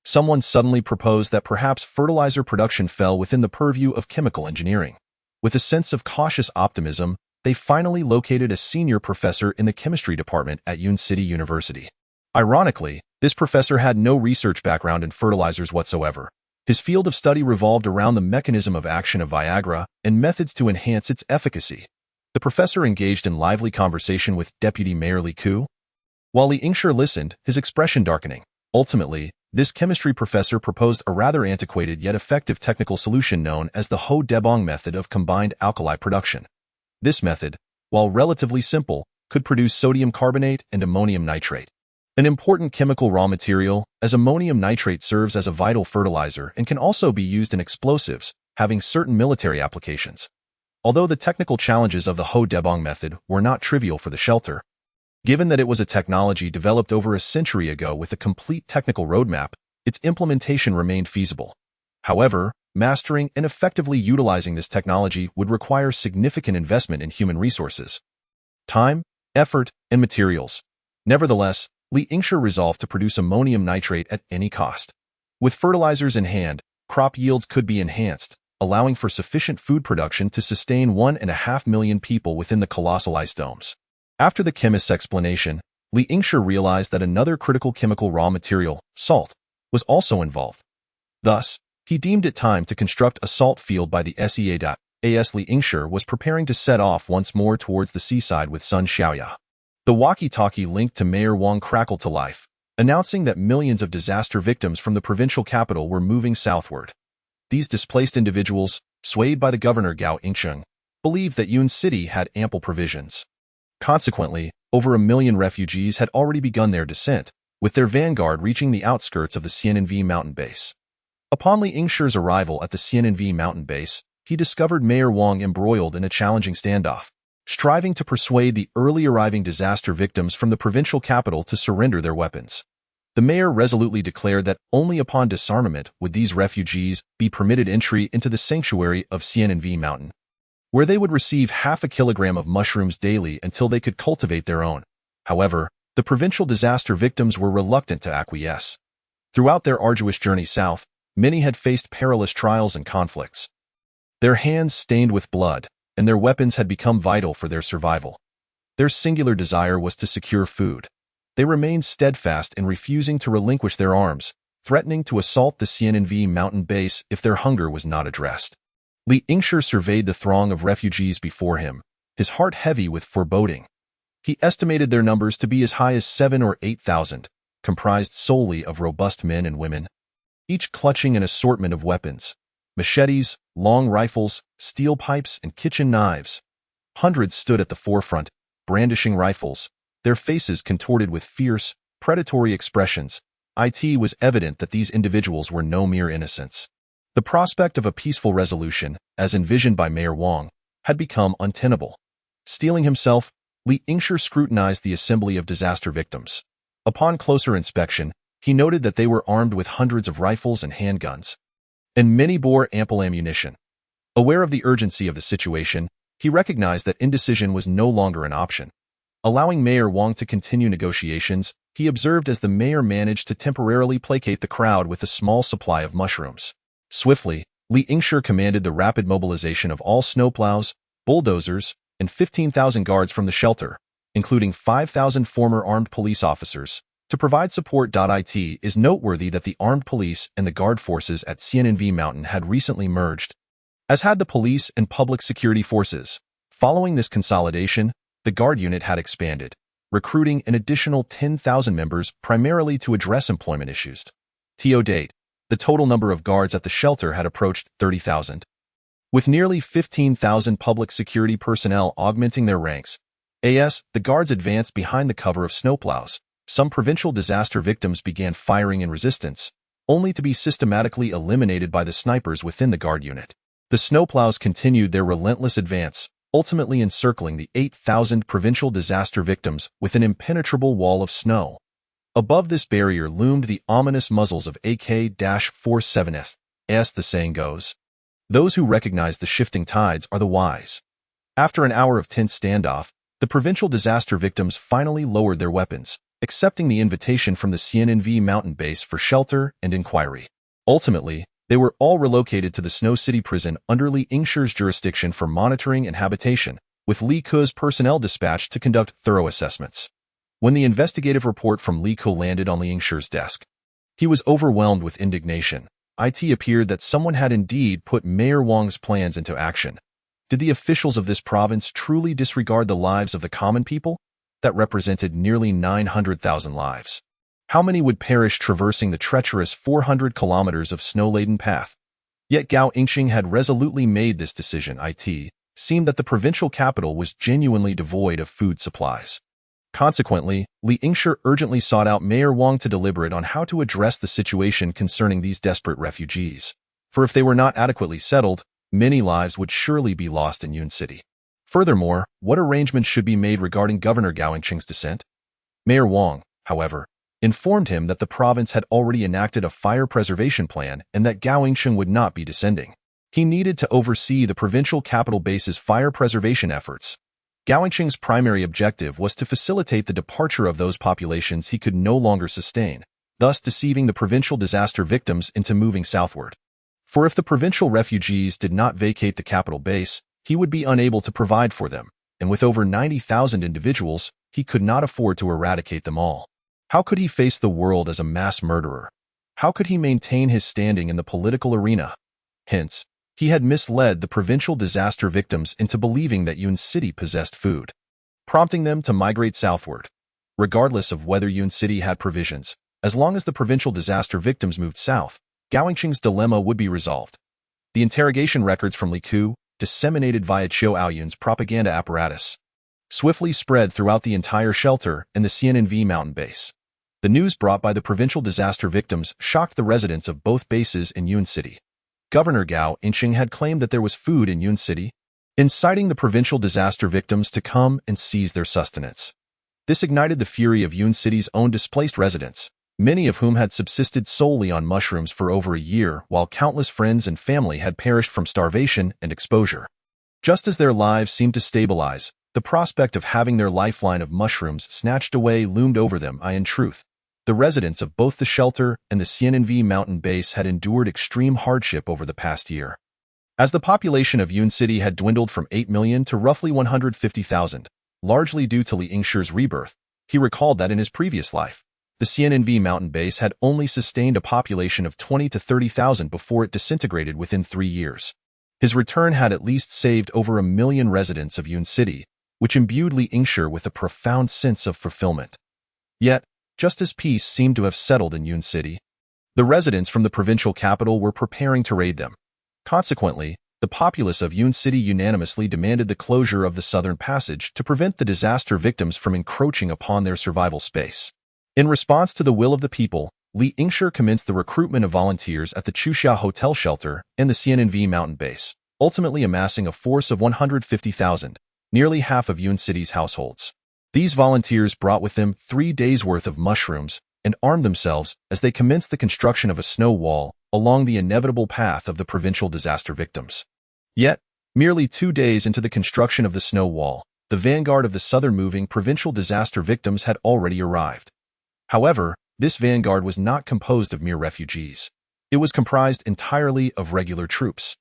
S1: someone suddenly proposed that perhaps fertilizer production fell within the purview of chemical engineering. With a sense of cautious optimism, they finally located a senior professor in the chemistry department at Yun City University. Ironically, this professor had no research background in fertilizers whatsoever. His field of study revolved around the mechanism of action of Viagra and methods to enhance its efficacy. The professor engaged in lively conversation with Deputy Mayor Li Ku. While Li Yingshi listened, his expression darkening. Ultimately, this chemistry professor proposed a rather antiquated yet effective technical solution known as the Ho Debong method of combined alkali production. This method, while relatively simple, could produce sodium carbonate and ammonium nitrate, an important chemical raw material, as ammonium nitrate serves as a vital fertilizer and can also be used in explosives, having certain military applications. Although the technical challenges of the Ho Debong method were not trivial for the shelter, given that it was a technology developed over a century ago with a complete technical roadmap, its implementation remained feasible. However, mastering and effectively utilizing this technology would require significant investment in human resources, time, effort, and materials. Nevertheless, Li Yingshi resolved to produce ammonium nitrate at any cost. With fertilizers in hand, crop yields could be enhanced, allowing for sufficient food production to sustain 1.5 million people within the colossal ice domes. After the chemist's explanation, Li Yingshi realized that another critical chemical raw material, salt, was also involved. Thus, he deemed it time to construct a salt field by the SEA. As Li Yingshi was preparing to set off once more towards the seaside with Sun Xiaoya, the walkie-talkie linked to Mayor Wang crackled to life, announcing that millions of disaster victims from the provincial capital were moving southward. These displaced individuals, swayed by the governor Gao Yingsheng, believed that Yun City had ample provisions. Consequently, over 1 million refugees had already begun their descent, with their vanguard reaching the outskirts of the Xiananvi mountain base. Upon Li Yingshi's arrival at the Xiananvi mountain base, he discovered Mayor Wang embroiled in a challenging standoff, striving to persuade the early arriving disaster victims from the provincial capital to surrender their weapons. The mayor resolutely declared that only upon disarmament would these refugees be permitted entry into the sanctuary of Xiananvi Mountain, where they would receive 0.5 kilogram of mushrooms daily until they could cultivate their own. However, the provincial disaster victims were reluctant to acquiesce. Throughout their arduous journey south, many had faced perilous trials and conflicts. Their hands stained with blood, and their weapons had become vital for their survival. Their singular desire was to secure food. They remained steadfast in refusing to relinquish their arms, threatening to assault the Xiananvi mountain base if their hunger was not addressed. Li Yingshi surveyed the throng of refugees before him, his heart heavy with foreboding. He estimated their numbers to be as high as 7,000 or 8,000, comprised solely of robust men and women, each clutching an assortment of weapons: machetes, long rifles, steel pipes, and kitchen knives. Hundreds stood at the forefront, brandishing rifles, their faces contorted with fierce, predatory expressions. It was evident that these individuals were no mere innocents. The prospect of a peaceful resolution, as envisioned by Mayor Wang, had become untenable. Steeling himself, Li Yingshi scrutinized the assembly of disaster victims. Upon closer inspection, he noted that they were armed with hundreds of rifles and handguns, and many bore ample ammunition. Aware of the urgency of the situation, he recognized that indecision was no longer an option. Allowing Mayor Wang to continue negotiations, he observed as the mayor managed to temporarily placate the crowd with a small supply of mushrooms. Swiftly, Li Yingshi commanded the rapid mobilization of all snowplows, bulldozers, and 15,000 guards from the shelter, including 5,000 former armed police officers, To provide support. It is noteworthy that the armed police and the guard forces at CNNV Mountain had recently merged, as had the police and public security forces. Following this consolidation, the guard unit had expanded, recruiting an additional 10,000 members primarily to address employment issues. To date, the total number of guards at the shelter had approached 30,000. With nearly 15,000 public security personnel augmenting their ranks, the guards advanced behind the cover of snowplows. Some provincial disaster victims began firing in resistance, only to be systematically eliminated by the snipers within the guard unit. The snowplows continued their relentless advance, ultimately encircling the 8,000 provincial disaster victims with an impenetrable wall of snow. Above this barrier loomed the ominous muzzles of AK-47s. As the saying goes, those who recognize the shifting tides are the wise. After an hour of tense standoff, the provincial disaster victims finally lowered their weapons, accepting the invitation from the CNNV mountain base for shelter and inquiry. Ultimately, they were all relocated to the Snow City prison under Li Yingshi's jurisdiction for monitoring and habitation, with Li Ke's personnel dispatched to conduct thorough assessments. When the investigative report from Li Ke landed on Li Yingshi's desk, he was overwhelmed with indignation. It appeared that someone had indeed put Mayor Wang's plans into action. Did the officials of this province truly disregard the lives of the common people? That represented nearly 900,000 lives. How many would perish traversing the treacherous 400 kilometers of snow-laden path? Yet Gao Yingxing had resolutely made this decision. It seemed that the provincial capital was genuinely devoid of food supplies. Consequently, Li Yingshi urgently sought out Mayor Wang to deliberate on how to address the situation concerning these desperate refugees. For if they were not adequately settled, many lives would surely be lost in Yun City. Furthermore, what arrangements should be made regarding Governor Gao Yingxing's descent? Mayor Wang, however, informed him that the province had already enacted a fire preservation plan and that Gao Yingxing would not be descending. He needed to oversee the provincial capital base's fire preservation efforts. Gao Yingxing's primary objective was to facilitate the departure of those populations he could no longer sustain, thus deceiving the provincial disaster victims into moving southward. For if the provincial refugees did not vacate the capital base, he would be unable to provide for them, and with over 90,000 individuals, he could not afford to eradicate them all. How could he face the world as a mass murderer? How could he maintain his standing in the political arena? Hence, he had misled the provincial disaster victims into believing that Yun City possessed food, prompting them to migrate southward. Regardless of whether Yun City had provisions, as long as the provincial disaster victims moved south, Gao Yingxing's dilemma would be resolved. The interrogation records from Li Ke, disseminated via Qiu Aoyun's propaganda apparatus, swiftly spread throughout the entire shelter and the CNNV mountain base. The news brought by the provincial disaster victims shocked the residents of both bases in Yun City. Governor Gao Yingxing had claimed that there was food in Yun City, inciting the provincial disaster victims to come and seize their sustenance. This ignited the fury of Yun City's own displaced residents, many of whom had subsisted solely on mushrooms for over a year, while countless friends and family had perished from starvation and exposure. Just as their lives seemed to stabilize, the prospect of having their lifeline of mushrooms snatched away loomed over them. In truth, the residents of both the shelter and the CNNV mountain base had endured extreme hardship over the past year. As the population of Yun City had dwindled from 8 million to roughly 150,000, largely due to Li Yingshi's rebirth, he recalled that in his previous life, the CNNV mountain base had only sustained a population of 20 to 30,000 before it disintegrated within 3 years. His return had at least saved over 1 million residents of Yun City, which imbued Li Yingshi with a profound sense of fulfillment. Yet, just as peace seemed to have settled in Yun City, the residents from the provincial capital were preparing to raid them. Consequently, the populace of Yun City unanimously demanded the closure of the southern passage to prevent the disaster victims from encroaching upon their survival space. In response to the will of the people, Li Yingshi commenced the recruitment of volunteers at the Chuxia Hotel shelter and the CNNV mountain base, ultimately amassing a force of 150,000, nearly half of Yun City's households. These volunteers brought with them 3 days' worth of mushrooms and armed themselves as they commenced the construction of a snow wall along the inevitable path of the provincial disaster victims. Yet, merely 2 days into the construction of the snow wall, the vanguard of the southern moving provincial disaster victims had already arrived. However, this vanguard was not composed of mere refugees. It was comprised entirely of regular troops.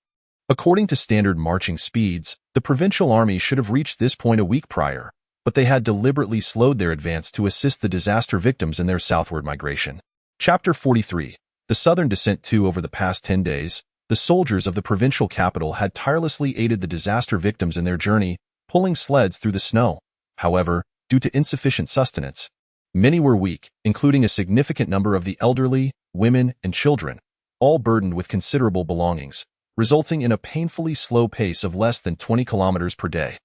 S1: According to standard marching speeds, the provincial army should have reached this point a week prior, but they had deliberately slowed their advance to assist the disaster victims in their southward migration. Chapter 43. The Southern Descent. Over the past 10 days, the soldiers of the provincial capital had tirelessly aided the disaster victims in their journey, pulling sleds through the snow. However, due to insufficient sustenance, many were weak, including a significant number of the elderly, women, and children, all burdened with considerable belongings, resulting in a painfully slow pace of less than 20 kilometers per day.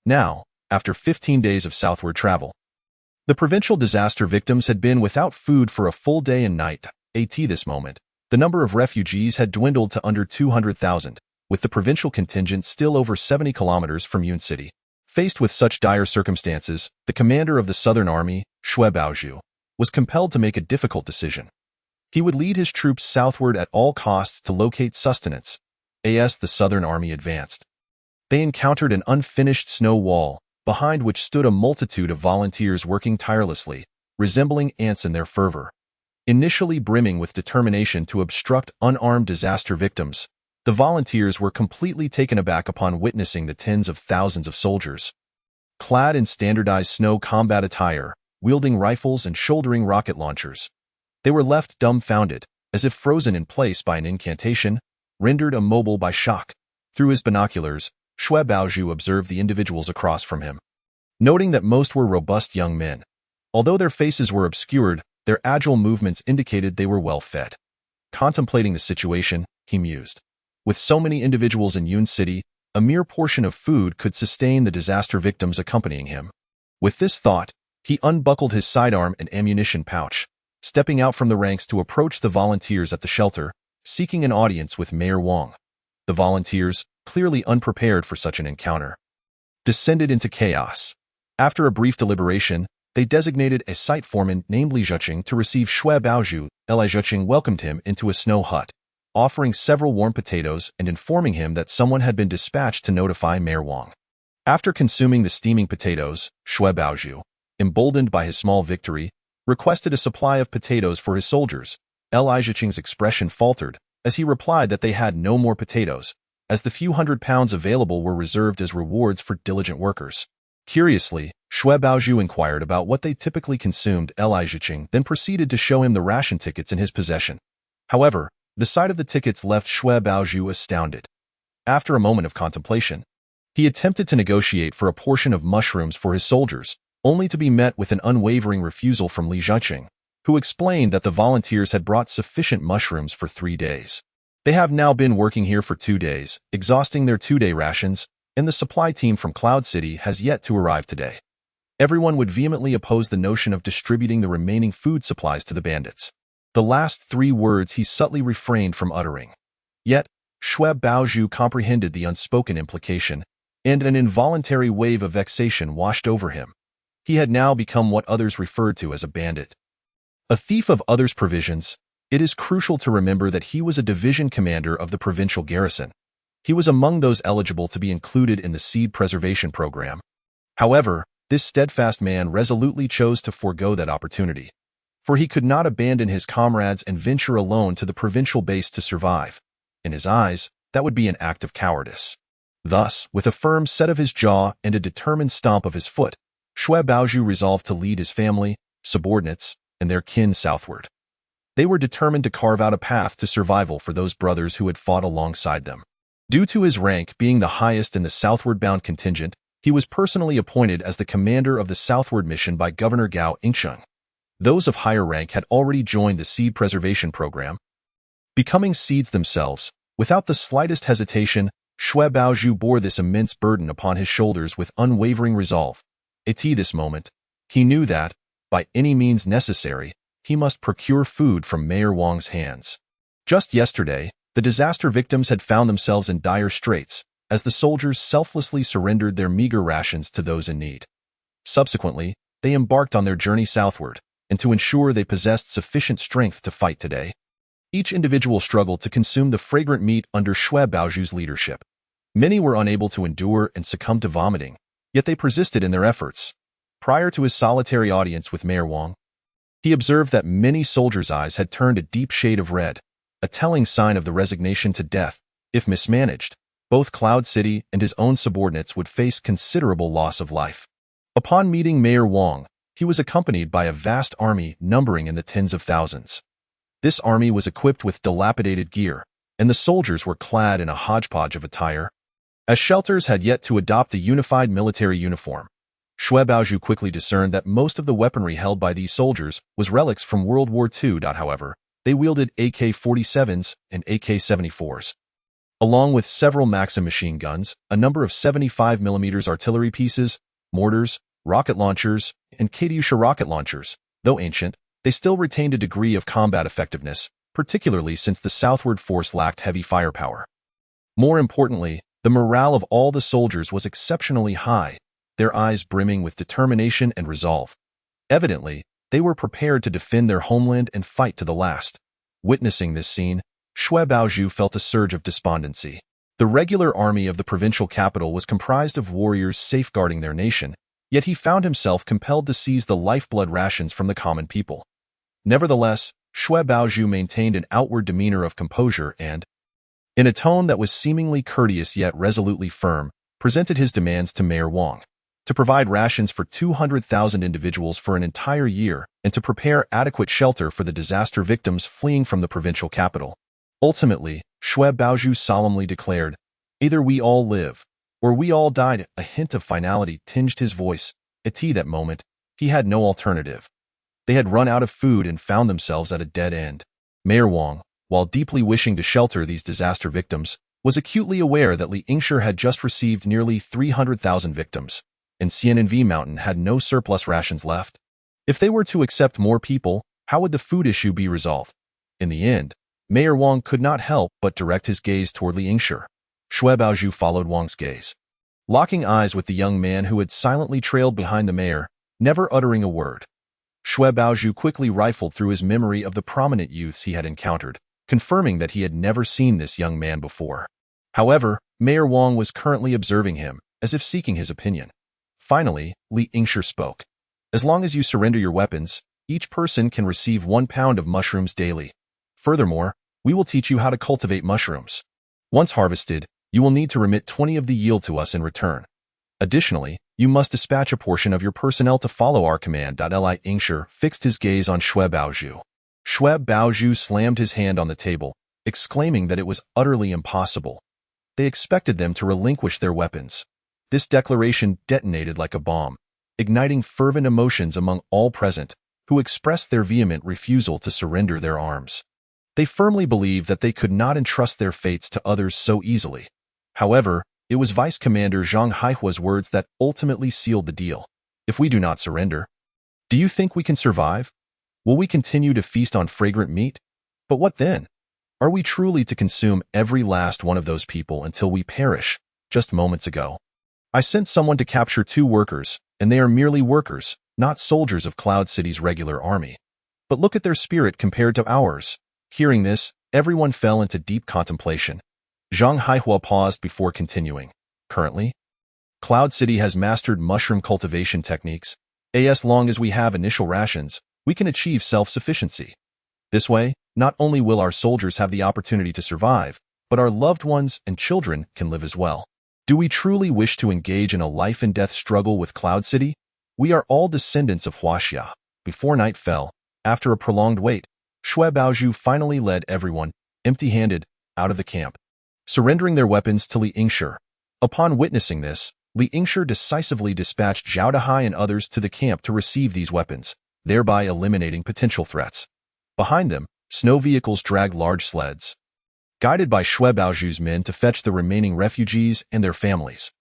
S1: Now, after 15 days of southward travel, the provincial disaster victims had been without food for a full day and night. At this moment, the number of refugees had dwindled to under 200,000, with the provincial contingent still over 70 kilometers from Yun City. Faced with such dire circumstances, the commander of the Southern Army, Xue Baozhu, was compelled to make a difficult decision. He would lead his troops southward at all costs to locate sustenance. As the Southern Army advanced, they encountered an unfinished snow wall, behind which stood a multitude of volunteers working tirelessly, resembling ants in their fervor. Initially brimming with determination to obstruct unarmed disaster victims, the volunteers were completely taken aback upon witnessing the tens of thousands of soldiers, clad in standardized snow combat attire, wielding rifles and shouldering rocket launchers. They were left dumbfounded, as if frozen in place by an incantation, rendered immobile by shock. Through his binoculars, Xue Baozhu observed the individuals across from him, noting that most were robust young men. Although their faces were obscured, their agile movements indicated they were well fed. Contemplating the situation, he mused. With so many individuals in Yun City, a mere portion of food could sustain the disaster victims accompanying him. With this thought, he unbuckled his sidearm and ammunition pouch, stepping out from the ranks to approach the volunteers at the shelter, seeking an audience with Mayor Wang. The volunteers, clearly unprepared for such an encounter, descended into chaos. After a brief deliberation, they designated a site foreman named Li Zhiqing to receive Xue Baozhu. Li Zhiqing welcomed him into a snow hut, offering several warm potatoes and informing him that someone had been dispatched to notify Mayor Wang. After consuming the steaming potatoes, Xue Baozhu, emboldened by his small victory, requested a supply of potatoes for his soldiers. Li Zhiqing's expression faltered as he replied that they had no more potatoes, as the few hundred pounds available were reserved as rewards for diligent workers. Curiously, Xue Baozhu inquired about what they typically consumed. Li Zhiqing then proceeded to show him the ration tickets in his possession. However, the sight of the tickets left Xue Baozhu astounded. After a moment of contemplation, he attempted to negotiate for a portion of mushrooms for his soldiers, only to be met with an unwavering refusal from Li Zhiqing, who explained that the volunteers had brought sufficient mushrooms for 3 days. They have now been working here for 2 days, exhausting their 2-day rations, and the supply team from Cloud City has yet to arrive today. Everyone would vehemently oppose the notion of distributing the remaining food supplies to the bandits. The last 3 words he subtly refrained from uttering. Yet, Xue Baozhu comprehended the unspoken implication, and an involuntary wave of vexation washed over him. He had now become what others referred to as a bandit, a thief of others' provisions. It is crucial to remember that he was a division commander of the provincial garrison. He was among those eligible to be included in the seed preservation program. However, this steadfast man resolutely chose to forego that opportunity, for he could not abandon his comrades and venture alone to the provincial base to survive. In his eyes, that would be an act of cowardice. Thus, with a firm set of his jaw and a determined stomp of his foot, Xue Baozhu resolved to lead his family, subordinates, and their kin southward. They were determined to carve out a path to survival for those brothers who had fought alongside them. Due to his rank being the highest in the southward-bound contingent, he was personally appointed as the commander of the southward mission by Governor Gao Yingsheng. Those of higher rank had already joined the seed preservation program, becoming seeds themselves. Without the slightest hesitation, Xue Baozhu bore this immense burden upon his shoulders with unwavering resolve. At this moment, he knew that, by any means necessary, he must procure food from Mayor Wang's hands. Just yesterday, the disaster victims had found themselves in dire straits, as the soldiers selflessly surrendered their meager rations to those in need. Subsequently, they embarked on their journey southward, and to ensure they possessed sufficient strength to fight today, each individual struggled to consume the fragrant meat under Xue Baozhu's leadership. Many were unable to endure and succumbed to vomiting, yet they persisted in their efforts. Prior to his solitary audience with Mayor Wang, he observed that many soldiers' eyes had turned a deep shade of red, a telling sign of the resignation to death. If mismanaged, both Cloud City and his own subordinates would face considerable loss of life. Upon meeting Mayor Wang, he was accompanied by a vast army numbering in the tens of thousands. This army was equipped with dilapidated gear, and the soldiers were clad in a hodgepodge of attire. As shelters had yet to adopt a unified military uniform, Xue Baozhu quickly discerned that most of the weaponry held by these soldiers was relics from World War II. However, they wielded AK-47s and AK-74s. Along with several Maxim machine guns, a number of 75mm artillery pieces, mortars, rocket launchers, and Katyusha rocket launchers. Though ancient, they still retained a degree of combat effectiveness, particularly since the southward force lacked heavy firepower. More importantly, the morale of all the soldiers was exceptionally high, their eyes brimming with determination and resolve. Evidently, they were prepared to defend their homeland and fight to the last. Witnessing this scene, Xue Baozhu felt a surge of despondency. The regular army of the provincial capital was comprised of warriors safeguarding their nation, yet he found himself compelled to seize the lifeblood rations from the common people. Nevertheless, Xue Baozhu maintained an outward demeanor of composure and, in a tone that was seemingly courteous yet resolutely firm, presented his demands to Mayor Wang to provide rations for 200,000 individuals for an entire year and to prepare adequate shelter for the disaster victims fleeing from the provincial capital. Ultimately, Xue Baozhu solemnly declared, "Either we all live, or we all died." A hint of finality tinged his voice. At that moment, he had no alternative. They had run out of food and found themselves at a dead end. Mayor Wang, while deeply wishing to shelter these disaster victims, was acutely aware that Liyingsha had just received nearly 300,000 victims, and Xiananvi Mountain had no surplus rations left. If they were to accept more people, how would the food issue be resolved? In the end, Mayor Wang could not help but direct his gaze toward Liyingsha. Xue Baozhu followed Wang's gaze, locking eyes with the young man who had silently trailed behind the mayor, never uttering a word. Xue Baozhu quickly rifled through his memory of the prominent youths he had encountered, confirming that he had never seen this young man before. However, Mayor Wang was currently observing him, as if seeking his opinion. Finally, Liyingsha spoke. "As long as you surrender your weapons, each person can receive 1 pound of mushrooms daily. Furthermore, we will teach you how to cultivate mushrooms. Once harvested, you will need to remit 20 of the yield to us in return. Additionally, you must dispatch a portion of your personnel to follow our command." Liyingsha fixed his gaze on Xue Baozhu. Xue Baozhu slammed his hand on the table, exclaiming that it was utterly impossible. They expected them to relinquish their weapons. This declaration detonated like a bomb, igniting fervent emotions among all present, who expressed their vehement refusal to surrender their arms. They firmly believed that they could not entrust their fates to others so easily. However, it was Vice Commander Xiao Hai's words that ultimately sealed the deal. "If we do not surrender, do you think we can survive? Will we continue to feast on fragrant meat? But what then? Are we truly to consume every last one of those people until we perish?" Just moments ago, I sent someone to capture 2 workers, and they are merely workers, not soldiers of Cloud City's regular army. But look at their spirit compared to ours. Hearing this, everyone fell into deep contemplation. Xiao Hai paused before continuing. "Currently, Cloud City has mastered mushroom cultivation techniques. As long as we have initial rations, we can achieve self-sufficiency. This way, not only will our soldiers have the opportunity to survive, but our loved ones and children can live as well. Do we truly wish to engage in a life-and-death struggle with Cloud City? We are all descendants of Huaxia." Before night fell, after a prolonged wait, Xue Baozhu finally led everyone, empty-handed, out of the camp, surrendering their weapons to Liyingsha. Upon witnessing this, Liyingsha decisively dispatched Xiao Hai and others to the camp to receive these weapons, thereby eliminating potential threats. Behind them, snow vehicles dragged large sleds, guided by Xue Baozhu's men to fetch the remaining refugees and their families.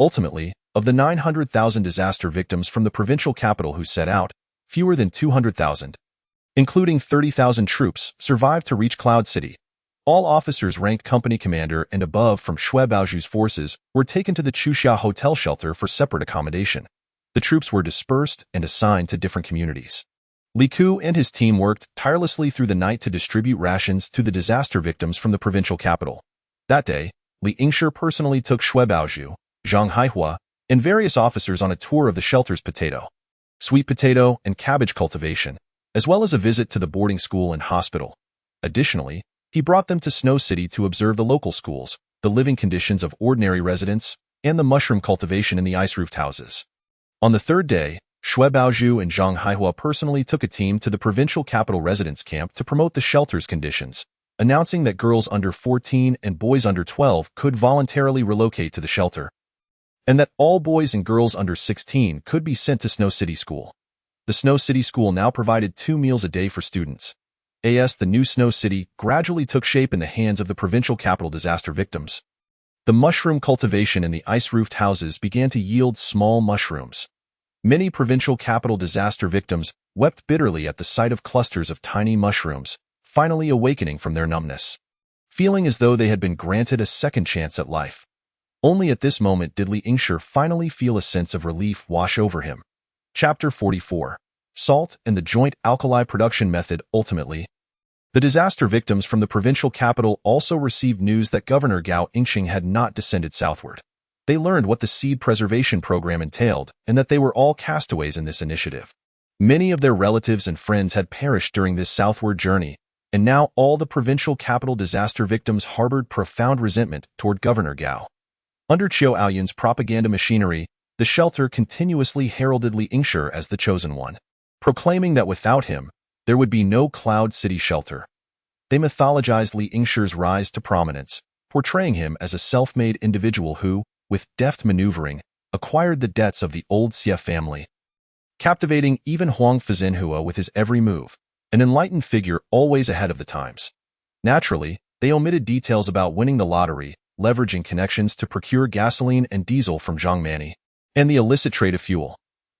S1: Ultimately, of the 900,000 disaster victims from the provincial capital who set out, fewer than 200,000, including 30,000 troops, survived to reach Cloud City. All officers ranked company commander and above from Xue Baozhu's forces were taken to the Chuxia hotel shelter for separate accommodation. The troops were dispersed and assigned to different communities. Li Ku and his team worked tirelessly through the night to distribute rations to the disaster victims from the provincial capital. That day, Liyingsha personally took Xue Baozhu, Xiao Hai, and various officers on a tour of the shelter's potato, sweet potato, and cabbage cultivation, as well as a visit to the boarding school and hospital. Additionally, he brought them to Snow City to observe the local schools, the living conditions of ordinary residents, and the mushroom cultivation in the ice-roofed houses. On the third day, Shui Baozhu and Zhang Haihua personally took a team to the provincial capital residence camp to promote the shelter's conditions, announcing that girls under 14 and boys under 12 could voluntarily relocate to the shelter, and that all boys and girls under 16 could be sent to Snow City School. The Snow City School now provided 2 meals a day for students. The new Snow City gradually took shape in the hands of the provincial capital disaster victims. The mushroom cultivation in the ice-roofed houses began to yield small mushrooms. Many provincial capital disaster victims wept bitterly at the sight of clusters of tiny mushrooms, finally awakening from their numbness, feeling as though they had been granted a second chance at life. Only at this moment did Li Yingshi finally feel a sense of relief wash over him. Chapter 44. Salt and the Joint Alkali Production Method. Ultimately, the disaster victims from the provincial capital also received news that Governor Gao Yingxing had not descended southward. They learned what the seed preservation program entailed and that they were all castaways in this initiative. Many of their relatives and friends had perished during this southward journey, and now all the provincial capital disaster victims harbored profound resentment toward Governor Gao. Under Qiao Aoyun's propaganda machinery, the shelter continuously heralded Li Yingshi as the chosen one, proclaiming that without him, there would be no Cloud City shelter. They mythologized Li Yingshi's rise to prominence, portraying him as a self-made individual who, with deft maneuvering, acquired the debts of the old Xia family, captivating even Huangfu Jena with his every move, an enlightened figure always ahead of the times. Naturally, they omitted details about winning the lottery, leveraging connections to procure gasoline and diesel from Zhangmani, and the illicit trade of fuel.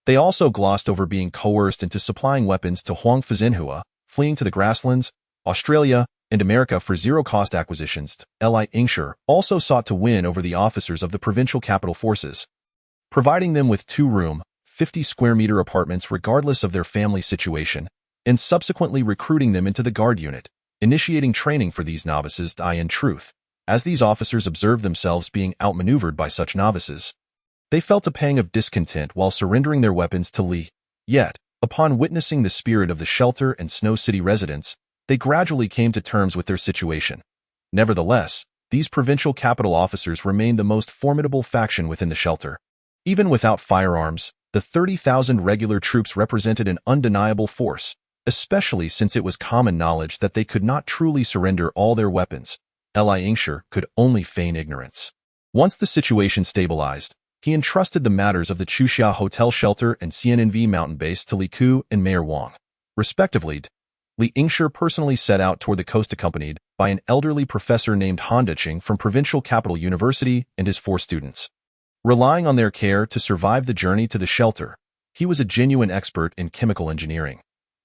S1: They also glossed over being coerced into supplying weapons to Huangfu Jena, fleeing to the grasslands, Australia, and America for zero-cost acquisitions. Li Yingshi also sought to win over the officers of the provincial capital forces, providing them with 2-room, 50-square-meter apartments regardless of their family situation, and subsequently recruiting them into the guard unit, initiating training for these novices. In truth, as these officers observed themselves being outmaneuvered by such novices, they felt a pang of discontent while surrendering their weapons to Li. Yet, upon witnessing the spirit of the shelter and Snow City residents, they gradually came to terms with their situation. Nevertheless, these provincial capital officers remained the most formidable faction within the shelter. Even without firearms, the 30,000 regular troops represented an undeniable force, especially since it was common knowledge that they could not truly surrender all their weapons. Li Yingshi could only feign ignorance. Once the situation stabilized, he entrusted the matters of the Chuxia Hotel Shelter and CNNV Mountain Base to Li Ku and Mayor Wang, respectively. Li Yingshi personally set out toward the coast accompanied by an elderly professor named Han Decheng from Provincial Capital University and his 4 students. Relying on their care to survive the journey to the shelter, he was a genuine expert in chemical engineering.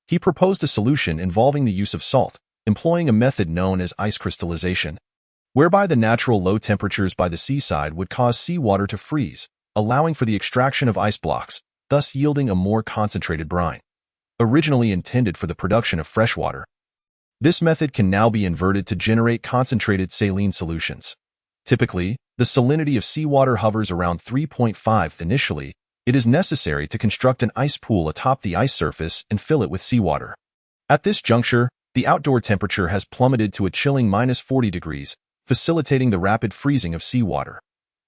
S1: He proposed a solution involving the use of salt, employing a method known as ice crystallization, whereby the natural low temperatures by the seaside would cause seawater to freeze, allowing for the extraction of ice blocks, thus yielding a more concentrated brine. Originally intended for the production of fresh water, this method can now be inverted to generate concentrated saline solutions. Typically, the salinity of seawater hovers around 3.5. Initially, it is necessary to construct an ice pool atop the ice surface and fill it with seawater. At this juncture, the outdoor temperature has plummeted to a chilling -40 degrees, facilitating the rapid freezing of seawater.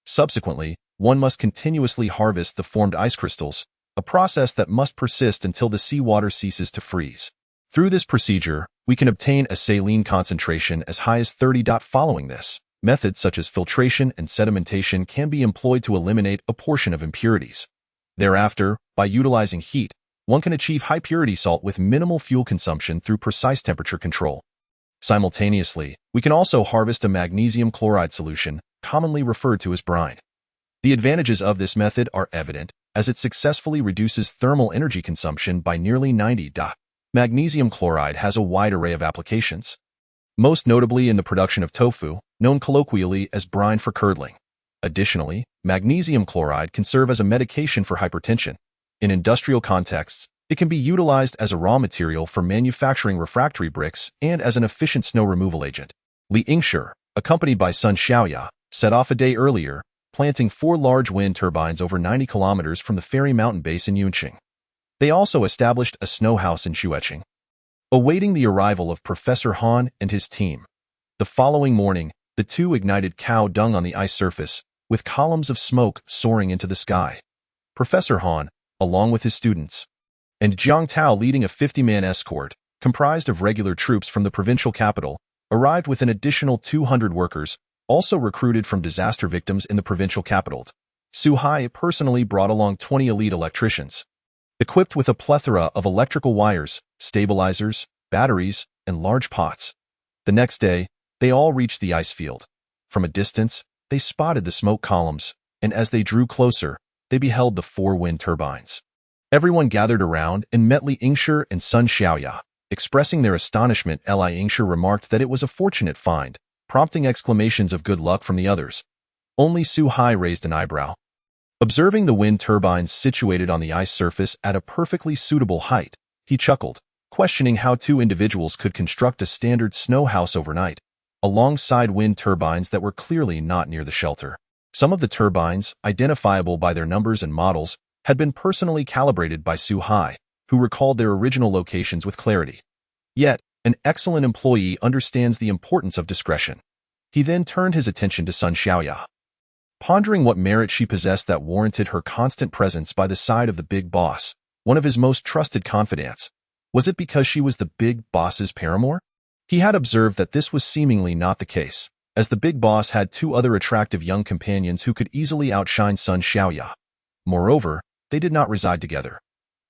S1: Subsequently, one must continuously harvest the formed ice crystals, a process that must persist until the seawater ceases to freeze. Through this procedure, we can obtain a saline concentration as high as 30. Following this, methods such as filtration and sedimentation can be employed to eliminate a portion of impurities. Thereafter, by utilizing heat, one can achieve high-purity salt with minimal fuel consumption through precise temperature control. Simultaneously, we can also harvest a magnesium chloride solution, commonly referred to as brine. The advantages of this method are evident, as it successfully reduces thermal energy consumption by nearly 90. Magnesium chloride has a wide array of applications, most notably in the production of tofu, known colloquially as brine for curdling. Additionally, magnesium chloride can serve as a medication for hypertension. In industrial contexts, it can be utilized as a raw material for manufacturing refractory bricks and as an efficient snow removal agent. Li Yingshi, accompanied by son Xiao, set off a day earlier, planting 4 large wind turbines over 90 kilometers from the Fairy Mountain Base in Yunqing. They also established a snow house in Shueqing, awaiting the arrival of Professor Han and his team. The following morning, the two ignited cow dung on the ice surface, with columns of smoke soaring into the sky. Professor Han, along with his students, and Jiang Tao, leading a 50-man escort, comprised of regular troops from the provincial capital, arrived with an additional 200 workers, also recruited from disaster victims in the provincial capital. Xiao Hai personally brought along 20 elite electricians, equipped with a plethora of electrical wires, stabilizers, batteries, and large pots. The next day, they all reached the ice field. From a distance, they spotted the smoke columns, and as they drew closer, they beheld the 4 wind turbines. Everyone gathered around and met Li Yingshi and Sun Xiaoya. Expressing their astonishment, Li Yingshi remarked that it was a fortunate find, prompting exclamations of good luck from the others. Only Xiao Hai raised an eyebrow. Observing the wind turbines situated on the ice surface at a perfectly suitable height, he chuckled, questioning how 2 individuals could construct a standard snow house overnight, alongside wind turbines that were clearly not near the shelter. Some of the turbines, identifiable by their numbers and models, had been personally calibrated by Xiao Hai, who recalled their original locations with clarity. Yet, an excellent employee understands the importance of discretion. He then turned his attention to Sun Xiaoya. Pondering what merit she possessed that warranted her constant presence by the side of the big boss, one of his most trusted confidants, was it because she was the big boss's paramour? He had observed that this was seemingly not the case, as the big boss had 2 other attractive young companions who could easily outshine Sun Xiaoya. Moreover, they did not reside together.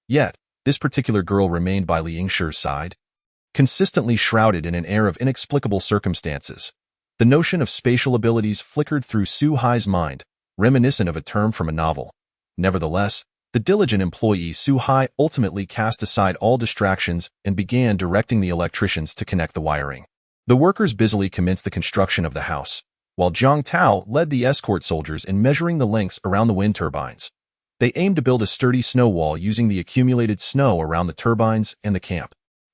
S1: Yet, this particular girl remained by Li Yingshi's side, consistently shrouded in an air of inexplicable circumstances. The notion of spatial abilities flickered through Xiao Hai's mind, reminiscent of a term from a novel. Nevertheless, the diligent employee Xiao Hai ultimately cast aside all distractions and began directing the electricians to connect the wiring. The workers busily commenced the construction of the house, while Jiang Tao led the escort soldiers in measuring the lengths around the wind turbines. They aimed to build a sturdy snow wall using the accumulated snow around the turbines and the camp.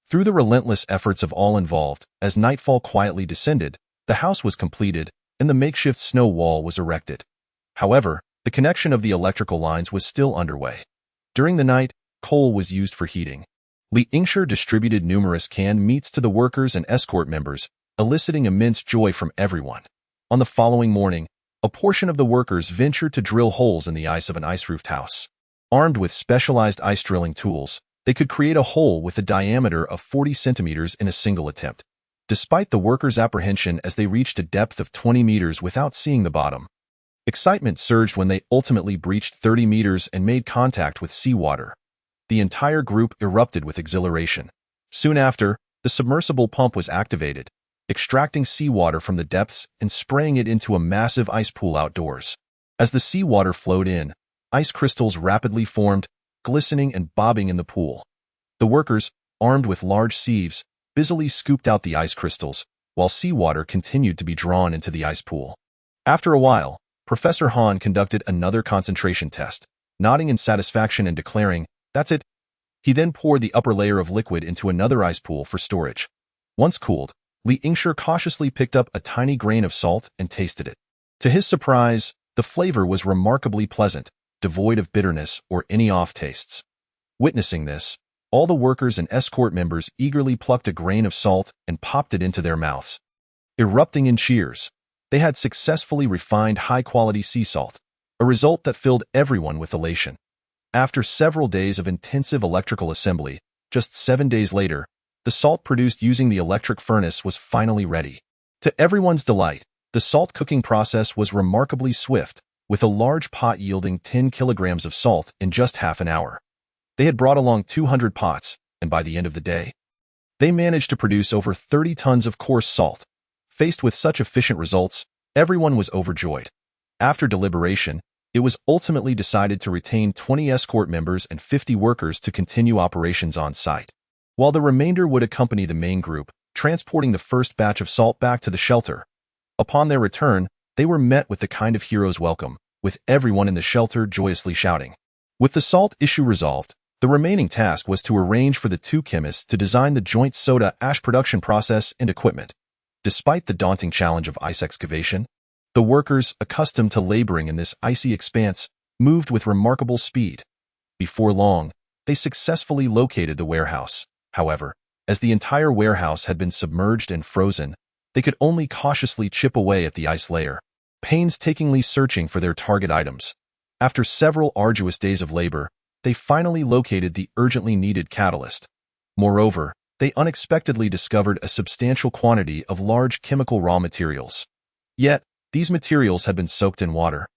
S1: Through the relentless efforts of all involved, as nightfall quietly descended, the house was completed and the makeshift snow wall was erected. However, the connection of the electrical lines was still underway. During the night, coal was used for heating. Li Yingshi distributed numerous canned meats to the workers and escort members, eliciting immense joy from everyone. On the following morning, a portion of the workers ventured to drill holes in the ice of an ice-roofed house. Armed with specialized ice drilling tools, they could create a hole with a diameter of 40 centimeters in a single attempt. Despite the workers' apprehension as they reached a depth of 20 meters without seeing the bottom, excitement surged when they ultimately breached 30 meters and made contact with seawater. The entire group erupted with exhilaration. Soon after, the submersible pump was activated, extracting seawater from the depths and spraying it into a massive ice pool outdoors. As the seawater flowed in, ice crystals rapidly formed, glistening and bobbing in the pool. The workers, armed with large sieves, busily scooped out the ice crystals, while seawater continued to be drawn into the ice pool. After a while, Professor Han conducted another concentration test, nodding in satisfaction and declaring, "That's it." He then poured the upper layer of liquid into another ice pool for storage. Once cooled, Li Yingshi cautiously picked up a tiny grain of salt and tasted it. To his surprise, the flavor was remarkably pleasant, devoid of bitterness or any off-tastes. Witnessing this, all the workers and escort members eagerly plucked a grain of salt and popped it into their mouths. Erupting in cheers, they had successfully refined high-quality sea salt, a result that filled everyone with elation. After several days of intensive electrical assembly, just 7 days later, the salt produced using the electric furnace was finally ready. To everyone's delight, the salt cooking process was remarkably swift, with a large pot yielding 10 kilograms of salt in just half an hour. They had brought along 200 pots, and by the end of the day, they managed to produce over 30 tons of coarse salt. Faced with such efficient results, everyone was overjoyed. After deliberation, it was ultimately decided to retain 20 escort members and 50 workers to continue operations on site, while the remainder would accompany the main group, transporting the first batch of salt back to the shelter. Upon their return, they were met with the kind of hero's welcome, with everyone in the shelter joyously shouting. With the salt issue resolved, the remaining task was to arrange for the 2 chemists to design the joint soda ash production process and equipment. Despite the daunting challenge of ice excavation, the workers, accustomed to laboring in this icy expanse, moved with remarkable speed. Before long, they successfully located the warehouse. However, as the entire warehouse had been submerged and frozen, they could only cautiously chip away at the ice layer, painstakingly searching for their target items. After several arduous days of labor, they finally located the urgently needed catalyst. Moreover, they unexpectedly discovered a substantial quantity of large chemical raw materials. Yet, these materials had been soaked in water,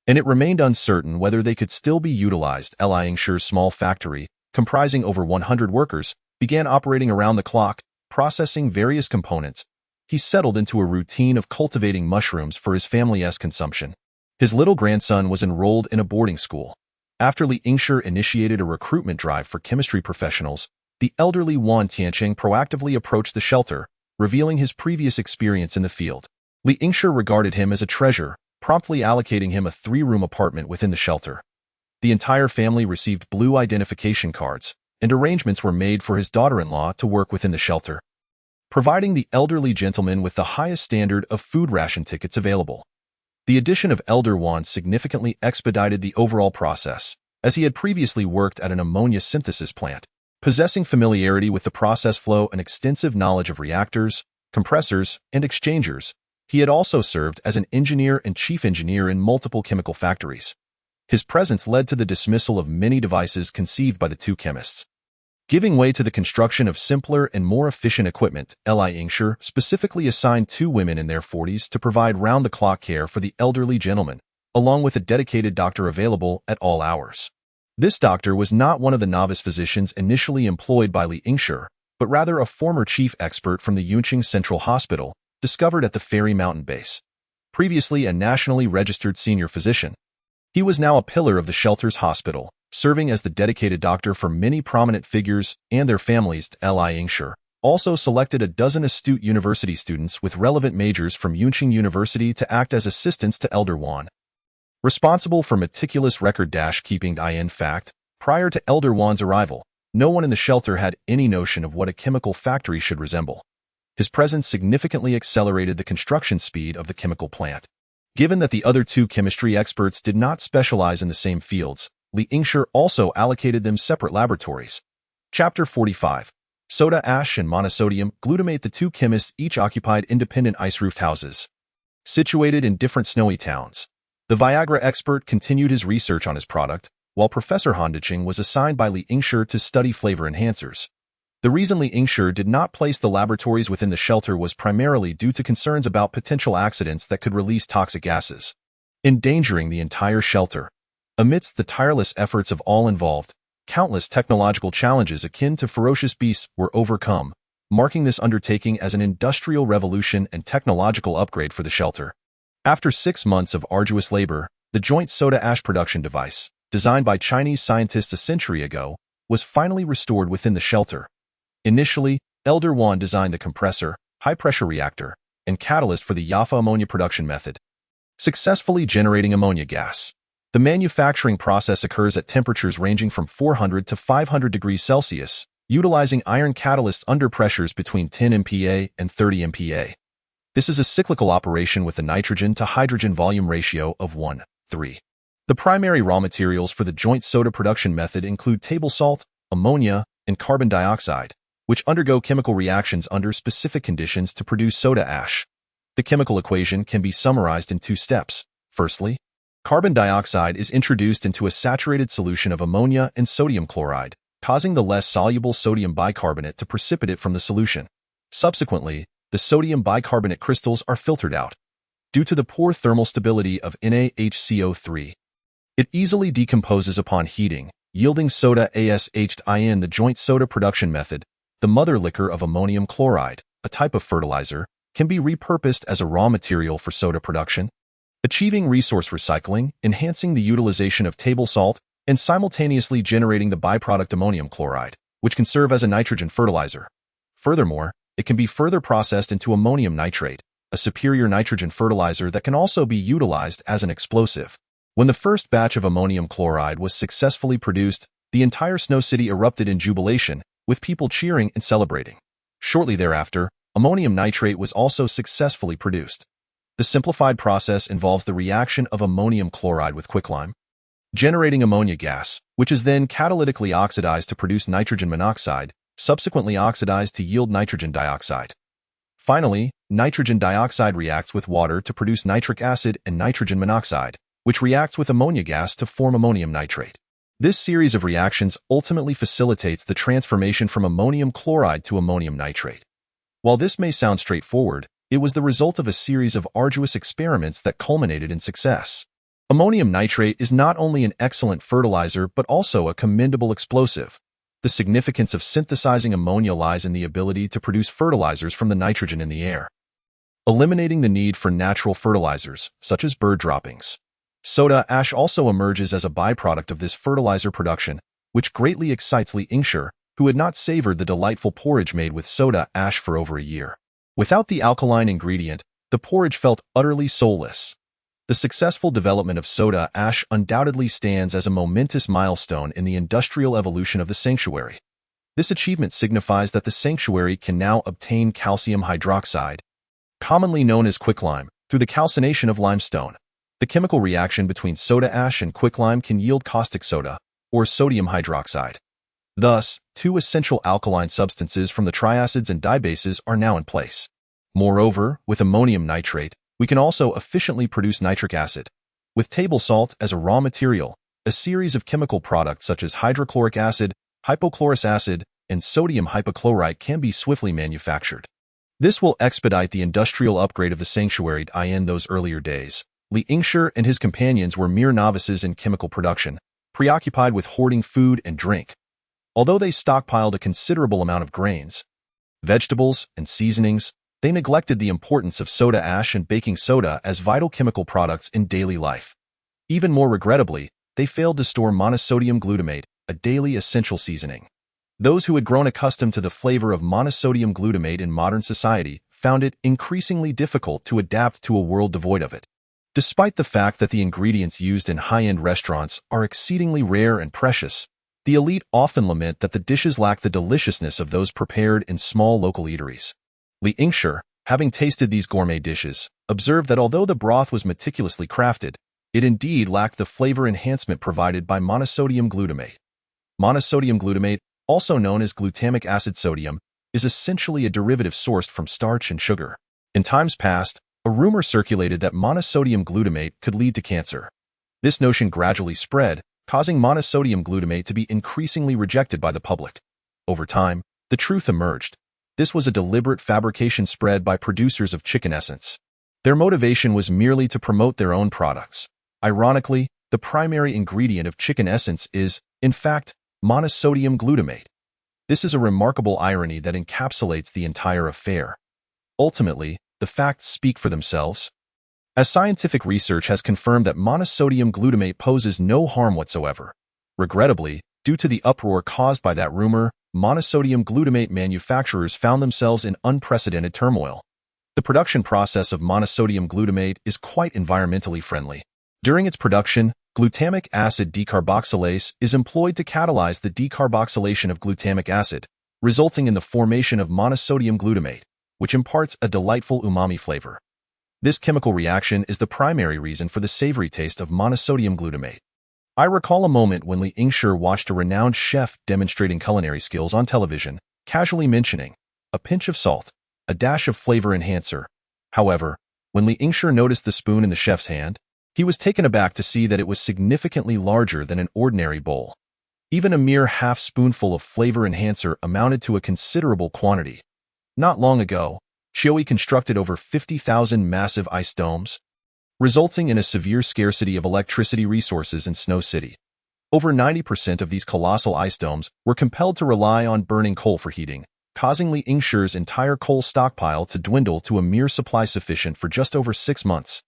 S1: and it remained uncertain whether they could still be utilized. Lingshi's small factory, comprising over 100 workers, began operating around the clock, processing various components. He settled into a routine of cultivating mushrooms for his family's consumption. His little grandson was enrolled in a boarding school. After Lingshi initiated a recruitment drive for chemistry professionals, the elderly Wan Tiancheng proactively approached the shelter, revealing his previous experience in the field. Lingshi regarded him as a treasure, promptly allocating him a 3-room apartment within the shelter. The entire family received blue identification cards, and arrangements were made for his daughter-in-law to work within the shelter, providing the elderly gentleman with the highest standard of food ration tickets available. The addition of Elder Wan significantly expedited the overall process, as he had previously worked at an ammonia synthesis plant. Possessing familiarity with the process flow and extensive knowledge of reactors, compressors, and exchangers, he had also served as an engineer and chief engineer in multiple chemical factories. His presence led to the dismissal of many devices conceived by the two chemists, giving way to the construction of simpler and more efficient equipment. Lingshi specifically assigned 2 women in their 40s to provide round-the-clock care for the elderly gentleman, along with a dedicated doctor available at all hours. This doctor was not one of the novice physicians initially employed by Lingshi, but rather a former chief expert from the Yunqing Central Hospital, discovered at the Fairy Mountain Base. Previously a nationally registered senior physician, he was now a pillar of the shelter's hospital, serving as the dedicated doctor for many prominent figures and their families. Lingshi also selected a dozen astute university students with relevant majors from Yunqing University to act as assistants to Elder Wan, responsible for meticulous record-keeping. In fact, prior to Elder Wan's arrival, no one in the shelter had any notion of what a chemical factory should resemble. His presence significantly accelerated the construction speed of the chemical plant. Given that the other 2 chemistry experts did not specialize in the same fields, Lingshi also allocated them separate laboratories. Chapter 45. Soda ash and monosodium glutamate. The 2 chemists each occupied independent ice-roofed houses, situated in different snowy towns. The Viagra expert continued his research on his product, while Professor Han Diqing was assigned by Lingshi to study flavor enhancers. The reason Lingshi did not place the laboratories within the shelter was primarily due to concerns about potential accidents that could release toxic gases, endangering the entire shelter. Amidst the tireless efforts of all involved, countless technological challenges akin to ferocious beasts were overcome, marking this undertaking as an industrial revolution and technological upgrade for the shelter. After 6 months of arduous labor, the joint soda ash production device, designed by Chinese scientists a century ago, was finally restored within the shelter. Initially, Elder Wan designed the compressor, high-pressure reactor, and catalyst for the Yafa ammonia production method, successfully generating ammonia gas. The manufacturing process occurs at temperatures ranging from 400 to 500 degrees Celsius, utilizing iron catalysts under pressures between 10 MPa and 30 MPa. This is a cyclical operation with a nitrogen-to-hydrogen volume ratio of 1:3. The primary raw materials for the joint soda production method include table salt, ammonia, and carbon dioxide, which undergo chemical reactions under specific conditions to produce soda ash. The chemical equation can be summarized in 2 steps. Firstly, carbon dioxide is introduced into a saturated solution of ammonia and sodium chloride, causing the less soluble sodium bicarbonate to precipitate from the solution. Subsequently, the sodium bicarbonate crystals are filtered out. Due to the poor thermal stability of NaHCO3, it easily decomposes upon heating, yielding soda ash. In the joint soda production method, the mother liquor of ammonium chloride, a type of fertilizer, can be repurposed as a raw material for soda production, achieving resource recycling, enhancing the utilization of table salt, and simultaneously generating the byproduct ammonium chloride, which can serve as a nitrogen fertilizer. Furthermore, it can be further processed into ammonium nitrate, a superior nitrogen fertilizer that can also be utilized as an explosive. When the first batch of ammonium chloride was successfully produced, the entire Snow City erupted in jubilation, with people cheering and celebrating. Shortly thereafter, ammonium nitrate was also successfully produced. The simplified process involves the reaction of ammonium chloride with quicklime, generating ammonia gas, which is then catalytically oxidized to produce nitrogen monoxide, subsequently oxidized to yield nitrogen dioxide. Finally, nitrogen dioxide reacts with water to produce nitric acid and nitrogen monoxide, which reacts with ammonia gas to form ammonium nitrate. This series of reactions ultimately facilitates the transformation from ammonium chloride to ammonium nitrate. While this may sound straightforward, it was the result of a series of arduous experiments that culminated in success. Ammonium nitrate is not only an excellent fertilizer but also a commendable explosive. The significance of synthesizing ammonia lies in the ability to produce fertilizers from the nitrogen in the air, eliminating the need for natural fertilizers, such as bird droppings. Soda ash also emerges as a byproduct of this fertilizer production, which greatly excites Li Yingshi, who had not savored the delightful porridge made with soda ash for over a year. Without the alkaline ingredient, the porridge felt utterly soulless. The successful development of soda ash undoubtedly stands as a momentous milestone in the industrial evolution of the sanctuary. This achievement signifies that the sanctuary can now obtain calcium hydroxide, commonly known as quicklime, through the calcination of limestone. The chemical reaction between soda ash and quicklime can yield caustic soda, or sodium hydroxide. Thus, two essential alkaline substances from the triacids and dibases are now in place. Moreover, with ammonium nitrate, we can also efficiently produce nitric acid. With table salt as a raw material, a series of chemical products such as hydrochloric acid, hypochlorous acid, and sodium hypochlorite can be swiftly manufactured. This will expedite the industrial upgrade of the sanctuary. In those earlier days, Li Yingshi and his companions were mere novices in chemical production, preoccupied with hoarding food and drink. Although they stockpiled a considerable amount of grains, vegetables, and seasonings, they neglected the importance of soda ash and baking soda as vital chemical products in daily life. Even more regrettably, they failed to store monosodium glutamate, a daily essential seasoning. Those who had grown accustomed to the flavor of monosodium glutamate in modern society found it increasingly difficult to adapt to a world devoid of it. Despite the fact that the ingredients used in high-end restaurants are exceedingly rare and precious, the elite often lament that the dishes lack the deliciousness of those prepared in small local eateries. Li Yingshi, having tasted these gourmet dishes, observed that although the broth was meticulously crafted, it indeed lacked the flavor enhancement provided by monosodium glutamate. Monosodium glutamate, also known as glutamic acid sodium, is essentially a derivative sourced from starch and sugar. In times past, a rumor circulated that monosodium glutamate could lead to cancer. This notion gradually spread, causing monosodium glutamate to be increasingly rejected by the public. Over time, the truth emerged. This was a deliberate fabrication spread by producers of chicken essence. Their motivation was merely to promote their own products. Ironically, the primary ingredient of chicken essence is, in fact, monosodium glutamate. This is a remarkable irony that encapsulates the entire affair. Ultimately, the facts speak for themselves. As scientific research has confirmed that monosodium glutamate poses no harm whatsoever. Regrettably, due to the uproar caused by that rumor, monosodium glutamate manufacturers found themselves in unprecedented turmoil. The production process of monosodium glutamate is quite environmentally friendly. During its production, glutamic acid decarboxylase is employed to catalyze the decarboxylation of glutamic acid, resulting in the formation of monosodium glutamate, which imparts a delightful umami flavor. This chemical reaction is the primary reason for the savory taste of monosodium glutamate. I recall a moment when Li Yingshi watched a renowned chef demonstrating culinary skills on television, casually mentioning a pinch of salt, a dash of flavor enhancer. However, when Li Yingshi noticed the spoon in the chef's hand, he was taken aback to see that it was significantly larger than an ordinary bowl. Even a mere half-spoonful of flavor enhancer amounted to a considerable quantity. Not long ago, Xiao Hai constructed over 50,000 massive ice domes, resulting in a severe scarcity of electricity resources in Snow City. Over 90% of these colossal ice domes were compelled to rely on burning coal for heating, causing Li Yingshi's entire coal stockpile to dwindle to a mere supply sufficient for just over 6 months.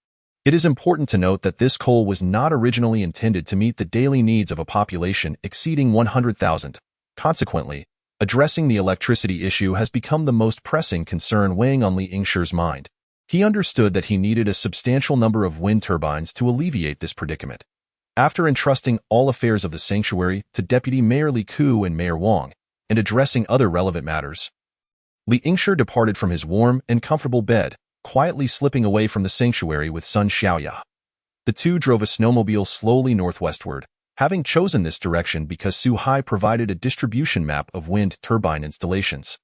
S1: It is important to note that this coal was not originally intended to meet the daily needs of a population exceeding 100,000. Consequently, addressing the electricity issue has become the most pressing concern weighing on Li Yingshi's mind. He understood that he needed a substantial number of wind turbines to alleviate this predicament. After entrusting all affairs of the sanctuary to Deputy Mayor Li Ku and Mayor Wang, and addressing other relevant matters, Li Yingshi departed from his warm and comfortable bed, quietly slipping away from the sanctuary with son Xiao Hai. The two drove a snowmobile slowly northwestward, having chosen this direction because Xiao Hai provided a distribution map of wind turbine installations,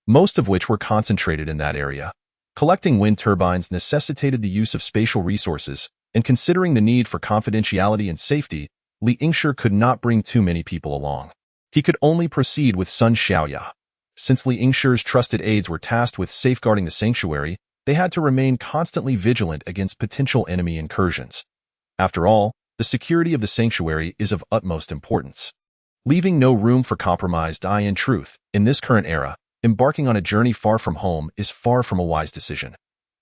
S1: most of which were concentrated in that area. Collecting wind turbines necessitated the use of spatial resources, and considering the need for confidentiality and safety, Li Yingshi could not bring too many people along. He could only proceed with Sun Xiaoya. Since Li Yingshi's trusted aides were tasked with safeguarding the sanctuary, they had to remain constantly vigilant against potential enemy incursions. After all, the security of the sanctuary is of utmost importance. Leaving no room for compromise. In truth, in this current era, embarking on a journey far from home is far from a wise decision.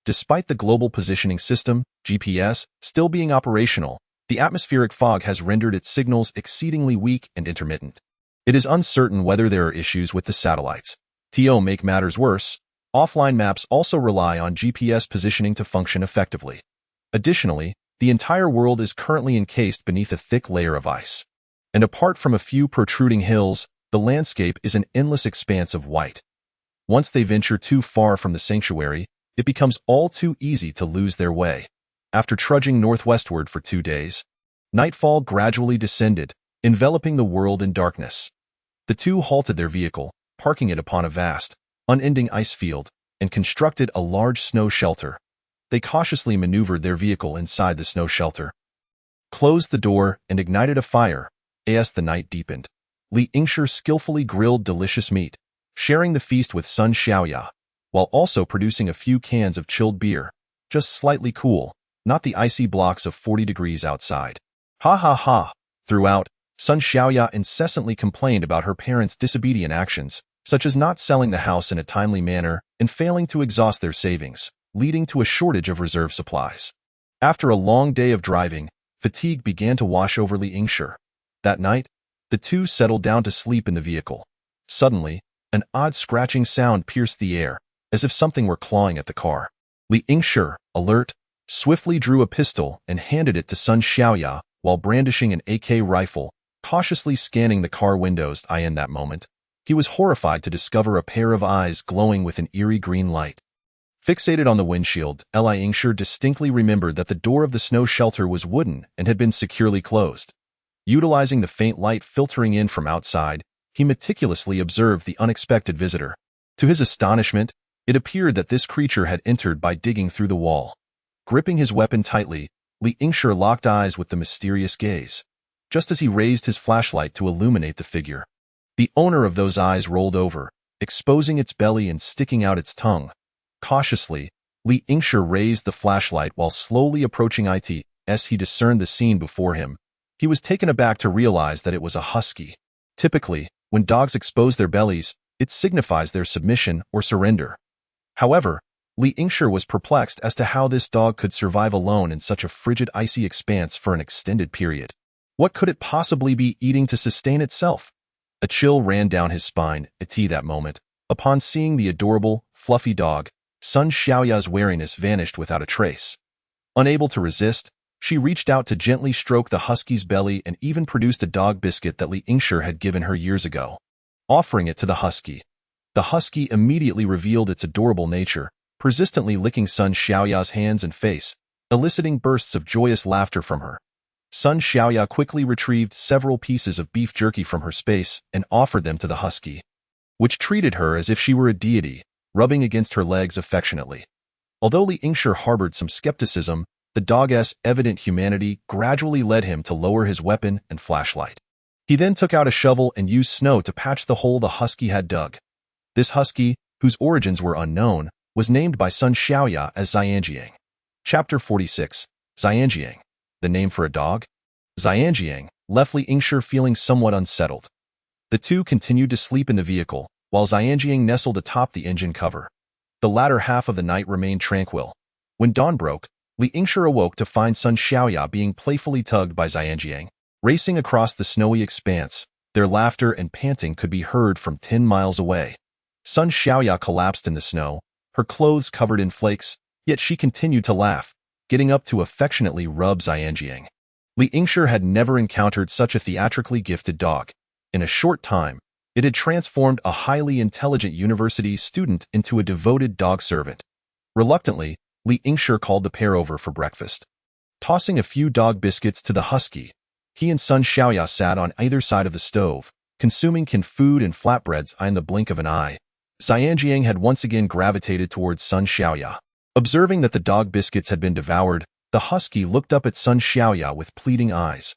S1: Despite the global positioning system, GPS, still being operational, the atmospheric fog has rendered its signals exceedingly weak and intermittent. It is uncertain whether there are issues with the satellites. To make matters worse, offline maps also rely on GPS positioning to function effectively. Additionally, the entire world is currently encased beneath a thick layer of ice. And apart from a few protruding hills, the landscape is an endless expanse of white. Once they venture too far from the sanctuary, it becomes all too easy to lose their way. After trudging northwestward for 2 days, nightfall gradually descended, enveloping the world in darkness. The two halted their vehicle, parking it upon a vast, unending ice field, and constructed a large snow shelter. They cautiously maneuvered their vehicle inside the snow shelter, closed the door, and ignited a fire. As the night deepened, Li Yingshi skillfully grilled delicious meat, sharing the feast with Sun Xiaoya, while also producing a few cans of chilled beer, just slightly cool, not the icy blocks of 40 degrees outside. Ha ha ha! Throughout, Sun Xiaoya incessantly complained about her parents' disobedient actions, such as not selling the house in a timely manner and failing to exhaust their savings, leading to a shortage of reserve supplies. After a long day of driving, fatigue began to wash over Li Yingshi. That night, the two settled down to sleep in the vehicle. Suddenly, an odd scratching sound pierced the air, as if something were clawing at the car. Li Yingshi, alert, swiftly drew a pistol and handed it to Sun Xiaoya while brandishing an AK rifle, cautiously scanning the car windows. In that moment, he was horrified to discover a pair of eyes glowing with an eerie green light. Fixated on the windshield, Li Yingshi distinctly remembered that the door of the snow shelter was wooden and had been securely closed. Utilizing the faint light filtering in from outside, he meticulously observed the unexpected visitor. To his astonishment, it appeared that this creature had entered by digging through the wall. Gripping his weapon tightly, Li Yingshi locked eyes with the mysterious gaze. Just as he raised his flashlight to illuminate the figure, the owner of those eyes rolled over, exposing its belly and sticking out its tongue. Cautiously, Li Yingshi raised the flashlight while slowly approaching it. As he discerned the scene before him, he was taken aback to realize that it was a husky. Typically, when dogs expose their bellies, it signifies their submission or surrender. However, Li Yingshi was perplexed as to how this dog could survive alone in such a frigid, icy expanse for an extended period. What could it possibly be eating to sustain itself? A chill ran down his spine at that moment. Upon seeing the adorable, fluffy dog, Sun Xiaoya's wariness vanished without a trace. Unable to resist, she reached out to gently stroke the husky's belly and even produced a dog biscuit that Li Yingshi had given her years ago. Offering it to the husky, immediately revealed its adorable nature, persistently licking Sun Xiaoya's hands and face, eliciting bursts of joyous laughter from her. Sun Xiaoya quickly retrieved several pieces of beef jerky from her space and offered them to the husky, which treated her as if she were a deity, rubbing against her legs affectionately. Although Li Yingshi harbored some skepticism, the dog's evident humanity gradually led him to lower his weapon and flashlight. He then took out a shovel and used snow to patch the hole the husky had dug. This husky, whose origins were unknown, was named by Sun Xiaoya as Xianjiang. Chapter 46. Xianjiang. The name for a dog? Xianjiang left Li Yingshi feeling somewhat unsettled. The two continued to sleep in the vehicle, while Xianjiang nestled atop the engine cover. The latter half of the night remained tranquil. When dawn broke, Li Yingshi awoke to find Sun Xiaoya being playfully tugged by Xianjiang. Racing across the snowy expanse, their laughter and panting could be heard from 10 miles away. Sun Xiaoya collapsed in the snow, her clothes covered in flakes, yet she continued to laugh, getting up to affectionately rub Xianjiang. Li Yingshi had never encountered such a theatrically gifted dog. In a short time, it had transformed a highly intelligent university student into a devoted dog servant. Reluctantly, Li Yingshi called the pair over for breakfast. Tossing a few dog biscuits to the husky, he and Sun Xiaoya sat on either side of the stove, consuming canned food and flatbreads in the blink of an eye. Xianjiang had once again gravitated towards Sun Xiaoya. Observing that the dog biscuits had been devoured, the husky looked up at Sun Xiaoya with pleading eyes.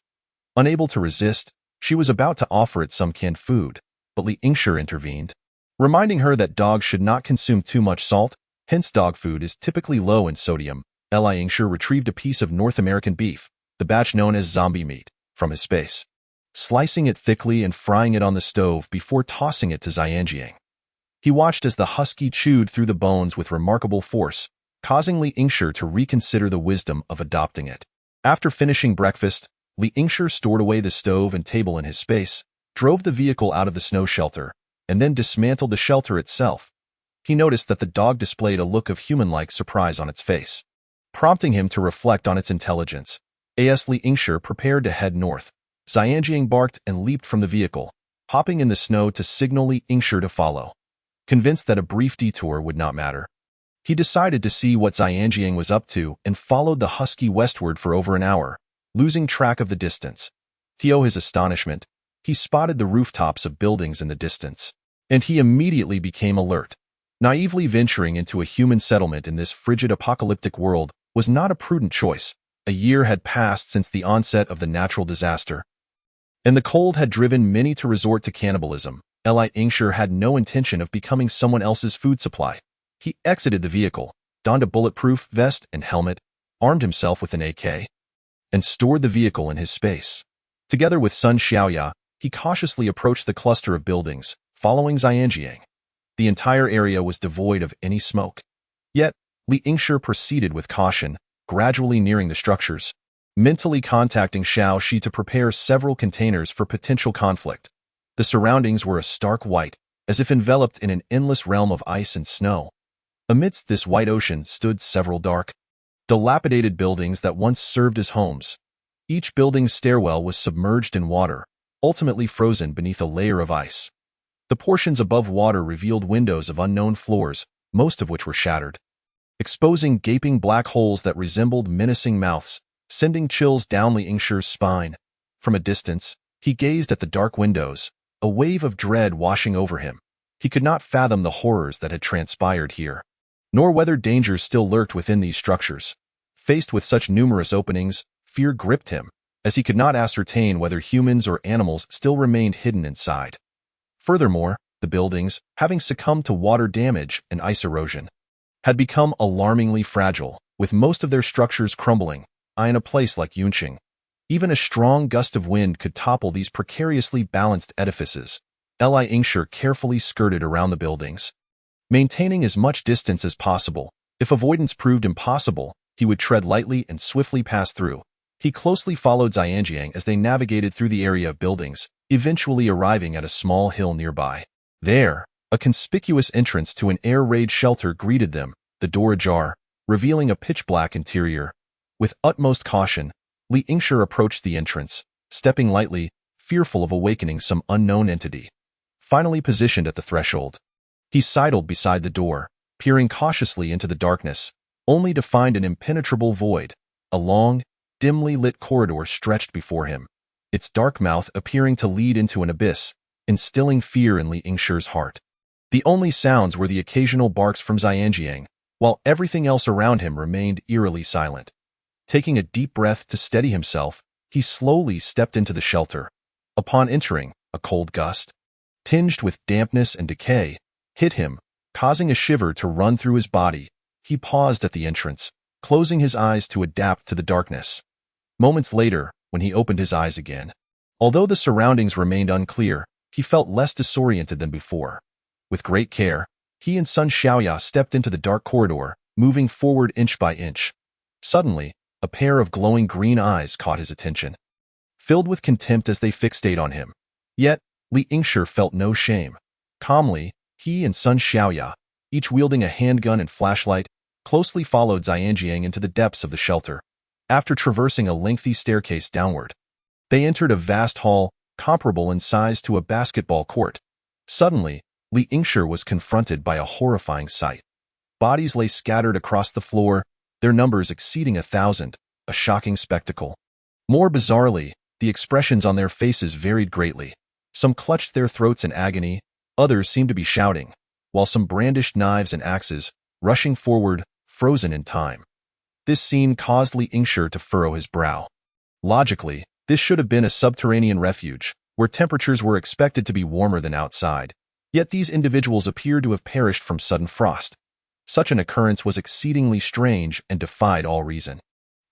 S1: Unable to resist, she was about to offer it some canned food, but Li Yingshi intervened, reminding her that dogs should not consume too much salt, hence dog food is typically low in sodium. Li Yingshi retrieved a piece of North American beef, the batch known as zombie meat, from his space, slicing it thickly and frying it on the stove before tossing it to Xianjiang. He watched as the husky chewed through the bones with remarkable force, causing Li Yingshi to reconsider the wisdom of adopting it. After finishing breakfast, Li Yingshi stored away the stove and table in his space, drove the vehicle out of the snow shelter, and then dismantled the shelter itself. He noticed that the dog displayed a look of human-like surprise on its face, prompting him to reflect on its intelligence. As Li Yingshi prepared to head north, Xianjiang barked and leaped from the vehicle, hopping in the snow to signal Li Yingshi to follow. Convinced that a brief detour would not matter, he decided to see what Xianjiang was up to and followed the husky westward for over an hour, losing track of the distance. To his astonishment, he spotted the rooftops of buildings in the distance, and he immediately became alert. Naively venturing into a human settlement in this frigid apocalyptic world was not a prudent choice. A year had passed since the onset of the natural disaster, and the cold had driven many to resort to cannibalism. Li Yingshi had no intention of becoming someone else's food supply. He exited the vehicle, donned a bulletproof vest and helmet, armed himself with an AK, and stored the vehicle in his space. Together with Sun Xiaoya, he cautiously approached the cluster of buildings, following Xianjiang. The entire area was devoid of any smoke. Yet, Li Yingshi proceeded with caution, gradually nearing the structures, mentally contacting Xiao Hai to prepare several containers for potential conflict. The surroundings were a stark white, as if enveloped in an endless realm of ice and snow. Amidst this white ocean stood several dark, dilapidated buildings that once served as homes. Each building's stairwell was submerged in water, ultimately frozen beneath a layer of ice. The portions above water revealed windows of unknown floors, most of which were shattered, exposing gaping black holes that resembled menacing mouths, sending chills down Li Yingshi's spine. From a distance, he gazed at the dark windows, a wave of dread washing over him. He could not fathom the horrors that had transpired here, nor whether dangers still lurked within these structures. Faced with such numerous openings, fear gripped him, as he could not ascertain whether humans or animals still remained hidden inside. Furthermore, the buildings, having succumbed to water damage and ice erosion, had become alarmingly fragile, with most of their structures crumbling. In a place like Yunqing, even a strong gust of wind could topple these precariously balanced edifices. Li Yingshi carefully skirted around the buildings, maintaining as much distance as possible. If avoidance proved impossible, he would tread lightly and swiftly pass through. He closely followed Xianjiang as they navigated through the area of buildings, eventually arriving at a small hill nearby. There, a conspicuous entrance to an air raid shelter greeted them, the door ajar, revealing a pitch-black interior. With utmost caution, Li Yingshi approached the entrance, stepping lightly, fearful of awakening some unknown entity. Finally positioned at the threshold, he sidled beside the door, peering cautiously into the darkness, only to find an impenetrable void. A long, dimly lit corridor stretched before him, its dark mouth appearing to lead into an abyss, instilling fear in Li Yingshi's heart. The only sounds were the occasional barks from Xianjiang, while everything else around him remained eerily silent. Taking a deep breath to steady himself, he slowly stepped into the shelter. Upon entering, a cold gust, tinged with dampness and decay, hit him, causing a shiver to run through his body. He paused at the entrance, closing his eyes to adapt to the darkness. Moments later, when he opened his eyes again, although the surroundings remained unclear, he felt less disoriented than before. With great care, he and Sun Xiaoya stepped into the dark corridor, moving forward inch by inch. Suddenly, a pair of glowing green eyes caught his attention, filled with contempt as they fixated on him. Yet, Li Yingshi felt no shame. Calmly, he and Sun Xiaoya, each wielding a handgun and flashlight, closely followed Xianjiang into the depths of the shelter. After traversing a lengthy staircase downward, they entered a vast hall, comparable in size to a basketball court. Suddenly, Li Yingshi was confronted by a horrifying sight. Bodies lay scattered across the floor, their numbers exceeding 1,000, a shocking spectacle. More bizarrely, the expressions on their faces varied greatly. Some clutched their throats in agony, others seemed to be shouting, while some brandished knives and axes, rushing forward, frozen in time. This scene caused Li Yingshi to furrow his brow. Logically, This should have been a subterranean refuge, where temperatures were expected to be warmer than outside. Yet these individuals appeared to have perished from sudden frost. Such an occurrence was exceedingly strange and defied all reason.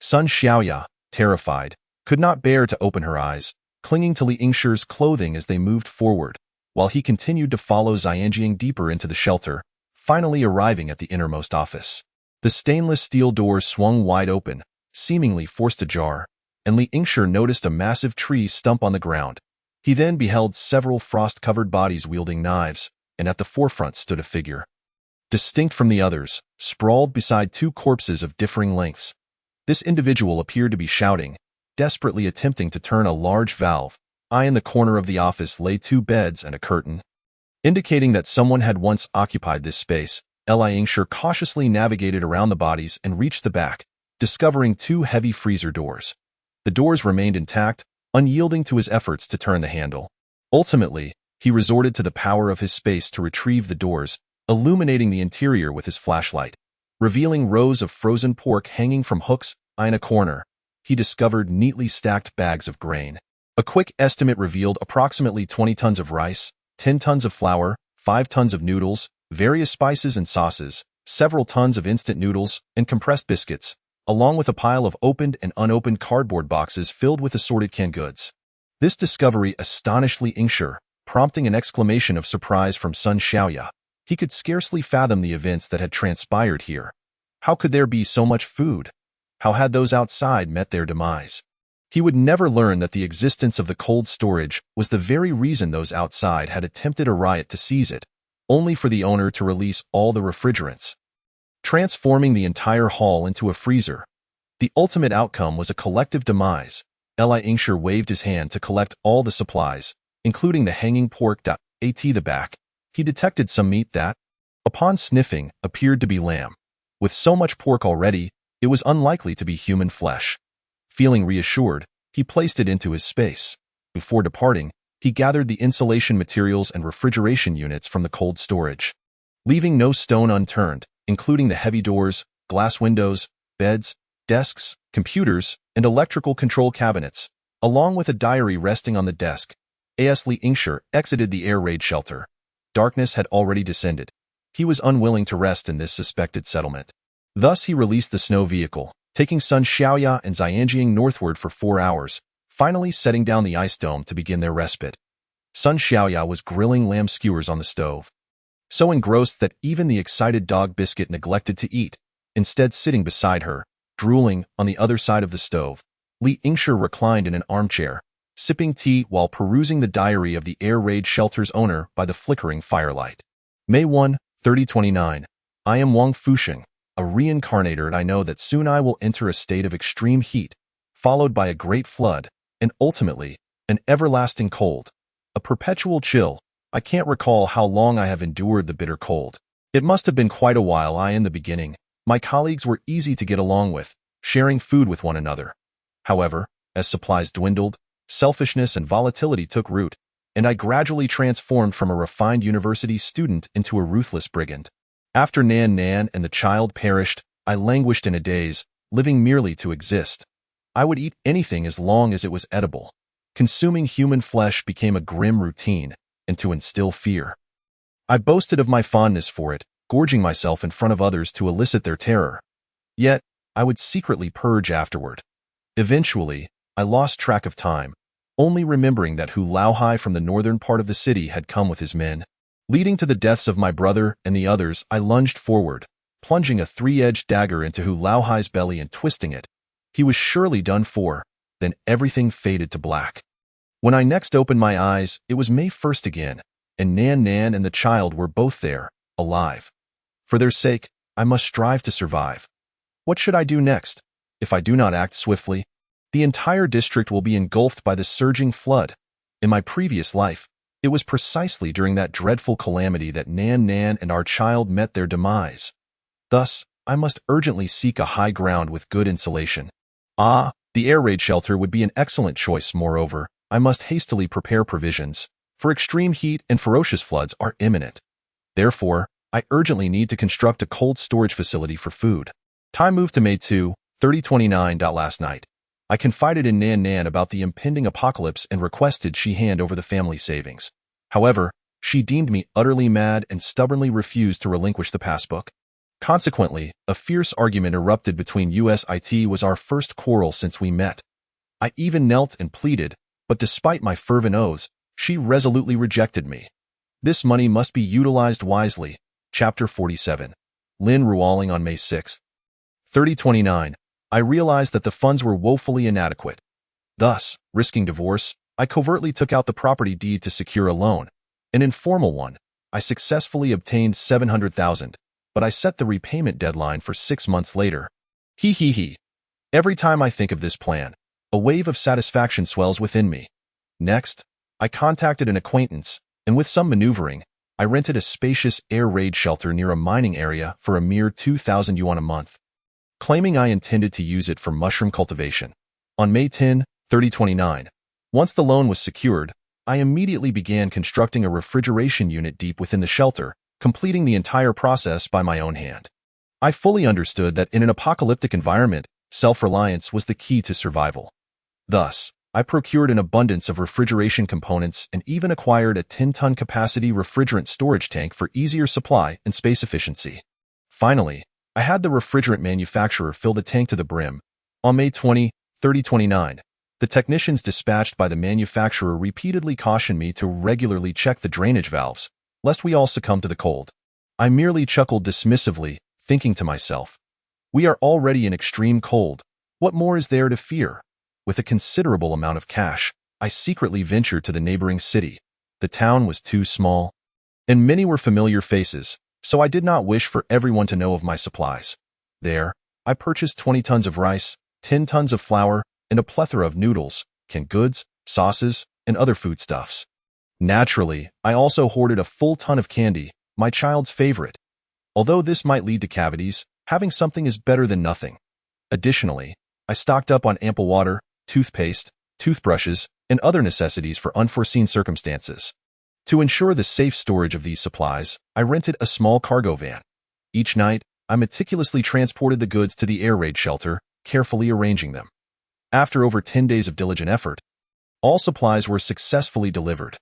S1: Sun Xiaoya, terrified, could not bear to open her eyes, clinging to Li Yingshi's clothing as they moved forward, while he continued to follow Xianjing deeper into the shelter, finally arriving at the innermost office. The stainless steel doors swung wide open, seemingly forced ajar, and Li Yingshi noticed a massive tree stump on the ground. He then beheld several frost-covered bodies wielding knives, and at the forefront stood a figure. Distinct from the others, sprawled beside two corpses of differing lengths. This individual appeared to be shouting, desperately attempting to turn a large valve. In the corner of the office lay two beds and a curtain, indicating that someone had once occupied this space. Li Yingshi cautiously navigated around the bodies and reached the back, discovering two heavy freezer doors. The doors remained intact, unyielding to his efforts to turn the handle. Ultimately, he resorted to the power of his space to retrieve the doors, illuminating the interior with his flashlight. Revealing rows of frozen pork hanging from hooks in a corner, he discovered neatly stacked bags of grain. A quick estimate revealed approximately 20 tons of rice, 10 tons of flour, 5 tons of noodles, various spices and sauces, several tons of instant noodles, and compressed biscuits, along with a pile of opened and unopened cardboard boxes filled with assorted canned goods. This discovery astonished Li Yingshi, prompting an exclamation of surprise from Sun Xiaoya. He could scarcely fathom the events that had transpired here. How could there be so much food? How had those outside met their demise? He would never learn that the existence of the cold storage was the very reason those outside had attempted a riot to seize it, only for the owner to release all the refrigerants, transforming the entire hall into a freezer. The ultimate outcome was a collective demise. Li Yingshi waved his hand to collect all the supplies, including the hanging pork. At the back, he detected some meat that, upon sniffing, appeared to be lamb. With so much pork already, it was unlikely to be human flesh. Feeling reassured, he placed it into his space. Before departing, he gathered the insulation materials and refrigeration units from the cold storage, leaving no stone unturned, including the heavy doors, glass windows, beds, desks, computers, and electrical control cabinets, along with a diary resting on the desk. As Li Yingshi exited the air raid shelter, darkness had already descended. He was unwilling to rest in this suspected settlement. Thus he released the snow vehicle, taking Sun Xiaoya and Xianjing northward for 4 hours, finally setting down the ice dome to begin their respite. Sun Xiaoya was grilling lamb skewers on the stove, so engrossed that even the excited dog Biscuit neglected to eat, instead sitting beside her, drooling, on the other side of the stove. Li Yingshi reclined in an armchair, sipping tea while perusing the diary of the air raid shelter's owner by the flickering firelight. May 1, 3029. I am Huangfu Jena, a reincarnator, and I know that soon I will enter a state of extreme heat, followed by a great flood, and ultimately, an everlasting cold. A perpetual chill. I can't recall how long I have endured the bitter cold. It must have been quite a while. In the beginning, my colleagues were easy to get along with, sharing food with one another. However, as supplies dwindled, selfishness and volatility took root, and I gradually transformed from a refined university student into a ruthless brigand. After Nan and the child perished, I languished in a daze, living merely to exist. I would eat anything as long as it was edible. Consuming human flesh became a grim routine, and to instill fear. I boasted of my fondness for it, gorging myself in front of others to elicit their terror. Yet, I would secretly purge afterward. Eventually, I lost track of time, only remembering that Xiao Hai from the northern part of the city had come with his men. Leading to the deaths of my brother and the others, I lunged forward, plunging a 3-edged dagger into Xiao Hai's belly and twisting it. He was surely done for. Then everything faded to black. When I next opened my eyes, it was May 1st again, and Nan and the child were both there, alive. For their sake, I must strive to survive. What should I do next? If I do not act swiftly, the entire district will be engulfed by the surging flood. In my previous life, it was precisely during that dreadful calamity that Nan and our child met their demise. Thus, I must urgently seek a high ground with good insulation. The air raid shelter would be an excellent choice. Moreover, I must hastily prepare provisions, for extreme heat and ferocious floods are imminent. Therefore, I urgently need to construct a cold storage facility for food. Time moved to May 2, 3029. Last night, I confided in Nan Nan about the impending apocalypse and requested she hand over the family savings. However, she deemed me utterly mad and stubbornly refused to relinquish the passbook. Consequently, a fierce argument erupted between us. It was our first quarrel since we met. I even knelt and pleaded, but despite my fervent oaths, she resolutely rejected me. This money must be utilized wisely. Chapter 47. Lin Ruoling on May 6, 3029. I realized that the funds were woefully inadequate. Thus, risking divorce, I covertly took out the property deed to secure a loan. An informal one. I successfully obtained 700,000, but I set the repayment deadline for 6 months later. He. Every time I think of this plan, a wave of satisfaction swells within me. Next, I contacted an acquaintance, and with some maneuvering, I rented a spacious air raid shelter near a mining area for a mere 2,000 yuan a month, claiming I intended to use it for mushroom cultivation. On May 10, 3029, once the loan was secured, I immediately began constructing a refrigeration unit deep within the shelter, completing the entire process by my own hand. I fully understood that in an apocalyptic environment, self-reliance was the key to survival. Thus, I procured an abundance of refrigeration components and even acquired a 10-ton capacity refrigerant storage tank for easier supply and space efficiency. Finally, I had the refrigerant manufacturer fill the tank to the brim. On May 20, 3029, the technicians dispatched by the manufacturer repeatedly cautioned me to regularly check the drainage valves, lest we all succumb to the cold. I merely chuckled dismissively, thinking to myself, we are already in extreme cold. What more is there to fear? With a considerable amount of cash, I secretly ventured to the neighboring city. The town was too small, and many were familiar faces, so I did not wish for everyone to know of my supplies. There, I purchased 20 tons of rice, 10 tons of flour, and a plethora of noodles, canned goods, sauces, and other foodstuffs. Naturally, I also hoarded a full ton of candy, my child's favorite. Although this might lead to cavities, having something is better than nothing. Additionally, I stocked up on ample water, toothpaste, toothbrushes, and other necessities for unforeseen circumstances. To ensure the safe storage of these supplies, I rented a small cargo van. Each night, I meticulously transported the goods to the air raid shelter, carefully arranging them. After over 10 days of diligent effort, all supplies were successfully delivered.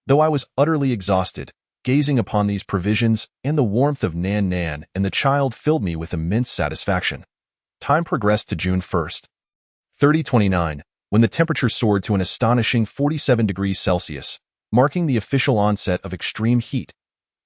S1: Though I was utterly exhausted, gazing upon these provisions and the warmth of Nan Nan and the child filled me with immense satisfaction. Time progressed to June 1st, 3029, when the temperature soared to an astonishing 47 degrees Celsius, marking the official onset of extreme heat.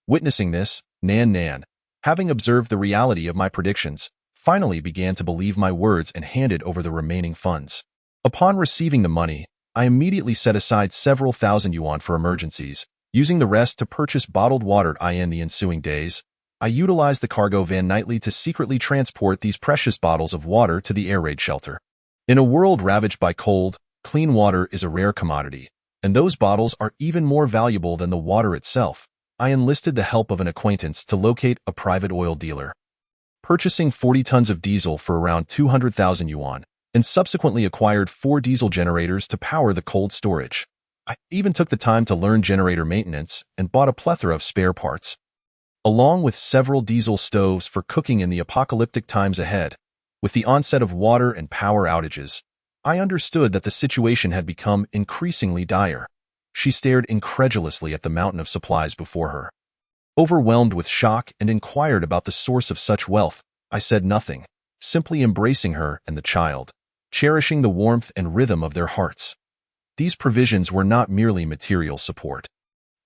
S1: Witnessing this, Nan Nan, having observed the reality of my predictions, finally began to believe my words and handed over the remaining funds. Upon receiving the money, I immediately set aside several thousand yuan for emergencies, using the rest to purchase bottled water. In the ensuing days, I utilized the cargo van nightly to secretly transport these precious bottles of water to the air raid shelter. In a world ravaged by cold, clean water is a rare commodity, and those bottles are even more valuable than the water itself. I enlisted the help of an acquaintance to locate a private oil dealer, purchasing 40 tons of diesel for around 200,000 yuan, and subsequently acquired 4 diesel generators to power the cold storage. I even took the time to learn generator maintenance and bought a plethora of spare parts, along with several diesel stoves for cooking in the apocalyptic times ahead. With the onset of water and power outages, I understood that the situation had become increasingly dire. She stared incredulously at the mountain of supplies before her, overwhelmed with shock, and inquired about the source of such wealth. I said nothing, simply embracing her and the child, cherishing the warmth and rhythm of their hearts. These provisions were not merely material support.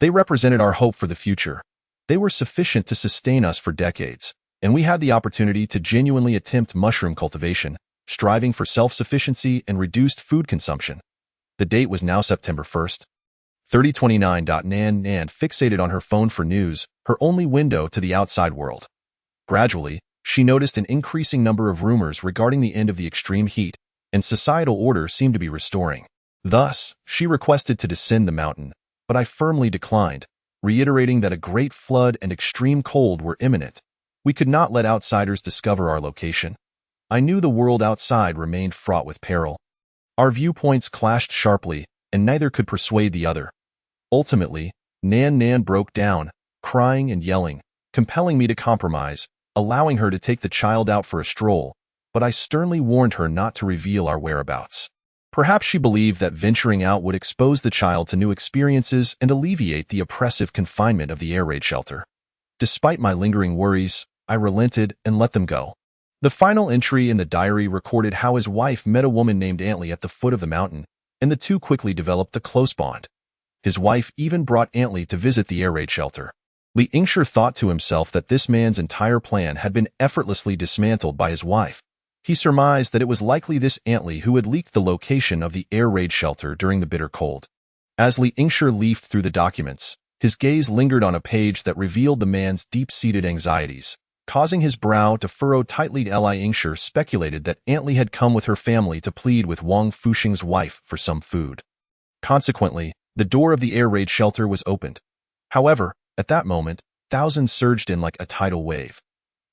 S1: They represented our hope for the future. They were sufficient to sustain us for decades, and we had the opportunity to genuinely attempt mushroom cultivation, striving for self-sufficiency and reduced food consumption. The date was now September 1st, 3029. Nan Nan fixated on her phone for news, her only window to the outside world. Gradually, she noticed an increasing number of rumors regarding the end of the extreme heat, and societal order seemed to be restoring. Thus, she requested to descend the mountain, but I firmly declined, reiterating that a great flood and extreme cold were imminent. We could not let outsiders discover our location. I knew the world outside remained fraught with peril. Our viewpoints clashed sharply, and neither could persuade the other. Ultimately, Nan Nan broke down, crying and yelling, compelling me to compromise, allowing her to take the child out for a stroll. but I sternly warned her not to reveal our whereabouts. Perhaps she believed that venturing out would expose the child to new experiences and alleviate the oppressive confinement of the air raid shelter. Despite my lingering worries, I relented and let them go. The final entry in the diary recorded how his wife met a woman named Antly at the foot of the mountain, and the two quickly developed a close bond. His wife even brought Antly to visit the air raid shelter. Li Yingshi thought to himself that this man's entire plan had been effortlessly dismantled by his wife. He surmised that it was likely this Antly who had leaked the location of the air raid shelter during the bitter cold. As Li Yingshi leafed through the documents, his gaze lingered on a page that revealed the man's deep-seated anxieties, causing his brow to furrow tightly. Li Yingshi speculated that Antly had come with her family to plead with Huangfu Jena's wife for some food. Consequently, the door of the air raid shelter was opened. However, at that moment, thousands surged in like a tidal wave.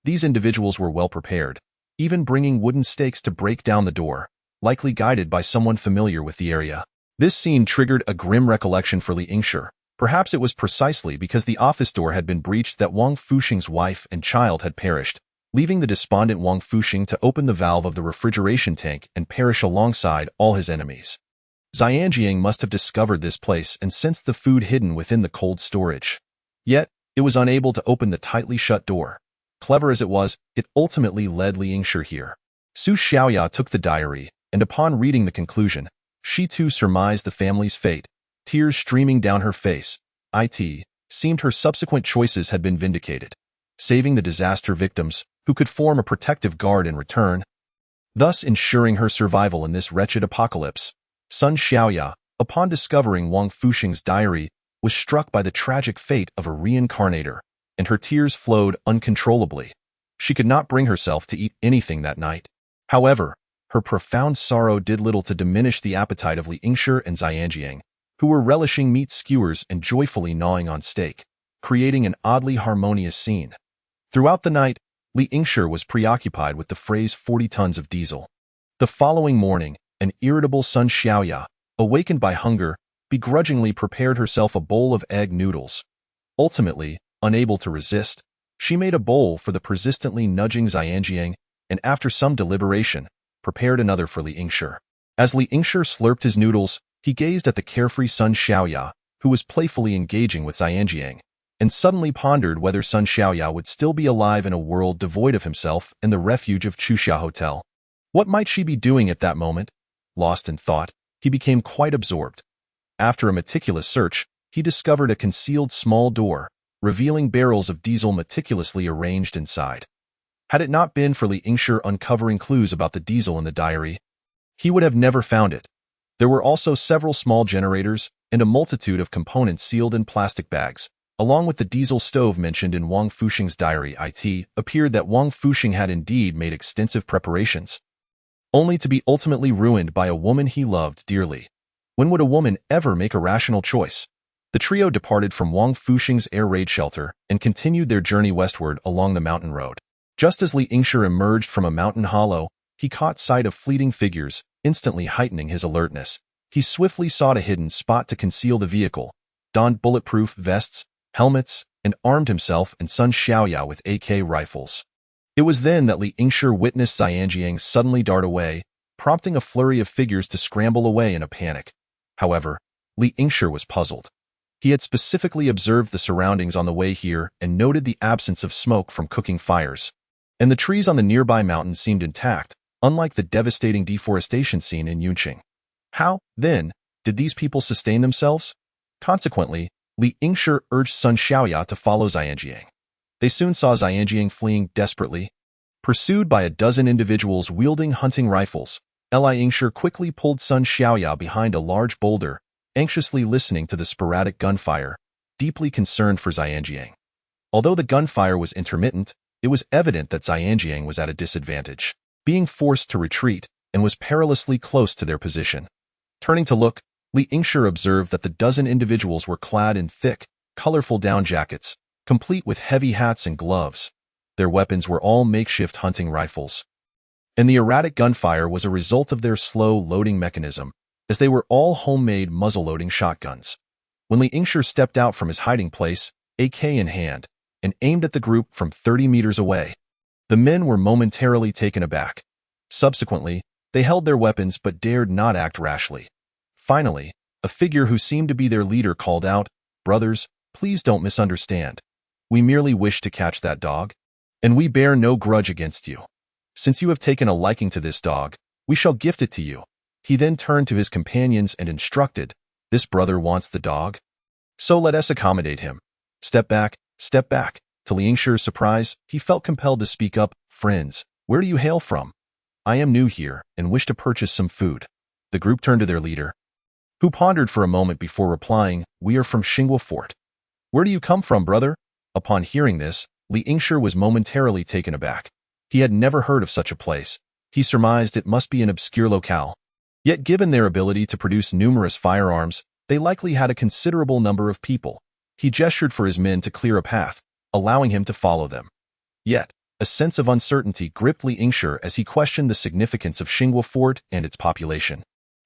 S1: These individuals were well prepared, even bringing wooden stakes to break down the door, likely guided by someone familiar with the area. This scene triggered a grim recollection for Li Yingshi. Perhaps it was precisely because the office door had been breached that Huangfu Jena's wife and child had perished, leaving the despondent Huangfu Jena to open the valve of the refrigeration tank and perish alongside all his enemies. Xianjiang must have discovered this place and sensed the food hidden within the cold storage. Yet, it was unable to open the tightly shut door. Clever as it was, it ultimately led Li Yingshi here. Su Xiaoya took the diary, and upon reading the conclusion, she too surmised the family's fate. Tears streaming down her face, it seemed her subsequent choices had been vindicated, saving the disaster victims who could form a protective guard in return, thus ensuring her survival in this wretched apocalypse. Sun Xiaoya, upon discovering Huangfu Jena's diary, was struck by the tragic fate of a reincarnator, and her tears flowed uncontrollably. She could not bring herself to eat anything that night. However, her profound sorrow did little to diminish the appetite of Li Yingshi and Xianjiang, who were relishing meat skewers and joyfully gnawing on steak, creating an oddly harmonious scene. Throughout the night, Li Yingshi was preoccupied with the phrase 40 tons of diesel. The following morning, an irritable Sun Xiaoya, awakened by hunger, begrudgingly prepared herself a bowl of egg noodles. Ultimately, unable to resist, she made a bowl for the persistently nudging Xianjiang, and after some deliberation, prepared another for Li Yingshi. As Li Yingshi slurped his noodles, he gazed at the carefree Sun Xiaoya, who was playfully engaging with Xianjiang, and suddenly pondered whether Sun Xiaoya would still be alive in a world devoid of himself and the refuge of Chuxia Hotel. What might she be doing at that moment? Lost in thought, he became quite absorbed. After a meticulous search, he discovered a concealed small door, revealing barrels of diesel meticulously arranged inside. Had it not been for Li Yingshi uncovering clues about the diesel in the diary, he would have never found it. There were also several small generators and a multitude of components sealed in plastic bags. Along with the diesel stove mentioned in Huangfu Jena's diary, it appeared that Huangfu Jena had indeed made extensive preparations, only to be ultimately ruined by a woman he loved dearly. When would a woman ever make a rational choice? The trio departed from Huangfu Jena's air raid shelter and continued their journey westward along the mountain road. Just as Li Yingshi emerged from a mountain hollow, he caught sight of fleeting figures, instantly heightening his alertness. He swiftly sought a hidden spot to conceal the vehicle, donned bulletproof vests, helmets, and armed himself and Sun Xiaoya with AK rifles. It was then that Li Yingshi witnessed Xianjiang suddenly dart away, prompting a flurry of figures to scramble away in a panic. However, Li Yingshi was puzzled. He had specifically observed the surroundings on the way here and noted the absence of smoke from cooking fires. And the trees on the nearby mountain seemed intact, unlike the devastating deforestation scene in Yunqing. How, then, did these people sustain themselves? Consequently, Li Yingshi urged Sun Xiaoya to follow Xianjiang. They soon saw Xianjiang fleeing desperately. Pursued by a dozen individuals wielding hunting rifles, Li Yingshi quickly pulled Sun Xiaoya behind a large boulder, anxiously listening to the sporadic gunfire, deeply concerned for Xianjiang. Although the gunfire was intermittent, it was evident that Xianjiang was at a disadvantage, being forced to retreat, and was perilously close to their position. Turning to look, Li Yingshi observed that the dozen individuals were clad in thick, colorful down jackets, complete with heavy hats and gloves. Their weapons were all makeshift hunting rifles. And the erratic gunfire was a result of their slow loading mechanism, as they were all homemade muzzle-loading shotguns. When Li Yingshi stepped out from his hiding place, AK in hand, and aimed at the group from 30 meters away, the men were momentarily taken aback. Subsequently, they held their weapons but dared not act rashly. Finally, a figure who seemed to be their leader called out, "Brothers, please don't misunderstand. We merely wish to catch that dog, and we bear no grudge against you. Since you have taken a liking to this dog, we shall gift it to you." He then turned to his companions and instructed, "This brother wants the dog, so let us accommodate him. Step back, step back." To Liangshi's surprise, he felt compelled to speak up, "Friends, where do you hail from? I am new here and wish to purchase some food." The group turned to their leader, who pondered for a moment before replying, "We are from Xinghua Fort." "Where do you come from, brother?" Upon hearing this, Liangshi was momentarily taken aback. He had never heard of such a place. He surmised it must be an obscure locale. Yet given their ability to produce numerous firearms, they likely had a considerable number of people. He gestured for his men to clear a path, allowing him to follow them. Yet, a sense of uncertainty gripped Liangshi as he questioned the significance of Xinghua Fort and its population.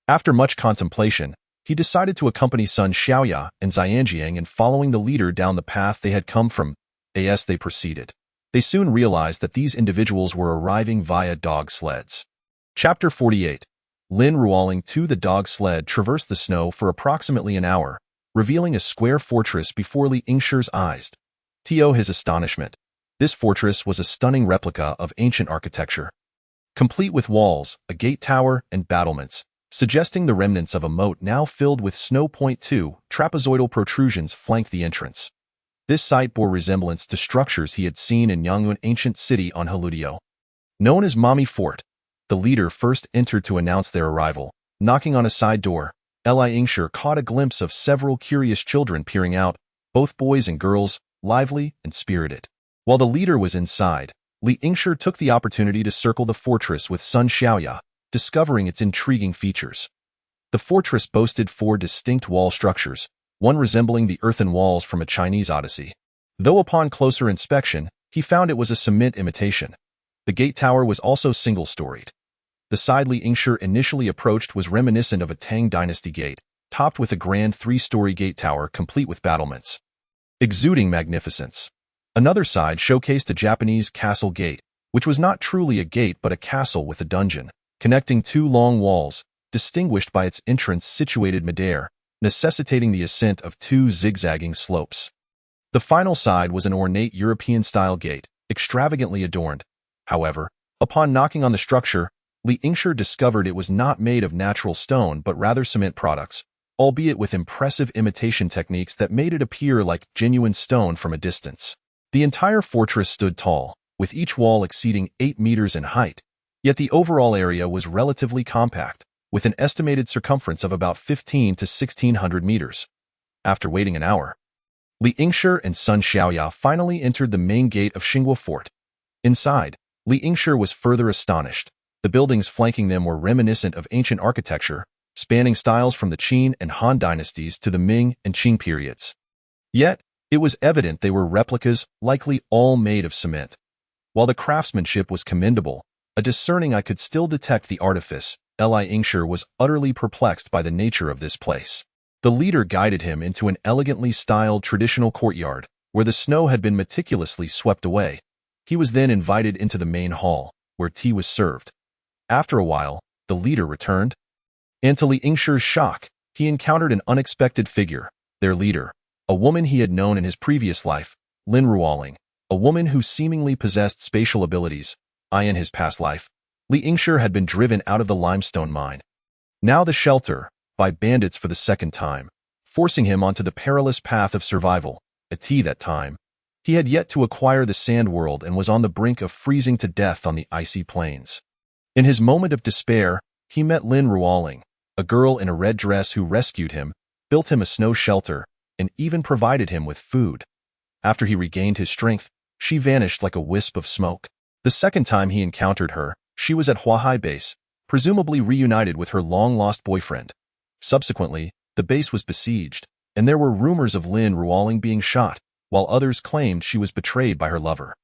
S1: After much contemplation, he decided to accompany Sun Xiaoya and Xianjiang in following the leader down the path they had come from. As they proceeded, they soon realized that these individuals were arriving via dog sleds. Chapter 48. Lin Ruoling 2. The dog sled traversed the snow for approximately an hour, revealing a square fortress before Liangshi's eyes. To his astonishment, this fortress was a stunning replica of ancient architecture, complete with walls, a gate tower, and battlements, suggesting the remnants of a moat now filled with snow. 2. Trapezoidal protrusions flanked the entrance. This site bore resemblance to structures he had seen in Yangyuan ancient city on Haludio. Known as Mami Fort, the leader first entered to announce their arrival. Knocking on a side door, Liangshi caught a glimpse of several curious children peering out, both boys and girls, lively and spirited. While the leader was inside, Liangshi took the opportunity to circle the fortress with Sun Xiaoya, discovering its intriguing features. The fortress boasted 4 distinct wall structures, one resembling the earthen walls from a Chinese odyssey. Though upon closer inspection, he found it was a cement imitation. The gate tower was also single-storied. The side Liangshi initially approached was reminiscent of a Tang dynasty gate, topped with a grand 3-story gate tower complete with battlements, exuding magnificence. Another side showcased a Japanese castle gate, which was not truly a gate but a castle with a dungeon, connecting 2 long walls, distinguished by its entrance situated midair, necessitating the ascent of 2 zigzagging slopes. The final side was an ornate European-style gate, extravagantly adorned. However, upon knocking on the structure, Liangshi discovered it was not made of natural stone but rather cement products, albeit with impressive imitation techniques that made it appear like genuine stone from a distance. The entire fortress stood tall, with each wall exceeding 8 meters in height, yet the overall area was relatively compact, with an estimated circumference of about 15 to 1600 meters. After waiting an hour, Liangshi and Sun Xiaoya finally entered the main gate of Xinghua Fort. Inside, Liangshi was further astonished. The buildings flanking them were reminiscent of ancient architecture, spanning styles from the Qin and Han dynasties to the Ming and Qing periods. Yet, it was evident they were replicas, likely all made of cement. While the craftsmanship was commendable, a discerning eye could still detect the artifice. Liangshi was utterly perplexed by the nature of this place. The leader guided him into an elegantly styled traditional courtyard, where the snow had been meticulously swept away. He was then invited into the main hall, where tea was served. After a while, the leader returned, and to Liangshi's shock, he encountered an unexpected figure, their leader, a woman he had known in his previous life, Lin Ruoling, a woman who seemingly possessed spatial abilities. In his past life, Liangshi had been driven out of the limestone mine, now the shelter, by bandits for the second time, forcing him onto the perilous path of survival. At that time, he had yet to acquire the sand world and was on the brink of freezing to death on the icy plains. In his moment of despair, he met Lin Ruoling, a girl in a red dress who rescued him, built him a snow shelter, and even provided him with food. After he regained his strength, she vanished like a wisp of smoke. The second time he encountered her, she was at Xiao Hai base, presumably reunited with her long-lost boyfriend. Subsequently, the base was besieged, and there were rumors of Lin Ruoling being shot, while others claimed she was betrayed by her lover.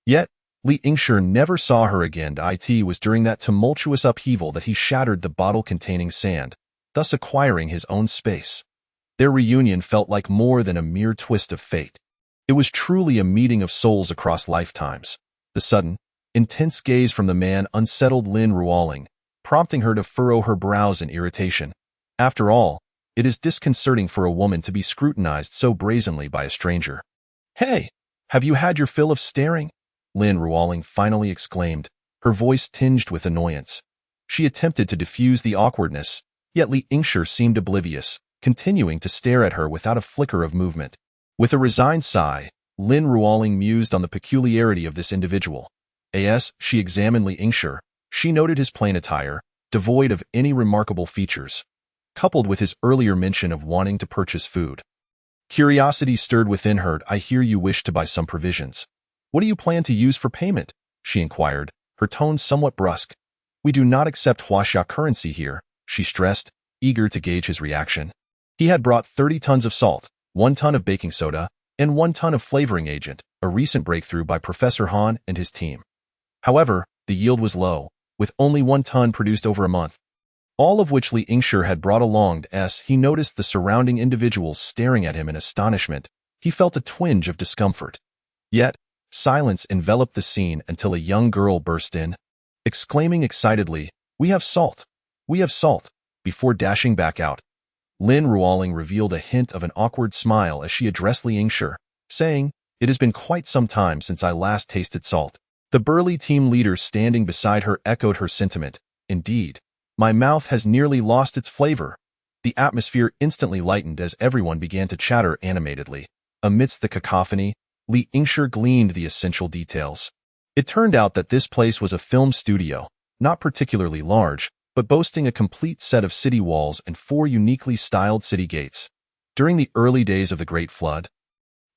S1: Yet, Liangshi never saw her again. It was during that tumultuous upheaval that he shattered the bottle containing sand, thus acquiring his own space. Their reunion felt like more than a mere twist of fate. It was truly a meeting of souls across lifetimes. The sudden, intense gaze from the man unsettled Lin Ruoling, prompting her to furrow her brows in irritation. After all, it is disconcerting for a woman to be scrutinized so brazenly by a stranger. "Hey, have you had your fill of staring?" Lin Ruoling finally exclaimed, her voice tinged with annoyance. She attempted to diffuse the awkwardness, yet Li Yingshi seemed oblivious, continuing to stare at her without a flicker of movement. With a resigned sigh, Lin Ruoling mused on the peculiarity of this individual. As she examined Li Yingshi, she noted his plain attire, devoid of any remarkable features, coupled with his earlier mention of wanting to purchase food. Curiosity stirred within her. "I hear you wish to buy some provisions. What do you plan to use for payment?" she inquired, her tone somewhat brusque. "We do not accept Huaxia currency here," she stressed, eager to gauge his reaction. He had brought 30 tons of salt, 1 ton of baking soda, and 1 ton of flavoring agent, a recent breakthrough by Professor Han and his team. However, the yield was low, with only 1 ton produced over a month, all of which Li Yingshi had brought along. As he noticed the surrounding individuals staring at him in astonishment, he felt a twinge of discomfort. Yet, silence enveloped the scene until a young girl burst in, exclaiming excitedly, "We have salt! We have salt!" before dashing back out. Lin Ruoling revealed a hint of an awkward smile as she addressed Li Yingshi, saying, "It has been quite some time since I last tasted salt." The burly team leader standing beside her echoed her sentiment. "Indeed, my mouth has nearly lost its flavor." The atmosphere instantly lightened as everyone began to chatter animatedly. Amidst the cacophony, Li Yingshi gleaned the essential details. It turned out that this place was a film studio, not particularly large, but boasting a complete set of city walls and 4 uniquely styled city gates. During the early days of the Great Flood,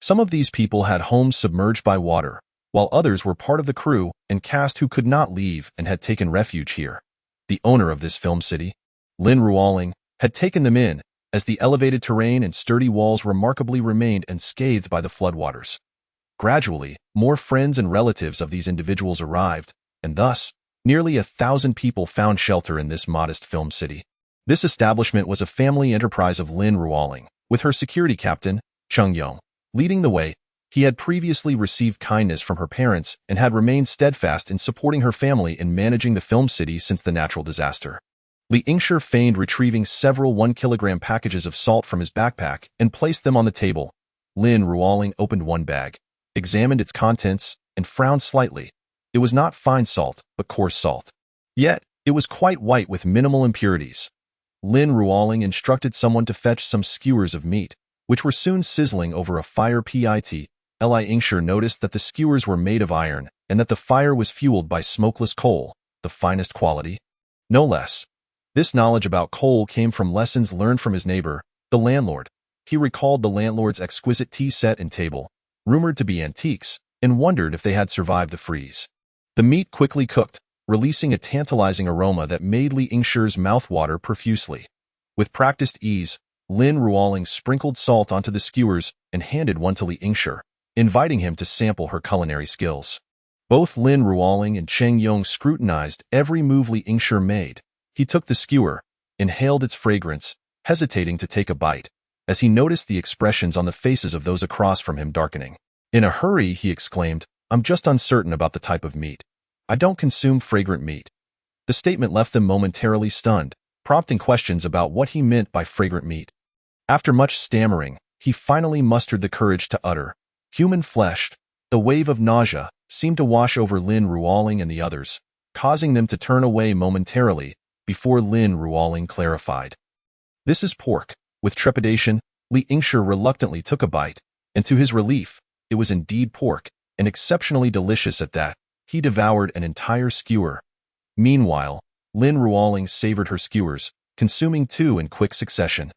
S1: some of these people had homes submerged by water, while others were part of the crew and cast who could not leave and had taken refuge here. The owner of this film city, Lin Ruoling, had taken them in, as the elevated terrain and sturdy walls remarkably remained unscathed by the floodwaters. Gradually, more friends and relatives of these individuals arrived, and thus, nearly 1,000 people found shelter in this modest film city. This establishment was a family enterprise of Lin Ruoling, with her security captain, Cheng Yong, leading the way. He had previously received kindness from her parents and had remained steadfast in supporting her family in managing the film city since the natural disaster. Li Yingshi feigned retrieving several 1-kilogram packages of salt from his backpack and placed them on the table. Lin Ruoling opened one bag, examined its contents, and frowned slightly. It was not fine salt, but coarse salt. Yet, it was quite white with minimal impurities. Lin Ruoling instructed someone to fetch some skewers of meat, which were soon sizzling over a fire pit. Li Yingshi noticed that the skewers were made of iron and that the fire was fueled by smokeless coal, the finest quality. No less. This knowledge about coal came from lessons learned from his neighbor, the landlord. He recalled the landlord's exquisite tea set and table, rumored to be antiques, and wondered if they had survived the freeze. The meat quickly cooked, releasing a tantalizing aroma that made Li Yingshi's mouth water profusely. With practiced ease, Lin Ruoling sprinkled salt onto the skewers and handed one to Li Yingshi, inviting him to sample her culinary skills. Both Lin Ruoling and Cheng Yong scrutinized every move Li Yingshi made. He took the skewer, inhaled its fragrance, hesitating to take a bite, as he noticed the expressions on the faces of those across from him darkening. In a hurry, he exclaimed, "I'm just uncertain about the type of meat. I don't consume fragrant meat." The statement left them momentarily stunned, prompting questions about what he meant by fragrant meat. After much stammering, he finally mustered the courage to utter, "Human flesh." The wave of nausea seemed to wash over Lin Ruoling and the others, causing them to turn away momentarily before Lin Ruoling clarified. "This is pork." With trepidation, Li Yingshi reluctantly took a bite, and to his relief, it was indeed pork, and exceptionally delicious at that. He devoured an entire skewer. Meanwhile, Lin Ruoling savored her skewers, consuming 2 in quick succession,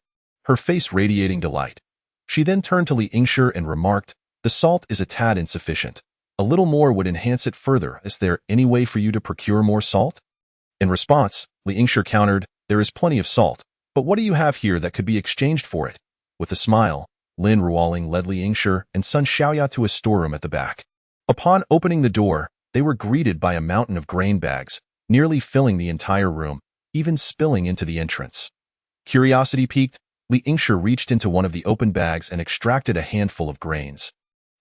S1: her face radiating delight. She then turned to Li Yingshi and remarked, "The salt is a tad insufficient. A little more would enhance it further. Is there any way for you to procure more salt?" In response, Li Yingshi countered, "There is plenty of salt, but what do you have here that could be exchanged for it?" With a smile, Lin Ruoling led Li Yingshi and son Xiao Hai to a storeroom at the back. Upon opening the door, they were greeted by a mountain of grain bags, nearly filling the entire room, even spilling into the entrance. Curiosity piqued, Li Yingshi reached into one of the open bags and extracted a handful of grains.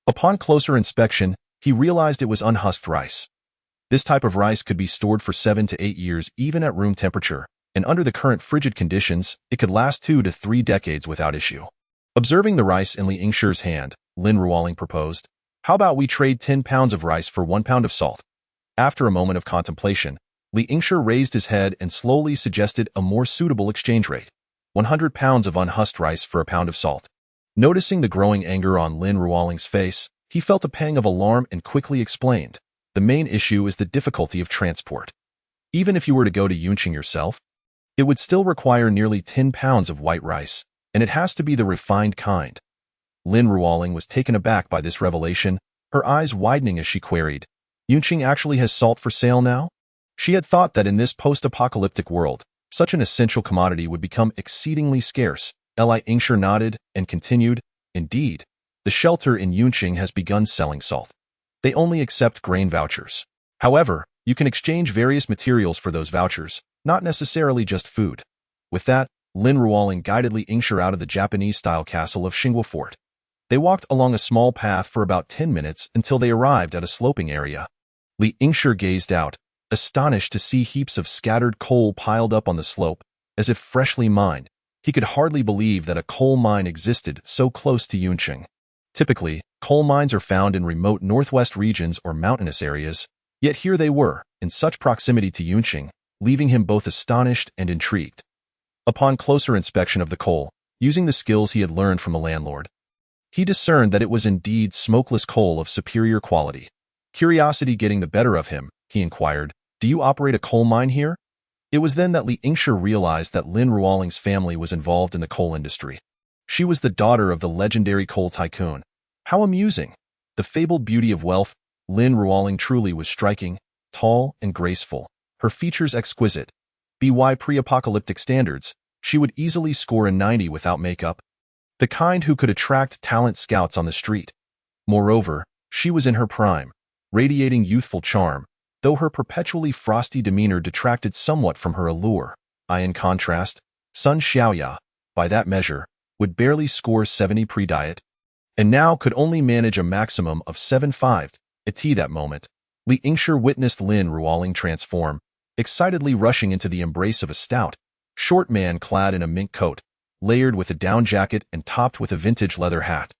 S1: Upon closer inspection, he realized it was unhusked rice. This type of rice could be stored for 7 to 8 years even at room temperature, and under the current frigid conditions, it could last 2 to 3 decades without issue. Observing the rice in Li Yingshi's hand, Lin Ruoling proposed, "How about we trade 10 pounds of rice for 1 pound of salt?" After a moment of contemplation, Li Yingshi raised his head and slowly suggested a more suitable exchange rate: 100 pounds of unhusked rice for a pound of salt. Noticing the growing anger on Lin Ruoling's face, he felt a pang of alarm and quickly explained, "The main issue is the difficulty of transport. Even if you were to go to Yunqing yourself, it would still require nearly 10 pounds of white rice, and it has to be the refined kind." Lin Ruoling was taken aback by this revelation, her eyes widening as she queried, "Yunqing actually has salt for sale now?" She had thought that in this post-apocalyptic world, such an essential commodity would become exceedingly scarce. Li Yingshi nodded and continued, "Indeed, the shelter in Yunqing has begun selling salt. They only accept grain vouchers. However, you can exchange various materials for those vouchers, not necessarily just food." With that, Lin Ruoling guided Li Yingshi out of the Japanese-style castle of Xingwu Fort. They walked along a small path for about 10 minutes until they arrived at a sloping area. Li Yingshi gazed out, astonished to see heaps of scattered coal piled up on the slope, as if freshly mined. He could hardly believe that a coal mine existed so close to Yunqing. Typically, coal mines are found in remote northwest regions or mountainous areas, yet here they were, in such proximity to Yunqing, leaving him both astonished and intrigued. Upon closer inspection of the coal, using the skills he had learned from the landlord, he discerned that it was indeed smokeless coal of superior quality. Curiosity getting the better of him, he inquired, "Do you operate a coal mine here?" It was then that Li Yingshi realized that Lin Ruoling's family was involved in the coal industry. She was the daughter of the legendary coal tycoon. How amusing! The fabled beauty of wealth, Lin Ruoling truly was striking, tall and graceful, her features exquisite. By pre-apocalyptic standards, she would easily score a 90 without makeup, the kind who could attract talent scouts on the street. Moreover, she was in her prime, radiating youthful charm, though her perpetually frosty demeanor detracted somewhat from her allure. In contrast, Sun Xiaoya, by that measure, would barely score 70 pre-diet, and now could only manage a maximum of 7.5 at that moment. Li Yingshi witnessed Lin Ruoling transform, excitedly rushing into the embrace of a stout, short man clad in a mink coat, layered with a down jacket and topped with a vintage leather hat.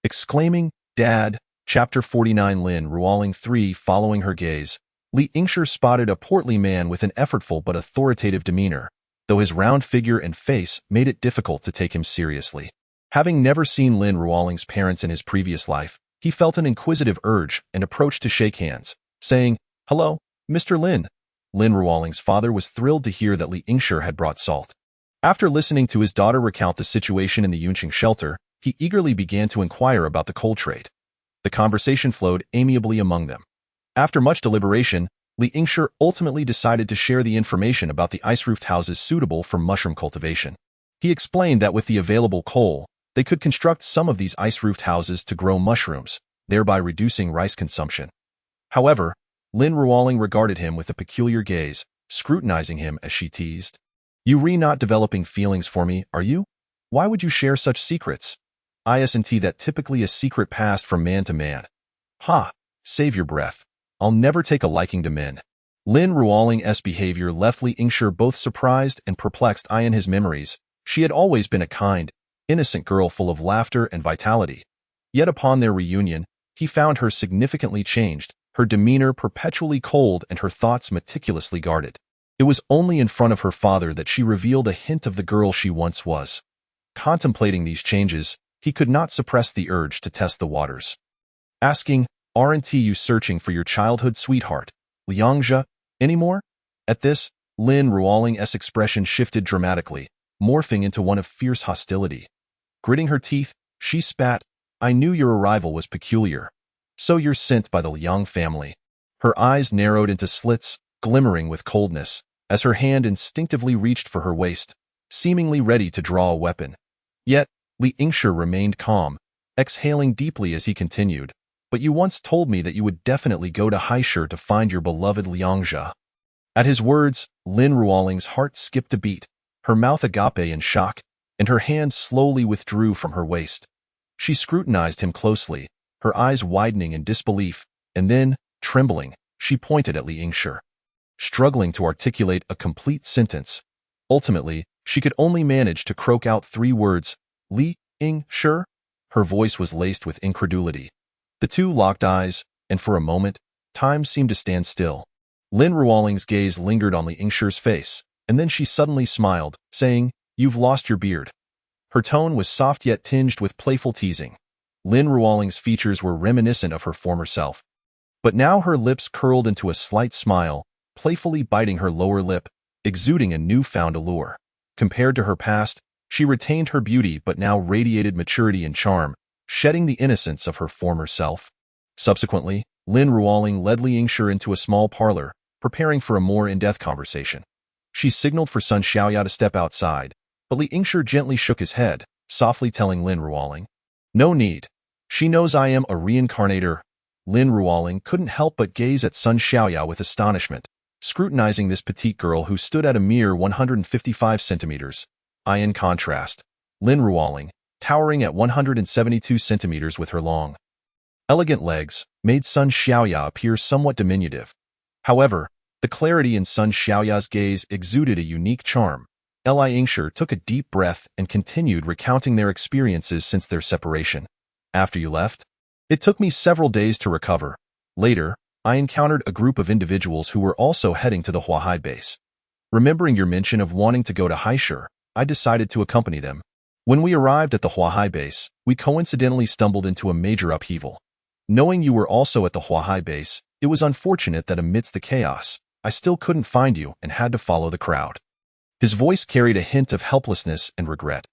S1: Exclaiming, "Dad!" Chapter 49. Lin Ruoling 3. Following her gaze, Li Yingshi spotted a portly man with an effortful but authoritative demeanor, though his round figure and face made it difficult to take him seriously. Having never seen Lin Ruoling's parents in his previous life, he felt an inquisitive urge and approached to shake hands, saying, "Hello, Mr. Lin." Lin Ruoling's father was thrilled to hear that Li Yingshi had brought salt. After listening to his daughter recount the situation in the Yunqing shelter, he eagerly began to inquire about the coal trade. The conversation flowed amiably among them. After much deliberation, Li Yingshi ultimately decided to share the information about the ice-roofed houses suitable for mushroom cultivation. He explained that with the available coal, they could construct some of these ice-roofed houses to grow mushrooms, thereby reducing rice consumption. However, Lin Ruoling regarded him with a peculiar gaze, scrutinizing him as she teased, "You not developing feelings for me, are you? Why would you share such secrets? Isn't that typically a secret passed from man to man? Ha! Save your breath. I'll never take a liking to men." Lin Ruoling's behavior left Li Yingshi both surprised and perplexed. In his memories, she had always been a kind, innocent girl full of laughter and vitality. Yet upon their reunion, he found her significantly changed, her demeanor perpetually cold and her thoughts meticulously guarded. It was only in front of her father that she revealed a hint of the girl she once was. Contemplating these changes, he could not suppress the urge to test the waters. Asking, "Aren't you searching for your childhood sweetheart, Liangzhe, anymore?" At this, Lin Ruoling's expression shifted dramatically, morphing into one of fierce hostility. Gritting her teeth, she spat, "I knew your arrival was peculiar. So you're sent by the Liang family." Her eyes narrowed into slits, glimmering with coldness, as her hand instinctively reached for her waist, seemingly ready to draw a weapon. Yet, Li Yingshi remained calm, exhaling deeply as he continued, "But you once told me that you would definitely go to Haisher to find your beloved Liangzhe." At his words, Lin Ruoling's heart skipped a beat, her mouth agape in shock, and her hand slowly withdrew from her waist. She scrutinized him closely, her eyes widening in disbelief, and then, trembling, She pointed at Li Yingshi, struggling to articulate a complete sentence. Ultimately, she could only manage to croak out 3 words, Li Yingshi. Her voice was laced with incredulity. The two locked eyes, and for a moment, time seemed to stand still. Lin Ruoling's gaze lingered on Li Yingshi's face, and then she suddenly smiled, saying, "You've lost your beard." Her tone was soft yet tinged with playful teasing. Lin Ruoling's features were reminiscent of her former self. But now her lips curled into a slight smile, playfully biting her lower lip, exuding a newfound allure. Compared to her past, she retained her beauty but now radiated maturity and charm, shedding the innocence of her former self. Subsequently, Lin Ruoling led Li Yingshi into a small parlor, preparing for a more in-depth conversation. She signaled for Sun Xiaoya to step outside, but Li Yingshi gently shook his head, softly telling Lin Ruoling, "No need. She knows I am a reincarnator." Lin Ruoling couldn't help but gaze at Sun Xiaoya with astonishment, scrutinizing this petite girl who stood at a mere 155 centimeters. In contrast, Lin Ruoling, towering at 172 centimeters with her long, elegant legs, made Sun Xiaoya appear somewhat diminutive. However, the clarity in Sun Xiaoya's gaze exuded a unique charm. Li Yingshi took a deep breath and continued recounting their experiences since their separation. "After you left, it took me several days to recover. Later, I encountered a group of individuals who were also heading to the Xiao Hai base. Remembering your mention of wanting to go to Haishur, I decided to accompany them. When we arrived at the Xiao Hai base, we coincidentally stumbled into a major upheaval. Knowing you were also at the Xiao Hai base, it was unfortunate that amidst the chaos, I still couldn't find you and had to follow the crowd." His voice carried a hint of helplessness and regret.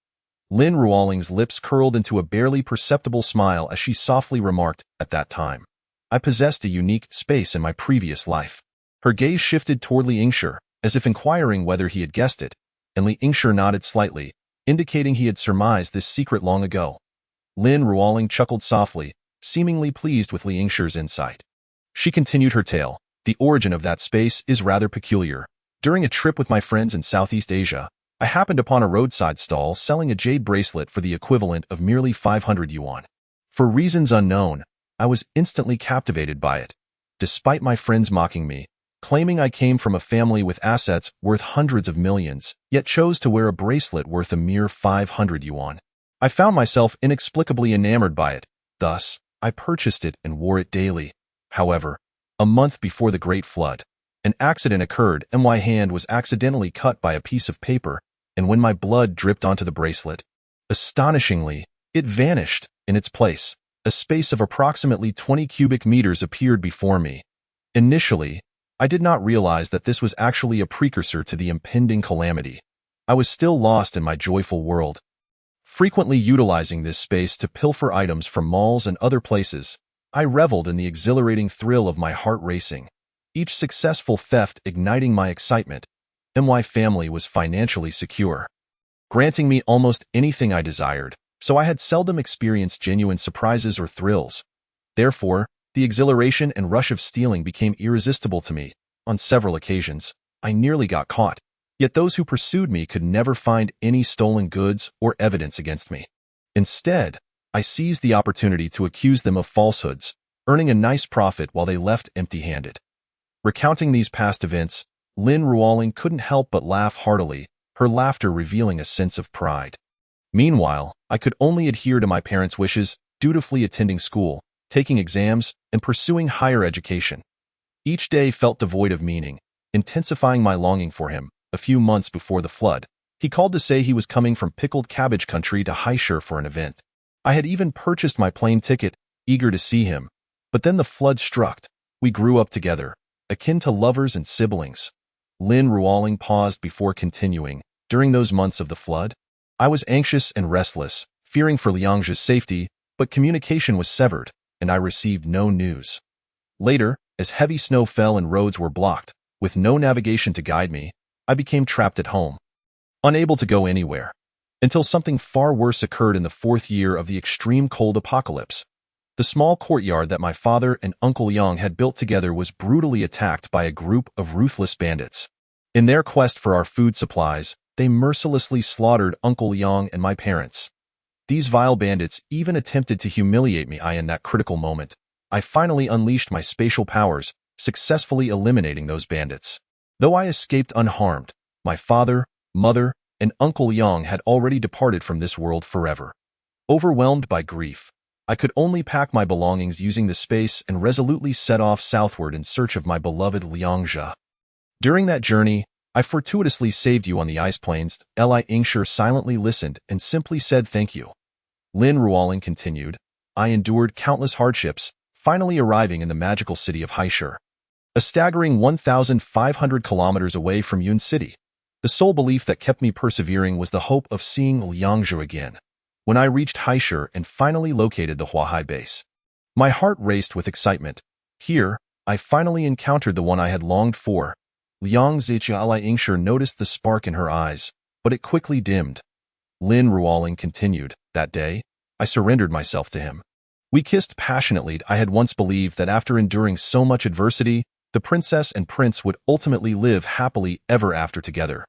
S1: Lin Ruoling's lips curled into a barely perceptible smile as she softly remarked, "At that time, I possessed a unique space in my previous life." Her gaze shifted toward Li Yingshi, as if inquiring whether he had guessed it, and Li Yingshi nodded slightly, indicating he had surmised this secret long ago. Lin Ruoling chuckled softly, seemingly pleased with Li Yingshi's insight. She continued her tale. "The origin of that space is rather peculiar. During a trip with my friends in Southeast Asia, I happened upon a roadside stall selling a jade bracelet for the equivalent of merely 500 yuan. For reasons unknown, I was instantly captivated by it. Despite my friends mocking me, claiming I came from a family with assets worth hundreds of millions, yet chose to wear a bracelet worth a mere 500 yuan. I found myself inexplicably enamored by it. Thus, I purchased it and wore it daily. However, a month before the Great Flood, an accident occurred and my hand was accidentally cut by a piece of paper, and when my blood dripped onto the bracelet, astonishingly, it vanished. In its place, a space of approximately 20 cubic meters appeared before me. Initially, I did not realize that this was actually a precursor to the impending calamity. I was still lost in my joyful world, frequently utilizing this space to pilfer items from malls and other places. I reveled in the exhilarating thrill of my heart racing, each successful theft igniting my excitement, and my family was financially secure, granting me almost anything I desired, so I had seldom experienced genuine surprises or thrills. Therefore, the exhilaration and rush of stealing became irresistible to me. On several occasions, I nearly got caught, yet those who pursued me could never find any stolen goods or evidence against me. Instead, I seized the opportunity to accuse them of falsehoods, earning a nice profit while they left empty-handed. Recounting these past events, Lin Ruoling couldn't help but laugh heartily, her laughter revealing a sense of pride. Meanwhile, I could only adhere to my parents' wishes, dutifully attending school, taking exams, and pursuing higher education. Each day felt devoid of meaning, intensifying my longing for him. A few months before the flood, he called to say he was coming from pickled cabbage country to Haishur for an event. I had even purchased my plane ticket, eager to see him. But then the flood struck. We grew up together, akin to lovers and siblings. Lin Ruoling paused before continuing. During those months of the flood, I was anxious and restless, fearing for Liang's safety, but communication was severed, and I received no news. Later, as heavy snow fell and roads were blocked, with no navigation to guide me, I became trapped at home, unable to go anywhere, until something far worse occurred in the 4th year of the extreme cold apocalypse. The small courtyard that my father and Uncle Yang had built together was brutally attacked by a group of ruthless bandits. In their quest for our food supplies, they mercilessly slaughtered Uncle Yang and my parents. These vile bandits even attempted to humiliate me. In that critical moment, I finally unleashed my spatial powers, successfully eliminating those bandits. Though I escaped unharmed, my father, mother, and Uncle Liang had already departed from this world forever. Overwhelmed by grief, I could only pack my belongings using the space and resolutely set off southward in search of my beloved Liangzhe. During that journey, I fortuitously saved you on the ice plains. Li Yingshi silently listened and simply said thank you. Lin Ruoling continued, I endured countless hardships, finally arriving in the magical city of Haishur. A staggering 1,500 kilometers away from Yun City. The sole belief that kept me persevering was the hope of seeing Liangzhe again. When I reached Haishur and finally located the Xiao Hai base, my heart raced with excitement. Here, I finally encountered the one I had longed for. Liang Ziqia Li Yingshi noticed the spark in her eyes, but it quickly dimmed. Lin Ruoling continued, that day, I surrendered myself to him. We kissed passionately. I had once believed that after enduring so much adversity, the princess and prince would ultimately live happily ever after together.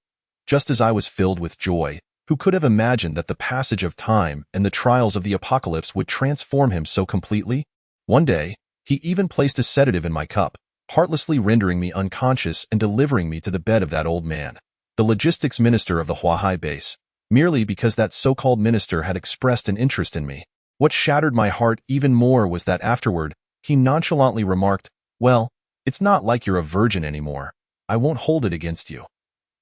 S1: Just as I was filled with joy, who could have imagined that the passage of time and the trials of the apocalypse would transform him so completely? One day, he even placed a sedative in my cup, heartlessly rendering me unconscious and delivering me to the bed of that old man, the logistics minister of the Xiao Hai base, merely because that so-called minister had expressed an interest in me. What shattered my heart even more was that afterward, he nonchalantly remarked, well, it's not like you're a virgin anymore. I won't hold it against you.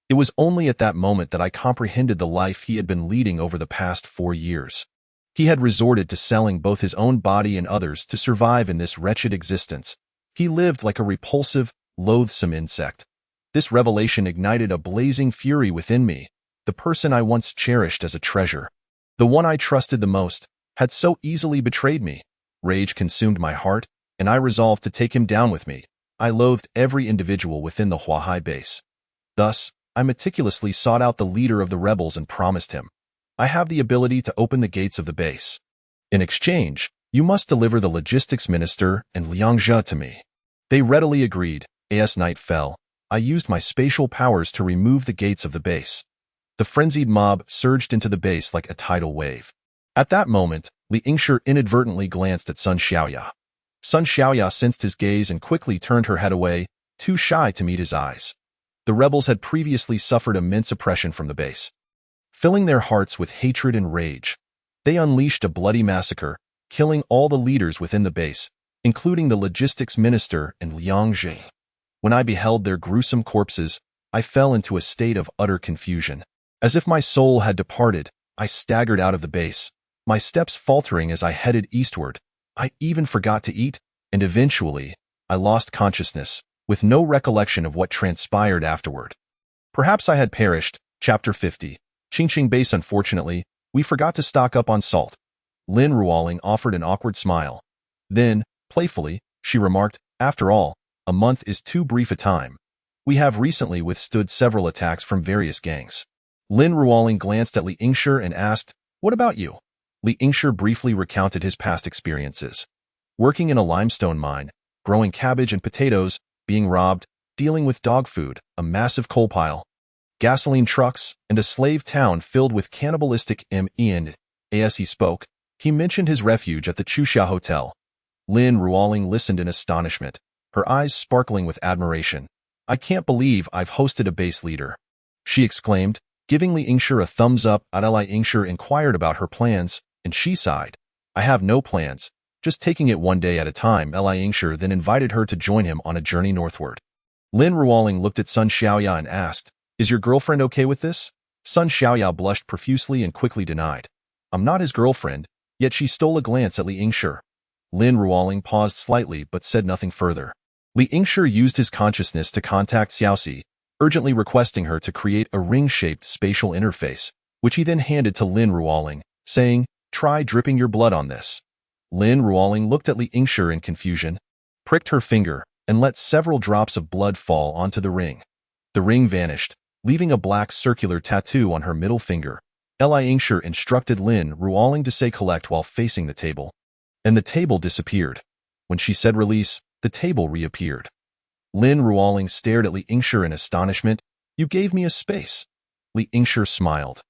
S1: It was only at that moment that I comprehended the life he had been leading over the past 4 years. He had resorted to selling both his own body and others to survive in this wretched existence. He lived like a repulsive, loathsome insect. This revelation ignited a blazing fury within me. The person I once cherished as a treasure, the one I trusted the most, had so easily betrayed me. Rage consumed my heart, and I resolved to take him down with me. I loathed every individual within the Xiao Hai base. Thus, I meticulously sought out the leader of the rebels and promised him, I have the ability to open the gates of the base. In exchange, you must deliver the logistics minister and Liangzhe to me. They readily agreed. As night fell, I used my spatial powers to remove the gates of the base. The frenzied mob surged into the base like a tidal wave. At that moment, Li Yingshi inadvertently glanced at Sun Xiaoya. Sun Xiaoya sensed his gaze and quickly turned her head away, too shy to meet his eyes. The rebels had previously suffered immense oppression from the base. Filling their hearts with hatred and rage, they unleashed a bloody massacre, killing all the leaders within the base, including the logistics minister and Liangzhe. When I beheld their gruesome corpses, I fell into a state of utter confusion. As if my soul had departed, I staggered out of the base, my steps faltering as I headed eastward. I even forgot to eat, and eventually, I lost consciousness, with no recollection of what transpired afterward. Perhaps I had perished. Chapter 50. Qingqing Base. Unfortunately, we forgot to stock up on salt. Lin Ruoling offered an awkward smile. Then, playfully, she remarked, after all, a month is too brief a time. We have recently withstood several attacks from various gangs. Lin Ruoling glanced at Li Yingshi and asked, what about you? Li Yingshi briefly recounted his past experiences. Working in a limestone mine, growing cabbage and potatoes, being robbed, dealing with dog food, a massive coal pile, gasoline trucks, and a slave town filled with cannibalistic men. As he spoke, he mentioned his refuge at the Chuxia Hotel. Lin Ruoling listened in astonishment, her eyes sparkling with admiration. I can't believe I've hosted a base leader, she exclaimed, giving Li Yingshi a thumbs up. Li Yingshi inquired about her plans, and she sighed. I have no plans, just taking it one day at a time. Li Yingshi then invited her to join him on a journey northward. Lin Ruoling looked at Sun Xiaoya and asked, is your girlfriend okay with this? Sun Xiaoya blushed profusely and quickly denied. I'm not his girlfriend, yet she stole a glance at Li Yingshi. Lin Ruoling paused slightly but said nothing further. Li Yingshi used his consciousness to contact Xiaoxi, urgently requesting her to create a ring-shaped spatial interface, which he then handed to Lin Ruoling, saying, try dripping your blood on this. Lin Ruoling looked at Li Yingshi in confusion, pricked her finger, and let several drops of blood fall onto the ring. The ring vanished, leaving a black circular tattoo on her middle finger. Li Yingshi instructed Lin Ruoling to say collect while facing the table. And the table disappeared. When she said release, the table reappeared. Lin Ruoling stared at Li Yingshi in astonishment. You gave me a space. Li Yingshi smiled.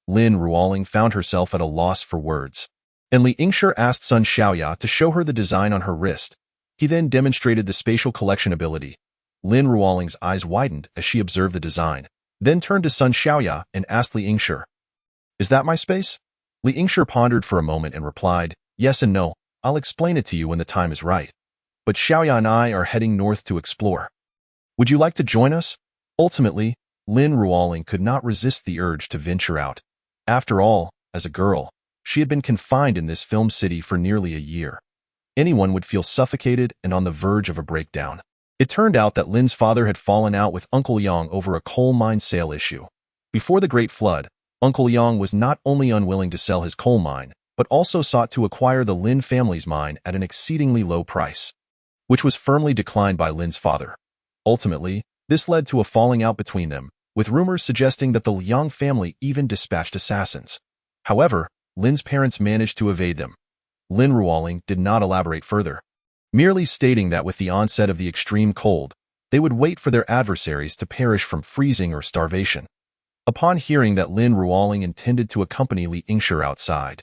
S1: Lin Ruoling found herself at a loss for words. And Li Yingshi asked Sun Xiaoya to show her the design on her wrist. He then demonstrated the spatial collection ability. Lin Ruoling's eyes widened as she observed the design, then turned to Sun Xiaoya and asked Li Yingshi, "Is that my space?" Li Yingshi pondered for a moment and replied, "Yes and no. I'll explain it to you when the time is right. But Xiaoya and I are heading north to explore. Would you like to join us?" Ultimately, Lin Ruoling could not resist the urge to venture out. After all, as a girl, she had been confined in this film city for nearly a year. Anyone would feel suffocated and on the verge of a breakdown. It turned out that Lin's father had fallen out with Uncle Yang over a coal mine sale issue. Before the Great Flood, Uncle Yang was not only unwilling to sell his coal mine, but also sought to acquire the Lin family's mine at an exceedingly low price, which was firmly declined by Lin's father. Ultimately, this led to a falling out between them, with rumors suggesting that the Yang family even dispatched assassins. However, Lin's parents managed to evade them. Lin Ruoling did not elaborate further, merely stating that with the onset of the extreme cold, they would wait for their adversaries to perish from freezing or starvation. Upon hearing that Lin Ruoling intended to accompany Li Yingshi outside,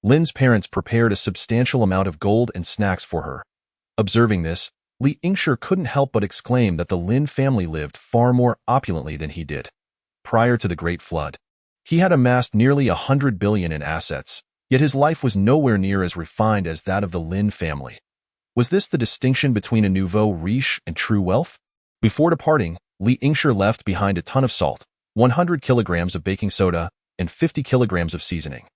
S1: Lin's parents prepared a substantial amount of gold and snacks for her. Observing this, Li Yingshi couldn't help but exclaim that the Lin family lived far more opulently than he did. Prior to the Great Flood, he had amassed nearly 100 billion in assets, yet his life was nowhere near as refined as that of the Lin family. Was this the distinction between a nouveau riche and true wealth? Before departing, Li Yingshi left behind a ton of salt, 100 kilograms of baking soda, and 50 kilograms of seasoning.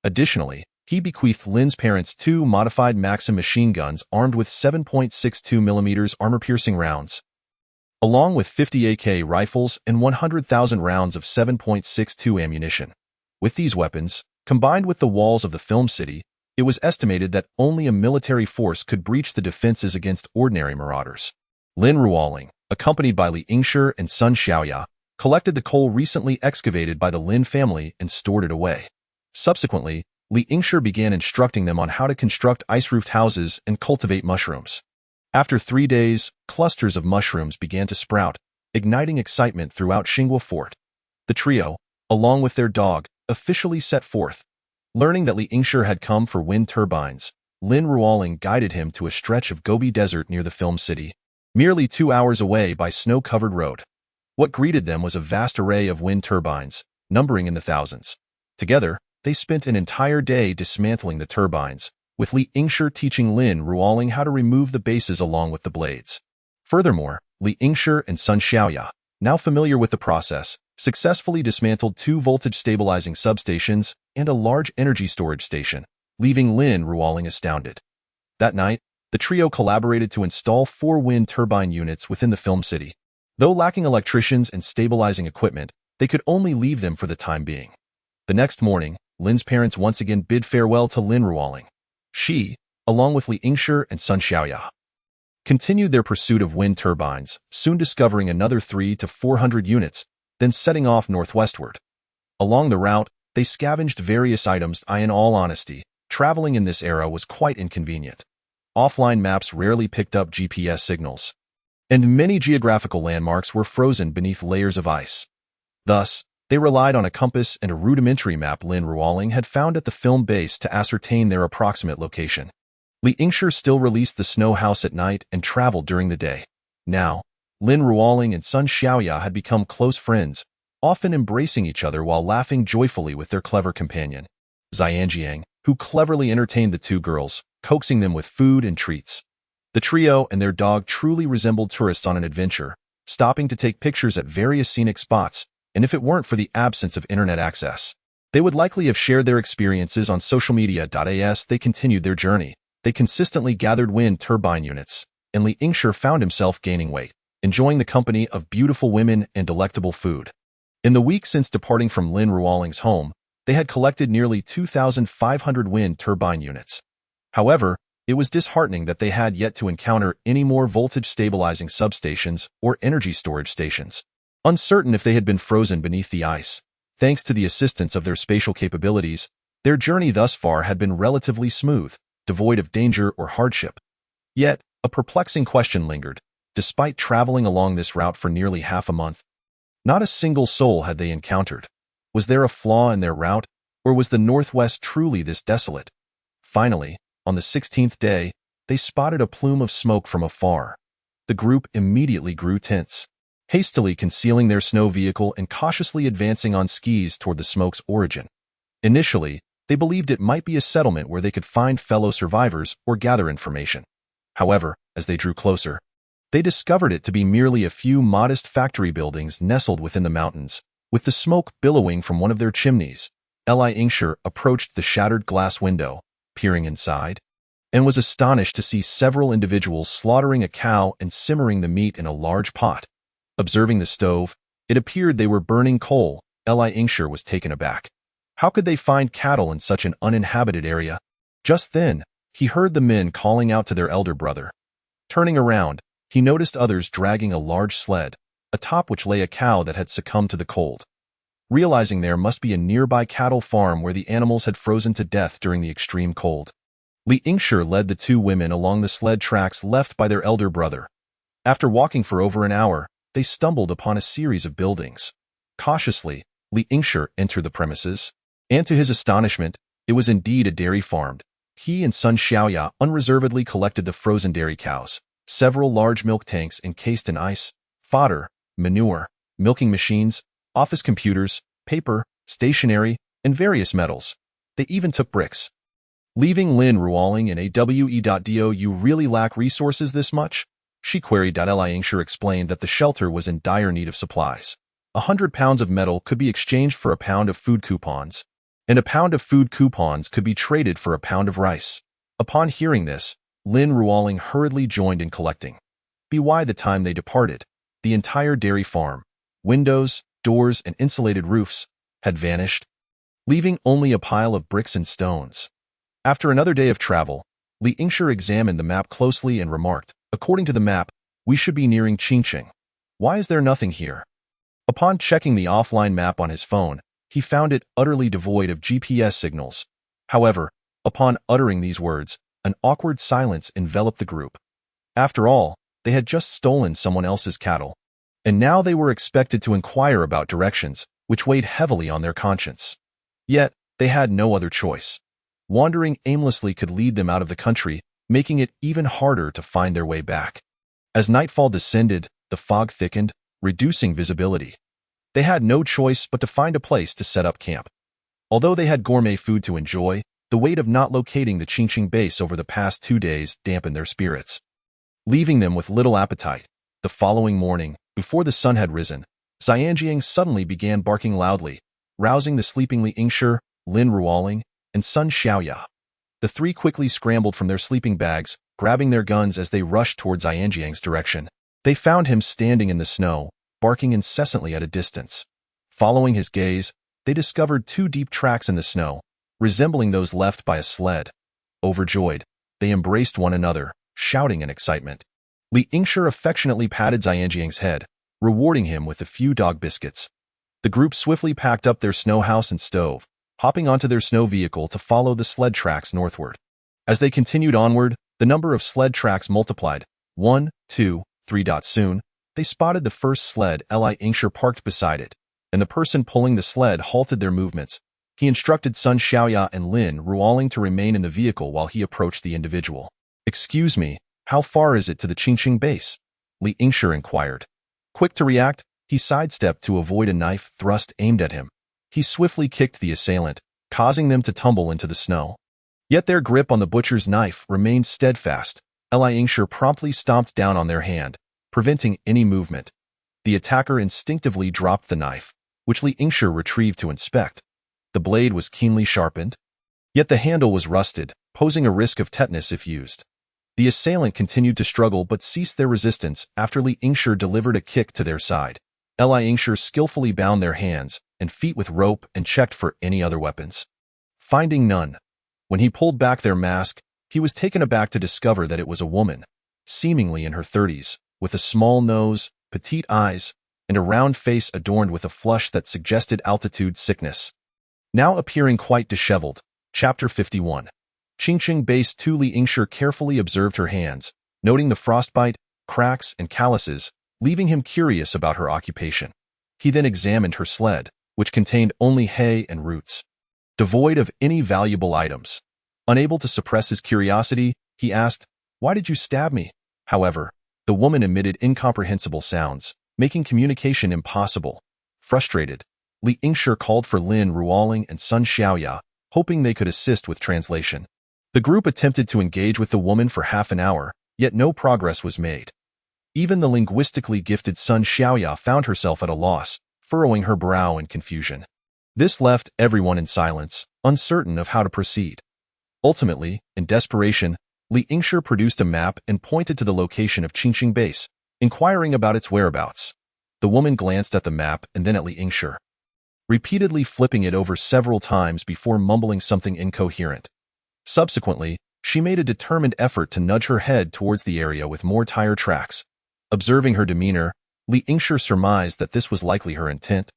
S1: Additionally, he bequeathed Lin's parents 2 modified Maxim machine guns armed with 7.62 mm armor-piercing rounds, along with 50 AK rifles and 100,000 rounds of 7.62 ammunition. With these weapons, combined with the walls of the film city, it was estimated that only a military force could breach the defenses against ordinary marauders. Lin Ruoling, accompanied by Li Yingshi and Sun Xiaoya, collected the coal recently excavated by the Lin family and stored it away. Subsequently, Li Yingshi began instructing them on how to construct ice-roofed houses and cultivate mushrooms. After 3 days, clusters of mushrooms began to sprout, igniting excitement throughout Xinghua Fort. The trio, along with their dog, officially set forth. Learning that Li Yingshi had come for wind turbines, Lin Ruoling guided him to a stretch of Gobi Desert near the film city, merely 2 hours away by snow-covered road. What greeted them was a vast array of wind turbines, numbering in the thousands. Together, they spent an entire day dismantling the turbines, with Li Yingshi teaching Lin Ruoling how to remove the bases along with the blades. Furthermore, Li Yingshi and Sun Xiaoya, now familiar with the process, successfully dismantled 2 voltage-stabilizing substations and a large energy storage station, leaving Lin Ruoling astounded. That night, the trio collaborated to install 4 wind turbine units within the film city. Though lacking electricians and stabilizing equipment, they could only leave them for the time being. The next morning, Lin's parents once again bid farewell to Lin Ruoling. She, along with Li Yingshi and Sun Xiaoya, continued their pursuit of wind turbines, soon discovering another 300 to 400 units, then setting off northwestward. Along the route, they scavenged various items. In all honesty, traveling in this era was quite inconvenient. Offline maps rarely picked up GPS signals, and many geographical landmarks were frozen beneath layers of ice. Thus, they relied on a compass and a rudimentary map Lin Ruoling had found at the film base to ascertain their approximate location. Li Yingshi still released the snow house at night and traveled during the day. Now, Lin Ruoling and Sun Xiaoya had become close friends, often embracing each other while laughing joyfully with their clever companion, Xianjiang, who cleverly entertained the 2 girls, coaxing them with food and treats. The trio and their dog truly resembled tourists on an adventure, stopping to take pictures at various scenic spots, and if it weren't for the absence of internet access, they would likely have shared their experiences on social media. As they continued their journey, they consistently gathered wind turbine units, and Li Yingshi found himself gaining weight, enjoying the company of beautiful women and delectable food. In the week since departing from Lin Ruoling's home, they had collected nearly 2,500 wind turbine units. However, it was disheartening that they had yet to encounter any more voltage-stabilizing substations or energy storage stations. Uncertain if they had been frozen beneath the ice, thanks to the assistance of their spatial capabilities, their journey thus far had been relatively smooth, devoid of danger or hardship. Yet, a perplexing question lingered. Despite traveling along this route for nearly half a month, not a single soul had they encountered. Was there a flaw in their route, or was the Northwest truly this desolate? Finally, on the 16th day, they spotted a plume of smoke from afar. The group immediately grew tense, hastily concealing their snow vehicle and cautiously advancing on skis toward the smoke's origin. Initially, they believed it might be a settlement where they could find fellow survivors or gather information. However, as they drew closer, they discovered it to be merely a few modest factory buildings nestled within the mountains, with the smoke billowing from one of their chimneys. Li Ingshir approached the shattered glass window, peering inside, and was astonished to see several individuals slaughtering a cow and simmering the meat in a large pot. Observing the stove, it appeared they were burning coal. Li Ingshir was taken aback. How could they find cattle in such an uninhabited area? Just then, he heard the men calling out to their elder brother. Turning around, he noticed others dragging a large sled, atop which lay a cow that had succumbed to the cold. Realizing there must be a nearby cattle farm where the animals had frozen to death during the extreme cold, Li Ingshir led the two women along the sled tracks left by their elder brother. After walking for over an hour, they stumbled upon a series of buildings. Cautiously, Li Ingshir entered the premises, and to his astonishment, it was indeed a dairy farm. He and son Xiaoya unreservedly collected the frozen dairy cows. Several large milk tanks encased in ice, fodder, manure, milking machines, office computers, paper, stationery, and various metals. They even took bricks. Leaving Lin Ruoling in AWE.do, you really lack resources this much? She queried. Li Ingshir explained that the shelter was in dire need of supplies. 100 pounds of metal could be exchanged for a pound of food coupons, and a pound of food coupons could be traded for a pound of rice. Upon hearing this, Lin Ruoling hurriedly joined in collecting. By the time they departed, the entire dairy farm, windows, doors, and insulated roofs, had vanished, leaving only a pile of bricks and stones. After another day of travel, Li Ingshir examined the map closely and remarked, according to the map, we should be nearing Qingqing. Why is there nothing here? Upon checking the offline map on his phone, he found it utterly devoid of GPS signals. However, upon uttering these words, an awkward silence enveloped the group. After all, they had just stolen someone else's cattle, and now they were expected to inquire about directions, which weighed heavily on their conscience. Yet, they had no other choice. Wandering aimlessly could lead them out of the country, making it even harder to find their way back. As nightfall descended, the fog thickened, reducing visibility. They had no choice but to find a place to set up camp. Although they had gourmet food to enjoy, the weight of not locating the Qingqing base over the past 2 days dampened their spirits. Leaving them with little appetite, the following morning, before the sun had risen, Xianjiang suddenly began barking loudly, rousing the sleeping Li Ingshir, Lin Ruoling, and son Xiaoya. The three quickly scrambled from their sleeping bags, grabbing their guns as they rushed towards Xianjiang's direction. They found him standing in the snow, barking incessantly at a distance. Following his gaze, they discovered 2 deep tracks in the snow, resembling those left by a sled. Overjoyed, they embraced one another, shouting in excitement. Li Ingshir affectionately patted Xianjiang's head, rewarding him with a few dog biscuits. The group swiftly packed up their snow house and stove, hopping onto their snow vehicle to follow the sled tracks northward. As they continued onward, the number of sled tracks multiplied. 1, 2, 3. Soon, they spotted the first sled. Li Ingshir parked beside it, and the person pulling the sled halted their movements. He instructed son Xiaoya and Lin Ruoling to remain in the vehicle while he approached the individual. Excuse me, how far is it to the Qingqing base? Li Ingshir inquired. Quick to react, he sidestepped to avoid a knife thrust aimed at him. He swiftly kicked the assailant, causing them to tumble into the snow. Yet their grip on the butcher's knife remained steadfast. Li Ingshir promptly stomped down on their hand, preventing any movement. The attacker instinctively dropped the knife, which Li Ingshir retrieved to inspect. The blade was keenly sharpened, yet the handle was rusted, posing a risk of tetanus if used. The assailant continued to struggle but ceased their resistance after Li Ingshir delivered a kick to their side. Li Ingshir skillfully bound their hands and feet with rope and checked for any other weapons. Finding none, when he pulled back their mask, he was taken aback to discover that it was a woman, seemingly in her 30s, with a small nose, petite eyes, and a round face adorned with a flush that suggested altitude sickness. Now appearing quite disheveled. Chapter 51. Qingqing Base 2. Li Ingshir carefully observed her hands, noting the frostbite, cracks, and calluses, leaving him curious about her occupation. He then examined her sled, which contained only hay and roots, devoid of any valuable items. Unable to suppress his curiosity, he asked, Why did you stab me? However, the woman emitted incomprehensible sounds, making communication impossible. Frustrated, Li Yingshi called for Lin Ruoling and Sun Xiaoya, hoping they could assist with translation. The group attempted to engage with the woman for half an hour, yet no progress was made. Even the linguistically gifted Sun Xiaoya found herself at a loss, furrowing her brow in confusion. This left everyone in silence, uncertain of how to proceed. Ultimately, in desperation, Li Yingshi produced a map and pointed to the location of Qingqing Base, inquiring about its whereabouts. The woman glanced at the map and then at Li Yingshi, repeatedly flipping it over several times before mumbling something incoherent. Subsequently, she made a determined effort to nudge her head towards the area with more tire tracks. Observing her demeanor, Li Yingshi surmised that this was likely her intent.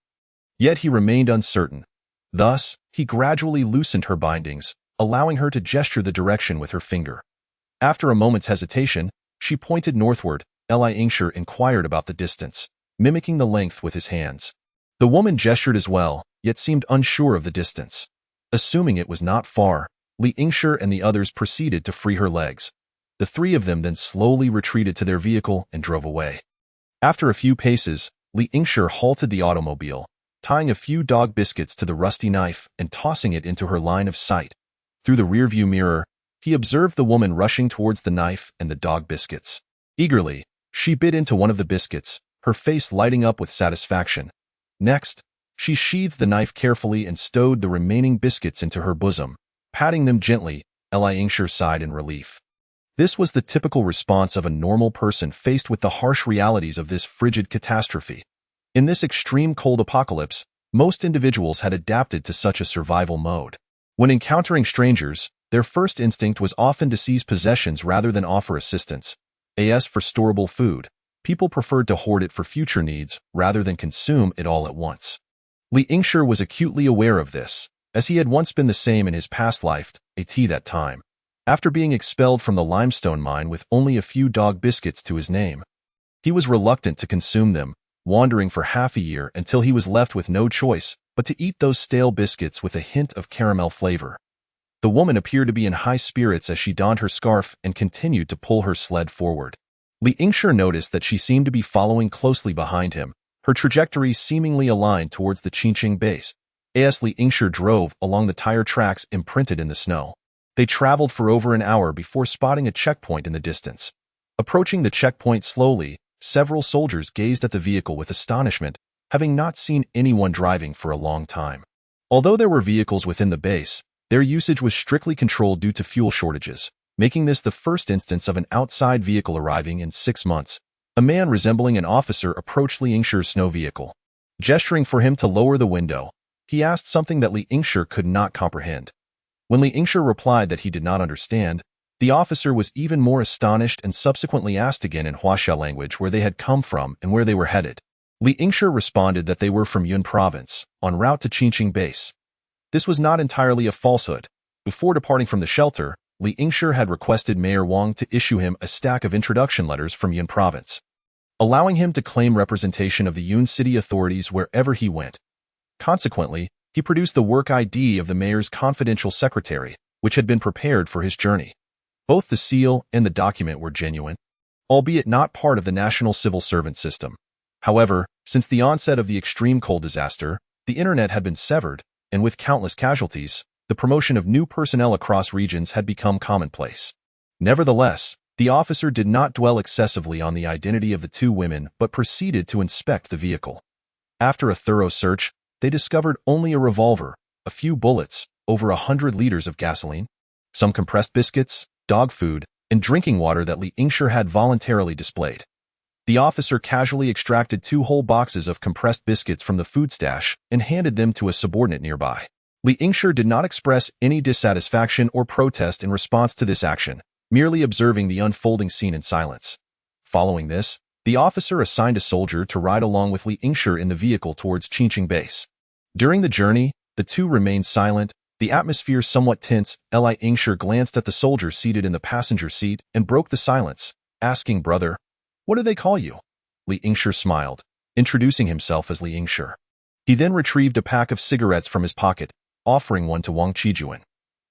S1: Yet he remained uncertain. Thus, he gradually loosened her bindings, allowing her to gesture the direction with her finger. After a moment's hesitation, she pointed northward. Li Yingshi inquired about the distance, mimicking the length with his hands. The woman gestured as well, yet seemed unsure of the distance. Assuming it was not far, Li Yingshi and the others proceeded to free her legs. The three of them then slowly retreated to their vehicle and drove away. After a few paces, Li Yingshi halted the automobile, tying a few dog biscuits to the rusty knife and tossing it into her line of sight. Through the rearview mirror, he observed the woman rushing towards the knife and the dog biscuits. Eagerly, she bit into one of the biscuits, her face lighting up with satisfaction. Next, she sheathed the knife carefully and stowed the remaining biscuits into her bosom, patting them gently. Li Yingshi sighed in relief. This was the typical response of a normal person faced with the harsh realities of this frigid catastrophe. In this extreme cold apocalypse, most individuals had adapted to such a survival mode. When encountering strangers, their first instinct was often to seize possessions rather than offer assistance. As for storable food, people preferred to hoard it for future needs rather than consume it all at once. Li Yingshi was acutely aware of this, as he had once been the same in his past life, that time. After being expelled from the limestone mine with only a few dog biscuits to his name, he was reluctant to consume them, wandering for half a year until he was left with no choice but to eat those stale biscuits with a hint of caramel flavor. The woman appeared to be in high spirits as she donned her scarf and continued to pull her sled forward. Li Yingshi noticed that she seemed to be following closely behind him, her trajectory seemingly aligned towards the Qingqing base. As Li Yingshi drove along the tire tracks imprinted in the snow. They traveled for over an hour before spotting a checkpoint in the distance. Approaching the checkpoint slowly, several soldiers gazed at the vehicle with astonishment, having not seen anyone driving for a long time. Although there were vehicles within the base, their usage was strictly controlled due to fuel shortages, making this the first instance of an outside vehicle arriving in 6 months. A man resembling an officer approached Li Yingshi's snow vehicle. Gesturing for him to lower the window, he asked something that Li Yingshi could not comprehend. When Li Yingshi replied that he did not understand, the officer was even more astonished and subsequently asked again in Huaxia language where they had come from and where they were headed. Li Yingshi responded that they were from Yun Province, en route to Qingqing Base. This was not entirely a falsehood. Before departing from the shelter, Li Yingshi had requested Mayor Wang to issue him a stack of introduction letters from Yun Province, allowing him to claim representation of the Yun city authorities wherever he went. Consequently, he produced the work ID of the mayor's confidential secretary, which had been prepared for his journey. Both the seal and the document were genuine, albeit not part of the national civil servant system. However, since the onset of the extreme cold disaster, the internet had been severed, and with countless casualties, the promotion of new personnel across regions had become commonplace. Nevertheless, the officer did not dwell excessively on the identity of the two women but proceeded to inspect the vehicle. After a thorough search, they discovered only a revolver, a few bullets, over 100 liters of gasoline, some compressed biscuits, dog food, and drinking water that Li Yingshi had voluntarily displayed. The officer casually extracted 2 whole boxes of compressed biscuits from the food stash and handed them to a subordinate nearby. Li Yingshi did not express any dissatisfaction or protest in response to this action, merely observing the unfolding scene in silence. Following this, the officer assigned a soldier to ride along with Li Yingshi in the vehicle towards Qingqing Base. During the journey, the two remained silent, the atmosphere somewhat tense. Li Yingshi glanced at the soldier seated in the passenger seat and broke the silence, asking, "Brother, what do they call you?" Li Yingshi smiled, introducing himself as Li Yingshi. He then retrieved a pack of cigarettes from his pocket, offering one to Wang Qijuan.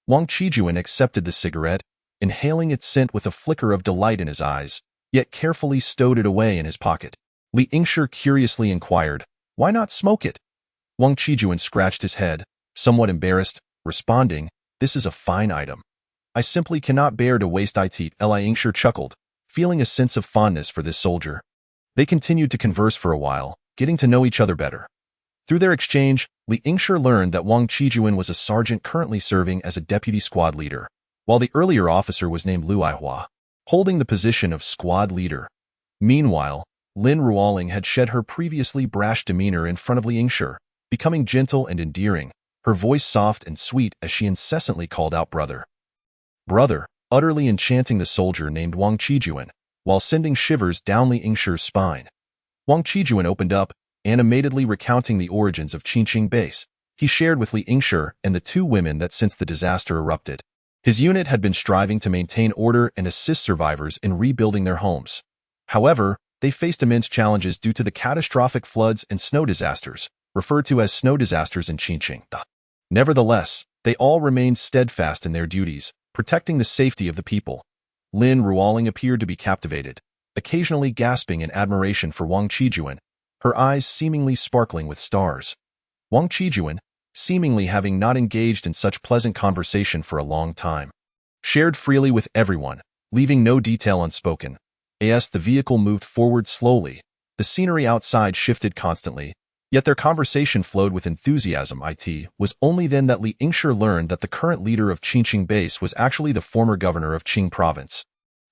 S1: Wang Qijuan accepted the cigarette, inhaling its scent with a flicker of delight in his eyes, yet carefully stowed it away in his pocket. Li Yingshi curiously inquired, "Why not smoke it?" Wang Qijuan scratched his head, somewhat embarrassed, responding, "This is a fine item. I simply cannot bear to waste it." Li Yingshi chuckled, feeling a sense of fondness for this soldier. They continued to converse for a while, getting to know each other better. Through their exchange, Li Yingshi learned that Wang Qijuan was a sergeant currently serving as a deputy squad leader, while the earlier officer was named Lu Aihua, holding the position of squad leader. Meanwhile, Lin Ruoling had shed her previously brash demeanor in front of Li Yingshi, becoming gentle and endearing, her voice soft and sweet as she incessantly called out brother. Brother, utterly enchanting the soldier named Wang Qijuan, while sending shivers down Li Yingshi's spine. Wang Qijuan opened up, animatedly recounting the origins of Qingqing Base. He shared with Li Yingshi and the two women that since the disaster erupted, his unit had been striving to maintain order and assist survivors in rebuilding their homes. However, they faced immense challenges due to the catastrophic floods and snow disasters, referred to as snow disasters in Qingqing. Nevertheless, they all remained steadfast in their duties, protecting the safety of the people. Lin Ruoling appeared to be captivated, occasionally gasping in admiration for Wang Qijuan, her eyes seemingly sparkling with stars. Wang Qijuan, seemingly having not engaged in such pleasant conversation for a long time, shared freely with everyone, leaving no detail unspoken. As the vehicle moved forward slowly, the scenery outside shifted constantly, yet their conversation flowed with enthusiasm. It was only then that Li Yingshi learned that the current leader of Qingqing Base was actually the former governor of Qing Province.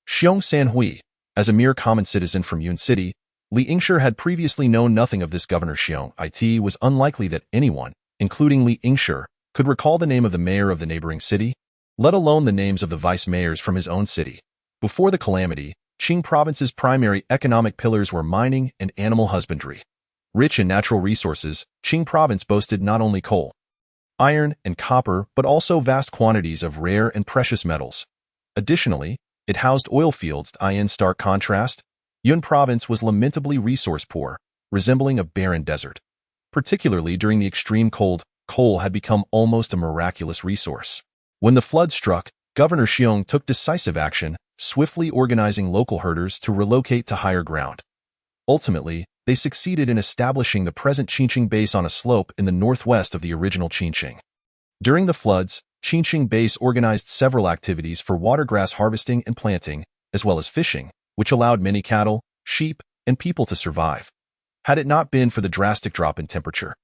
S1: Xiong Sanhui, as a mere common citizen from Yun City, Li Yingshi had previously known nothing of this governor Xiong. It was unlikely that anyone, including Li Yingshi, could recall the name of the mayor of the neighboring city, let alone the names of the vice-mayors from his own city. Before the calamity, Qing Province's primary economic pillars were mining and animal husbandry. Rich in natural resources, Qing Province boasted not only coal, iron, and copper, but also vast quantities of rare and precious metals. Additionally, it housed oil fields. In stark contrast, Yun Province was lamentably resource poor, resembling a barren desert. Particularly during the extreme cold, coal had become almost a miraculous resource. When the flood struck, Governor Xiong took decisive action, swiftly organizing local herders to relocate to higher ground. Ultimately, they succeeded in establishing the present Qingqing Base on a slope in the northwest of the original Qingqing. During the floods, Qingqing Base organized several activities for watergrass harvesting and planting, as well as fishing, which allowed many cattle, sheep, and people to survive. Had it not been for the drastic drop in temperature,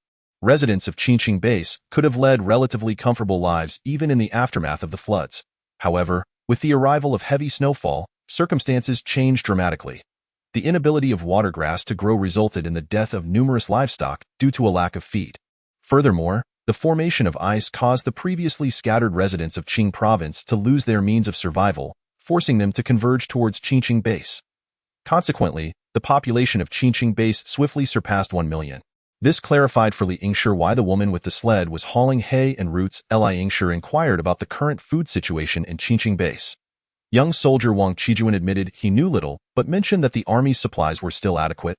S1: residents of Qingqing Base could have led relatively comfortable lives even in the aftermath of the floods. However, with the arrival of heavy snowfall, circumstances changed dramatically. The inability of watergrass to grow resulted in the death of numerous livestock due to a lack of feed. Furthermore, the formation of ice caused the previously scattered residents of Qing Province to lose their means of survival, forcing them to converge towards Qingqing Base. Consequently, the population of Qingqing Base swiftly surpassed 1 million. This clarified for Li Yingshi why the woman with the sled was hauling hay and roots. Li Yingshi inquired about the current food situation in Qingqing Base. Young soldier Wang Qijuan admitted he knew little, but mentioned that the army's supplies were still adequate,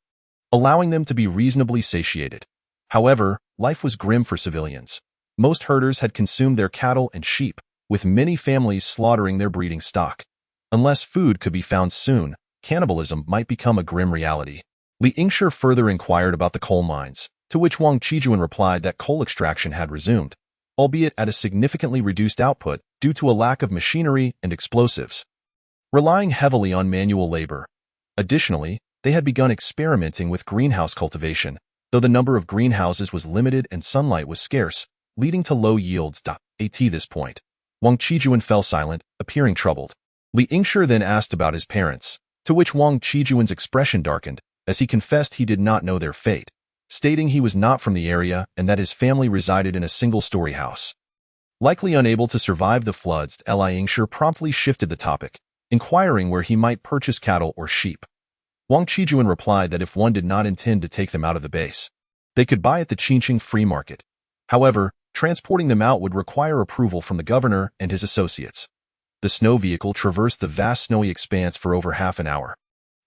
S1: allowing them to be reasonably satiated. However, life was grim for civilians. Most herders had consumed their cattle and sheep, with many families slaughtering their breeding stock. Unless food could be found soon, cannibalism might become a grim reality. Li Yingshi further inquired about the coal mines, to which Wang Qijuan replied that coal extraction had resumed, albeit at a significantly reduced output due to a lack of machinery and explosives, relying heavily on manual labor. Additionally, they had begun experimenting with greenhouse cultivation, though the number of greenhouses was limited and sunlight was scarce, leading to low yields. At this point, Wang Qijuan fell silent, appearing troubled. Li Yingshi then asked about his parents, to which Wang Qijuan's expression darkened, as he confessed he did not know their fate, stating he was not from the area and that his family resided in a single-story house. Likely unable to survive the floods, Li Yingshi promptly shifted the topic, inquiring where he might purchase cattle or sheep. Wang Qijuan replied that if one did not intend to take them out of the base, they could buy at the Qingqing free market. However, transporting them out would require approval from the governor and his associates. The snow vehicle traversed the vast snowy expanse for over half an hour.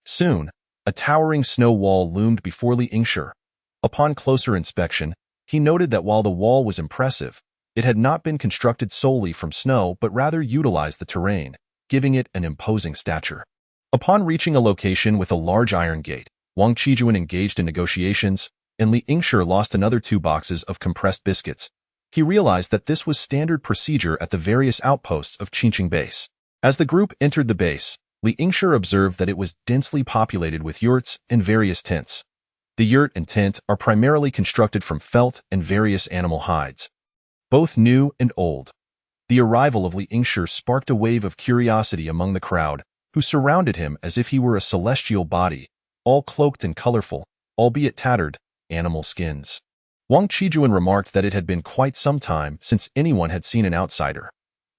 S1: Soon, a towering snow wall loomed before Li Yingshi. Upon closer inspection, he noted that while the wall was impressive, it had not been constructed solely from snow but rather utilized the terrain. giving it an imposing stature. Upon reaching a location with a large iron gate, Wang Qijuan engaged in negotiations, and Li Yingshi lost another 2 boxes of compressed biscuits. He realized that this was standard procedure at the various outposts of Qingqing base. As the group entered the base, Li Yingshi observed that it was densely populated with yurts in various tents. The yurt and tent are primarily constructed from felt and various animal hides, both new and old. The arrival of Li Yingshi sparked a wave of curiosity among the crowd, who surrounded him as if he were a celestial body, all cloaked in colorful, albeit tattered, animal skins. Wang Qijuan remarked that it had been quite some time since anyone had seen an outsider.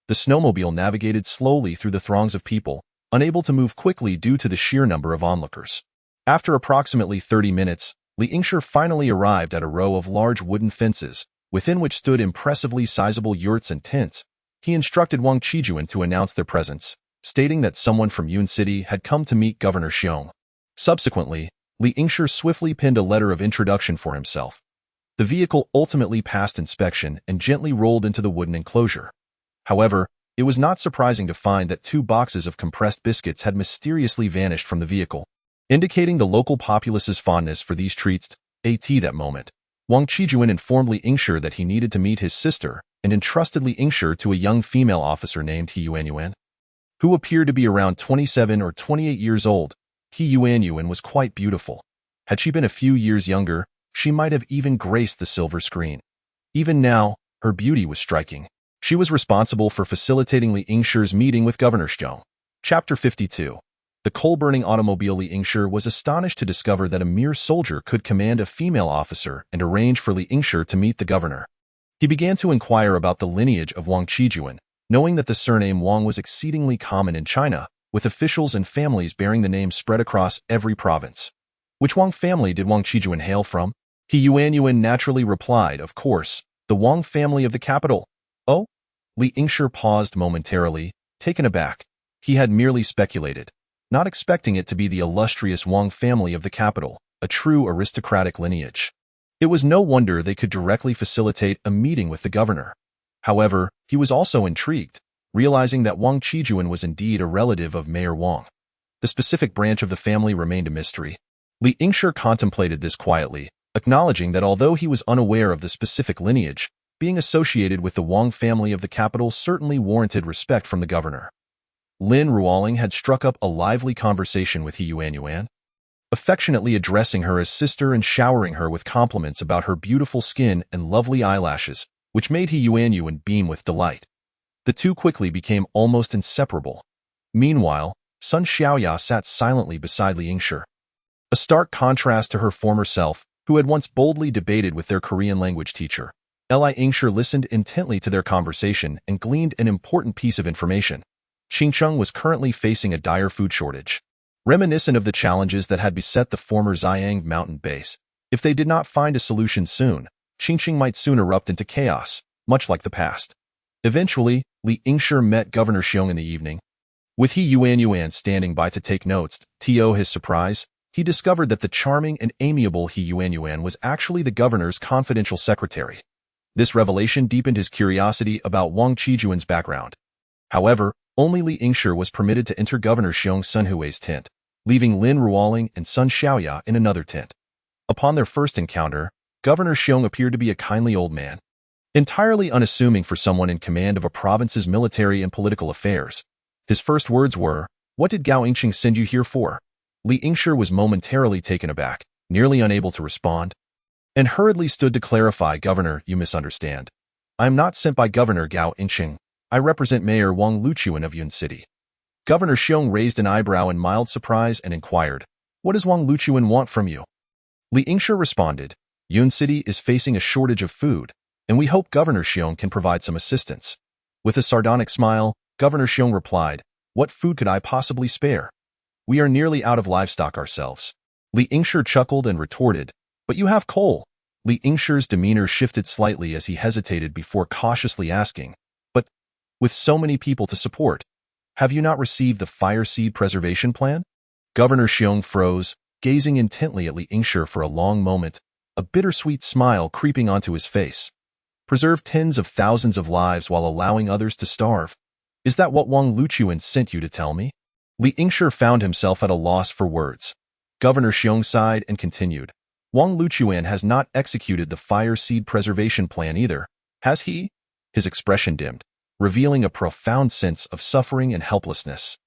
S1: The snowmobile navigated slowly through the throngs of people, unable to move quickly due to the sheer number of onlookers. After approximately 30 minutes, Li Yingshi finally arrived at a row of large wooden fences, within which stood impressively sizable yurts and tents. He instructed Wang Qijuan to announce their presence, stating that someone from Yun City had come to meet Governor Xiong. Subsequently, Li Yingshi swiftly penned a letter of introduction for himself. The vehicle ultimately passed inspection and gently rolled into the wooden enclosure. However, it was not surprising to find that 2 boxes of compressed biscuits had mysteriously vanished from the vehicle, indicating the local populace's fondness for these treats. At that moment, Wang Qijuan informed Li Yingshi that he needed to meet his sister and entrusted Li Yingshi to a young female officer named He Yuanyuan, who appeared to be around 27 or 28 years old. He Yuanyuan was quite beautiful. Had she been a few years younger, she might have even graced the silver screen. Even now, her beauty was striking. She was responsible for facilitating Li Yingshi's meeting with Governor Xiong. Chapter 52. The coal-burning automobile. Li Yingshi was astonished to discover that a mere soldier could command a female officer and arrange for Li Yingshi to meet the governor. He began to inquire about the lineage of Wang Qijuan, knowing that the surname Wang was exceedingly common in China, with officials and families bearing the name spread across every province. Which Wang family did Wang Qijuan hail from? He Yuanyuan naturally replied, of course, the Wang family of the capital. Oh? Li Yingshi paused momentarily, taken aback. He had merely speculated, not expecting it to be the illustrious Wang family of the capital, a true aristocratic lineage. It was no wonder they could directly facilitate a meeting with the governor. However, he was also intrigued, realizing that Wang Qijuan was indeed a relative of Mayor Wang. The specific branch of the family remained a mystery. Li Yingshi contemplated this quietly, acknowledging that although he was unaware of the specific lineage, being associated with the Wang family of the capital certainly warranted respect from the governor. Lin Ruoling had struck up a lively conversation with He Yuanyuan, affectionately addressing her as sister and showering her with compliments about her beautiful skin and lovely eyelashes, which made He Yuanyuan beam with delight. The two quickly became almost inseparable. Meanwhile, Sun Xiaoya sat silently beside Li Yingshi. A stark contrast to her former self, who had once boldly debated with their Korean language teacher. Li Yingshi listened intently to their conversation and gleaned an important piece of information. Qingcheng was currently facing a dire food shortage. Reminiscent of the challenges that had beset the former Ziyang mountain base, if they did not find a solution soon, Qingcheng might soon erupt into chaos, much like the past. Eventually, Li Yingshi met Governor Xiong in the evening. With He Yuanyuan standing by to take notes, to his surprise, he discovered that the charming and amiable He Yuanyuan was actually the governor's confidential secretary. This revelation deepened his curiosity about Wang Qijuan's background. However, only Li Yingshi was permitted to enter Governor Xiong Sunhui's tent, leaving Lin Ruoling and Sun Xiaoya in another tent. Upon their first encounter, Governor Xiong appeared to be a kindly old man, entirely unassuming for someone in command of a province's military and political affairs. His first words were, "What did Gao Yingqing send you here for?" Li Yingshi was momentarily taken aback, nearly unable to respond, and hurriedly stood to clarify. "Governor, you misunderstand. I am not sent by Governor Gao Yingqing. I represent Mayor Wang Luchuan of Yun City." Governor Xiong raised an eyebrow in mild surprise and inquired, "What does Wang Luchuan want from you?" Li Yingshi responded, "Yun City is facing a shortage of food, and we hope Governor Xiong can provide some assistance." With a sardonic smile, Governor Xiong replied, "What food could I possibly spare? We are nearly out of livestock ourselves." Li Yingshi chuckled and retorted, "But you have coal." Li Yingshi's demeanor shifted slightly as he hesitated before cautiously asking, "But, with so many people to support, have you not received the fire seed preservation plan?" Governor Xiong froze, gazing intently at Li Yingshi for a long moment, a bittersweet smile creeping onto his face. "Preserve tens of thousands of lives while allowing others to starve. Is that what Wang Luchuan sent you to tell me? Li Yingshi found himself at a loss for words. Governor Xiong sighed and continued. Wang Luchuan has not executed the fire seed preservation plan either, has he? His expression dimmed, revealing a profound sense of suffering and helplessness.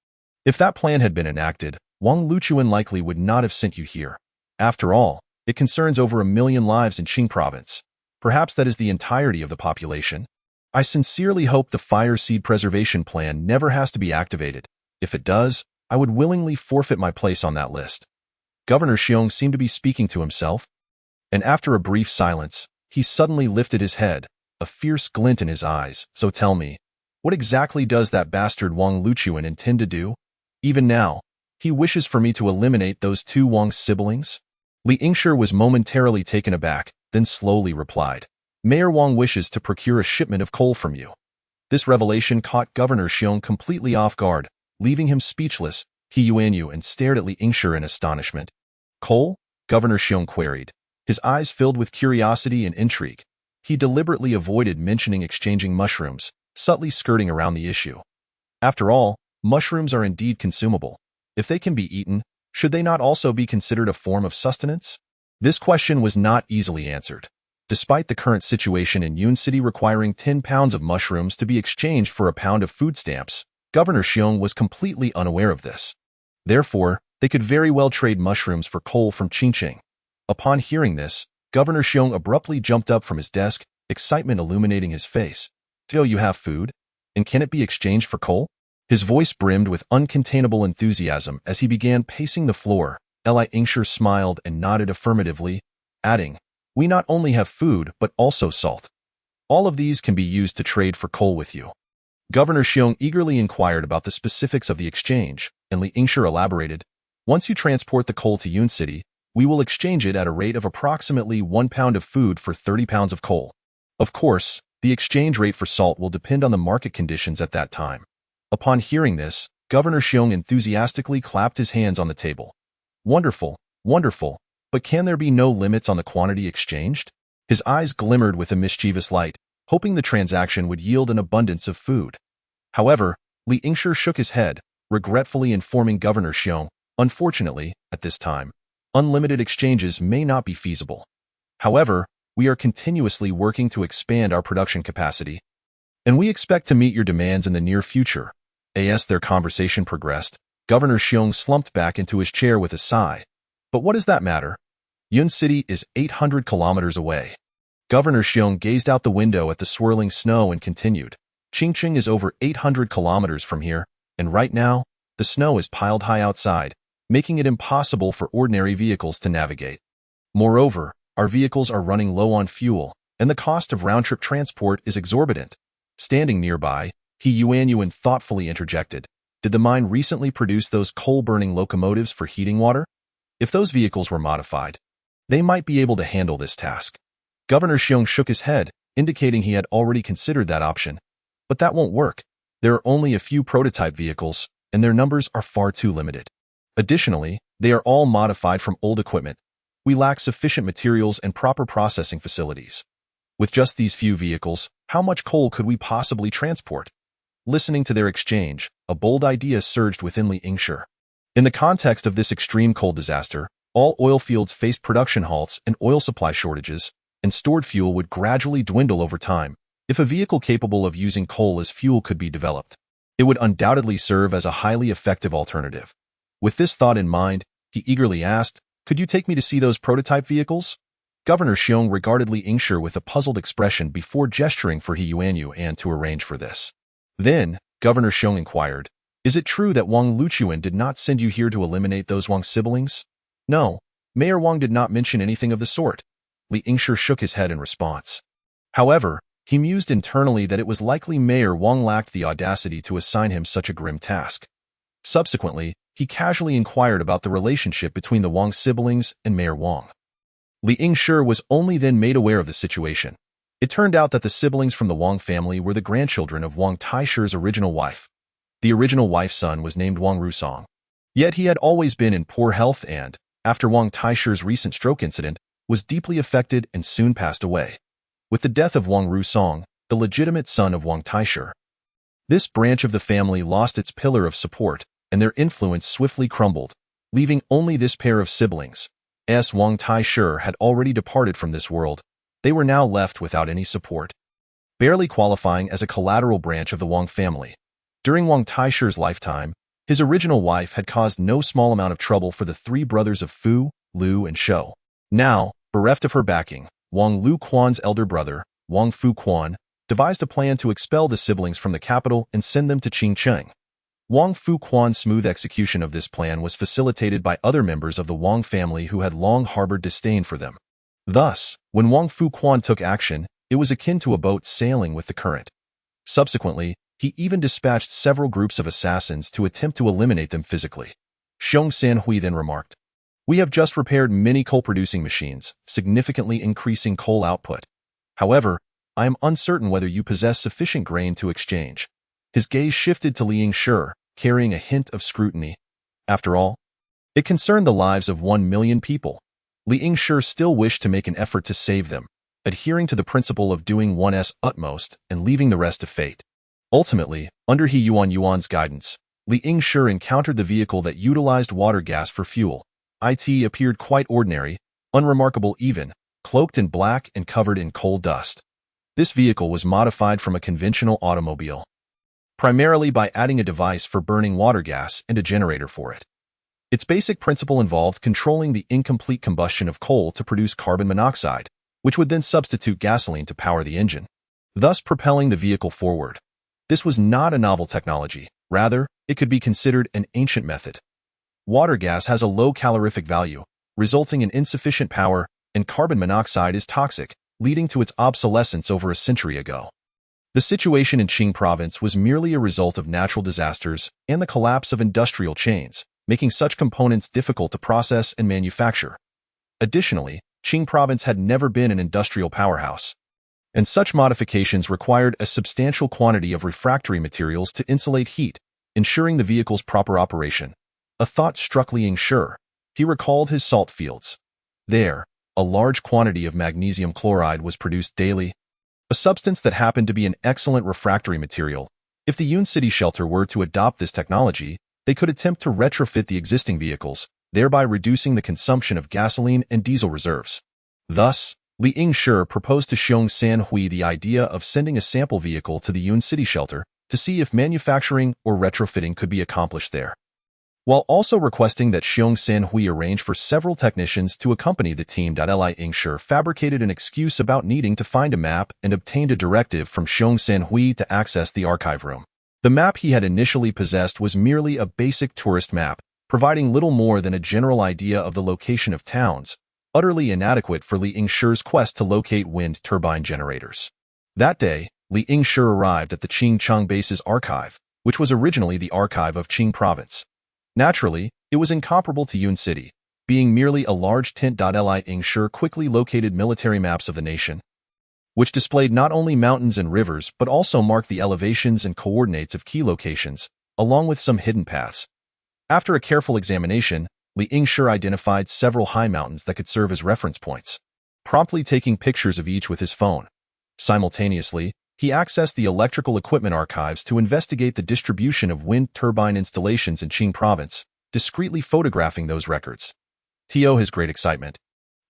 S1: If that plan had been enacted, Wang Luchuan likely would not have sent you here. After all, it concerns over 1 million lives in Qing province. Perhaps that is the entirety of the population. I sincerely hope the fire seed preservation plan never has to be activated. If it does, I would willingly forfeit my place on that list. Governor Xiong seemed to be speaking to himself, and after a brief silence, he suddenly lifted his head, a fierce glint in his eyes. So tell me, what exactly does that bastard Wang Luchuan intend to do? Even now, he wishes for me to eliminate those 2 Wang siblings? Li Yingshi was momentarily taken aback, then slowly replied. Mayor Wang wishes to procure a shipment of coal from you. This revelation caught Governor Xiong completely off guard, leaving him speechless. He yuanyu and stared at Li Yingshi in astonishment. Coal? Governor Xiong queried, his eyes filled with curiosity and intrigue. He deliberately avoided mentioning exchanging mushrooms, subtly skirting around the issue. After all, mushrooms are indeed consumable. If they can be eaten, should they not also be considered a form of sustenance? This question was not easily answered. Despite the current situation in Yun City requiring 10 pounds of mushrooms to be exchanged for a pound of food stamps, Governor Xiong was completely unaware of this. Therefore, they could very well trade mushrooms for coal from Qingqing. Upon hearing this, Governor Xiong abruptly jumped up from his desk, excitement illuminating his face. Do you have food? And can it be exchanged for coal? His voice brimmed with uncontainable enthusiasm as he began pacing the floor. Li Yingshi smiled and nodded affirmatively, adding, we not only have food but also salt. All of these can be used to trade for coal with you. Governor Xiong eagerly inquired about the specifics of the exchange, and Li Yingshi elaborated, once you transport the coal to Yun City, we will exchange it at a rate of approximately 1 pound of food for 30 pounds of coal. Of course, the exchange rate for salt will depend on the market conditions at that time. Upon hearing this, Governor Xiong enthusiastically clapped his hands on the table. Wonderful, wonderful. But can there be no limits on the quantity exchanged? His eyes glimmered with a mischievous light, hoping the transaction would yield an abundance of food. However, Li Yingshi shook his head, regretfully informing Governor Xiong, unfortunately, at this time, unlimited exchanges may not be feasible. However, we are continuously working to expand our production capacity, and we expect to meet your demands in the near future. As their conversation progressed, Governor Xiong slumped back into his chair with a sigh. But what does that matter? Yun City is 800 kilometers away. Governor Xiong gazed out the window at the swirling snow and continued. Qingqing is over 800 kilometers from here, and right now, the snow is piled high outside, making it impossible for ordinary vehicles to navigate. Moreover, our vehicles are running low on fuel, and the cost of round-trip transport is exorbitant. Standing nearby, he yuanyu thoughtfully interjected, did the mine recently produce those coal-burning locomotives for heating water? If those vehicles were modified, they might be able to handle this task. Governor Xiong shook his head, indicating he had already considered that option. But that won't work. There are only a few prototype vehicles, and their numbers are far too limited. Additionally, they are all modified from old equipment. We lack sufficient materials and proper processing facilities. With just these few vehicles, how much coal could we possibly transport? Listening to their exchange, a bold idea surged within Li Yingshi. In the context of this extreme coal disaster, all oil fields faced production halts and oil supply shortages, and stored fuel would gradually dwindle over time. If a vehicle capable of using coal as fuel could be developed, it would undoubtedly serve as a highly effective alternative. With this thought in mind, he eagerly asked, could you take me to see those prototype vehicles? Governor Xiong regarded Li Yingshi with a puzzled expression before gesturing for He Yuanyu and to arrange for this. Then, Governor Xiong inquired, is it true that Wang Luchuan did not send you here to eliminate those Wang siblings? No, Mayor Wang did not mention anything of the sort. Li Yingshi shook his head in response. However, he mused internally that it was likely Mayor Wang lacked the audacity to assign him such a grim task. Subsequently, he casually inquired about the relationship between the Wang siblings and Mayor Wang. Li Yingshi was only then made aware of the situation. It turned out that the siblings from the Wang family were the grandchildren of Wang Taishi's original wife. The original wife's son was named Wang Rusong. Yet he had always been in poor health and, after Wang Taishi's recent stroke incident, was deeply affected and soon passed away. With the death of Wang Rusong, the legitimate son of Wang Taishi, This branch of the family lost its pillar of support, and their influence swiftly crumbled, leaving only this pair of siblings. As Wang Taisher had already departed from this world, they were now left without any support, barely qualifying as a collateral branch of the Wang family. During Wang Taisher's lifetime, his original wife had caused no small amount of trouble for the three brothers of Fu, Lu, and Shou. Now, bereft of her backing, Wang Lu Quan's elder brother, Wang Fu Quan, devised a plan to expel the siblings from the capital and send them to Qingcheng. Wang Fu Quan's smooth execution of this plan was facilitated by other members of the Wang family who had long harbored disdain for them. Thus, when Wang Fu Quan took action, it was akin to a boat sailing with the current. Subsequently, he even dispatched several groups of assassins to attempt to eliminate them physically. Xiong Sanhui then remarked, "We have just repaired many coal-producing machines, significantly increasing coal output. However, I am uncertain whether you possess sufficient grain to exchange." His gaze shifted to Liang Shi, carrying a hint of scrutiny. After all, it concerned the lives of 1 million people. Liang Shi still wished to make an effort to save them, adhering to the principle of doing one's utmost and leaving the rest to fate. Ultimately, under He Yuan's guidance, Liang Shi encountered the vehicle that utilized water gas for fuel. It appeared quite ordinary, unremarkable even, cloaked in black and covered in coal dust. This vehicle was modified from a conventional automobile, primarily by adding a device for burning water gas and a generator for it. Its basic principle involved controlling the incomplete combustion of coal to produce carbon monoxide, which would then substitute gasoline to power the engine, thus propelling the vehicle forward. This was not a novel technology. Rather, it could be considered an ancient method. Water gas has a low calorific value, resulting in insufficient power, and carbon monoxide is toxic, leading to its obsolescence over a century ago. The situation in Qing province was merely a result of natural disasters and the collapse of industrial chains, making such components difficult to process and manufacture. Additionally, Qing province had never been an industrial powerhouse, and such modifications required a substantial quantity of refractory materials to insulate heat, ensuring the vehicle's proper operation. A thought struck Liang Shi. He recalled his salt fields. There, a large quantity of magnesium chloride was produced daily, a substance that happened to be an excellent refractory material. If the Yun City shelter were to adopt this technology, they could attempt to retrofit the existing vehicles, thereby reducing the consumption of gasoline and diesel reserves. Thus, Liang Shi proposed to Xiong Sanhui the idea of sending a sample vehicle to the Yun City shelter to see if manufacturing or retrofitting could be accomplished there, while also requesting that Xiong Sanhui arrange for several technicians to accompany the team. Liang Shi fabricated an excuse about needing to find a map and obtained a directive from Xiong Sanhui to access the archive room. The map he had initially possessed was merely a basic tourist map, providing little more than a general idea of the location of towns, utterly inadequate for Liang Shi's quest to locate wind turbine generators. That day, Liang Shi arrived at the Qingcheng base's archive, which was originally the archive of Qing province. Naturally, it was incomparable to Yun City, being merely a large tent. Liang Shi quickly located military maps of the nation, which displayed not only mountains and rivers but also marked the elevations and coordinates of key locations, along with some hidden paths. After a careful examination, Liang Shi identified several high mountains that could serve as reference points, promptly taking pictures of each with his phone. Simultaneously, he accessed the electrical equipment archives to investigate the distribution of wind turbine installations in Qing province, discreetly photographing those records. To his great excitement,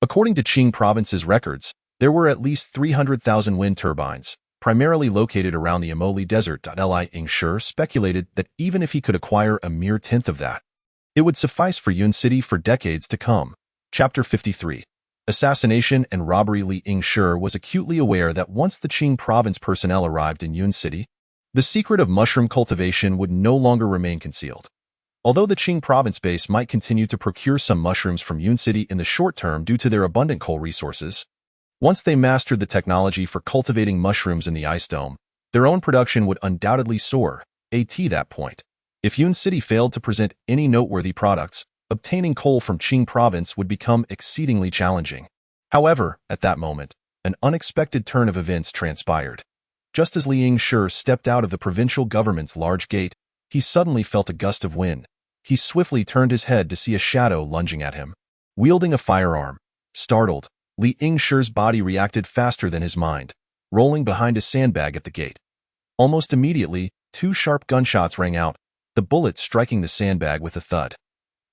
S1: according to Qing province's records, there were at least 300,000 wind turbines, primarily located around the Amoli Desert. Liang Shi speculated that even if he could acquire a mere tenth of that, it would suffice for Yun City for decades to come. Chapter 53. Assassination and Robbery. Liang Shi was acutely aware that once the Qing province personnel arrived in Yun City, the secret of mushroom cultivation would no longer remain concealed. Although the Qing province base might continue to procure some mushrooms from Yun City in the short term due to their abundant coal resources, once they mastered the technology for cultivating mushrooms in the ice dome, their own production would undoubtedly soar. At that point, if Yun City failed to present any noteworthy products, obtaining coal from Qing province would become exceedingly challenging. However, at that moment, an unexpected turn of events transpired. Just as Liang Shi stepped out of the provincial government's large gate, he suddenly felt a gust of wind. He swiftly turned his head to see a shadow lunging at him, wielding a firearm. Startled, Liang Shi's body reacted faster than his mind, rolling behind a sandbag at the gate. Almost immediately, 2 sharp gunshots rang out, the bullets striking the sandbag with a thud.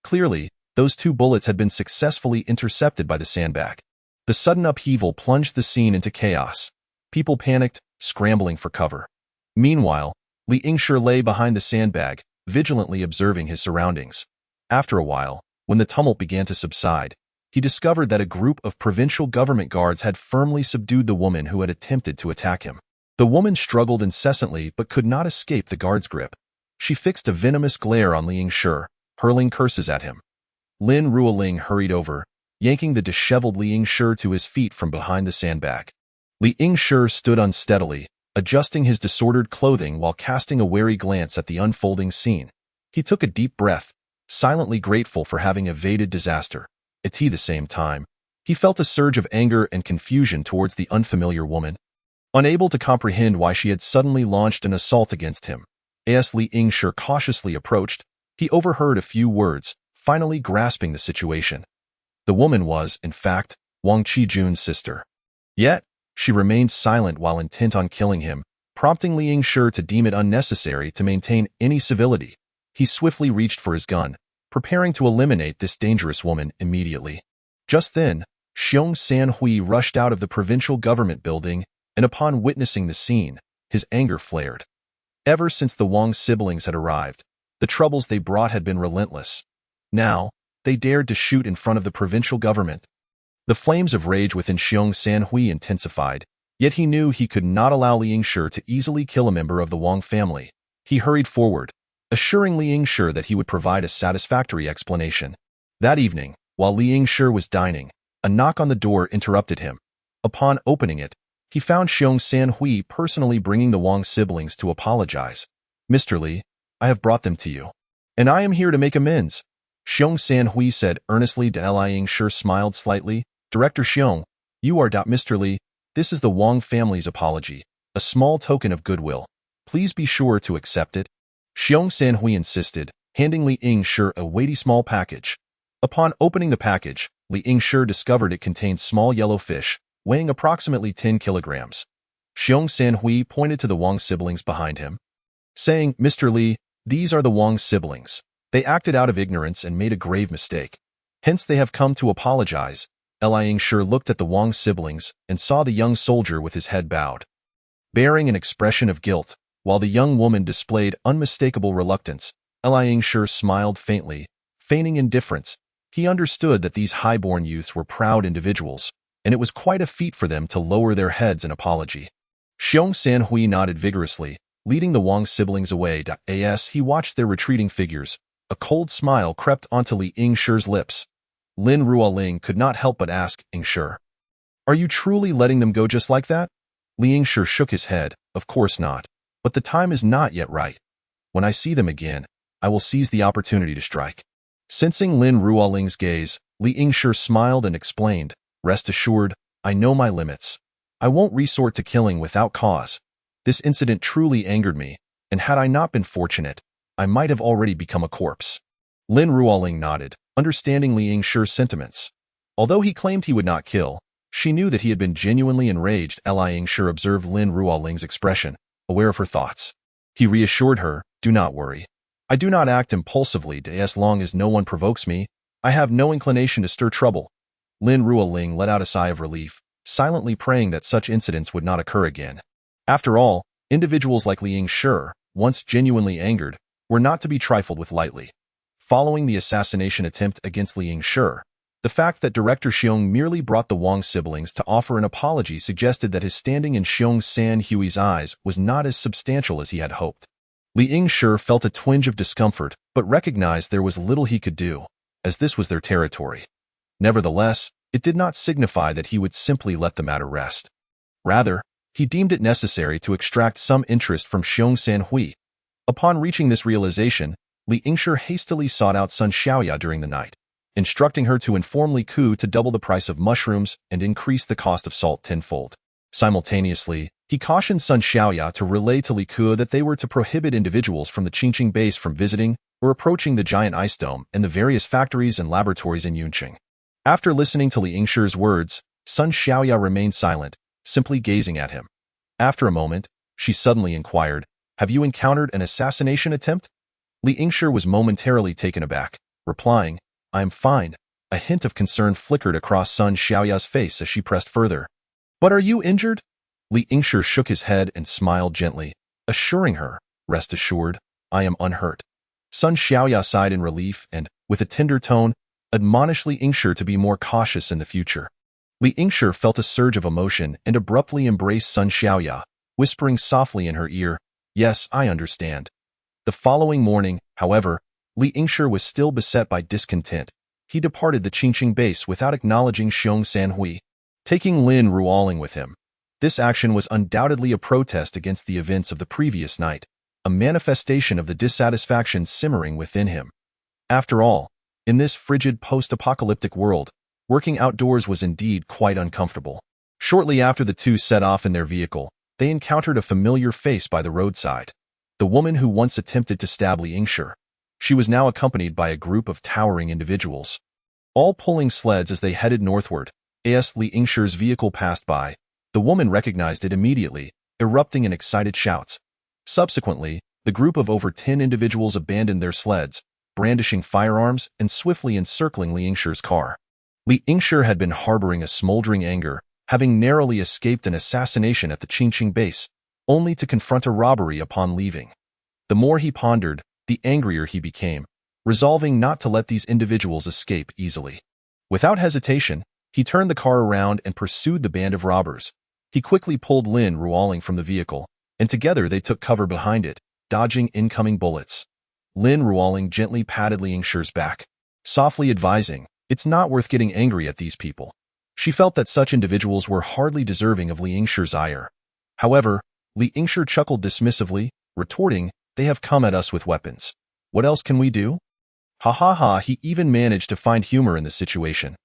S1: Clearly, those 2 bullets had been successfully intercepted by the sandbag. The sudden upheaval plunged the scene into chaos. People panicked, scrambling for cover. Meanwhile, Li Yingshi lay behind the sandbag, vigilantly observing his surroundings. After a while, when the tumult began to subside, he discovered that a group of provincial government guards had firmly subdued the woman who had attempted to attack him. The woman struggled incessantly but could not escape the guard's grip. She fixed a venomous glare on Li Yingshi, hurling curses at him. Lin Ruoling hurried over, yanking the disheveled Li Yingshi to his feet from behind the sandbag. Li Yingshi stood unsteadily, adjusting his disordered clothing while casting a wary glance at the unfolding scene. He took a deep breath, silently grateful for having evaded disaster. At the same time, he felt a surge of anger and confusion towards the unfamiliar woman. Unable to comprehend why she had suddenly launched an assault against him, as Li Yingshi cautiously approached, he overheard a few words, finally grasping the situation. The woman was, in fact, Wang Qijun's sister. Yet, she remained silent while intent on killing him, prompting Li Yingshi to deem it unnecessary to maintain any civility. He swiftly reached for his gun, preparing to eliminate this dangerous woman immediately. Just then, Xiong Sanhui rushed out of the provincial government building, and upon witnessing the scene, his anger flared. Ever since the Wang siblings had arrived, the troubles they brought had been relentless. Now, they dared to shoot in front of the provincial government. The flames of rage within Xiong Sanhui intensified, yet he knew he could not allow Li Yingshi to easily kill a member of the Wang family. He hurried forward, assuring Li Yingshi that he would provide a satisfactory explanation. That evening, while Li Yingshi was dining, a knock on the door interrupted him. Upon opening it, he found Xiong Sanhui personally bringing the Wang siblings to apologize. "Mr. Li, I have brought them to you. And I am here to make amends," Xiong Sanhui said earnestly. Li Yingshi smiled slightly. "Director Xiong, you are Mr. Li. This is the Wang family's apology, a small token of goodwill. Please be sure to accept it." Xiong Sanhui insisted, handing Li Yingshi a weighty small package. Upon opening the package, Li Yingshi discovered it contained small yellow fish, weighing approximately 10 kilograms. Xiong Sanhui pointed to the Wang siblings behind him, saying, "Mr. Li, these are the Wang siblings. They acted out of ignorance and made a grave mistake. Hence they have come to apologize." Li Yingshi looked at the Wang siblings and saw the young soldier with his head bowed, bearing an expression of guilt, while the young woman displayed unmistakable reluctance. Li Yingshi smiled faintly, feigning indifference. He understood that these high-born youths were proud individuals, and it was quite a feat for them to lower their heads in apology. Xiong Sanhui nodded vigorously, leading the Wang siblings away. As he watched their retreating figures, a cold smile crept onto Li Yingshi's lips. Lin Ruoling could not help but ask, "Yingshi, are you truly letting them go just like that?" Li Yingshi shook his head. "Of course not. But the time is not yet right. When I see them again, I will seize the opportunity to strike." Sensing Lin Ruoling's gaze, Li Yingshi smiled and explained, "Rest assured, I know my limits. I won't resort to killing without cause. This incident truly angered me, and had I not been fortunate, I might have already become a corpse." Lin Ruoling nodded, understanding Li Yingshi's sentiments. Although he claimed he would not kill, she knew that he had been genuinely enraged. Li Yingshi observed Lin Ruoling's expression, aware of her thoughts. He reassured her, "Do not worry. I do not act impulsively. As long as no one provokes me, I have no inclination to stir trouble." Lin Ruoling let out a sigh of relief, silently praying that such incidents would not occur again. After all, individuals like Li Yingshi, once genuinely angered, were not to be trifled with lightly. Following the assassination attempt against Li Yingshi, the fact that Director Xiong merely brought the Wang siblings to offer an apology suggested that his standing in Xiong Sanhui's eyes was not as substantial as he had hoped. Li Yingshi felt a twinge of discomfort, but recognized there was little he could do, as this was their territory. Nevertheless, it did not signify that he would simply let the matter rest. Rather, he deemed it necessary to extract some interest from Xiong Sanhui. Upon reaching this realization, Li Yingshi hastily sought out Sun Xiaoya during the night, instructing her to inform Li Ku to double the price of mushrooms and increase the cost of salt tenfold. Simultaneously, he cautioned Sun Xiaoya to relay to Li Ku that they were to prohibit individuals from the Qingqing base from visiting or approaching the giant ice dome and the various factories and laboratories in Yunqing. After listening to Li Yingshi's words, Sun Xiaoya remained silent, simply gazing at him. After a moment, she suddenly inquired. Have you encountered an assassination attempt? Li Yingshi was momentarily taken aback, replying, I am fine. A hint of concern flickered across Sun Xiaoya's face as she pressed further. But are you injured? Li Yingshi shook his head and smiled gently, assuring her, rest assured, I am unhurt. Sun Xiaoya sighed in relief and, with a tender tone, admonished Li Yingshi to be more cautious in the future. Li Yingshi felt a surge of emotion and abruptly embraced Sun Xiaoya, whispering softly in her ear, Yes, I understand. The following morning, however, Li Yingshi was still beset by discontent. He departed the Qingqing base without acknowledging Xiong Sanhui, taking Lin Ruoling with him. This action was undoubtedly a protest against the events of the previous night, a manifestation of the dissatisfaction simmering within him. After all, in this frigid post-apocalyptic world, working outdoors was indeed quite uncomfortable. Shortly after the two set off in their vehicle, they encountered a familiar face by the roadside. The woman who once attempted to stab Li Yingshi. She was now accompanied by a group of towering individuals, all pulling sleds as they headed northward. As Li Yingshi's vehicle passed by, the woman recognized it immediately, erupting in excited shouts. Subsequently, the group of over 10 individuals abandoned their sleds, brandishing firearms and swiftly encircling Li Yingshi's car. Li Yingshi had been harboring a smoldering anger, having narrowly escaped an assassination at the Qingqing base, only to confront a robbery upon leaving. The more he pondered, the angrier he became, resolving not to let these individuals escape easily. Without hesitation, he turned the car around and pursued the band of robbers. He quickly pulled Lin Ruoling from the vehicle, and together they took cover behind it, dodging incoming bullets. Lin Ruoling gently patted Li Yingshi's back, softly advising, It's not worth getting angry at these people. She felt that such individuals were hardly deserving of Li Yingshi's ire. However, Li Yingshi chuckled dismissively, retorting, They have come at us with weapons. What else can we do? Ha ha ha, he even managed to find humor in the situation.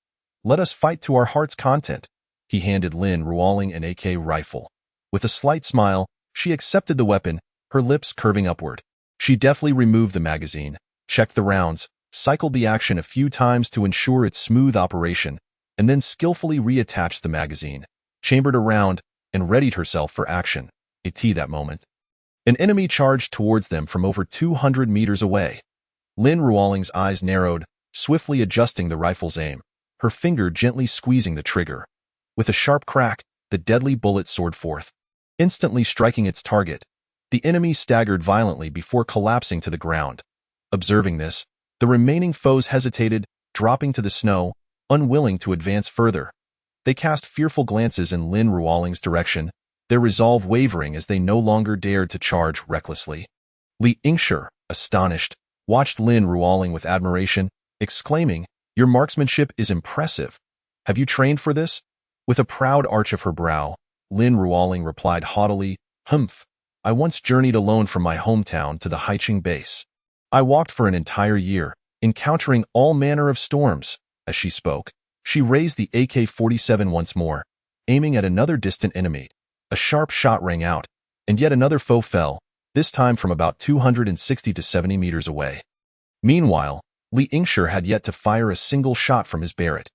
S1: Let us fight to our heart's content. He handed Lin Ruoling an AK rifle. With a slight smile, she accepted the weapon, her lips curving upward. She deftly removed the magazine, checked the rounds, cycled the action a few times to ensure its smooth operation, and then skillfully reattached the magazine, chambered a round, and readied herself for action. That moment. An enemy charged towards them from over 200 meters away. Lin Ruoling's eyes narrowed, swiftly adjusting the rifle's aim, her finger gently squeezing the trigger. With a sharp crack, the deadly bullet soared forth, instantly striking its target. The enemy staggered violently before collapsing to the ground. Observing this, the remaining foes hesitated, dropping to the snow, unwilling to advance further. They cast fearful glances in Lin Ruoling's direction, their resolve wavering as they no longer dared to charge recklessly. Li Yingshi, astonished, watched Lin Ruoling with admiration, exclaiming, Your marksmanship is impressive. Have you trained for this? With a proud arch of her brow, Lin Ruoling replied haughtily, Humph. I once journeyed alone from my hometown to the Haiqing base. I walked for an entire year, encountering all manner of storms. As she spoke, she raised the AK-47 once more, aiming at another distant enemy. A sharp shot rang out, and yet another foe fell, this time from about 260 to 70 meters away. Meanwhile, Li Yingshi had yet to fire a single shot from his Barrett.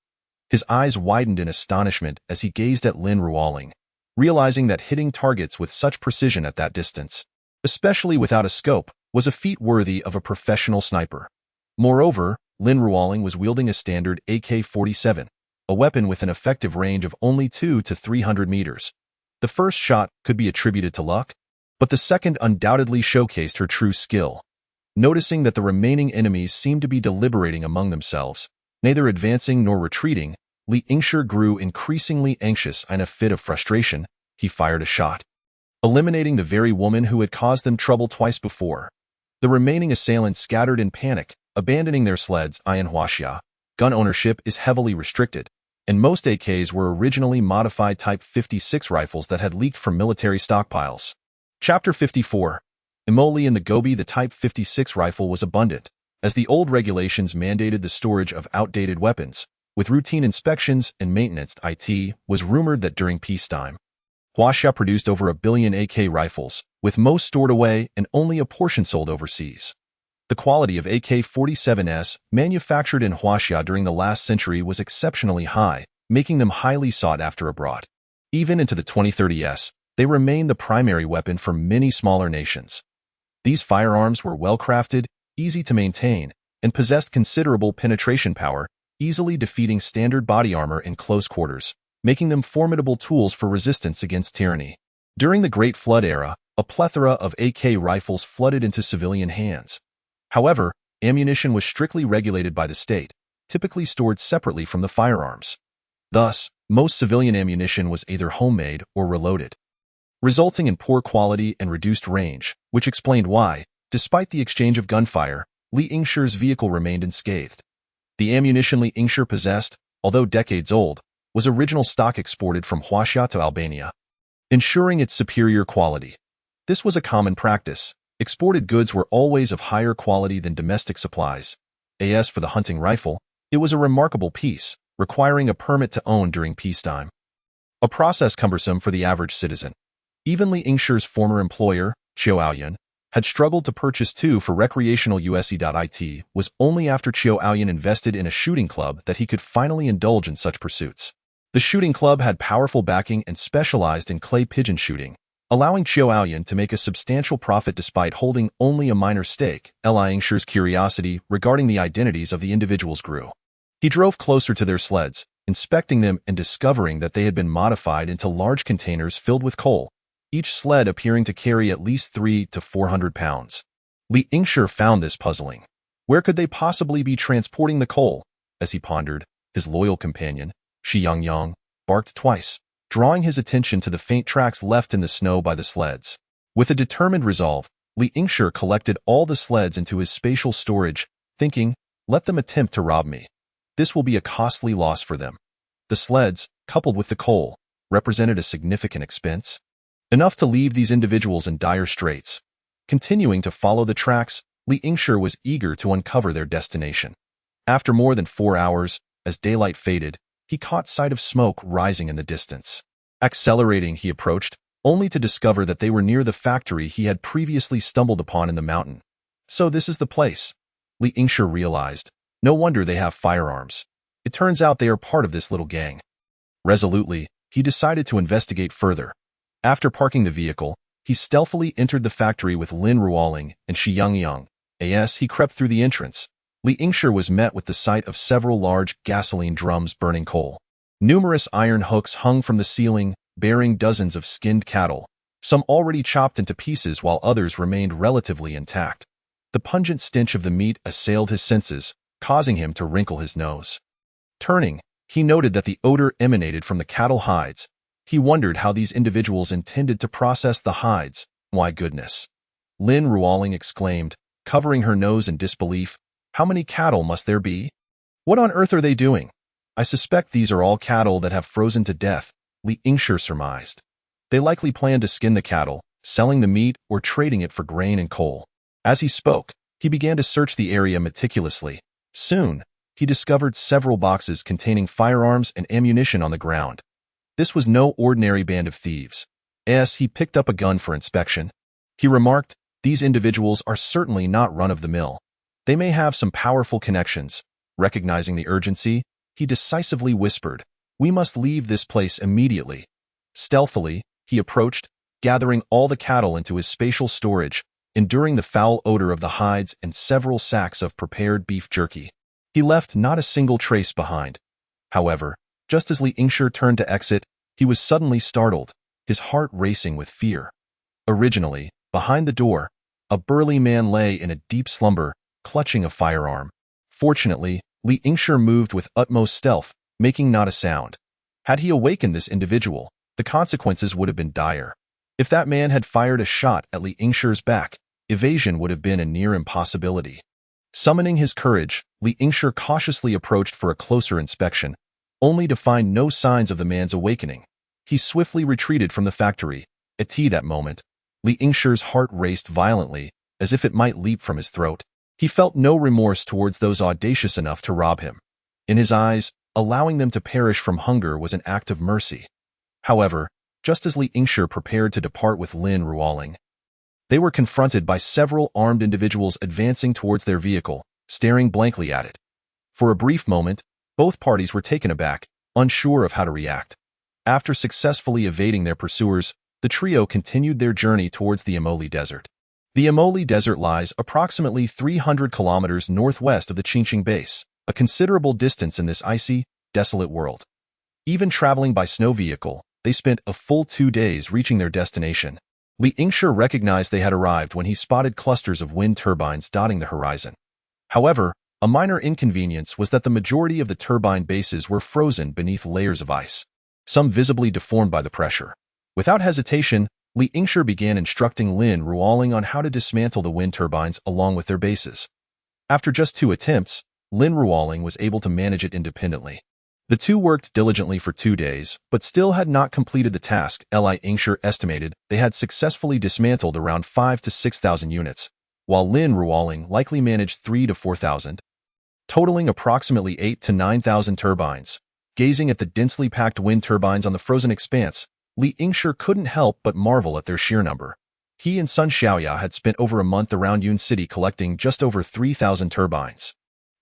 S1: His eyes widened in astonishment as he gazed at Lin Ruoling, realizing that hitting targets with such precision at that distance, especially without a scope, was a feat worthy of a professional sniper. Moreover, Lin Ruoling was wielding a standard AK-47, a weapon with an effective range of only 200 to 300 meters. The first shot could be attributed to luck, but the second undoubtedly showcased her true skill. Noticing that the remaining enemies seemed to be deliberating among themselves, neither advancing nor retreating, Li Yingshi grew increasingly anxious. In a fit of frustration, he fired a shot, eliminating the very woman who had caused them trouble twice before. The remaining assailants scattered in panic, abandoning their sleds. In Huaxia, gun ownership is heavily restricted, and most AKs were originally modified Type 56 rifles that had leaked from military stockpiles. Chapter 54. Imoli in the Gobi, the Type 56 rifle was abundant, as the old regulations mandated the storage of outdated weapons. With routine inspections and maintenance, it was rumored that during peacetime, Huaxia produced over 1 billion AK rifles, with most stored away and only a portion sold overseas. The quality of AK-47s manufactured in Huaxia during the last century was exceptionally high, making them highly sought after abroad. Even into the 2030s, they remain the primary weapon for many smaller nations. These firearms were well-crafted, easy to maintain, and possessed considerable penetration power, easily defeating standard body armor in close quarters, making them formidable tools for resistance against tyranny. During the Great Flood era, a plethora of AK rifles flooded into civilian hands. However, ammunition was strictly regulated by the state, typically stored separately from the firearms. Thus, most civilian ammunition was either homemade or reloaded, resulting in poor quality and reduced range, which explained why, despite the exchange of gunfire, Li Yingshi's vehicle remained unscathed. The ammunition Li Yingshi possessed, although decades old, was original stock exported from Huaxia to Albania, ensuring its superior quality. This was a common practice. Exported goods were always of higher quality than domestic supplies. As for the hunting rifle, it was a remarkable piece, requiring a permit to own during peacetime, a process cumbersome for the average citizen. Even Li Yingshi's former employer, Xiao Hai, had struggled to purchase two for recreational use. It was only after Xiao Hai invested in a shooting club that he could finally indulge in such pursuits. The shooting club had powerful backing and specialized in clay pigeon shooting, allowing Xiao Hai to make a substantial profit despite holding only a minor stake. Li Yingshi's curiosity regarding the identities of the individuals grew. He drove closer to their sleds, inspecting them and discovering that they had been modified into large containers filled with coal, each sled appearing to carry at least 300 to 400 pounds. Li Yingshi found this puzzling. Where could they possibly be transporting the coal? As he pondered, his loyal companion, Xiangyang, barked twice, drawing his attention to the faint tracks left in the snow by the sleds. With a determined resolve, Li Yingshi collected all the sleds into his spatial storage, thinking, let them attempt to rob me. This will be a costly loss for them. The sleds, coupled with the coal, represented a significant expense, enough to leave these individuals in dire straits. Continuing to follow the tracks, Li Yingshi was eager to uncover their destination. After more than 4 hours, as daylight faded, he caught sight of smoke rising in the distance. Accelerating, he approached, only to discover that they were near the factory he had previously stumbled upon in the mountain. So this is the place, Li Yingshi realized. No wonder they have firearms. It turns out they are part of this little gang. Resolutely, he decided to investigate further. After parking the vehicle, he stealthily entered the factory with Lin Ruoling and Xiangyang. As he crept through the entrance, Li Yingshi was met with the sight of several large gasoline drums burning coal. Numerous iron hooks hung from the ceiling, bearing dozens of skinned cattle, some already chopped into pieces while others remained relatively intact. The pungent stench of the meat assailed his senses, causing him to wrinkle his nose. Turning, he noted that the odor emanated from the cattle hides. He wondered how these individuals intended to process the hides. My goodness! Lin Ruoling exclaimed, covering her nose in disbelief. How many cattle must there be? What on earth are they doing? I suspect these are all cattle that have frozen to death, Li Yingshi surmised. They likely plan to skin the cattle, selling the meat or trading it for grain and coal. As he spoke, he began to search the area meticulously. Soon, he discovered several boxes containing firearms and ammunition on the ground. This was no ordinary band of thieves. As he picked up a gun for inspection, he remarked, these individuals are certainly not run-of-the-mill. They may have some powerful connections. Recognizing the urgency, he decisively whispered, we must leave this place immediately. Stealthily, he approached, gathering all the cattle into his spatial storage, enduring the foul odor of the hides and several sacks of prepared beef jerky. He left not a single trace behind. However, just as Li Yingshi turned to exit, he was suddenly startled, his heart racing with fear. Originally, behind the door, a burly man lay in a deep slumber, clutching a firearm. Fortunately, Li Yingshi moved with utmost stealth, making not a sound. Had he awakened this individual, the consequences would have been dire. If that man had fired a shot at Li Yingshi's back, evasion would have been a near impossibility. Summoning his courage, Li Yingshi cautiously approached for a closer inspection, only to find no signs of the man's awakening. He swiftly retreated from the factory. At that moment, Li Yingshi's heart raced violently, as if it might leap from his throat. He felt no remorse towards those audacious enough to rob him. In his eyes, allowing them to perish from hunger was an act of mercy. However, just as Li Yingshi prepared to depart with Lin Ruoling, they were confronted by several armed individuals advancing towards their vehicle, staring blankly at it. For a brief moment, both parties were taken aback, unsure of how to react. After successfully evading their pursuers, the trio continued their journey towards the Amoli Desert. The Amoli Desert lies approximately 300 kilometers northwest of the Qingqing base, a considerable distance in this icy, desolate world. Even traveling by snow vehicle, they spent a full 2 days reaching their destination. Li Yingshi recognized they had arrived when he spotted clusters of wind turbines dotting the horizon. However, a minor inconvenience was that the majority of the turbine bases were frozen beneath layers of ice, some visibly deformed by the pressure. Without hesitation, Li Yingshi began instructing Lin Ruoling on how to dismantle the wind turbines along with their bases. After just 2 attempts, Lin Ruoling was able to manage it independently. The two worked diligently for 2 days, but still had not completed the task. Li Yingshi estimated they had successfully dismantled around 5,000 to 6,000 units, while Lin Ruoling likely managed 3,000 to 4,000, totaling approximately 8,000 to 9,000 turbines. Gazing at the densely packed wind turbines on the frozen expanse, Li Yingshi couldn't help but marvel at their sheer number. He and Sun Xiaoya had spent over a month around Yun City collecting just over 3,000 turbines.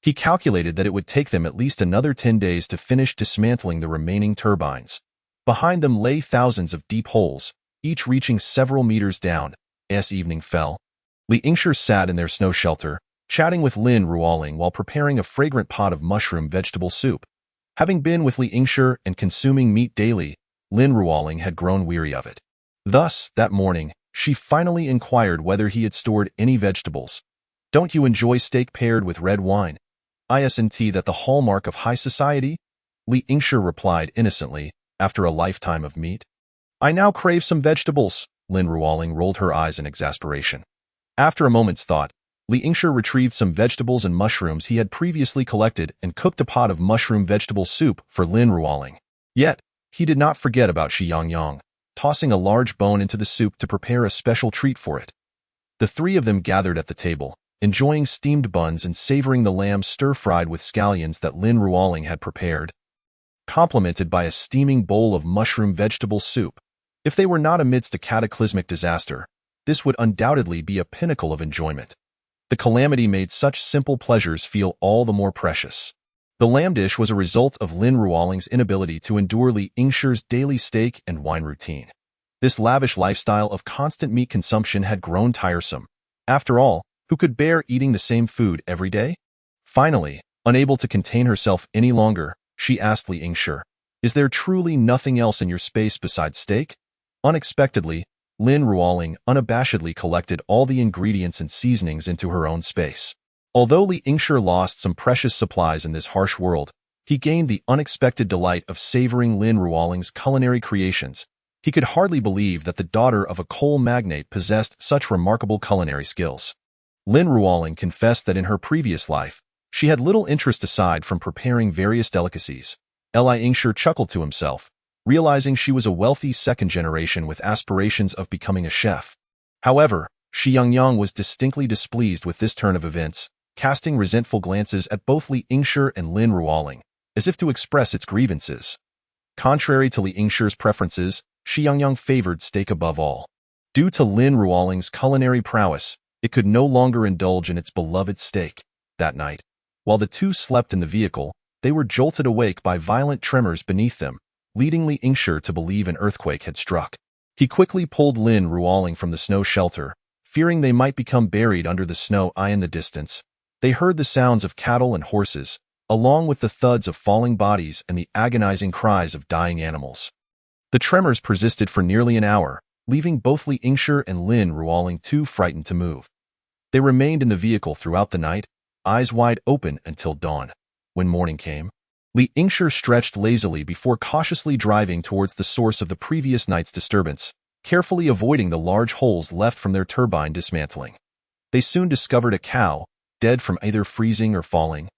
S1: He calculated that it would take them at least another 10 days to finish dismantling the remaining turbines. Behind them lay thousands of deep holes, each reaching several meters down. As evening fell, Li Yingshi sat in their snow shelter, chatting with Lin Ruoling while preparing a fragrant pot of mushroom vegetable soup. Having been with Li Yingshi and consuming meat daily, Lin Ruoling had grown weary of it. Thus, that morning, she finally inquired whether he had stored any vegetables. "Don't you enjoy steak paired with red wine? Isn't that the hallmark of high society?" Li Yingshi replied innocently, after a lifetime of meat. "I now crave some vegetables." Lin Ruoling rolled her eyes in exasperation. After a moment's thought, Li Yingshi retrieved some vegetables and mushrooms he had previously collected and cooked a pot of mushroom vegetable soup for Lin Ruoling. Yet, he did not forget about Xiangyang, tossing a large bone into the soup to prepare a special treat for it. The three of them gathered at the table, enjoying steamed buns and savoring the lamb stir-fried with scallions that Lin Ruoling had prepared, complemented by a steaming bowl of mushroom vegetable soup. If they were not amidst a cataclysmic disaster, this would undoubtedly be a pinnacle of enjoyment. The calamity made such simple pleasures feel all the more precious. The lamb dish was a result of Lin Ruoling's inability to endure Li Yingshi's daily steak and wine routine. This lavish lifestyle of constant meat consumption had grown tiresome. After all, who could bear eating the same food every day? Finally, unable to contain herself any longer, she asked Li Yingshi, "Is there truly nothing else in your space besides steak?" Unexpectedly, Lin Ruoling unabashedly collected all the ingredients and seasonings into her own space. Although Li Yingshi lost some precious supplies in this harsh world, he gained the unexpected delight of savoring Lin Ruoling's culinary creations. He could hardly believe that the daughter of a coal magnate possessed such remarkable culinary skills. Lin Ruoling confessed that in her previous life, she had little interest aside from preparing various delicacies. Li Yingshi chuckled to himself, realizing she was a wealthy second generation with aspirations of becoming a chef. However, Xiangyang was distinctly displeased with this turn of events, casting resentful glances at both Li Yingshi and Lin Ruoling, as if to express its grievances. Contrary to Li Yingshi's preferences, Xiangyang favored steak above all. Due to Lin Ruoling's culinary prowess, it could no longer indulge in its beloved steak. That night, while the two slept in the vehicle, they were jolted awake by violent tremors beneath them, leading Li Yingshi to believe an earthquake had struck. He quickly pulled Lin Ruoling from the snow shelter, fearing they might become buried under the snow. In the distance, they heard the sounds of cattle and horses, along with the thuds of falling bodies and the agonizing cries of dying animals. The tremors persisted for nearly an hour, leaving both Li Yingshi and Lin Ruoling too frightened to move. They remained in the vehicle throughout the night, eyes wide open until dawn. When morning came, Li Yingshi stretched lazily before cautiously driving towards the source of the previous night's disturbance, carefully avoiding the large holes left from their turbine dismantling. They soon discovered a cow, dead from either freezing or falling.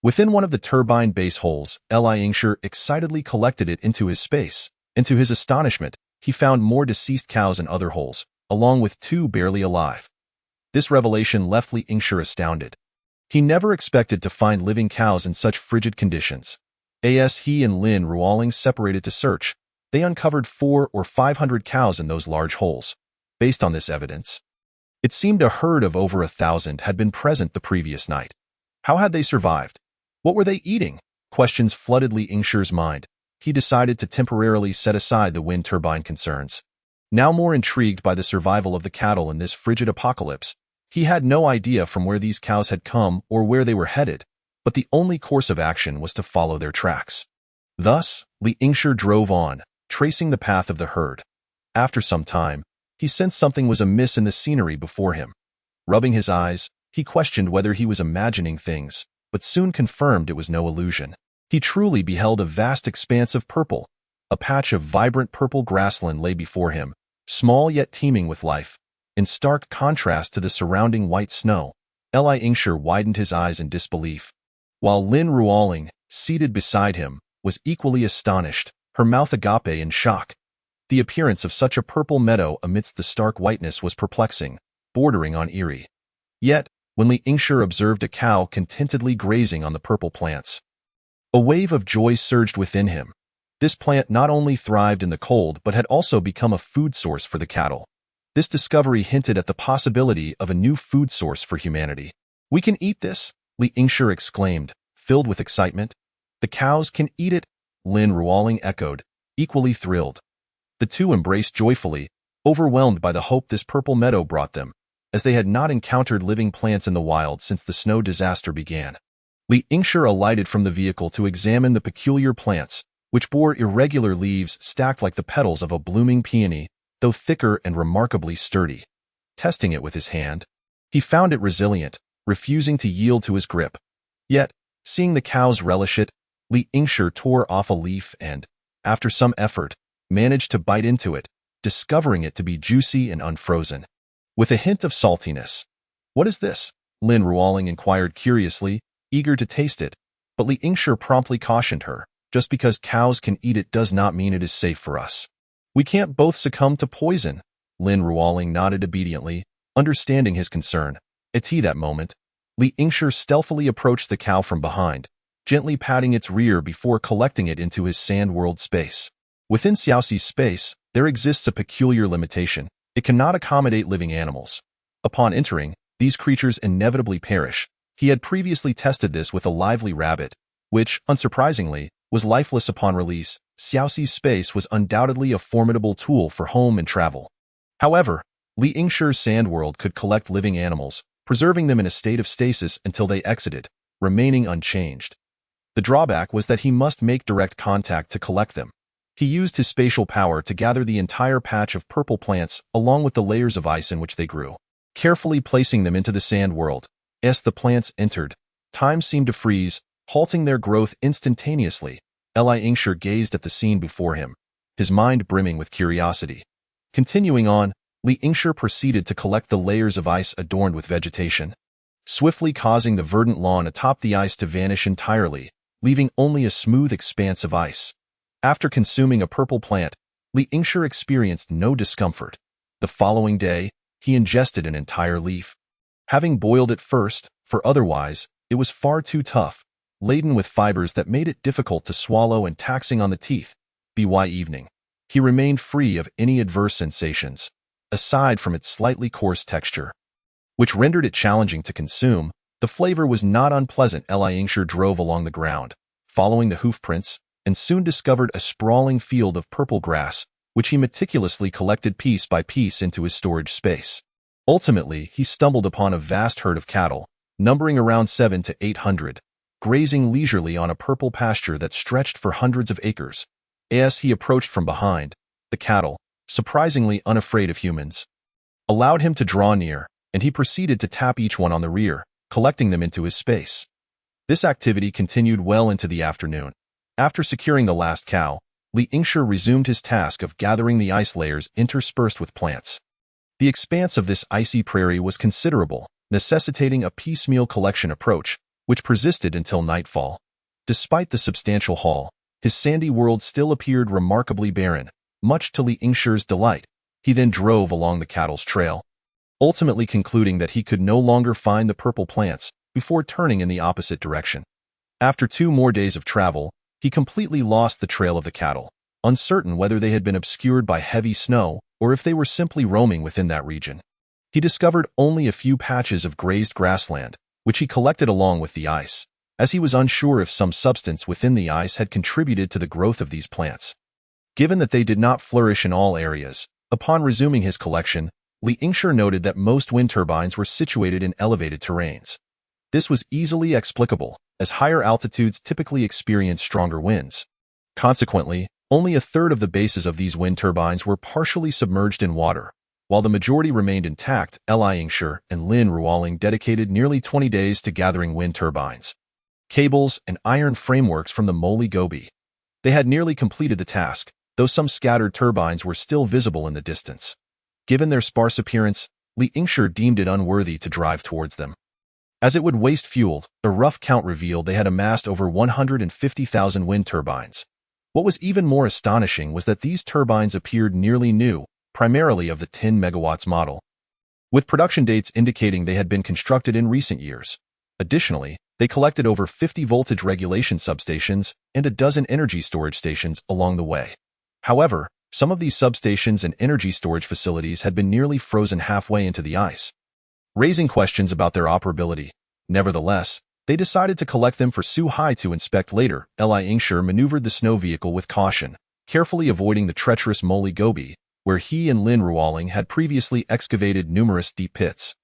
S1: Within one of the turbine base holes, Li Yingshi excitedly collected it into his space, and to his astonishment, he found more deceased cows in other holes, along with 2 barely alive. This revelation left Li Yingshi astounded. He never expected to find living cows in such frigid conditions. As he and Lin Ruoling separated to search, they uncovered 400 or 500 cows in those large holes. Based on this evidence, it seemed a herd of over 1,000 had been present the previous night. How had they survived? What were they eating? Questions flooded Li Yingshi's mind. He decided to temporarily set aside the wind turbine concerns. Now more intrigued by the survival of the cattle in this frigid apocalypse, he had no idea from where these cows had come or where they were headed, but the only course of action was to follow their tracks. Thus, Li Yingshi drove on, tracing the path of the herd. After some time, he sensed something was amiss in the scenery before him. Rubbing his eyes, he questioned whether he was imagining things, but soon confirmed it was no illusion. He truly beheld a vast expanse of purple. A patch of vibrant purple grassland lay before him, small yet teeming with life. In stark contrast to the surrounding white snow, Li Yingshi widened his eyes in disbelief, while Lin Ruoling, seated beside him, was equally astonished, her mouth agape in shock. The appearance of such a purple meadow amidst the stark whiteness was perplexing, bordering on eerie. Yet, when Li Yingshi observed a cow contentedly grazing on the purple plants, a wave of joy surged within him. This plant not only thrived in the cold but had also become a food source for the cattle. This discovery hinted at the possibility of a new food source for humanity. "We can eat this," Li Yingshi exclaimed, filled with excitement. "The cows can eat it," Lin Ruoling echoed, equally thrilled. The two embraced joyfully, overwhelmed by the hope this purple meadow brought them, as they had not encountered living plants in the wild since the snow disaster began. Li Yingshi alighted from the vehicle to examine the peculiar plants, which bore irregular leaves stacked like the petals of a blooming peony, though thicker and remarkably sturdy. Testing it with his hand, he found it resilient, refusing to yield to his grip. Yet, seeing the cows relish it, Li Yingshi tore off a leaf and, after some effort, managed to bite into it, discovering it to be juicy and unfrozen, with a hint of saltiness. "What is this?" Lin Ruoling inquired curiously, eager to taste it, but Li Yingshi promptly cautioned her. "Just because cows can eat it does not mean it is safe for us. We can't both succumb to poison." Lin Ruoling nodded obediently, understanding his concern. At that moment, Li Yingshi stealthily approached the cow from behind, gently patting its rear before collecting it into his sand world space. Within Xiao Hai's space, there exists a peculiar limitation. It cannot accommodate living animals. Upon entering, these creatures inevitably perish. He had previously tested this with a lively rabbit, which, unsurprisingly, was lifeless upon release. Xiao Hai's space was undoubtedly a formidable tool for home and travel. However, Li Yingshi's sand world could collect living animals, preserving them in a state of stasis until they exited, remaining unchanged. The drawback was that he must make direct contact to collect them. He used his spatial power to gather the entire patch of purple plants along with the layers of ice in which they grew, carefully placing them into the sand world. As the plants entered, time seemed to freeze, halting their growth instantaneously. Li Yingshi gazed at the scene before him, his mind brimming with curiosity. Continuing on, Li Yingshi proceeded to collect the layers of ice adorned with vegetation, swiftly causing the verdant lawn atop the ice to vanish entirely, leaving only a smooth expanse of ice. After consuming a purple plant, Li Yingshi experienced no discomfort. The following day, he ingested an entire leaf, having boiled it first, for otherwise, it was far too tough, laden with fibers that made it difficult to swallow and taxing on the teeth. By evening, he remained free of any adverse sensations, aside from its slightly coarse texture, which rendered it challenging to consume. The flavor was not unpleasant. Li Yingshi drove along the ground, following the hoofprints, and soon discovered a sprawling field of purple grass, which he meticulously collected piece by piece into his storage space. Ultimately, he stumbled upon a vast herd of cattle, numbering around 700 to 800, grazing leisurely on a purple pasture that stretched for hundreds of acres. As he approached from behind, the cattle, surprisingly unafraid of humans, allowed him to draw near, and he proceeded to tap each one on the rear, collecting them into his space. This activity continued well into the afternoon. After securing the last cow, Li Yingshi resumed his task of gathering the ice layers interspersed with plants. The expanse of this icy prairie was considerable, necessitating a piecemeal collection approach, which persisted until nightfall. Despite the substantial haul, his sandy world still appeared remarkably barren. Much to Li Yingshi's delight, he then drove along the cattle's trail, ultimately concluding that he could no longer find the purple plants before turning in the opposite direction. After 2 more days of travel, he completely lost the trail of the cattle, uncertain whether they had been obscured by heavy snow or if they were simply roaming within that region. He discovered only a few patches of grazed grassland, which he collected along with the ice, as he was unsure if some substance within the ice had contributed to the growth of these plants. Given that they did not flourish in all areas, Upon resuming his collection, Li Yingshi noted that most wind turbines were situated in elevated terrains. This was easily explicable, as higher altitudes typically experience stronger winds. Consequently, only a third of the bases of these wind turbines were partially submerged in water, while the majority remained intact. Li Yingshi and Lin Ruoling dedicated nearly 20 days to gathering wind turbines, cables, and iron frameworks from the Moli Gobi. They had nearly completed the task, though some scattered turbines were still visible in the distance. Given their sparse appearance, Li Yingshi deemed it unworthy to drive towards them. As it would waste fuel, a rough count revealed they had amassed over 150,000 wind turbines. What was even more astonishing was that these turbines appeared nearly new, primarily of the 10 megawatts model, with production dates indicating they had been constructed in recent years. Additionally, they collected over 50 voltage regulation substations and a dozen energy storage stations along the way. However, some of these substations and energy storage facilities had been nearly frozen halfway into the ice, raising questions about their operability. Nevertheless, they decided to collect them for Xiao Hai to inspect later. Li Yingshi maneuvered the snow vehicle with caution, carefully avoiding the treacherous Moli Gobi, where he and Lin Ruoling had previously excavated numerous deep pits.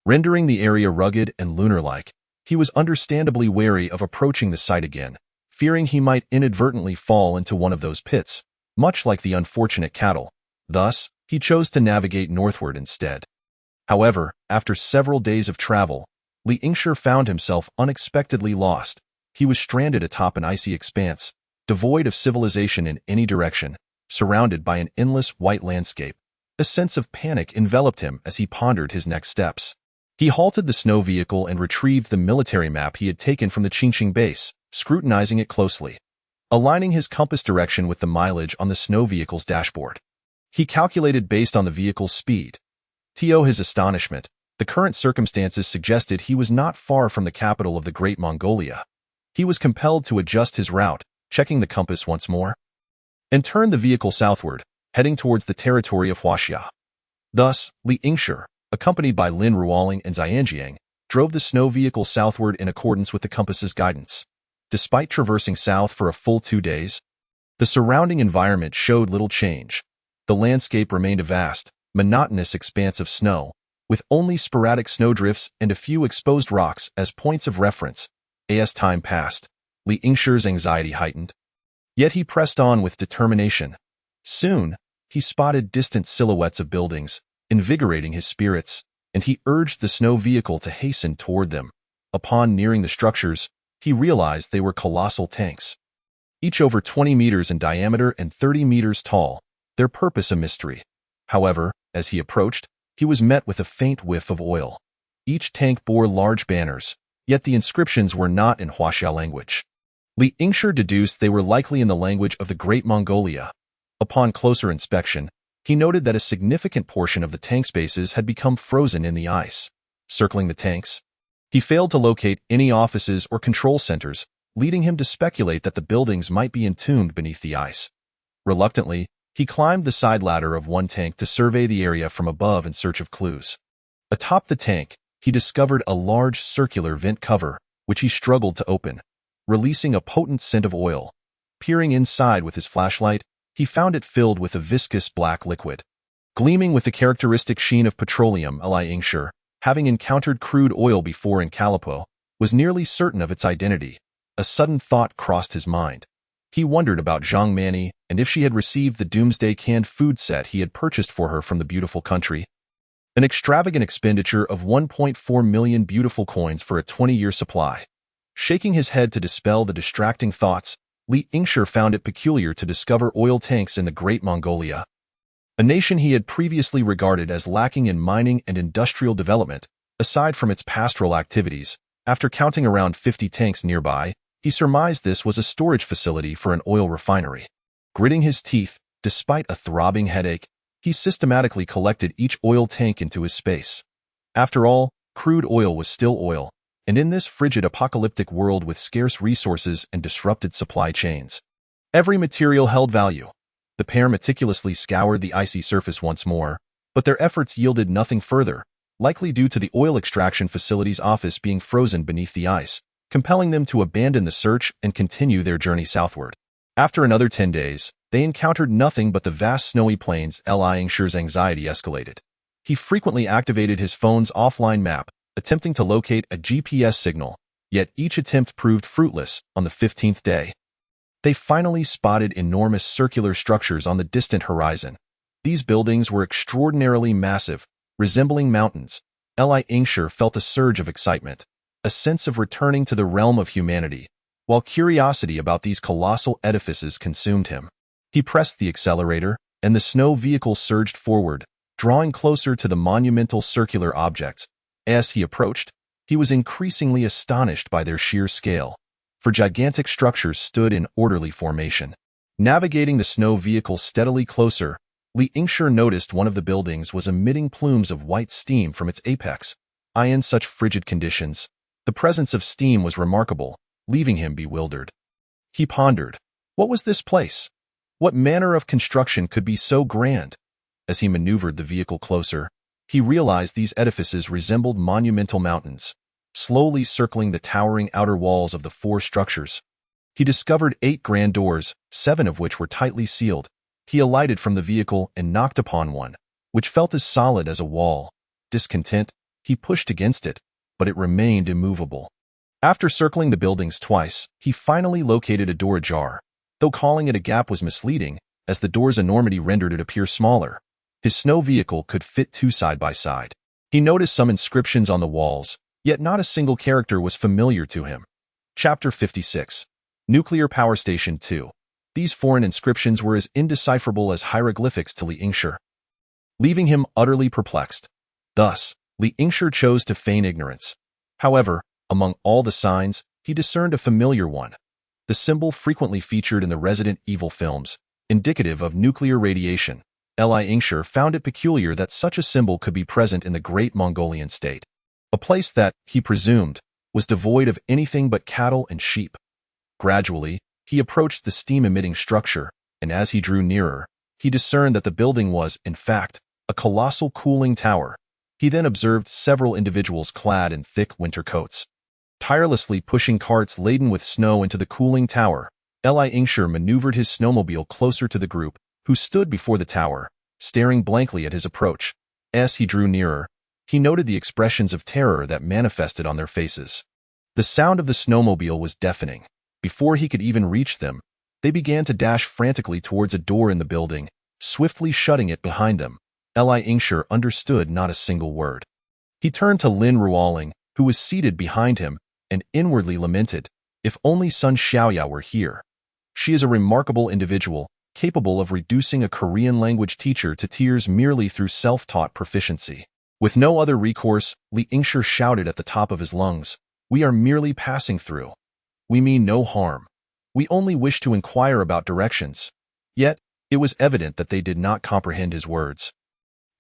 S1: Rendering the area rugged and lunar-like, he was understandably wary of approaching the site again, fearing he might inadvertently fall into one of those pits, much like the unfortunate cattle. Thus, he chose to navigate northward instead. However, after several days of travel, Li Yingshi found himself unexpectedly lost. He was stranded atop an icy expanse, devoid of civilization in any direction, surrounded by an endless white landscape. A sense of panic enveloped him as he pondered his next steps. He halted the snow vehicle and retrieved the military map he had taken from the Qingqing base, scrutinizing it closely, aligning his compass direction with the mileage on the snow vehicle's dashboard. He calculated based on the vehicle's speed. To his astonishment, the current circumstances suggested he was not far from the capital of the Great Mongolia. He was compelled to adjust his route, checking the compass once more, and turned the vehicle southward, heading towards the territory of Huaxia. Thus, Li Yingshi, accompanied by Lin Ruoling and Xianjiang, drove the snow vehicle southward in accordance with the compass's guidance. Despite traversing south for a full 2 days, the surrounding environment showed little change. The landscape remained a vast, monotonous expanse of snow, with only sporadic snowdrifts and a few exposed rocks as points of reference. As time passed, Li Yingshi's anxiety heightened. Yet he pressed on with determination. Soon, he spotted distant silhouettes of buildings, invigorating his spirits, and he urged the snow vehicle to hasten toward them. Upon nearing the structures, he realized they were colossal tanks, each over 20 meters in diameter and 30 meters tall, their purpose a mystery. However, as he approached, he was met with a faint whiff of oil. Each tank bore large banners, yet the inscriptions were not in Huaxia language. Li Yingshi deduced they were likely in the language of the Great Mongolia. Upon closer inspection, he noted that a significant portion of the tank spaces had become frozen in the ice. Circling the tanks, he failed to locate any offices or control centers, leading him to speculate that the buildings might be entombed beneath the ice. Reluctantly, he climbed the side ladder of one tank to survey the area from above in search of clues. Atop the tank, he discovered a large circular vent cover, which he struggled to open, releasing a potent scent of oil. Peering inside with his flashlight, he found it filled with a viscous black liquid. Gleaming with the characteristic sheen of petroleum, Li Yingshi, having encountered crude oil before in Calipo, was nearly certain of its identity. A sudden thought crossed his mind. He wondered about Zhang Mani and if she had received the Doomsday canned food set he had purchased for her from the beautiful country. An extravagant expenditure of 1.4 million beautiful coins for a 20-year supply. Shaking his head to dispel the distracting thoughts, Li Yingshi found it peculiar to discover oil tanks in the Great Mongolia, a nation he had previously regarded as lacking in mining and industrial development. Aside from its pastoral activities, after counting around 50 tanks nearby, he surmised this was a storage facility for an oil refinery. Gritting his teeth, despite a throbbing headache, he systematically collected each oil tank into his space. After all, crude oil was still oil, and in this frigid apocalyptic world with scarce resources and disrupted supply chains, every material held value. The pair meticulously scoured the icy surface once more, but their efforts yielded nothing further, likely due to the oil extraction facility's office being frozen beneath the ice, compelling them to abandon the search and continue their journey southward. After another 10 days, They encountered nothing but the vast snowy plains. Li Yingshi's anxiety escalated. He frequently activated his phone's offline map, attempting to locate a GPS signal, yet each attempt proved fruitless. On the 15th day, they finally spotted enormous circular structures on the distant horizon. These buildings were extraordinarily massive, resembling mountains. Li Yingshi felt a surge of excitement, a sense of returning to the realm of humanity, while curiosity about these colossal edifices consumed him. He pressed the accelerator, and the snow vehicle surged forward, drawing closer to the monumental circular objects. As he approached, he was increasingly astonished by their sheer scale, for gigantic structures stood in orderly formation. Navigating the snow vehicle steadily closer, Li Yingshi noticed one of the buildings was emitting plumes of white steam from its apex. In such frigid conditions, the presence of steam was remarkable, leaving him bewildered. He pondered, what was this place? What manner of construction could be so grand? As he maneuvered the vehicle closer, he realized these edifices resembled monumental mountains, slowly circling the towering outer walls of the four structures. He discovered 8 grand doors, 7 of which were tightly sealed. He alighted from the vehicle and knocked upon one, which felt as solid as a wall. Discontent, he pushed against it, but it remained immovable. After circling the buildings twice, he finally located a door ajar, though calling it a gap was misleading, as the door's enormity rendered it appear smaller. His snow vehicle could fit 2 side by side. He noticed some inscriptions on the walls, yet not a single character was familiar to him. Chapter 56. Nuclear Power Station 2. These foreign inscriptions were as indecipherable as hieroglyphics to Li Yingshi, leaving him utterly perplexed. Thus, Li Yingshi chose to feign ignorance. However, among all the signs, he discerned a familiar one. The symbol frequently featured in the Resident Evil films, indicative of nuclear radiation. Li Yingshi found it peculiar that such a symbol could be present in the Great Mongolian state, a place that, he presumed, was devoid of anything but cattle and sheep. Gradually, he approached the steam-emitting structure, and as he drew nearer, he discerned that the building was, in fact, a colossal cooling tower. He then observed several individuals clad in thick winter coats, tirelessly pushing carts laden with snow into the cooling tower. Li Yingshi maneuvered his snowmobile closer to the group, who stood before the tower, staring blankly at his approach. As he drew nearer, he noted the expressions of terror that manifested on their faces. The sound of the snowmobile was deafening. Before he could even reach them, they began to dash frantically towards a door in the building, swiftly shutting it behind them. Li Yingshi understood not a single word. He turned to Lin Ruoling, who was seated behind him, and inwardly lamented, if only Sun Xiaoya were here. She is a remarkable individual, capable of reducing a Korean language teacher to tears merely through self-taught proficiency. With no other recourse, Li Yingshi shouted at the top of his lungs, "We are merely passing through. We mean no harm. We only wish to inquire about directions." Yet, it was evident that they did not comprehend his words.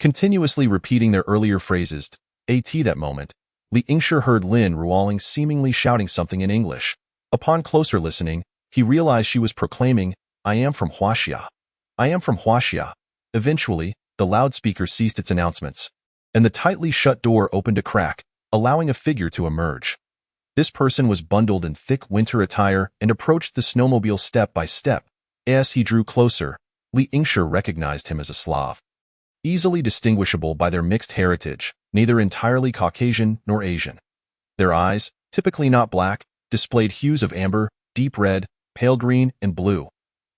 S1: Continuously repeating their earlier phrases, that moment, Li Yingshi heard Lin Ruoling seemingly shouting something in English. Upon closer listening, he realized she was proclaiming, "I am from Huaxia. I am from Huaxia." Eventually, the loudspeaker ceased its announcements, and the tightly shut door opened a crack, allowing a figure to emerge. This person was bundled in thick winter attire and approached the snowmobile step by step. As he drew closer, Li Yingshi recognized him as a Slav, easily distinguishable by their mixed heritage, neither entirely Caucasian nor Asian. Their eyes, typically not black, displayed hues of amber, deep red, pale green, and blue.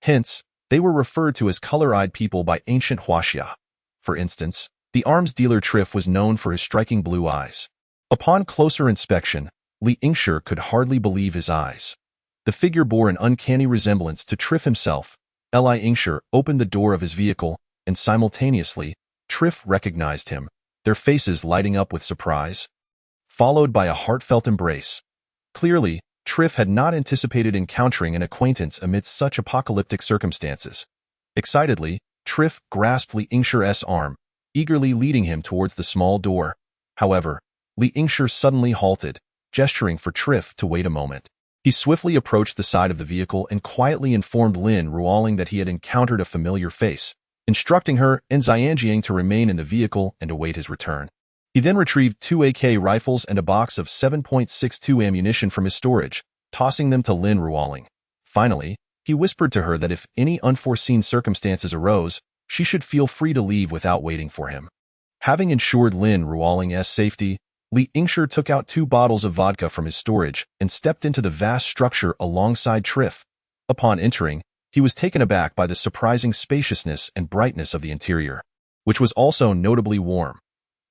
S1: Hence, they were referred to as color-eyed people by ancient Huaxia. For instance, the arms dealer Triff was known for his striking blue eyes. Upon closer inspection, Li Yingshi could hardly believe his eyes. The figure bore an uncanny resemblance to Triff himself. Li Yingshi opened the door of his vehicle, and simultaneously, Triff recognized him, their faces lighting up with surprise, followed by a heartfelt embrace. Clearly, Triff had not anticipated encountering an acquaintance amidst such apocalyptic circumstances. Excitedly, Triff grasped Li Yingshi's arm, eagerly leading him towards the small door. However, Li Yingshi suddenly halted, gesturing for Triff to wait a moment. He swiftly approached the side of the vehicle and quietly informed Lin Ruoling that he had encountered a familiar face, instructing her and Xianjiang to remain in the vehicle and await his return. He then retrieved 2 AK rifles and a box of 7.62 ammunition from his storage, tossing them to Lin Ruoling. Finally, He whispered to her that if any unforeseen circumstances arose, she should feel free to leave without waiting for him. Having ensured Lin Ruoling's safety, Li Yingshi took out 2 bottles of vodka from his storage and stepped into the vast structure alongside Triff. Upon entering, he was taken aback by the surprising spaciousness and brightness of the interior, which was also notably warm.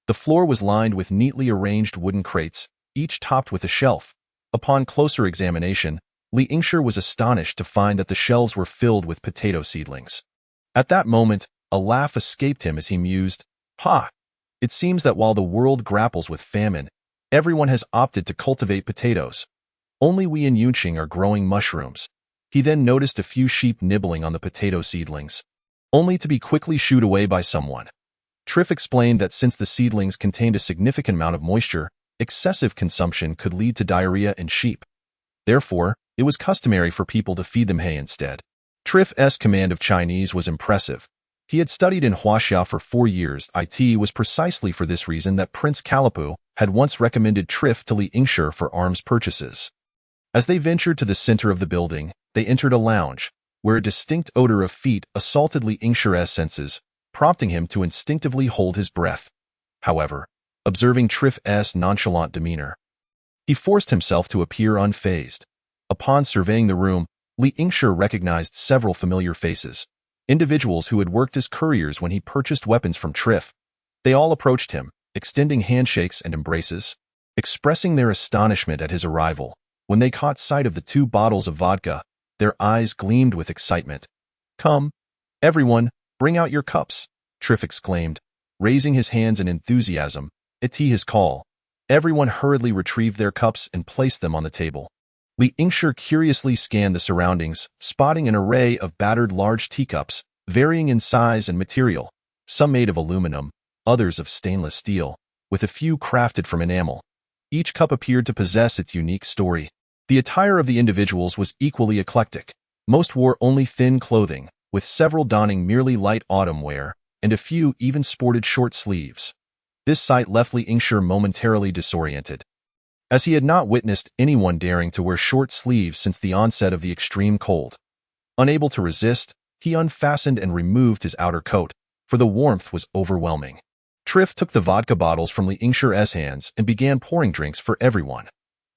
S1: The floor was lined with neatly arranged wooden crates, each topped with a shelf. Upon closer examination, Li Yingshi was astonished to find that the shelves were filled with potato seedlings. At that moment, a laugh escaped him as he mused, "Ha! It seems that while the world grapples with famine, everyone has opted to cultivate potatoes. Only we in Yunqing are growing mushrooms." He then noticed a few sheep nibbling on the potato seedlings, only to be quickly shooed away by someone. Triff explained that since the seedlings contained a significant amount of moisture, excessive consumption could lead to diarrhea in sheep. Therefore, it was customary for people to feed them hay instead. Triff's command of Chinese was impressive. He had studied in Huaxia for 4 years. It was precisely for this reason that Prince Kalapu had once recommended Triff to Li Yingshi for arms purchases. As they ventured to the center of the building, they entered a lounge, where a distinct odor of feet assaulted Li Yingshi's senses, prompting him to instinctively hold his breath. However, observing Triff's nonchalant demeanor, he forced himself to appear unfazed. Upon surveying the room, Li Yingshi recognized several familiar faces, individuals who had worked as couriers when he purchased weapons from Triff. They all approached him, extending handshakes and embraces, expressing their astonishment at his arrival. When they caught sight of the 2 bottles of vodka, their eyes gleamed with excitement. "Come, everyone, bring out your cups," Triff exclaimed, raising his hands in enthusiasm. At his call, everyone hurriedly retrieved their cups and placed them on the table. Li Yingshi curiously scanned the surroundings, spotting an array of battered large teacups, varying in size and material, some made of aluminum, others of stainless steel, with a few crafted from enamel. Each cup appeared to possess its unique story. The attire of the individuals was equally eclectic. Most wore only thin clothing, with several donning merely light autumn wear, and a few even sported short sleeves. This sight left Li Yingshi momentarily disoriented, as he had not witnessed anyone daring to wear short sleeves since the onset of the extreme cold. Unable to resist, he unfastened and removed his outer coat, for the warmth was overwhelming. Triff took the vodka bottles from Li Yingshi's hands and began pouring drinks for everyone.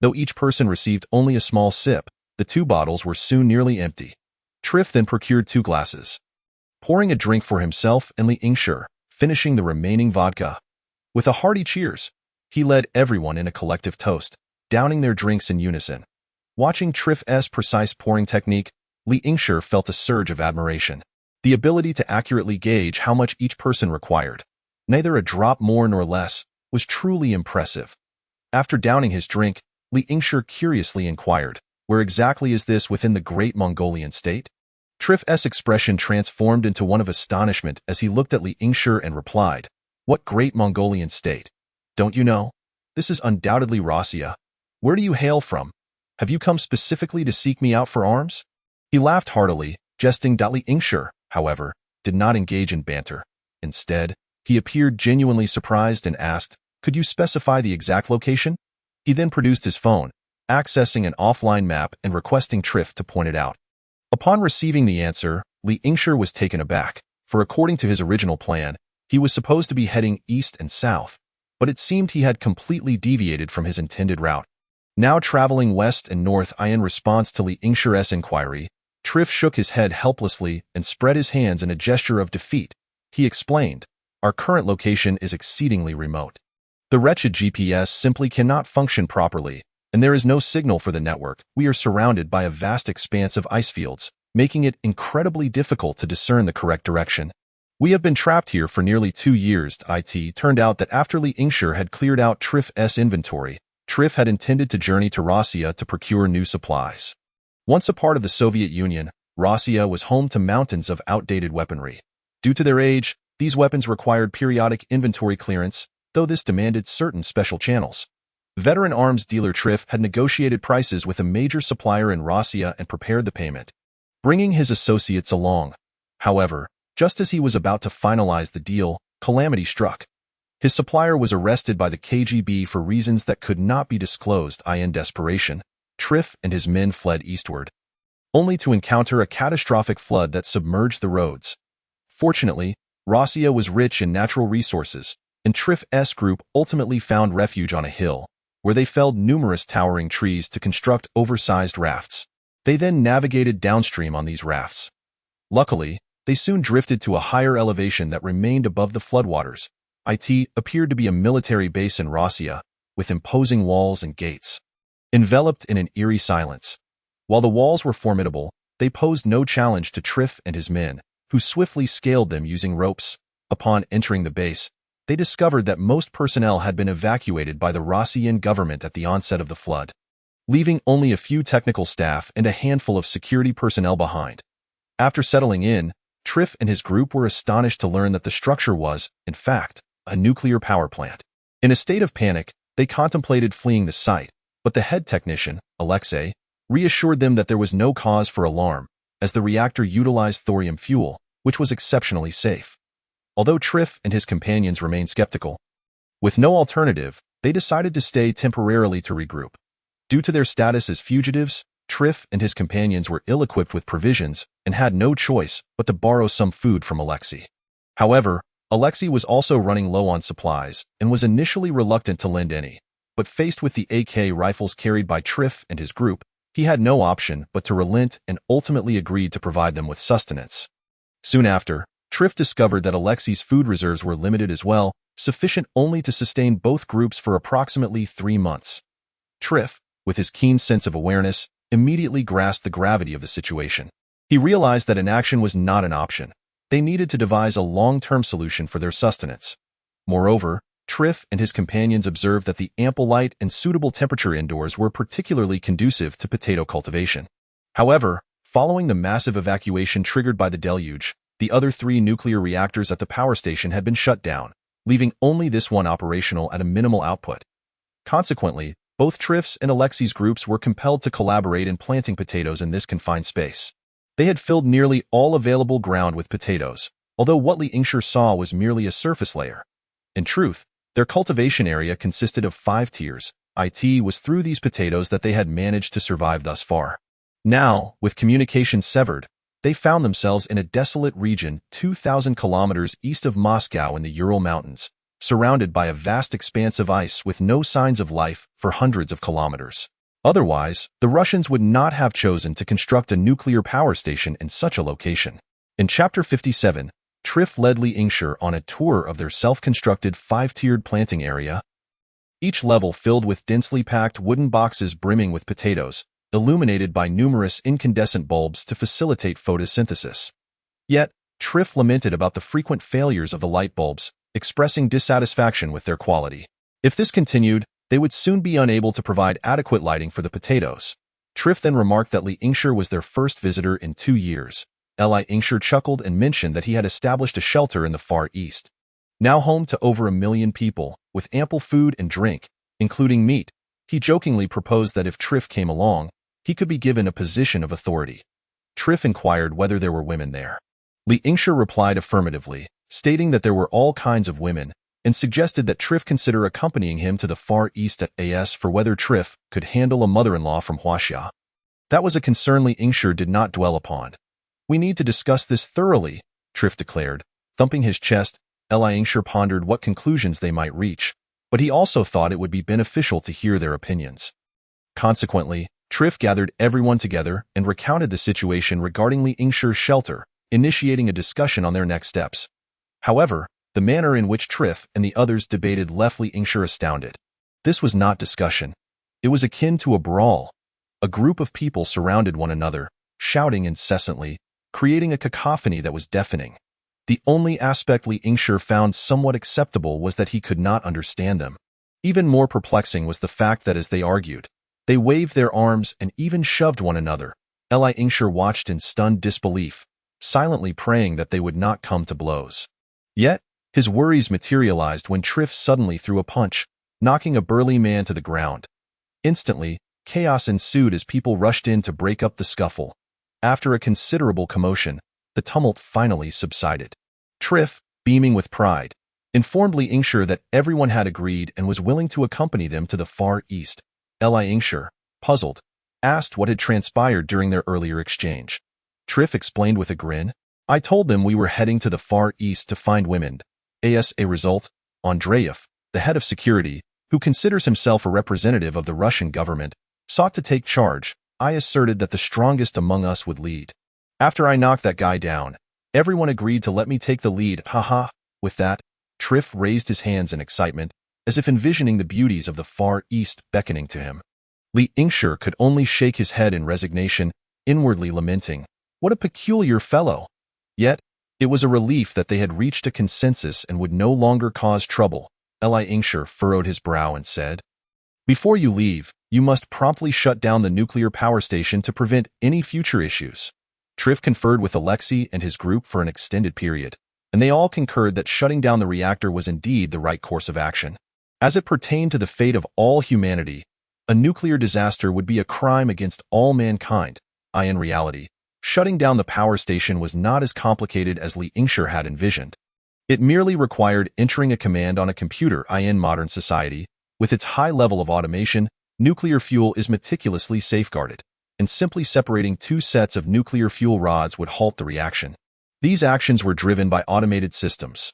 S1: Though each person received only a small sip, the 2 bottles were soon nearly empty. Triff then procured 2 glasses, pouring a drink for himself and Li Yingshi, finishing the remaining vodka. With a hearty cheers, he led everyone in a collective toast, downing their drinks in unison. Watching Triff's precise pouring technique, Li Yingshi felt a surge of admiration. The ability to accurately gauge how much each person required, neither a drop more nor less, was truly impressive. After downing his drink, Li Yingshi curiously inquired, "Where exactly is this within the great Mongolian state?" Triff's expression transformed into one of astonishment as he looked at Li Yingshi and replied, "What great Mongolian state? Don't you know? This is undoubtedly Russia. Where do you hail from? Have you come specifically to seek me out for arms?" He laughed heartily, jesting. Li Yingshi, however, did not engage in banter. Instead, he appeared genuinely surprised and asked, "Could you specify the exact location?" He then produced his phone, accessing an offline map and requesting Triff to point it out. Upon receiving the answer, Li Yingshi was taken aback, for according to his original plan, he was supposed to be heading east and south, but it seemed he had completely deviated from his intended route. Now traveling west and north. In response to Li Yingshi's inquiry, Triff shook his head helplessly and spread his hands in a gesture of defeat. He explained, "Our current location is exceedingly remote. The wretched GPS simply cannot function properly, and there is no signal for the network. We are surrounded by a vast expanse of ice fields, making it incredibly difficult to discern the correct direction. We have been trapped here for nearly 2 years." It turned out that after Li Yingshi had cleared out Triff's inventory, Triff had intended to journey to Russia to procure new supplies. Once a part of the Soviet Union, Russia was home to mountains of outdated weaponry. Due to their age, these weapons required periodic inventory clearance, though this demanded certain special channels. Veteran arms dealer Triff had negotiated prices with a major supplier in Russia and prepared the payment, bringing his associates along. However, just as he was about to finalize the deal, calamity struck. His supplier was arrested by the KGB for reasons that could not be disclosed. In desperation, Triff and his men fled eastward. only to encounter a catastrophic flood that submerged the roads. Fortunately, Rossiya was rich in natural resources, and Triff's group ultimately found refuge on a hill, where they felled numerous towering trees to construct oversized rafts. They then navigated downstream on these rafts. Luckily, they soon drifted to a higher elevation that remained above the floodwaters. It appeared to be a military base in Rossiya, with imposing walls and gates. Enveloped in an eerie silence. While the walls were formidable, they posed no challenge to Triff and his men, who swiftly scaled them using ropes. Upon entering the base, they discovered that most personnel had been evacuated by the Rossiyan government at the onset of the flood, leaving only a few technical staff and a handful of security personnel behind. After settling in, Triff and his group were astonished to learn that the structure was, in fact, a nuclear power plant. In a state of panic, they contemplated fleeing the site, but the head technician, Alexei, reassured them that there was no cause for alarm, as the reactor utilized thorium fuel, which was exceptionally safe. Although Triff and his companions remained skeptical, with no alternative, they decided to stay temporarily to regroup. Due to their status as fugitives, Triff and his companions were ill-equipped with provisions and had no choice but to borrow some food from Alexei. However, Alexei was also running low on supplies and was initially reluctant to lend any, but faced with the AK rifles carried by Triff and his group, he had no option but to relent and ultimately agreed to provide them with sustenance. Soon after, Triff discovered that Alexei's food reserves were limited as well, sufficient only to sustain both groups for approximately 3 months. Triff, with his keen sense of awareness, immediately grasped the gravity of the situation. He realized that inaction was not an option. They needed to devise a long-term solution for their sustenance. Moreover, Triff and his companions observed that the ample light and suitable temperature indoors were particularly conducive to potato cultivation. However, following the massive evacuation triggered by the deluge, the other 3 nuclear reactors at the power station had been shut down, leaving only this one operational at a minimal output. Consequently, both Triff's and Alexei's groups were compelled to collaborate in planting potatoes in this confined space. They had filled nearly all available ground with potatoes, although what Li Yingshi saw was merely a surface layer. In truth, their cultivation area consisted of 5 tiers. It was through these potatoes that they had managed to survive thus far. Now, with communication severed, they found themselves in a desolate region 2,000 kilometers east of Moscow in the Ural Mountains, surrounded by a vast expanse of ice with no signs of life for hundreds of kilometers. Otherwise, the Russians would not have chosen to construct a nuclear power station in such a location. In Chapter 57, Triff led Li Yingshi on a tour of their self-constructed 5-tiered planting area, each level filled with densely packed wooden boxes brimming with potatoes, illuminated by numerous incandescent bulbs to facilitate photosynthesis. Yet, Triff lamented about the frequent failures of the light bulbs, expressing dissatisfaction with their quality. If this continued, they would soon be unable to provide adequate lighting for the potatoes. Triff then remarked that Li Yingshi was their first visitor in 2 years. Li Yingshi chuckled and mentioned that he had established a shelter in the Far East, now home to over 1 million people, with ample food and drink, including meat. He jokingly proposed that if Triff came along, he could be given a position of authority. Triff inquired whether there were women there. Li Yingshi replied affirmatively, stating that there were all kinds of women, and suggested that Triff consider accompanying him to the Far East at AS for whether Triff could handle a mother-in-law from Huaxia. That was a concern Li Yingshi did not dwell upon. "We need to discuss this thoroughly," Triff declared. Thumping his chest, Li Yingshi pondered what conclusions they might reach, but he also thought it would be beneficial to hear their opinions. Consequently, Triff gathered everyone together and recounted the situation regarding Li Yingshi's shelter, initiating a discussion on their next steps. However, the manner in which Triff and the others debated left Li Yingshi astounded. This was not discussion. It was akin to a brawl. A group of people surrounded one another, shouting incessantly, creating a cacophony that was deafening. The only aspect Li Yingshi found somewhat acceptable was that he could not understand them. Even more perplexing was the fact that as they argued, they waved their arms and even shoved one another. Li Yingshi watched in stunned disbelief, silently praying that they would not come to blows. Yet, his worries materialized when Triff suddenly threw a punch, knocking a burly man to the ground. Instantly, chaos ensued as people rushed in to break up the scuffle. After a considerable commotion, the tumult finally subsided. Triff, beaming with pride, informed Li Yingshi that everyone had agreed and was willing to accompany them to the Far East. Li Yingshi, puzzled, asked what had transpired during their earlier exchange. Triff explained with a grin. I told them we were heading to the Far East to find women. As a result, Andreev, the head of security, who considers himself a representative of the Russian government, sought to take charge. I asserted that the strongest among us would lead. After I knocked that guy down, everyone agreed to let me take the lead. Haha. With that, Triff raised his hands in excitement, as if envisioning the beauties of the Far East beckoning to him. Li Yingshi could only shake his head in resignation, inwardly lamenting, what a peculiar fellow. Yet, it was a relief that they had reached a consensus and would no longer cause trouble. Li Yingshi furrowed his brow and said, before you leave, you must promptly shut down the nuclear power station to prevent any future issues. Triff conferred with Alexei and his group for an extended period, and they all concurred that shutting down the reactor was indeed the right course of action. As it pertained to the fate of all humanity, a nuclear disaster would be a crime against all mankind. In reality, shutting down the power station was not as complicated as Li Yingshi had envisioned. It merely required entering a command on a computer. In modern society, with its high level of automation, nuclear fuel is meticulously safeguarded, and simply separating two sets of nuclear fuel rods would halt the reaction. These actions were driven by automated systems.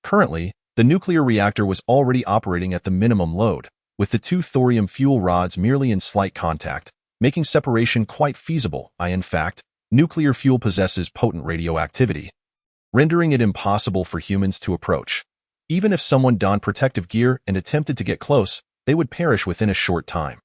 S1: Currently, the nuclear reactor was already operating at the minimum load, with the two thorium fuel rods merely in slight contact, making separation quite feasible. In fact, nuclear fuel possesses potent radioactivity, rendering it impossible for humans to approach. Even if someone donned protective gear and attempted to get close, they would perish within a short time.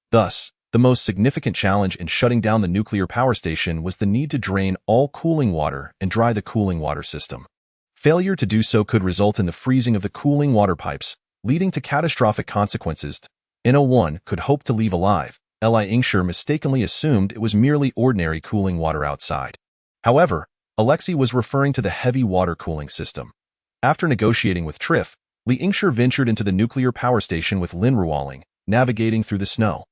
S1: Thus, the most significant challenge in shutting down the nuclear power station was the need to drain all cooling water and dry the cooling water system. Failure to do so could result in the freezing of the cooling water pipes, leading to catastrophic consequences. No one could hope to leave alive. Li Yingshi mistakenly assumed it was merely ordinary cooling water outside. However, Alexei was referring to the heavy water cooling system. After negotiating with Triff, Li Yingshi ventured into the nuclear power station with Lin Ruoling, navigating through the snow.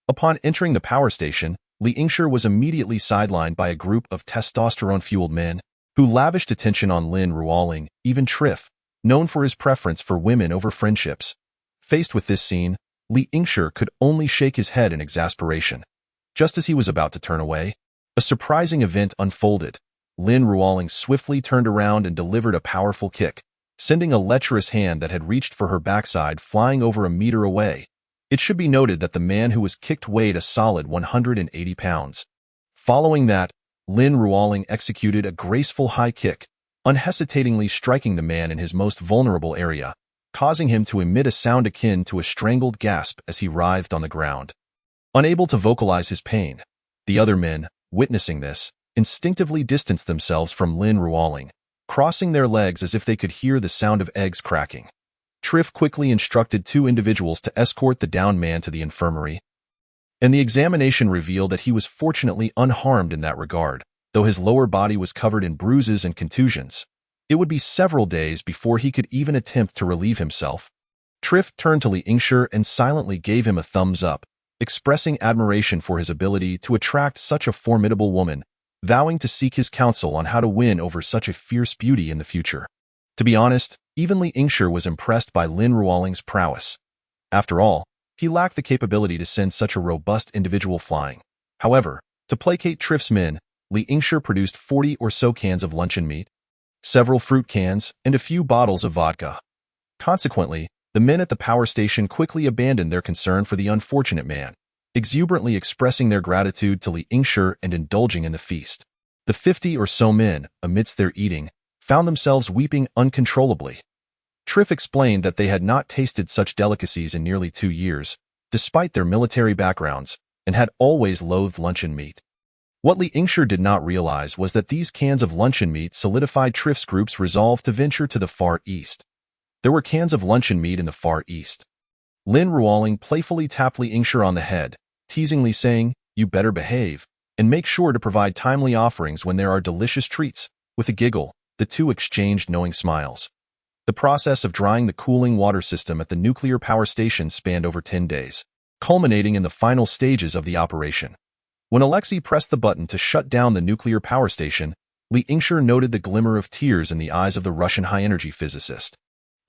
S1: Upon entering the power station, Li Yingshi was immediately sidelined by a group of testosterone-fueled men, who lavished attention on Lin Ruoling. Even Triff, known for his preference for women over friendships. Faced with this scene, Li Yingshi could only shake his head in exasperation. Just as he was about to turn away, a surprising event unfolded. Lin Ruoling swiftly turned around and delivered a powerful kick, sending a lecherous hand that had reached for her backside flying over a meter away. It should be noted that the man who was kicked weighed a solid 180 pounds. Following that, Lin Ruoling executed a graceful high kick, unhesitatingly striking the man in his most vulnerable area, causing him to emit a sound akin to a strangled gasp as he writhed on the ground. Unable to vocalize his pain, the other men, witnessing this, instinctively distanced themselves from Lin Ruoling, crossing their legs as if they could hear the sound of eggs cracking. Triff quickly instructed two individuals to escort the downed man to the infirmary, and the examination revealed that he was fortunately unharmed in that regard, though his lower body was covered in bruises and contusions. It would be several days before he could even attempt to relieve himself. Triff turned to Li Yingshi and silently gave him a thumbs up, expressing admiration for his ability to attract such a formidable woman, vowing to seek his counsel on how to win over such a fierce beauty in the future. To be honest, even Li Yingshi was impressed by Lin Ruoling's prowess. After all, he lacked the capability to send such a robust individual flying. However, to placate Triff's men, Li Yingshi produced 40 or so cans of luncheon meat, several fruit cans, and a few bottles of vodka. Consequently, the men at the power station quickly abandoned their concern for the unfortunate man, exuberantly expressing their gratitude to Li Yingshi and indulging in the feast. The 50 or so men, amidst their eating, found themselves weeping uncontrollably. Triff explained that they had not tasted such delicacies in nearly 2 years, despite their military backgrounds, and had always loathed luncheon meat. What Li Yingshi did not realize was that these cans of luncheon meat solidified Triff's group's resolve to venture to the Far East. There were cans of luncheon meat in the Far East. Lin Ruoling playfully tapped Li Yingshi on the head, teasingly saying, "You better behave, and make sure to provide timely offerings when there are delicious treats." With a giggle, the two exchanged knowing smiles. The process of drying the cooling water system at the nuclear power station spanned over 10 days, culminating in the final stages of the operation. When Alexei pressed the button to shut down the nuclear power station, Li Yingshi noted the glimmer of tears in the eyes of the Russian high-energy physicist.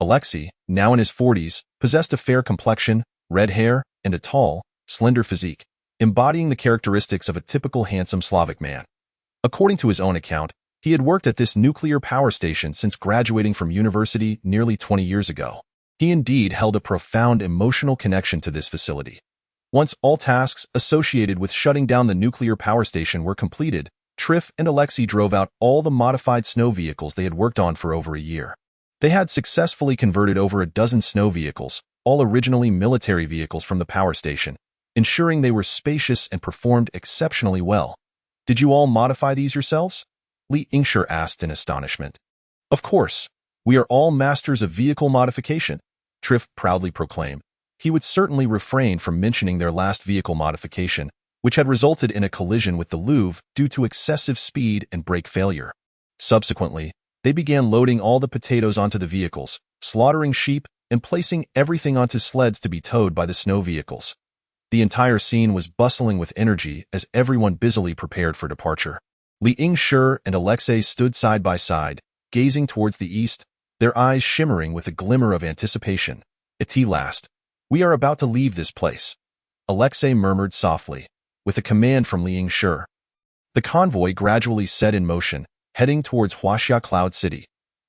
S1: Alexei, now in his 40s, possessed a fair complexion, red hair, and a tall, slender physique. embodying the characteristics of a typical handsome Slavic man. According to his own account, he had worked at this nuclear power station since graduating from university nearly 20 years ago. He indeed held a profound emotional connection to this facility. Once all tasks associated with shutting down the nuclear power station were completed, Trif and Alexei drove out all the modified snow vehicles they had worked on for over a year. They had successfully converted over a dozen snow vehicles, all originally military vehicles from the power station, ensuring they were spacious and performed exceptionally well. "Did you all modify these yourselves?" Li Yingshi asked in astonishment. "Of course. We are all masters of vehicle modification," Trif proudly proclaimed. He would certainly refrain from mentioning their last vehicle modification, which had resulted in a collision with the Louvre due to excessive speed and brake failure. Subsequently, they began loading all the potatoes onto the vehicles, slaughtering sheep, and placing everything onto sleds to be towed by the snow vehicles. The entire scene was bustling with energy as everyone busily prepared for departure. Li Yingshi and Alexei stood side by side, gazing towards the east, their eyes shimmering with a glimmer of anticipation. "At last, we are about to leave this place," Alexei murmured softly, with a command from Li Yingshi. The convoy gradually set in motion, heading towards Huaxia Cloud City.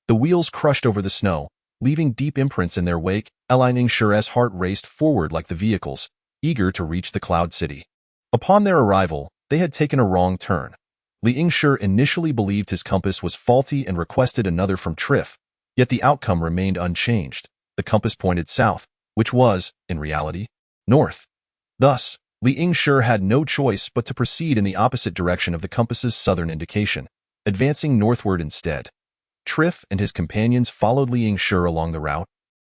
S1: The wheels crushed over the snow, leaving deep imprints in their wake. Li Yingshi's heart raced forward like the vehicles, eager to reach the Cloud City. Upon their arrival, they had taken a wrong turn. Li Yingshi initially believed his compass was faulty and requested another from Trif, yet the outcome remained unchanged. The compass pointed south, which was, in reality, north. Thus, Li Yingshi had no choice but to proceed in the opposite direction of the compass's southern indication, advancing northward instead. Trif and his companions followed Li Yingshi along the route.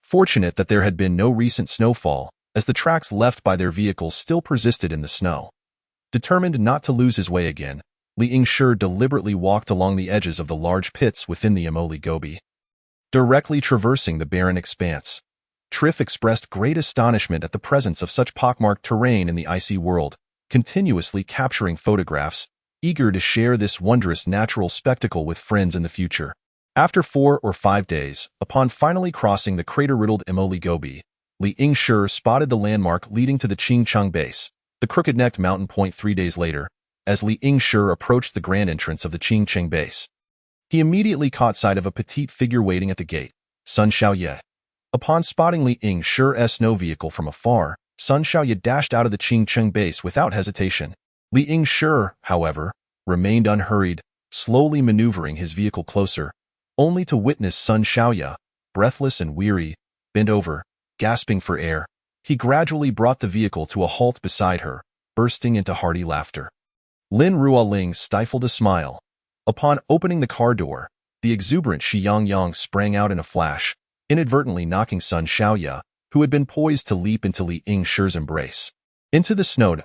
S1: Fortunate that there had been no recent snowfall, as the tracks left by their vehicles still persisted in the snow. Determined not to lose his way again, Li Yingshi deliberately walked along the edges of the large pits within the Amoli Gobi. Directly traversing the barren expanse, Trif expressed great astonishment at the presence of such pockmarked terrain in the icy world, continuously capturing photographs, eager to share this wondrous natural spectacle with friends in the future. After 4 or 5 days, upon finally crossing the crater-riddled Amoli Gobi, Li Yingshi spotted the landmark leading to the Qingcheng base, the crooked-necked mountain point 3 days later, as Li Yingshi approached the grand entrance of the Qingcheng base. He immediately caught sight of a petite figure waiting at the gate, Sun Xiaoye. Upon spotting Li Yingshi's snow vehicle from afar, Sun Xiaoye dashed out of the Qingcheng base without hesitation. Li Yingshi, however, remained unhurried, slowly maneuvering his vehicle closer, only to witness Sun Xiaoye, breathless and weary, bent over, gasping for air. He gradually brought the vehicle to a halt beside her, bursting into hearty laughter. Lin Ruoling stifled a smile. Upon opening the car door, the exuberant Shi Yangyang sprang out in a flash, inadvertently knocking Sun Xiaoye, who had been poised to leap into Li Yingshi's embrace. Into the snow.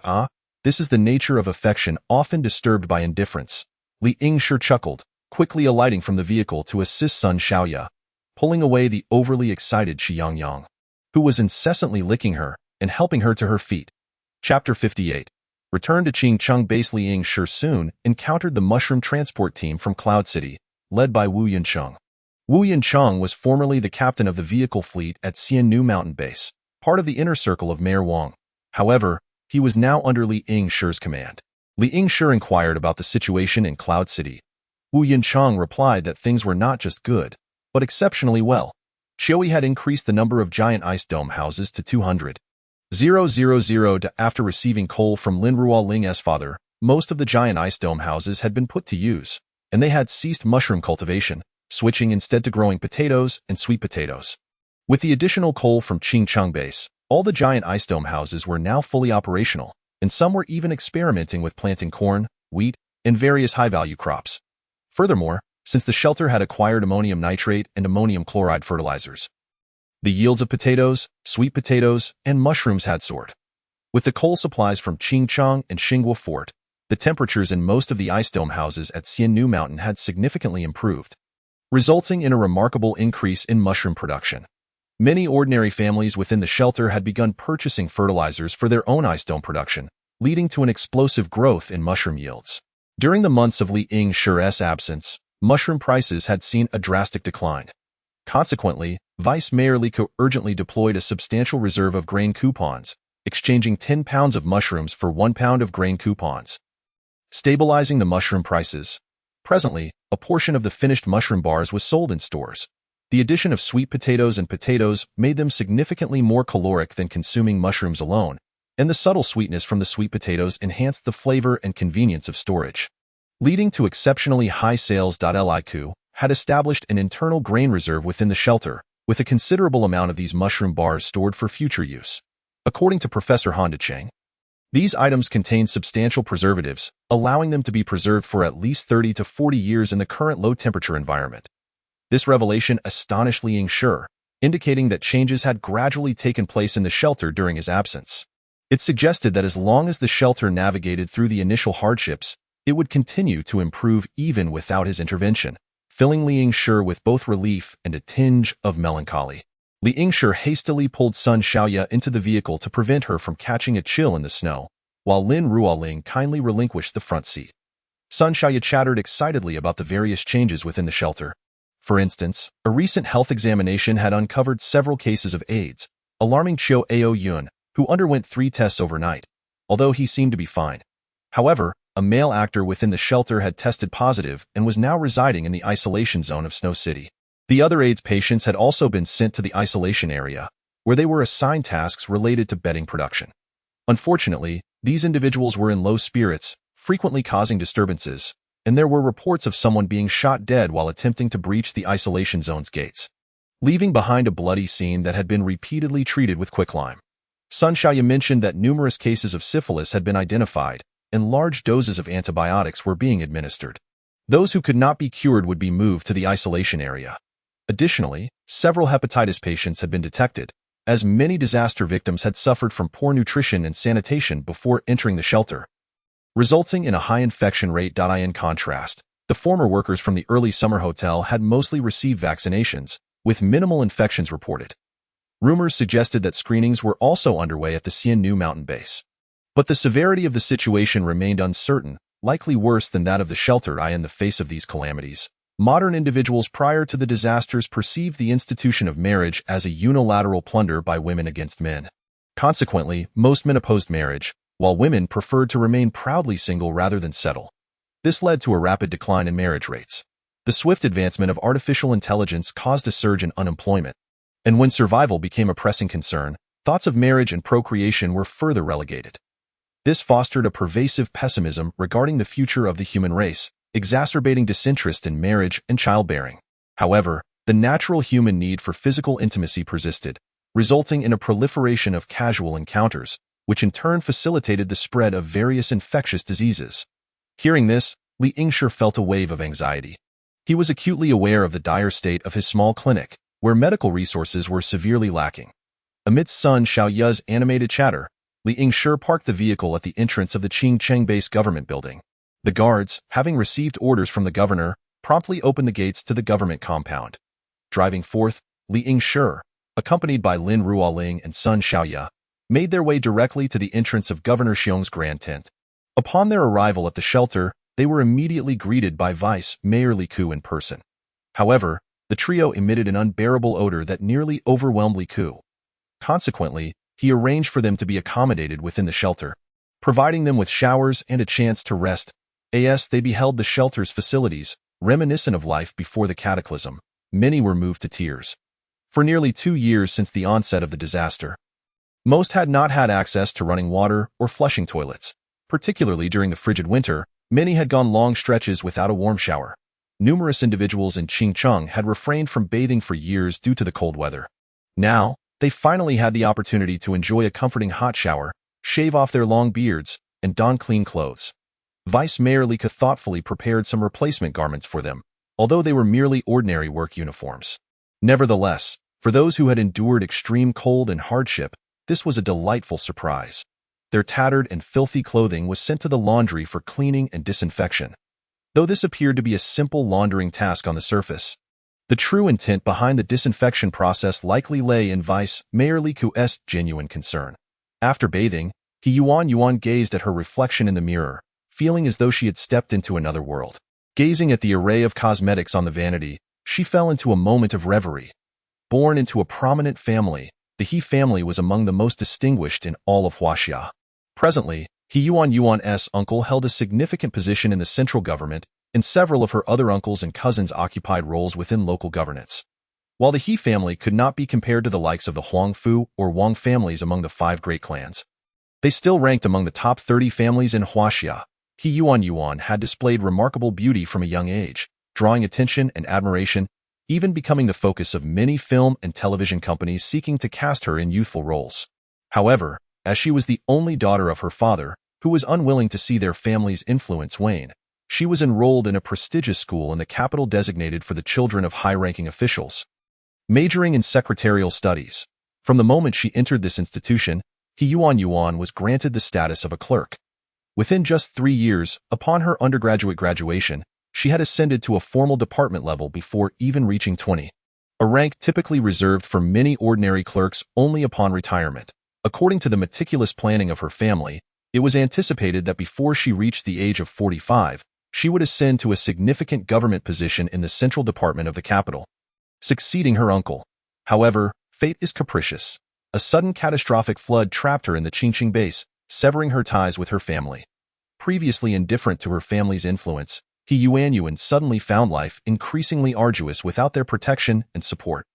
S1: This is the nature of affection often disturbed by indifference. Li Yingshi chuckled, quickly alighting from the vehicle to assist Sun Xiaoye, pulling away the overly excited Shi Yangyang, who was incessantly licking her and helping her to her feet. Chapter 58. Returned to Qingcheng base. Li Yingshi soon encountered the mushroom transport team from Cloud City, led by Wu Yuncheng. Wu Yuncheng was formerly the captain of the vehicle fleet at Xiannu Mountain Base, part of the inner circle of Mayor Wang. However, he was now under Li Yingshi's command. Li Yingshi inquired about the situation in Cloud City. Wu Yuncheng replied that things were not just good, but exceptionally well. Xiaoyi had increased the number of giant ice dome houses to 200,000. After receiving coal from Lin Ruoling's father, most of the giant ice dome houses had been put to use, and they had ceased mushroom cultivation, switching instead to growing potatoes and sweet potatoes. With the additional coal from Qingcheng base, all the giant ice dome houses were now fully operational, and some were even experimenting with planting corn, wheat, and various high-value crops. Furthermore, since the shelter had acquired ammonium nitrate and ammonium chloride fertilizers, the yields of potatoes, sweet potatoes, and mushrooms had soared. With the coal supplies from Qingcheng and Xinghua Fort, the temperatures in most of the ice dome houses at Xiannu Mountain had significantly improved, resulting in a remarkable increase in mushroom production. Many ordinary families within the shelter had begun purchasing fertilizers for their own ice dome production, leading to an explosive growth in mushroom yields. During the months of Li Yingshi's absence, mushroom prices had seen a drastic decline. Consequently, Vice Mayor Li Ko urgently deployed a substantial reserve of grain coupons, exchanging 10 pounds of mushrooms for 1 pound of grain coupons. Stabilizing the mushroom prices. Presently, a portion of the finished mushroom bars was sold in stores. The addition of sweet potatoes and potatoes made them significantly more caloric than consuming mushrooms alone, and the subtle sweetness from the sweet potatoes enhanced the flavor and convenience of storage, leading to exceptionally high sales. Liku had established an internal grain reserve within the shelter, with a considerable amount of these mushroom bars stored for future use. According to Professor Honda Cheng, these items contain substantial preservatives, allowing them to be preserved for at least 30 to 40 years in the current low-temperature environment. This revelation astonished Li Yingshi, indicating that changes had gradually taken place in the shelter during his absence. It suggested that as long as the shelter navigated through the initial hardships, it would continue to improve even without his intervention, filling Li Yingshi with both relief and a tinge of melancholy. Li Yingshi hastily pulled Sun Xiaoya into the vehicle to prevent her from catching a chill in the snow, while Lin Ruoling kindly relinquished the front seat. Sun Xiaoya chattered excitedly about the various changes within the shelter. For instance, a recent health examination had uncovered several cases of AIDS, alarming Qiu Aoyun, who underwent 3 tests overnight, although he seemed to be fine. However, a male actor within the shelter had tested positive and was now residing in the isolation zone of Snow City. The other AIDS patients had also been sent to the isolation area, where they were assigned tasks related to bedding production. Unfortunately, these individuals were in low spirits, frequently causing disturbances, and there were reports of someone being shot dead while attempting to breach the isolation zone's gates, leaving behind a bloody scene that had been repeatedly treated with quicklime. Sun Xiaoya mentioned that numerous cases of syphilis had been identified, and large doses of antibiotics were being administered. Those who could not be cured would be moved to the isolation area. Additionally, several hepatitis patients had been detected, as many disaster victims had suffered from poor nutrition and sanitation before entering the shelter, resulting in a high infection rate. In contrast, the former workers from the early summer hotel had mostly received vaccinations, with minimal infections reported. Rumors suggested that screenings were also underway at the Xiannu mountain base. But the severity of the situation remained uncertain, likely worse than that of the shelter. In the face of these calamities, modern individuals prior to the disasters perceived the institution of marriage as a unilateral plunder by women against men. Consequently, most men opposed marriage, while women preferred to remain proudly single rather than settle. This led to a rapid decline in marriage rates. The swift advancement of artificial intelligence caused a surge in unemployment, and when survival became a pressing concern, thoughts of marriage and procreation were further relegated. This fostered a pervasive pessimism regarding the future of the human race, exacerbating disinterest in marriage and childbearing. However, the natural human need for physical intimacy persisted, resulting in a proliferation of casual encounters, which in turn facilitated the spread of various infectious diseases. Hearing this, Li Yingshi felt a wave of anxiety. He was acutely aware of the dire state of his small clinic, where medical resources were severely lacking. Amidst Sun Xiaoya's animated chatter, Li Yingshi parked the vehicle at the entrance of the Qingcheng Base government building. The guards, having received orders from the governor, promptly opened the gates to the government compound. Driving forth, Li Yingshi, accompanied by Lin Ruoling and Sun Xiaoya, made their way directly to the entrance of Governor Xiong's grand tent. Upon their arrival at the shelter, they were immediately greeted by Vice Mayor Li Ku in person. However, the trio emitted an unbearable odor that nearly overwhelmed Li Ku. Consequently, he arranged for them to be accommodated within the shelter, providing them with showers and a chance to rest. As they beheld the shelter's facilities, reminiscent of life before the cataclysm, many were moved to tears. For nearly 2 years since the onset of the disaster, most had not had access to running water or flushing toilets. Particularly during the frigid winter, many had gone long stretches without a warm shower. Numerous individuals in Qingcheng had refrained from bathing for years due to the cold weather. Now, they finally had the opportunity to enjoy a comforting hot shower, shave off their long beards, and don clean clothes. Vice Mayor Li Ku thoughtfully prepared some replacement garments for them, although they were merely ordinary work uniforms. Nevertheless, for those who had endured extreme cold and hardship, this was a delightful surprise. Their tattered and filthy clothing was sent to the laundry for cleaning and disinfection. Though this appeared to be a simple laundering task on the surface, the true intent behind the disinfection process likely lay in Vice Mayor Li Ku's genuine concern. After bathing, he Yuan gazed at her reflection in the mirror, feeling as though she had stepped into another world. Gazing at the array of cosmetics on the vanity, she fell into a moment of reverie. Born into a prominent family, the He family was among the most distinguished in all of Huaxia. Presently, He Yuan's uncle held a significant position in the central government, and several of her other uncles and cousins occupied roles within local governance. While the He family could not be compared to the likes of the Huangfu or Wang families among the 5 great clans, they still ranked among the top 30 families in Huaxia. He Yuan had displayed remarkable beauty from a young age, drawing attention and admiration, even becoming the focus of many film and television companies seeking to cast her in youthful roles. However, as she was the only daughter of her father, who was unwilling to see their family's influence wane, she was enrolled in a prestigious school in the capital designated for the children of high-ranking officials, majoring in secretarial studies. From the moment she entered this institution, He Yuan was granted the status of a clerk. Within just 3 years, upon her undergraduate graduation, she had ascended to a formal department level before even reaching 20, a rank typically reserved for many ordinary clerks only upon retirement. According to the meticulous planning of her family, it was anticipated that before she reached the age of 45, she would ascend to a significant government position in the central department of the capital, succeeding her uncle. However, fate is capricious. A sudden catastrophic flood trapped her in the Qingqing base, severing her ties with her family. Previously indifferent to her family's influence, He Yuan suddenly found life increasingly arduous without their protection and support.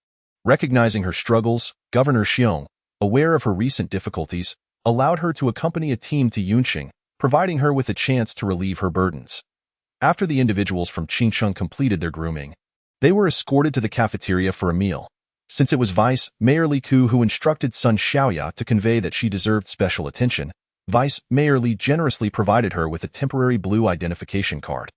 S1: Recognizing her struggles, Governor Xiong, aware of her recent difficulties, allowed her to accompany a team to Yunqing, providing her with a chance to relieve her burdens. After the individuals from Qingcheng completed their grooming, they were escorted to the cafeteria for a meal. Since it was Vice Mayor Li Ku who instructed son Xiaoya to convey that she deserved special attention, Vice Mayor Li generously provided her with a temporary blue identification card,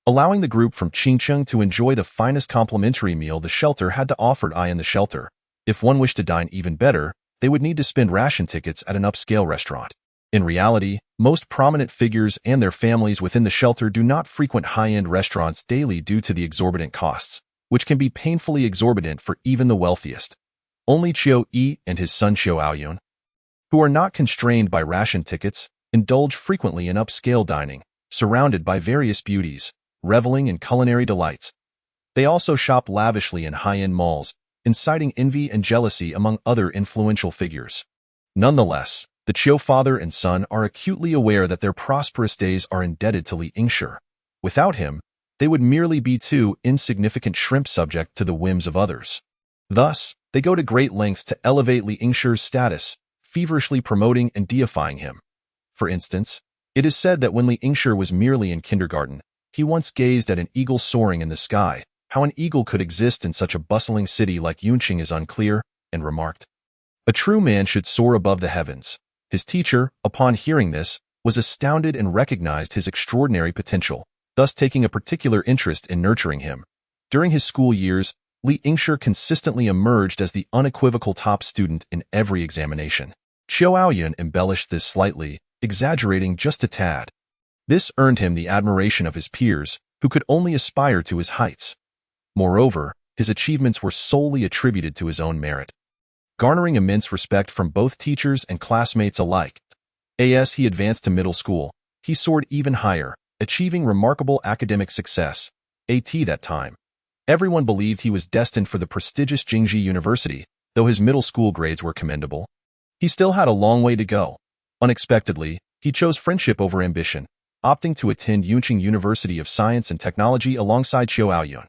S1: allowing the group from Qingcheng to enjoy the finest complimentary meal the shelter had to offer. In the shelter, if one wished to dine even better, they would need to spend ration tickets at an upscale restaurant. In reality, most prominent figures and their families within the shelter do not frequent high-end restaurants daily due to the exorbitant costs, which can be painfully exorbitant for even the wealthiest. Only Xiao Yi and his son Xiao Aoyun, who are not constrained by ration tickets, indulge frequently in upscale dining, surrounded by various beauties, reveling in culinary delights. They also shop lavishly in high-end malls, inciting envy and jealousy among other influential figures. Nonetheless, the Qiu father and son are acutely aware that their prosperous days are indebted to Li Yingshi. Without him, they would merely be 2 insignificant shrimp subject to the whims of others. Thus, they go to great lengths to elevate Li Yingshi's status, feverishly promoting and deifying him. For instance, it is said that when Li Yingshi was merely in kindergarten, he once gazed at an eagle soaring in the sky. How an eagle could exist in such a bustling city like Yunqing is unclear, and remarked, "A true man should soar above the heavens." His teacher, upon hearing this, was astounded and recognized his extraordinary potential, thus taking a particular interest in nurturing him. During his school years, Li Yingshi consistently emerged as the unequivocal top student in every examination. Xiao Aoyun embellished this slightly, exaggerating just a tad. This earned him the admiration of his peers, who could only aspire to his heights. Moreover, his achievements were solely attributed to his own merit, garnering immense respect from both teachers and classmates alike. As he advanced to middle school, he soared even higher, achieving remarkable academic success. That time, everyone believed he was destined for the prestigious Jingji University, though his middle school grades were commendable. He still had a long way to go. Unexpectedly, he chose friendship over ambition, opting to attend Yunqing University of Science and Technology alongside Xiao Aoyun.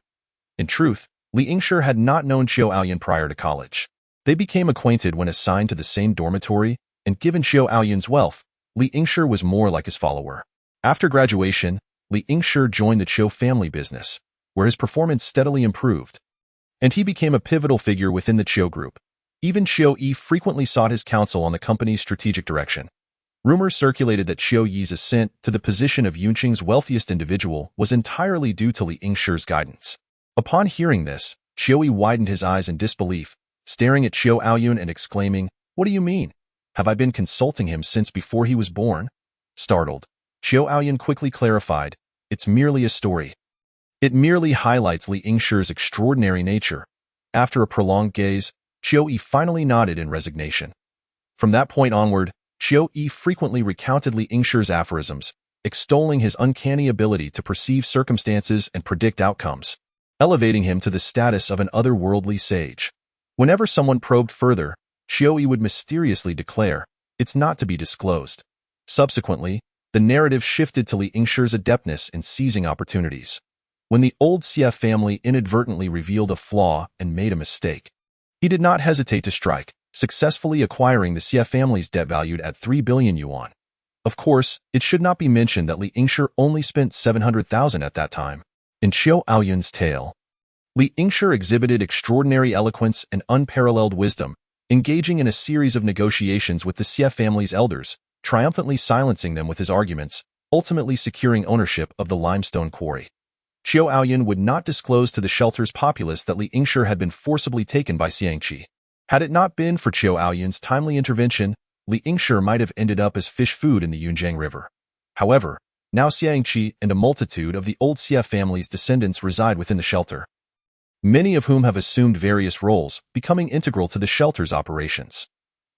S1: In truth, Li Yingshi had not known Xiao Aoyun prior to college. They became acquainted when assigned to the same dormitory, and given Xiao Aoyun's wealth, Li Yingshi was more like his follower. After graduation, Li Yingshi joined the Qiu family business, where his performance steadily improved, and he became a pivotal figure within the Qiu group. Even Xiao Yi frequently sought his counsel on the company's strategic direction. Rumors circulated that Xiao Yi's ascent to the position of Yunqing's wealthiest individual was entirely due to Li Yingshi's guidance. Upon hearing this, Xiao Yi widened his eyes in disbelief, staring at Xiao Aoyun and exclaiming, "What do you mean? Have I been consulting him since before he was born?" Startled, Xiao Aoyun quickly clarified, "It's merely a story. It merely highlights Li Yingshi's extraordinary nature." After a prolonged gaze, Xiao Yi finally nodded in resignation. From that point onward, Xiao Yi frequently recounted Li Yingshi's aphorisms, extolling his uncanny ability to perceive circumstances and predict outcomes, elevating him to the status of an otherworldly sage. Whenever someone probed further, Xiao Hai would mysteriously declare, "It's not to be disclosed." Subsequently, the narrative shifted to Li Yingshi's adeptness in seizing opportunities. When the old Xie family inadvertently revealed a flaw and made a mistake, he did not hesitate to strike, successfully acquiring the Xie family's debt valued at 3 billion yuan. Of course, it should not be mentioned that Li Yingshi only spent 700,000 at that time. In Xiao Aoyun's tale, Li Yingshi exhibited extraordinary eloquence and unparalleled wisdom, engaging in a series of negotiations with the Xie family's elders, triumphantly silencing them with his arguments, ultimately securing ownership of the limestone quarry. Xiao Aoyun would not disclose to the shelter's populace that Li Yingshi had been forcibly taken by Xiangqi. Had it not been for Xiao Aoyun's timely intervention, Li Yingshi might have ended up as fish food in the Yunjiang River. However, now Xiangqi and a multitude of the old Xie family's descendants reside within the shelter, many of whom have assumed various roles, becoming integral to the shelter's operations.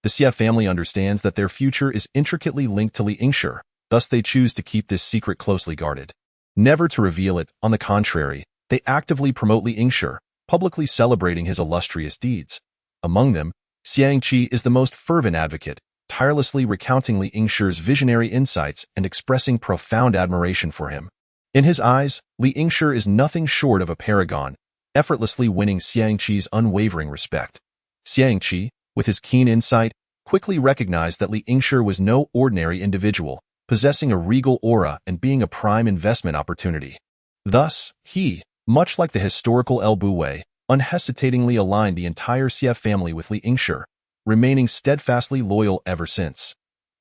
S1: The Xie family understands that their future is intricately linked to Li Yingshi, thus they choose to keep this secret closely guarded. Never to reveal it, on the contrary, they actively promote Li Yingshi, publicly celebrating his illustrious deeds. Among them, Xiangqi is the most fervent advocate, tirelessly recounting Li Yingshi's visionary insights and expressing profound admiration for him. In his eyes, Li Yingshi is nothing short of a paragon, effortlessly winning Xiangqi's unwavering respect. Xiangqi, with his keen insight, quickly recognized that Li Yingshi was no ordinary individual, possessing a regal aura and being a prime investment opportunity. Thus, he, much like the historical El Buwei, unhesitatingly aligned the entire Xie family with Li Yingshi, remaining steadfastly loyal ever since.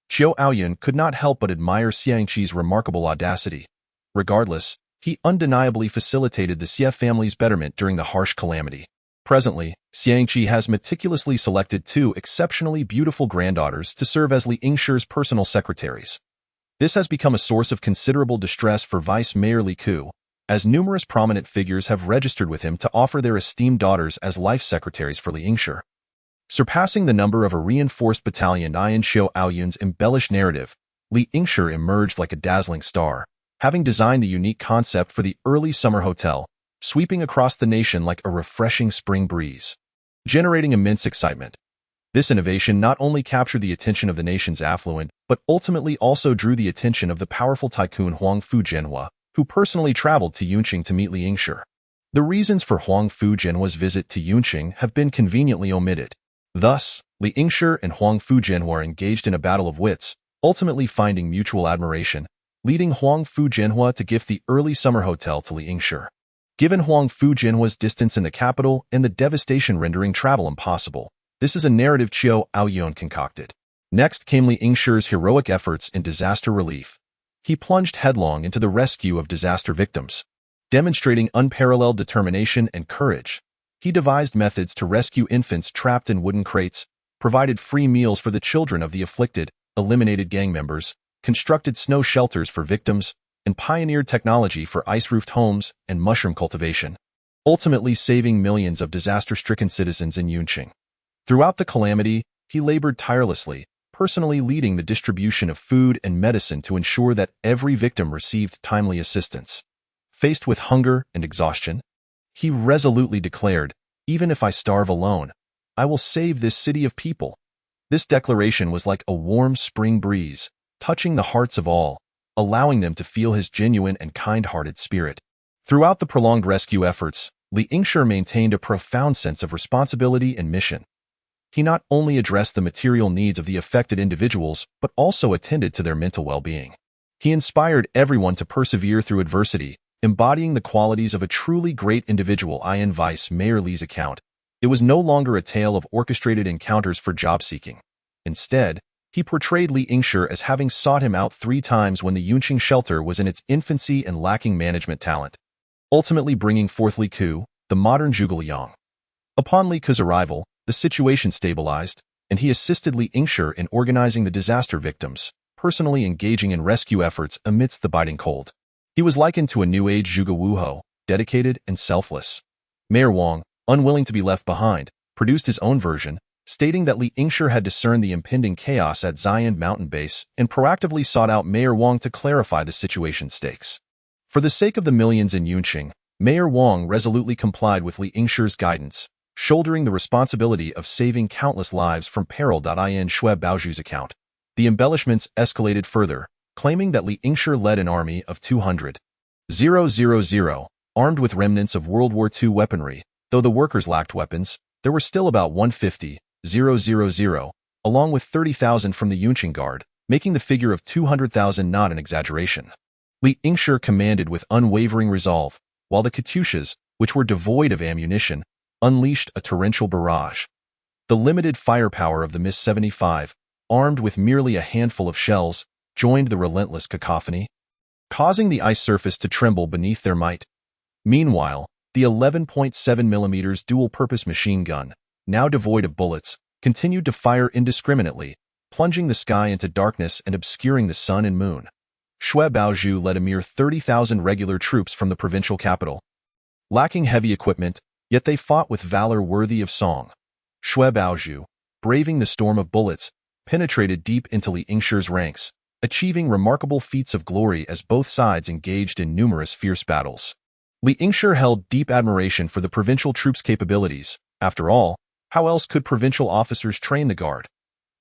S1: Xiao Aoyun could not help but admire Xiangqi's remarkable audacity. Regardless, he undeniably facilitated the Xie family's betterment during the harsh calamity. Presently, Xiangqi has meticulously selected 2 exceptionally beautiful granddaughters to serve as Li Yingshi's personal secretaries. This has become a source of considerable distress for Vice Mayor Li Ku, as numerous prominent figures have registered with him to offer their esteemed daughters as life secretaries for Li Yingshi. Surpassing the number of a reinforced battalion in Xiao Aoyun's embellished narrative, Li Yingshi emerged like a dazzling star, having designed the unique concept for the early summer hotel, sweeping across the nation like a refreshing spring breeze, generating immense excitement. This innovation not only captured the attention of the nation's affluent, but ultimately also drew the attention of the powerful tycoon Huangfu Jena, who personally traveled to Yunqing to meet Li Yingshi. The reasons for Huangfu Jena's visit to Yunqing have been conveniently omitted. Thus, Li Yingshi and Huangfu Jena are engaged in a battle of wits, ultimately finding mutual admiration, leading Huangfu Jena to gift the early summer hotel to Li Yingshi. Given Huangfu Jena's distance in the capital and the devastation rendering travel impossible, this is a narrative Xiao Aoyun concocted. Next came Li Yingshi's heroic efforts in disaster relief. He plunged headlong into the rescue of disaster victims. Demonstrating unparalleled determination and courage, he devised methods to rescue infants trapped in wooden crates, provided free meals for the children of the afflicted, eliminated gang members, constructed snow shelters for victims, and pioneered technology for ice-roofed homes and mushroom cultivation, ultimately saving millions of disaster-stricken citizens in Yunqing. Throughout the calamity, he labored tirelessly, personally leading the distribution of food and medicine to ensure that every victim received timely assistance. Faced with hunger and exhaustion, he resolutely declared, "Even if I starve alone, I will save this city of people." This declaration was like a warm spring breeze, touching the hearts of all, allowing them to feel his genuine and kind-hearted spirit. Throughout the prolonged rescue efforts, Li Yingshi maintained a profound sense of responsibility and mission. He not only addressed the material needs of the affected individuals, but also attended to their mental well-being. He inspired everyone to persevere through adversity, embodying the qualities of a truly great individual. In Vice Mayor Li's account, it was no longer a tale of orchestrated encounters for job-seeking. Instead, he portrayed Li Yingshi as having sought him out 3 times when the Yunqing shelter was in its infancy and lacking management talent, ultimately bringing forth Li Ku, the modern Zhuge Liang. Upon Li Ku's arrival, the situation stabilized, and he assisted Li Yingshi in organizing the disaster victims, personally engaging in rescue efforts amidst the biting cold. He was likened to a new-age Zhuge Wuhou, dedicated and selfless. Mayor Wang, unwilling to be left behind, produced his own version, stating that Li Yingshi had discerned the impending chaos at Xian Mountain Base and proactively sought out Mayor Wang to clarify the situation's stakes. For the sake of the millions in Yunqing, Mayor Wang resolutely complied with Li Yingshi's guidance, shouldering the responsibility of saving countless lives from peril. In Shui Baozhu's account, the embellishments escalated further, claiming that Li Yingshi led an army of 200,000, armed with remnants of World War II weaponry. Though the workers lacked weapons, there were still about 150,000, along with 30,000 from the Yunqing Guard, making the figure of 200,000 not an exaggeration. Li Yingshi commanded with unwavering resolve, while the Katyushas, which were devoid of ammunition, unleashed a torrential barrage. The limited firepower of the MiS-75, armed with merely a handful of shells, joined the relentless cacophony, causing the ice surface to tremble beneath their might. Meanwhile, the 11.7mm dual-purpose machine gun, now devoid of bullets, continued to fire indiscriminately, plunging the sky into darkness and obscuring the sun and moon. Shui Baozhu led a mere 30,000 regular troops from the provincial capital. Lacking heavy equipment, yet they fought with valor worthy of song. Shui Baozhu, braving the storm of bullets, penetrated deep into Li Yingshi's ranks, achieving remarkable feats of glory as both sides engaged in numerous fierce battles. Li Yingshi held deep admiration for the provincial troops' capabilities. After all, how else could provincial officers train the guard?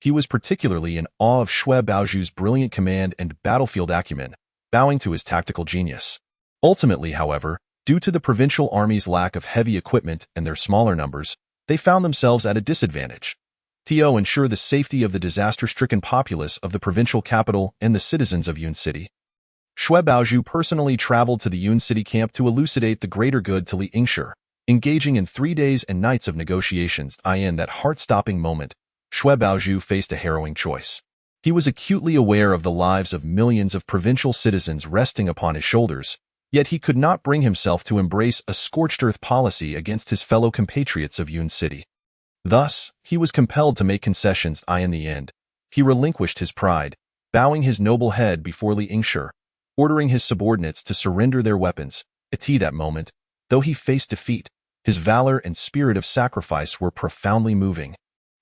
S1: He was particularly in awe of Shui Baozhu's brilliant command and battlefield acumen, bowing to his tactical genius. Ultimately, however, due to the provincial army's lack of heavy equipment and their smaller numbers, they found themselves at a disadvantage. To ensure the safety of the disaster-stricken populace of the provincial capital and the citizens of Yun City, Shui Baozhu personally traveled to the Yun City camp to elucidate the greater good to Li Yingshi, engaging in 3 days and nights of negotiations. In that heart-stopping moment, Shui Baozhu faced a harrowing choice. He was acutely aware of the lives of millions of provincial citizens resting upon his shoulders, yet he could not bring himself to embrace a scorched-earth policy against his fellow compatriots of Yun City. Thus, he was compelled to make concessions. In the end, he relinquished his pride, bowing his noble head before Li Yingshi, ordering his subordinates to surrender their weapons. At that moment, though he faced defeat, his valor and spirit of sacrifice were profoundly moving,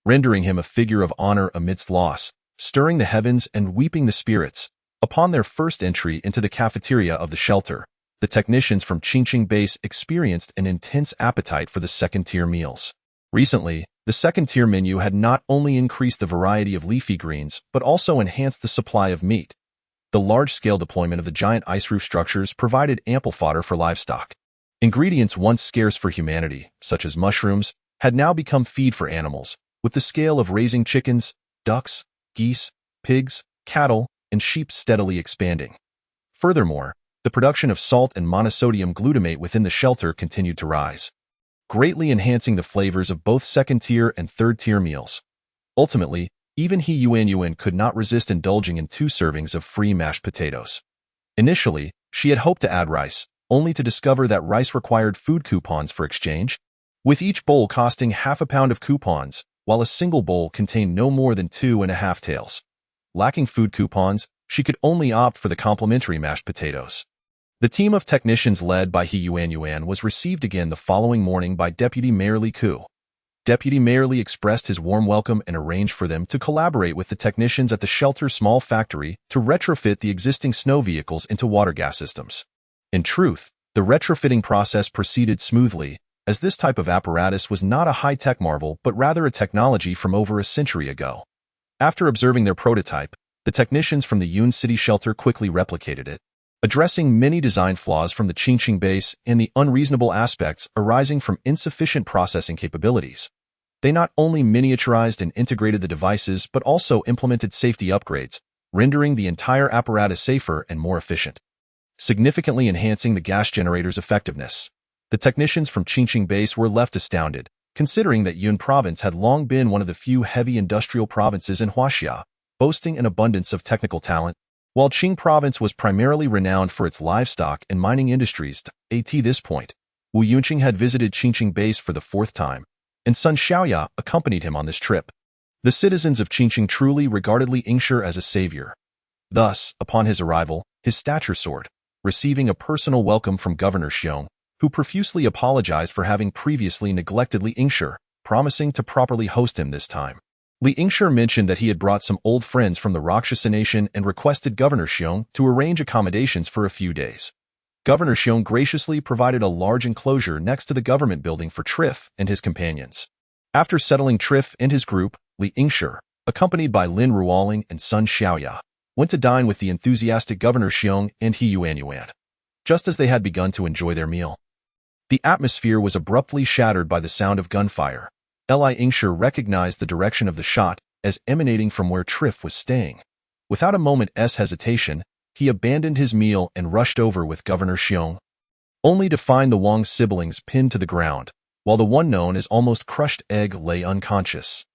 S1: rendering him a figure of honor amidst loss, stirring the heavens and weeping the spirits. Upon their first entry into the cafeteria of the shelter, the technicians from Qingqing Base experienced an intense appetite for the second-tier meals. Recently, the second-tier menu had not only increased the variety of leafy greens, but also enhanced the supply of meat. The large-scale deployment of the giant ice roof structures provided ample fodder for livestock. Ingredients once scarce for humanity, such as mushrooms, had now become feed for animals, with the scale of raising chickens, ducks, geese, pigs, cattle, and sheep steadily expanding. Furthermore, the production of salt and monosodium glutamate within the shelter continued to rise, greatly enhancing the flavors of both second-tier and third-tier meals. Ultimately, even Yuan could not resist indulging in 2 servings of free mashed potatoes. Initially, she had hoped to add rice, only to discover that rice required food coupons for exchange, with each bowl costing half a pound of coupons, while a single bowl contained no more than 2.5 taels. Lacking food coupons, she could only opt for the complimentary mashed potatoes. The team of technicians led by Yuan was received again the following morning by Deputy Mayor Li Ku. Deputy Mayor Li expressed his warm welcome and arranged for them to collaborate with the technicians at the shelter's small factory to retrofit the existing snow vehicles into water gas systems. In truth, the retrofitting process proceeded smoothly, as this type of apparatus was not a high-tech marvel but rather a technology from over a century ago. After observing their prototype, the technicians from the Yun City shelter quickly replicated it, addressing many design flaws from the Qingqing Base and the unreasonable aspects arising from insufficient processing capabilities. They not only miniaturized and integrated the devices but also implemented safety upgrades, rendering the entire apparatus safer and more efficient, significantly enhancing the gas generator's effectiveness. The technicians from Qingqing Base were left astounded, considering that Yun Province had long been one of the few heavy industrial provinces in Huaxia, boasting an abundance of technical talent, while Qing Province was primarily renowned for its livestock and mining industries. At this point, Wu Yunqing had visited Qingqing Base for the 4th time, and son Xiaoya accompanied him on this trip. The citizens of Qingqing truly regarded Li Yingshi as a savior. Thus, upon his arrival, his stature soared, receiving a personal welcome from Governor Xiong, who profusely apologized for having previously neglected Li Yingshi, promising to properly host him this time. Li Yingshi mentioned that he had brought some old friends from the Rakshasa Nation and requested Governor Xiong to arrange accommodations for a few days. Governor Xiong graciously provided a large enclosure next to the government building for Triff and his companions. After settling Triff and his group, Li Yingshi, accompanied by Lin Ruoling and Sun Xiaoya, went to dine with the enthusiastic Governor Xiong and He Yuanyuan. Just as they had begun to enjoy their meal, the atmosphere was abruptly shattered by the sound of gunfire. Li Yingshi recognized the direction of the shot as emanating from where Triff was staying. Without a moment's hesitation, he abandoned his meal and rushed over with Governor Xiong, only to find the Wang siblings pinned to the ground, while the one known as almost crushed egg lay unconscious.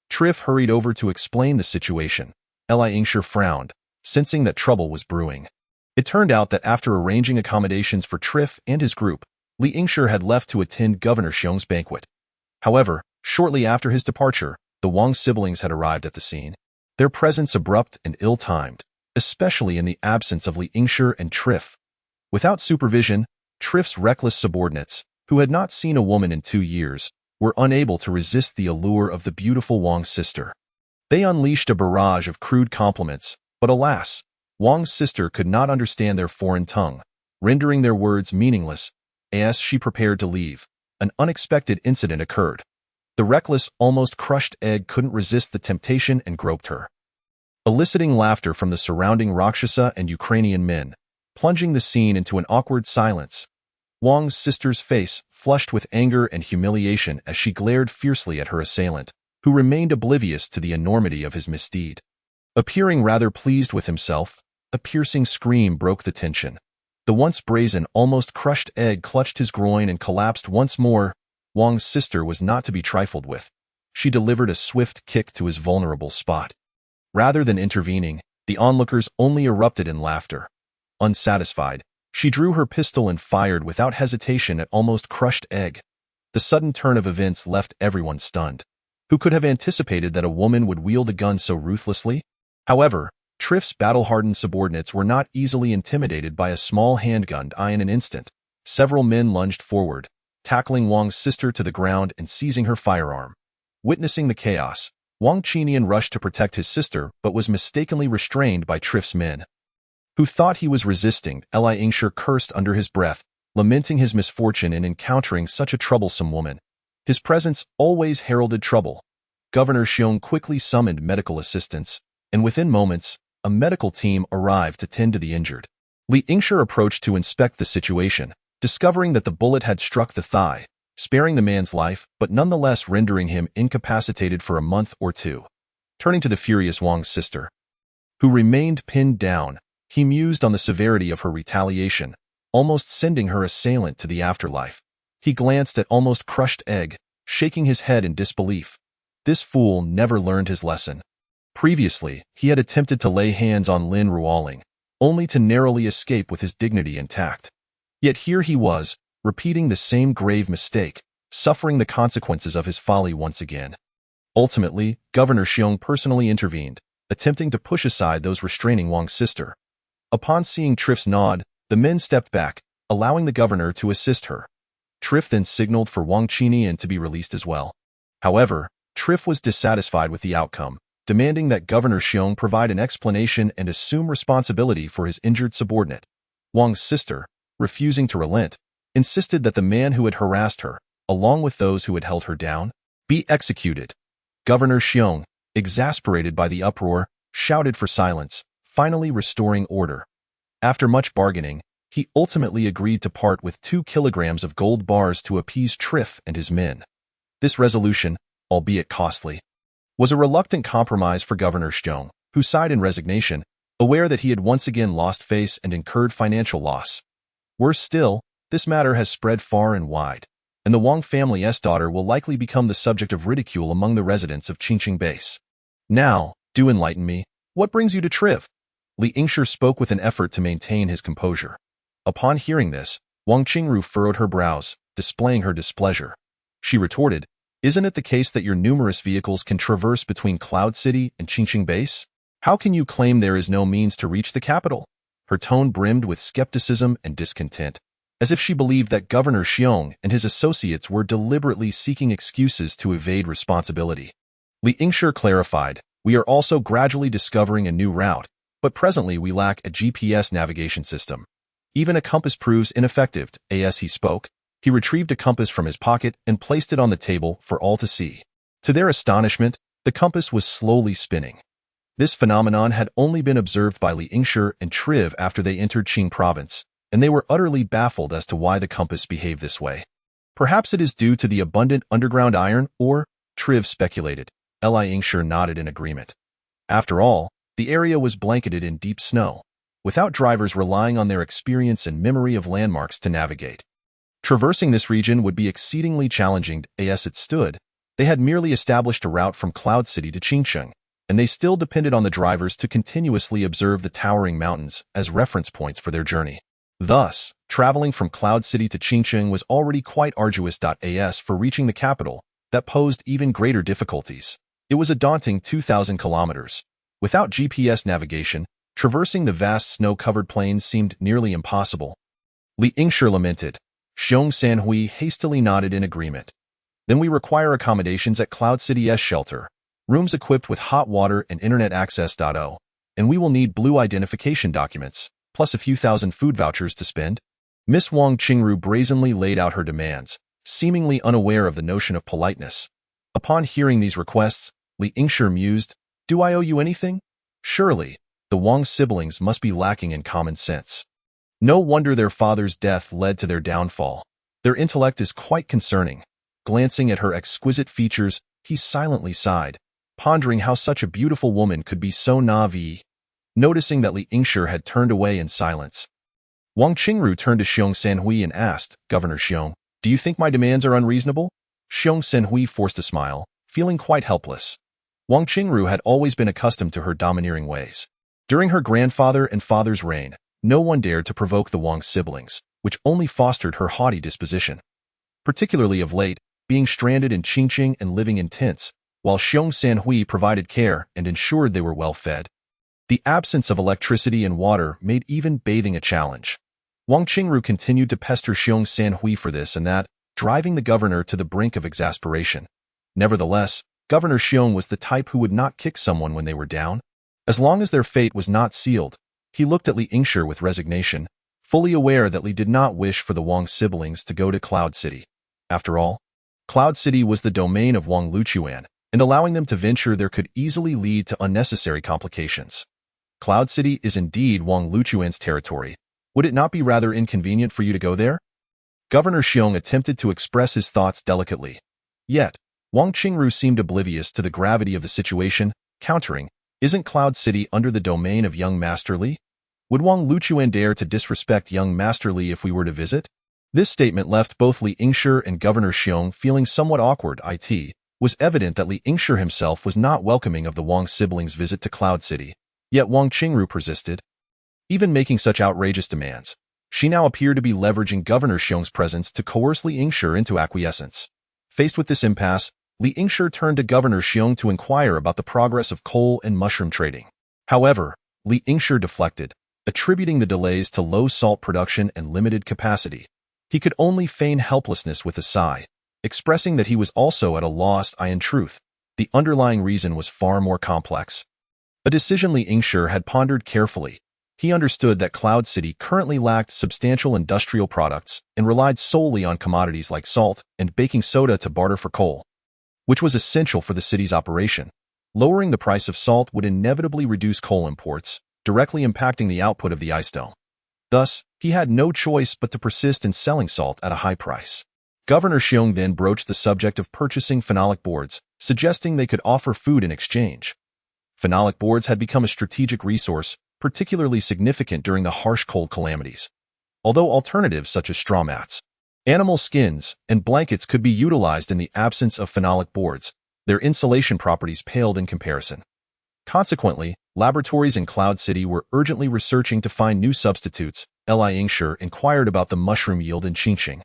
S1: Triff hurried over to explain the situation. Li Yingshi frowned, sensing that trouble was brewing. It turned out that after arranging accommodations for Triff and his group, Li Yingshi had left to attend Governor Xiong's banquet. However, shortly after his departure, the Wang siblings had arrived at the scene. Their presence abrupt and ill-timed, especially in the absence of Li Yingshi and Triff. Without supervision, Triff's reckless subordinates, who had not seen a woman in 2 years, were unable to resist the allure of the beautiful Wang sister. They unleashed a barrage of crude compliments, but alas, Wang's sister could not understand their foreign tongue, rendering their words meaningless. As she prepared to leave, an unexpected incident occurred. The reckless, almost crushed egg couldn't resist the temptation and groped her, eliciting laughter from the surrounding Rakshasa and Ukrainian men, plunging the scene into an awkward silence. Wang's sister's face flushed with anger and humiliation as she glared fiercely at her assailant, who remained oblivious to the enormity of his misdeed. Appearing rather pleased with himself, a piercing scream broke the tension. The once brazen, almost crushed egg clutched his groin and collapsed once more. Wang's sister was not to be trifled with. She delivered a swift kick to his vulnerable spot. Rather than intervening, the onlookers only erupted in laughter. Unsatisfied, she drew her pistol and fired without hesitation at almost crushed egg. The sudden turn of events left everyone stunned. Who could have anticipated that a woman would wield a gun so ruthlessly? However, Triff's battle-hardened subordinates were not easily intimidated by a small handgun. In an instant, several men lunged forward, tackling Wang's sister to the ground and seizing her firearm. Witnessing the chaos, Wang Qinian rushed to protect his sister but was mistakenly restrained by Triff's men, who thought he was resisting. Li Yingshi cursed under his breath, lamenting his misfortune in encountering such a troublesome woman. His presence always heralded trouble. Governor Xiong quickly summoned medical assistance, and within moments, a medical team arrived to tend to the injured. Li Yingshi approached to inspect the situation, discovering that the bullet had struck the thigh, sparing the man's life but nonetheless rendering him incapacitated for a month or two. Turning to the furious Wang's sister, who remained pinned down, he mused on the severity of her retaliation, almost sending her assailant to the afterlife. He glanced at almost crushed egg, shaking his head in disbelief. This fool never learned his lesson. Previously, he had attempted to lay hands on Lin Ruoling, only to narrowly escape with his dignity intact. Yet here he was, repeating the same grave mistake, suffering the consequences of his folly once again. Ultimately, Governor Xiong personally intervened, attempting to push aside those restraining Wang's sister. Upon seeing Triff's nod, the men stepped back, allowing the governor to assist her. Triff then signaled for Wang Qinian to be released as well. However, Triff was dissatisfied with the outcome, demanding that Governor Xiong provide an explanation and assume responsibility for his injured subordinate. Wang's sister, refusing to relent, insisted that the man who had harassed her, along with those who had held her down, be executed. Governor Xiong, exasperated by the uproar, shouted for silence, finally restoring order. After much bargaining, he ultimately agreed to part with 2 kilograms of gold bars to appease Triff and his men. This resolution, albeit costly, was a reluctant compromise for Governor Xiong, who sighed in resignation, aware that he had once again lost face and incurred financial loss. Worse still, this matter has spread far and wide, and the Wang family's daughter will likely become the subject of ridicule among the residents of Qingqing Base. Now, do enlighten me. What brings you to Triff? Li Yingshi spoke with an effort to maintain his composure. Upon hearing this, Wang Qingru furrowed her brows, displaying her displeasure. She retorted, "Isn't it the case that your numerous vehicles can traverse between Cloud City and Qingqing Base? How can you claim there is no means to reach the capital?" Her tone brimmed with skepticism and discontent, as if she believed that Governor Xiong and his associates were deliberately seeking excuses to evade responsibility. Li Yingshi clarified, "We are also gradually discovering a new route, but presently we lack a GPS navigation system. Even a compass proves ineffective. As he spoke, he retrieved a compass from his pocket and placed it on the table for all to see. To their astonishment, the compass was slowly spinning. This phenomenon had only been observed by Li Yingshi and Triv after they entered Qing province, and they were utterly baffled as to why the compass behaved this way. Perhaps it is due to the abundant underground iron, or, Triv speculated. Li Yingshi nodded in agreement. After all, the area was blanketed in deep snow, without drivers relying on their experience and memory of landmarks to navigate. Traversing this region would be exceedingly challenging. As it stood, they had merely established a route from Cloud City to Qingcheng, and they still depended on the drivers to continuously observe the towering mountains as reference points for their journey. Thus, traveling from Cloud City to Qingcheng was already quite arduous. As for reaching the capital, that posed even greater difficulties. It was a daunting 2,000 kilometers. Without GPS navigation, traversing the vast snow-covered plains seemed nearly impossible. Li Yingshi lamented. Xiong Sanhui hastily nodded in agreement. Then we require accommodations at Cloud City's shelter, rooms equipped with hot water and internet access. And we will need blue identification documents, plus a few thousand food vouchers to spend. Miss Wang Qingru brazenly laid out her demands, seemingly unaware of the notion of politeness. Upon hearing these requests, Li Yingshi mused, "Do I owe you anything? Surely, the Wang siblings must be lacking in common sense. No wonder their father's death led to their downfall. Their intellect is quite concerning." Glancing at her exquisite features, he silently sighed, pondering how such a beautiful woman could be so naive. Noticing that Li Yingshi had turned away in silence, Wang Qingru turned to Xiong Sanhui and asked, "Governor Xiong, do you think my demands are unreasonable?" Xiong Sanhui forced a smile, feeling quite helpless. Wang Qingru had always been accustomed to her domineering ways. During her grandfather and father's reign, no one dared to provoke the Wang siblings, which only fostered her haughty disposition. Particularly of late, being stranded in Qingcheng and living in tents, while Xiong Sanhui provided care and ensured they were well fed. The absence of electricity and water made even bathing a challenge. Wang Qingru continued to pester Xiong Sanhui for this and that, driving the governor to the brink of exasperation. Nevertheless, Governor Xiong was the type who would not kick someone when they were down. As long as their fate was not sealed, he looked at Li Yingshi with resignation, fully aware that Li did not wish for the Wang siblings to go to Cloud City. After all, Cloud City was the domain of Wang Luchuan, and allowing them to venture there could easily lead to unnecessary complications. Cloud City is indeed Wang Luchuan's territory. Would it not be rather inconvenient for you to go there? Governor Xiong attempted to express his thoughts delicately. Yet, Wang Qingru seemed oblivious to the gravity of the situation, countering, "Isn't Cloud City under the domain of young Master Li? Would Wang Luchuan dare to disrespect young Master Li if we were to visit?" This statement left both Li Yingshi and Governor Xiong feeling somewhat awkward. It was evident that Li Yingshi himself was not welcoming of the Wang siblings' visit to Cloud City, yet Wang Qingru persisted. Even making such outrageous demands, she now appeared to be leveraging Governor Xiong's presence to coerce Li Yingshi into acquiescence. Faced with this impasse, Li Yingshi turned to Governor Xiong to inquire about the progress of coal and mushroom trading. However, Li Yingshi deflected, attributing the delays to low salt production and limited capacity. He could only feign helplessness with a sigh, expressing that he was also at a loss. In truth, the underlying reason was far more complex. A decision Li Yingshi had pondered carefully. He understood that Cloud City currently lacked substantial industrial products and relied solely on commodities like salt and baking soda to barter for coal, which was essential for the city's operation. Lowering the price of salt would inevitably reduce coal imports, directly impacting the output of the ice dome. Thus, he had no choice but to persist in selling salt at a high price. Governor Xiong then broached the subject of purchasing phenolic boards, suggesting they could offer food in exchange. Phenolic boards had become a strategic resource, particularly significant during the harsh cold calamities. Although alternatives such as straw mats, animal skins, and blankets could be utilized in the absence of phenolic boards, their insulation properties paled in comparison. Consequently, laboratories in Cloud City were urgently researching to find new substitutes. Li Yingshi inquired about the mushroom yield in Qingcheng.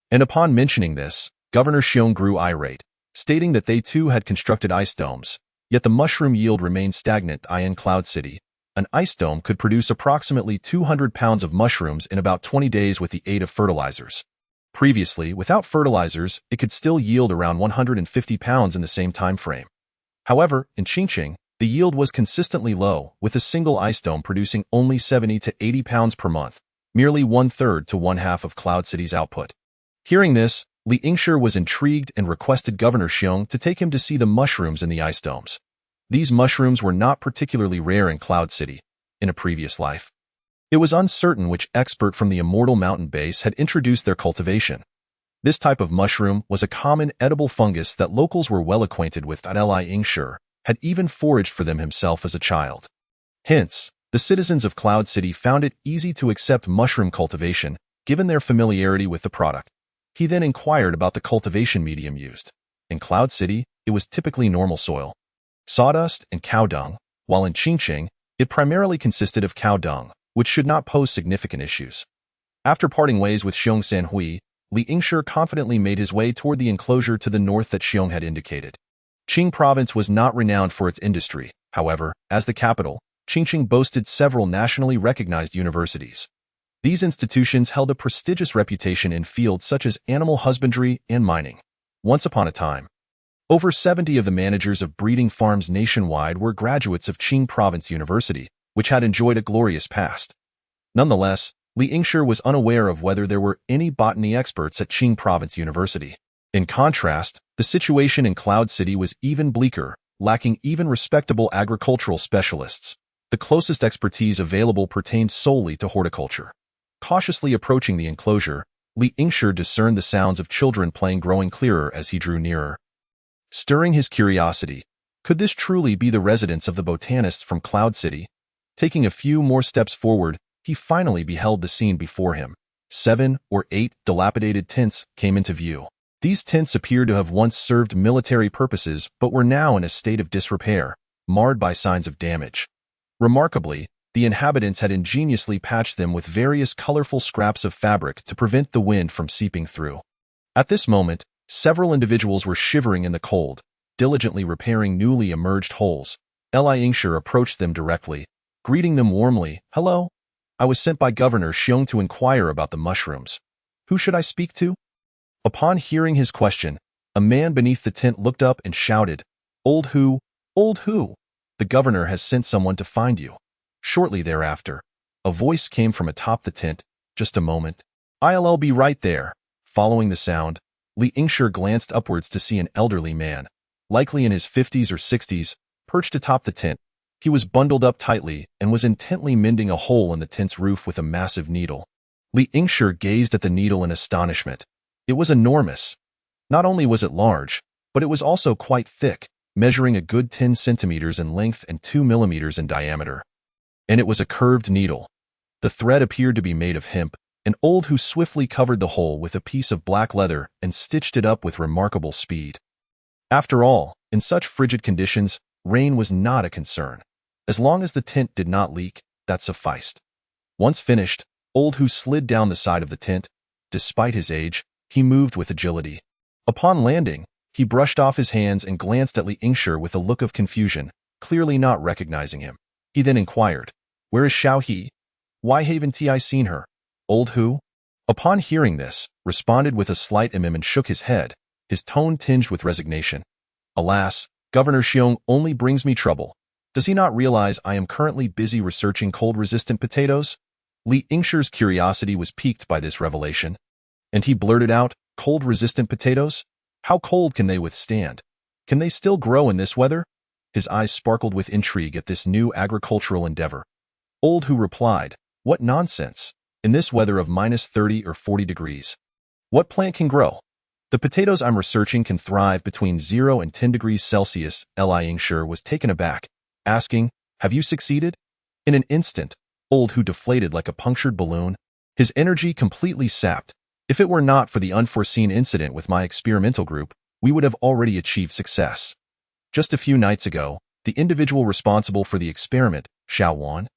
S1: And upon mentioning this, Governor Xiong grew irate, stating that they too had constructed ice domes, yet the mushroom yield remained stagnant. In Cloud City, an ice dome could produce approximately 200 pounds of mushrooms in about 20 days with the aid of fertilizers. Previously, without fertilizers, it could still yield around 150 pounds in the same time frame. However, in Qingcheng, the yield was consistently low, with a single ice dome producing only 70 to 80 pounds per month. merely 1/3 to 1/2 of Cloud City's output. Hearing this, Li Yingshi was intrigued and requested Governor Xiong to take him to see the mushrooms in the ice domes. These mushrooms were not particularly rare in Cloud City in a previous life. It was uncertain which expert from the Immortal Mountain base had introduced their cultivation. This type of mushroom was a common edible fungus that locals were well acquainted with, and Li Yingshi had even foraged for them himself as a child. Hence, the citizens of Cloud City found it easy to accept mushroom cultivation, given their familiarity with the product. He then inquired about the cultivation medium used. In Cloud City, it was typically normal soil, sawdust, and cow dung, while in Qingqing, it primarily consisted of cow dung, which should not pose significant issues. After parting ways with Xiong Sanhui, Li Yingshi confidently made his way toward the enclosure to the north that Xiong had indicated. Qing province was not renowned for its industry. However, as the capital, Qingqing boasted several nationally recognized universities. These institutions held a prestigious reputation in fields such as animal husbandry and mining. Once upon a time, over 70 of the managers of breeding farms nationwide were graduates of Qing Province University, which had enjoyed a glorious past. Nonetheless, Li Yingshi was unaware of whether there were any botany experts at Qing Province University. In contrast, the situation in Cloud City was even bleaker, lacking even respectable agricultural specialists. The closest expertise available pertained solely to horticulture. Cautiously approaching the enclosure, Li Yingshi discerned the sounds of children playing growing clearer as he drew nearer. Stirring his curiosity, could this truly be the residence of the botanists from Cloud City? Taking a few more steps forward, he finally beheld the scene before him. 7 or 8 dilapidated tents came into view. These tents appeared to have once served military purposes but were now in a state of disrepair, marred by signs of damage. Remarkably, the inhabitants had ingeniously patched them with various colorful scraps of fabric to prevent the wind from seeping through. At this moment, several individuals were shivering in the cold, diligently repairing newly emerged holes. Li Yingshi approached them directly, greeting them warmly. "Hello. I was sent by Governor Xiong to inquire about the mushrooms. Who should I speak to?" Upon hearing his question, a man beneath the tent looked up and shouted, Old Hu! Old Hu! The governor has sent someone to find you." Shortly thereafter, a voice came from atop the tent. "Just a moment. I'll be right there." Following the sound, Li Yingshi glanced upwards to see an elderly man, likely in his 50s or 60s, perched atop the tent. He was bundled up tightly and was intently mending a hole in the tent's roof with a massive needle. Li Yingshi gazed at the needle in astonishment. It was enormous. Not only was it large, but it was also quite thick, measuring a good 10 centimeters in length and 2 millimeters in diameter. And it was a curved needle. The thread appeared to be made of hemp, and Old Hu swiftly covered the hole with a piece of black leather and stitched it up with remarkable speed. After all, in such frigid conditions, rain was not a concern. As long as the tent did not leak, that sufficed. Once finished, Old Hu slid down the side of the tent. Despite his age, he moved with agility. Upon landing, he brushed off his hands and glanced at Li Yingshi with a look of confusion, clearly not recognizing him. He then inquired, "Where is Xiao Hai? Why haven't I seen her?" Old Hu, upon hearing this, responded with a slight and shook his head, his tone tinged with resignation. "Alas, Governor Xiong only brings me trouble. Does he not realize I am currently busy researching cold-resistant potatoes?" Li Yingshi's curiosity was piqued by this revelation, and he blurted out, "Cold-resistant potatoes? How cold can they withstand? Can they still grow in this weather?" His eyes sparkled with intrigue at this new agricultural endeavor. Old Hu replied, "What nonsense! In this weather of -30 or 40 degrees. What plant can grow? The potatoes I'm researching can thrive between 0 and 10 degrees Celsius." Li Yingshi was taken aback, asking, "Have you succeeded?" In an instant, Old Hu deflated like a punctured balloon, his energy completely sapped. "If it were not for the unforeseen incident with my experimental group, we would have already achieved success. Just a few nights ago, the individual responsible for the experiment, Xiao Wan,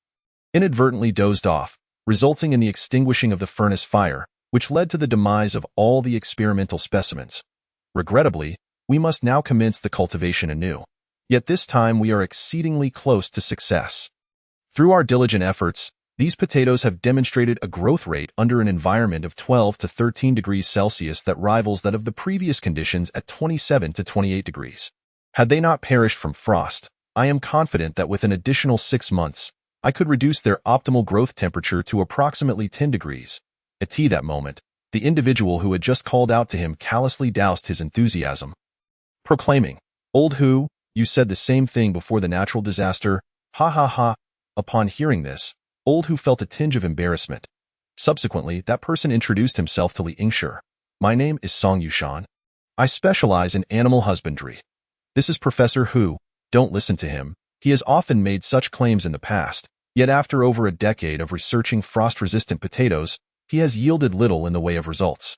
S1: inadvertently dozed off, resulting in the extinguishing of the furnace fire, which led to the demise of all the experimental specimens. Regrettably, we must now commence the cultivation anew. Yet this time we are exceedingly close to success. Through our diligent efforts, these potatoes have demonstrated a growth rate under an environment of 12 to 13 degrees Celsius that rivals that of the previous conditions at 27 to 28 degrees. Had they not perished from frost, I am confident that within additional 6 months, I could reduce their optimal growth temperature to approximately 10 degrees. At that moment, the individual who had just called out to him callously doused his enthusiasm, proclaiming, "Old Hu, you said the same thing before the natural disaster, ha ha ha." Upon hearing this, Old Hu felt a tinge of embarrassment. Subsequently, that person introduced himself to Li Yingshi. "My name is Song Yushan. I specialize in animal husbandry. This is Professor Hu. Don't listen to him. He has often made such claims in the past, yet after over a decade of researching frost-resistant potatoes, he has yielded little in the way of results.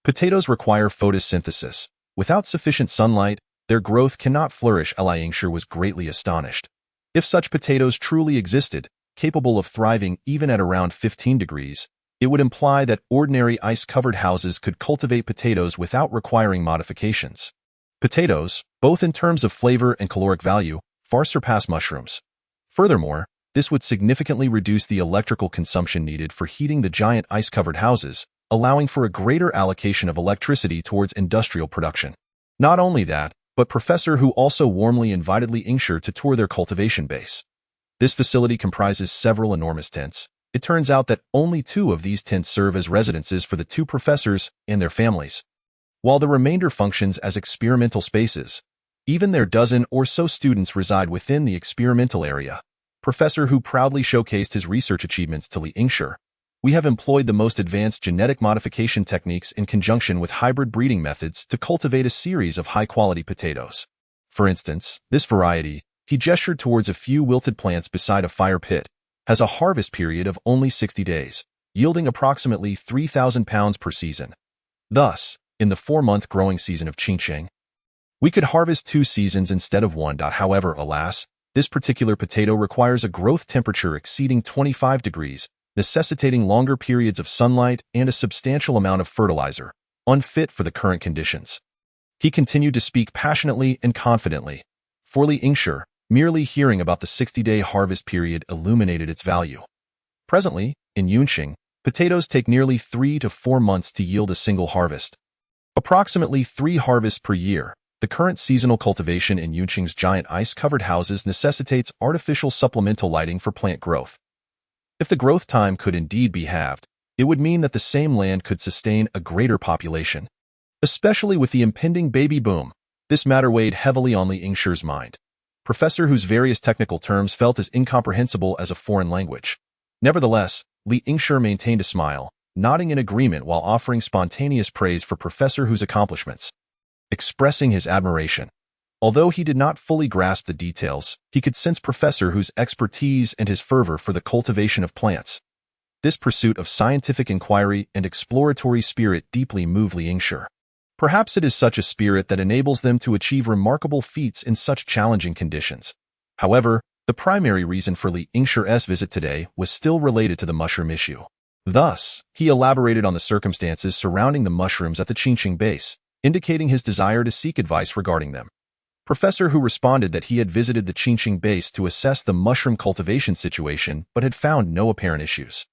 S1: Potatoes require photosynthesis. Without sufficient sunlight, their growth cannot flourish." Li Yingshi was greatly astonished. If such potatoes truly existed, capable of thriving even at around 15 degrees, it would imply that ordinary ice-covered houses could cultivate potatoes without requiring modifications. Potatoes, both in terms of flavor and caloric value, far surpass mushrooms. Furthermore, this would significantly reduce the electrical consumption needed for heating the giant ice-covered houses, allowing for a greater allocation of electricity towards industrial production. Not only that, but Professor Hu also warmly invited Li Yingshi to tour their cultivation base. This facility comprises several enormous tents. It turns out that only 2 of these tents serve as residences for the 2 professors and their families, while the remainder functions as experimental spaces. Even their dozen or so students reside within the experimental area. Professor Hu proudly showcased his research achievements to Li Yingshi. "We have employed the most advanced genetic modification techniques in conjunction with hybrid breeding methods to cultivate a series of high-quality potatoes. For instance, this variety," he gestured towards a few wilted plants beside a fire pit, "has a harvest period of only 60 days, yielding approximately 3,000 pounds per season. Thus, in the 4-month growing season of Jingshan, we could harvest 2 seasons instead of 1. However, alas, this particular potato requires a growth temperature exceeding 25 degrees, necessitating longer periods of sunlight and a substantial amount of fertilizer, unfit for the current conditions." He continued to speak passionately and confidently. For Li Yingshi, merely hearing about the 60-day harvest period illuminated its value. Presently, in Yunqing, potatoes take nearly 3 to 4 months to yield a single harvest. Approximately 3 harvests per year. The current seasonal cultivation in Yunqing's giant ice-covered houses necessitates artificial supplemental lighting for plant growth. If the growth time could indeed be halved, it would mean that the same land could sustain a greater population. Especially with the impending baby boom, this matter weighed heavily on Li Yingshi's mind. Professor Hu's various technical terms felt as incomprehensible as a foreign language. Nevertheless, Li Yingshi maintained a smile, nodding in agreement while offering spontaneous praise for Professor Hu's accomplishments, expressing his admiration. Although he did not fully grasp the details, he could sense Professor Hu's expertise and his fervor for the cultivation of plants. This pursuit of scientific inquiry and exploratory spirit deeply moved Li Yingshi. Perhaps it is such a spirit that enables them to achieve remarkable feats in such challenging conditions. However, the primary reason for Li Yingshi's visit today was still related to the mushroom issue. Thus, he elaborated on the circumstances surrounding the mushrooms at the Jingshan base, indicating his desire to seek advice regarding them. Professor Hu responded that he had visited the Jingshan base to assess the mushroom cultivation situation but had found no apparent issues.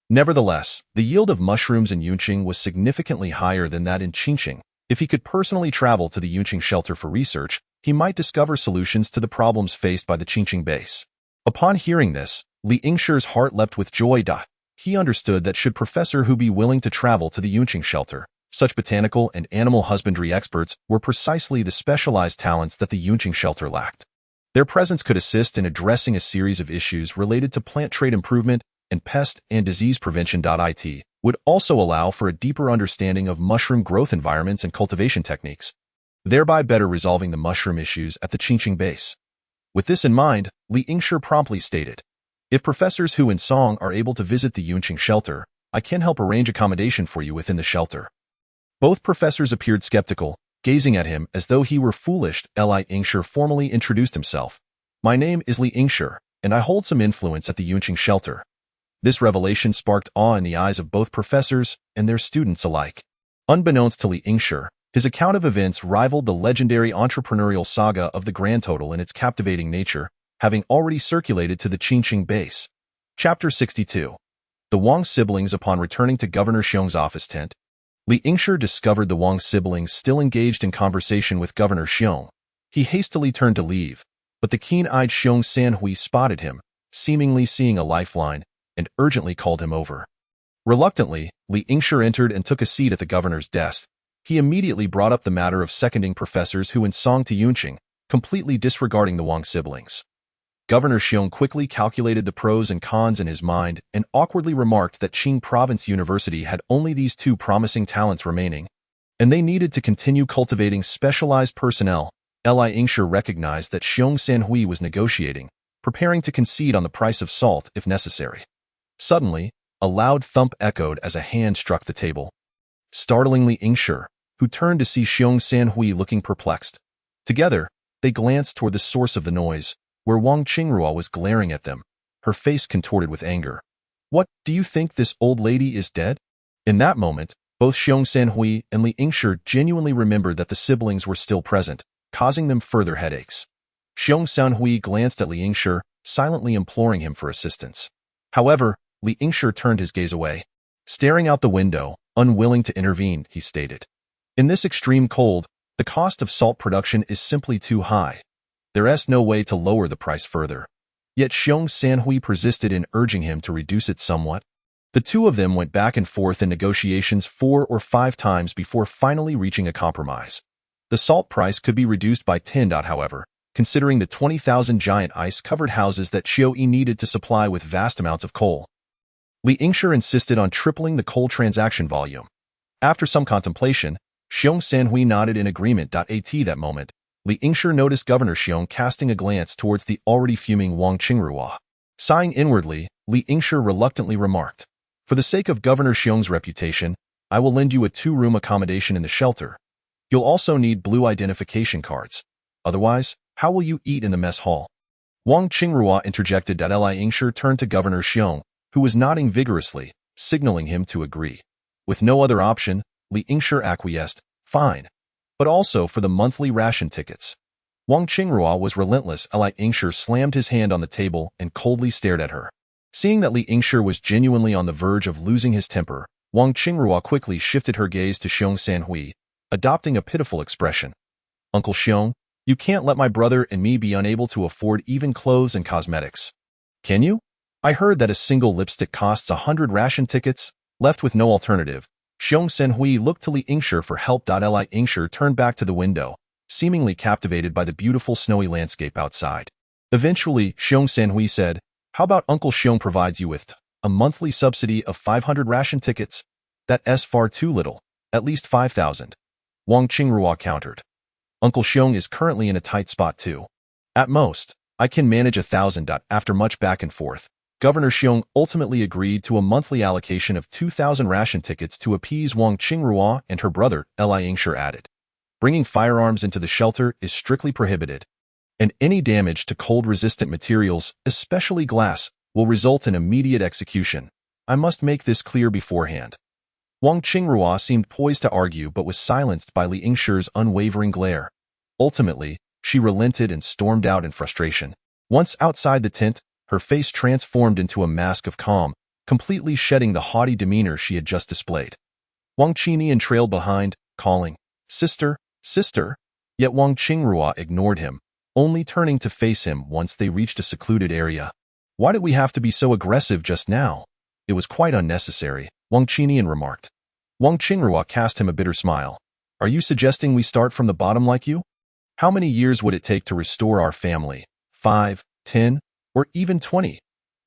S1: Nevertheless, the yield of mushrooms in Yunqing was significantly higher than that in Jingshan. If he could personally travel to the Yunqing shelter for research, he might discover solutions to the problems faced by the Jingshan base. Upon hearing this, Li Yingshi's heart leapt with joy. He understood that should Professor Hu be willing to travel to the Yunqing shelter, such botanical and animal husbandry experts were precisely the specialized talents that the Yunqing shelter lacked. Their presence could assist in addressing a series of issues related to plant trait improvement and pest and disease prevention. It would also allow for a deeper understanding of mushroom growth environments and cultivation techniques, thereby better resolving the mushroom issues at the Jingshan base. With this in mind, Li Yingshi promptly stated, "If Professors Hu and Song are able to visit the Yunqing shelter, I can help arrange accommodation for you within the shelter." Both professors appeared skeptical, gazing at him as though he were foolish. Li Yingshi formally introduced himself. "My name is Li Yingshi, and I hold some influence at the Yunqing shelter." This revelation sparked awe in the eyes of both professors and their students alike. Unbeknownst to Li Yingshi, his account of events rivaled the legendary entrepreneurial saga of the Grand Total in its captivating nature, having already circulated to the Jingshan base. Chapter 62. The Wang siblings. Upon returning to Governor Xiong's office tent, Li Yingshi discovered the Wang siblings still engaged in conversation with Governor Xiong. He hastily turned to leave, but the keen-eyed Xiong Sanhui spotted him, seemingly seeing a lifeline, and urgently called him over. Reluctantly, Li Yingshi entered and took a seat at the governor's desk. He immediately brought up the matter of seconding professors Hu and Song to Yunqing, completely disregarding the Wang siblings. Governor Xiong quickly calculated the pros and cons in his mind and awkwardly remarked that Qing Province University had only these two promising talents remaining, and they needed to continue cultivating specialized personnel. Li Yingshi recognized that Xiong Sanhui was negotiating, preparing to concede on the price of salt if necessary. Suddenly, a loud thump echoed as a hand struck the table. Startlingly, Yingshi, who turned to see Xiong Sanhui looking perplexed. Together, they glanced toward the source of the noise, where Wang Qingrua was glaring at them, her face contorted with anger. "What, do you think this old lady is dead?" In that moment, both Xiong Sanhui and Li Yingshi genuinely remembered that the siblings were still present, causing them further headaches. Xiong Sanhui glanced at Li Yingshi, silently imploring him for assistance. However, Li Yingshi turned his gaze away. Staring out the window, unwilling to intervene, he stated, "In this extreme cold, the cost of salt production is simply too high. There is no way to lower the price further." Yet Xiong Sanhui persisted in urging him to reduce it somewhat. The two of them went back and forth in negotiations 4 or 5 times before finally reaching a compromise. The salt price could be reduced by 10. However, considering the 20,000 giant ice-covered houses that Xiao Yi needed to supply with vast amounts of coal, Li Yingshi insisted on tripling the coal transaction volume. After some contemplation, Xiong Sanhui nodded in agreement. At that moment, Li Yingshi noticed Governor Xiong casting a glance towards the already fuming Wang Qingrua. Sighing inwardly, Li Yingshi reluctantly remarked, "For the sake of Governor Xiong's reputation, I will lend you a 2-room accommodation in the shelter. You'll also need blue identification cards. Otherwise, how will you eat in the mess hall?" Wang Qingrua interjected. Li Yingshi turned to Governor Xiong, who was nodding vigorously, signaling him to agree. With no other option, Li Yingshi acquiesced, "Fine. But also for the monthly ration tickets." Wang Qingrua was relentless. Li Yingshi slammed his hand on the table and coldly stared at her. Seeing that Li Yingshi was genuinely on the verge of losing his temper, Wang Qingrua quickly shifted her gaze to Xiong Sanhui, adopting a pitiful expression. "Uncle Xiong, you can't let my brother and me be unable to afford even clothes and cosmetics. Can you? I heard that a single lipstick costs 100 ration tickets." Left with no alternative, Xiong Sanhui looked to Li Yingshi for help. Li Yingshi turned back to the window, seemingly captivated by the beautiful snowy landscape outside. Eventually, Xiong Sanhui said, "How about Uncle Xiong provides you with a monthly subsidy of 500 ration tickets? That's far too little, at least 5,000. Wang Qingrua countered. "Uncle Xiong is currently in a tight spot too. At most, I can manage 1,000. After much back and forth, Governor Xiong ultimately agreed to a monthly allocation of 2,000 ration tickets to appease Wang Qingrua and her brother. Li Yingshi added, "Bringing firearms into the shelter is strictly prohibited, and any damage to cold-resistant materials, especially glass, will result in immediate execution. I must make this clear beforehand." Wang Qingrua seemed poised to argue but was silenced by Li Yingshi's unwavering glare. Ultimately, she relented and stormed out in frustration. Once outside the tent, her face transformed into a mask of calm, completely shedding the haughty demeanor she had just displayed. Wang Qinian trailed behind, calling, "Sister, sister." Yet Wang Qingrua ignored him, only turning to face him once they reached a secluded area. "Why did we have to be so aggressive just now? It was quite unnecessary," Wang Qinian remarked. Wang Qingrua cast him a bitter smile. "Are you suggesting we start from the bottom like you? How many years would it take to restore our family? 5, 10, or even 20?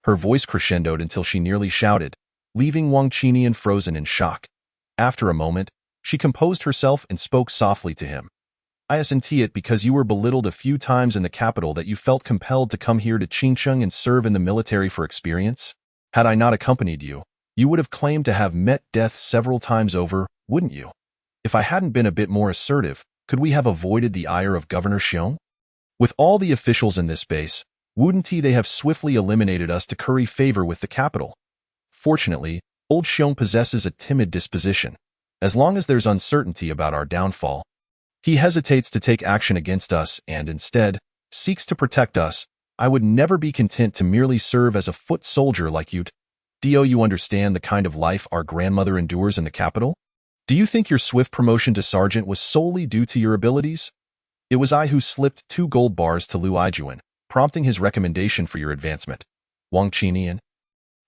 S1: Her voice crescendoed until she nearly shouted, leaving Wang Qinian frozen in shock. After a moment, she composed herself and spoke softly to him. "I isn't it because you were belittled a few times in the capital that you felt compelled to come here to Qingcheng and serve in the military for experience? Had I not accompanied you, you would have claimed to have met death several times over, wouldn't you? If I hadn't been a bit more assertive, could we have avoided the ire of Governor Xiong? With all the officials in this base, wouldn't they have swiftly eliminated us to curry favor with the capital? Fortunately, old Xiong possesses a timid disposition. As long as there's uncertainty about our downfall, he hesitates to take action against us and, instead, seeks to protect us. I would never be content to merely serve as a foot soldier like you. Do you understand the kind of life our grandmother endures in the capital? Do you think your swift promotion to sergeant was solely due to your abilities? It was I who slipped 2 gold bars to Lu Aijuan, prompting his recommendation for your advancement. Wang Qinian,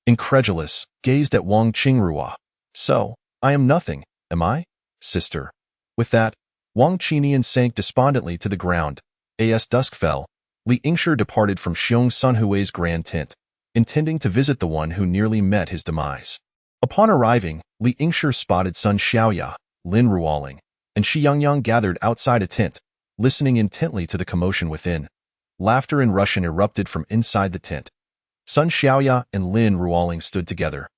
S1: incredulous, gazed at Wang Qingrua. So, I am nothing, am I, sister? With that, Wang Qinian sank despondently to the ground. As dusk fell, Li Yingshi departed from Xiong Sunhui's grand tent, intending to visit the one who nearly met his demise. Upon arriving, Li Yingshi spotted Sun Xiaoya, Lin Ruoling, and Shi Yangyang gathered outside a tent, listening intently to the commotion within. Laughter in Russian erupted from inside the tent. Sun Xiaoya and Lin Ruoling stood together,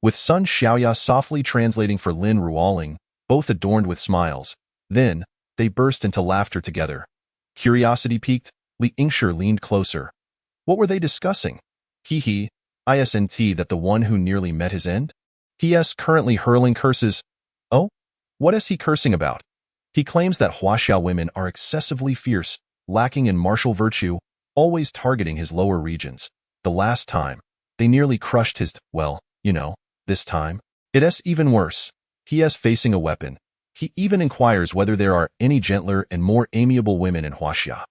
S1: with Sun Xiaoya softly translating for Lin Ruoling, both adorned with smiles. Then, they burst into laughter together. Curiosity piqued, Li Yingshi leaned closer. What were they discussing? Isn't that the one who nearly met his end? He is currently hurling curses. Oh? What is he cursing about? He claims that Huaxiao women are excessively fierce, lacking in martial virtue, always targeting his lower regions. The last time, they nearly crushed his, well, this time. It is even worse. He is facing a weapon. He even inquires whether there are any gentler and more amiable women in Huaxia.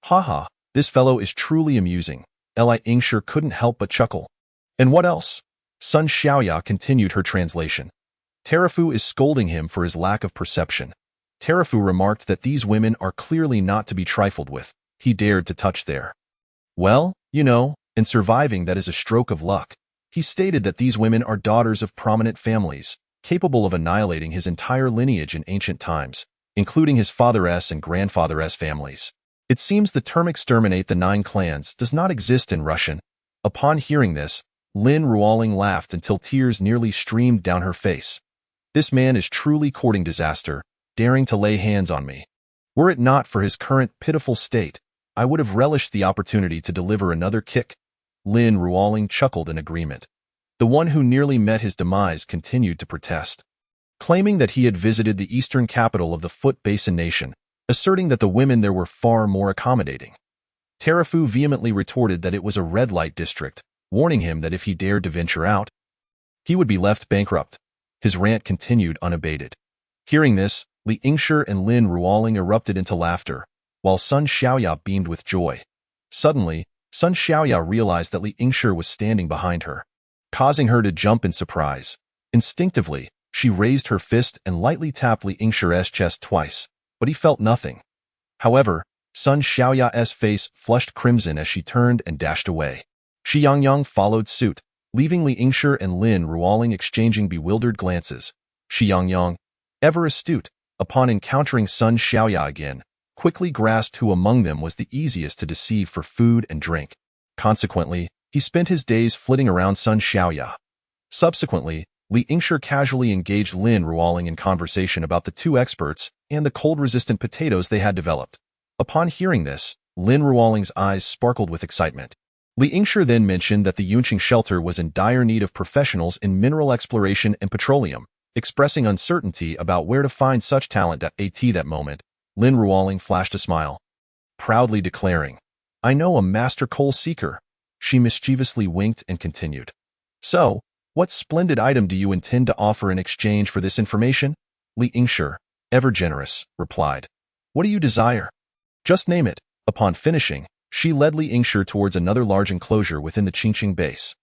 S1: Haha, this fellow is truly amusing. Li Yingshi couldn't help but chuckle. And what else? Sun Xiaoya continued her translation. Terafu is scolding him for his lack of perception. Terafu remarked that these women are clearly not to be trifled with. He dared to touch their. Well, in surviving that is a stroke of luck. He stated that these women are daughters of prominent families, capable of annihilating his entire lineage in ancient times, including his father's and grandfather's families. It seems the term exterminate the 9 clans does not exist in Russian. Upon hearing this, Lin Ruoling laughed until tears nearly streamed down her face. This man is truly courting disaster, daring to lay hands on me. Were it not for his current pitiful state, I would have relished the opportunity to deliver another kick. Lin Ruoling chuckled in agreement. The one who nearly met his demise continued to protest, claiming that he had visited the eastern capital of the Foot Basin Nation, asserting that the women there were far more accommodating. Terafu vehemently retorted that it was a red light district, warning him that if he dared to venture out, he would be left bankrupt. His rant continued unabated. Hearing this, Li Yingshi and Lin Ruoling erupted into laughter, while Sun Xiaoya beamed with joy. Suddenly, Sun Xiaoya realized that Li Yingshi was standing behind her, causing her to jump in surprise. Instinctively, she raised her fist and lightly tapped Li Yingshi's chest twice, but he felt nothing. However, Sun Xiaoya's face flushed crimson as she turned and dashed away. Shi Yangyang followed suit, leaving Li Yingshi and Lin Ruoling exchanging bewildered glances. Shi Yangyang, ever astute, upon encountering Sun Xiaoya again, quickly grasped who among them was the easiest to deceive for food and drink. Consequently, he spent his days flitting around Sun Xiaoya. Subsequently, Li Yingshi casually engaged Lin Ruoling in conversation about the two experts and the cold-resistant potatoes they had developed. Upon hearing this, Lin Ruoling's eyes sparkled with excitement. Li Yingshi then mentioned that the Yunqing shelter was in dire need of professionals in mineral exploration and petroleum, expressing uncertainty about where to find such talent. At that moment, Lin Ruoling flashed a smile, proudly declaring, "I know a master coal seeker." She mischievously winked and continued, "So, what splendid item do you intend to offer in exchange for this information?" Li Yingshi, ever generous, replied, "What do you desire? Just name it." Upon finishing, she led Li Yingshi towards another large enclosure within the Qingqing base.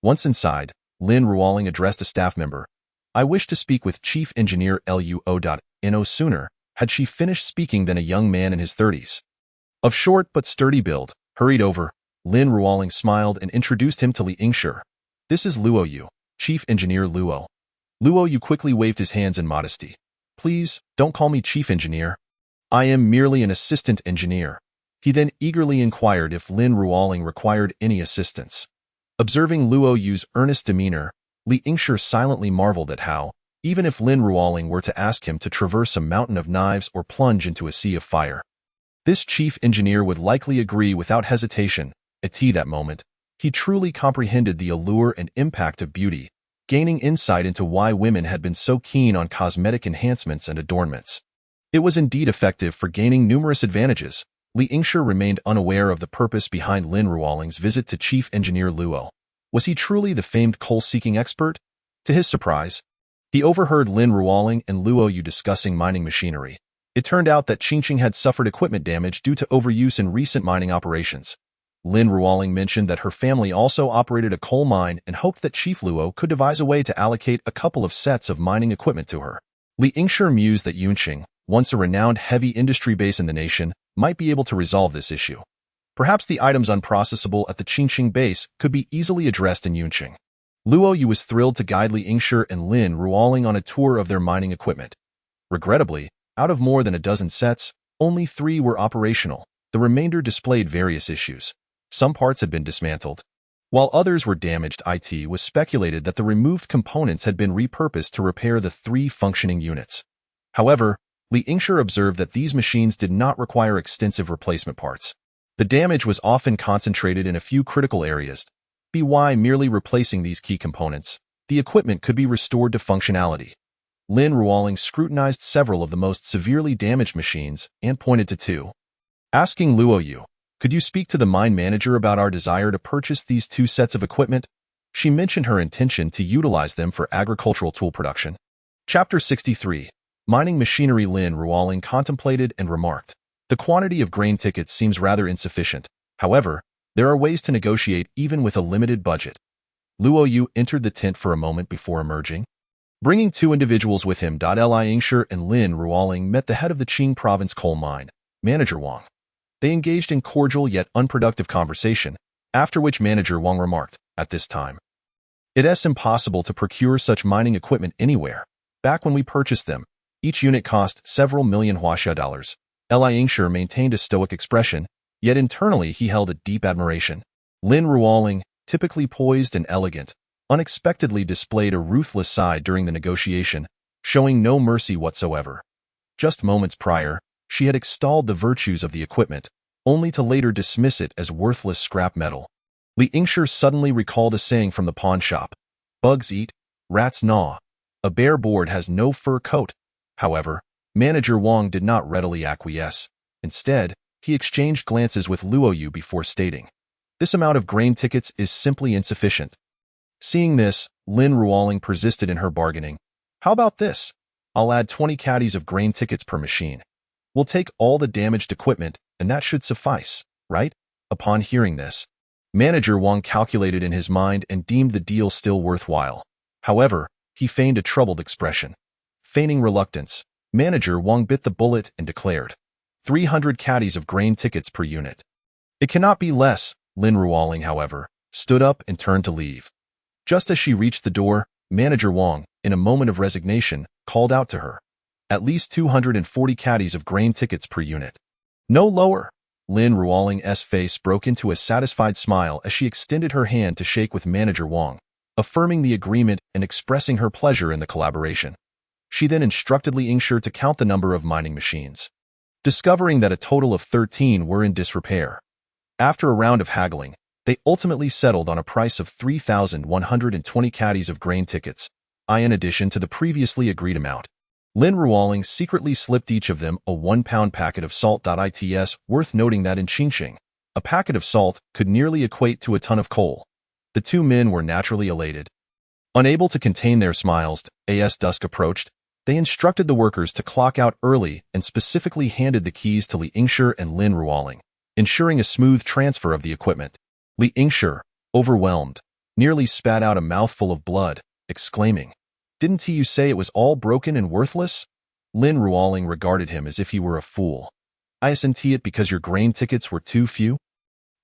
S1: Once inside, Lin Ruoling addressed a staff member. "I wish to speak with Chief Engineer Luo. No sooner had she finished speaking than a young man in his 30s, of short but sturdy build, hurried over. Lin Ruoling smiled and introduced him to Li Yingshi. "This is Luo Yu, Chief Engineer Luo." Luo Yu quickly waved his hands in modesty. "Please, don't call me Chief Engineer. I am merely an assistant engineer." He then eagerly inquired if Lin Ruoling required any assistance. Observing Luo Yu's earnest demeanor, Li Yingshi silently marveled at how, even if Lin Ruoling were to ask him to traverse a mountain of knives or plunge into a sea of fire, this chief engineer would likely agree without hesitation. At that moment, he truly comprehended the allure and impact of beauty, gaining insight into why women had been so keen on cosmetic enhancements and adornments. It was indeed effective for gaining numerous advantages. Li Yingshi remained unaware of the purpose behind Lin Ruoling's visit to Chief Engineer Luo. Was he truly the famed coal-seeking expert? To his surprise, he overheard Lin Ruoling and Luo Yu discussing mining machinery. It turned out that Qingqing had suffered equipment damage due to overuse in recent mining operations. Lin Ruoling mentioned that her family also operated a coal mine and hoped that Chief Luo could devise a way to allocate a couple of sets of mining equipment to her. Li Yingshi mused that Yunqing, once a renowned heavy industry base in the nation, might be able to resolve this issue. Perhaps the items unprocessable at the Qingqing base could be easily addressed in Yunqing. Luo Yu was thrilled to guide Li Yingshi and Lin Ruoling on a tour of their mining equipment. Regrettably, out of more than a dozen sets, only 3 were operational. The remainder displayed various issues. Some parts had been dismantled, while others were damaged. It was speculated that the removed components had been repurposed to repair the 3 functioning units. However, Li Yingshi observed that these machines did not require extensive replacement parts. The damage was often concentrated in a few critical areas. By merely replacing these key components, the equipment could be restored to functionality. Lin Ruoling scrutinized several of the most severely damaged machines and pointed to 2. Asking Luo Yu, "Could you speak to the mine manager about our desire to purchase these 2 sets of equipment?" She mentioned her intention to utilize them for agricultural tool production. Chapter 63. Mining machinery. Lin Ruoling contemplated and remarked, "The quantity of grain tickets seems rather insufficient. However, there are ways to negotiate even with a limited budget." Luo Yu entered the tent for a moment before emerging, bringing 2 individuals with him. Li Yingshi and Lin Ruoling met the head of the Qing province coal mine, Manager Wang. They engaged in cordial yet unproductive conversation, after which Manager Wang remarked, "At this time, it is impossible to procure such mining equipment anywhere. Back when we purchased them, each unit cost several million Huaxia dollars." Li Yingshi maintained a stoic expression, yet internally he held a deep admiration. Lin Ruoling, typically poised and elegant, unexpectedly displayed a ruthless side during the negotiation, showing no mercy whatsoever. Just moments prior, she had extolled the virtues of the equipment, only to later dismiss it as worthless scrap metal. Li Yingshi suddenly recalled a saying from the pawn shop: "Bugs eat, rats gnaw. A bare board has no fur coat." However, Manager Wang did not readily acquiesce. Instead, he exchanged glances with Luo Yu before stating, "This amount of grain tickets is simply insufficient." Seeing this, Lin Ruoling persisted in her bargaining. "How about this? I'll add 20 caddies of grain tickets per machine. We'll take all the damaged equipment, and that should suffice, right?" Upon hearing this, Manager Wang calculated in his mind and deemed the deal still worthwhile. However, he feigned a troubled expression. Feigning reluctance, Manager Wang bit the bullet and declared, 300 caddies of grain tickets per unit. "It cannot be less." Lin Ruoling, however, stood up and turned to leave. Just as she reached the door, Manager Wang, in a moment of resignation, called out to her, "At least 240 caddies of grain tickets per unit. No lower." Lin Ruoling's face broke into a satisfied smile as she extended her hand to shake with Manager Wang, affirming the agreement and expressing her pleasure in the collaboration. She then instructed Li Yingshi to count the number of mining machines, discovering that a total of 13 were in disrepair. After a round of haggling, they ultimately settled on a price of 3,120 caddies of grain tickets, in addition to the previously agreed amount. Lin Ruoling secretly slipped each of them a 1-pound packet of salt. It's worth noting that in Qingqing, a packet of salt could nearly equate to a ton of coal. The 2 men were naturally elated. Unable to contain their smiles, as dusk approached, they instructed the workers to clock out early and specifically handed the keys to Li Yingshi and Lin Ruoling, ensuring a smooth transfer of the equipment. Li Yingshi, overwhelmed, nearly spat out a mouthful of blood, exclaiming, "Didn't you say it was all broken and worthless?" Lin Ruoling regarded him as if he were a fool. "Isn't it because your grain tickets were too few?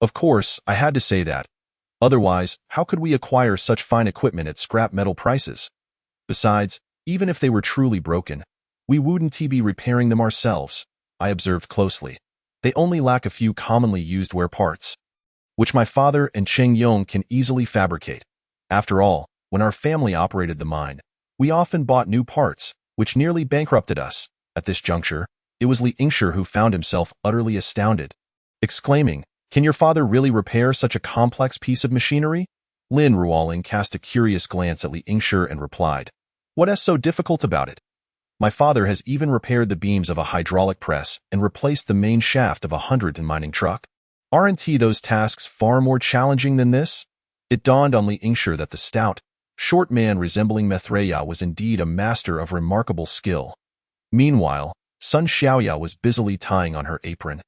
S1: Of course, I had to say that. Otherwise, how could we acquire such fine equipment at scrap metal prices? Besides, even if they were truly broken, we wouldn't be repairing them ourselves." I observed closely. "They only lack a few commonly used wear parts, which my father and Cheng Yong can easily fabricate. After all, when our family operated the mine, we often bought new parts, which nearly bankrupted us." At this juncture, it was Li Yingshi who found himself utterly astounded, exclaiming, "Can your father really repair such a complex piece of machinery?" Lin Ruoling cast a curious glance at Li Yingshi and replied, "What is so difficult about it? My father has even repaired the beams of a hydraulic press and replaced the main shaft of a 100-ton mining truck. Aren't those tasks far more challenging than this?" It dawned on Li Yingshi that the stout, short man resembling Mithreya was indeed a master of remarkable skill. Meanwhile, Sun Xiaoya was busily tying on her apron,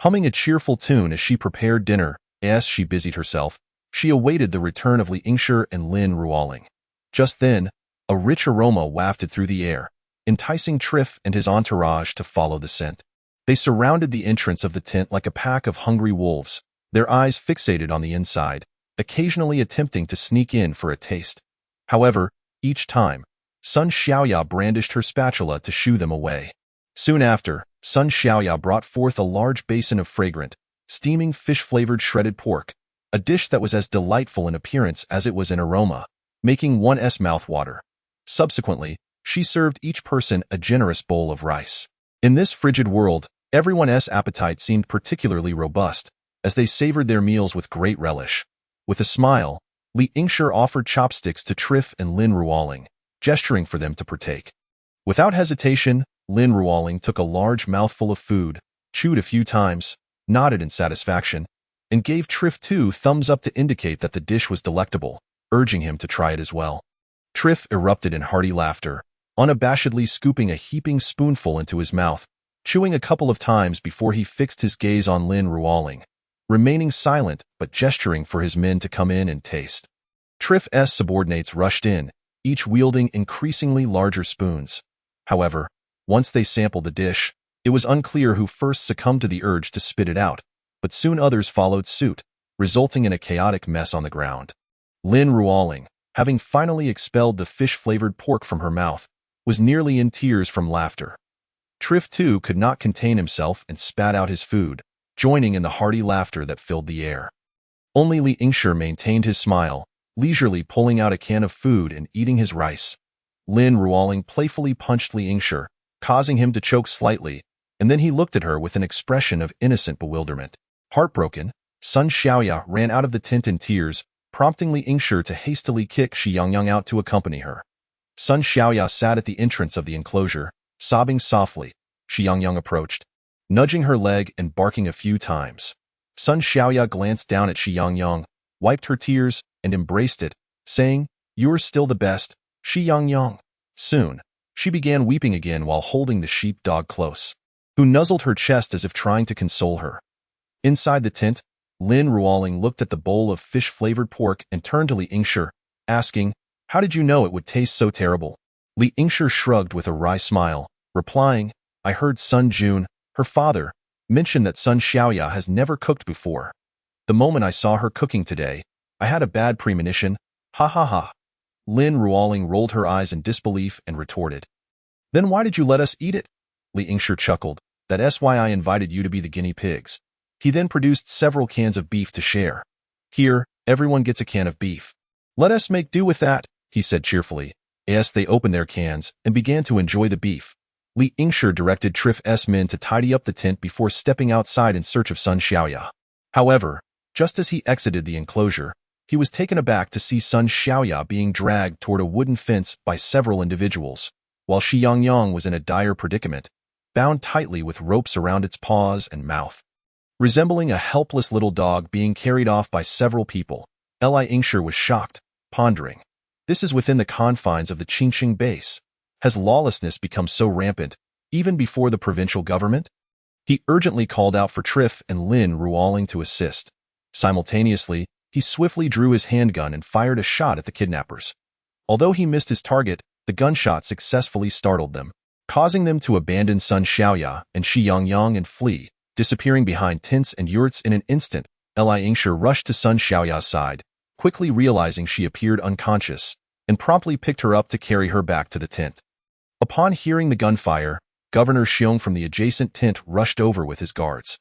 S1: humming a cheerful tune as she prepared dinner. As she busied herself, she awaited the return of Li Yingshi and Lin Ruoling. Just then, a rich aroma wafted through the air, enticing Triff and his entourage to follow the scent. They surrounded the entrance of the tent like a pack of hungry wolves, their eyes fixated on the inside, occasionally attempting to sneak in for a taste. However, each time, Sun Xiaoya brandished her spatula to shoo them away. Soon after, Sun Xiaoya brought forth a large basin of fragrant, steaming fish-flavored shredded pork, a dish that was as delightful in appearance as it was in aroma, making one's mouth water. Subsequently, she served each person a generous bowl of rice. In this frigid world, everyone's appetite seemed particularly robust, as they savored their meals with great relish. With a smile, Li Yingshi offered chopsticks to Triff and Lin Ruoling, gesturing for them to partake. Without hesitation, Lin Ruoling took a large mouthful of food, chewed a few times, nodded in satisfaction, and gave Triff 2 thumbs up to indicate that the dish was delectable, urging him to try it as well. Triff erupted in hearty laughter, unabashedly scooping a heaping spoonful into his mouth, chewing a couple of times before he fixed his gaze on Lin Ruoling, remaining silent but gesturing for his men to come in and taste. Triff's subordinates rushed in, each wielding increasingly larger spoons. However, once they sampled the dish, it was unclear who first succumbed to the urge to spit it out, but soon others followed suit, resulting in a chaotic mess on the ground. Lin Ruoling, having finally expelled the fish-flavored pork from her mouth, was nearly in tears from laughter. Triff 2 could not contain himself and spat out his food, joining in the hearty laughter that filled the air. Only Li Yingshi maintained his smile, leisurely pulling out a can of food and eating his rice. Lin Ruoling playfully punched Li Yingshi, causing him to choke slightly, and then he looked at her with an expression of innocent bewilderment. Heartbroken, Sun Xiaoya ran out of the tent in tears, prompting Li Yingshi to hastily kick Xiangyang out to accompany her. Sun Xiaoya sat at the entrance of the enclosure, sobbing softly. Xiangyang approached, nudging her leg and barking a few times. Sun Xiaoya glanced down at Xiangyang, wiped her tears, and embraced it, saying, "You're still the best, Xiangyang." Soon, she began weeping again while holding the sheep-dog close, who nuzzled her chest as if trying to console her. Inside the tent, Lin Ruoling looked at the bowl of fish-flavored pork and turned to Li Yingshi, asking, "How did you know it would taste so terrible?" Li Yingshi shrugged with a wry smile, replying, "I heard Sun Jun, her father, mention that Sun Xiaoya has never cooked before. The moment I saw her cooking today, I had a bad premonition. Ha ha ha." Lin Ruoling rolled her eyes in disbelief and retorted, "Then why did you let us eat it?" Li Yingshi chuckled, "That's why I invited you to be the guinea pigs." He then produced several cans of beef to share. "Here, everyone gets a can of beef. Let us make do with that," he said cheerfully, as they opened their cans and began to enjoy the beef. Li Yingshi directed Triff's men to tidy up the tent before stepping outside in search of Sun Xiaoya. However, just as he exited the enclosure, he was taken aback to see Sun Xiaoya being dragged toward a wooden fence by several individuals, while Xiangyang was in a dire predicament, bound tightly with ropes around its paws and mouth. Resembling a helpless little dog being carried off by several people, Li Yingshi was shocked, pondering, "This is within the confines of the Qingqing base. Has lawlessness become so rampant, even before the provincial government?" He urgently called out for Triff and Lin Ruoling to assist. Simultaneously, he swiftly drew his handgun and fired a shot at the kidnappers. Although he missed his target, the gunshot successfully startled them, causing them to abandon Sun Xiaoya and Xiangyang and flee, disappearing behind tents and yurts in an instant. Li Yingshi rushed to Sun Xiaoya's side, quickly realizing she appeared unconscious, and promptly picked her up to carry her back to the tent. Upon hearing the gunfire, Governor Xiong from the adjacent tent rushed over with his guards.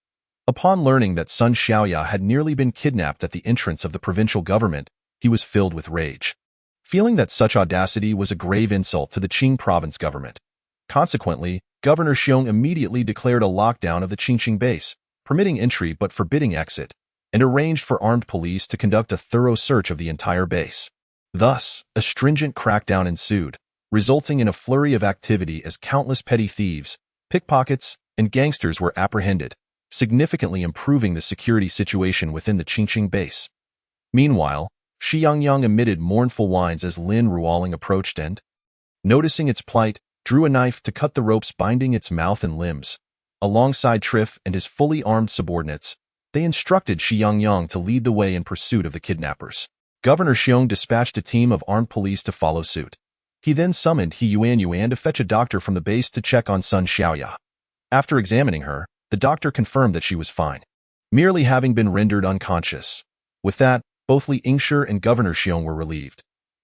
S1: Upon learning that Sun Xiaoya had nearly been kidnapped at the entrance of the provincial government, he was filled with rage, feeling that such audacity was a grave insult to the Qing province government. Consequently, Governor Xiong immediately declared a lockdown of the Qingqing base, permitting entry but forbidding exit, and arranged for armed police to conduct a thorough search of the entire base. Thus, a stringent crackdown ensued, resulting in a flurry of activity as countless petty thieves, pickpockets, and gangsters were apprehended, significantly improving the security situation within the Qingqing base. Meanwhile, Xiangyang emitted mournful whines as Lin Ruoling approached and, noticing its plight, drew a knife to cut the ropes binding its mouth and limbs. Alongside Triff and his fully armed subordinates, They instructed Xiangyang to lead the way in pursuit of the kidnappers. Governor Xiong dispatched a team of armed police to follow suit. He then summoned He Yuan to fetch a doctor from the base to check on Sun Xiaoya. After examining her, the doctor confirmed that she was fine, merely having been rendered unconscious. With that, both Li Yingshi and Governor Xiong were relieved.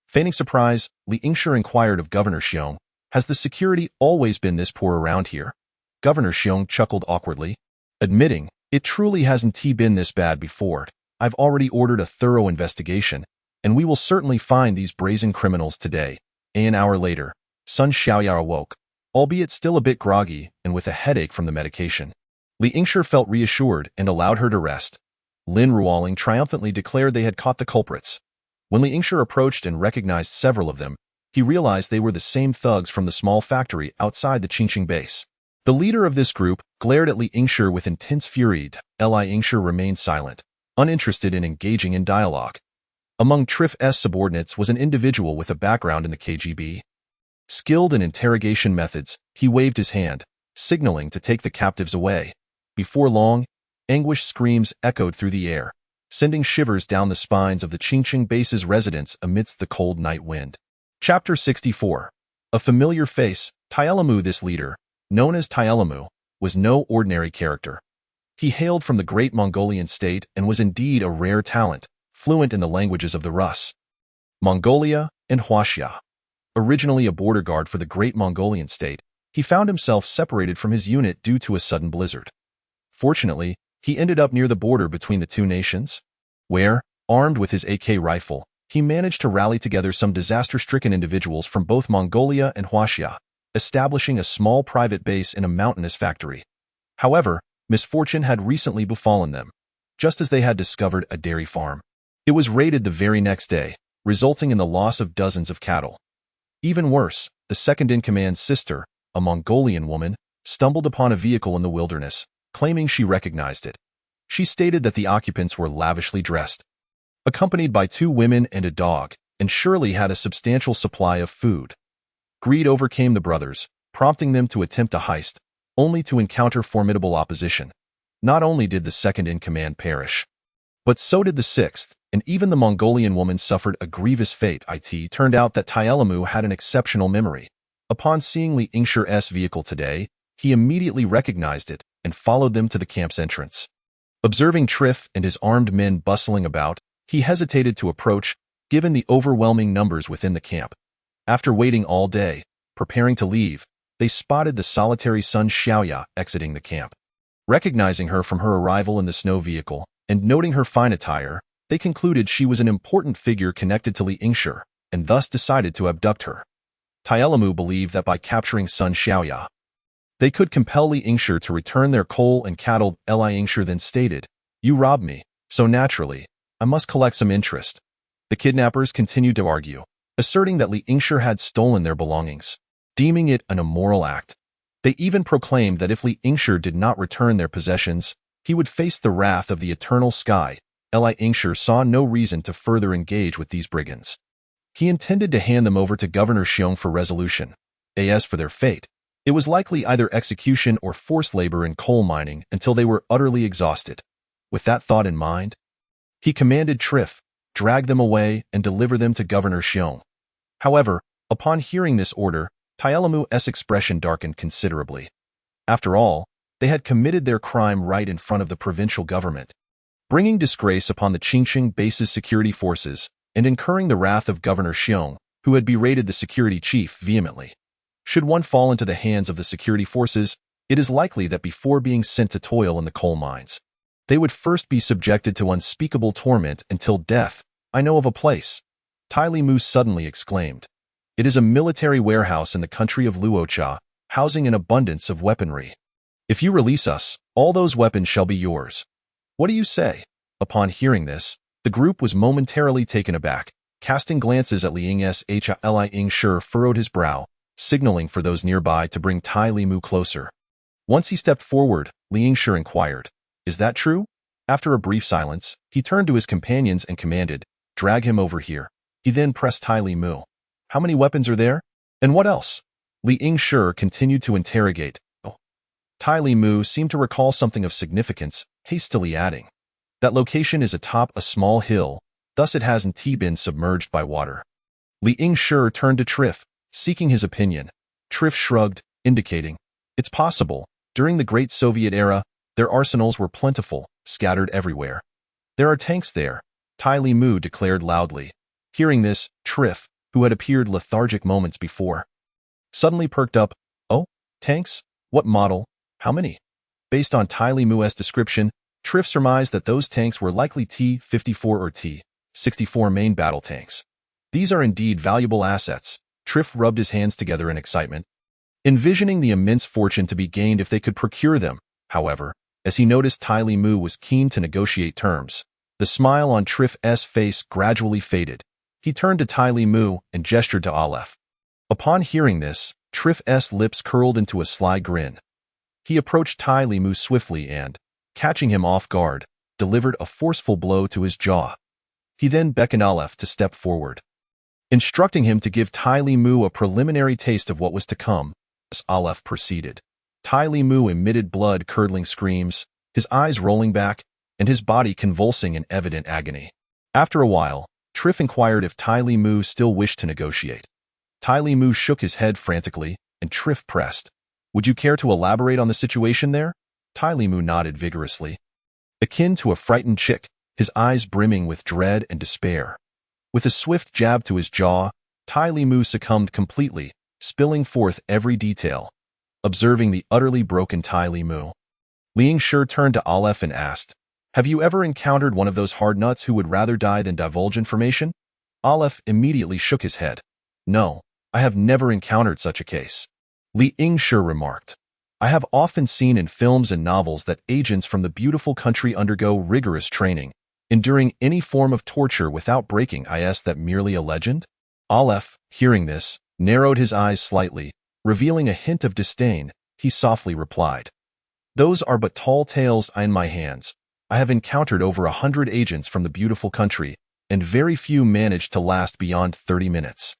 S1: Feigning surprise, Li Yingshi inquired of Governor Xiong, "Has the security always been this poor around here?" Governor Xiong chuckled awkwardly, admitting, "It truly hasn't been this bad before. I've already ordered a thorough investigation, and we will certainly find these brazen criminals today." An hour later, Sun Xiaoya awoke, albeit still a bit groggy and with a headache from the medication. Li Yingshi felt reassured and allowed her to rest. Lin Ruoling triumphantly declared they had caught the culprits. When Li Yingshi approached and recognized several of them, he realized they were the same thugs from the small factory outside the Qingqing base. The leader of this group glared at Li Yingshi with intense fury. Li Yingshi remained silent, uninterested in engaging in dialogue. Among Trif's subordinates was an individual with a background in the KGB. Skilled in interrogation methods, he waved his hand, signaling to take the captives away. Before long, anguished screams echoed through the air, sending shivers down the spines of the Qingqing base's residents amidst the cold night wind. Chapter 64. A familiar face. Taelamu. This leader, known as Taelamu, was no ordinary character. He hailed from the great Mongolian state and was indeed a rare talent, fluent in the languages of the Rus, Mongolia, and Huaxia. Originally a border guard for the great Mongolian state, he found himself separated from his unit due to a sudden blizzard. Fortunately, he ended up near the border between the two nations, where, armed with his AK rifle, he managed to rally together some disaster-stricken individuals from both Mongolia and Huaxia, establishing a small private base in a mountainous factory. However, misfortune had recently befallen them, just as they had discovered a dairy farm. It was raided the very next day, resulting in the loss of dozens of cattle. Even worse, the second-in-command's sister, a Mongolian woman, stumbled upon a vehicle in the wilderness, claiming she recognized it. She stated that the occupants were lavishly dressed, accompanied by 2 women and a dog, and surely had a substantial supply of food. Greed overcame the brothers, prompting them to attempt a heist, only to encounter formidable opposition. Not only did the second-in-command perish, but so did the sixth, and even the Mongolian woman suffered a grievous fate. It turned out that Taelamu had an exceptional memory. Upon seeing Li Yingshi's vehicle today, he immediately recognized it and followed them to the camp's entrance. Observing Trif and his armed men bustling about, he hesitated to approach, given the overwhelming numbers within the camp. After waiting all day, preparing to leave, they spotted the solitary Sun Xiaoya exiting the camp. Recognizing her from her arrival in the snow vehicle, and noting her fine attire, they concluded she was an important figure connected to Li Yingshi, and thus decided to abduct her. Taelamu believed that by capturing Sun Xiaoya, they could compel Li Yingshi to return their coal and cattle. Li Yingshi then stated, "You robbed me, so naturally, I must collect some interest." The kidnappers continued to argue, asserting that Li Yingshi had stolen their belongings, deeming it an immoral act. They even proclaimed that if Li Yingshi did not return their possessions, he would face the wrath of the eternal sky. Li Yingshi saw no reason to further engage with these brigands. He intended to hand them over to Governor Xiong for resolution. As for their fate, it was likely either execution or forced labor in coal mining until they were utterly exhausted. With that thought in mind, he commanded Trif, drag them away and deliver them to Governor Xiong. However, upon hearing this order, Taelamu's expression darkened considerably. After all, they had committed their crime right in front of the provincial government, bringing disgrace upon the Qingqing base's security forces and incurring the wrath of Governor Xiong, who had berated the security chief vehemently. Should one fall into the hands of the security forces, it is likely that before being sent to toil in the coal mines, they would first be subjected to unspeakable torment until death. "I know of a place," Taelamu suddenly exclaimed. "It is a military warehouse in the country of Luocha, housing an abundance of weaponry. If you release us, all those weapons shall be yours. What do you say?" Upon hearing this, the group was momentarily taken aback. Casting glances at Li Yingshi, Li Yingshi furrowed his brow, signaling for those nearby to bring Taelamu closer. Once he stepped forward, Li Yingshi inquired, "Is that true?" After a brief silence, he turned to his companions and commanded, "Drag him over here." He then pressed Taelamu. "How many weapons are there? And what else?" Li Yingshi continued to interrogate. Taelamu seemed to recall something of significance, hastily adding, That location is atop a small hill, thus it hasn't been submerged by water. Li Yingshi turned to Trif, seeking his opinion. Trif shrugged, indicating, it's possible. During the Great Soviet era, their arsenals were plentiful, scattered everywhere. There are tanks there, Tai Li Mu declared loudly. Hearing this, Trif, who had appeared lethargic moments before, suddenly perked up. Oh, tanks? What model? How many? Based on Tai Li Mu's description, Trif surmised that those tanks were likely T-54 or T-64 main battle tanks. These are indeed valuable assets. Trif rubbed his hands together in excitement, envisioning the immense fortune to be gained if they could procure them. However, as he noticed Tai Li Mu was keen to negotiate terms, the smile on Trif's face gradually faded. He turned to Tai Li Mu and gestured to Aleph. Upon hearing this, Trif's lips curled into a sly grin. He approached Tai Li Mu swiftly and, catching him off guard, delivered a forceful blow to his jaw. He then beckoned Aleph to step forward, instructing him to give Tai Li Mu a preliminary taste of what was to come. As Aleph proceeded, Tai Li Mu emitted blood-curdling screams, his eyes rolling back, and his body convulsing in evident agony. After a while, Trif inquired if Tai Li Mu still wished to negotiate. Tai Li Mu shook his head frantically, and Trif pressed. Would you care to elaborate on the situation there? Tai Li Mu nodded vigorously, akin to a frightened chick, his eyes brimming with dread and despair. With a swift jab to his jaw, Tai Li Mu succumbed completely, spilling forth every detail. Observing the utterly broken Tai Li Mu, Li Yingshi turned to Aleph and asked, have you ever encountered one of those hard nuts who would rather die than divulge information? Aleph immediately shook his head. No, I have never encountered such a case. Li Yingshi remarked, I have often seen in films and novels that agents from the beautiful country undergo rigorous training, enduring any form of torture without breaking. Is that merely a legend? Aleph, hearing this, narrowed his eyes slightly, revealing a hint of disdain. He softly replied, those are but tall tales in my hands. I have encountered over 100 agents from the beautiful country, and very few managed to last beyond 30 minutes.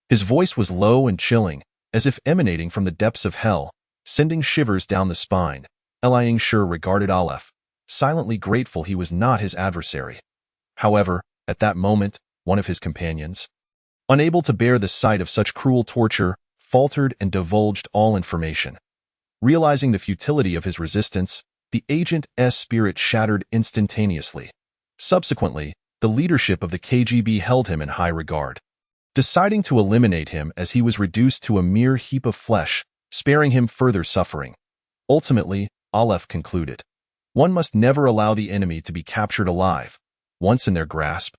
S1: His voice was low and chilling, as if emanating from the depths of hell, sending shivers down the spine. Li Yingshi regarded Aleph, silently grateful he was not his adversary. However, at that moment, one of his companions, unable to bear the sight of such cruel torture, faltered and divulged all information. Realizing the futility of his resistance, the agent's spirit shattered instantaneously. Subsequently, the leadership of the KGB held him in high regard, deciding to eliminate him as he was reduced to a mere heap of flesh, sparing him further suffering. Ultimately, Aleph concluded, one must never allow the enemy to be captured alive. Once in their grasp,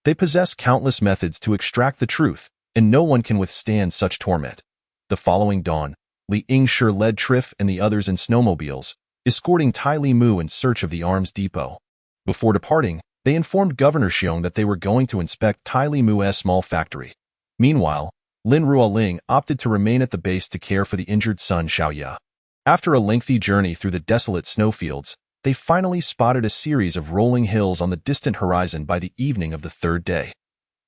S1: they possess countless methods to extract the truth, and no one can withstand such torment. The following dawn, Li Yingshi led Trif and the others in snowmobiles, escorting Tai Li Mu in search of the arms depot. Before departing, they informed Governor Xiong that they were going to inspect Tai Li Mu's small factory. Meanwhile, Lin Ruoling opted to remain at the base to care for the injured son Xiao Hai. After a lengthy journey through the desolate snowfields, they finally spotted a series of rolling hills on the distant horizon by the evening of the third day.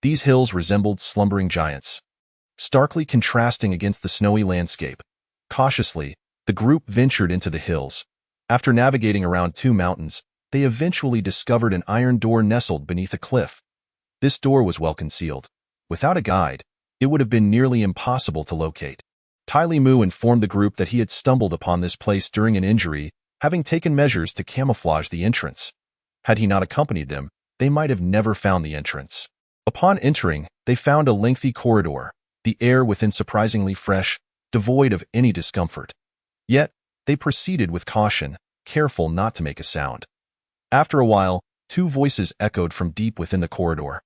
S1: These hills resembled slumbering giants, starkly contrasting against the snowy landscape. Cautiously, the group ventured into the hills. After navigating around two mountains, they eventually discovered an iron door nestled beneath a cliff. This door was well concealed. Without a guide, it would have been nearly impossible to locate. Tai Li Mu informed the group that he had stumbled upon this place during an injury, having taken measures to camouflage the entrance. Had he not accompanied them, they might have never found the entrance. Upon entering, they found a lengthy corridor, the air within surprisingly fresh, devoid of any discomfort. Yet, they proceeded with caution, careful not to make a sound. After a while, two voices echoed from deep within the corridor,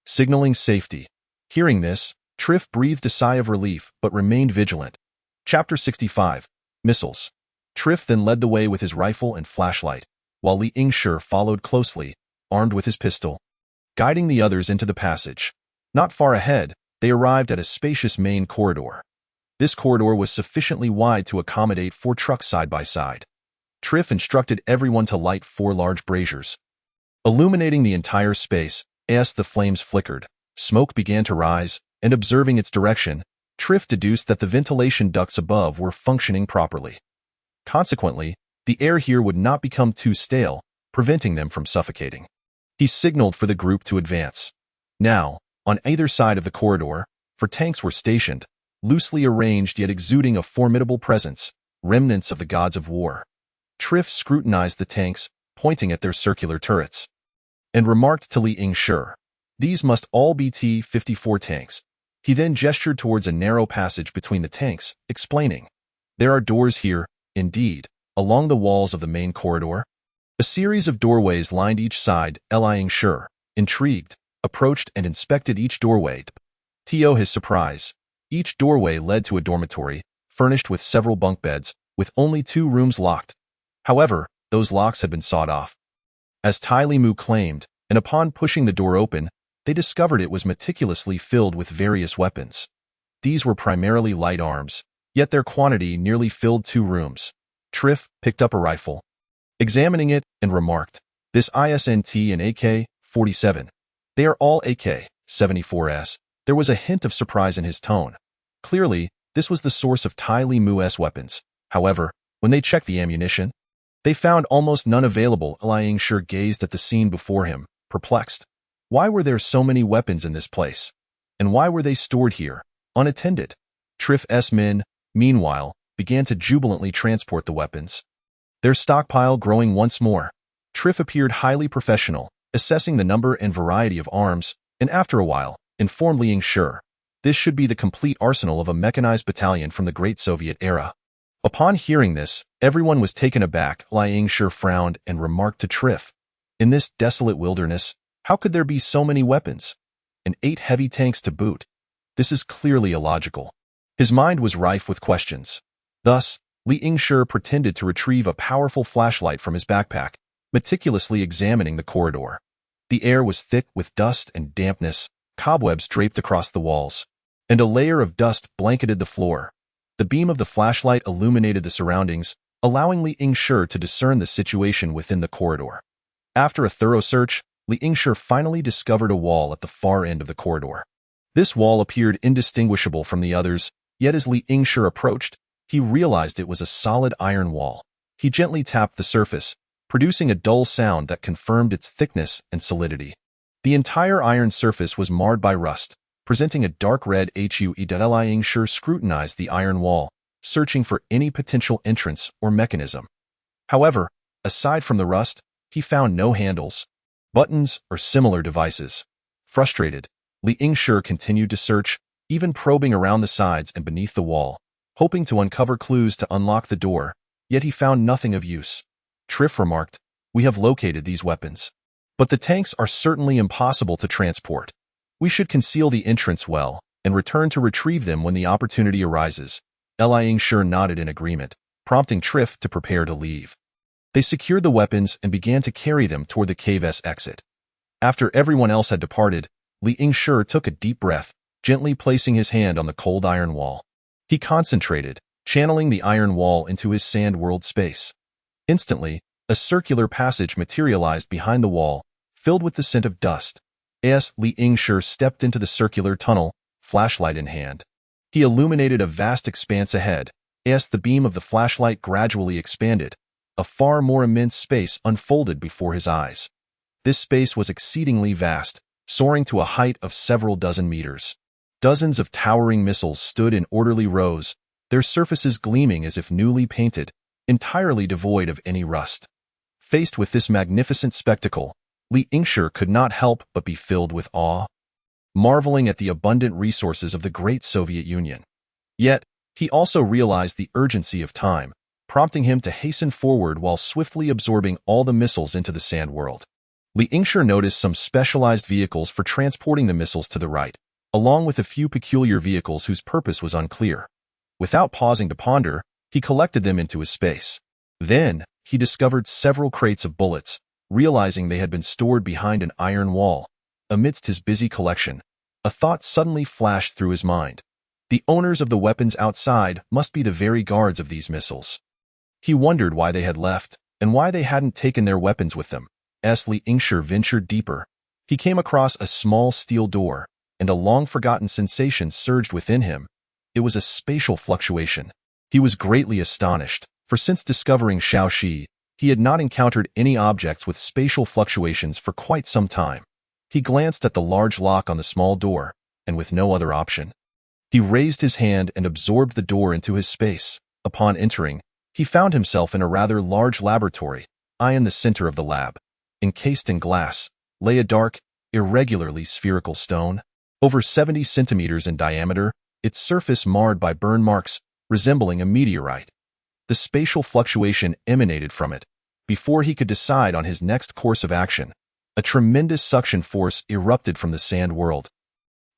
S1: signaling safety. Hearing this, Trif breathed a sigh of relief but remained vigilant. Chapter 65. Missiles. Trif then led the way with his rifle and flashlight, while Li Yingshi followed closely, armed with his pistol, guiding the others into the passage. Not far ahead, they arrived at a spacious main corridor. This corridor was sufficiently wide to accommodate 4 trucks side by side. Trif instructed everyone to light 4 large braziers, illuminating the entire space. As the flames flickered, smoke began to rise, and observing its direction, Trif deduced that the ventilation ducts above were functioning properly. Consequently, the air here would not become too stale, preventing them from suffocating. He signaled for the group to advance. Now, on either side of the corridor, four tanks were stationed, loosely arranged yet exuding a formidable presence, remnants of the gods of war. Triff scrutinized the tanks, pointing at their circular turrets, and remarked to Li Yingshi, "These must all be T-54 tanks." He then gestured towards a narrow passage between the tanks, explaining, "There are doors here, indeed, along the walls of the main corridor." A series of doorways lined each side. Li Yingshi, intrigued, approached and inspected each doorway. To his surprise, each doorway led to a dormitory, furnished with several bunk beds, with only 2 rooms locked. However, those locks had been sawed off, as Tai Limu claimed, and upon pushing the door open, they discovered it was meticulously filled with various weapons. These were primarily light arms, yet their quantity nearly filled 2 rooms. Triff picked up a rifle, examining it, and remarked, "This ISNT and AK-47. They are all AK-74s. There was a hint of surprise in his tone. Clearly, this was the source of Tai Limu's weapons. However, when they checked the ammunition, they found almost none available. Li Yingshi gazed at the scene before him, perplexed. Why were there so many weapons in this place? And why were they stored here, unattended? Triff's men, meanwhile, began to jubilantly transport the weapons, their stockpile growing once more. Triff appeared highly professional, assessing the number and variety of arms, and after a while, informed Li Yingshi, this should be the complete arsenal of a mechanized battalion from the Great Soviet era. Upon hearing this, everyone was taken aback. Li Yingshi frowned and remarked to Triff, "In this desolate wilderness, how could there be so many weapons? And 8 heavy tanks to boot? This is clearly illogical." His mind was rife with questions. Thus, Li Yingshi pretended to retrieve a powerful flashlight from his backpack, meticulously examining the corridor. The air was thick with dust and dampness, cobwebs draped across the walls, and a layer of dust blanketed the floor. The beam of the flashlight illuminated the surroundings, allowing Li Yingshi to discern the situation within the corridor. After a thorough search, Li Yingshi finally discovered a wall at the far end of the corridor. This wall appeared indistinguishable from the others, yet as Li Yingshi approached, he realized it was a solid iron wall. He gently tapped the surface, producing a dull sound that confirmed its thickness and solidity. The entire iron surface was marred by rust, presenting a dark red hue. Li Yingshi scrutinized the iron wall, searching for any potential entrance or mechanism. However, aside from the rust, he found no handles, buttons, or similar devices. Frustrated, Li Yingshi continued to search, even probing around the sides and beneath the wall, hoping to uncover clues to unlock the door, yet he found nothing of use. Triff remarked, "We have located these weapons, but the tanks are certainly impossible to transport. We should conceal the entrance well and return to retrieve them when the opportunity arises." Li Yingshi nodded in agreement, prompting Triff to prepare to leave. They secured the weapons and began to carry them toward the cave's exit. After everyone else had departed, Li Yingshi took a deep breath, gently placing his hand on the cold iron wall. He concentrated, channeling the iron wall into his sand world space. Instantly, a circular passage materialized behind the wall, filled with the scent of dust. As Li Yingshi stepped into the circular tunnel, flashlight in hand, he illuminated a vast expanse ahead. As the beam of the flashlight gradually expanded, a far more immense space unfolded before his eyes. This space was exceedingly vast, soaring to a height of several dozen meters. Dozens of towering missiles stood in orderly rows, their surfaces gleaming as if newly painted, entirely devoid of any rust. Faced with this magnificent spectacle, Li Yingshi could not help but be filled with awe, marveling at the abundant resources of the great Soviet Union. Yet, he also realized the urgency of time, prompting him to hasten forward while swiftly absorbing all the missiles into the sand world. Li Yingshi noticed some specialized vehicles for transporting the missiles to the right, along with a few peculiar vehicles whose purpose was unclear. Without pausing to ponder, he collected them into his space. Then, he discovered several crates of bullets, realizing they had been stored behind an iron wall. Amidst his busy collection, a thought suddenly flashed through his mind. The owners of the weapons outside must be the very guards of these missiles. He wondered why they had left, and why they hadn't taken their weapons with them. As Li Yingshi ventured deeper, he came across a small steel door, and a long-forgotten sensation surged within him. It was a spatial fluctuation. He was greatly astonished, for since discovering Xiao Hai, He had not encountered any objects with spatial fluctuations for quite some time. He glanced at the large lock on the small door, and with no other option, he raised his hand and absorbed the door into his space. Upon entering, he found himself in a rather large laboratory. In the center of the lab, encased in glass, lay a dark, irregularly spherical stone, over 70 centimeters in diameter, its surface marred by burn marks, resembling a meteorite. The spatial fluctuation emanated from it. Before he could decide on his next course of action, a tremendous suction force erupted from the sand world,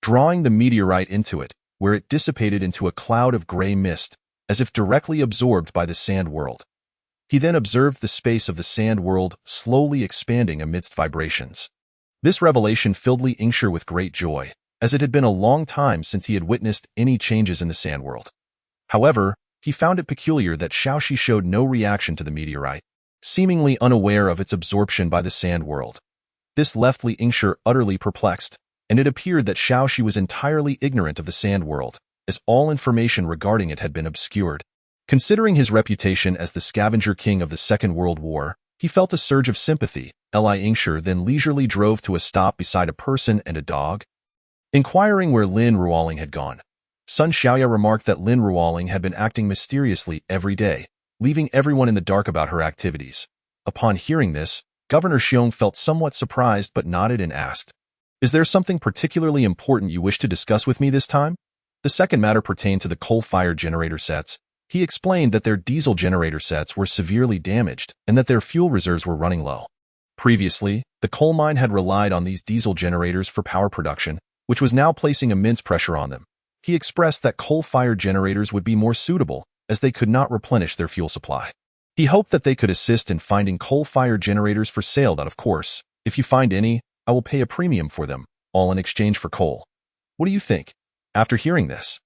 S1: drawing the meteorite into it, where it dissipated into a cloud of gray mist, as if directly absorbed by the sand world. He then observed the space of the sand world slowly expanding amidst vibrations. This revelation filled Li Yingshi with great joy, as it had been a long time since he had witnessed any changes in the sand world. However, he found it peculiar that Xiao Hai showed no reaction to the meteorite, seemingly unaware of its absorption by the sand world. This left Li Yingshi utterly perplexed, and it appeared that Xiao Hai was entirely ignorant of the sand world, as all information regarding it had been obscured. Considering his reputation as the scavenger king of the Second World War, he felt a surge of sympathy. Li Yingshi then leisurely drove to a stop beside a person and a dog. Inquiring where Lin Ruoling had gone, Sun Xiaoya remarked that Lin Ruoling had been acting mysteriously every day, leaving everyone in the dark about her activities. Upon hearing this, Governor Xiong felt somewhat surprised but nodded and asked, "Is there something particularly important you wish to discuss with me this time?" The second matter pertained to the coal-fired generator sets. He explained that their diesel generator sets were severely damaged and that their fuel reserves were running low. Previously, the coal mine had relied on these diesel generators for power production, which was now placing immense pressure on them. He expressed that coal-fired generators would be more suitable, as they could not replenish their fuel supply. He hoped that they could assist in finding coal-fired generators for sale. Of course, if you find any, I will pay a premium for them, all in exchange for coal. What do you think? After hearing this,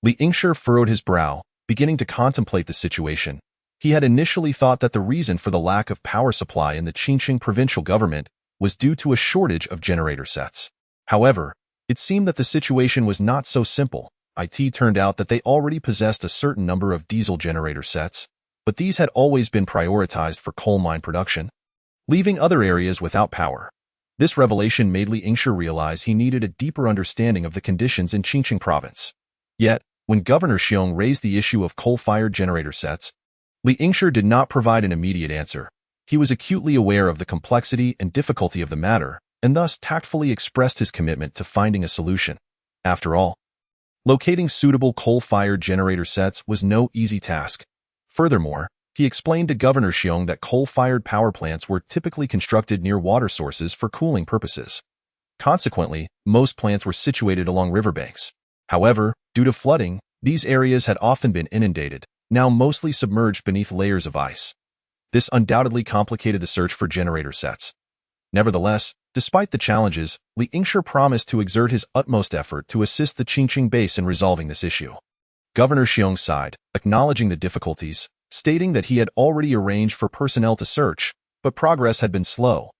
S1: Li Yingshi furrowed his brow, beginning to contemplate the situation. He had initially thought that the reason for the lack of power supply in the Jingshan provincial government was due to a shortage of generator sets. However, it seemed that the situation was not so simple. It turned out that they already possessed a certain number of diesel generator sets, but these had always been prioritized for coal mine production, leaving other areas without power. This revelation made Li Yingshi realize he needed a deeper understanding of the conditions in Jingshan province. Yet, when Governor Xiong raised the issue of coal-fired generator sets, Li Yingshi did not provide an immediate answer. He was acutely aware of the complexity and difficulty of the matter, and thus tactfully expressed his commitment to finding a solution. After all, locating suitable coal-fired generator sets was no easy task. Furthermore, he explained to Governor Xiong that coal-fired power plants were typically constructed near water sources for cooling purposes. Consequently, most plants were situated along riverbanks. However, due to flooding, these areas had often been inundated, now mostly submerged beneath layers of ice. This undoubtedly complicated the search for generator sets. Nevertheless, despite the challenges, Li Yingshi promised to exert his utmost effort to assist the Jingshan base in resolving this issue. Governor Xiong sighed, acknowledging the difficulties, stating that he had already arranged for personnel to search, but progress had been slow.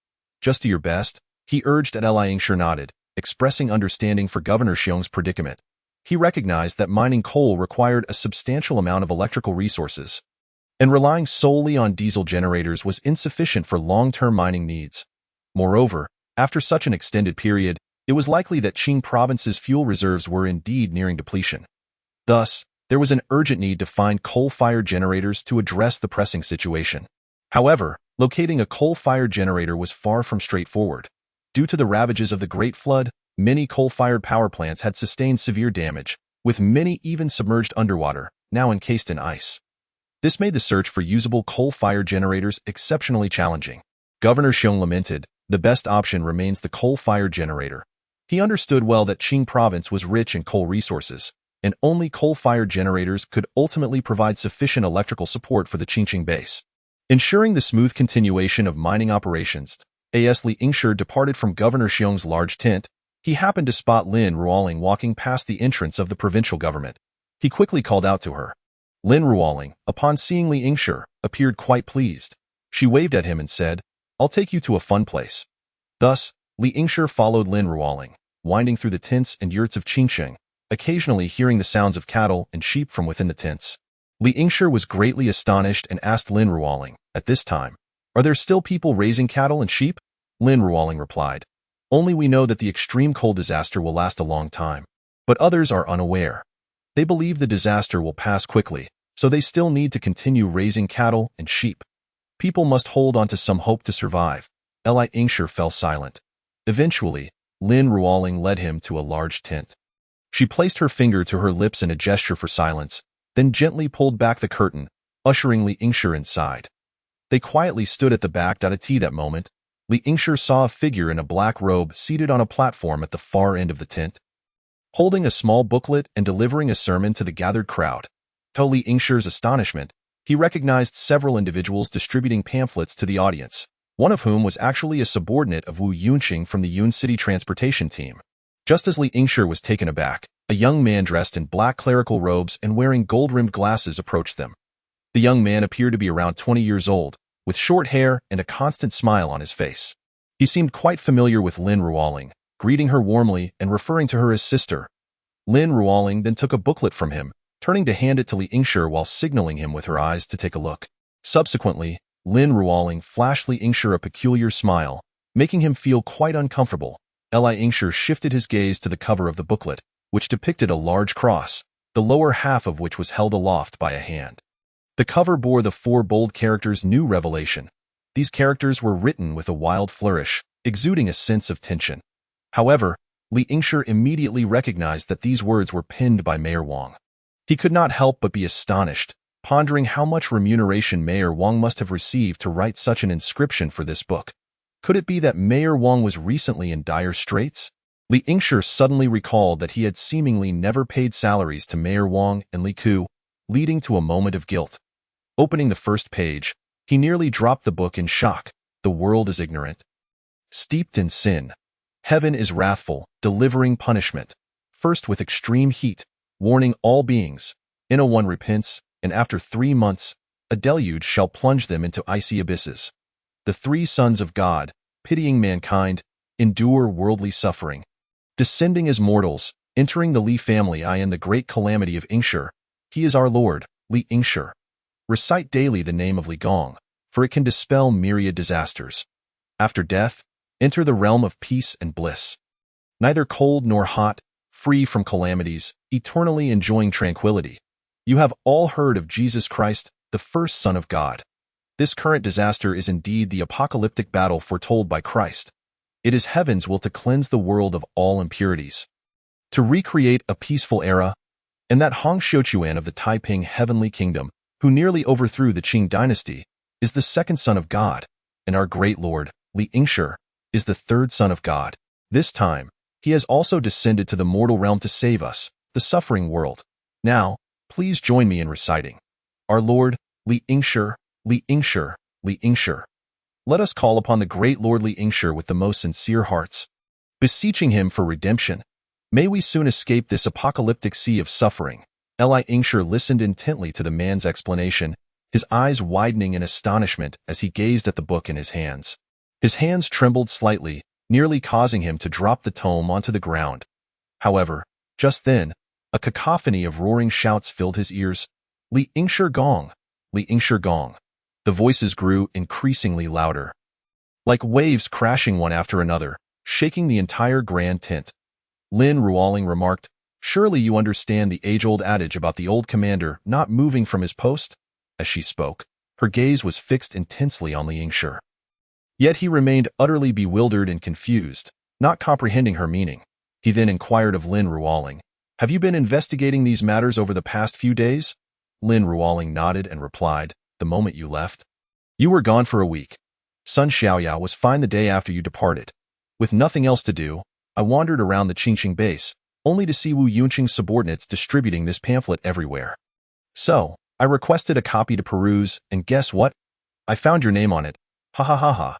S1: "Just do your best," he urged. Li Yingshi nodded, expressing understanding for Governor Xiong's predicament. He recognized that mining coal required a substantial amount of electrical resources, and relying solely on diesel generators was insufficient for long-term mining needs. Moreover, after such an extended period, it was likely that Qing province's fuel reserves were indeed nearing depletion. Thus, there was an urgent need to find coal-fired generators to address the pressing situation. However, locating a coal-fired generator was far from straightforward. Due to the ravages of the Great Flood, many coal-fired power plants had sustained severe damage, with many even submerged underwater, now encased in ice. This made the search for usable coal-fired generators exceptionally challenging. Governor Xiong lamented, "The best option remains the coal-fired generator." He understood well that Qing province was rich in coal resources, and only coal-fired generators could ultimately provide sufficient electrical support for the Jingshan base. Ensuring the smooth continuation of mining operations, as Li Yingshi departed from Governor Xiong's large tent, he happened to spot Lin Ruoling walking past the entrance of the provincial government. He quickly called out to her. Lin Ruoling, upon seeing Li Yingshi, appeared quite pleased. She waved at him and said, "I'll take you to a fun place." Thus, Li Yingshi followed Lin Ruoling, winding through the tents and yurts of Jingshan, occasionally hearing the sounds of cattle and sheep from within the tents. Li Yingshi was greatly astonished and asked Lin Ruoling, at this time. Are there still people raising cattle and sheep? Lin Ruoling replied. Only we know that the extreme cold disaster will last a long time. But others are unaware. They believe the disaster will pass quickly, so they still need to continue raising cattle and sheep. People must hold on to some hope to survive. Li Ingshi fell silent. Eventually, Lin Ruoling led him to a large tent. She placed her finger to her lips in a gesture for silence, then gently pulled back the curtain, ushering Li Ingshi inside. They quietly stood at the back. At that moment, Li Ingshi saw a figure in a black robe seated on a platform at the far end of the tent. Holding a small booklet and delivering a sermon to the gathered crowd. To Li Ingshi's astonishment, he recognized several individuals distributing pamphlets to the audience, one of whom was actually a subordinate of Wu Yunqing from the Yun City transportation team. Just as Li Ingshi was taken aback, a young man dressed in black clerical robes and wearing gold-rimmed glasses approached them. The young man appeared to be around 20 years old, with short hair and a constant smile on his face. He seemed quite familiar with Lin Ruoling, greeting her warmly and referring to her as sister. Lin Ruoling then took a booklet from him, turning to hand it to Li Ingshi while signaling him with her eyes to take a look. Subsequently, Lin Ruoling flashed Li Ingshi a peculiar smile, making him feel quite uncomfortable. Li Ingshi shifted his gaze to the cover of the booklet, which depicted a large cross, the lower half of which was held aloft by a hand. The cover bore the 4 bold characters "New Revelation." These characters were written with a wild flourish, exuding a sense of tension. However, Li Ingshi immediately recognized that these words were penned by Mayor Wang. He could not help but be astonished, pondering how much remuneration Mayor Wang must have received to write such an inscription for this book. Could it be that Mayor Wang was recently in dire straits? Li Ingshi suddenly recalled that he had seemingly never paid salaries to Mayor Wang and Li Ku, leading to a moment of guilt. Opening the first page, he nearly dropped the book in shock. The world is ignorant, steeped in sin. Heaven is wrathful, delivering punishment, first with extreme heat, warning all beings. One repents, and after 3 months, a deluge shall plunge them into icy abysses. The 3 sons of God, pitying mankind, endure worldly suffering. Descending as mortals, entering the Li family in the great calamity of Ingshi. He is our Lord, Li Ingshi. Recite daily the name of Li Gong, for it can dispel myriad disasters. After death, enter the realm of peace and bliss. Neither cold nor hot, free from calamities, eternally enjoying tranquility. You have all heard of Jesus Christ, the first Son of God. This current disaster is indeed the apocalyptic battle foretold by Christ. It is heaven's will to cleanse the world of all impurities, to recreate a peaceful era, and that Hong Xiuquan of the Taiping heavenly kingdom, who nearly overthrew the Qing dynasty, is the second Son of God, and our great Lord, Li Ingshi, is the third Son of God. This time, he has also descended to the mortal realm to save us, the suffering world. Now, please join me in reciting. Our Lord, Li Ingshi, Li Ingshi, Li Ingshi. Let us call upon the great Lord Li Ingshi with the most sincere hearts, beseeching him for redemption. May we soon escape this apocalyptic sea of suffering. Li Ingshi listened intently to the man's explanation, his eyes widening in astonishment as he gazed at the book in his hands. His hands trembled slightly, nearly causing him to drop the tome onto the ground. However, just then, a cacophony of roaring shouts filled his ears. Li Ingshi Gong! Li Ingshi Gong! The voices grew increasingly louder, like waves crashing one after another, shaking the entire grand tent. Lin Ruoling remarked, "Surely you understand the age-old adage about the old commander not moving from his post?" As she spoke, her gaze was fixed intensely on Li Ingshi. Yet he remained utterly bewildered and confused, not comprehending her meaning. He then inquired of Lin Ruoling, "Have you been investigating these matters over the past few days?" Lin Ruoling nodded and replied, "The moment you left. You were gone for a week. Sun Xiaoya was fine the day after you departed. With nothing else to do, I wandered around the Qingqing base, only to see Wu Yunqing's subordinates distributing this pamphlet everywhere. So, I requested a copy to peruse, and guess what? I found your name on it. Ha ha ha ha.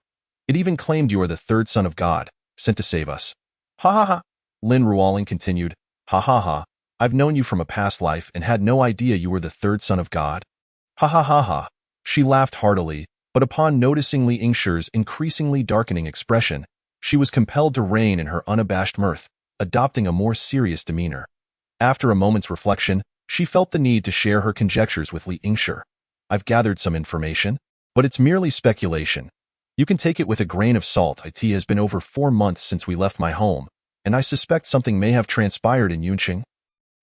S1: It even claimed you are the third Son of God, sent to save us. Ha ha ha." Lin Ruoling continued, "Ha ha ha. I've known you from a past life and had no idea you were the third Son of God. Ha ha ha ha." She laughed heartily, but upon noticing Li Ingshi's increasingly darkening expression, she was compelled to rein in her unabashed mirth, adopting a more serious demeanor. After a moment's reflection, she felt the need to share her conjectures with Li Ingshi. "I've gathered some information. But it's merely speculation. You can take it with a grain of salt. It has been over 4 months since we left my home, and I suspect something may have transpired in Yunqing,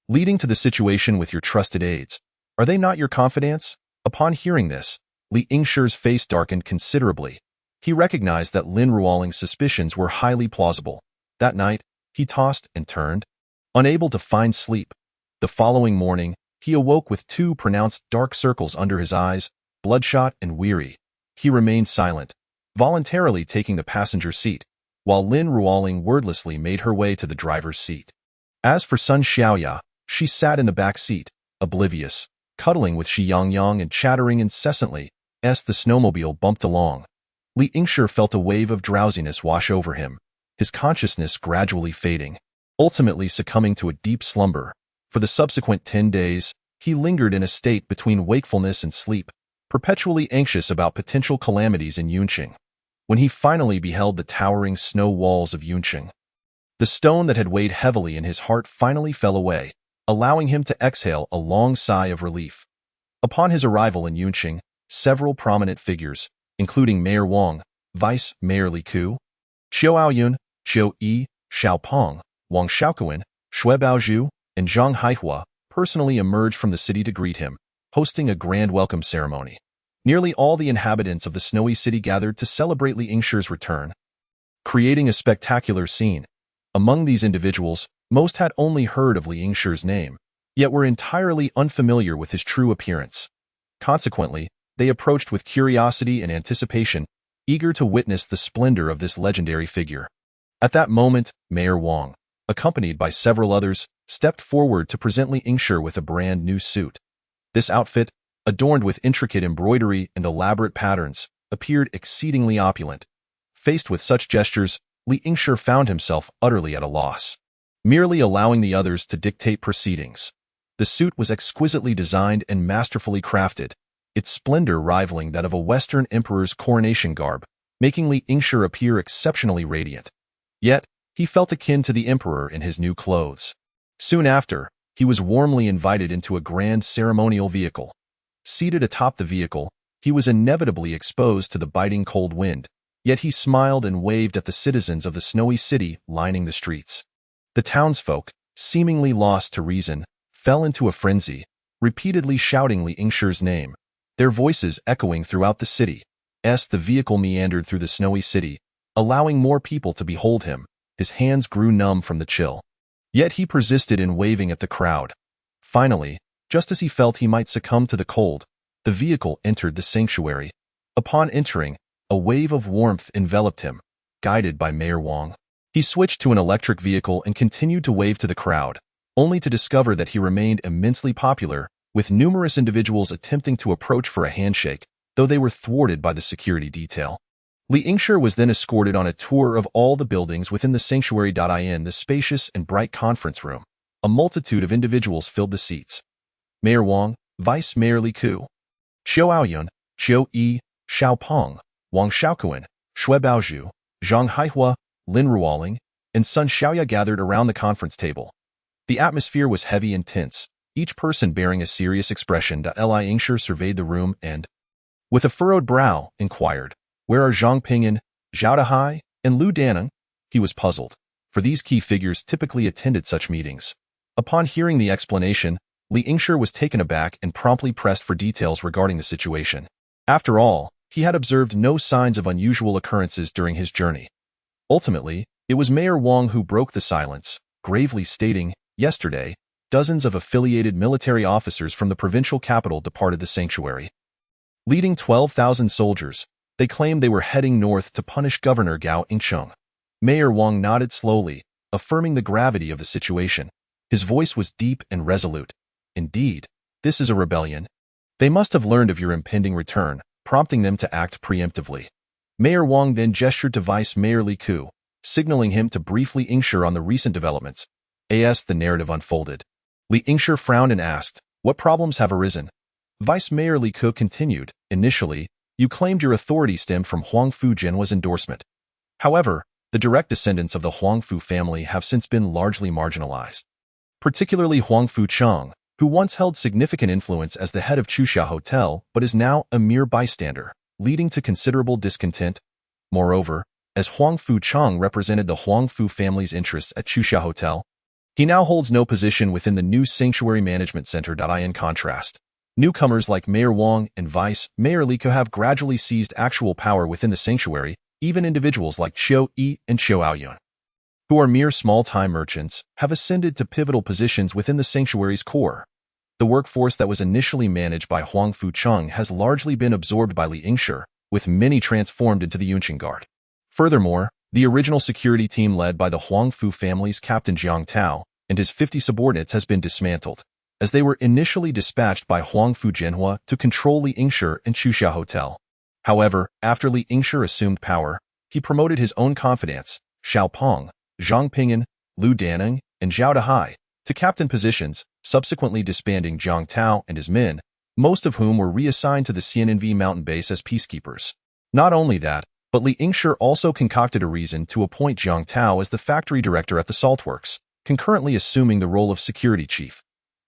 S1: leading to the situation with your trusted aides. Are they not your confidants? Upon hearing this, Li Yingshi's face darkened considerably. He recognized that Lin Ruoling's suspicions were highly plausible. That night, he tossed and turned, unable to find sleep. The following morning, he awoke with 2 pronounced dark circles under his eyes, bloodshot and weary. He remained silent, voluntarily taking the passenger seat, while Lin Ruoling wordlessly made her way to the driver's seat. As for Sun Xiaoya, she sat in the back seat, oblivious, cuddling with Shi Yangyang and chattering incessantly as the snowmobile bumped along. Li Yingshi felt a wave of drowsiness wash over him, his consciousness gradually fading, ultimately succumbing to a deep slumber. For the subsequent 10 days, he lingered in a state between wakefulness and sleep, perpetually anxious about potential calamities in Yunqing. When he finally beheld the towering snow walls of Yunqing, the stone that had weighed heavily in his heart finally fell away, allowing him to exhale a long sigh of relief. Upon his arrival in Yunqing, several prominent figures, including Mayor Wang, Vice Mayor Li Ku, Xiao Aoyun, Qiu Yi, Xiao Peng, Wang Xiaoquan, Shui Baozhu, and Zhang Haihua, personally emerged from the city to greet him, hosting a grand welcome ceremony. Nearly all the inhabitants of the snowy city gathered to celebrate Li Yingshi's return, creating a spectacular scene. Among these individuals, most had only heard of Li Yingshi's name, yet were entirely unfamiliar with his true appearance. Consequently, they approached with curiosity and anticipation, eager to witness the splendor of this legendary figure. At that moment, Mayor Wang, accompanied by several others, stepped forward to present Li Yingshi with a brand new suit. This outfit, adorned with intricate embroidery and elaborate patterns, appeared exceedingly opulent. Faced with such gestures, Li Yingshi found himself utterly at a loss, merely allowing the others to dictate proceedings. The suit was exquisitely designed and masterfully crafted, its splendor rivaling that of a Western emperor's coronation garb, making Li Yingshi appear exceptionally radiant. Yet, he felt akin to the emperor in his new clothes. Soon after, he was warmly invited into a grand ceremonial vehicle. Seated atop the vehicle, he was inevitably exposed to the biting cold wind, yet he smiled and waved at the citizens of the snowy city lining the streets. The townsfolk, seemingly lost to reason, fell into a frenzy, repeatedly shouting Li Yingshi's name, their voices echoing throughout the city. As the vehicle meandered through the snowy city, allowing more people to behold him, his hands grew numb from the chill. Yet he persisted in waving at the crowd. Finally, just as he felt he might succumb to the cold, the vehicle entered the sanctuary. Upon entering, a wave of warmth enveloped him, guided by Mayor Wang. He switched to an electric vehicle and continued to wave to the crowd, only to discover that he remained immensely popular, with numerous individuals attempting to approach for a handshake, though they were thwarted by the security detail. Li Yingshi was then escorted on a tour of all the buildings within the sanctuary. In the spacious and bright conference room, a multitude of individuals filled the seats. Mayor Wang, Vice Mayor Li Ku, Xiao Aoyun, Qiu Yi, Xiao Peng, Wang Xiaoquan, Shui Baozhu, Zhang Haihua, Lin Ruoling, and Sun Xiaoya gathered around the conference table. The atmosphere was heavy and tense, each person bearing a serious expression. Li Yingshi surveyed the room and, with a furrowed brow, inquired, "Where are Zhang Pingyan, Xiao Hai, and Lu Daneng?" He was puzzled, for these key figures typically attended such meetings. Upon hearing the explanation, Li Yingshi was taken aback and promptly pressed for details regarding the situation. After all, he had observed no signs of unusual occurrences during his journey. Ultimately, it was Mayor Wang who broke the silence, gravely stating, "Yesterday, dozens of affiliated military officers from the provincial capital departed the sanctuary. Leading 12,000 soldiers, they claimed they were heading north to punish Governor Gao Yingcheng." Mayor Wang nodded slowly, affirming the gravity of the situation. His voice was deep and resolute. "Indeed, this is a rebellion. They must have learned of your impending return, prompting them to act preemptively." Mayor Wang then gestured to Vice Mayor Li Ku, signaling him to brief Li Yingshi on the recent developments. As the narrative unfolded, Li Yingshi frowned and asked, "What problems have arisen?" Vice Mayor Li Ku continued, "Initially, you claimed your authority stemmed from Huangfu Jena's endorsement. However, the direct descendants of the Huangfu family have since been largely marginalized, particularly Huangfu Cheng, who once held significant influence as the head of Chuxia Hotel but is now a mere bystander. leading to considerable discontent. Moreover, as Huangfu Cheng represented the Huangfu family's interests at Chuxia Hotel, he now holds no position within the new Sanctuary Management Center. In contrast, newcomers like Mayor Wang and Vice Mayor Li Ke have gradually seized actual power within the sanctuary. Even individuals like Xiao Hai and Xiao Haoyun, who are mere small-time merchants, have ascended to pivotal positions within the sanctuary's core. The workforce that was initially managed by Huangfu Cheng has largely been absorbed by Li Yingshi, with many transformed into the Yunqing Guard. Furthermore, the original security team led by the Huangfu family's Captain Jiang Tao and his 50 subordinates has been dismantled, as they were initially dispatched by Huangfu Jena to control Li Yingshi and Chuxia Hotel. However, after Li Yingshi assumed power, he promoted his own confidants, Xiao Peng, Zhang Ping'an, Lu Daneng, and Xiao Hai, to captain positions, subsequently disbanding Jiang Tao and his men, most of whom were reassigned to the Xian'anvi mountain base as peacekeepers. Not only that, but Li Yingshi also concocted a reason to appoint Jiang Tao as the factory director at the saltworks, concurrently assuming the role of security chief.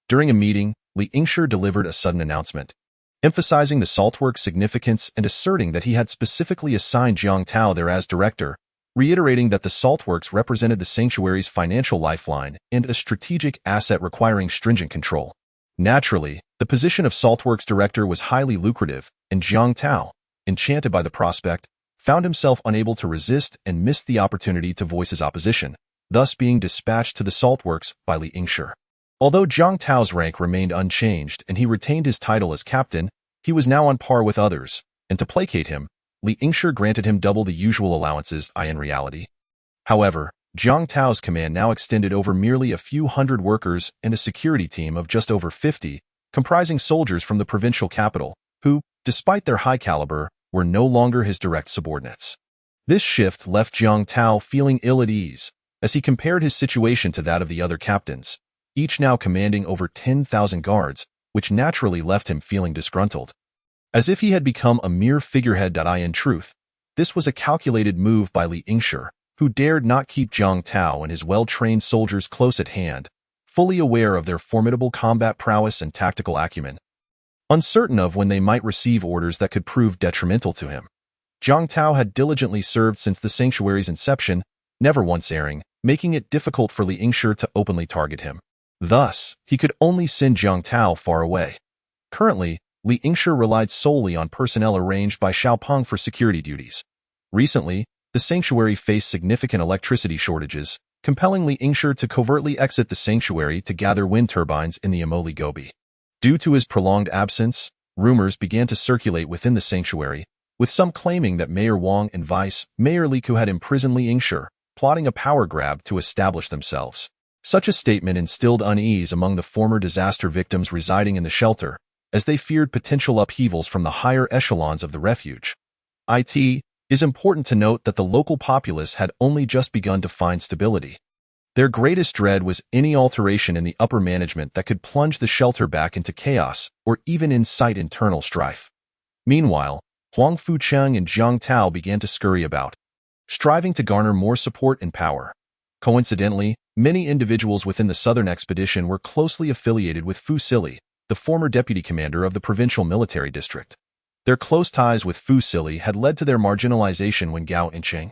S1: During a meeting, Li Yingshi delivered a sudden announcement, emphasizing the saltworks' significance and asserting that he had specifically assigned Jiang Tao there as director, reiterating that the saltworks represented the sanctuary's financial lifeline and a strategic asset requiring stringent control. Naturally, the position of saltworks director was highly lucrative, and Jiang Tao, enchanted by the prospect, found himself unable to resist and missed the opportunity to voice his opposition, thus being dispatched to the saltworks by Li Yingshi. Although Jiang Tao's rank remained unchanged and he retained his title as captain, he was now on par with others, and to placate him, Li Yingshi granted him double the usual allowances in reality. However, Jiang Tao's command now extended over merely a few hundred workers and a security team of just over 50, comprising soldiers from the provincial capital, who, despite their high caliber, were no longer his direct subordinates. This shift left Jiang Tao feeling ill at ease, as he compared his situation to that of the other captains, each now commanding over 10,000 guards, which naturally left him feeling disgruntled. As if he had become a mere figurehead. In truth, this was a calculated move by Li Yingshi, who dared not keep Jiang Tao and his well-trained soldiers close at hand, fully aware of their formidable combat prowess and tactical acumen. Uncertain of when they might receive orders that could prove detrimental to him, Jiang Tao had diligently served since the sanctuary's inception, never once erring, making it difficult for Li Yingshi to openly target him. Thus, he could only send Jiang Tao far away. Currently, Li Yingshi relied solely on personnel arranged by Xiao Peng for security duties. Recently, the sanctuary faced significant electricity shortages, compelling Li Yingshi to covertly exit the sanctuary to gather wind turbines in the Amoli Gobi. Due to his prolonged absence, rumors began to circulate within the sanctuary, with some claiming that Mayor Wang and Vice Mayor Li Ke had imprisoned Li Yingshi, plotting a power grab to establish themselves. Such a statement instilled unease among the former disaster victims residing in the shelter, as they feared potential upheavals from the higher echelons of the refuge. It is important to note that the local populace had only just begun to find stability. Their greatest dread was any alteration in the upper management that could plunge the shelter back into chaos or even incite internal strife. Meanwhile, Huangfu Cheng and Jiang Tao began to scurry about, striving to garner more support and power. Coincidentally, many individuals within the southern expedition were closely affiliated with Fu Sili, the former deputy commander of the provincial military district. Their close ties with Fu Sili had led to their marginalization when Gao Incheng,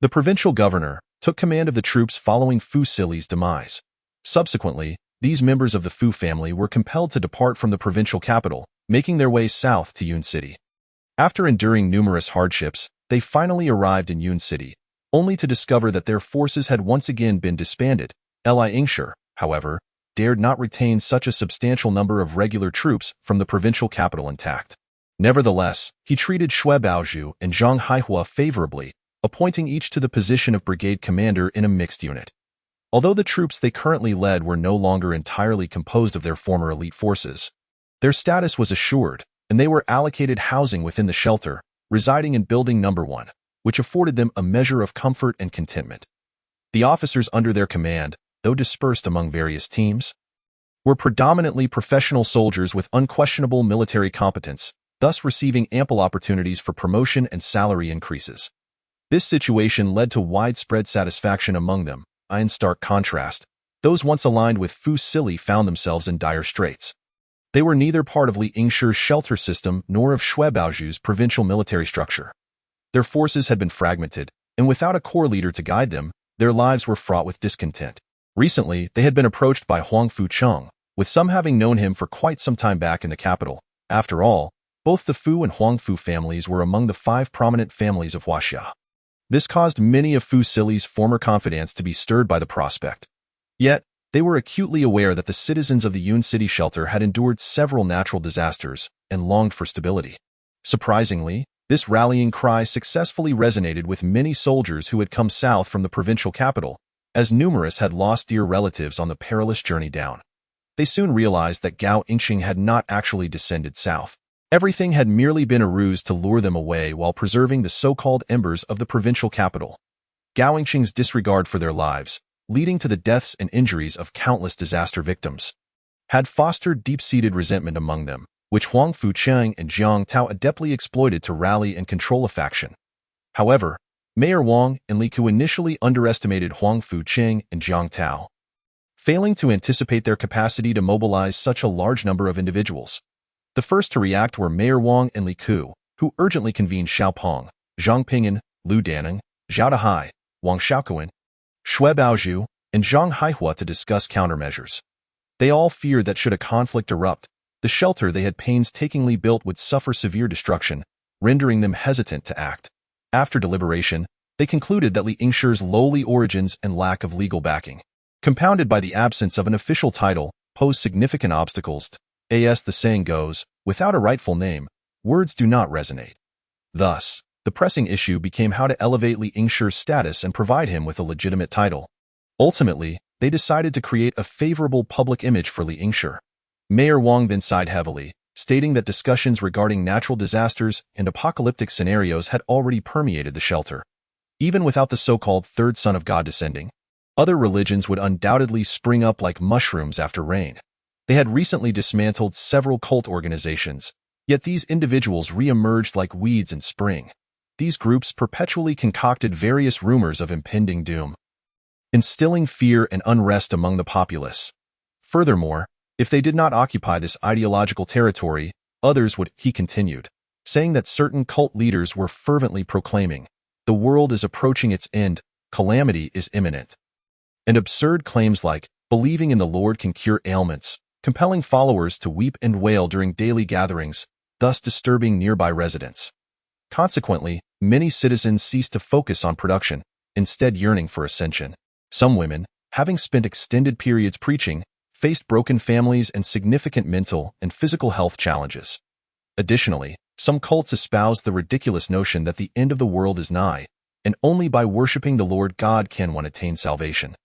S1: the provincial governor, took command of the troops following Fu Sili's demise. Subsequently, these members of the Fu family were compelled to depart from the provincial capital, making their way south to Yun City. After enduring numerous hardships, they finally arrived in Yun City, only to discover that their forces had once again been disbanded. Li Yingshi, however, dared not retain such a substantial number of regular troops from the provincial capital intact. Nevertheless, he treated Xue Baozhu and Zhang Haihua favorably, appointing each to the position of brigade commander in a mixed unit. Although the troops they currently led were no longer entirely composed of their former elite forces, their status was assured, and they were allocated housing within the shelter, residing in Building No. 1, which afforded them a measure of comfort and contentment. The officers under their command, though dispersed among various teams, were predominantly professional soldiers with unquestionable military competence, thus receiving ample opportunities for promotion and salary increases. This situation led to widespread satisfaction among them. In stark contrast, those once aligned with Fu Sili found themselves in dire straits. They were neither part of Li Yingshi's shelter system nor of Shui Baoju's provincial military structure. Their forces had been fragmented, and without a core leader to guide them, their lives were fraught with discontent. Recently, they had been approached by Huangfu Jena, with some having known him for quite some time back in the capital. After all, both the Fu and Huangfu families were among the 5 prominent families of Huaxia. This caused many of Fu Sili's former confidants to be stirred by the prospect. Yet, they were acutely aware that the citizens of the Yun City shelter had endured several natural disasters and longed for stability. Surprisingly, this rallying cry successfully resonated with many soldiers who had come south from the provincial capital, as numerous had lost dear relatives on the perilous journey down. They soon realized that Gao Yingxing had not actually descended south. Everything had merely been a ruse to lure them away while preserving the so-called embers of the provincial capital. Gao Yingxing's disregard for their lives, leading to the deaths and injuries of countless disaster victims, had fostered deep-seated resentment among them, which Huangfu Jena and Jiang Tao adeptly exploited to rally and control a faction. However, Mayor Wang and Li Ku initially underestimated Huangfu Jena and Jiang Tao, failing to anticipate their capacity to mobilize such a large number of individuals. The first to react were Mayor Wang and Li Ku, who urgently convened Xiao Peng, Zhang Pingyuan, Lu Daneng, Xiao Hai, Wang Xiaoquan, Shui Baoju, and Zhang Haihua to discuss countermeasures. They all feared that should a conflict erupt, the shelter they had painstakingly built would suffer severe destruction, rendering them hesitant to act. After deliberation, they concluded that Li Yingshi's lowly origins and lack of legal backing, compounded by the absence of an official title, posed significant obstacles. As the saying goes, without a rightful name, words do not resonate. Thus, the pressing issue became how to elevate Li Yingshi's status and provide him with a legitimate title. Ultimately, they decided to create a favorable public image for Li Yingshi. Mayor Wang then sighed heavily, stating that discussions regarding natural disasters and apocalyptic scenarios had already permeated the shelter. Even without the so-called third son of God descending, other religions would undoubtedly spring up like mushrooms after rain. They had recently dismantled several cult organizations, yet these individuals re-emerged like weeds in spring. These groups perpetually concocted various rumors of impending doom, instilling fear and unrest among the populace. Furthermore, if they did not occupy this ideological territory, others would, he continued, saying that certain cult leaders were fervently proclaiming, "The world is approaching its end, calamity is imminent." And absurd claims like, "Believing in the Lord can cure ailments," compelling followers to weep and wail during daily gatherings, thus disturbing nearby residents. Consequently, many citizens ceased to focus on production, instead yearning for ascension. Some women, having spent extended periods preaching, faced broken families and significant mental and physical health challenges. Additionally, some cults espoused the ridiculous notion that the end of the world is nigh, and only by worshipping the Lord God can one attain salvation.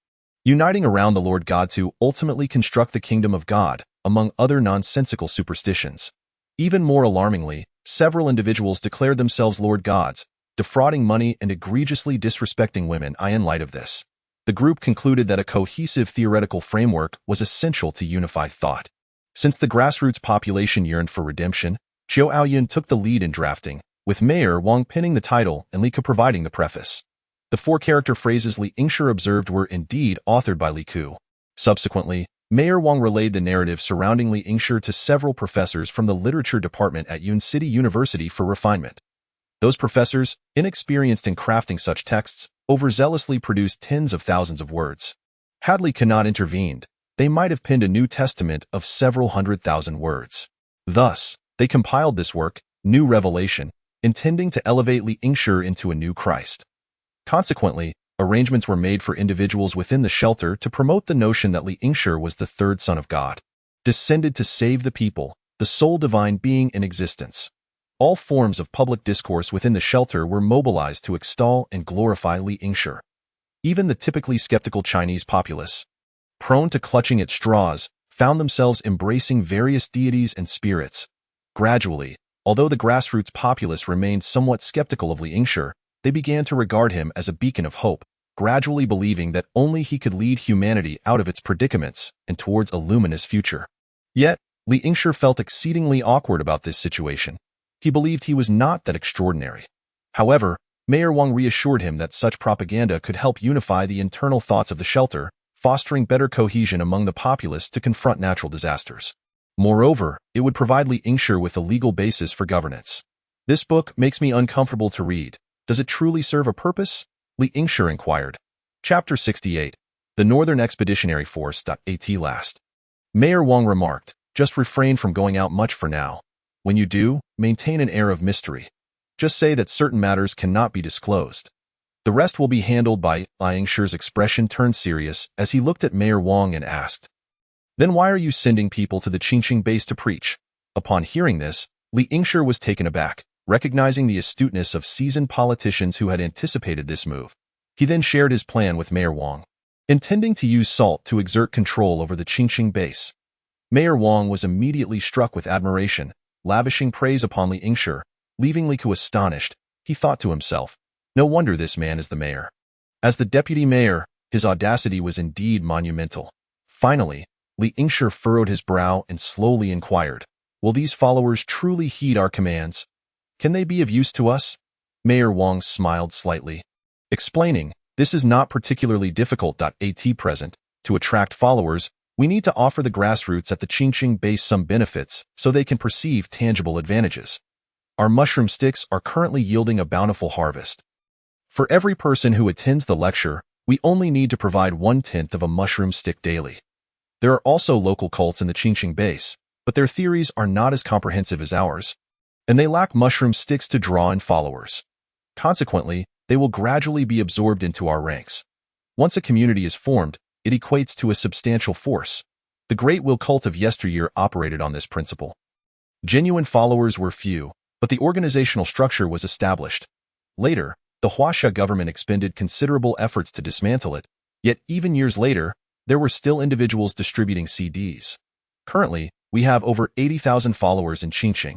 S1: Uniting around the Lord God to ultimately construct the kingdom of God, among other nonsensical superstitions. Even more alarmingly, several individuals declared themselves Lord Gods, defrauding money and egregiously disrespecting women. In light of this, the group concluded that a cohesive theoretical framework was essential to unify thought. Since the grassroots population yearned for redemption, Qiao Aoyun took the lead in drafting, with Mayor Wang penning the title and Li Ku providing the preface. The 4-character phrases Li Yingshi observed were indeed authored by Li Ku. Subsequently, Mayor Wang relayed the narrative surrounding Li Yingshi to several professors from the literature department at Yun City University for refinement. Those professors, inexperienced in crafting such texts, overzealously produced tens of thousands of words. Had Li Ku not intervened, they might have penned a New Testament of several 100,000 words. Thus, they compiled this work, New Revelation, intending to elevate Li Yingshi into a new Christ. Consequently, arrangements were made for individuals within the shelter to promote the notion that Li Yingshi was the third son of God, descended to save the people, the sole divine being in existence. All forms of public discourse within the shelter were mobilized to extol and glorify Li Yingshi. Even the typically skeptical Chinese populace, prone to clutching at straws, found themselves embracing various deities and spirits. Gradually, although the grassroots populace remained somewhat skeptical of Li Yingshi, they began to regard him as a beacon of hope, gradually believing that only he could lead humanity out of its predicaments and towards a luminous future. Yet, Li Yingshi felt exceedingly awkward about this situation. He believed he was not that extraordinary. However, Mayor Wang reassured him that such propaganda could help unify the internal thoughts of the shelter, fostering better cohesion among the populace to confront natural disasters. Moreover, it would provide Li Yingshi with a legal basis for governance. This book makes me uncomfortable to read. Does it truly serve a purpose? Li Yingshi inquired. Chapter 68. The Northern Expeditionary Force. At last. Mayor Wang remarked, just refrain from going out much for now. When you do, maintain an air of mystery. Just say that certain matters cannot be disclosed. The rest will be handled by. Li Yingshi's expression turned serious as he looked at Mayor Wang and asked, then why are you sending people to the Qingqing base to preach? Upon hearing this, Li Yingshi was taken aback, recognizing the astuteness of seasoned politicians who had anticipated this move. He then shared his plan with Mayor Wang, intending to use salt to exert control over the Qingqing base. Mayor Wang was immediately struck with admiration, lavishing praise upon Li Yingshi, leaving Li Ku astonished. He thought to himself, no wonder this man is the mayor. As the deputy mayor, his audacity was indeed monumental. Finally, Li Yingshi furrowed his brow and slowly inquired, will these followers truly heed our commands? Can they be of use to us? Mayor Wang smiled slightly, explaining, this is not particularly difficult. At present, to attract followers, we need to offer the grassroots at the Qingqing base some benefits so they can perceive tangible advantages. Our mushroom sticks are currently yielding a bountiful harvest. For every person who attends the lecture, we only need to provide 1/10 of a mushroom stick daily. There are also local cults in the Qingqing base, but their theories are not as comprehensive as ours, and they lack mushroom sticks to draw in followers. Consequently, they will gradually be absorbed into our ranks. Once a community is formed, it equates to a substantial force. The Great Will cult of yesteryear operated on this principle. Genuine followers were few, but the organizational structure was established. Later, the Huaxia government expended considerable efforts to dismantle it, yet even years later, there were still individuals distributing CDs. Currently, we have over 80,000 followers in Qingqing,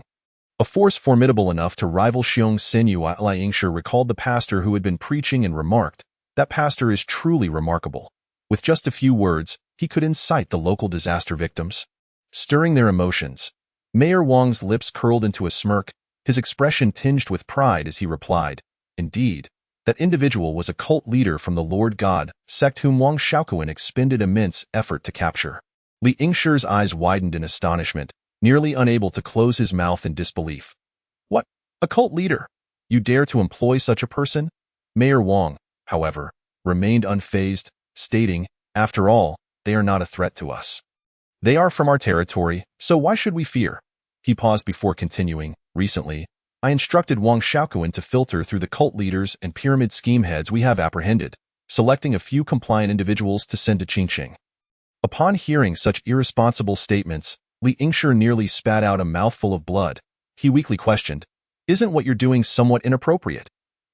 S1: a force formidable enough to rival Xiong Senyu. Li Yingshi recalled the pastor who had been preaching and remarked, that pastor is truly remarkable. With just a few words, he could incite the local disaster victims, stirring their emotions. Mayor Wang's lips curled into a smirk, his expression tinged with pride as he replied, indeed, that individual was a cult leader from the Lord God sect whom Wang Xiaoquan expended immense effort to capture. Li Yingshi's eyes widened in astonishment, nearly unable to close his mouth in disbelief. What? A cult leader? You dare to employ such a person? Mayor Wang, however, remained unfazed, stating, after all, they are not a threat to us. They are from our territory, so why should we fear? He paused before continuing, recently, I instructed Wang Xiaoquan to filter through the cult leaders and pyramid scheme heads we have apprehended, selecting a few compliant individuals to send to Qingqing. Upon hearing such irresponsible statements, Li Yingshi nearly spat out a mouthful of blood. He weakly questioned, isn't what you're doing somewhat inappropriate?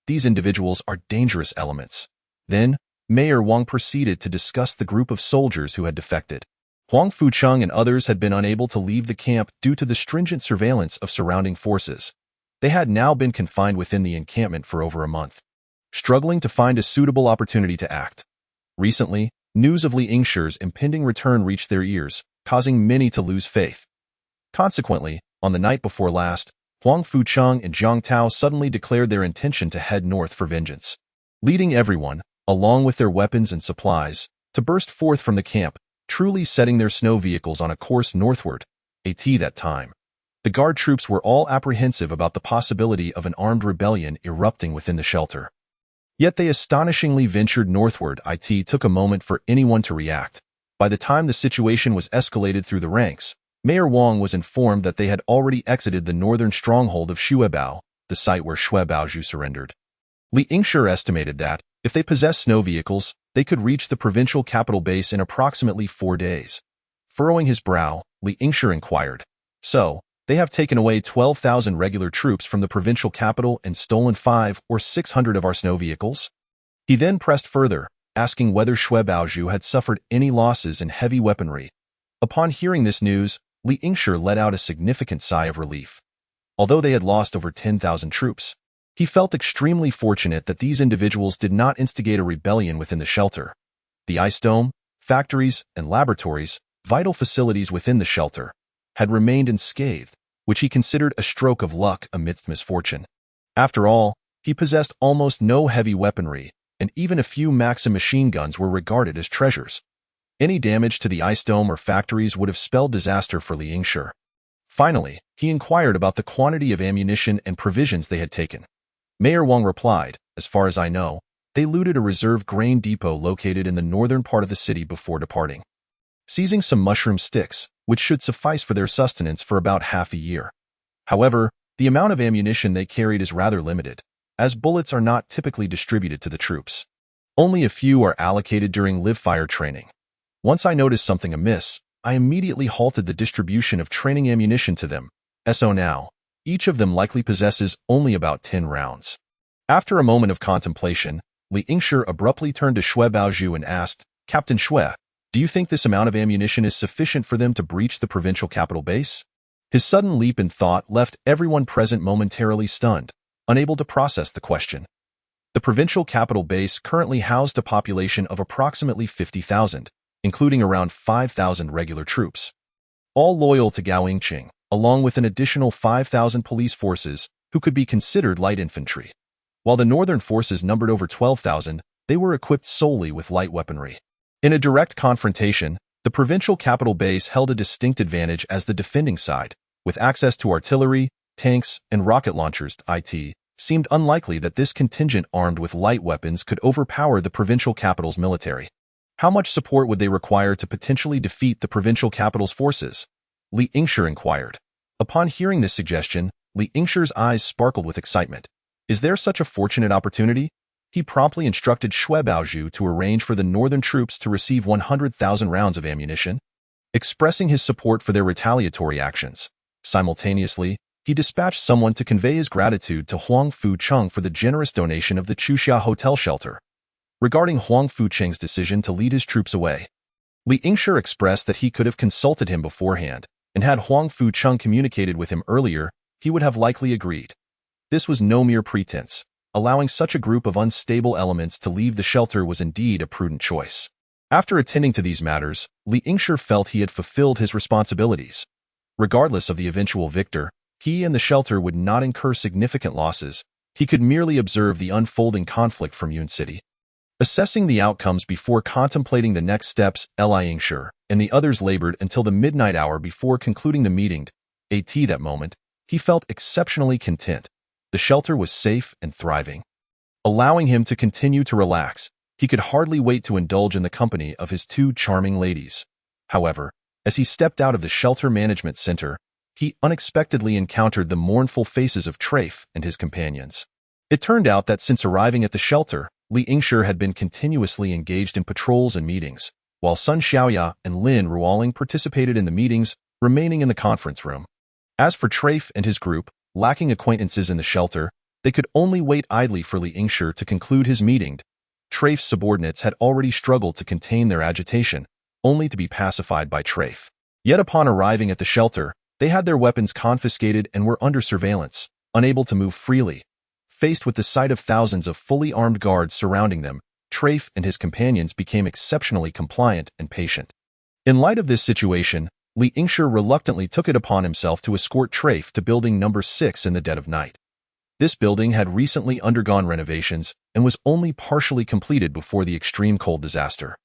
S1: These individuals are dangerous elements. Then, Mayor Wang proceeded to discuss the group of soldiers who had defected. Huangfu Jena and others had been unable to leave the camp due to the stringent surveillance of surrounding forces. They had now been confined within the encampment for over a month, struggling to find a suitable opportunity to act. Recently, news of Li Yingshi's impending return reached their ears, causing many to lose faith. Consequently, on the night before last, Huangfu Jena and Jiang Tao suddenly declared their intention to head north for vengeance, leading everyone, along with their weapons and supplies, to burst forth from the camp, truly setting their snow vehicles on a course northward. At that time, the guard troops were all apprehensive about the possibility of an armed rebellion erupting within the shelter. Yet they astonishingly ventured northward. It took a moment for anyone to react. By the time the situation was escalated through the ranks, Mayor Wang was informed that they had already exited the northern stronghold of Xuebao, the site where Xue Baozhu surrendered. Li Yingshi estimated that, if they possessed snow vehicles, they could reach the provincial capital base in approximately 4 days. Furrowing his brow, Li Yingshi inquired, so, they have taken away 12,000 regular troops from the provincial capital and stolen 500 or 600 of our snow vehicles? He then pressed further, asking whether Xue Baozhu had suffered any losses in heavy weaponry. Upon hearing this news, Li Yingshi let out a significant sigh of relief. Although they had lost over 10,000 troops, he felt extremely fortunate that these individuals did not instigate a rebellion within the shelter. The ice dome, factories, and laboratories, vital facilities within the shelter, had remained unscathed, which he considered a stroke of luck amidst misfortune. After all, he possessed almost no heavy weaponry, and even a few Maxim machine guns were regarded as treasures. Any damage to the ice dome or factories would have spelled disaster for Li Yingshi. Finally, he inquired about the quantity of ammunition and provisions they had taken. Mayor Wang replied, "As far as I know, they looted a reserve grain depot located in the northern part of the city before departing, seizing some mushroom sticks, which should suffice for their sustenance for about half a year. However, the amount of ammunition they carried is rather limited, as bullets are not typically distributed to the troops. Only a few are allocated during live-fire training. Once I noticed something amiss, I immediately halted the distribution of training ammunition to them. So now, each of them likely possesses only about 10 rounds." After a moment of contemplation, Li Yingshi abruptly turned to Xue Baozhu and asked, "Captain Xue, do you think this amount of ammunition is sufficient for them to breach the provincial capital base?" His sudden leap in thought left everyone present momentarily stunned, unable to process the question. The provincial capital base currently housed a population of approximately 50,000, including around 5,000 regular troops, all loyal to Gao Yingqing, along with an additional 5,000 police forces who could be considered light infantry. While the northern forces numbered over 12,000, they were equipped solely with light weaponry. In a direct confrontation, the provincial capital base held a distinct advantage as the defending side, with access to artillery, tanks, and rocket launchers. It seemed unlikely that this contingent armed with light weapons could overpower the provincial capital's military. How much support would they require to potentially defeat the provincial capital's forces? Li Yingshi inquired. Upon hearing this suggestion, Li Yingshi's eyes sparkled with excitement. Is there such a fortunate opportunity? He promptly instructed Xue Baozhu to arrange for the northern troops to receive 100,000 rounds of ammunition, expressing his support for their retaliatory actions. Simultaneously, he dispatched someone to convey his gratitude to Huangfu Jena for the generous donation of the Chuxia hotel shelter. Regarding Huangfu Jena's decision to lead his troops away, Li Yingshi expressed that he could have consulted him beforehand, and had Huangfu Jena communicated with him earlier, he would have likely agreed. This was no mere pretense. Allowing such a group of unstable elements to leave the shelter was indeed a prudent choice. After attending to these matters, Li Yingshi felt he had fulfilled his responsibilities. Regardless of the eventual victor, he and the shelter would not incur significant losses. He could merely observe the unfolding conflict from Yun City. Assessing the outcomes before contemplating the next steps, Li Yingshi and the others labored until the midnight hour before concluding the meeting. At that moment, he felt exceptionally content. The shelter was safe and thriving, allowing him to continue to relax. He could hardly wait to indulge in the company of his two charming ladies. However, as he stepped out of the shelter management center, he unexpectedly encountered the mournful faces of Trafe and his companions. It turned out that since arriving at the shelter, Li Yingshi had been continuously engaged in patrols and meetings, while Sun Xiaoya and Lin Ruoling participated in the meetings, remaining in the conference room. As for Trafe and his group, lacking acquaintances in the shelter, they could only wait idly for Li Yingshi to conclude his meeting. Trafe's subordinates had already struggled to contain their agitation, only to be pacified by Trafe. Yet upon arriving at the shelter, they had their weapons confiscated and were under surveillance, unable to move freely. Faced with the sight of thousands of fully armed guards surrounding them, Trafe and his companions became exceptionally compliant and patient. In light of this situation, Li Yingshi reluctantly took it upon himself to escort Trafe to building number 6 in the dead of night. This building had recently undergone renovations and was only partially completed before the extreme cold disaster.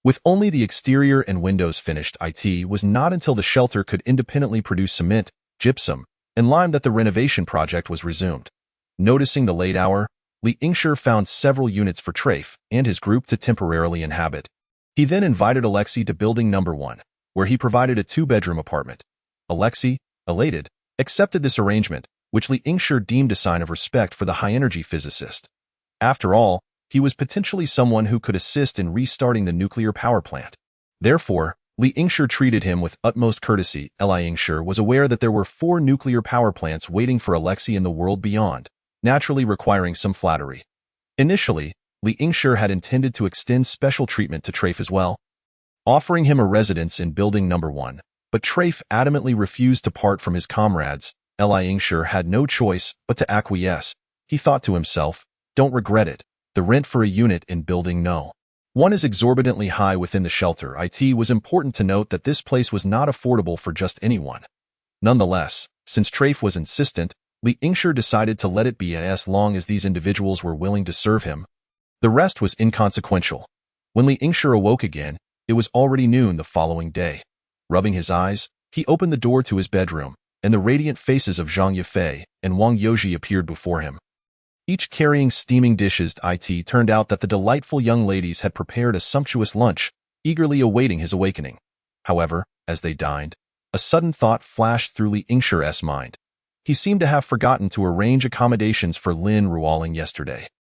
S1: With only the exterior and windows finished, it was not until the shelter could independently produce cement, gypsum, and lime that the renovation project was resumed. Noticing the late hour, Li Yingshi found several units for Trafe and his group to temporarily inhabit. He then invited Alexei to building number 1, where he provided a 2-bedroom apartment. Alexei, elated, accepted this arrangement, which Li Yingshi deemed a sign of respect for the high-energy physicist. After all, he was potentially someone who could assist in restarting the nuclear power plant. Therefore, Li Yingshi treated him with utmost courtesy. Li Yingshi was aware that there were 4 nuclear power plants waiting for Alexei in the world beyond, naturally requiring some flattery. Initially, Li Yingshi had intended to extend special treatment to Trafe as well, offering him a residence in building number 1, but Trafe adamantly refused to part from his comrades. Li Yingshi had no choice but to acquiesce. He thought to himself, "Don't regret it. The rent for a unit in building no. 1 is exorbitantly high within the shelter." It was important to note that this place was not affordable for just anyone. Nonetheless, since Trafe was insistent, Li Yingshi decided to let it be as long as these individuals were willing to serve him. The rest was inconsequential. When Li Yingshi awoke again, It was already noon the following day. Rubbing his eyes, he opened the door to his bedroom, and the radiant faces of Zhang Yifei and Wang Yoji appeared before him. Each carrying steaming dishes. It turned out that the delightful young ladies had prepared a sumptuous lunch, eagerly awaiting his awakening. However, as they dined, a sudden thought flashed through Li Yingshi's mind. He seemed to have forgotten to arrange accommodations for Lin Ruoling yesterday.